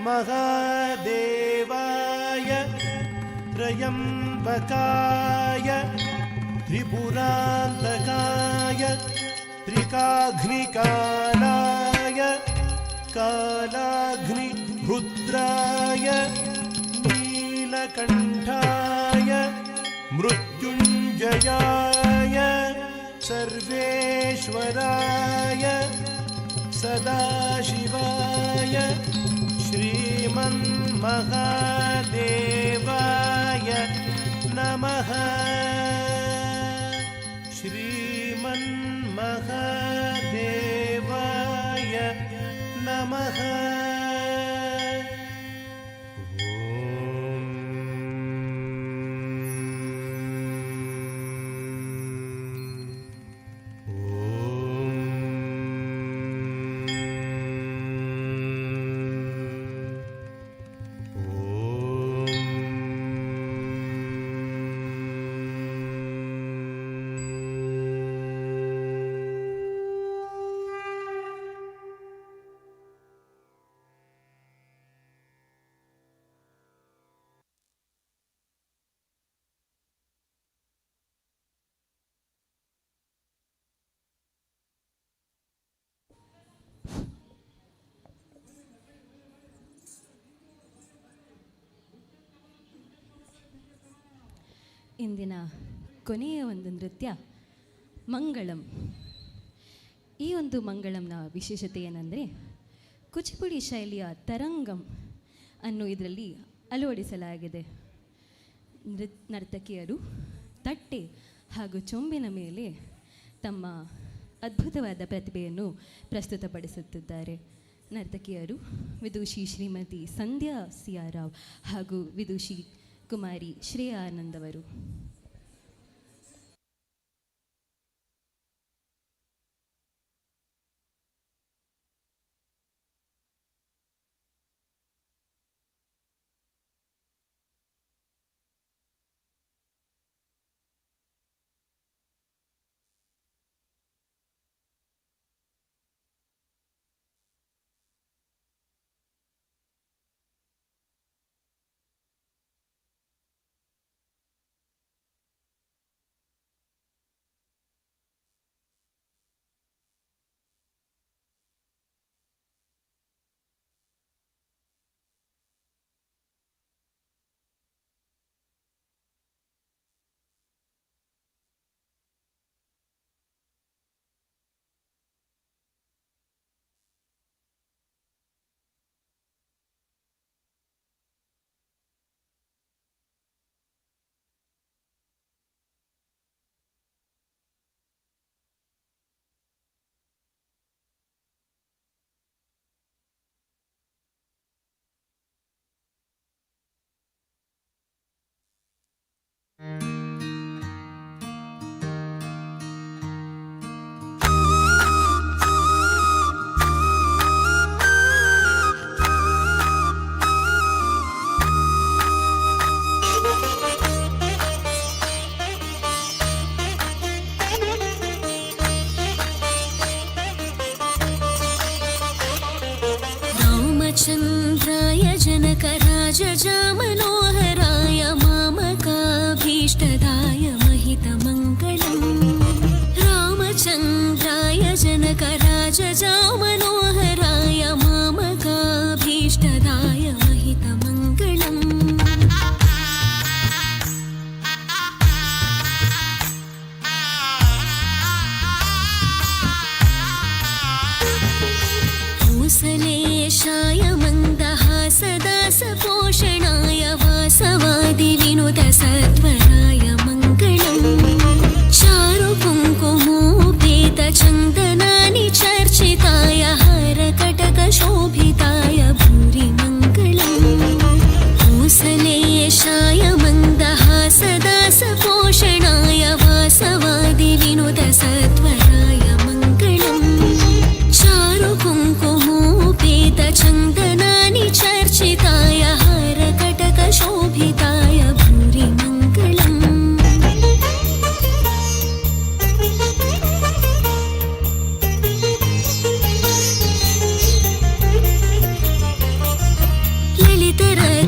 ಮಹಾದೇವಾಯ ತ್ರಯಂಬಕಾಯ ತ್ರಿಪುರಾಂತಕಾಯ ತ್ರಿಕಾಗ್ನಿಕಾಲಾಯ ಕಾಲಾಗ್ನಿ ರುದ್ರಾಯ ನೀಲಕಂಠಾಯ ಮೃತ್ಯುಂಜಯಾಯ ಸರ್ವೇಶ್ವರಾಯ ಸದಾಶಿವಾಯ ಶ್ರೀಮನ್ಮಹಾದೇವಾಯ ನಮಃ ಶ್ರೀಮನ್ಮಹಾದೇವಾಯ ನಮಃ ಇಂದಿನ ಕೊನೆಯ ಒಂದು ನೃತ್ಯ ಮಂಗಳಂ. ಈ ಒಂದು ಮಂಗಳಂನ ವಿಶೇಷತೆ ಏನಂದರೆ ಕುಚಿಪುಡಿ ಶೈಲಿಯ ತರಂಗಂ ಅನ್ನು ಇದರಲ್ಲಿ ಅಳವಡಿಸಲಾಗಿದೆ. ನರ್ತಕಿಯರು ತಟ್ಟೆ ಹಾಗೂ ಚೊಂಬಿನ ಮೇಲೆ ತಮ್ಮ ಅದ್ಭುತವಾದ ಪ್ರತಿಭೆಯನ್ನು ಪ್ರಸ್ತುತಪಡಿಸುತ್ತಿದ್ದಾರೆ. ನರ್ತಕಿಯರು ವಿದುಷಿ ಶ್ರೀಮತಿ ಸಂಧ್ಯಾ ಸಿಯಾರಾವ್ ಹಾಗೂ ವಿದುಷಿ ಕುಮಾರಿ ಶ್ರೇಯಾ ಆನಂದ್ ಅವರು. रामचन्द्राय जनकराजजामनोहराय मामकाभीष्टदाय महितमङ्गलम् रामचन्द्राय जनकराजजामनोहराय मामकाभीष्टदाय महितमङ्गलम् कुशलेशाय मन्दहासदासपोषणाय वासवादिविनुतसत्वराय मङ्गलम् चारुकुङ्कुमोपेतचन्दनानि चर्चिताय हरकटकशोभिताय भूरि मङ्गलम् कुशलेशाय मन्दहासदासपोषणाय वासवादिविनुतसत्वराय मङ्गलम् चारुकुङ्कुमोपेतचन्दनानि चर्चिताय हरकटकशोभिताय भूरि मङ्गलम्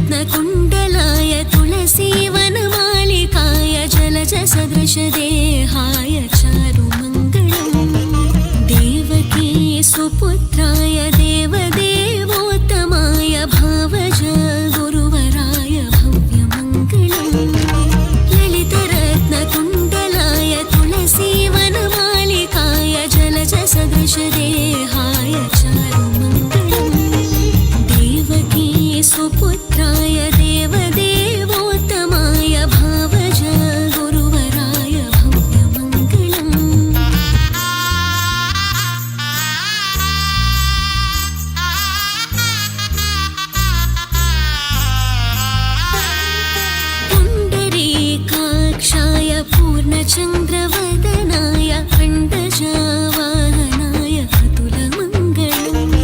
ललितरत्नकुण्डलाय तुलसीवनमालिकाय जलजसदृशदेहाय चारुमङ्गलम् देवकी सुपुत्राय देवदेवोत्तमाय भावज गुरुवराय भव्यमङ्गलम् ललितरत्नकुण्डलाय तुलसीवनमालिकाय जलजसदृशदेहाय चारुमङ्गलम् देवकी सुपुत्राय देवदेवोत्तमाय भावज गुरुवराय भव्यमङ्गलम् पुण्डरीकाक्षाय पूर्णचन्द्रवदनाय खण्डजावाहनाय अतुलमङ्गलम्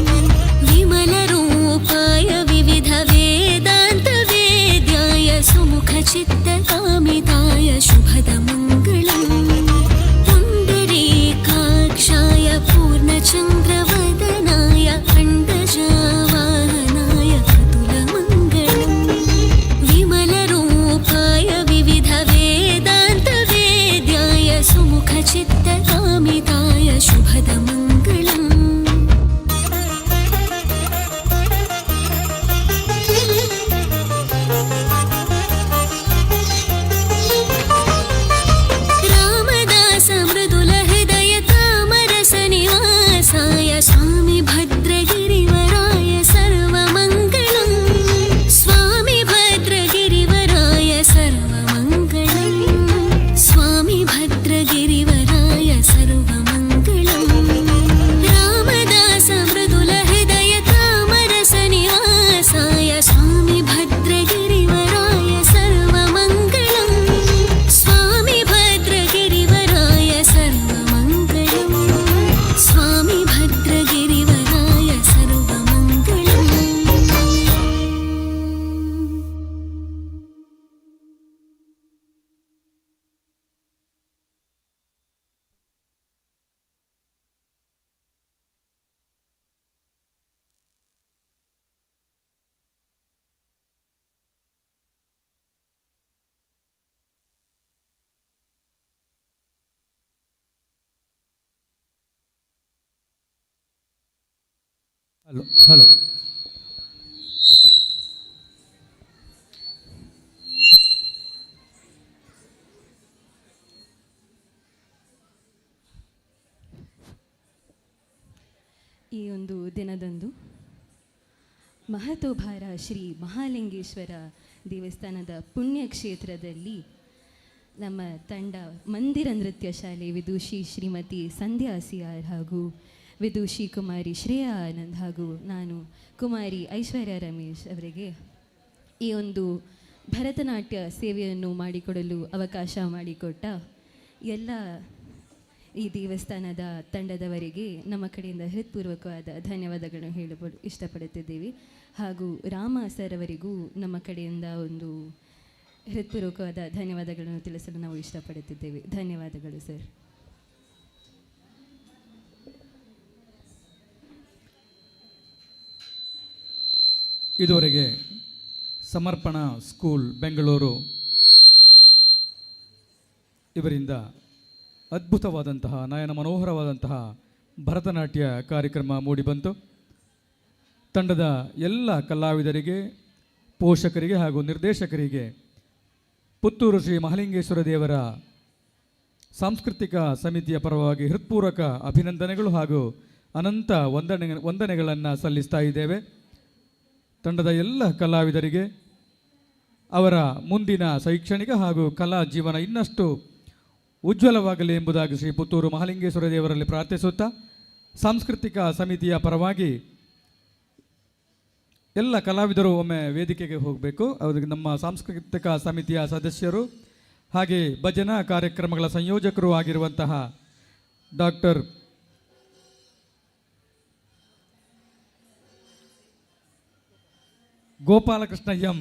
विमलरूपाय विविधवेदान्तवेद्याय सुमुखचित्तकामिताय शुभदमङ्गलम् पुण्डरीकाक्षाय पूर्णचन्द्रवदनाय खण्डजावाहनाय अतुलमङ्गलम् विमलरूपाय विविधवेदान्तवेद्याय सुमुखचित्तकामिताय शुभदमङ्गलम् रामदास मृदुलहृदय तामरसनिवासाय स्वामी भद्रगिरिवराय सर्वमङ्गलम् स्वामी भद्रगिरिवराय सर्वमङ्गलम् स्वामी भद्रगिरिवराय सर्वमङ्गलम् रामदास मृदुलहृदय तामरसनिवासाय स्वामी भद्रगिरिवराय सर्वमङ्गलम् स्वामी भद्रगिरिवराय सर्वमङ्गलम् स्वामी भद्रगिरिवराय सर्वमङ्गलम् ಹಲೋ ಈ ಒಂದು ದಿನದಂದು ಮಹತೋಭಾರ ಶ್ರೀ ಮಹಾಲಿಂಗೇಶ್ವರ ದೇವಸ್ಥಾನದ ಪುಣ್ಯಕ್ಷೇತ್ರದಲ್ಲಿ ನಮ್ಮ ತಂಡ ಮಂದಿರ ನೃತ್ಯ ಶಾಲೆ ವಿದೂಷಿ ಶ್ರೀಮತಿ ಸಂಧ್ಯಾ ಸಿಆರ್ ಹಾಗೂ ವಿದೂಷಿ ಕುಮಾರಿ ಶ್ರೇಯಾ ಆನಂದ್ ಹಾಗೂ ನಾನು ಕುಮಾರಿ ಐಶ್ವರ್ಯ ರಮೇಶ್ ಅವರಿಗೆ ಈ ಒಂದು ಭರತನಾಟ್ಯ ಸೇವೆಯನ್ನು ಮಾಡಿಕೊಡಲು ಅವಕಾಶ ಮಾಡಿಕೊಟ್ಟ ಎಲ್ಲ ಈ ದೇವಸ್ಥಾನದ ತಂಡದವರಿಗೆ ನಮ್ಮ ಕಡೆಯಿಂದ ಹೃತ್ಪೂರ್ವಕವಾದ ಧನ್ಯವಾದಗಳನ್ನು ಹೇಳಲು ಇಷ್ಟಪಡುತ್ತಿದ್ದೇವೆ. ಹಾಗೂ ರಾಮ ಸರ್ ಅವರಿಗೂ ನಮ್ಮ ಕಡೆಯಿಂದ ಒಂದು ಹೃತ್ಪೂರ್ವಕವಾದ ಧನ್ಯವಾದಗಳನ್ನು ತಿಳಿಸಲು ನಾವು ಇಷ್ಟಪಡುತ್ತಿದ್ದೇವೆ. ಧನ್ಯವಾದಗಳು ಸರ್. ಇದುವರೆಗೆ ಸಮರ್ಪಣಾ ಸ್ಕೂಲ್ ಬೆಂಗಳೂರು ಇವರಿಂದ ಅದ್ಭುತವಾದಂತಹ ನಯನ ಮನೋಹರವಾದಂತಹ ಭರತನಾಟ್ಯ ಕಾರ್ಯಕ್ರಮ ಮೂಡಿಬಂತು. ತಂಡದ ಎಲ್ಲ ಕಲಾವಿದರಿಗೆ, ಪೋಷಕರಿಗೆ ಹಾಗೂ ನಿರ್ದೇಶಕರಿಗೆ ಪುತ್ತೂರು ಶ್ರೀ ಮಹಾಲಿಂಗೇಶ್ವರ ದೇವರ ಸಾಂಸ್ಕೃತಿಕ ಸಮಿತಿಯ ಪರವಾಗಿ ಹೃತ್ಪೂರ್ವಕ ಅಭಿನಂದನೆಗಳು ಹಾಗೂ ಅನಂತ ವಂದನೆಗಳನ್ನು ಸಲ್ಲಿಸ್ತಾ ಇದ್ದೇವೆ. ತಂಡದ ಎಲ್ಲ ಕಲಾವಿದರಿಗೆ ಅವರ ಮುಂದಿನ ಶೈಕ್ಷಣಿಕ ಹಾಗೂ ಕಲಾ ಜೀವನ ಇನ್ನಷ್ಟು ಉಜ್ವಲವಾಗಲಿ ಎಂಬುದಾಗಿ ಶ್ರೀ ಪುತ್ತೂರು ಮಹಾಲಿಂಗೇಶ್ವರ ದೇವರಲ್ಲಿ ಪ್ರಾರ್ಥಿಸುತ್ತಾ, ಸಾಂಸ್ಕೃತಿಕ ಸಮಿತಿಯ ಪರವಾಗಿ ಎಲ್ಲ ಕಲಾವಿದರು ಒಮ್ಮೆ ವೇದಿಕೆಗೆ ಹೋಗಬೇಕು. ಅವ್ರಿಗೆ ನಮ್ಮ ಸಾಂಸ್ಕೃತಿಕ ಸಮಿತಿಯ ಸದಸ್ಯರು ಹಾಗೆ ಭಜನಾ ಕಾರ್ಯಕ್ರಮಗಳ ಸಂಯೋಜಕರು ಆಗಿರುವಂತಹ ಡಾಕ್ಟರ್ ಗೋಪಾಲಕೃಷ್ಣ ಎಂ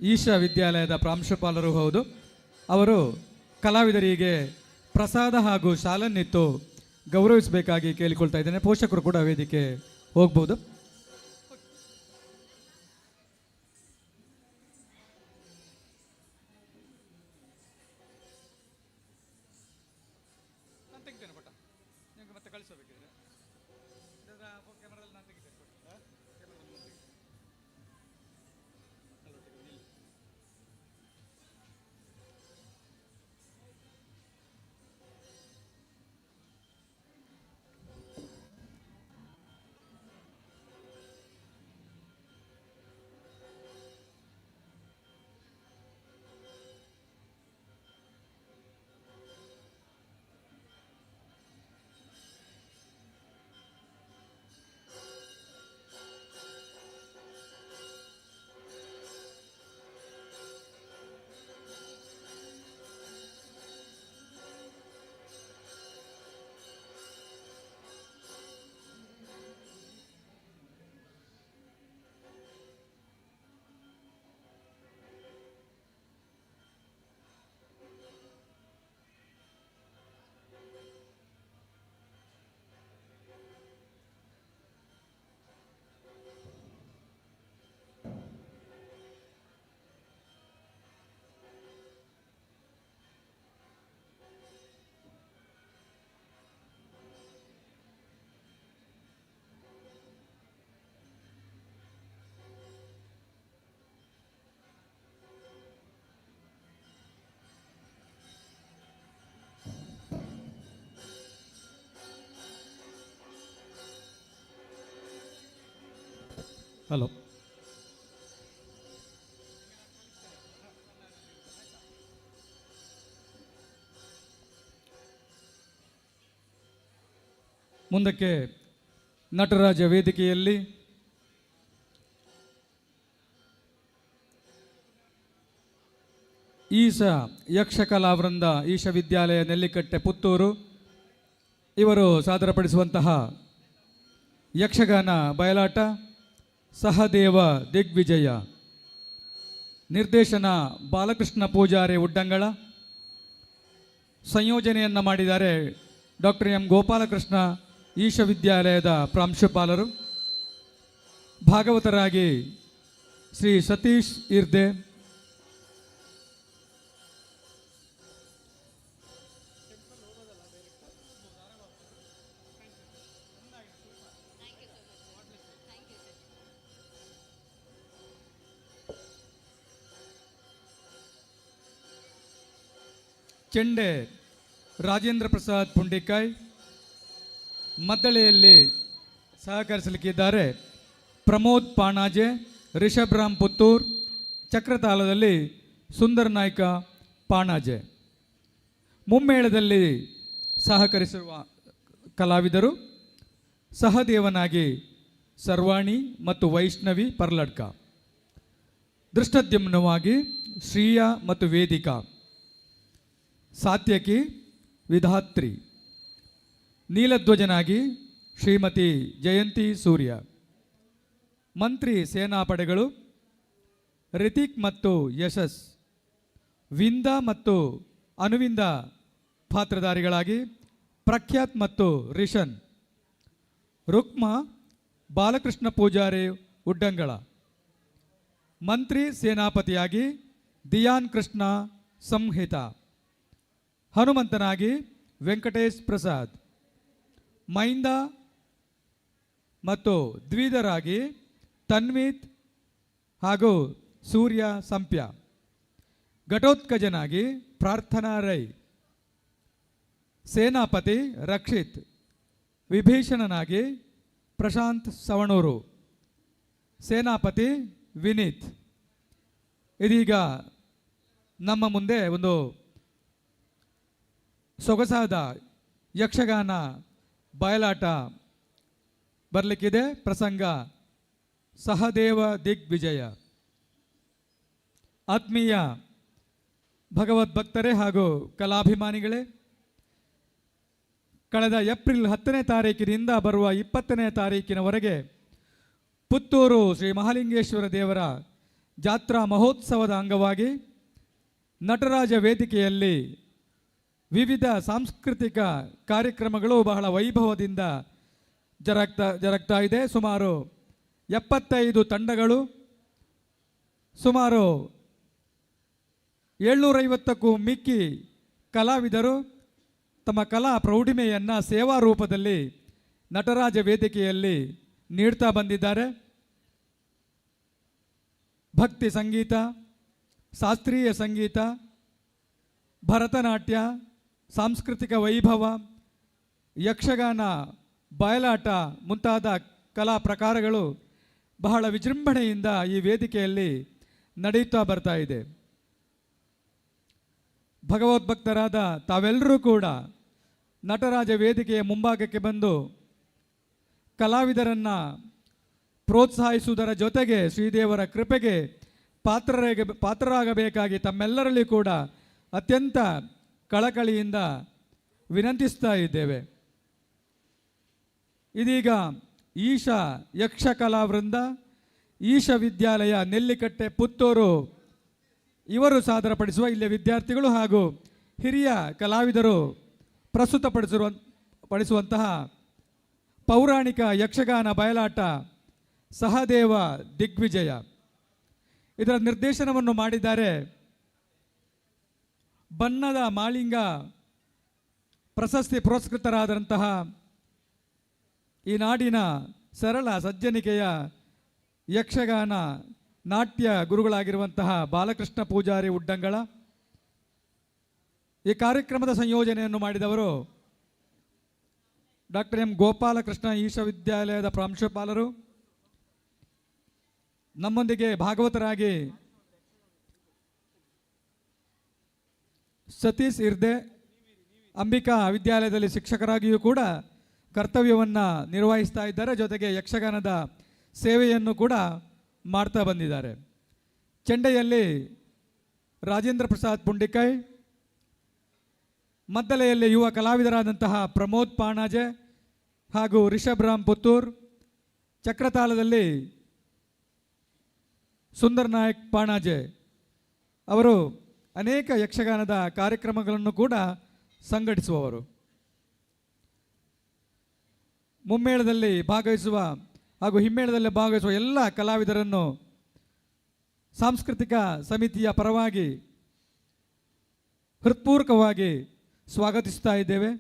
ಈಶಾ ವಿದ್ಯಾಲಯದ ಪ್ರಾಂಶುಪಾಲರು ಹೌದು. ಅವರು ಕಲಾವಿದರಿಗೆ ಪ್ರಸಾದ ಹಾಗೂ ಶಾಲನ್ನಿತ್ತು ಗೌರವಿಸಬೇಕಾಗಿ ಕೇಳಿಕೊಳ್ತಾ ಇದ್ದೇನೆ. ಪೋಷಕರು ಕೂಡ ವೇದಿಕೆ ಹೋಗ್ಬೋದು. ಹಲೋ, ಮುಂದಕ್ಕೆ ನಟರಾಜ ವೇದಿಕೆಯಲ್ಲಿ ಈಶಾ ಯಕ್ಷಕಲಾ ವೃಂದ ಈಶ ವಿದ್ಯಾಲಯ ನೆಲ್ಲಿಕಟ್ಟೆ ಪುತ್ತೂರು ಇವರು ಸಾದರಪಡಿಸುವಂತಹ ಯಕ್ಷಗಾನ ಬಯಲಾಟ ಸಹದೇವ ದಿಗ್ವಿಜಯ, ನಿರ್ದೇಶನ ಬಾಲಕೃಷ್ಣ ಪೂಜಾರಿ ಉಡ್ಡಂಗಳ, ಸಂಯೋಜನೆಯನ್ನು ಮಾಡಿದ್ದಾರೆ ಡಾಕ್ಟರ್ ಎಂ ಗೋಪಾಲಕೃಷ್ಣ ಈಶ ವಿದ್ಯಾಲಯದ ಪ್ರಾಂಶುಪಾಲರು. ಭಾಗವತರಾಗಿ ಶ್ರೀ ಸತೀಶ್ ಇರ್ದೆ, ಚೆಂಡೆ ರಾಜೇಂದ್ರ ಪ್ರಸಾದ್ ಪುಂಡಿಕಾಯ್, ಮದ್ದಳೆಯಲ್ಲಿ ಸಹಕರಿಸಲಿಕ್ಕಿದ್ದಾರೆ ಪ್ರಮೋದ್ ಪಾಣಾಜೆ, ರಿಷಬ್ ರಾಮ್ ಪುತ್ತೂರ್, ಚಕ್ರತಾಳದಲ್ಲಿ ಸುಂದರ್ ನಾಯ್ಕ ಪಾಣಾಜೆ. ಮುಮ್ಮೇಳದಲ್ಲಿ ಸಹಕರಿಸುವ ಕಲಾವಿದರು ಸಹದೇವನಾಗಿ ಸರ್ವಾಣಿ ಮತ್ತು ವೈಷ್ಣವಿ ಪರ್ಲಡ್ಕ, ದೃಷ್ಟದ್ಯುಮ್ನವಾಗಿ ಶ್ರೀಯಾ ಮತ್ತು ವೇದಿಕಾ, ಸಾತ್ಯಕಿ ವಿಧಾತ್ರಿ, ನೀಲಧ್ವಜನಾಗಿ ಶ್ರೀಮತಿ ಜಯಂತಿ ಸೂರ್ಯ. ಮಂತ್ರಿ ಸೇನಾಪಡೆಗಳು ರಿತಿಕ್ ಮತ್ತು ಯಶಸ್, ವಿಂದ ಮತ್ತು ಅನುವಿಂದ ಪಾತ್ರಧಾರಿಗಳಾಗಿ ಪ್ರಖ್ಯಾತ್ ಮತ್ತು ರಿಷನ್, ರುಕ್ಮ ಬಾಲಕೃಷ್ಣ ಪೂಜಾರಿ ಉಡ್ಡಂಗಳ. ಮಂತ್ರಿ ಸೇನಾಪತಿಯಾಗಿ ದಿಯಾನ್ ಕೃಷ್ಣ ಸಂಹಿತ. ಹನುಮಂತನಾಗಿ ವೆಂಕಟೇಶ್ ಪ್ರಸಾದ್. ಮೈಂದ ಮತ್ತು ದ್ವಿಧರಾಗಿ ತನ್ವಿತ್ ಹಾಗೂ ಸೂರ್ಯ ಸಂಪ್ಯ. ಘಟೋತ್ಕಜನಾಗಿ ಪ್ರಾರ್ಥನಾ ರೈ. ಸೇನಾಪತಿ ರಕ್ಷಿತ್. ವಿಭೀಷಣನಾಗಿ ಪ್ರಶಾಂತ್ ಸವಣೂರು. ಸೇನಾಪತಿ ವಿನೀತ್. ಇದೀಗ ನಮ್ಮ ಮುಂದೆ ಒಂದು ಸೊಗಸಾದ ಯಕ್ಷಗಾನ ಬಯಲಾಟ ಬರಲಿಕ್ಕಿದೆ. ಪ್ರಸಂಗ ಸಹದೇವ ದಿಗ್ವಿಜಯ. ಆತ್ಮೀಯ ಭಗವದ್ಭಕ್ತರೇ ಹಾಗೂ ಕಲಾಭಿಮಾನಿಗಳೇ, ಕಳೆದ ಏಪ್ರಿಲ್ 10ನೇ ತಾರೀಕಿನಿಂದ ಬರುವ 20ನೇ ತಾರೀಕಿನವರೆಗೆ ಪುತ್ತೂರು ಶ್ರೀ ಮಹಾಲಿಂಗೇಶ್ವರ ದೇವರ ಜಾತ್ರಾ ಮಹೋತ್ಸವದ ಅಂಗವಾಗಿ ನಟರಾಜ ವೇದಿಕೆಯಲ್ಲಿ ವಿವಿಧ ಸಾಂಸ್ಕೃತಿಕ ಕಾರ್ಯಕ್ರಮಗಳು ಬಹಳ ವೈಭವದಿಂದ ಜರಗ್ತಾ ಇದೆ. ಸುಮಾರು 75 ತಂಡಗಳು, ಸುಮಾರು 750ಕ್ಕೂ ಮಿಕ್ಕಿ ಕಲಾವಿದರು ತಮ್ಮ ಕಲಾ ಪ್ರೌಢಿಮೆಯನ್ನು ಸೇವಾ ರೂಪದಲ್ಲಿ ನಟರಾಜ ವೇದಿಕೆಯಲ್ಲಿ ನೀಡ್ತಾ ಬಂದಿದ್ದಾರೆ. ಭಕ್ತಿ ಸಂಗೀತ, ಶಾಸ್ತ್ರೀಯ ಸಂಗೀತ, ಭರತನಾಟ್ಯ, ಸಾಂಸ್ಕೃತಿಕ ವೈಭವ, ಯಕ್ಷಗಾನ, ಬಯಲಾಟ ಮುಂತಾದ ಕಲಾ ಪ್ರಕಾರಗಳು ಬಹಳ ವಿಜೃಂಭಣೆಯಿಂದ ಈ ವೇದಿಕೆಯಲ್ಲಿ ನಡೆಯುತ್ತಾ ಬರ್ತಾ ಇದೆ. ಭಗವದ್ಭಕ್ತರಾದ ತಾವೆಲ್ಲರೂ ಕೂಡ ನಟರಾಜ ವೇದಿಕೆಯ ಮುಂಭಾಗಕ್ಕೆ ಬಂದು ಕಲಾವಿದರನ್ನು ಪ್ರೋತ್ಸಾಹಿಸುವುದರ ಜೊತೆಗೆ ಶ್ರೀದೇವರ ಕೃಪೆಗೆ ಪಾತ್ರರಾಗಬೇಕಾಗಿ ತಮ್ಮೆಲ್ಲರಲ್ಲಿ ಕೂಡ ಅತ್ಯಂತ ಕಳಕಳಿಯಿಂದ ವಿನಂತಿಸ್ತಾ ಇದ್ದೇವೆ. ಇದೀಗ ಈಶ ಯಕ್ಷಕಲಾ ವೃಂದ, ಈಶ ವಿದ್ಯಾಲಯ ನೆಲ್ಲಿಕಟ್ಟೆ ಪುತ್ತೂರು ಇವರು ಸಾದರಪಡಿಸುವ, ಇಲ್ಲಿಯ ವಿದ್ಯಾರ್ಥಿಗಳು ಹಾಗೂ ಹಿರಿಯ ಕಲಾವಿದರು ಪಡಿಸುವಂತಹ ಪೌರಾಣಿಕ ಯಕ್ಷಗಾನ ಬಯಲಾಟ ಸಹದೇವ ದಿಗ್ವಿಜಯ. ಇದರ ನಿರ್ದೇಶನವನ್ನು ಮಾಡಿದ್ದಾರೆ ಬಣ್ಣದ ಮಾಳಿಂಗ ಪ್ರಶಸ್ತಿ ಪುರಸ್ಕೃತರಾದಂತಹ ಈ ನಾಡಿನ ಸರಳ ಸಜ್ಜನಿಕೆಯ ಯಕ್ಷಗಾನ ನಾಟ್ಯ ಗುರುಗಳಾಗಿರುವಂತಹ ಬಾಲಕೃಷ್ಣ ಪೂಜಾರಿ ಉಡ್ಡಂಗಳ. ಈ ಕಾರ್ಯಕ್ರಮದ ಸಂಯೋಜನೆಯನ್ನು ಮಾಡಿದವರು ಡಾಕ್ಟರ್ ಎಂ ಗೋಪಾಲಕೃಷ್ಣ ಈಶ ವಿದ್ಯಾಲಯದ ಪ್ರಾಂಶುಪಾಲರು. ನಮ್ಮೊಂದಿಗೆ ಭಾಗವತರಾಗಿ ಸತೀಶ್ ಇರ್ದೆ ಅಂಬಿಕಾ ವಿದ್ಯಾಲಯದಲ್ಲಿ ಶಿಕ್ಷಕರಾಗಿಯೂ ಕೂಡ ಕರ್ತವ್ಯವನ್ನು ನಿರ್ವಹಿಸ್ತಾ ಇದ್ದಾರೆ. ಜೊತೆಗೆ ಯಕ್ಷಗಾನದ ಸೇವೆಯನ್ನು ಕೂಡ ಮಾಡ್ತಾ ಬಂದಿದ್ದಾರೆ. ಚೆಂಡೆಯಲ್ಲಿ ರಾಜೇಂದ್ರ ಪ್ರಸಾದ್ ಪುಂಡಿಕೈ, ಮದ್ದಲೆಯಲ್ಲಿ ಯುವ ಕಲಾವಿದರಾದಂತಹ ಪ್ರಮೋದ್ ಪಾಣಾಜೆ ಹಾಗೂ ರಿಷಬ್ ರಾಮ್ ಪುತ್ತೂರ್, ಚಕ್ರತಾಳದಲ್ಲಿ ಸುಂದರ್ ನಾಯಕ್ ಪಾಣಾಜೆ ಅವರು ಅನೇಕ ಯಕ್ಷಗಾನದ ಕಾರ್ಯಕ್ರಮಗಳನ್ನು ಕೂಡ ಸಂಘಟಿಸುವವರು. ಮುಮ್ಮೇಳದಲ್ಲಿ ಭಾಗವಹಿಸುವ ಹಾಗೂ ಹಿಮ್ಮೇಳದಲ್ಲಿ ಭಾಗವಹಿಸುವ ಎಲ್ಲ ಕಲಾವಿದರನ್ನು ಸಾಂಸ್ಕೃತಿಕ ಸಮಿತಿಯ ಪರವಾಗಿ ಹೃತ್ಪೂರ್ವಕವಾಗಿ ಸ್ವಾಗತಿಸ್ತಾ ಇದ್ದೇವೆ.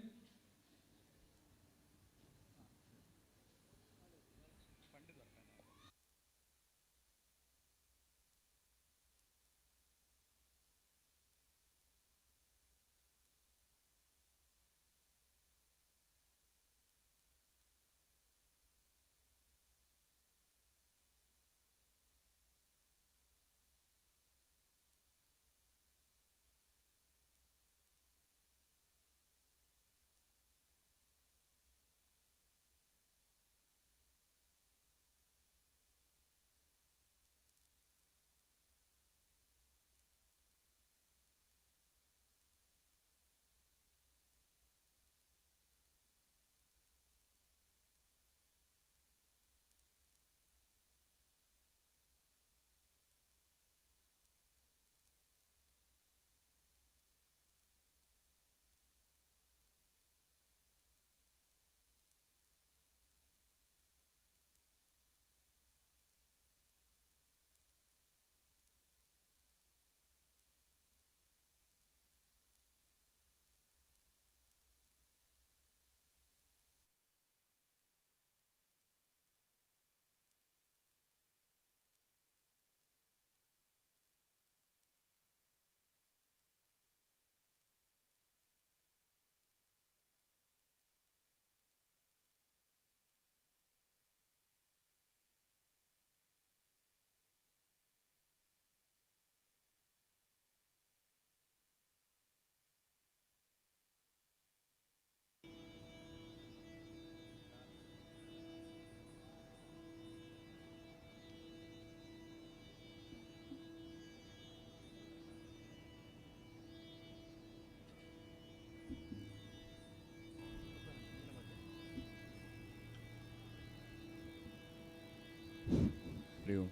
ಓಂ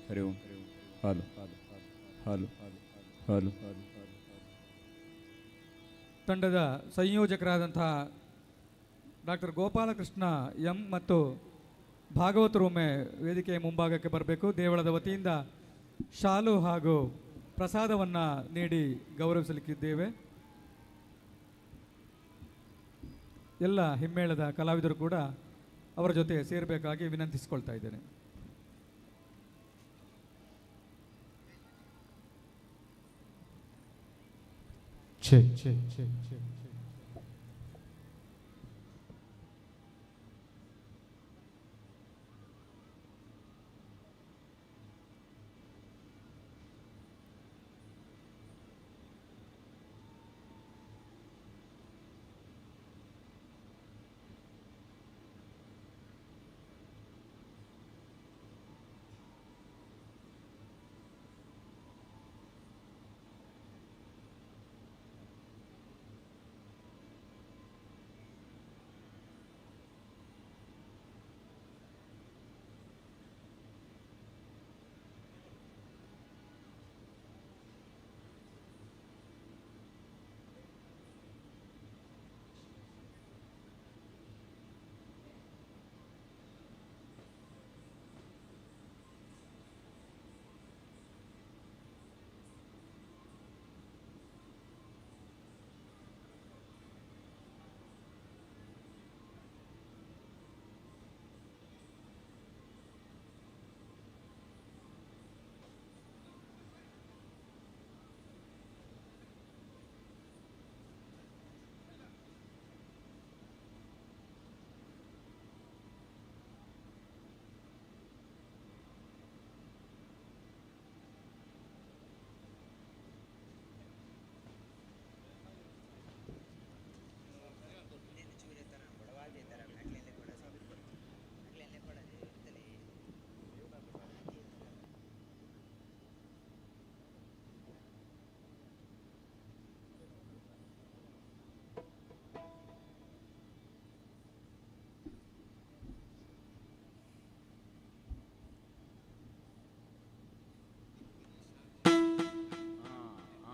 ಹರಿ ಓಂ ಹಾಲು ಹಾಲು ಹಾಲು ತಂಡದ ಸಂಯೋಜಕರಾದಂತಹ ಡಾಕ್ಟರ್ ಗೋಪಾಲಕೃಷ್ಣ ಎಂ ಮತ್ತು ಭಾಗವತರು ಒಮ್ಮೆ ವೇದಿಕೆಯ ಮುಂಭಾಗಕ್ಕೆ ಬರಬೇಕು. ದೇವಳದ ವತಿಯಿಂದ ಶಾಲು ಹಾಗೂ ಪ್ರಸಾದವನ್ನು ನೀಡಿ ಗೌರವಿಸಲಿಕ್ಕಿದ್ದೇವೆ. ಎಲ್ಲ ಹಿಮ್ಮೇಳದ ಕಲಾವಿದರು ಕೂಡ ಅವರ ಜೊತೆ ಸೇರಬೇಕಾಗಿ ವಿನಂತಿಸಿಕೊಳ್ತಾ ಇದ್ದೇನೆ.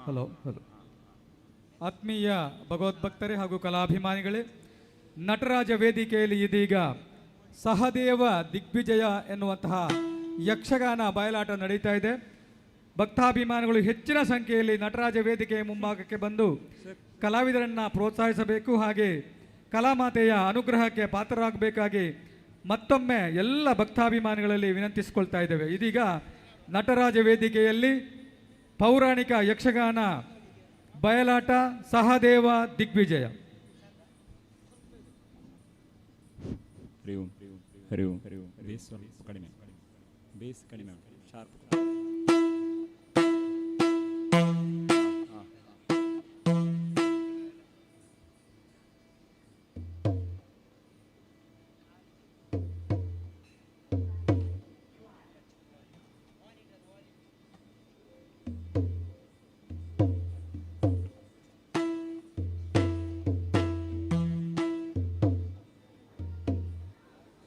ಹಲೋ ಹಲೋ ಆತ್ಮೀಯ ಭಗವದ್ಭಕ್ತರೇ ಹಾಗೂ ಕಲಾಭಿಮಾನಿಗಳೇ, ನಟರಾಜ ವೇದಿಕೆಯಲ್ಲಿ ಇದೀಗ ಸಹದೇವ ದಿಗ್ವಿಜಯ ಎನ್ನುವಂತಹ ಯಕ್ಷಗಾನ ಬಯಲಾಟ ನಡೀತಾ ಇದೆ. ಭಕ್ತಾಭಿಮಾನಿಗಳು ಹೆಚ್ಚಿನ ಸಂಖ್ಯೆಯಲ್ಲಿ ನಟರಾಜ ವೇದಿಕೆಯ ಮುಂಭಾಗಕ್ಕೆ ಬಂದು ಕಲಾವಿದರನ್ನು ಪ್ರೋತ್ಸಾಹಿಸಬೇಕು, ಹಾಗೆ ಕಲಾಮಾತೆಯ ಅನುಗ್ರಹಕ್ಕೆ ಪಾತ್ರರಾಗಬೇಕಾಗಿ ಮತ್ತೊಮ್ಮೆ ಎಲ್ಲ ಭಕ್ತಾಭಿಮಾನಿಗಳಲ್ಲಿ ವಿನಂತಿಸಿಕೊಳ್ತಾ ಇದ್ದೇವೆ. ಇದೀಗ ನಟರಾಜ ವೇದಿಕೆಯಲ್ಲಿ ಪೌರಾಣಿಕ ಯಕ್ಷಗಾನ ಬಯಲಾಟ ಸಹದೇವ ದಿಗ್ವಿಜಯ. ಹರಿ ಓಂ ಹರಿ ಓಂ ಹರಿ ಓಂ. ಬೇಸ್ ಕಡಿಮೆ, ಬೇಸ್ ಕಡಿಮೆ, ಶಾರ್ಪ್.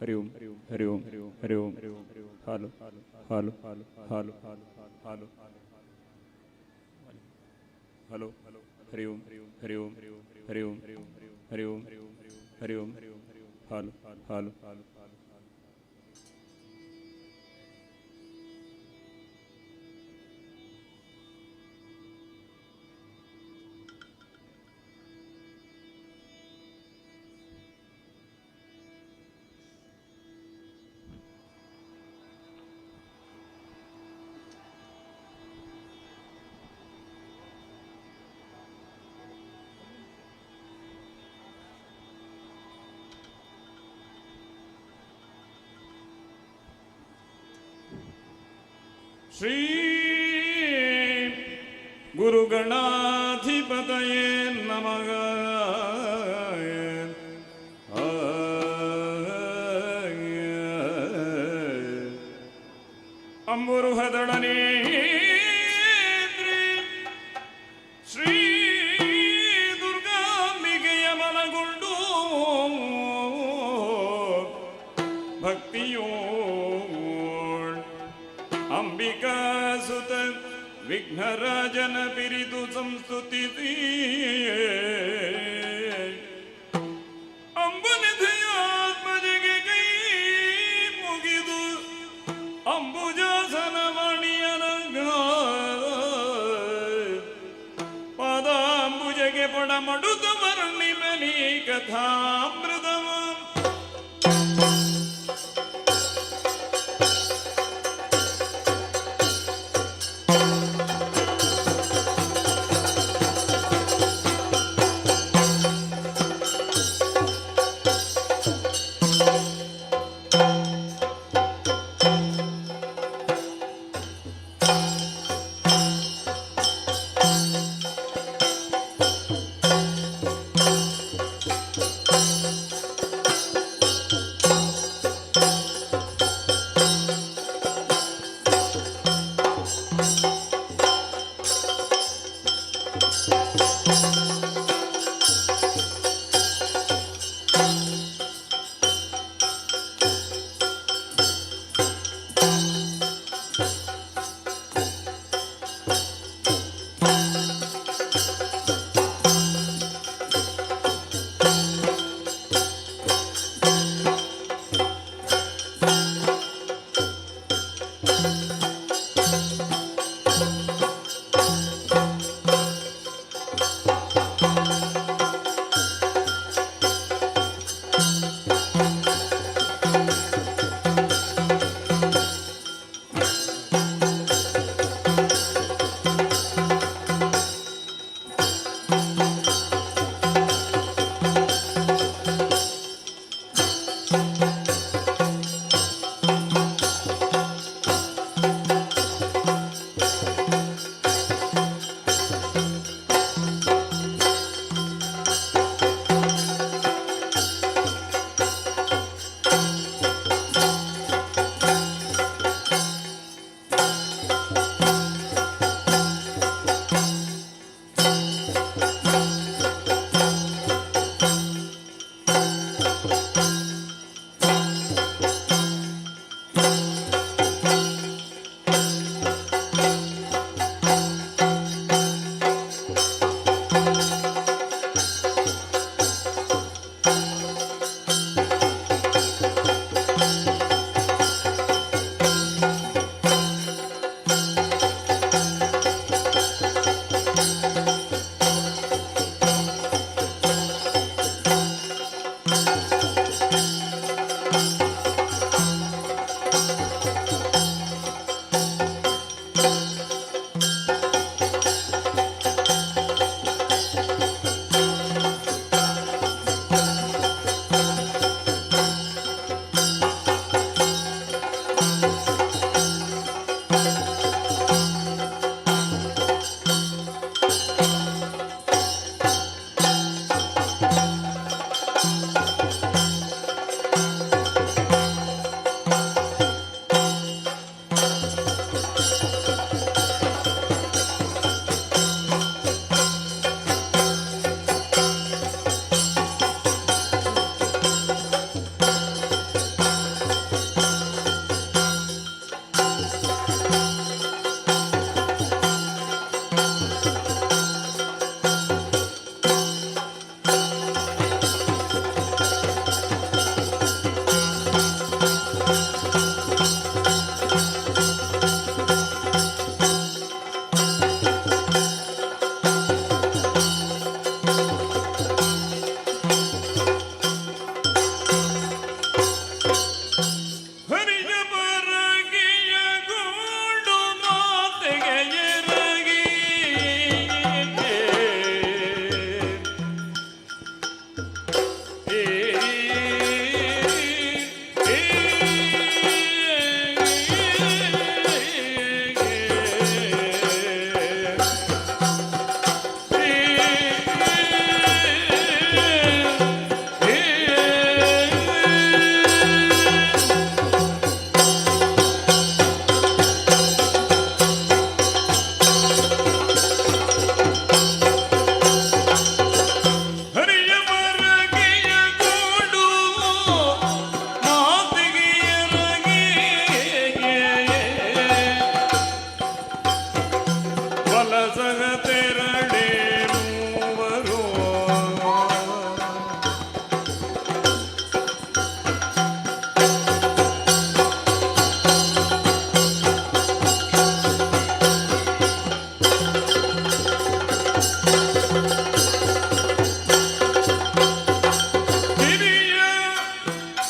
ಹರಿ ಓಂ ಹರಿ ಓಂ ಹರಿ ಓಂ ಹರಿ ಓಂ ಹರಿ ಓಂ ಹರಿ ಓಂ. ಹಾಲು ಹಾಲು ಹಾಲು ಹಾಲು ಹಾಲು ಹಾಲು ಹಾಲು ಹಲೋ ಹಲೋ ಹರಿ ಓಂ ಹರಿ ಓಂ ಹರಿ ಓಂ ಹರಿ ಓಂ ಹರಿ ಓಂ ಹರಿ ಓಂ ಹರಿ ಓಂ ಹರಿ ಓಂ ಹರಿ ಓಂ ಹರಿ ಓಂ ಹರಿ ಓಂ ಹಾಲು ಹಾಲು ಹಾಲು ಹಾಲು ಹಾಲು. ಶ್ರೀ ಗುರುಗಣಾಧಿಪತಯೇ ನಮಃ. ಅಂಬುರುಹದೊಡನೆ ಶ್ರೀ ದುರ್ಗಾಂಬಿಕೆಯ ಮನಗೊಂಡು ಭಕ್ತಿಯೋ ಅಂಬಿಕಾಸುತ ವಿಘ್ನರಾಜನ ಪಿರಿದು ಸಂಸ್ತುತಿಸಿ ಅಂಬುನಿಧಿಯಾತ್ಮಜಗೆ ಕೈ ಮುಗಿದು ಅಂಬುಜಾಸನ ವಾಣಿಯನಗ ಪಾದಾಂಬುಜಗೆ ಪೊಡಮಡುತ ವರ್ಣಿಮನಿ ಕಥಾಮೃತವ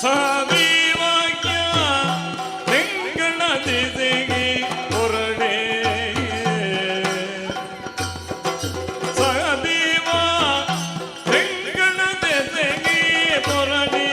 ಸಹದೇವಾಜ್ಞ ತೆಂಗಳ ದೆಸೆಗೆ ಹೊರಡೆ ಸಹದೇವ ತೆಂಗಳ ದೆಸೆಗೆ ಹೊರಡೆ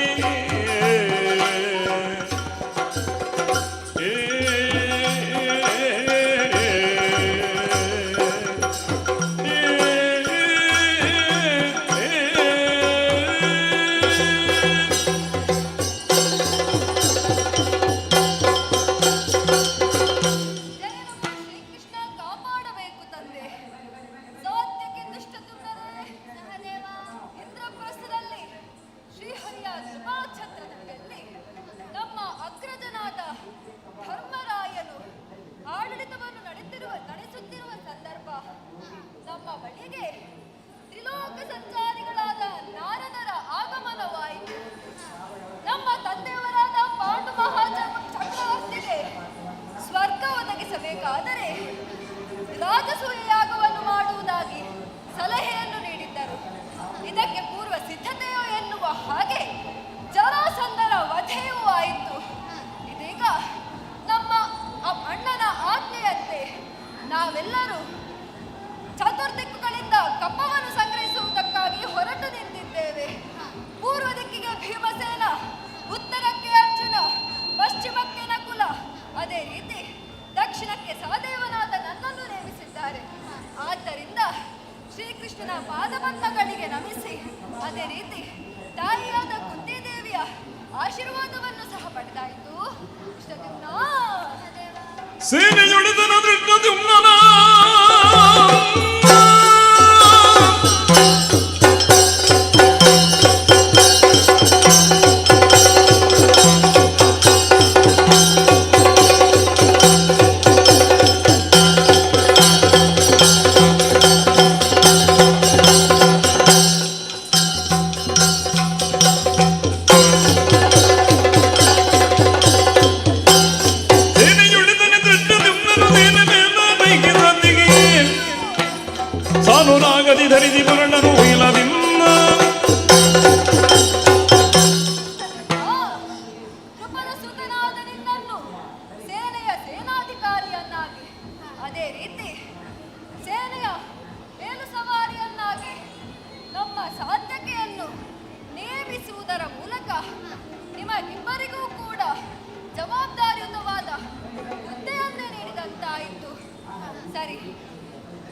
ರಾಜಸೂಯಯಾಗವನ್ನು ಮಾಡುವುದಾಗಿ ಸಲಹೆಯನ್ನು ನೀಡಿದ್ದರು. ಇದಕ್ಕೆ ಪೂರ್ವ ಸಿದ್ಧತೆಯೋ ಎನ್ನುವ ಹಾಗೆ ಜರಾಸಂಧನ ವಧೆಯೂ ಆಯಿತು. ಇದೀಗ ನಮ್ಮ ಅಣ್ಣನ ಆಜ್ಞೆಯಂತೆ ನಾವೆಲ್ಲರೂ ಚತುರ್ದಿಕ್ಕುಗಳಿಂದ ಕಪ್ಪವನ್ನು ಸಂಗ್ರಹಿಸುವುದಕ್ಕಾಗಿ ಹೊರಟು ನಿಂತಿದ್ದೇವೆ. ಪೂರ್ವ ದಿಕ್ಕಿಗೆ ಭೀಮಸೇನ, ಉತ್ತರಕ್ಕೆ ಅರ್ಜುನ, ಪಶ್ಚಿಮಕ್ಕೆ ನಕುಲ, ಅದೇ ರೀತಿ ದಕ್ಷಿಣಕ್ಕೆ ಸಹದೇವನಾದ ನನ್ನನ್ನು ನೇಮಿಸಿದ್ದಾರೆ. ಆದ್ದರಿಂದ ಶ್ರೀಕೃಷ್ಣನ ಪಾದಬಂಧಗಳಿಗೆ ನಮಿಸಿ ಅದೇ ರೀತಿ ತಾಯಿಯಾದ ಕುಂತಿದೇವಿಯ ಆಶೀರ್ವಾದವನ್ನು ಸಹ ಪಡೆದಾಯಿತು. ಸೇನೆಯೊಡೆದನ ದೃಷ್ಟದ್ಯುಮ್ನನ ಸಾನುರಾಗದಿ ಧರಿಸಿ ಬರಣನು ಇಲ್ಲದಿನ್ನ ಕೃಪಣ ಸುತನಾದ ನಿನ್ನನ್ನು ಸೇನೆಯ ಸೇನಾಧಿಕಾರಿಯನ್ನಾಗಿ ಅದೇ ರೀತಿ ಸೇನೆಯ ಮೇಲು ಸವಾರಿಯನ್ನಾಗಿ ನಮ್ಮ ಸಾಧ್ಯತೆಯನ್ನು ನೇಮಿಸುವುದರ ಮೂಲಕ ನಿಮಗಿಬ್ಬರಿಗೂ ಕೂಡ ಜವಾಬ್ದಾರಿಯುತವಾದ ಹುದ್ದೆಯನ್ನೇ ನೀಡಿದಂತಾಯಿತು. ಸರಿ,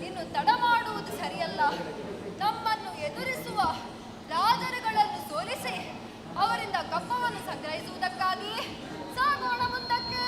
ಇನ್ನು ತಡ ಮಾಡುವುದು ಸರಿಯಲ್ಲ. ನಮ್ಮನ್ನು ಎದುರಿಸುವ ರಾಜರುಗಳನ್ನು ಸೋಲಿಸಿ ಅವರಿಂದ ಕಪ್ಪವನ್ನು ಸಂಗ್ರಹಿಸುವುದಕ್ಕಾಗಿ ಸಾಗೋಣ ಮುಂದಕ್ಕೆ.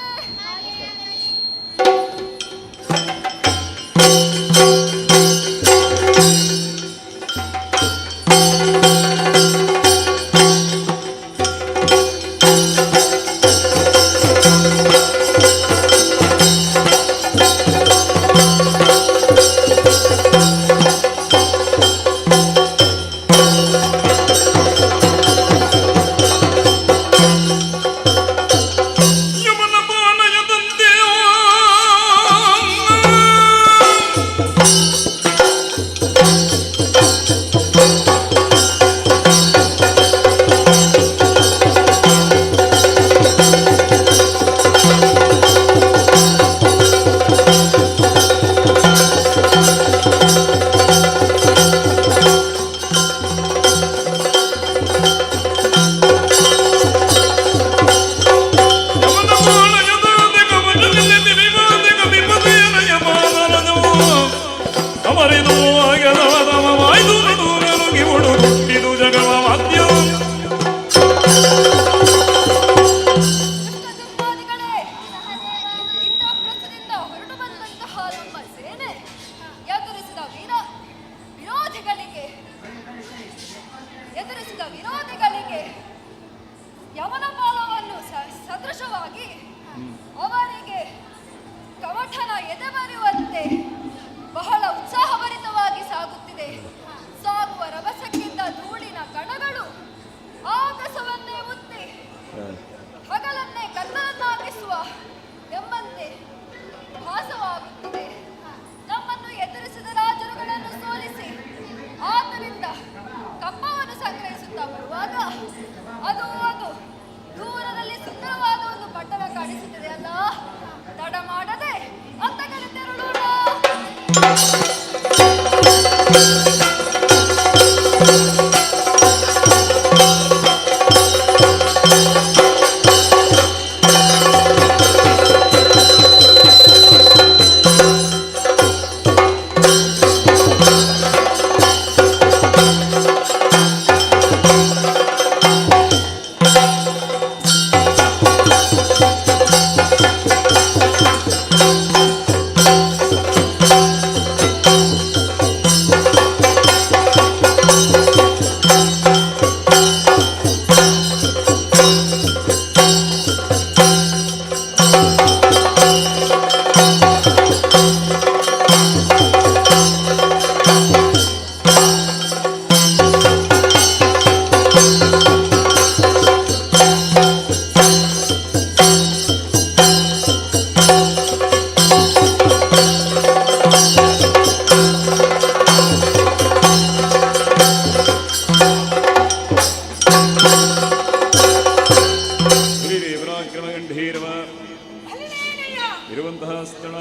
ಇರುವಂತಹ ಸ್ಥಳ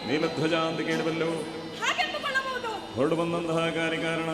ನೀಲಧ್ವಜ ಅಂತ ಕೇಳಬಲ್ಲೆವು. ಹೊರಡು ಬಂದಂತಹ ಕಾರ್ಯಕಾರಣ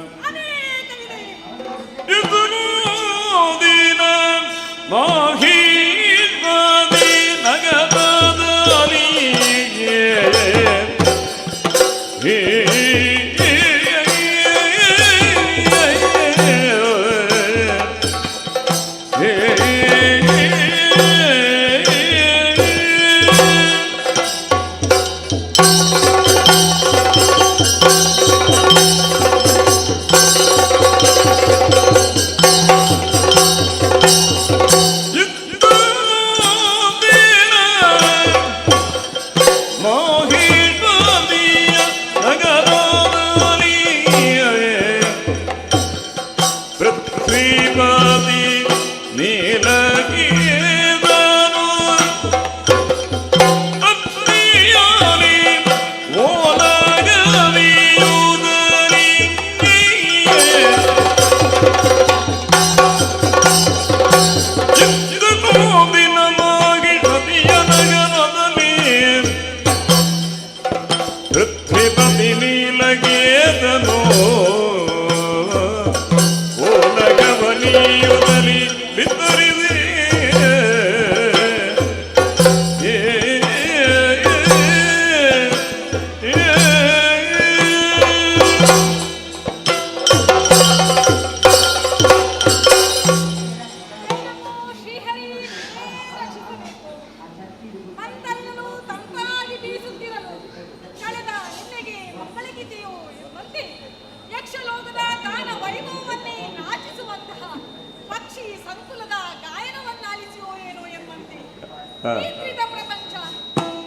ಪ್ರಪಂಚ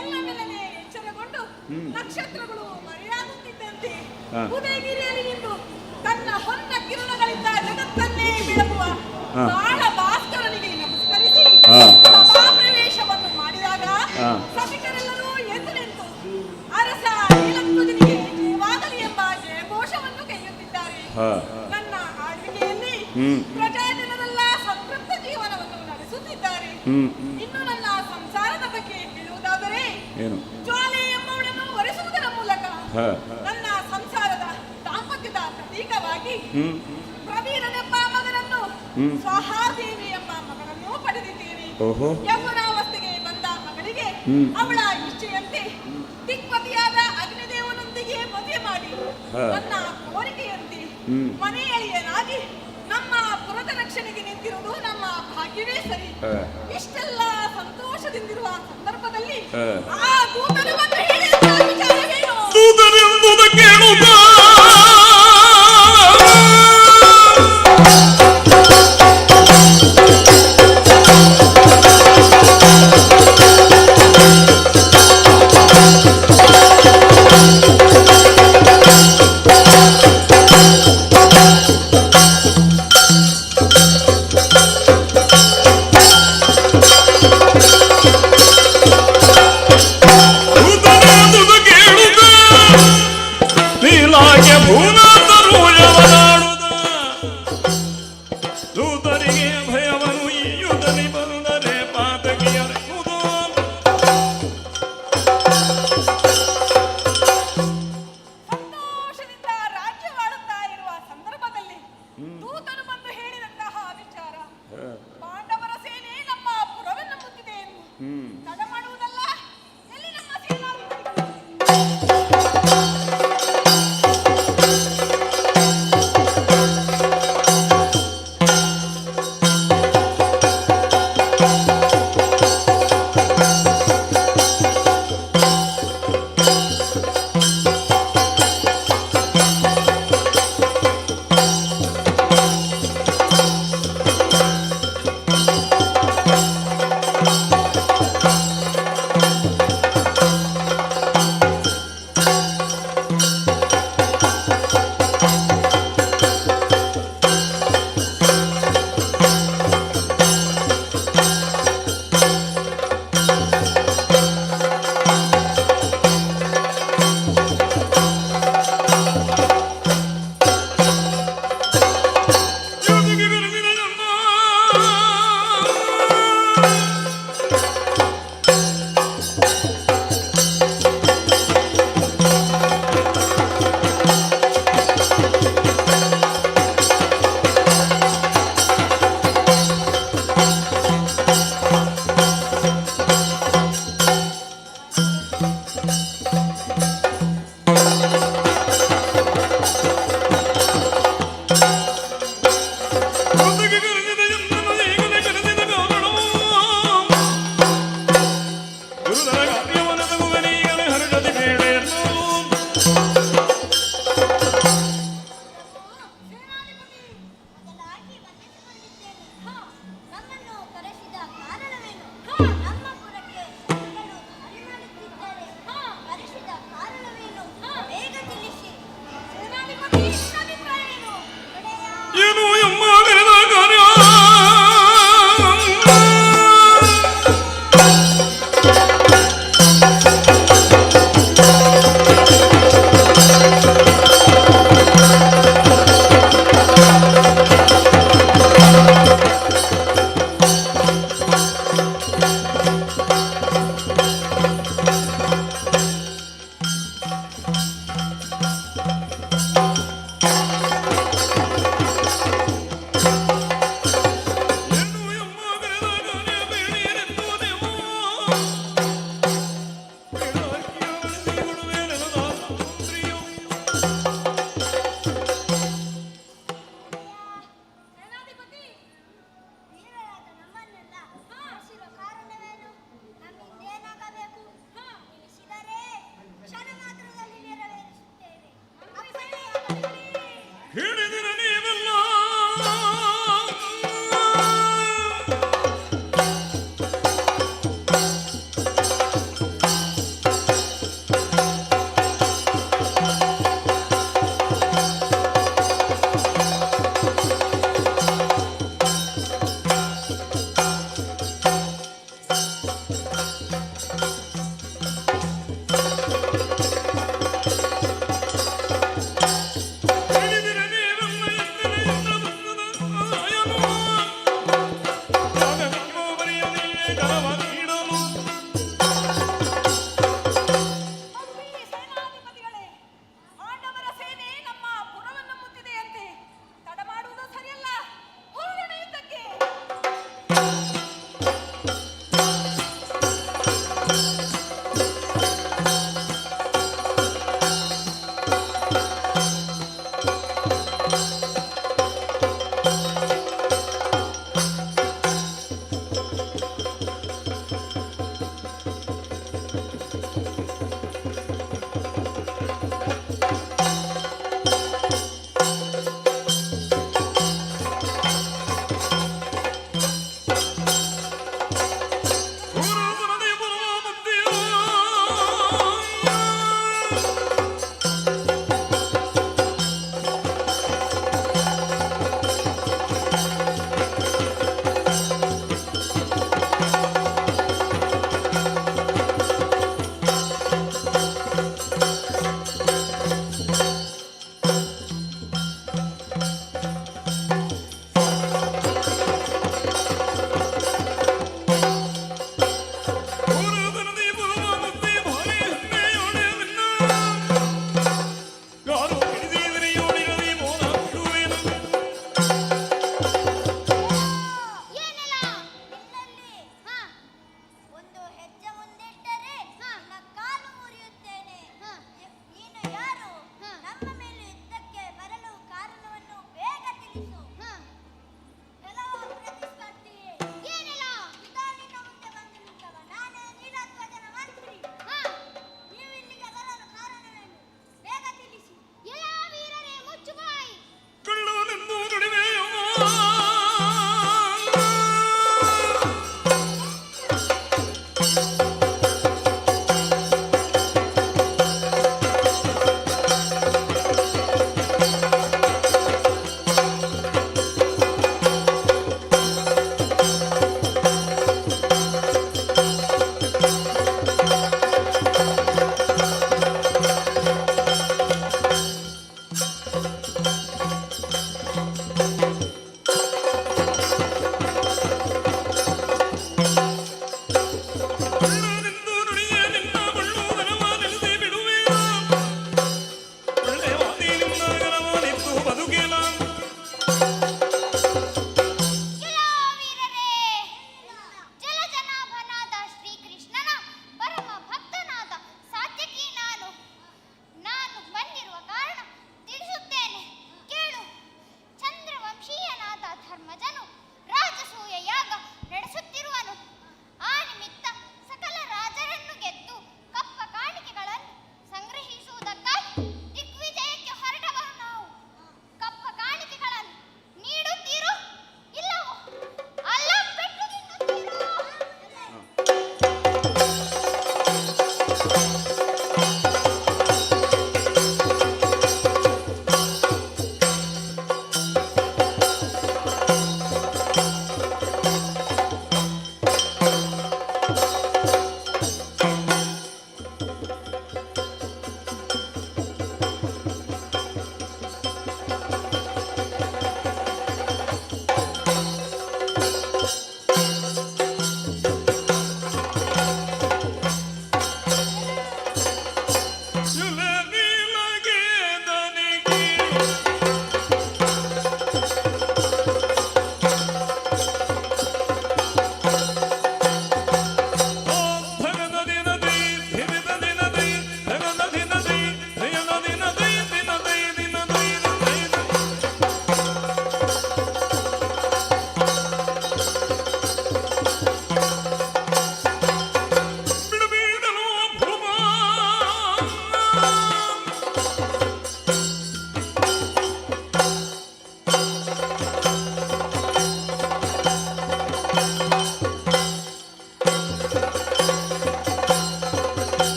ಎಲ್ಲವೆಲ್ಲನೆ ಎಚ್ಚರಗೊಂಡು ನಕ್ಷತ್ರಗಳು ಮರೆಯಾಗುತ್ತಿದ್ದಂತೆ ಉದಯಗಿರಿಯಲ್ಲಿ ನಿಂತು ತನ್ನ ಹೊನ್ನ ಕಿರಣಗಳಿಂದ ಜಗತ್ತನ್ನೇ ಬೆಳಗುವ ಬಾಳ ಭಾಸ್ಕರನಿಗೆ ನಮಸ್ಕರಿಸಿ ಸಭಾ ಪ್ರವೇಶವನ್ನು ಮಾಡಿದಾಗ ಸಭಿಕರೆಲ್ಲರೂ ಎದ್ದು ನಿಂತು ಅರಸ ನೀಲಧ್ವಜನಿಗೆ ಜಯವಾಗಲಿ ಎಂಬ ಜಯಘೋಷವನ್ನು ಕೈಯುತ್ತಿದ್ದಾರೆ. ನನ್ನ ಆಳ್ವಿಕೆಯಲ್ಲಿ ಪ್ರಜಾಜನರೆಲ್ಲ ಸಂತೃಪ್ತ ಜೀವನವನ್ನು ನಡೆಸುತ್ತಿದ್ದಾರೆ. ಇನ್ನು ನನ್ನ ಸಂಸಾರದ ಬಗ್ಗೆ ಹೇಳುವುದಾದರೆ ಜ್ವಾಲೆ ಎಂಬವಳನ್ನು ವರಿಸುವುದರ ಮೂಲಕ ನನ್ನ ಸಂಸಾರದ ದಾಂಪತ್ಯದ ಪ್ರತೀಕವಾಗಿ ಪ್ರವೀರನೆಂಬ ಮಗನನ್ನು ಸ್ವಾಹಾದೇವಿ ಎಂಬ ಮಗನನ್ನು ಪಡೆದಿದ್ದೇನೆ. ಯೌವನಾವಸ್ಥೆಗೆ ಬಂದ ಮಗಳಿಗೆ ಅವಳ ಇಚ್ಛೆಯಂತೆ ದಿಕ್ಪತಿಯಾದ ಅಗ್ನಿದೇವನೊಂದಿಗೆ ಮದುವೆ ಮಾಡಿ ನನ್ನ ಕೋರಿಕೆಯಂತೆ ಮನೆಯಳಿಯನಾಗಿ ನಮ್ಮ ಪುರದ ರಕ್ಷಣೆಗೆ ನಿಂತಿರುವುದು ನಮ್ಮ ಭಾಗ್ಯವೇ ಸರಿ. ಇಷ್ಟೆಲ್ಲ ಸಂತೋಷದಿಂದಿರುವ ಸಂದರ್ಭದಲ್ಲಿ ಆ ದೂತನು ಬಂದು ಹೇಳಿದ ವಿಚಾರವೇನು? Uda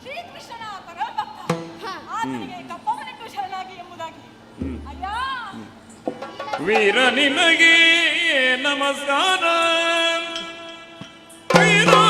ಶ್ರೀಕೃಷ್ಣನ ಪರಮಭಕ್ತ ಆತನಿಗೆ ಕಪ್ಪವನಿಟ್ಟು ಶರಣಾಗಿ ಎಂಬುದಾಗಿ ಅಯ್ಯ ವೀರ ನಿನಗೆ ನಮಸ್ಕಾರ ವೀರ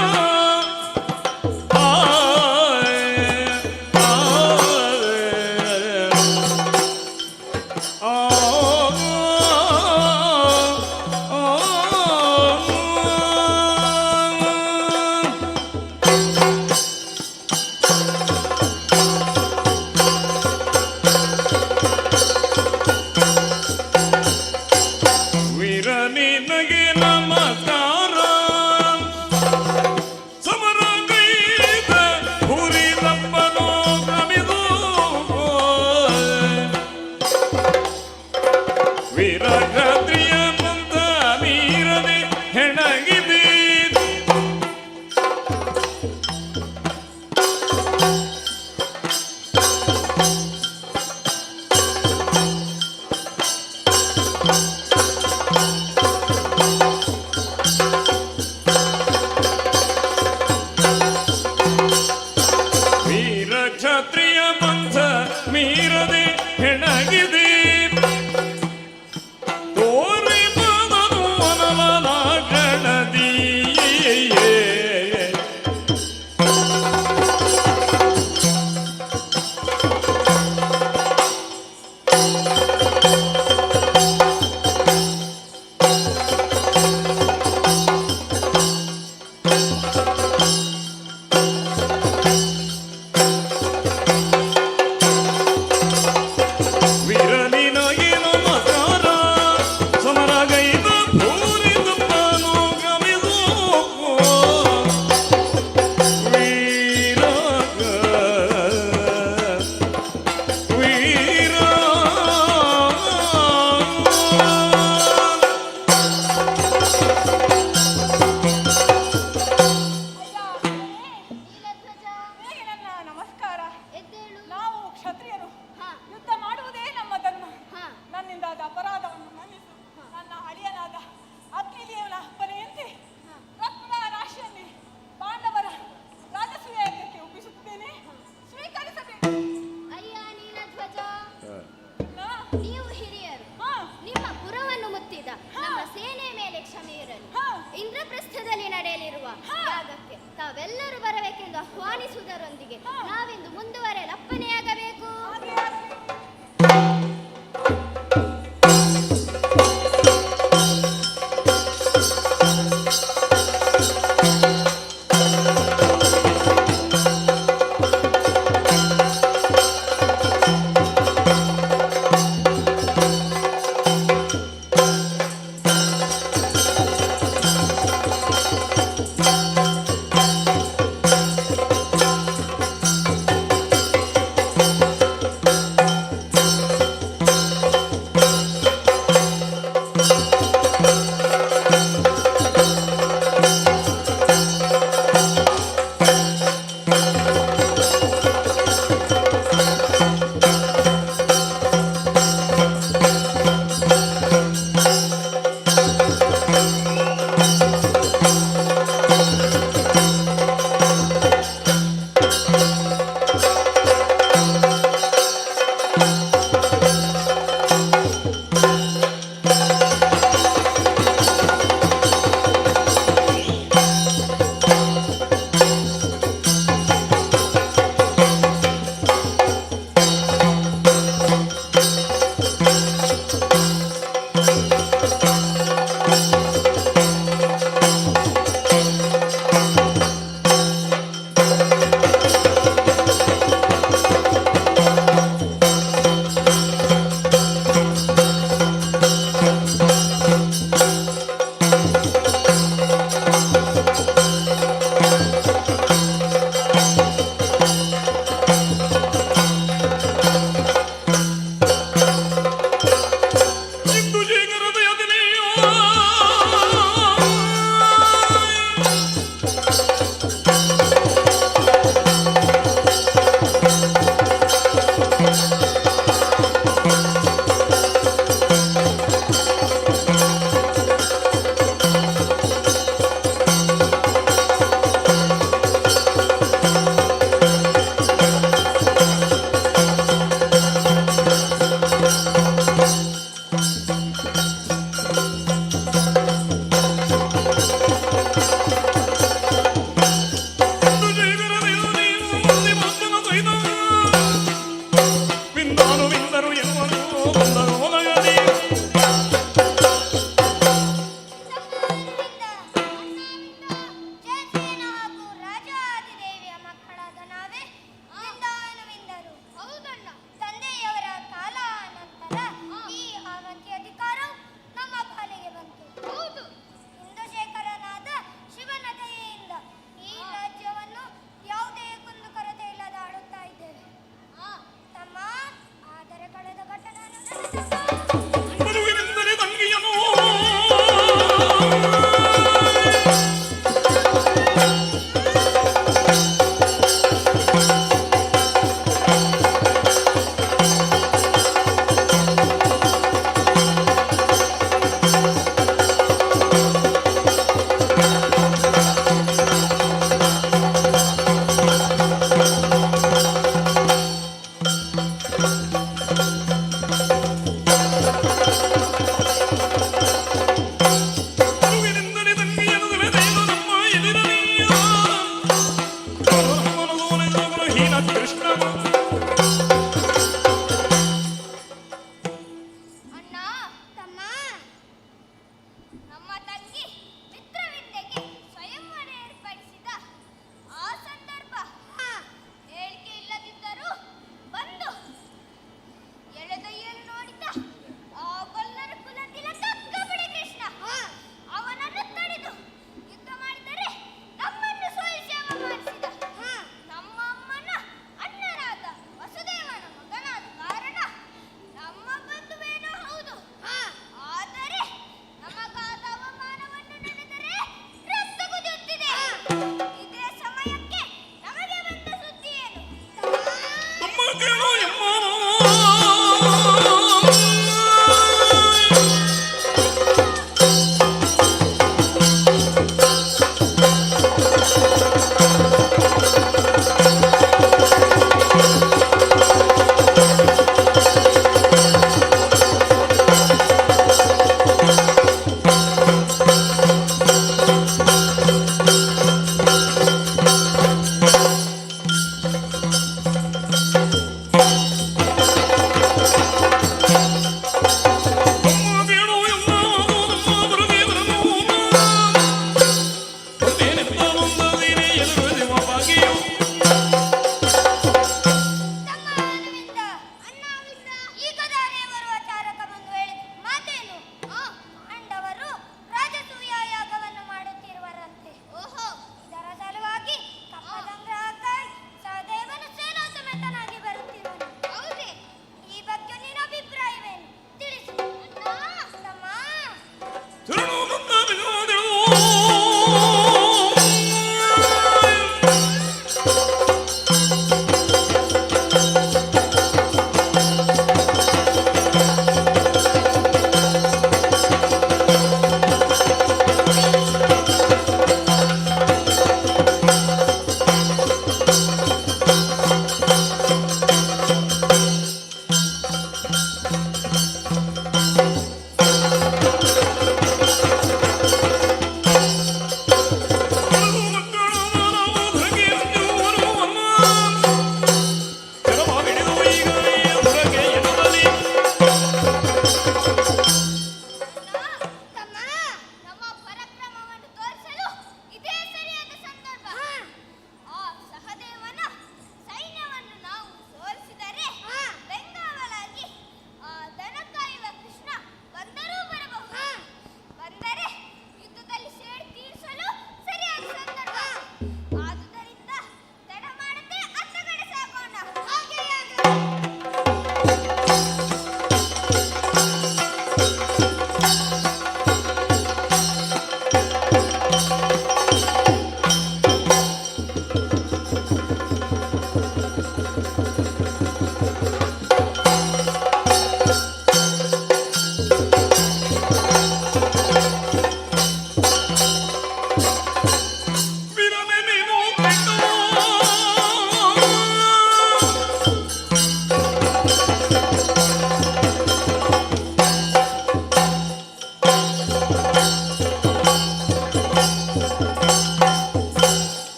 ನೀವು ಹಿರಿಯರು ನಿಮ್ಮ ಯಾಗಕ್ಕೆ ತಾವೆಲ್ಲರೂ ಬರಬೇಕೆಂದು ಆಹ್ವಾನಿಸುವುದರೊಂದಿಗೆ ನಾವೆಂದು ಮುಂದುವರೆಯಲು ಅಪ್ಪನೆಯಾಗಬೇಕು.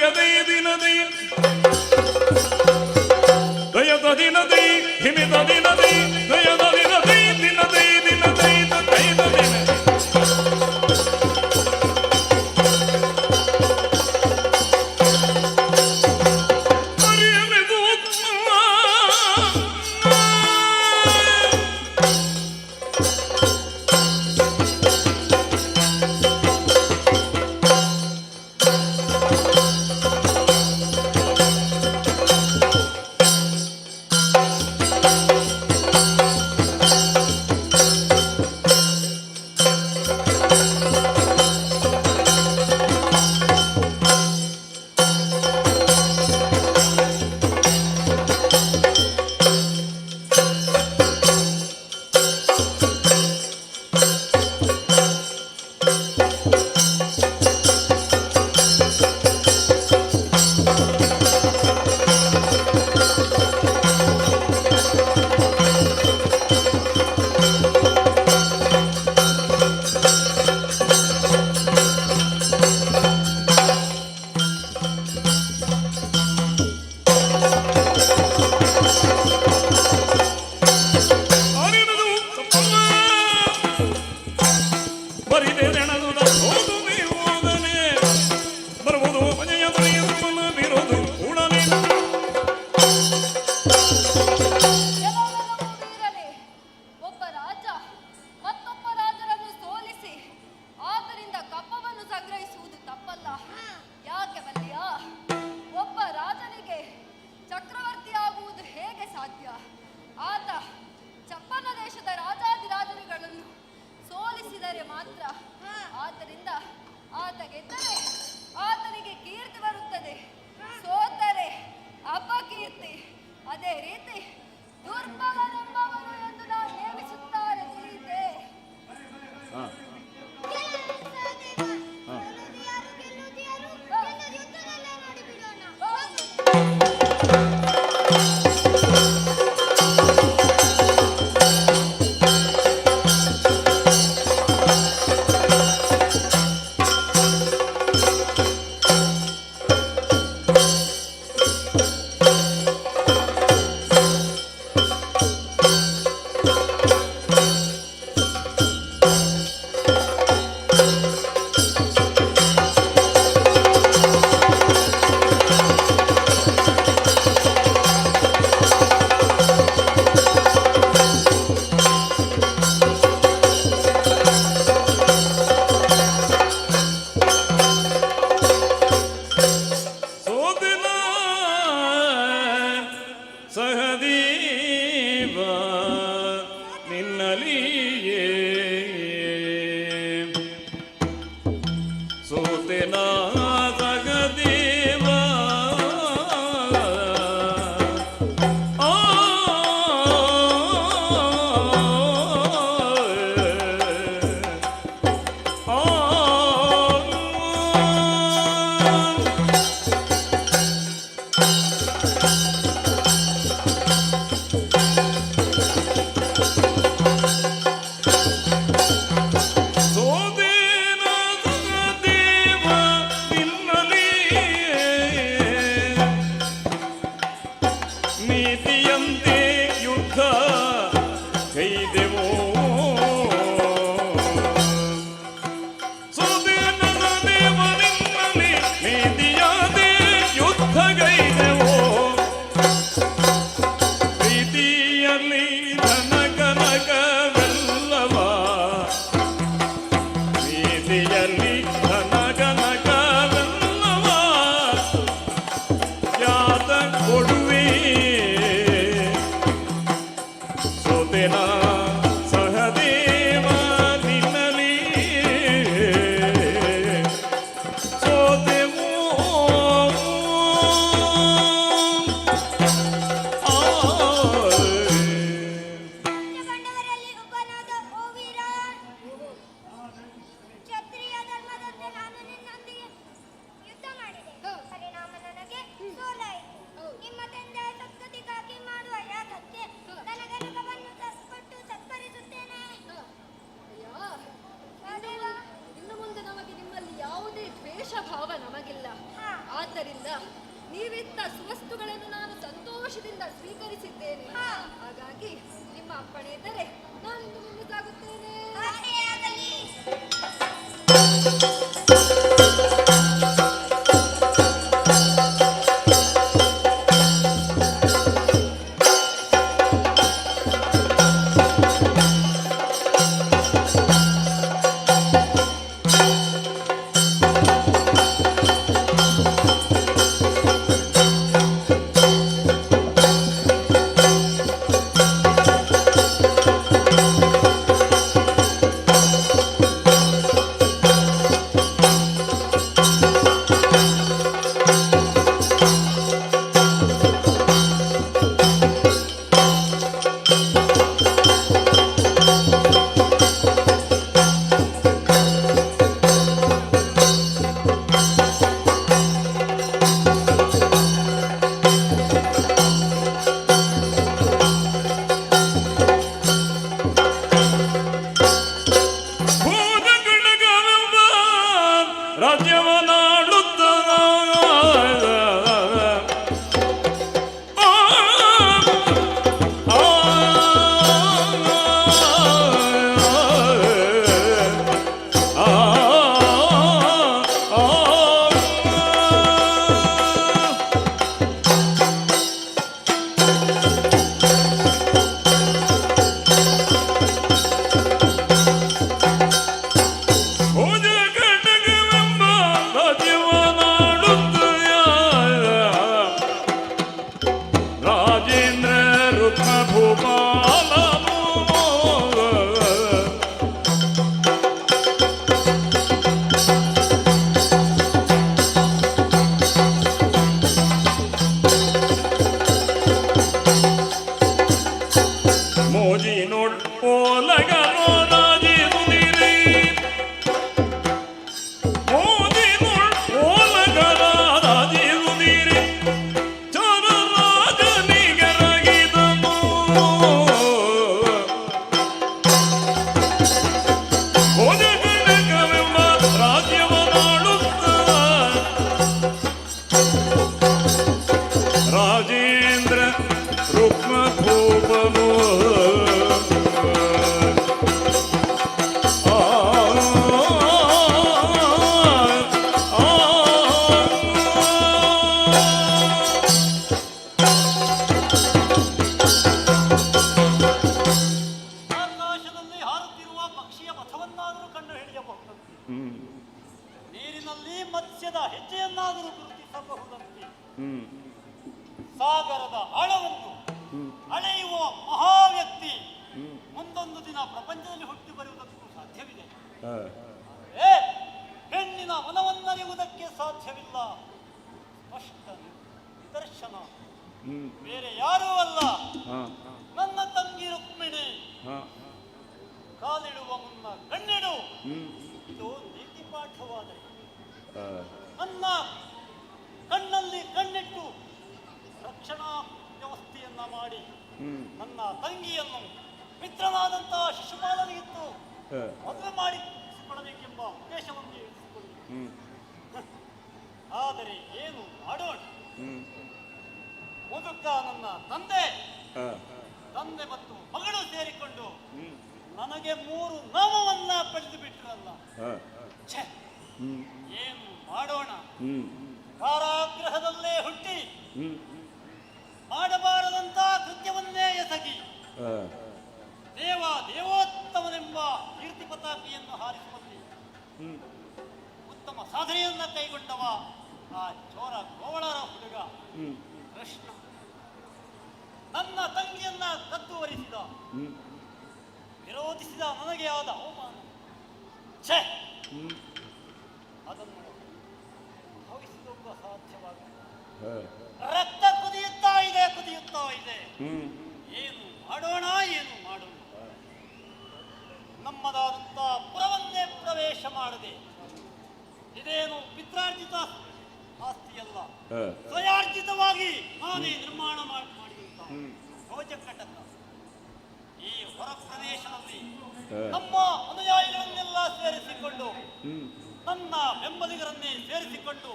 ತಗದೈ ದಿನದೈ ದಯದ ದಿನದೈ ಹಿಮಿದ ದಿನದೈ ದಯದ ದಿನದೈ ದಿನದೈ ದಿನದೈ ದೈದ ದಿನ ಆದ್ದರಿಂದ ನೀವಿತ್ತ ಸುವಸ್ತುಗಳನ್ನು ನಾನು ಸಂತೋಷದಿಂದ ಸ್ವೀಕರಿಸಿದ್ದೇನೆ. ಹಾಗಾಗಿ ನಿಮ್ಮ ಅಪ್ಪಣೆ ಇದ್ದರೆ ನಾನಿಂದು ಮುಂದೆ ಸಾಗುತ್ತೇನೆ. ನೀರಿನಲ್ಲಿ ಮತ್ಸ್ಯದ ಹೆಜ್ಜೆಯನ್ನಾದರೂ ಗುರುತಿಸಬಹುದಂತೆ ಸಾಗರದ ಆಳವನ್ನು ಅಳೆಯುವ ಮಹಾವ್ಯಕ್ತಿ ಮುಂದೊಂದು ದಿನ ಪ್ರಪಂಚದಲ್ಲಿ ಹುಟ್ಟಿ ಬರುವುದಕ್ಕೂ ಸಾಧ್ಯವಿದೆ. ಹೆಣ್ಣಿನ ಮನವನ್ನರಿಯುವುದಕ್ಕೆ ಸಾಧ್ಯವಿಲ್ಲ. ಸ್ಪಷ್ಟ ನಿದರ್ಶನ ಬೇರೆ ಯಾರೂ ಅಲ್ಲ, ನನ್ನ ತಂಗಿ ರುಕ್ಮಿಣಿ. ಕಾಲಿಡುವ ಮುನ್ನ ಕಣ್ಣಿಡು, ಇದು ನೀತಿ ಪಾಠವಾದರೆ. ನನ್ನ ಕಣ್ಣಲ್ಲಿ ಕಣ್ಣಿಟ್ಟು ರಕ್ಷಣಾ ವ್ಯವಸ್ಥೆಯನ್ನ ಮಾಡಿ ನನ್ನ ತಂಗಿಯನ್ನು ಮಿತ್ರನಾದಂತಹ ಶಿಶುಪಾಲನಿಗಿತ್ತು ಮದುವೆ ಮಾಡಿಸಿಕೊಳ್ಳಬೇಕೆಂಬ ಉದ್ದೇಶವನ್ನು ಇರಿಸಿಕೊಳ್ಳಿ. ಆದರೆ ಏನು ಮಾಡೋಣ? ಮುದುಕ ನನ್ನ ತಂದೆ ಮತ್ತು ಮಗಳು ಸೇರಿಕೊಂಡು ನನಗೆ 3 ನಾಮವನ್ನ ಪಡೆದು ಬಿಟ್ರಲ್ಲ. ಏನು ಮಾಡೋಣ? ಕಾರಾಗೃಹದಲ್ಲೇ ಹುಟ್ಟಿ ಮಾಡಬಾರದಂತ ಕೃತ್ಯವನ್ನೇ ಎಸಗಿ ದೇವೋತ್ತಮನೆಂಬ ಕೀರ್ತಿ ಪತಾಕಿಯನ್ನು ಹಾರಿಸುವಲ್ಲಿ ಉತ್ತಮ ಸಾಧನೆಯನ್ನ ಕೈಗೊಂಡವ ಆ ಚೋರ ಗೋವಳರ ಹುಡುಗ ಕೃಷ್ಣ ನನ್ನ ತಂಗಿಯನ್ನ ಕತ್ತುವರಿಸಿದ. ವಿರೋಧಿಸಿದ ನನಗೆ ಆದ ಅವಮಾನ, ಅದನ್ನು ಭವಿಸಿದೊಬ್ಬ ಸಾಧ್ಯವಾಗಲಿಲ್ಲ. ರಕ್ತ ಕುದಿಯುತ್ತಾ ಇದೆ. ಏನು ಮಾಡೋಣ? ನಮ್ಮದಾದಂತ ಪುರವನ್ನೇ ಪ್ರವೇಶ ಮಾಡದೆ, ಇದೇನು ಪಿತ್ರಾರ್ಜಿತ ಆಸ್ತಿಯಲ್ಲ, ಸ್ವಯಾರ್ಜಿತವಾಗಿ ನಾನೇ ನಿರ್ಮಾಣ ಮಾಡಿದಂತ ಭೋಜ ಕಟಕ. ಈ ಹೊರ ಪ್ರದೇಶದಲ್ಲಿ ನಮ್ಮ ಅನುಯಾಯಿಗಳನ್ನೆಲ್ಲ ಸೇರಿಸಿಕೊಂಡು, ನನ್ನ ಬೆಂಬಲಿಗರನ್ನೇ ಸೇರಿಸಿಕೊಂಡು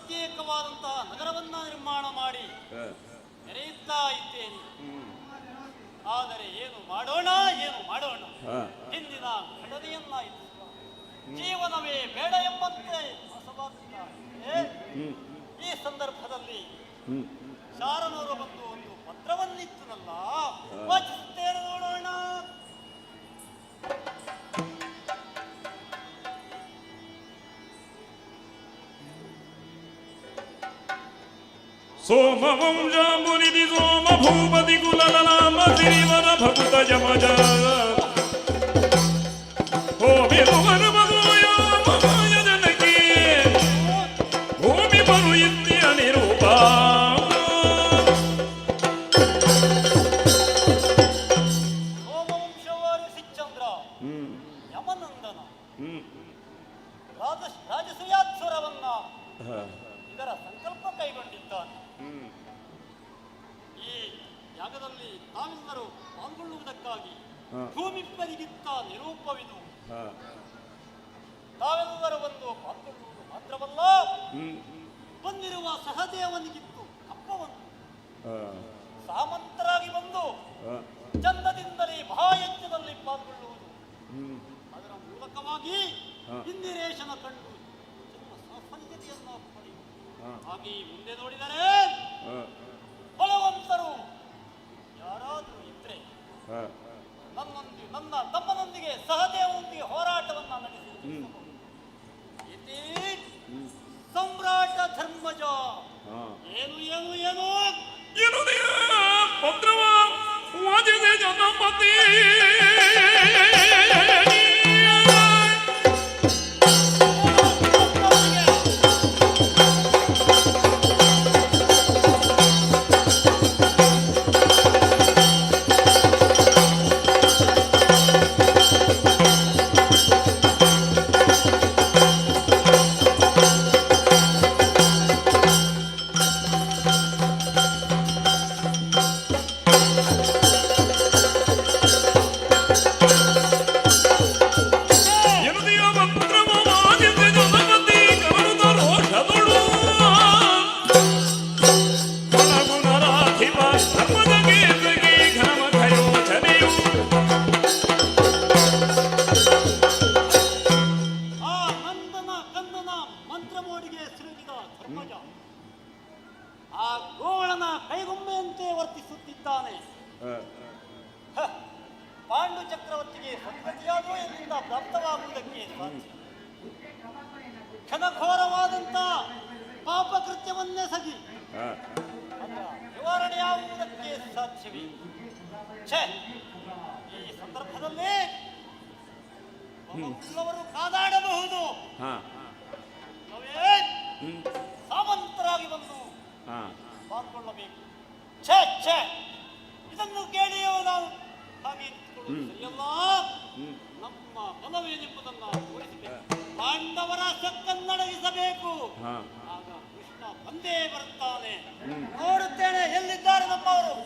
ಪ್ರತ್ಯೇಕವಾದಂತಹ ನಗರವನ್ನ ನಿರ್ಮಾಣ ಮಾಡಿ ಮೆರೆಯುತ್ತಾ ಇದ್ದೇನೆ. ಆದರೆ ಏನು ಮಾಡೋಣ ಹಿಂದಿನ ಘಟನೆಯನ್ನ ಜೀವನವೇ ಬೇಡ ಎಂಬಂತೆ ಈ ಸಂದರ್ಭದಲ್ಲಿ ಶಾರನವರು ಬಂದು ಒಂದು ಪತ್ರವನ್ನಿತ್ತನಲ್ಲ, ವಾಚಿಸುತ್ತೇನೆ, ನೋಡೋಣ. ಸೋಮವಂಶಾಂಬುನಿಧಿ ಸೋಮ ಭೂಪತಿ ಕುಲಲನಾಮ ಸಿರಿವರ ಭಕುತ ಜಮಜ ಭೂಮಿ ಮಧುಯ ಜನಕಿ ಭೂಮಿ ಬರು ಇತ್ಯ ನಿರೂಪ ಸೋಮವಂಶವಾರು ಸಿಚ್ಚಂದ್ರ ಯಮನಂದನ ರಾಜಸೂಯಾತ್ಸುರವನ್ನ ಇದರ ಸಂಕಲ್ಪ ಕೈಗೊಂಡಿದ್ದಾನೆ. ಈ ಯಾಗದಲ್ಲಿ ನಾವೆಲ್ಲರೂ ಪಾಲ್ಗೊಳ್ಳುವುದಕ್ಕಾಗಿ ಭೂಮಿಪ್ಪರಿಗಿತ್ತ ನಿರೂಪವಿದು. ತಾವೆಲ್ಲರೂ ಬಂದು ಪಾಲ್ಗೊಳ್ಳುವುದು ಮಾತ್ರವಲ್ಲ, ಬಂದಿರುವ ಸಹದೇವನಿಗಿತ್ತು ಕಪ್ಪವನ್ನು ಸಾಮಂತರಾಗಿ ಬಂದು ಚಂದದಿಂದಲೇ ಮಹಾಯಜ್ಞದಲ್ಲಿ ಪಾಲ್ಗೊಳ್ಳುವುದು. ಅದರ ಮೂಲಕವಾಗಿ ಇಂದಿರೇಶನ ಕಂಡು ಜನ್ಮ ಸಾಫಲ್ಯತೆಯನ್ನು ಪಡೆಯುವುದು. ಹಾಗೆ ಮುಂದೆ ನೋಡಿದರೆ ಬಲವಂತರು ಯಾರಾದರೂ ಇದ್ರೆ ನನ್ನ ತಮ್ಮನೊಂದಿಗೆ ಸಹದೇವನೊಂದಿಗೆ ಹೋರಾಟವನ್ನ ನಡೆಸಿ ಸಮ್ರಾಟ ಧರ್ಮಜ ಏನು ಭದ್ರವ ವಾಜಿದೆ ಜನಪತಿ ಪಾಂಡು ಚಕ್ರವರ್ತಿಗೆ ಸದ್ಗತಿಯಾದೋ ಎಲ್ಲಿಂದ ಪ್ರಾಪ್ತವಾಗುವುದಕ್ಕೆ ಸಾಧ್ಯ. ಘನಘೋರವಾದಂತ ಪಾಪಕೃತ್ಯವನ್ನೆಸಗಿ ಅದರ ನಿವಾರಣೆಯಾಗುವುದಕ್ಕೆ ಸಾಧ್ಯವೇ? ಈ ಸಂದರ್ಭದಲ್ಲಿ ಒಬ್ಬರು ಕಾದಾಡಬಹುದು, ಸಾಮಂತರಾಗಿ ಬಂದು ಪಾಲ್ಗೊಳ್ಳಬೇಕು. ಇದನ್ನು ಕೇಳಿಯೋ ನಾವು ಹಾಗೆ ಸರಿಯಲ್ಲ. ನಮ್ಮ ಬಲವೇನೆಂಬುದನ್ನು ತೋರಿಸಬೇಕು, ಪಾಂಡವರ ಸಕ್ಕನ್ನಡಗಿಸಬೇಕು. ಆಗ ಕೃಷ್ಣ ಬಂದೇ ಬರುತ್ತಾನೆ. ನೋಡುತ್ತೇನೆ ಎಲ್ಲಿದ್ದಾರೆ ನಮ್ಮವರು.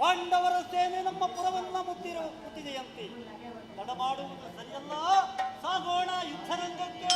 ಪಾಂಡವರ ಸೇನೆ ನಮ್ಮ ಪುರವನ್ನ ಮುತ್ತಿದೆಯಂತೆ. ತಡ ಮಾಡುವುದು ಸರಿಯಲ್ಲ, ಸಾಗೋಣ ಯುದ್ಧರಂಗಕ್ಕೆ.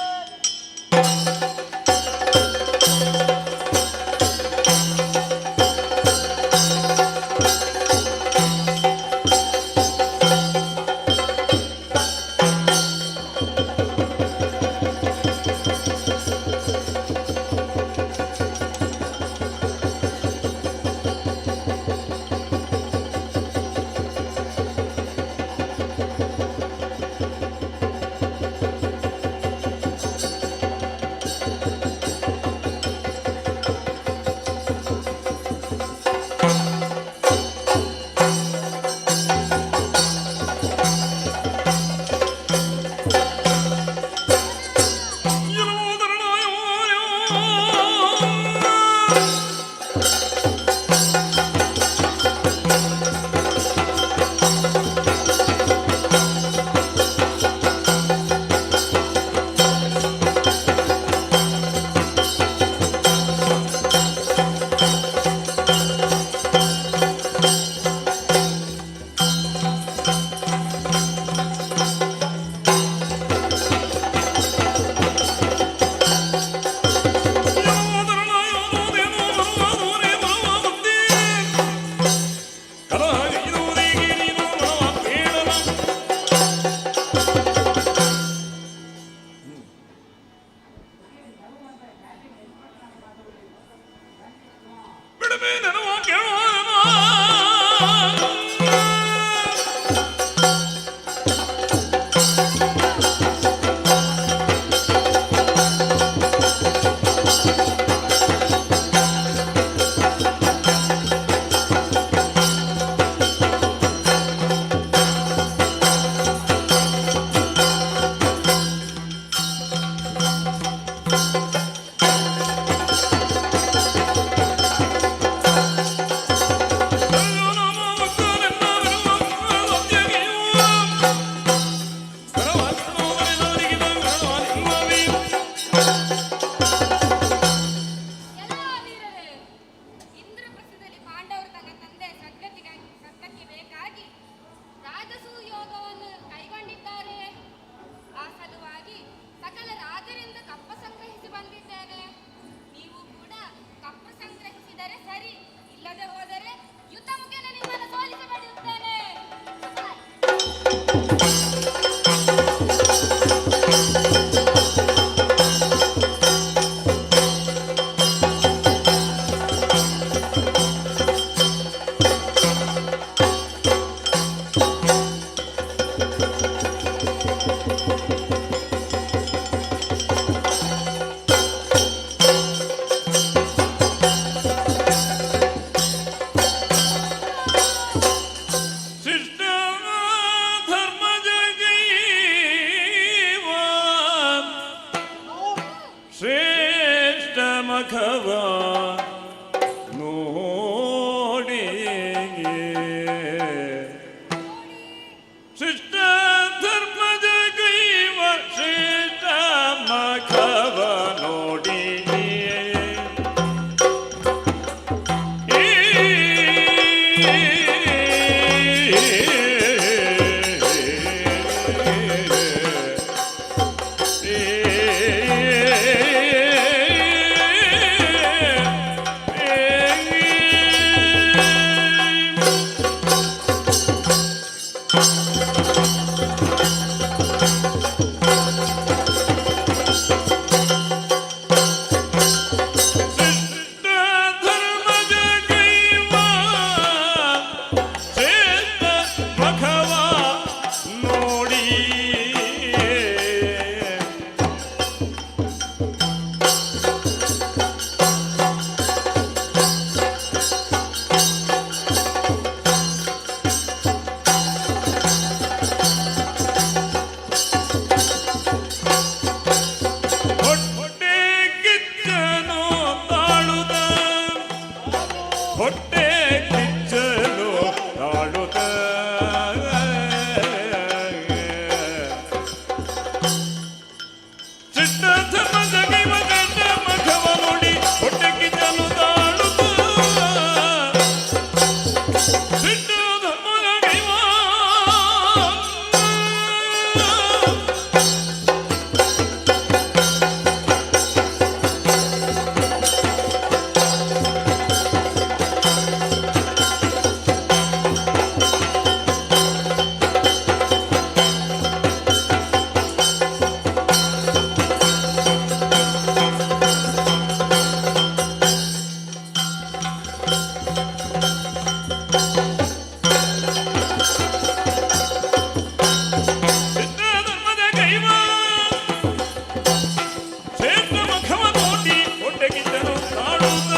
ಹೊಟ್ಟೆಗಿದ್ದನು ಕಾಡುತ್ತ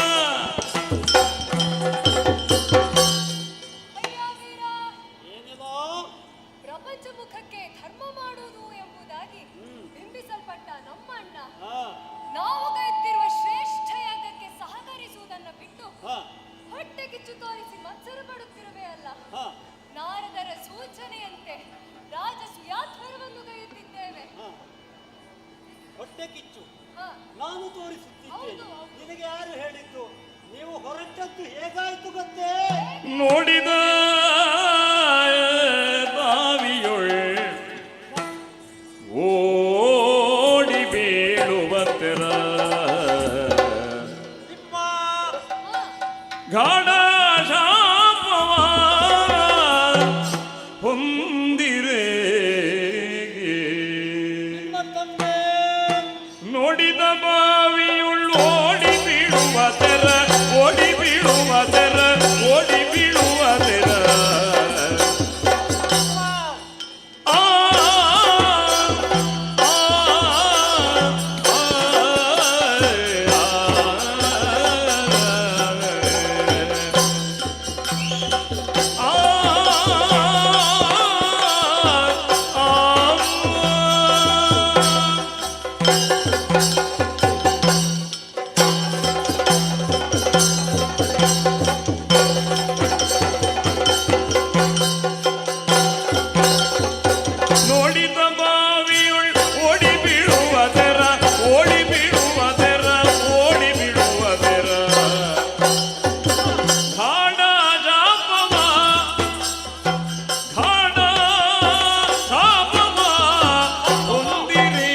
ಏನಿದೋ ಪ್ರಪಂಚ ಮುಖಕ್ಕೆ ಧರ್ಮ ಮಾಡುವುದು ಎಂಬುದಾಗಿ ಬಿಂಬಿಸಲ್ಪಟ್ಟ ನಮ್ಮ ಅಣ್ಣ ನಾವು ಎತ್ತಿರುವ ಶ್ರೇಷ್ಠ ಯಾಗಕ್ಕೆ ಸಹಕರಿಸುವುದನ್ನು ಬಿಟ್ಟು ಹೊಟ್ಟೆ ಕಿಚ್ಚು ತೋರಿಸಿ ಮತ್ಸರ ಪಡುತ್ತಿರುವೆ ಅಲ್ಲ. ನಾರದರ ಸೂಚನೆಯಂತೆ ರಾಜಸುಯಾಧ್ವರವನ್ನು ಗೈಯುತ್ತಿದ್ದೇವೆ. ಹೊಟ್ಟೆ ಕಿಚ್ಚು ನಾನು ತೋರಿಸುತ್ತಿದ್ದೇನೆ. ನಿನಗೆ ಯಾರು ಹೇಳಿದ್ದು? ನೀವು ಹೊರಟದ್ದು ಹೇಗಾಯ್ತು ಗೊತ್ತೇ? ನೋಡಿದ ಬಾವಿಯೊಳ್ ಓಡಿ ಬೀಳುವ ತೆರ ಗಾಢ ಶಾಪವ ಹೊಂದಿರೆ ನೋಡಿದ ಬಾವಿಯುಳ್ಳು ಓಡಿ ಬೀಳುವ ತೆರ ಓಡಿ ಬೀಳುವ ತೆರ ಓಡಿ ಬೀಳುವ ತೆರ ನೋಡಿದ ಬಾವಿಯುಳ್ ಓಡಿ ಬೀಳುವ ತೆರ ಓಡಿ ಬೀಳುವ ತೆರ ಓಡಿ ಬೀಳುವ ತೆರ ಗಾಢ ಶಾಪವ ಗಾಢ ಶಾಪವ ಹೊಂದಿರಿ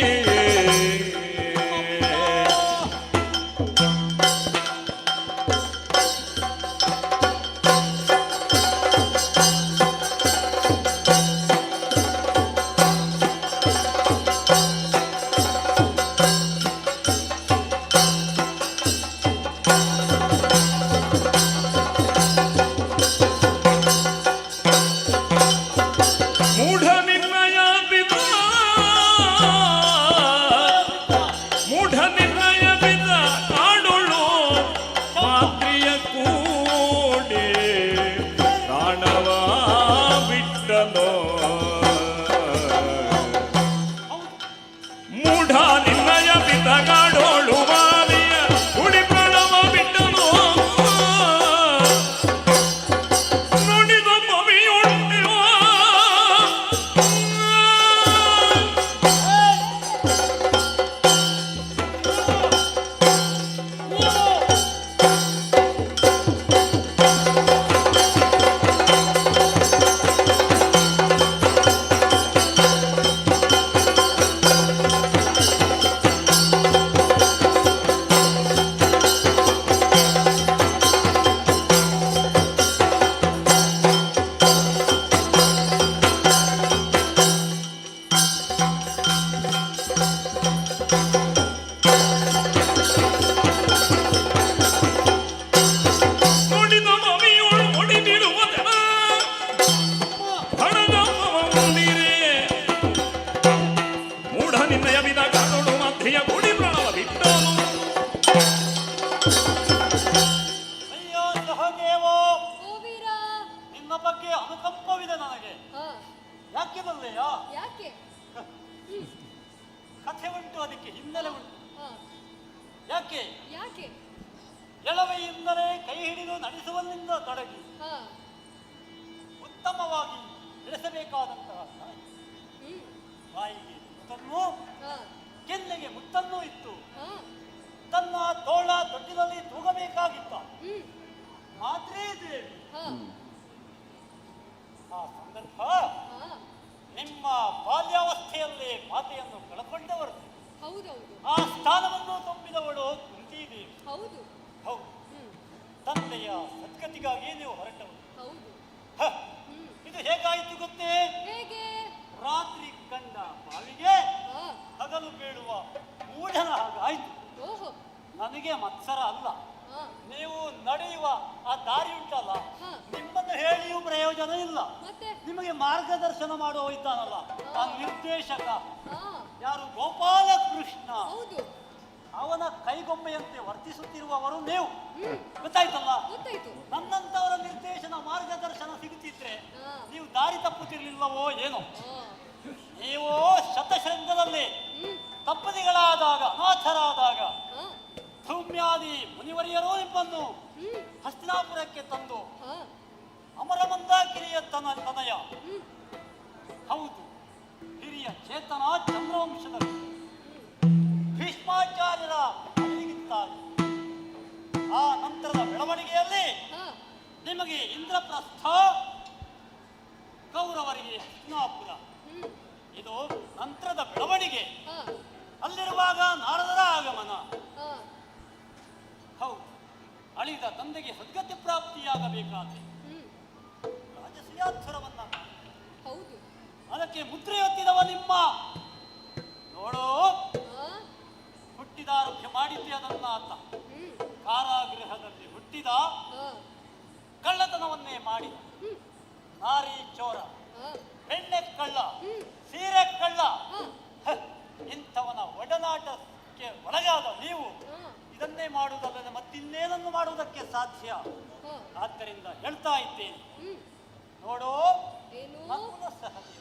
ಮೂಢ ನಿರ್ಣಯ ಬಿದ್ದ ಮೂಢ ನಿರ್ಣಯ ಬಿದ್ದ ಕಾಡುಳು ಮಾತ್ರಿಯ ಕೂಡಿ ಪ್ರಾಣವ ಬಿಟ್ಟನೋ ಮೂಢ ನಿರ್ಣಯ ಬಿದ್ದ ಕಾಡೋಳು ಮಾರಿಯ ಕೂಡಿ ಪ್ರಾಣವ ಬಿಟ್ಟನೋ ನೋಡಿದ ಕವಿಯುಳ್ಳಿವ ನೋಡಿದ ಮವಿಯೋಳು ಒಡಿ ಬೀಳುವ ತೆರ ಹಣದಮ್ಮವ ಮುಂದಿರೆ ಮೂಢ ನಿರ್ಣಯ ಬಿದ ಕಾಡೋಳು ಮಾತ್ರಿಯ ಕೂಡಿ ಪ್ರಾಣವ ಬಿಟ್ಟನು ಅಯ್ಯೋ ಸಹದೇವೋ, ನಿನ್ನ ಬಗ್ಗೆ ಅನುಕಂಪವಿದೆ ನನಗೆ. ಯಾಕೆ ಬಲ್ಲೆಯ? ಯಾಕೆ? ಕಥೆ ಉಂಟು, ಅದಕ್ಕೆ ಹಿನ್ನೆಲೆ ಉಂಟು. ಯಾಕೆ? ಯಾಕೆ? ಎಳವೆಯಿಂದಲೇ ಕೈ ಹಿಡಿದು ನಡೆಸುವಲ್ಲಿಂದ ತೊಡಗಿ ಉತ್ತಮವಾಗಿ ಬೆಳೆಸಬೇಕಾದಂತಹ ಬಾಯಿಗೆ ಮುತ್ತನ್ನು ಕೆನ್ನೆಗೆ ಮುತ್ತನ್ನೂ ಇತ್ತು. ತನ್ನ ತೋಳ ತೊಟ್ಟಿನಲ್ಲಿ ತೂಗಬೇಕಾಗಿತ್ತ ಮಾತ್ರೇ ದೇವಿ. ಆ ಸಂದರ್ಭ ನಿಮ್ಮ ಬಾಲ್ಯಾವಸ್ಥೆಯಲ್ಲೇ ಮಾತೆಯನ್ನು ಕಳಕೊಂಡವರು. ಹೌದೌದು. ಆ ಸ್ಥಾನವನ್ನು ತುಂಬಿದವಳು ಕುಂತಿದೇವಿ. ಹೌದು. ಹೌದು. ತಂದೆಯ ಸದ್ಗತಿಗಾಗಿ ನೀವು ಹೊರಟವರು. ಹೌದು. ಇದು ಹೇಗಾಯಿತು ಗೊತ್ತೇ? ಹೇಗೆ? ರಾತ್ರಿ ಕಂಡ ಬಾವಿಗೆ ಹಗಲು ಬೀಳುವ ಮೂಢನ ಹಾಗಾಯ್ತು. ನನಗೆ ಮತ್ಸರ ಅಲ್ಲ, ನೀವು ನಡೆಯುವ ಆ ದಾರಿ ಉಂಟಲ್ಲ, ನಿಮ್ಮನ್ನು ಹೇಳಿಯೂ ಪ್ರಯೋಜನ ಇಲ್ಲ. ನಿಮಗೆ ಮಾರ್ಗದರ್ಶನ ಮಾಡುವ ಇದ್ದಾನಲ್ಲ ಆ ನಿರ್ದೇಶಕ, ಯಾರು ಗೋಪಾಲಕೃಷ್ಣ, ಅವನ ಕೈಗೊಂಬೆಯಂತೆ ವರ್ತಿಸುತ್ತಿರುವವರು ನೀವು. ಗೊತ್ತಾಯ್ತಲ್ಲ? ಗೊತ್ತಾಯ್ತು. ನನ್ನಂತವರ ನಿರ್ದೇಶನ ಮಾರ್ಗದರ್ಶನ ಸಿಗುತ್ತಿದ್ರೆ ನೀವು ದಾರಿ ತಪ್ಪುತ್ತಿರ್ಲಿಲ್ಲವೋ ಏನೋ. ನೀವು ಶತಶೃಂಗದಲ್ಲಿ ತಪ್ಪದಿಗಳಾದಾಗ, ಅನಾಥರಾದಾಗ ಸೌಮ್ಯಾದಿ ಮುನಿವರಿಯರು ನಿಮ್ಮನ್ನು ಹಸ್ತಿನಾಪುರಕ್ಕೆ ತಂದು ಅಮರಮಂದಾಕಿರಿಯ ತನಯ, ಹೌದು ಹಿರಿಯ ಚೇತನ ಚಂದ್ರವಂಶದ ಭೀಷ್ಮಾಚಾರ್ಯರ ಅಲ್ಲಿಗಿದ್ದಾರೆ. ಆ ನಂತರದ ಬೆಳವಣಿಗೆಯಲ್ಲಿ ನಿಮಗೆ ಇಂದ್ರಪ್ರಸ್ಥ, ಕೌರವರಿಗೆ ಹಸ್ತಿನಾಪುರ, ಇದು ನಂತರದ ಬೆಳವಣಿಗೆ. ಅಲ್ಲಿರುವಾಗ ನಾರದರ ಆಗಮನ, ಹೌದು ಅಳಿದ ತಂದೆಗೆ ಸದ್ಗತಿ ಪ್ರಾಪ್ತಿಯಾಗಬೇಕಾದ್ರೆ ರಾಜಸೂಯಾಧ್ವರವನ್ನ ಹೌದು ಅದಕ್ಕೆ ಮುದ್ರೆ ಒತ್ತಿದವ ನಿಮ್ಮ. ನೋಡು, ಹುಟ್ಟಿದಾರೋಗ್ಯ ಮಾಡಿದ್ದೆ ಅದನ್ನ ಆತ. ಕಾರಾಗೃಹದಲ್ಲಿ ಹುಟ್ಟಿದ, ಕಳ್ಳತನವನ್ನೇ ಮಾಡಿ, ನಾರಿ ಚೋರ, ಬೆಣ್ಣೆ ಕಳ್ಳ, ಸೀರೆ ಕಳ್ಳ, ಇಂಥವನ ಒಡನಾಟಕ್ಕೆ ಒಳಗಾದ ನೀವು ಇದನ್ನೇ ಮಾಡುವುದಲ್ಲದೆ ಮತ್ತಿನ್ನೇನನ್ನು ಮಾಡುವುದಕ್ಕೆ ಸಾಧ್ಯ? ಆದ್ದರಿಂದ ಹೇಳ್ತಾ ಇದ್ದೇನೆ, ನೋಡು, ನನ್ನ ಸಹಜ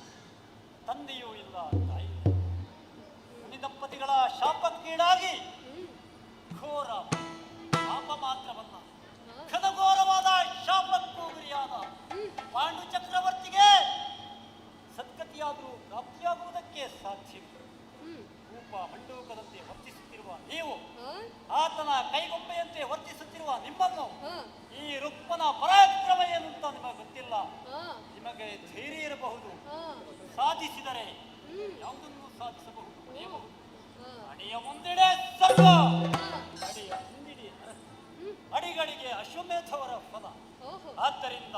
ತಂದೆಯೂ ಇಲ್ಲ, ತಾಯಿ ಮುನಿ ದಂಪತಿಗಳ ಶಾಪಕ್ಕೀಡಾಗಿ ಘೋರ ಪಾಪ ಮಾತ್ರವಲ್ಲ, ಘನಘೋರವಾದ ಶಾಪಕ್ಕೂ ಗುರಿಯಾದ ಪಾಂಡು ಚಕ್ರವರ್ತಿಗೆ ಸದ್ಗತಿಯಾದರೂ ಪ್ರಾಪ್ತಿಯಾಗುವುದಕ್ಕೆ ಸಾಧ್ಯವಿಲ್ಲ. ರೂಪ ಹಂಡೂಕದಂತೆ ವರ್ತಿಸುತ್ತಿರುವ ನೀವು, ಆತನ ಕೈಗೊಂಬೆಯಂತೆ ವರ್ತಿಸುತ್ತಿರುವ ನಿಮ್ಮನ್ನು ಈ ರುಕ್ಮನ ಪರಾಕ್ರಮ ಏನು ಅಂತ ನಿಮಗೆ ಗೊತ್ತಿಲ್ಲ. ನಿಮಗೆ ಧೈರ್ಯ ಇರಬಹುದು, ಸಾಧಿಸಿದರೆ ಯಾವುದನ್ನು ಸಾಧಿಸಬಹುದು. ನೀವು ಅಡಿಯ ಮುಂದಿಡೆ ಸರ್ವ, ಅಡಿಯ ಮುಂದಿಡಿ ಅಡಿಗಳಿಗೆ ಅಶ್ವಮೇಧವರ ಫಲ. ಆದ್ದರಿಂದ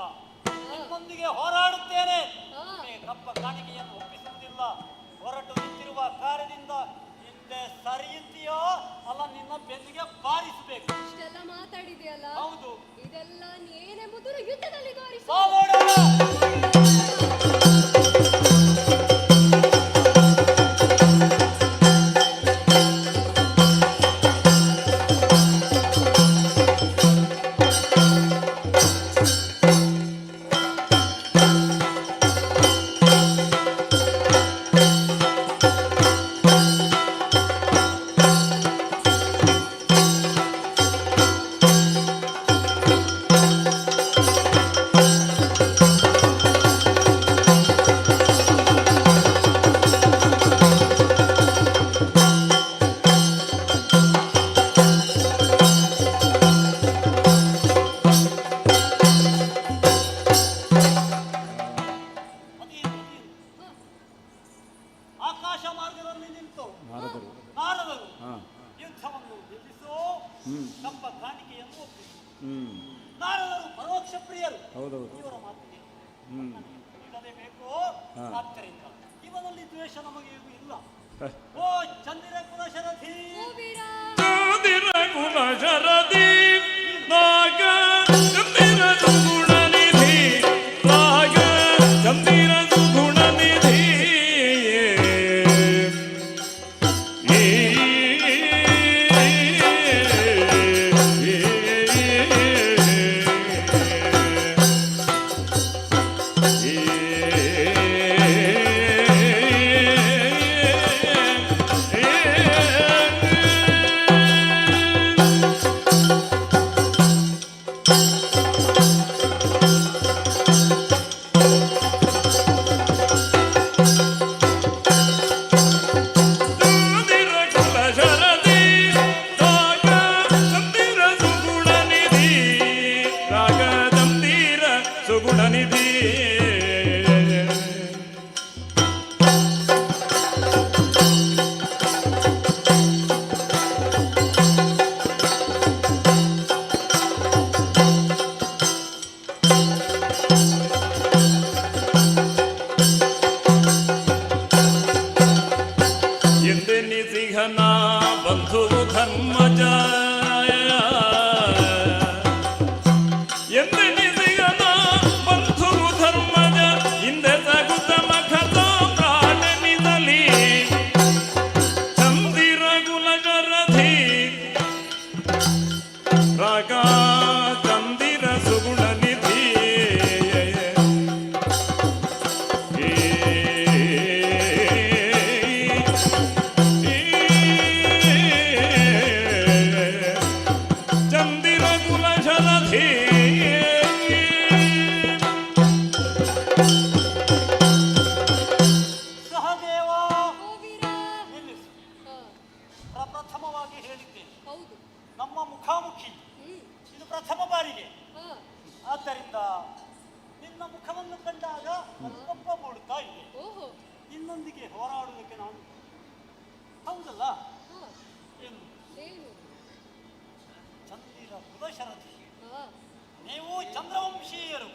ನಿಮ್ಮೊಂದಿಗೆ ಹೋರಾಡುತ್ತೇನೆ, ನಿಮಗೆ ಕಪ್ಪ ಕಾಣಿಕೆಯನ್ನು ಒಪ್ಪಿಸುವುದಿಲ್ಲ. ಹೊರಟು ನಿಂತಿರುವ ಕಾರ್ಯದಿಂದ ಹಿಂದೆ ಸರಿಯುತ್ತೀಯೋ ಅಲ್ಲ ನಿನ್ನ ಬೆನ್ನಿಗೆ ಬಾರಿಸಬೇಕು. ಇಷ್ಟೆಲ್ಲ ಮಾತಾಡಿದೆಯಲ್ಲ, ಹೌದು, ಇದೆಲ್ಲ ಏನೆಂಬುದು ಯುದ್ಧದಲ್ಲಿ ಬಾರಿಸು. ಆಕಾಶ ಮಾರ್ಗದಲ್ಲಿ ನಿಂತು ನಾರದರು ಯುದ್ಧವನ್ನು ನಿಲ್ಲಿಸು, ಕಪ್ಪ ಕಾಣಿಕೆಯನ್ನು ಒಪ್ಪಿಸು. ನಾರದರು ಪರೋಕ್ಷ ಪ್ರಿಯರು, ಇವರ ಮಾತಿಗೆ ನೀಡಲೇಬೇಕು. ಆದ್ದರಿಂದ ಇವನಲ್ಲಿ ದ್ವೇಷ ನಮಗೆ ಇಲ್ಲ. ಓ ಚಂದಿರ ಕುಲಶರಥಿ, ನಾಗ ಚಂದಿರ ಗುಣನಿಧಿ, ನಾಗ ಚಂದಿರ ಗುಣನಿಧಿ, ಜನಕ ಚಂದಿರ ಸುಗುಣ ನಿಧಿ ಚಂದಿರ ಕುಲ ಜಲಧಿ ಸಹದೇವ ನಿಲ್ಲಿಸು. ಪ್ರಪ್ರಥಮವಾಗಿ ಹೇಳಿದ್ದೇನೆ, ನಮ್ಮ ಮುಖಾಮುಖಿ ಇದು ಪ್ರಥಮ ಬಾರಿಗೆ. ಆದ್ದರಿಂದ ನಿನ್ನ ಮುಖವನ್ನು ಕಂಡಾಗ ಅನುಕಂಪ ಮೂಡುತ್ತಾ ಇದೆ. ನಿನ್ನೊಂದಿಗೆ ಹೋರಾಡುವುದಕ್ಕೆ ನಾನು ಹೌದಲ್ಲ ಏನು ಚಂದಿರ ಕುಲಶರಥಿ, ನೀವು ಚಂದ್ರವಂಶೀಯರು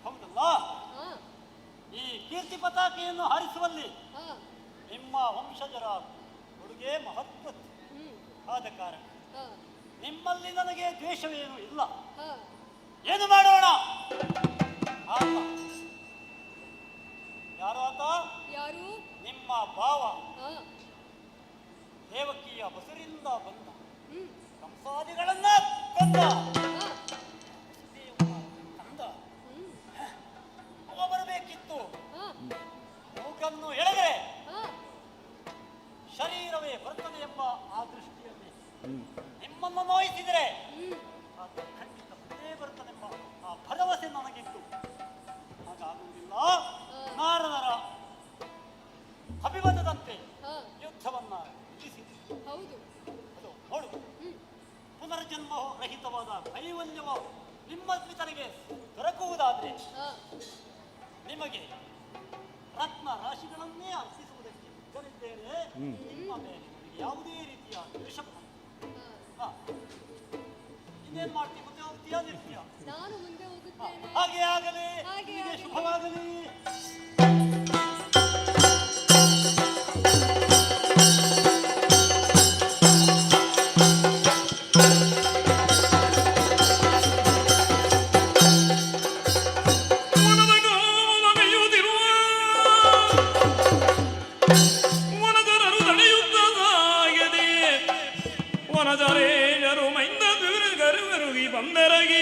ಹೌದಲ್ಲ. ಈ ಕೀರ್ತಿ ಪತಾಕೆಯನ್ನು ಹಾರಿಸುವಲ್ಲಿ ನಿಮ್ಮ ವಂಶಜರ ಕೊಡುಗೆ ಮಹತ್ವ. ಆದ ಕಾರಣ ನಿಮ್ಮಲ್ಲಿ ನನಗೆ ದ್ವೇಷವೇನೂ ಇಲ್ಲ. ಏನು ಮಾಡೋಣ? ಆತ ಯಾರು? ಆತ ಯಾರು? ನಿಮ್ಮ ಭಾವ ದೇವಕಿಯ ಬಸುರಿಂದ ಬಂದ ಕಂಸಾದಿಗಳನ್ನ ಕೊಂದ ಕಂದ. ಅವ ಬರಬೇಕಿತ್ತು. ಮೂಗನ್ನು ಎಳೆದರೆ ಶರೀರವೇ ಬರ್ತದೆ ಎಂಬ ಆ ದೃಷ್ಟಿಯಲ್ಲಿ ನಿಮ್ಮನ್ನು ನೋಯಿಸಿದರೆ ಆತ ಖಂಡಿತ ಬಂದೇ ಬರ್ತದೆಂಬ ಆ ಭರವಸೆ ನನಗಿತ್ತು. ಹಾಗಾಗುವುದಿಲ್ಲ. ನಾರದರ ಅಭಿಮತದಂತೆ ಯುದ್ಧವನ್ನ ನಿಲ್ಲಿಸಿದೆ. ಅದು ನೋಡು, ಪುನರ್ಜನ್ಮ ರಹಿತವಾದ ಕೈವಲ್ಯವ ನಿಮ್ಮ ಪಿತನಿಗೆ ದೊರಕುವುದಾದ್ರೆ ನಿಮಗೆ ರತ್ನ ರಾಶಿಗಳನ್ನೇ ಅರ್ಪಿಸುವುದಕ್ಕೆ ಸಿದ್ಧರಿದ್ದೇನೆ. ನಿಮ್ಮ ಮೇಲೆ ನನಗೆ ಯಾವುದೇ ರೀತಿಯ ದ್ವೇಷ. ಇನ್ನೇನ್ ಮಾಡ್ತೀವಿ? ಮುಂದೆ ಹೋಗ್ತೀಯಾ ನಿಲ್ತೀಯಾ? ನಾನು ಮುಂದೆ ಹೋಗುತ್ತೇನೆ. ಹಾಗೆ ಆಗಲಿ. ನಿಮಗೆ ಶುಭವಾಗಲಿ. ವನಜರೇಯರು ಮೈಂದ ಗರುಗರುಗಿ ಬಂದರಗಿ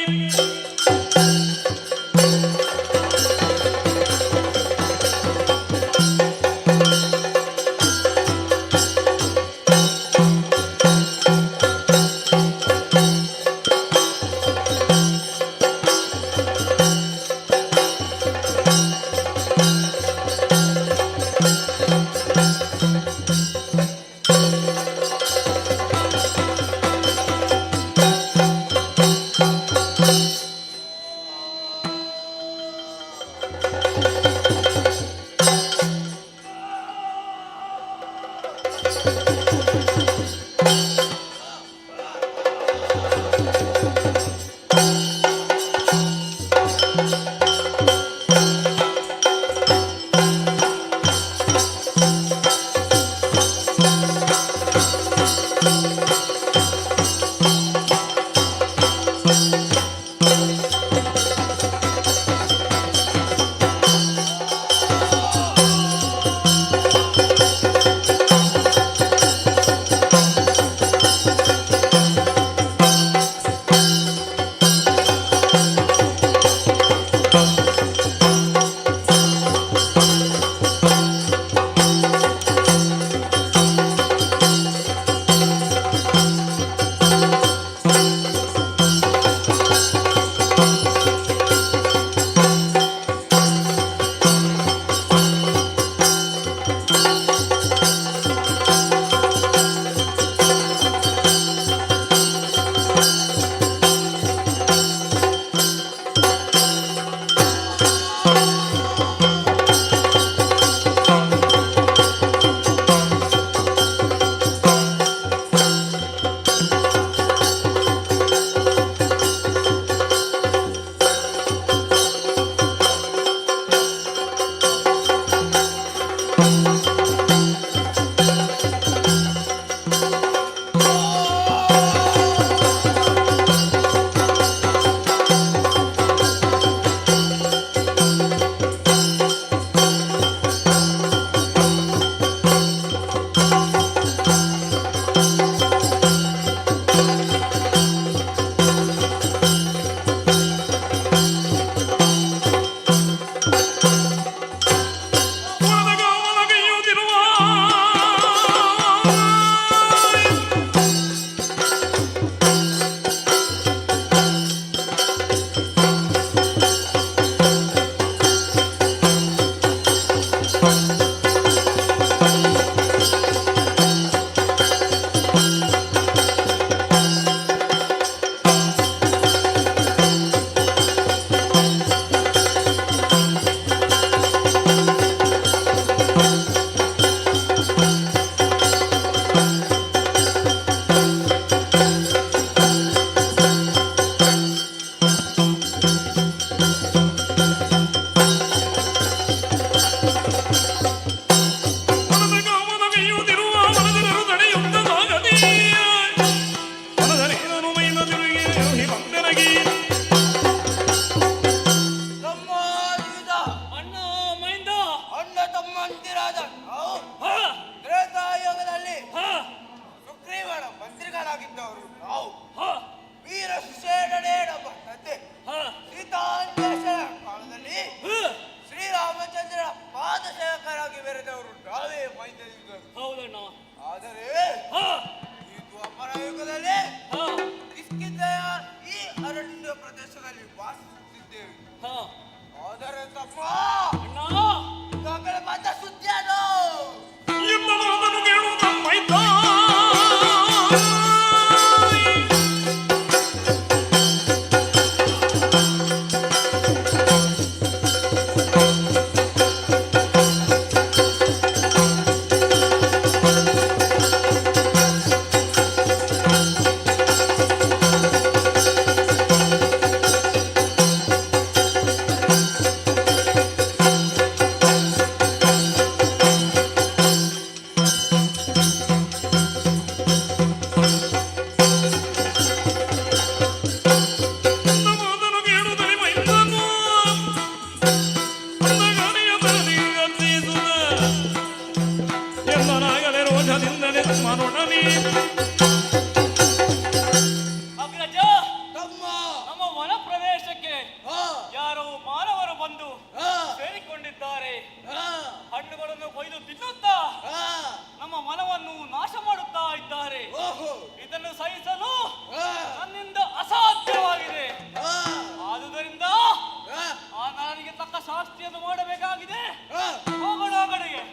ಒದಗಿ ಅಣ್ಣ ಮೈಂದ ಅಣ್ಣ ತಮ್ಮಂದಿರಾದ ತ್ರೇತಾಯುಗದಲ್ಲಿ ಸುಗ್ರೀವನ ಮಂತ್ರಿಗಳಾಗಿದ್ದವರು ನಾವು ವೀರಸೇನನೇ ನಮ್ಮ ತಂದೆ ಸೀತಾನ್ವೇಷಣ ಕಾಲದಲ್ಲಿ ಶ್ರೀರಾಮಚಂದ್ರನ ಪಾದಸೇವಕರಾಗಿ ಬೆರೆದವರು ನಾವೇ ಮೈಂದಿದ್ದರು. ಹೌದಣ್ಣ. ಆದರೆ ಈ ದ್ವಾಪರ ಯುಗದಲ್ಲಿ ಕಿಷ್ಕಿಂಧೆಯ ಈ ಅರಣ್ಯ ಪ್ರದೇಶದಲ್ಲಿ ವಾಸಿಸುತ್ತಿದ್ದೇವೆ. ಆದರೆ ತಮ್ಮ ಈಗಾಗಲೇ ಬಂದ ಸುದ್ದಿಯನ್ನು ಅಗ್ರಜ, ನಮ್ಮ ವನ ಪ್ರವೇಶಕ್ಕೆ ಯಾರೋ ಮಾನವರು ಬಂದು ಸೇರಿಕೊಂಡಿದ್ದಾರೆ. ಹಣ್ಣುಗಳನ್ನು ಕೊಯ್ದು ತಿನ್ನುತ್ತಾ ನಮ್ಮ ವನವನ್ನು ನಾಶ ಮಾಡುತ್ತಾ ಇದ್ದಾರೆ. ಇದನ್ನು ಸಹಿಸಲು ನನ್ನಿಂದ ಅಸಾಧ್ಯವಾಗಿದೆ. ಆದುದರಿಂದ ಆ ನನಗೆ ತಕ್ಕ ಶಾಸ್ತಿಯನ್ನು ಮಾಡಬೇಕಾಗಿದೆ. ಹೋಗೋಣ ಕಡೆಗೆ.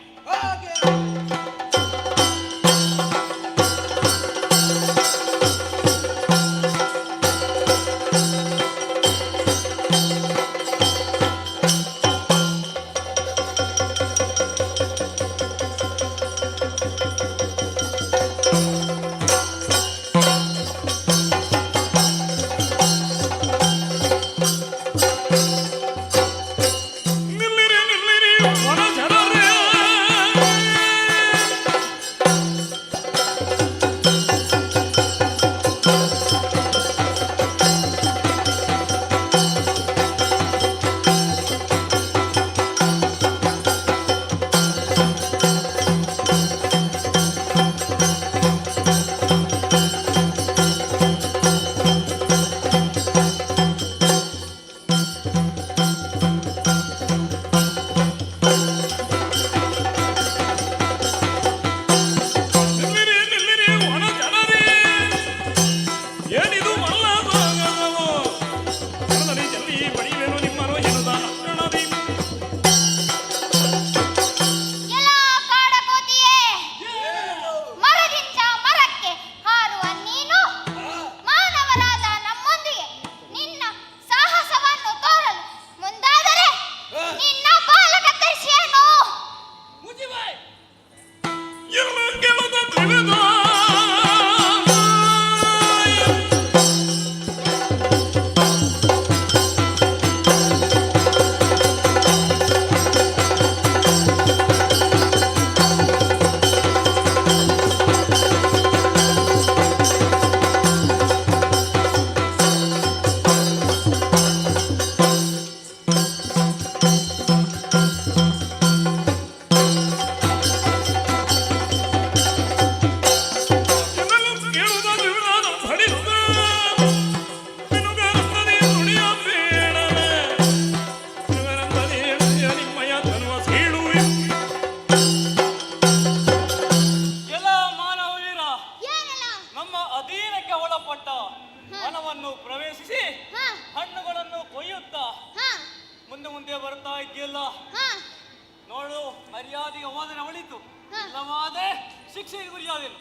ಶಿಕ್ಷೆಗೆ ಗುರಿಯಾದೆನು.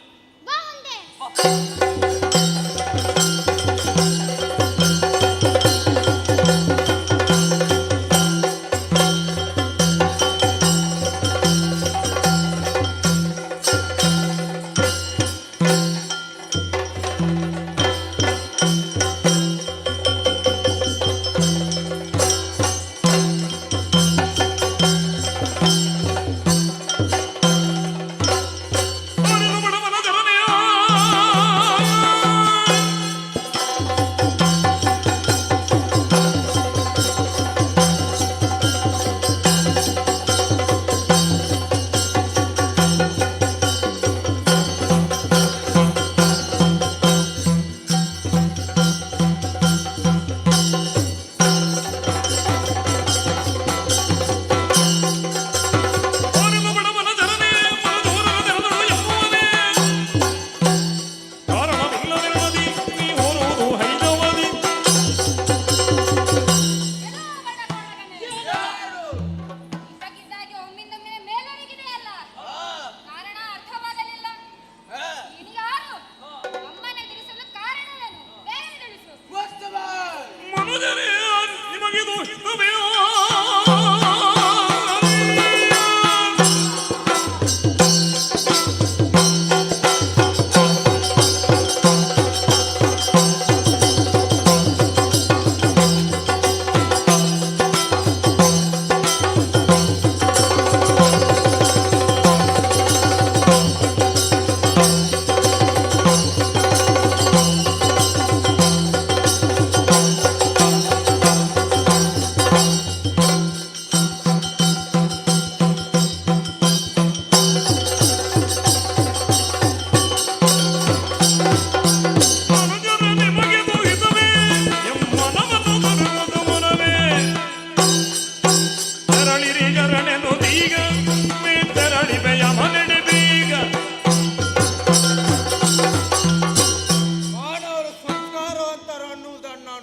ಬಡವನ ಜನನೆಯ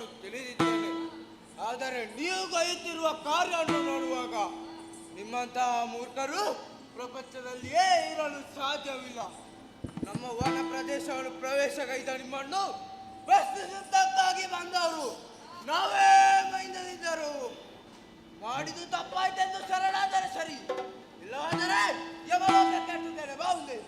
ನಾನು ತಿಳಿದಿದ್ದೇನೆ. ಆದರೆ ನೀವು ಗೈಯುತ್ತಿರುವ ಕಾರ್ಯವನ್ನು ನೋಡುವಾಗ ನಿಮ್ಮಂತಹ ಮೂರ್ಖರು ಪ್ರಪಂಚದಲ್ಲಿಯೇ ಇರಲು ಸಾಧ್ಯವಿಲ್ಲ. ನಮ್ಮ ವನ ಪ್ರದೇಶವನ್ನು ಪ್ರವೇಶಗೈದ ನಿಮ್ಮನ್ನು ಪ್ರಶ್ನಿಸುವುದಕ್ಕಾಗಿ ಬಂದವರು ನಾವೇ ಮೈಂದದಿದ್ದರು. ಮಾಡಿದ್ದು ತಪ್ಪಾಯ್ತೆಂದು ಶರಣಾದರೆ ಸರಿ, ಇಲ್ಲವಾದರೆ ಯಮಲೋಕಕ್ಕೆ ಕೆಟ್ಟಿದ್ದೇನೆ. ಬಾವುಂದೆ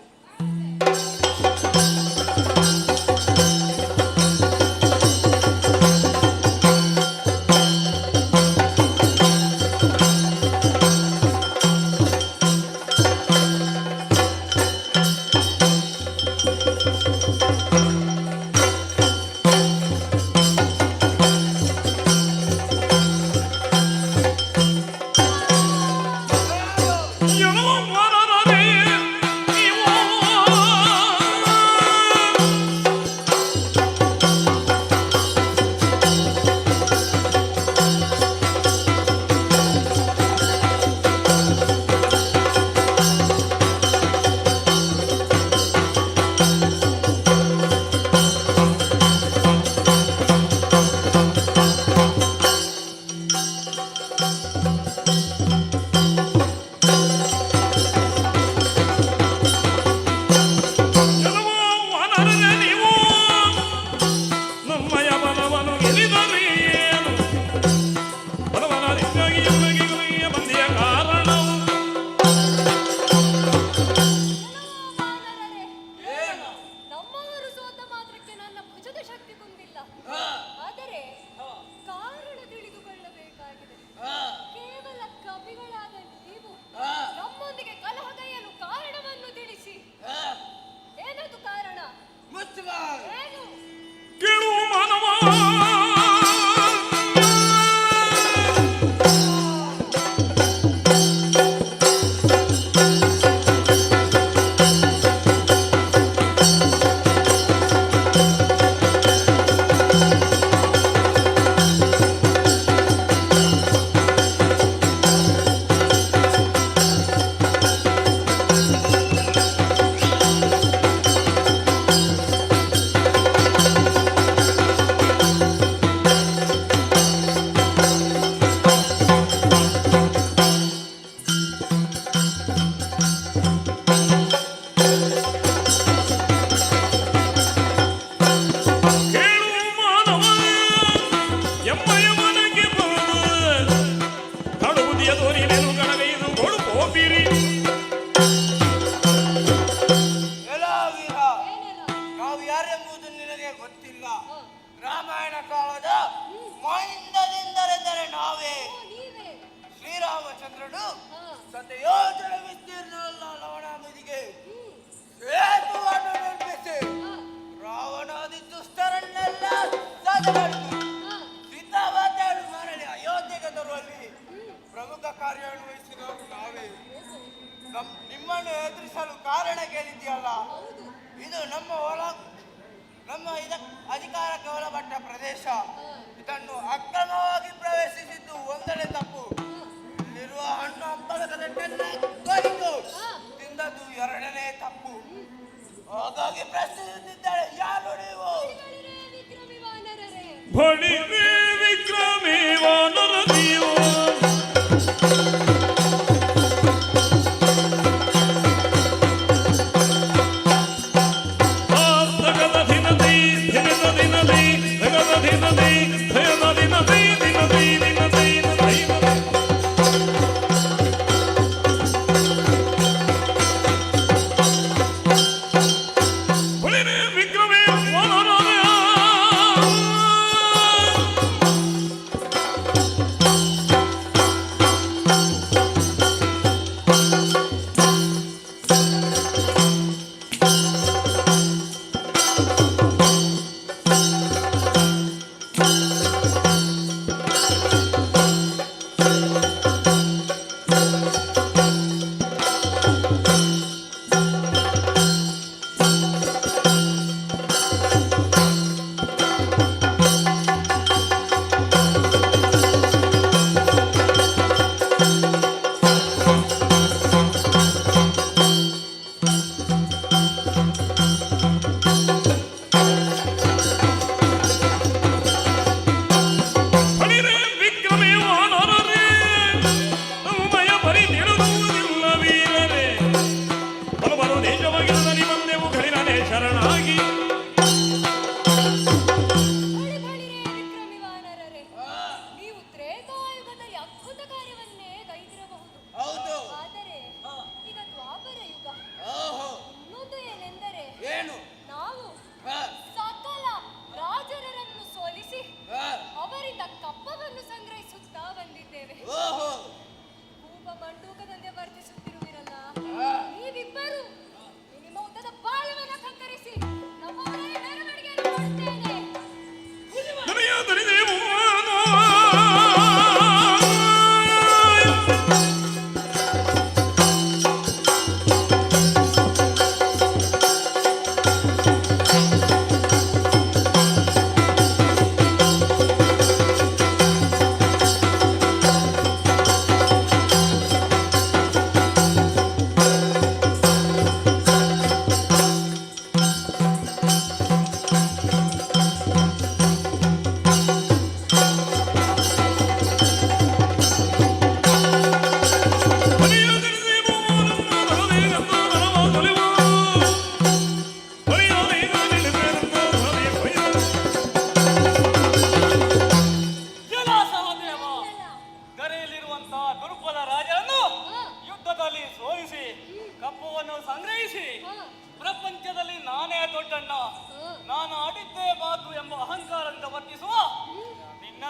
ನಿಮ್ಮನ್ನು ಎದುರಿಸಲು ಕಾರಣ ಕೇಳಿದ್ಯಲ್ಲ, ಇದು ನಮ್ಮ ಅಧಿಕಾರಕ್ಕೆ ಒಳಪಟ್ಟ ಪ್ರದೇಶ. ಇದನ್ನು ಅಕ್ರಮವಾಗಿ ಪ್ರವೇಶಿಸಿದ್ದು ಒಂದನೇ ತಪ್ಪು. ಇಲ್ಲಿರುವ ಹಣ್ಣು ಹಂಪಲುಗಳನ್ನೆಲ್ಲ ಕೊಯ್ದು ತಿಂದದ್ದು ಎರಡನೇ ತಪ್ಪು. ಹಾಗಾಗಿ ಪ್ರಶ್ನಿಸುತ್ತಿದ್ದಾಳೆ, ಯಾರು ನೀವು? ವಿಕ್ರಮಿ ವಾನರ ನೀವು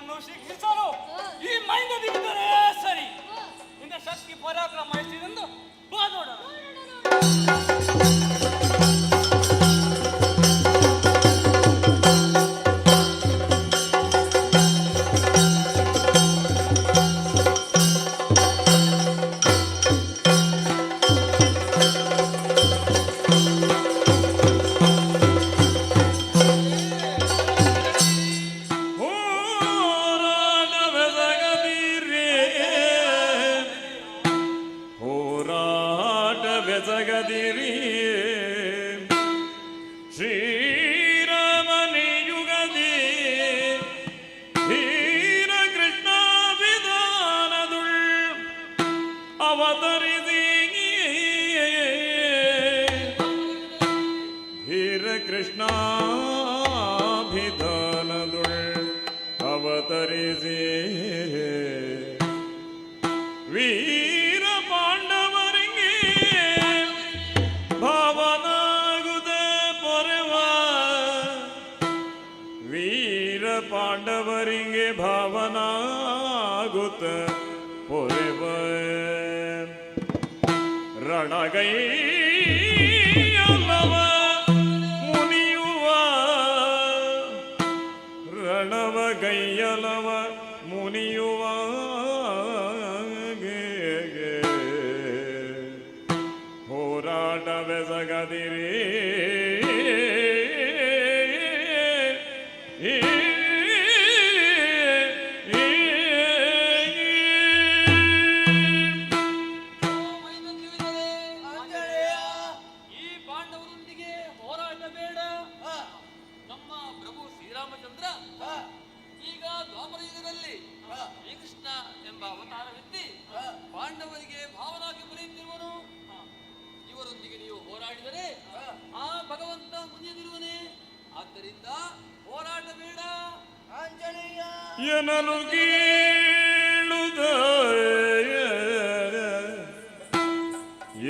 ನನ್ನನ್ನು ಶಿಕ್ಷಿಸಲು ಈ ಮೈಂದದಿ ಬಿದ್ದರೆ ಸರಿ. ನಿನ್ನ ಶಕ್ತಿ ಪರಾಕ್ರಮ ಎಷ್ಟಿದೆಂದು ಬಾ ನೋಡೋಣ. ಬೆಸಗದಿರಿ ಶ್ರೀರಾಮನಿ ಯುಗದಿ ಹೀರ ಕೃಷ್ಣಾಭಿಧಾನದುಳ್ ಅವತರಿಸಿ ಹೀರ ಕೃಷ್ಣಾಭಿಧಾನದುಳ್ ಅವತರಿಸಿ ವೀರ ಪಾಂಡವರಿಗೆ ಭಾವನಾಗುದ ಪೊರೆವ ವೀರ ಪಾಂಡವರಿಗೆ ಭಾವನಾಗುತ್ತ ಪೊರೆವ ರಣಗೈಯಲ್ಲವ ಮುನಿಯುವ ರಣವಗೈಯಲವ ಮುನಿಯುವ ಹೋರಾಟವೆಸಗದಿರಿ ಈ ಪಾಂಡವರೊಂದಿಗೆ ಹೋರಾಟ ಬೇಡ. ನಮ್ಮ ಪ್ರಭು ಶ್ರೀರಾಮಚಂದ್ರ ಈಗ ದ್ವಾಪರ ಯುಗದಲ್ಲಿ ಶ್ರೀಕೃಷ್ಣ ಎಂಬ ಅವತಾರವೆತ್ತಿ ಪಾಂಡವರಿಗೆ ಭಾವನಾಗಿ ಬರೆಯುತ್ತಿರುವನು. ಇವರೊಂದಿಗೆ ನೀವು ಹೋರಾಡಿದರೆ ಆ ಭಗವಂತ ಮುಂದಿರುವನೇ. ಆದ್ದರಿಂದ ಹೋರಾಟ ಬೇಡ. ಆಂಜನೇಯ ಎನಲು ಕೇಳುದ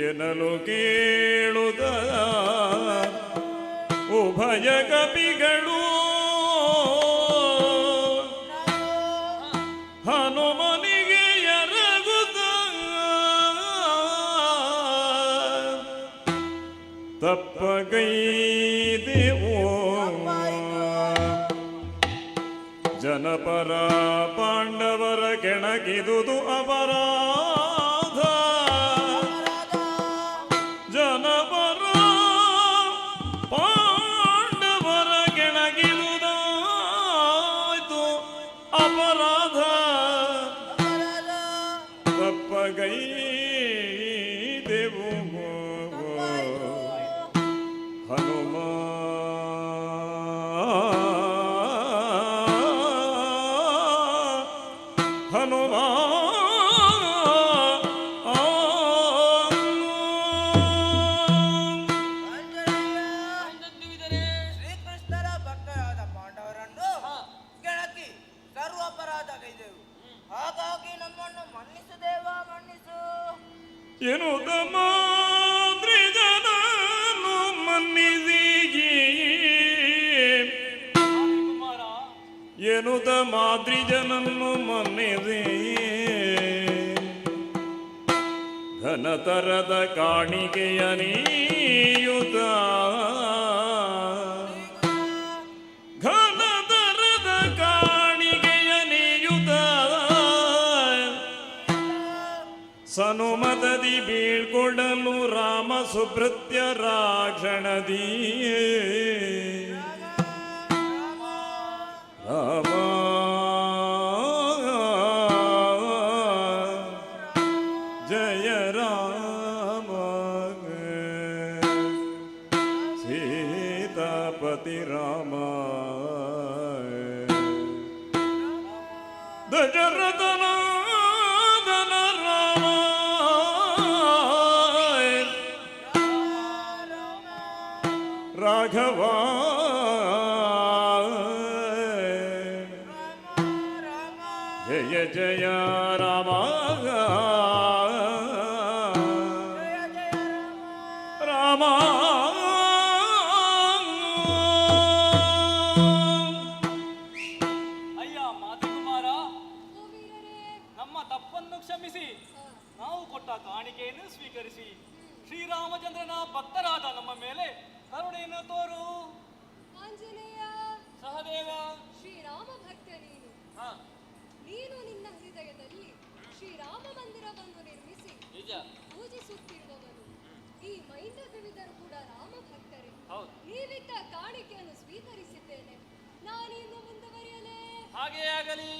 ಎನಲು ಕೇಳುದ ಉಭಯ ಕಪಿಗಳು ಹನುಮನಿಗೆ ಎರಗುತ್ತ ತಪ್ಪಗೈದೆವೋ ಜನಪರ ಪಾಂಡವರ ಕೆಣಕಿದುದು ಅಪರಾಧ. ಜನಪರ ಪಾಂಡವರ ಕೆಣಕಿದುದಾಯ್ತು ಅಪರಾಧ. ತಪ್ಪಗೈದೆವು ಹನುಮ ಹನುಮ ಶ್ರೀಕೃಷ್ಣರ ಭಕ್ತರಾದ ಪಾಂಡವರನ್ನು ಕೆಣಕಿ ಸರ್ವ ಅಪರಾಧಗೈದೆವು. ಹಾಗಾಗಿ ನಮ್ಮನ್ನು ಮನ್ನಿಸು ದೇವ, ಮನ್ನಿಸು. ಎನ್ನುತ್ತ ಮಾದ್ರಿಜನನ್ನು ಮನ್ನಿಸಿ ಎನ್ನುತ್ತ ಮಾದ್ರಿಜನನ್ನು ಮನ್ನಿಸಿ ಘನತರದ ಕಾಣಿಕೆಯ ನೀಯುತ ಘನತರದ ಕಾಣಿಕೆಯ ನೀಯುತ ಸನುಮತದಿ ಬೀಳ್ಕೊಡಲು ರಾಮ ಸುಭೃತ್ಯ ರಾಕ್ಷಣದಿಯೇ ರಾಮ ಜಯ ರಾಮ ಸೀತಾಪತಿ ರಾಮ ದಶರಥನಾದನ ರಾಮ ರಾಘವ ಜಯ ಜಯ ರಾಮ ರಾಮ ಅಯ್ಯ ಮಾತುಕುಮಾರ, ನಾವು ಕೊಟ್ಟ ಕಾಣಿಕೆಯನ್ನು ಸ್ವೀಕರಿಸಿ ಶ್ರೀರಾಮಚಂದ್ರನ ಭಕ್ತರಾದ ನಮ್ಮ ಮೇಲೆ ಕರುಣೆಯನ್ನು ತೋರು. ಆಂಜನೇಯ, ಸಹದೇವ, ಶ್ರೀರಾಮ ಭಕ್ತ ನೀನು. ಹಾ, ನೀನು ನಿನ್ನ ಹೃದಯದಲ್ಲಿ ಶ್ರೀರಾಮ ಮಂದಿರವನ್ನು ನಿರ್ಮಿಸಿ ನಿಜ ಪೂಜಿಸುತ್ತಿರುವವನು. ಈ ಮೈಂದ ತಿಳಿದರು ಕೂಡ ರಾಮ ಭಕ್ತರೇ. ಹೌದು. ನೀವಿದ್ದ ಕಾಣಿಕೆಯನ್ನು ಸ್ವೀಕರಿಸಿದ್ದೇನೆ. ನಾನಿನ್ನು ಮುಂದುವರಿಯಲೇ? ಹಾಗೇ ಆಗಲಿ.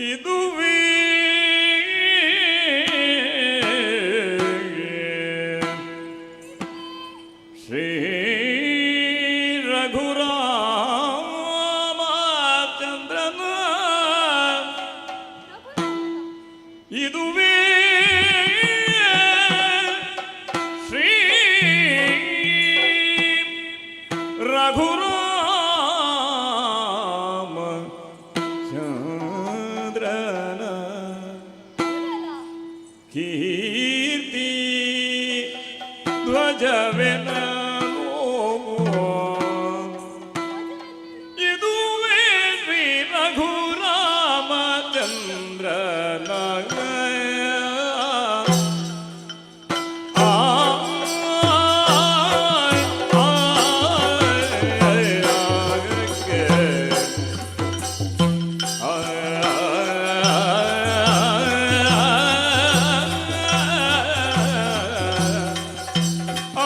ಇದುವೇ ಶ್ರೀ ರಘುರಾಮಚಂದ್ರನ ಇದುವೇ ಶ್ರೀ ರಘುರಾಮ ಚಂದ್ರನ ಕೀರ್ತಿ ಧ್ವಜವೆನ ಇದುವೇ ಶ್ರೀ ರಘುರಾಮಚಂದ್ರನ ಆ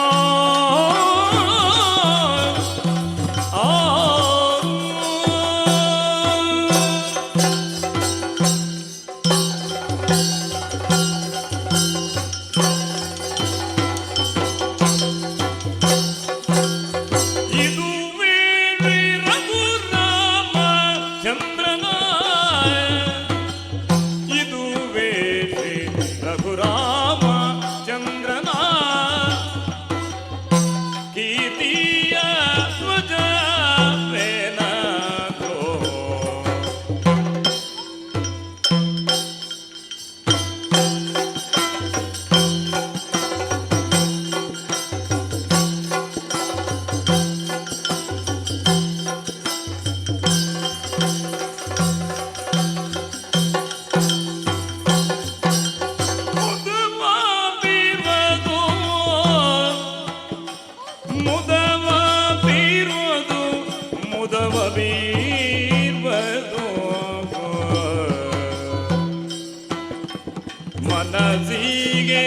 ಮನಸ್ಸಿಗೆ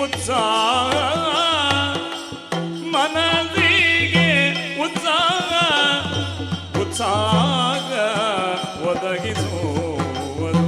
ಉತ್ಸಾಹ ಮನಸ್ಸಿಗೆ ಉತ್ಸಾಹ ಉತ್ಸಾಹ ಒದಗಿಸುವುದು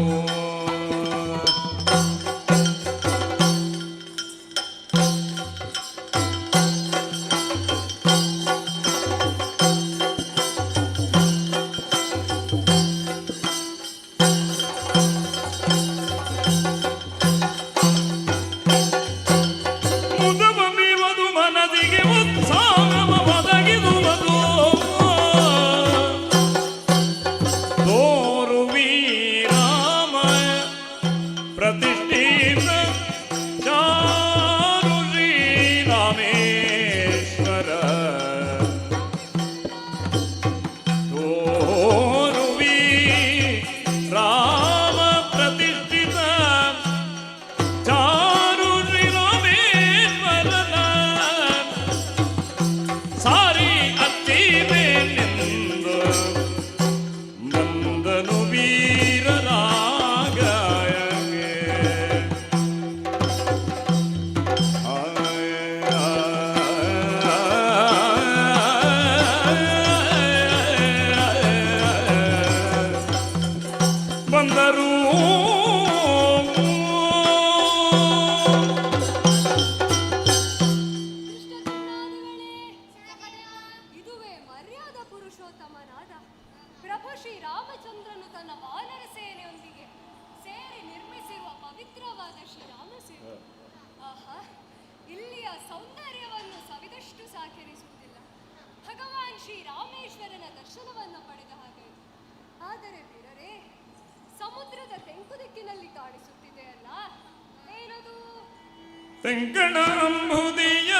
ತೆಂಕಣ ಅಂಬುದಿಯ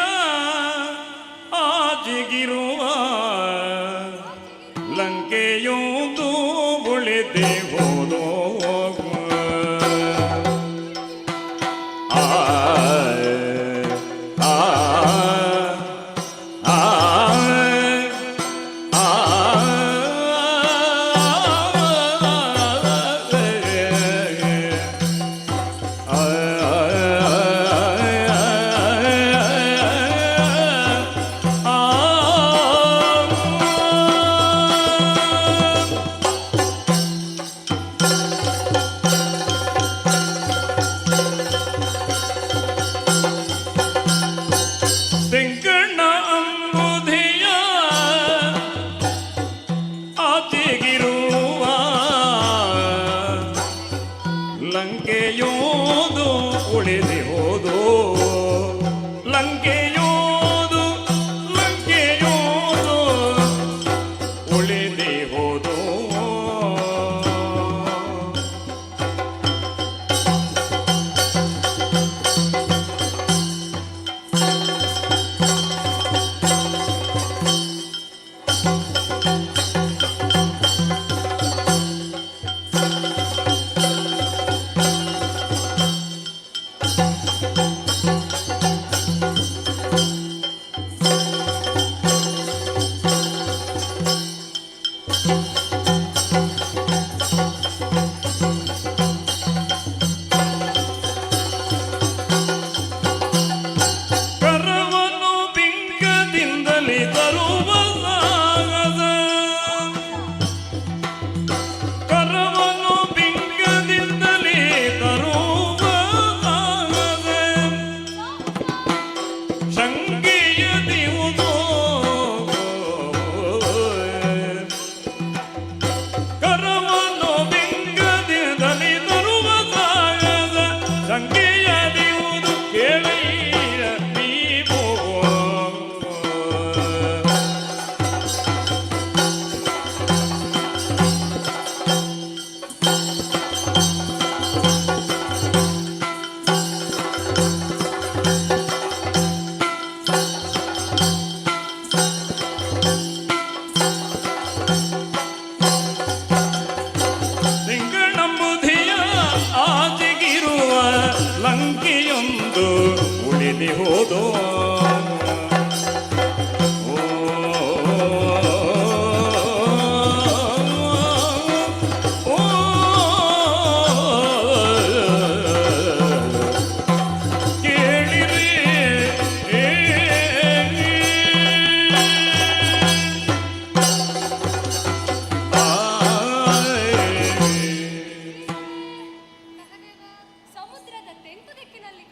ಆಜಿಗಿರುವ ಲಂಕೆಯೊಂದು ಉಳಿದೆ ಹೋದೋ ಲಂಕೆಯೋದು ಉಳಿದೆ ಹೋದೋ ಲಂಕೆಯೋದು ಉಳಿದೆ ಹೋದೋ ಲಂಕೆಯೊಂದು ಉಳಿದೆ ಹೋದೋ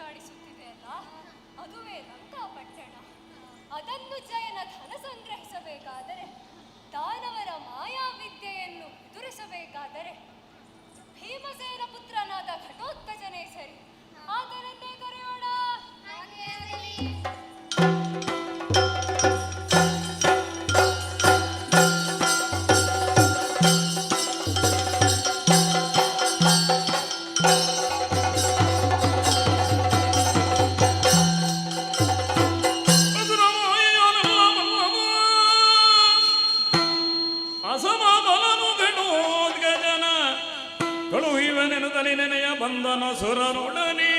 ಕಾಣಿಸುತ್ತಿದೆಯಲ್ಲ, ಅದುವೇ ಲಂಕಾಪಟ್ಟಣ. ಅದನ್ನು ಜಯನ ಧನ ಸಂಗ್ರಹಿಸಬೇಕಾದರೆ, ದಾನವರ ಮಾಯಾವಿದ್ಯೆಯನ್ನು ಎದುರಿಸಬೇಕಾದರೆ ಭೀಮಸೇನ ಪುತ್ರನಾದ ಘಟೋತ್ಕಚನೇ ಸರಿ. ಆತನನ್ನೇ ಕರೆಯೋಣ. ಕಳುಹಿವನೆನುದಲಿ ನೆನೆಯ ಬಂಧನ ಸುರನೊಡನೆ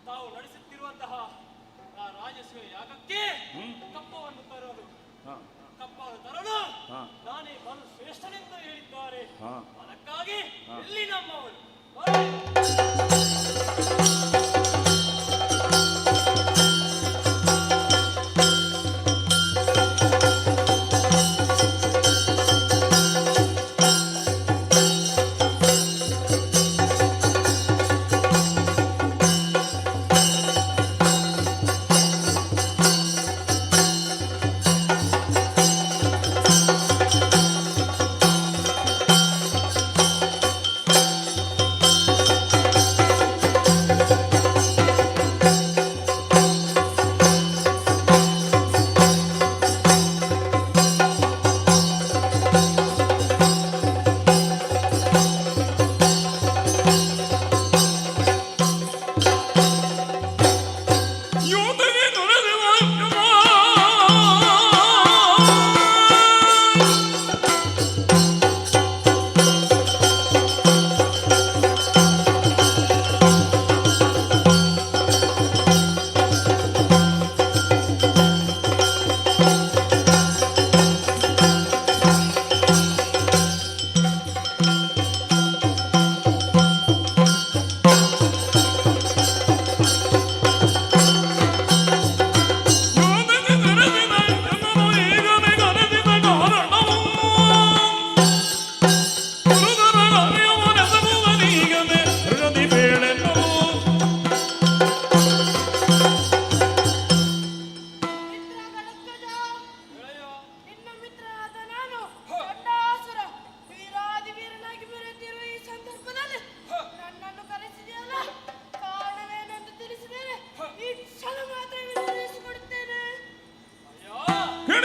ತಾವು ನಡೆಸುತ್ತಿರುವಂತಹ ಆ ರಾಜಸೂಯ ಯಾಗಕ್ಕೆ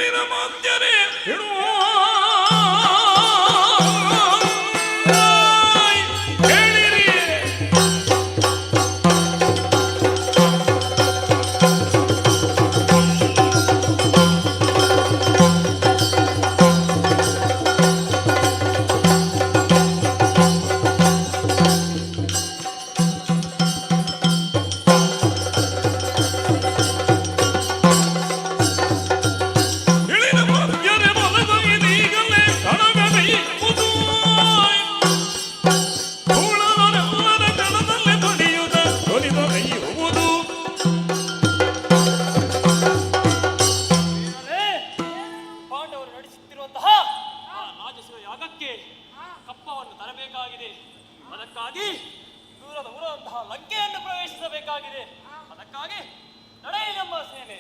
ಇಳಿನ ಮಧ್ಯರೆ ಇಡುವ ಕಪ್ಪವನ್ನು ತರಬೇಕಾಗಿದೆ. ಅದಕ್ಕಾಗಿ ದೂರದ ಊರಂತಹ ಲಂಕೆಯನ್ನು ಪ್ರವೇಶಿಸಬೇಕಾಗಿದೆ. ಅದಕ್ಕಾಗಿ ನಡೆ ನಮ್ಮ ಸೇನೆ.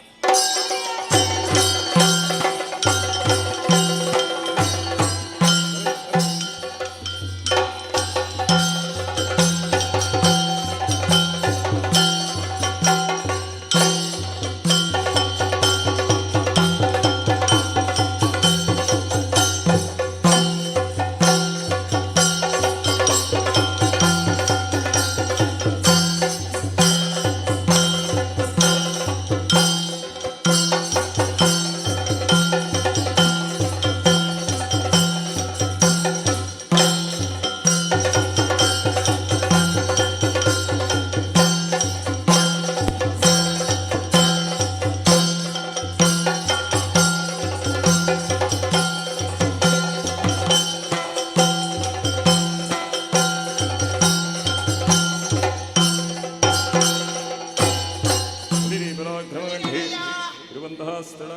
ಇರುವಂತಹ ಸ್ಥಳ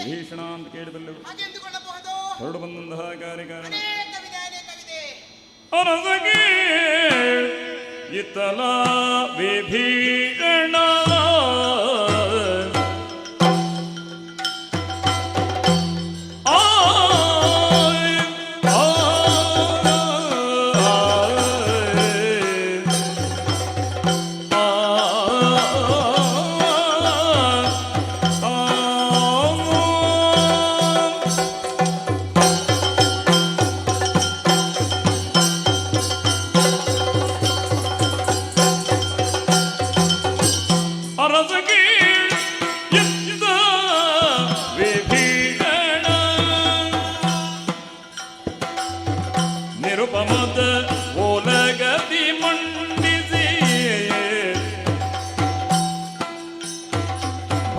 ವಿಭೀಷಣ ಅಂತ ಕೇಳಿದಲ್ಲೂ ಹೊರಡು ಬಂದಂತಹ ಕಾರ್ಯಕಾರಣ ಅರಸಗೆ ಇತ್ತಲ ವಿಭೀಷಣ ನಿರುಪಮದ ಓಲಗದಿ ಮಂಡಿಸಿ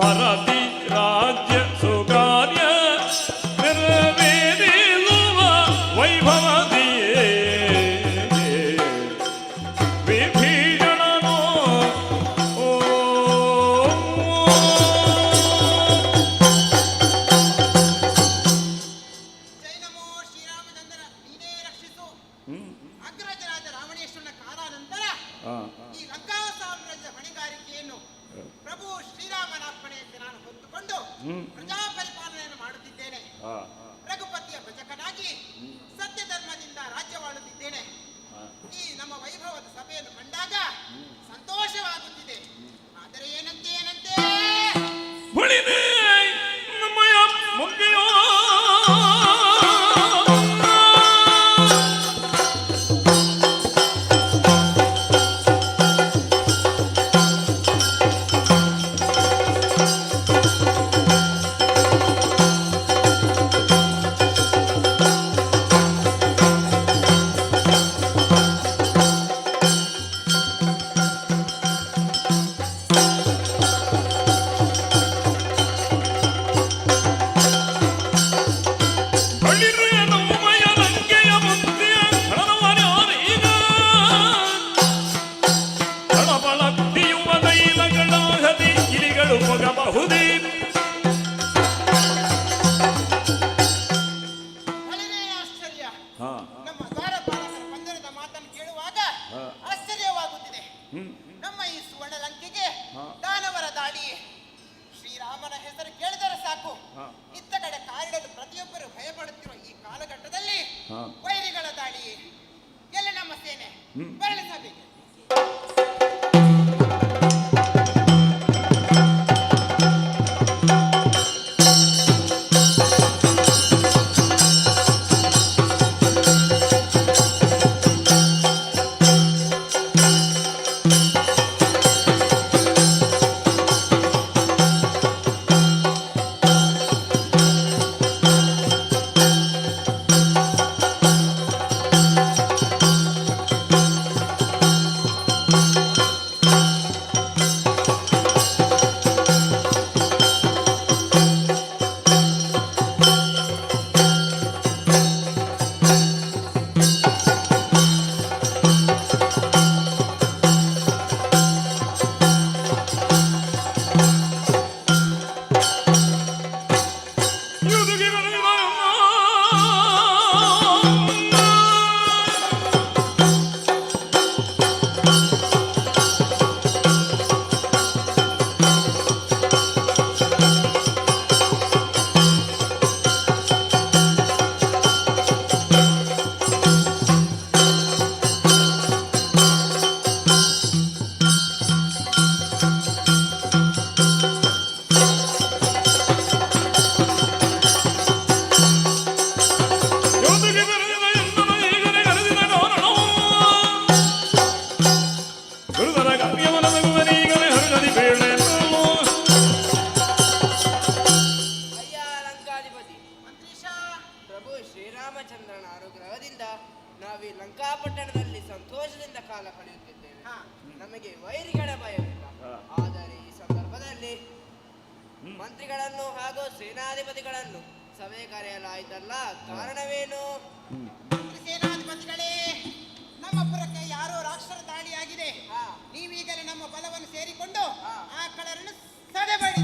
ಭರತಿ ರಾಜ್ಯ ಸುಗಾರ್ಯ ನೆರವೇರಿಸುವ ವೈಭವದಿಯೇ ವಿಭೀಷಣನೋ ಅಗ್ರಜರಾದ ರಾವಣೇಶ್ವರನ ಕಾಲಾನಂತರ ಈ ಲಂಕಾ ಸಾಮ್ರಾಜ್ಯದ ಹೊಣೆಗಾರಿಕೆಯನ್ನು ಪ್ರಭು ಶ್ರೀರಾಮನಾರ್ಪಣೆಯಂತೆ ನಾನು ಹೊತ್ತುಕೊಂಡು ಪ್ರಜಾ ಪರಿಪಾಲನೆಯನ್ನು ಮಾಡುತ್ತಿದ್ದೇನೆ. ರಘುಪತಿಯ ಭಜಕನಾಗಿ ಸತ್ಯ ಧರ್ಮದಿಂದ ರಾಜ್ಯವಾಳುತ್ತಿದ್ದೇನೆ. ಈ ನಮ್ಮ ವೈಭವದ ಸಭೆಯನ್ನು ಕಂಡಾಗ ಸಂತೋಷವಾಗುತ್ತಿದೆ. ಆದರೆ ಏನಂತೆ ನಮ್ಮ ದ್ವಾರಪಾಲಕರ ಬಂಧನದ ಮಾತನ್ನು ಕೇಳುವಾಗ ಆಶ್ಚರ್ಯವಾಗುತ್ತಿದೆ. ನಮ್ಮ ಈ ಸುವರ್ಣ ಲಂಕೆಗೆ ದಾನವರ ದಾಳಿ, ಶ್ರೀರಾಮನ ಹೆಸರು ಕೇಳಿದರೆ ಸಾಕು ಇತ್ತ ಕಡೆ ಕಾರಿಡಲು ಪ್ರತಿಯೊಬ್ಬರು ಭಯಪಡುತ್ತಿರುವ ಈ ಕಾಲಘಟ್ಟದಲ್ಲಿ ವೈರಿಗಳ ದಾಳಿ ಎಲ್ಲ ನಮ್ಮ ಸೇನೆ ಬರಳಿಸಬೇಕು. ಮಂತ್ರಿಗಳನ್ನು ಹಾಗೂ ಸೇನಾಧಿಪತಿಗಳನ್ನು ಸಭೆ ಕರೆಯಲಾಯಿತಲ್ಲ, ಕಾರಣವೇನು? ಸೇನಾಧಿಪತಿಗಳೇ, ನಮ್ಮ ಪುರಕ್ಕೆ ಯಾರೋ ರಾಕ್ಷಸರ ದಾಳಿಯಾಗಿದೆ. ನೀವೀಗಲೇ ನಮ್ಮ ಬಲವನ್ನು ಸೇರಿಕೊಂಡು ಆ ಕಳರನ್ನು ಸದೆಬಡಿ.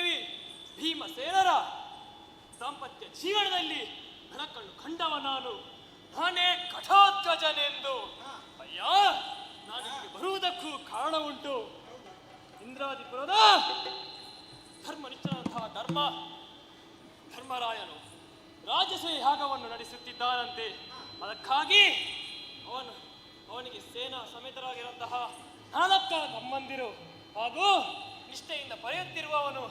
ಕವಿ ಭೀಮಸೇನರ ದಾಂಪತ್ಯ ಜೀವನದಲ್ಲಿ ಬೆಳಕನ್ನು ಕಂಡವ ನಾನೇ ಘಟೋತ್ಕಜನೆಂದು. ಅಯ್ಯ, ನಾನಿಲ್ಲಿ ಬರುವುದಕ್ಕೂ ಕಾರಣ ಉಂಟು. ಇಂದ್ರಾದಿಪುರದ ಧರ್ಮನಿಷ್ಠನಾದಂತಹ ಧರ್ಮರಾಯನು ರಾಜಸೇ ಯಾಗವನ್ನು ನಡೆಸುತ್ತಿದ್ದಾನಂತೆ. ಅದಕ್ಕಾಗಿ ಅವನಿಗೆ ಸೇನಾ ಸಮೇತರಾಗಿರುವಂತಹ 4 ತಮ್ಮಂದಿರು ಹಾಗೂ ನಿಷ್ಠೆಯಿಂದ ಪಡೆಯುತ್ತಿರುವವನು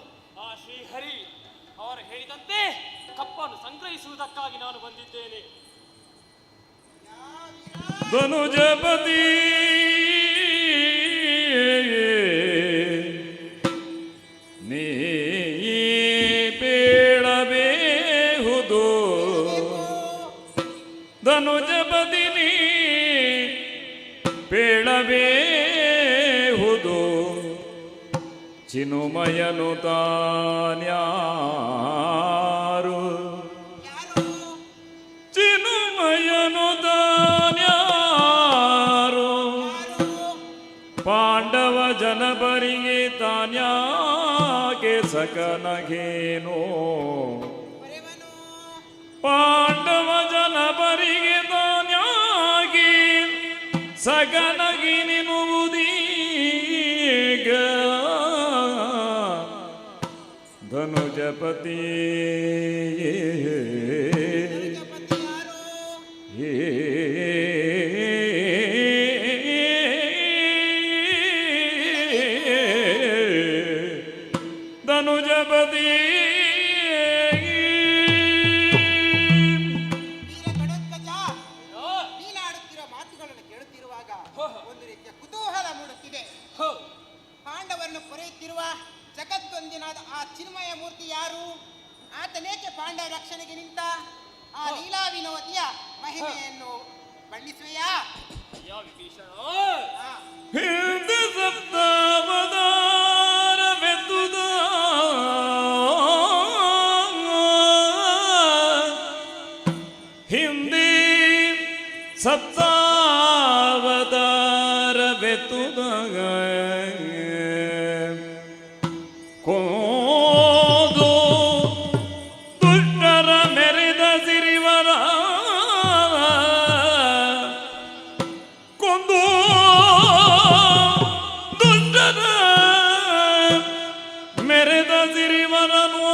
ಆ ಶ್ರೀಹರಿ. ಅವರು ಹೇಳಿದಂತೆ ಕಪ್ಪನ್ನು ಸಂಗ್ರಹಿಸುವುದಕ್ಕಾಗಿ ನಾನು ಬಂದಿದ್ದೇನೆ. ಧನುಜಪತಿ ನೀ ಬೇಡಬೇಹುದು, ಧನುಜಪತಿ ನೀ ಬೇಡಬೇಹುದು, ಚಿನುಮಯನು ತಾನ್ಯಾರು, ಚಿನುಮಯನು ತಾನ್ಯಾರು, ಪಾಂಡವ ಜನಪರಿಗೆ ತಾನ್ಯಾಗೆ ಸಕನಗೇನೋ, ಪಾಂಡವ ಜನಪರಿಗೆ ತಾನ್ಯಾಗೆ ಸಕನಗಿನಿನುವುದೀಗ ಧನುಜಪತಿ. ಧನುಜಪತಿ ನೀನಾಡುತ್ತಿರುವ ಮಾತುಗಳನ್ನು ಕೇಳುತ್ತಿರುವಾಗ ಒಂದು ರೀತಿಯ ಕುತೂಹಲ ಮೂಡುತ್ತಿದೆ. ಪಾಂಡವರನ್ನು ಪೊರೆಯುತ್ತಿರುವ ಜಗತ್ತೊಂದಿನಾದ ಆ ಚಿನ್ಮಯ ಮೂರ್ತಿ ಯಾರು? ಆತನೇಕೆ ಪಾಂಡವ ರಕ್ಷಣೆಗೆ ನಿಂತ? ಆ ಲೀಲಾ ವಿನೋದಿಯ ಮಹಿಮೆಯನ್ನು ಬಣ್ಣಿಸುವೆಯಾ? ಹಿಂದೆ ಸಪ್ತಾವತಾರವೆದ್ದುದ, ಹಿಂದೆ ಸಪ್ತಾವತಾರವೆದ್ದುದ, ಕೋದು ದುಷ್ಟರ ಮೆರೆದ ಸಿರಿವರ ಕೊಂದು, ದುಷ್ಟರ ಮೆರೆದ ಸಿರಿವರನು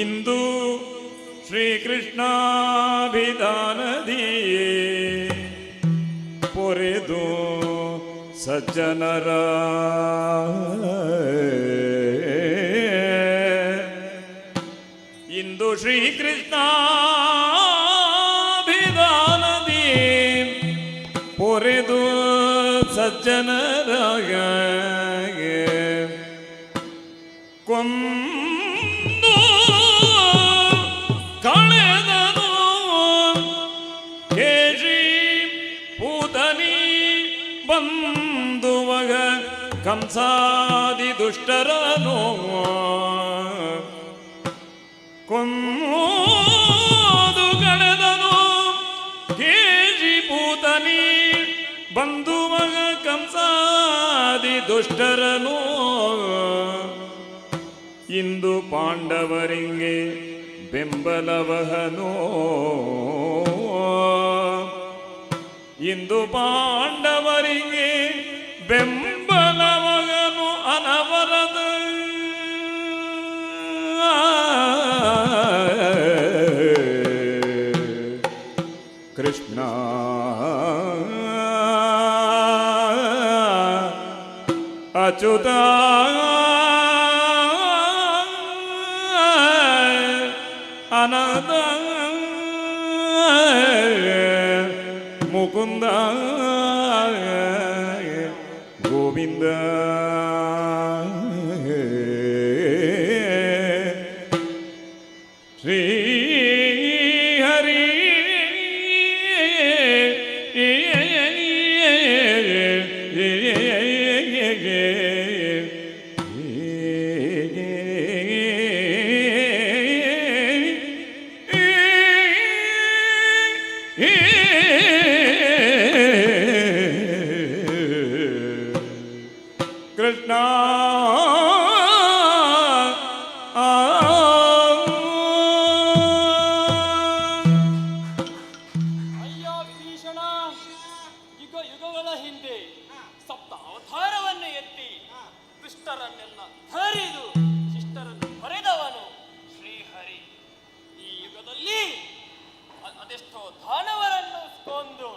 ಇಂದು ಶ್ರೀಕೃಷ್ಣಾಭಿಧಾನದಿಯೇ ಪೊರೆದು ಸಜ್ಜನರ ಇಂದು ಶ್ರೀಕೃಷ್ಣಾಭಿಧಾನದಿ ಪೊರೆದು ಸಜ್ಜನರ ಕೊಂದು ಕಳೆದನು ಕೇಶಿ ಪೂತನಿ ಬಂಧುವಗ ಕಂಸಾದಿ ದುಷ್ಟರನು ಕೊಂದು ಕಳೆದನು ಕೇಶಿ ಪೂತನಿ ಬಂಧುವಗ ಕಂಸಾದಿ ದುಷ್ಟರನು ಇಂದು ಪಾಂಡವರಿಗೆ ಬೆಂಬಲವಹನೋ, ಇಂದು ಪಾಂಡವರಿಗೆ ಬೆಂಬಲವಗನು ಅನವರದ ಕೃಷ್ಣ ಅಚ್ಯುತ ಅನಂತ ಮುಕುಂದ ಗೋವಿಂದ ಶ್ರೀ ಹರಿ ಕೃಷ್ಣ ಅಯ್ಯ ವಿಭೀಷಣ, ಯುಗಗಳ ಹಿಂದೆ ಸಪ್ತ ಅವತಾರವನ್ನು ಎತ್ತಿ ದುಷ್ಟರನ್ನೆಲ್ಲ ಹರಿದು ಶಿಷ್ಟರನ್ನು ಹೊರೆದವನು ಶ್ರೀಹರಿ. ಈ ಯುಗದಲ್ಲಿ ಅದೆಷ್ಟೋ ದಾನವರನ್ನು ಕೊಂದು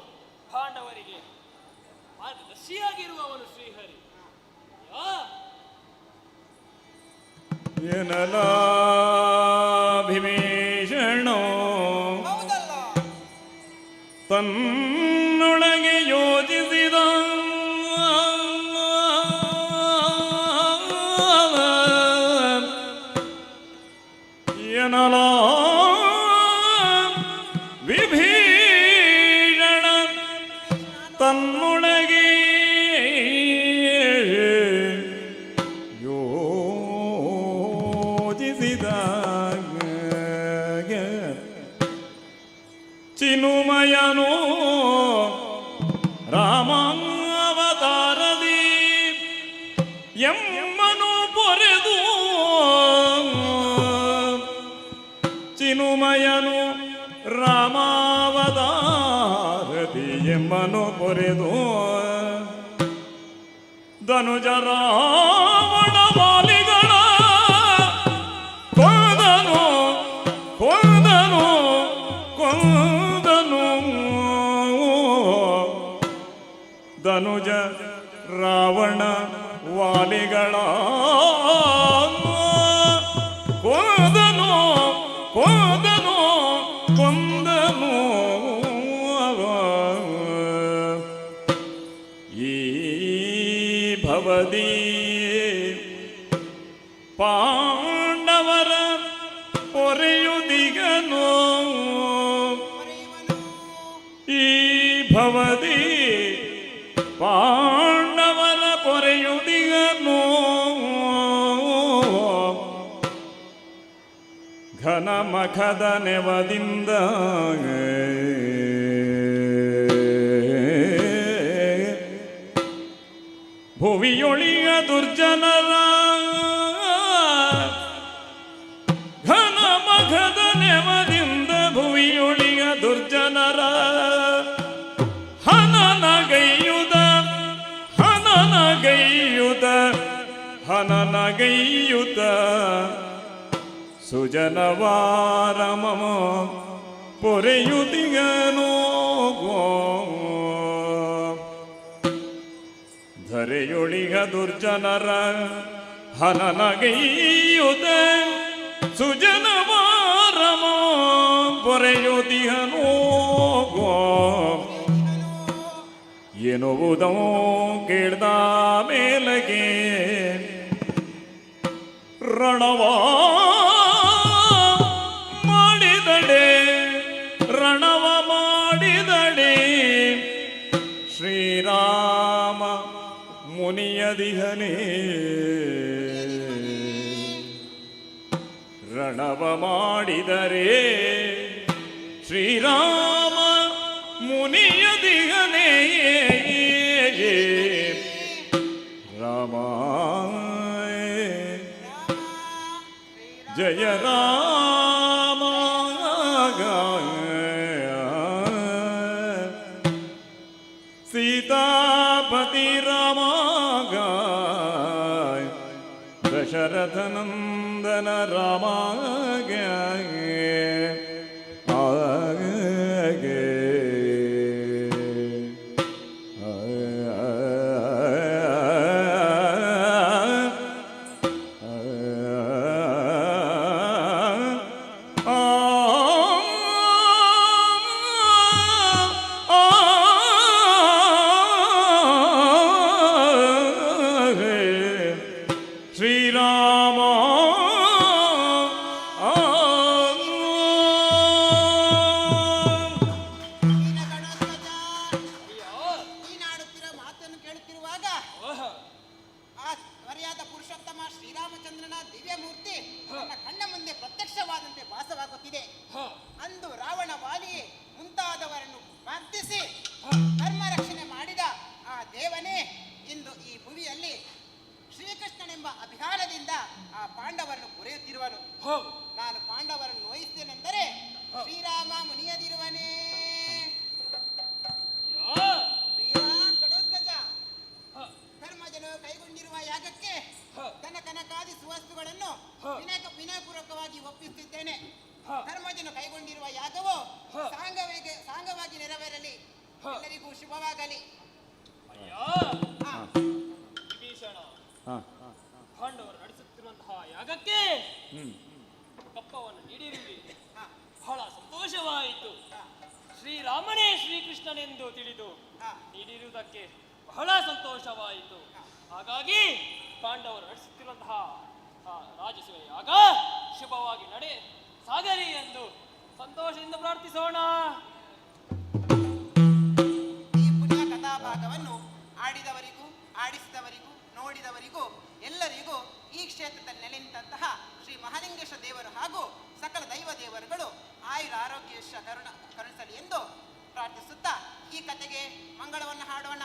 ಪಾಂಡವರಿಗೆ ಮಾರ್ಗದರ್ಶಿಯಾಗಿರುವವನು ಶ್ರೀಹರಿ. ಭೀಷಣೋ ತನ್ನೊಳಗೆ ಯೋಜಿಸಿದ ಎನಲ ವಿಭೀಷಣ ತನ್ನೊಳಗೆ ಚಿನುಮಯನು ರಾಮಾವತಾರದಿ ಎಮ್ಮನು ಪೊರೆದು ಚಿನುಮಯನು ರಾಮಾವತಾರದಿ ಎಮ್ಮನು ಪೊರೆದು ಧನುಜ ರಾವಣ ವಾಲಿಗಳ ಕೊಂದನು ಕೊಂದನು ಕೊಂದನು ಧನುಜ ರಾವಣ ವಾಲಿಗಳ ಕೊಂದನು ಕೊಂದನು ಕೊಂದನು ಈ ಭವದಿ ಪಾಂಡವರ ಪೊರೆಯುದಿಗನು ಈ ಭವದಿ ಪಾಂಡವರ ಪೊರೆಯುದಿಗನು ಘನ ಮಖದ ನೆವದಿಂದ ಭುವಿಯೊಳಿಯ ದುರ್ಜನರ ಘನ ಮಖದ ನೆವದಿಂದ ಭುವಿಯೊಳಿಯ ದುರ್ಜನರ ಹನನಗೈಯುದ ಹನನಗೈಯುದ ಹನನಗೈಯುತ ಸುಜನವಾರಮಮ ಪೊರೆಯುದಿಗನೋ ಧರೆಯೊಳಿಗ ದುರ್ಜನರ ಹನನಗೈಯುತ ಸುಜನವಾರಮ ಪೊರೆಯುದಿಗನೋ ಎನ್ನುವುದೋ ಕೇಳ್ದ ಮೇಲಗೆ ರಣವಾ ಮಾಡಿದಡೆ ರಣವ ಮಾಡಿದಡೆ ಶ್ರೀರಾಮ ಮುನಿಯದಿಹನೇ ರಣವ ಮಾಡಿದರೆ ಶ್ರೀರಾಮ ಮುನಿಯದಿಹನೇ ರಾಮ ಜಯ ರಾಮ ಸೀತಾಪತಿ ರಾಮ ದಶರಥನಂದನ ರಾಮ ಶ್ರೀರಾಮ ನೀನಾಡುತ್ತಿರೋ ಮಾತನ್ನು ಕೇಳುತ್ತಿರುವಾಗ ಆ ತ್ವರೆಯಾದ ಪುರುಷೋತ್ತಮ ಶ್ರೀರಾಮಚಂದ್ರನ ದಿವ್ಯ ಮೂರ್ತಿ ನನ್ನ ಕಣ್ಣ ಮುಂದೆ ಪ್ರತ್ಯಕ್ಷವಾದಂತೆ ಭಾಸವಾಗುತ್ತಿದೆ. ಅಂದು ರಾವಣ ವಾಲಿ ಮುಂತಾದವರನ್ನು ಪ್ರಾರ್ಥಿಸಿ ಧರ್ಮ ರಕ್ಷಣೆ ಮಾಡಿದ ಆ ದೇವನೇ ಇಂದು ಈ ಭುವಿಯಲ್ಲಿ ಎಂಬ ಅಭಿಯಾನದಿಂದ ಆ ಪಾಂಡವರನ್ನು ಪೊರೆಯುತ್ತಿರುವನು. ನಾನು ಪಾಂಡವರನ್ನು ನೋಯಿಸ್ತೇನೆಂದರೆ ಶ್ರೀರಾಮ ಮುನಿಯದಿರುವನೇ. ಗಡೋದ್ಗಜ, ಧರ್ಮಜನು ಕೈಗೊಂಡಿರುವ ಯಾಗಕ್ಕೆ ತನ್ನ ಕನಕಾದಿ ಸುವಸ್ತುಗಳನ್ನು ವಿನಯಪೂರ್ವಕವಾಗಿ ಒಪ್ಪಿಸುತ್ತಿದ್ದೇನೆ. ಧರ್ಮಜನು ಕೈಗೊಂಡಿರುವ ಯಾಗವು ಸಾಂಗವಾಗಿ ನೆರವೇರಲಿ, ಎಲ್ಲರಿಗೂ ಶುಭವಾಗಲಿ. ವಿಭೀಷಣ, ಪಾಂಡವರು ನಡೆಸುತ್ತಿರುವಂತಹ ಯಾಗಕ್ಕೆ ಕಪ್ಪವನ್ನು ನೀಡಿರುವಿ, ಬಹಳ ಸಂತೋಷವಾಯಿತು. ಶ್ರೀರಾಮನೇ ಶ್ರೀಕೃಷ್ಣನೆಂದು ತಿಳಿದು ನೀಡಿರುವುದಕ್ಕೆ ಬಹಳ ಸಂತೋಷವಾಯಿತು. ಹಾಗಾಗಿ ಪಾಂಡವರು ನಡೆಸುತ್ತಿರುವಂತಹ ರಾಜಸೂಯ ಯಾಗ ಶುಭವಾಗಿ ಸಾಗಲಿ ಎಂದು ಸಂತೋಷದಿಂದ ಪ್ರಾರ್ಥಿಸೋಣ. ಈ ಪುಣ್ಯ ಕಥಾಭಾಗವನ್ನು ಆಡಿದವರಿಗೂ ಆಡಿಸಿದವರಿಗೂ ನೋಡಿದವರಿಗೂ ಎಲ್ಲರಿಗೂ ಈ ಕ್ಷೇತ್ರದಲ್ಲಿ ನೆಲೆ ನಿಂತಹ ಶ್ರೀ ಮಹಾಲಿಂಗೇಶ್ವರ ದೇವರು ಹಾಗೂ ಸಕಲ ದೈವ ದೇವರುಗಳು ಆಯುರ ಆರೋಗ್ಯ ಕರುಣಿಸಲಿ ಎಂದು ಪ್ರಾರ್ಥಿಸುತ್ತಾ ಈ ಕಥೆಗೆ ಮಂಗಳವನ್ನು ಹಾಡೋಣ.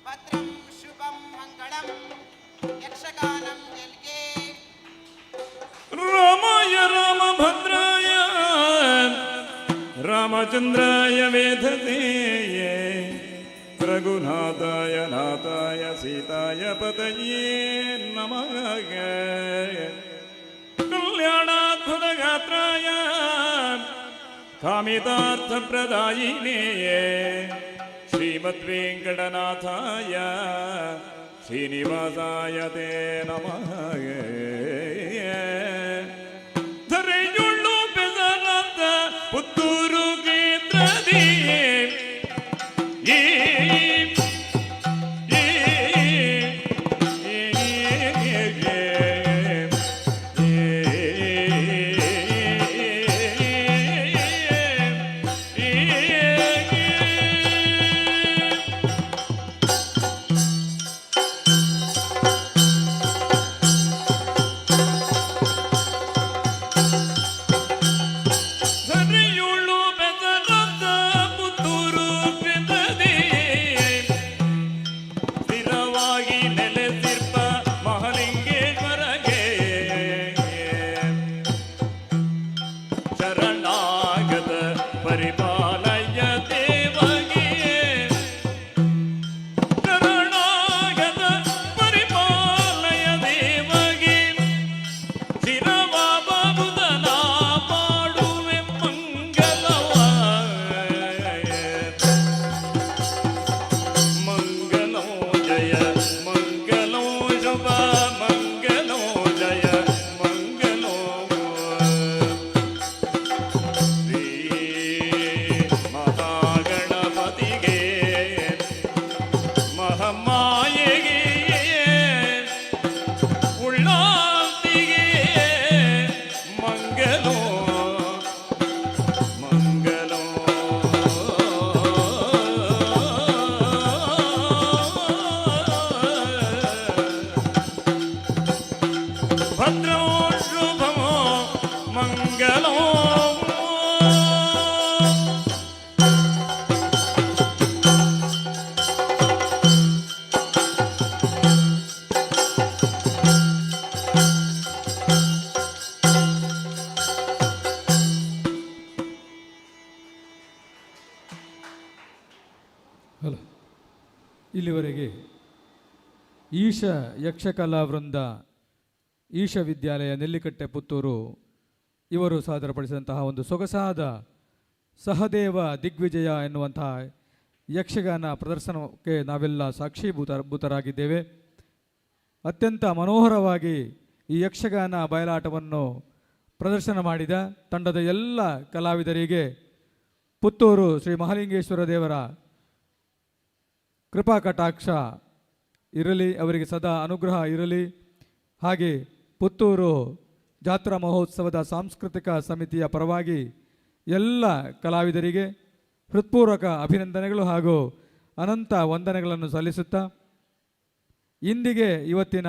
ಭದ್ರಂ ಶುಭಂ ಮಂಗಳಂ ಯಕ್ಷಗಾನಂ ಗೆಲ್ಗೆ. ರಾಮಾಯ ರಾಮಭದ್ರಾಯ ರಾಮಚಂದ್ರಾಯ ವೇಧಸೇ ರಘುನಾಥಾಯ ನಾಥಾಯ ಸೀತಾಯ ಪತಯೇ ನಮಃ. ಕಲ್ಯಾಣಾದ್ಭುತ ಗಾತ್ರಾಯ ಕಾಮಿತಾರ್ಥಪ್ರದಾಯಿನೇ ಶ್ರೀಮದ್ವೆಂಕಟನಾಥಾಯ ಶ್ರೀನಿವಾಸಾಯ ತೇ ನಮಃ. ಧರೆಯುಳ್ಳು ಬೆಸರಾದ ಪುತ್ತೂರು ಕೇಂದ್ರದಿಯೇ ಇಲ್ಲಿವರೆಗೆ ಈಶ ಯಕ್ಷಕಲಾ ವೃಂದ ಈಶ ವಿದ್ಯಾಲಯ ನೆಲ್ಲಿಕಟ್ಟೆ ಪುತ್ತೂರು ಇವರು ಸಾದರಪಡಿಸಿದಂತಹ ಒಂದು ಸೊಗಸಾದ ಸಹದೇವ ದಿಗ್ವಿಜಯ ಎನ್ನುವಂತಹ ಯಕ್ಷಗಾನ ಪ್ರದರ್ಶನಕ್ಕೆ ನಾವೆಲ್ಲ ಸಾಕ್ಷೀಭೂತರಾಗಿದ್ದೇವೆ. ಅತ್ಯಂತ ಮನೋಹರವಾಗಿ ಈ ಯಕ್ಷಗಾನ ಬಯಲಾಟವನ್ನು ಪ್ರದರ್ಶನ ಮಾಡಿದ ತಂಡದ ಎಲ್ಲ ಕಲಾವಿದರಿಗೆ ಪುತ್ತೂರು ಶ್ರೀ ಮಹಾಲಿಂಗೇಶ್ವರ ದೇವರ ಕೃಪಾ ಕಟಾಕ್ಷ ಇರಲಿ, ಅವರಿಗೆ ಸದಾ ಅನುಗ್ರಹ ಇರಲಿ. ಹಾಗೆ ಪುತ್ತೂರು ಜಾತ್ರಾ ಮಹೋತ್ಸವದ ಸಾಂಸ್ಕೃತಿಕ ಸಮಿತಿಯ ಪರವಾಗಿ ಎಲ್ಲ ಕಲಾವಿದರಿಗೆ ಹೃತ್ಪೂರ್ವಕ ಅಭಿನಂದನೆಗಳು ಹಾಗೂ ಅನಂತ ವಂದನೆಗಳನ್ನು ಸಲ್ಲಿಸುತ್ತಾ ಇಂದಿಗೆ ಇವತ್ತಿನ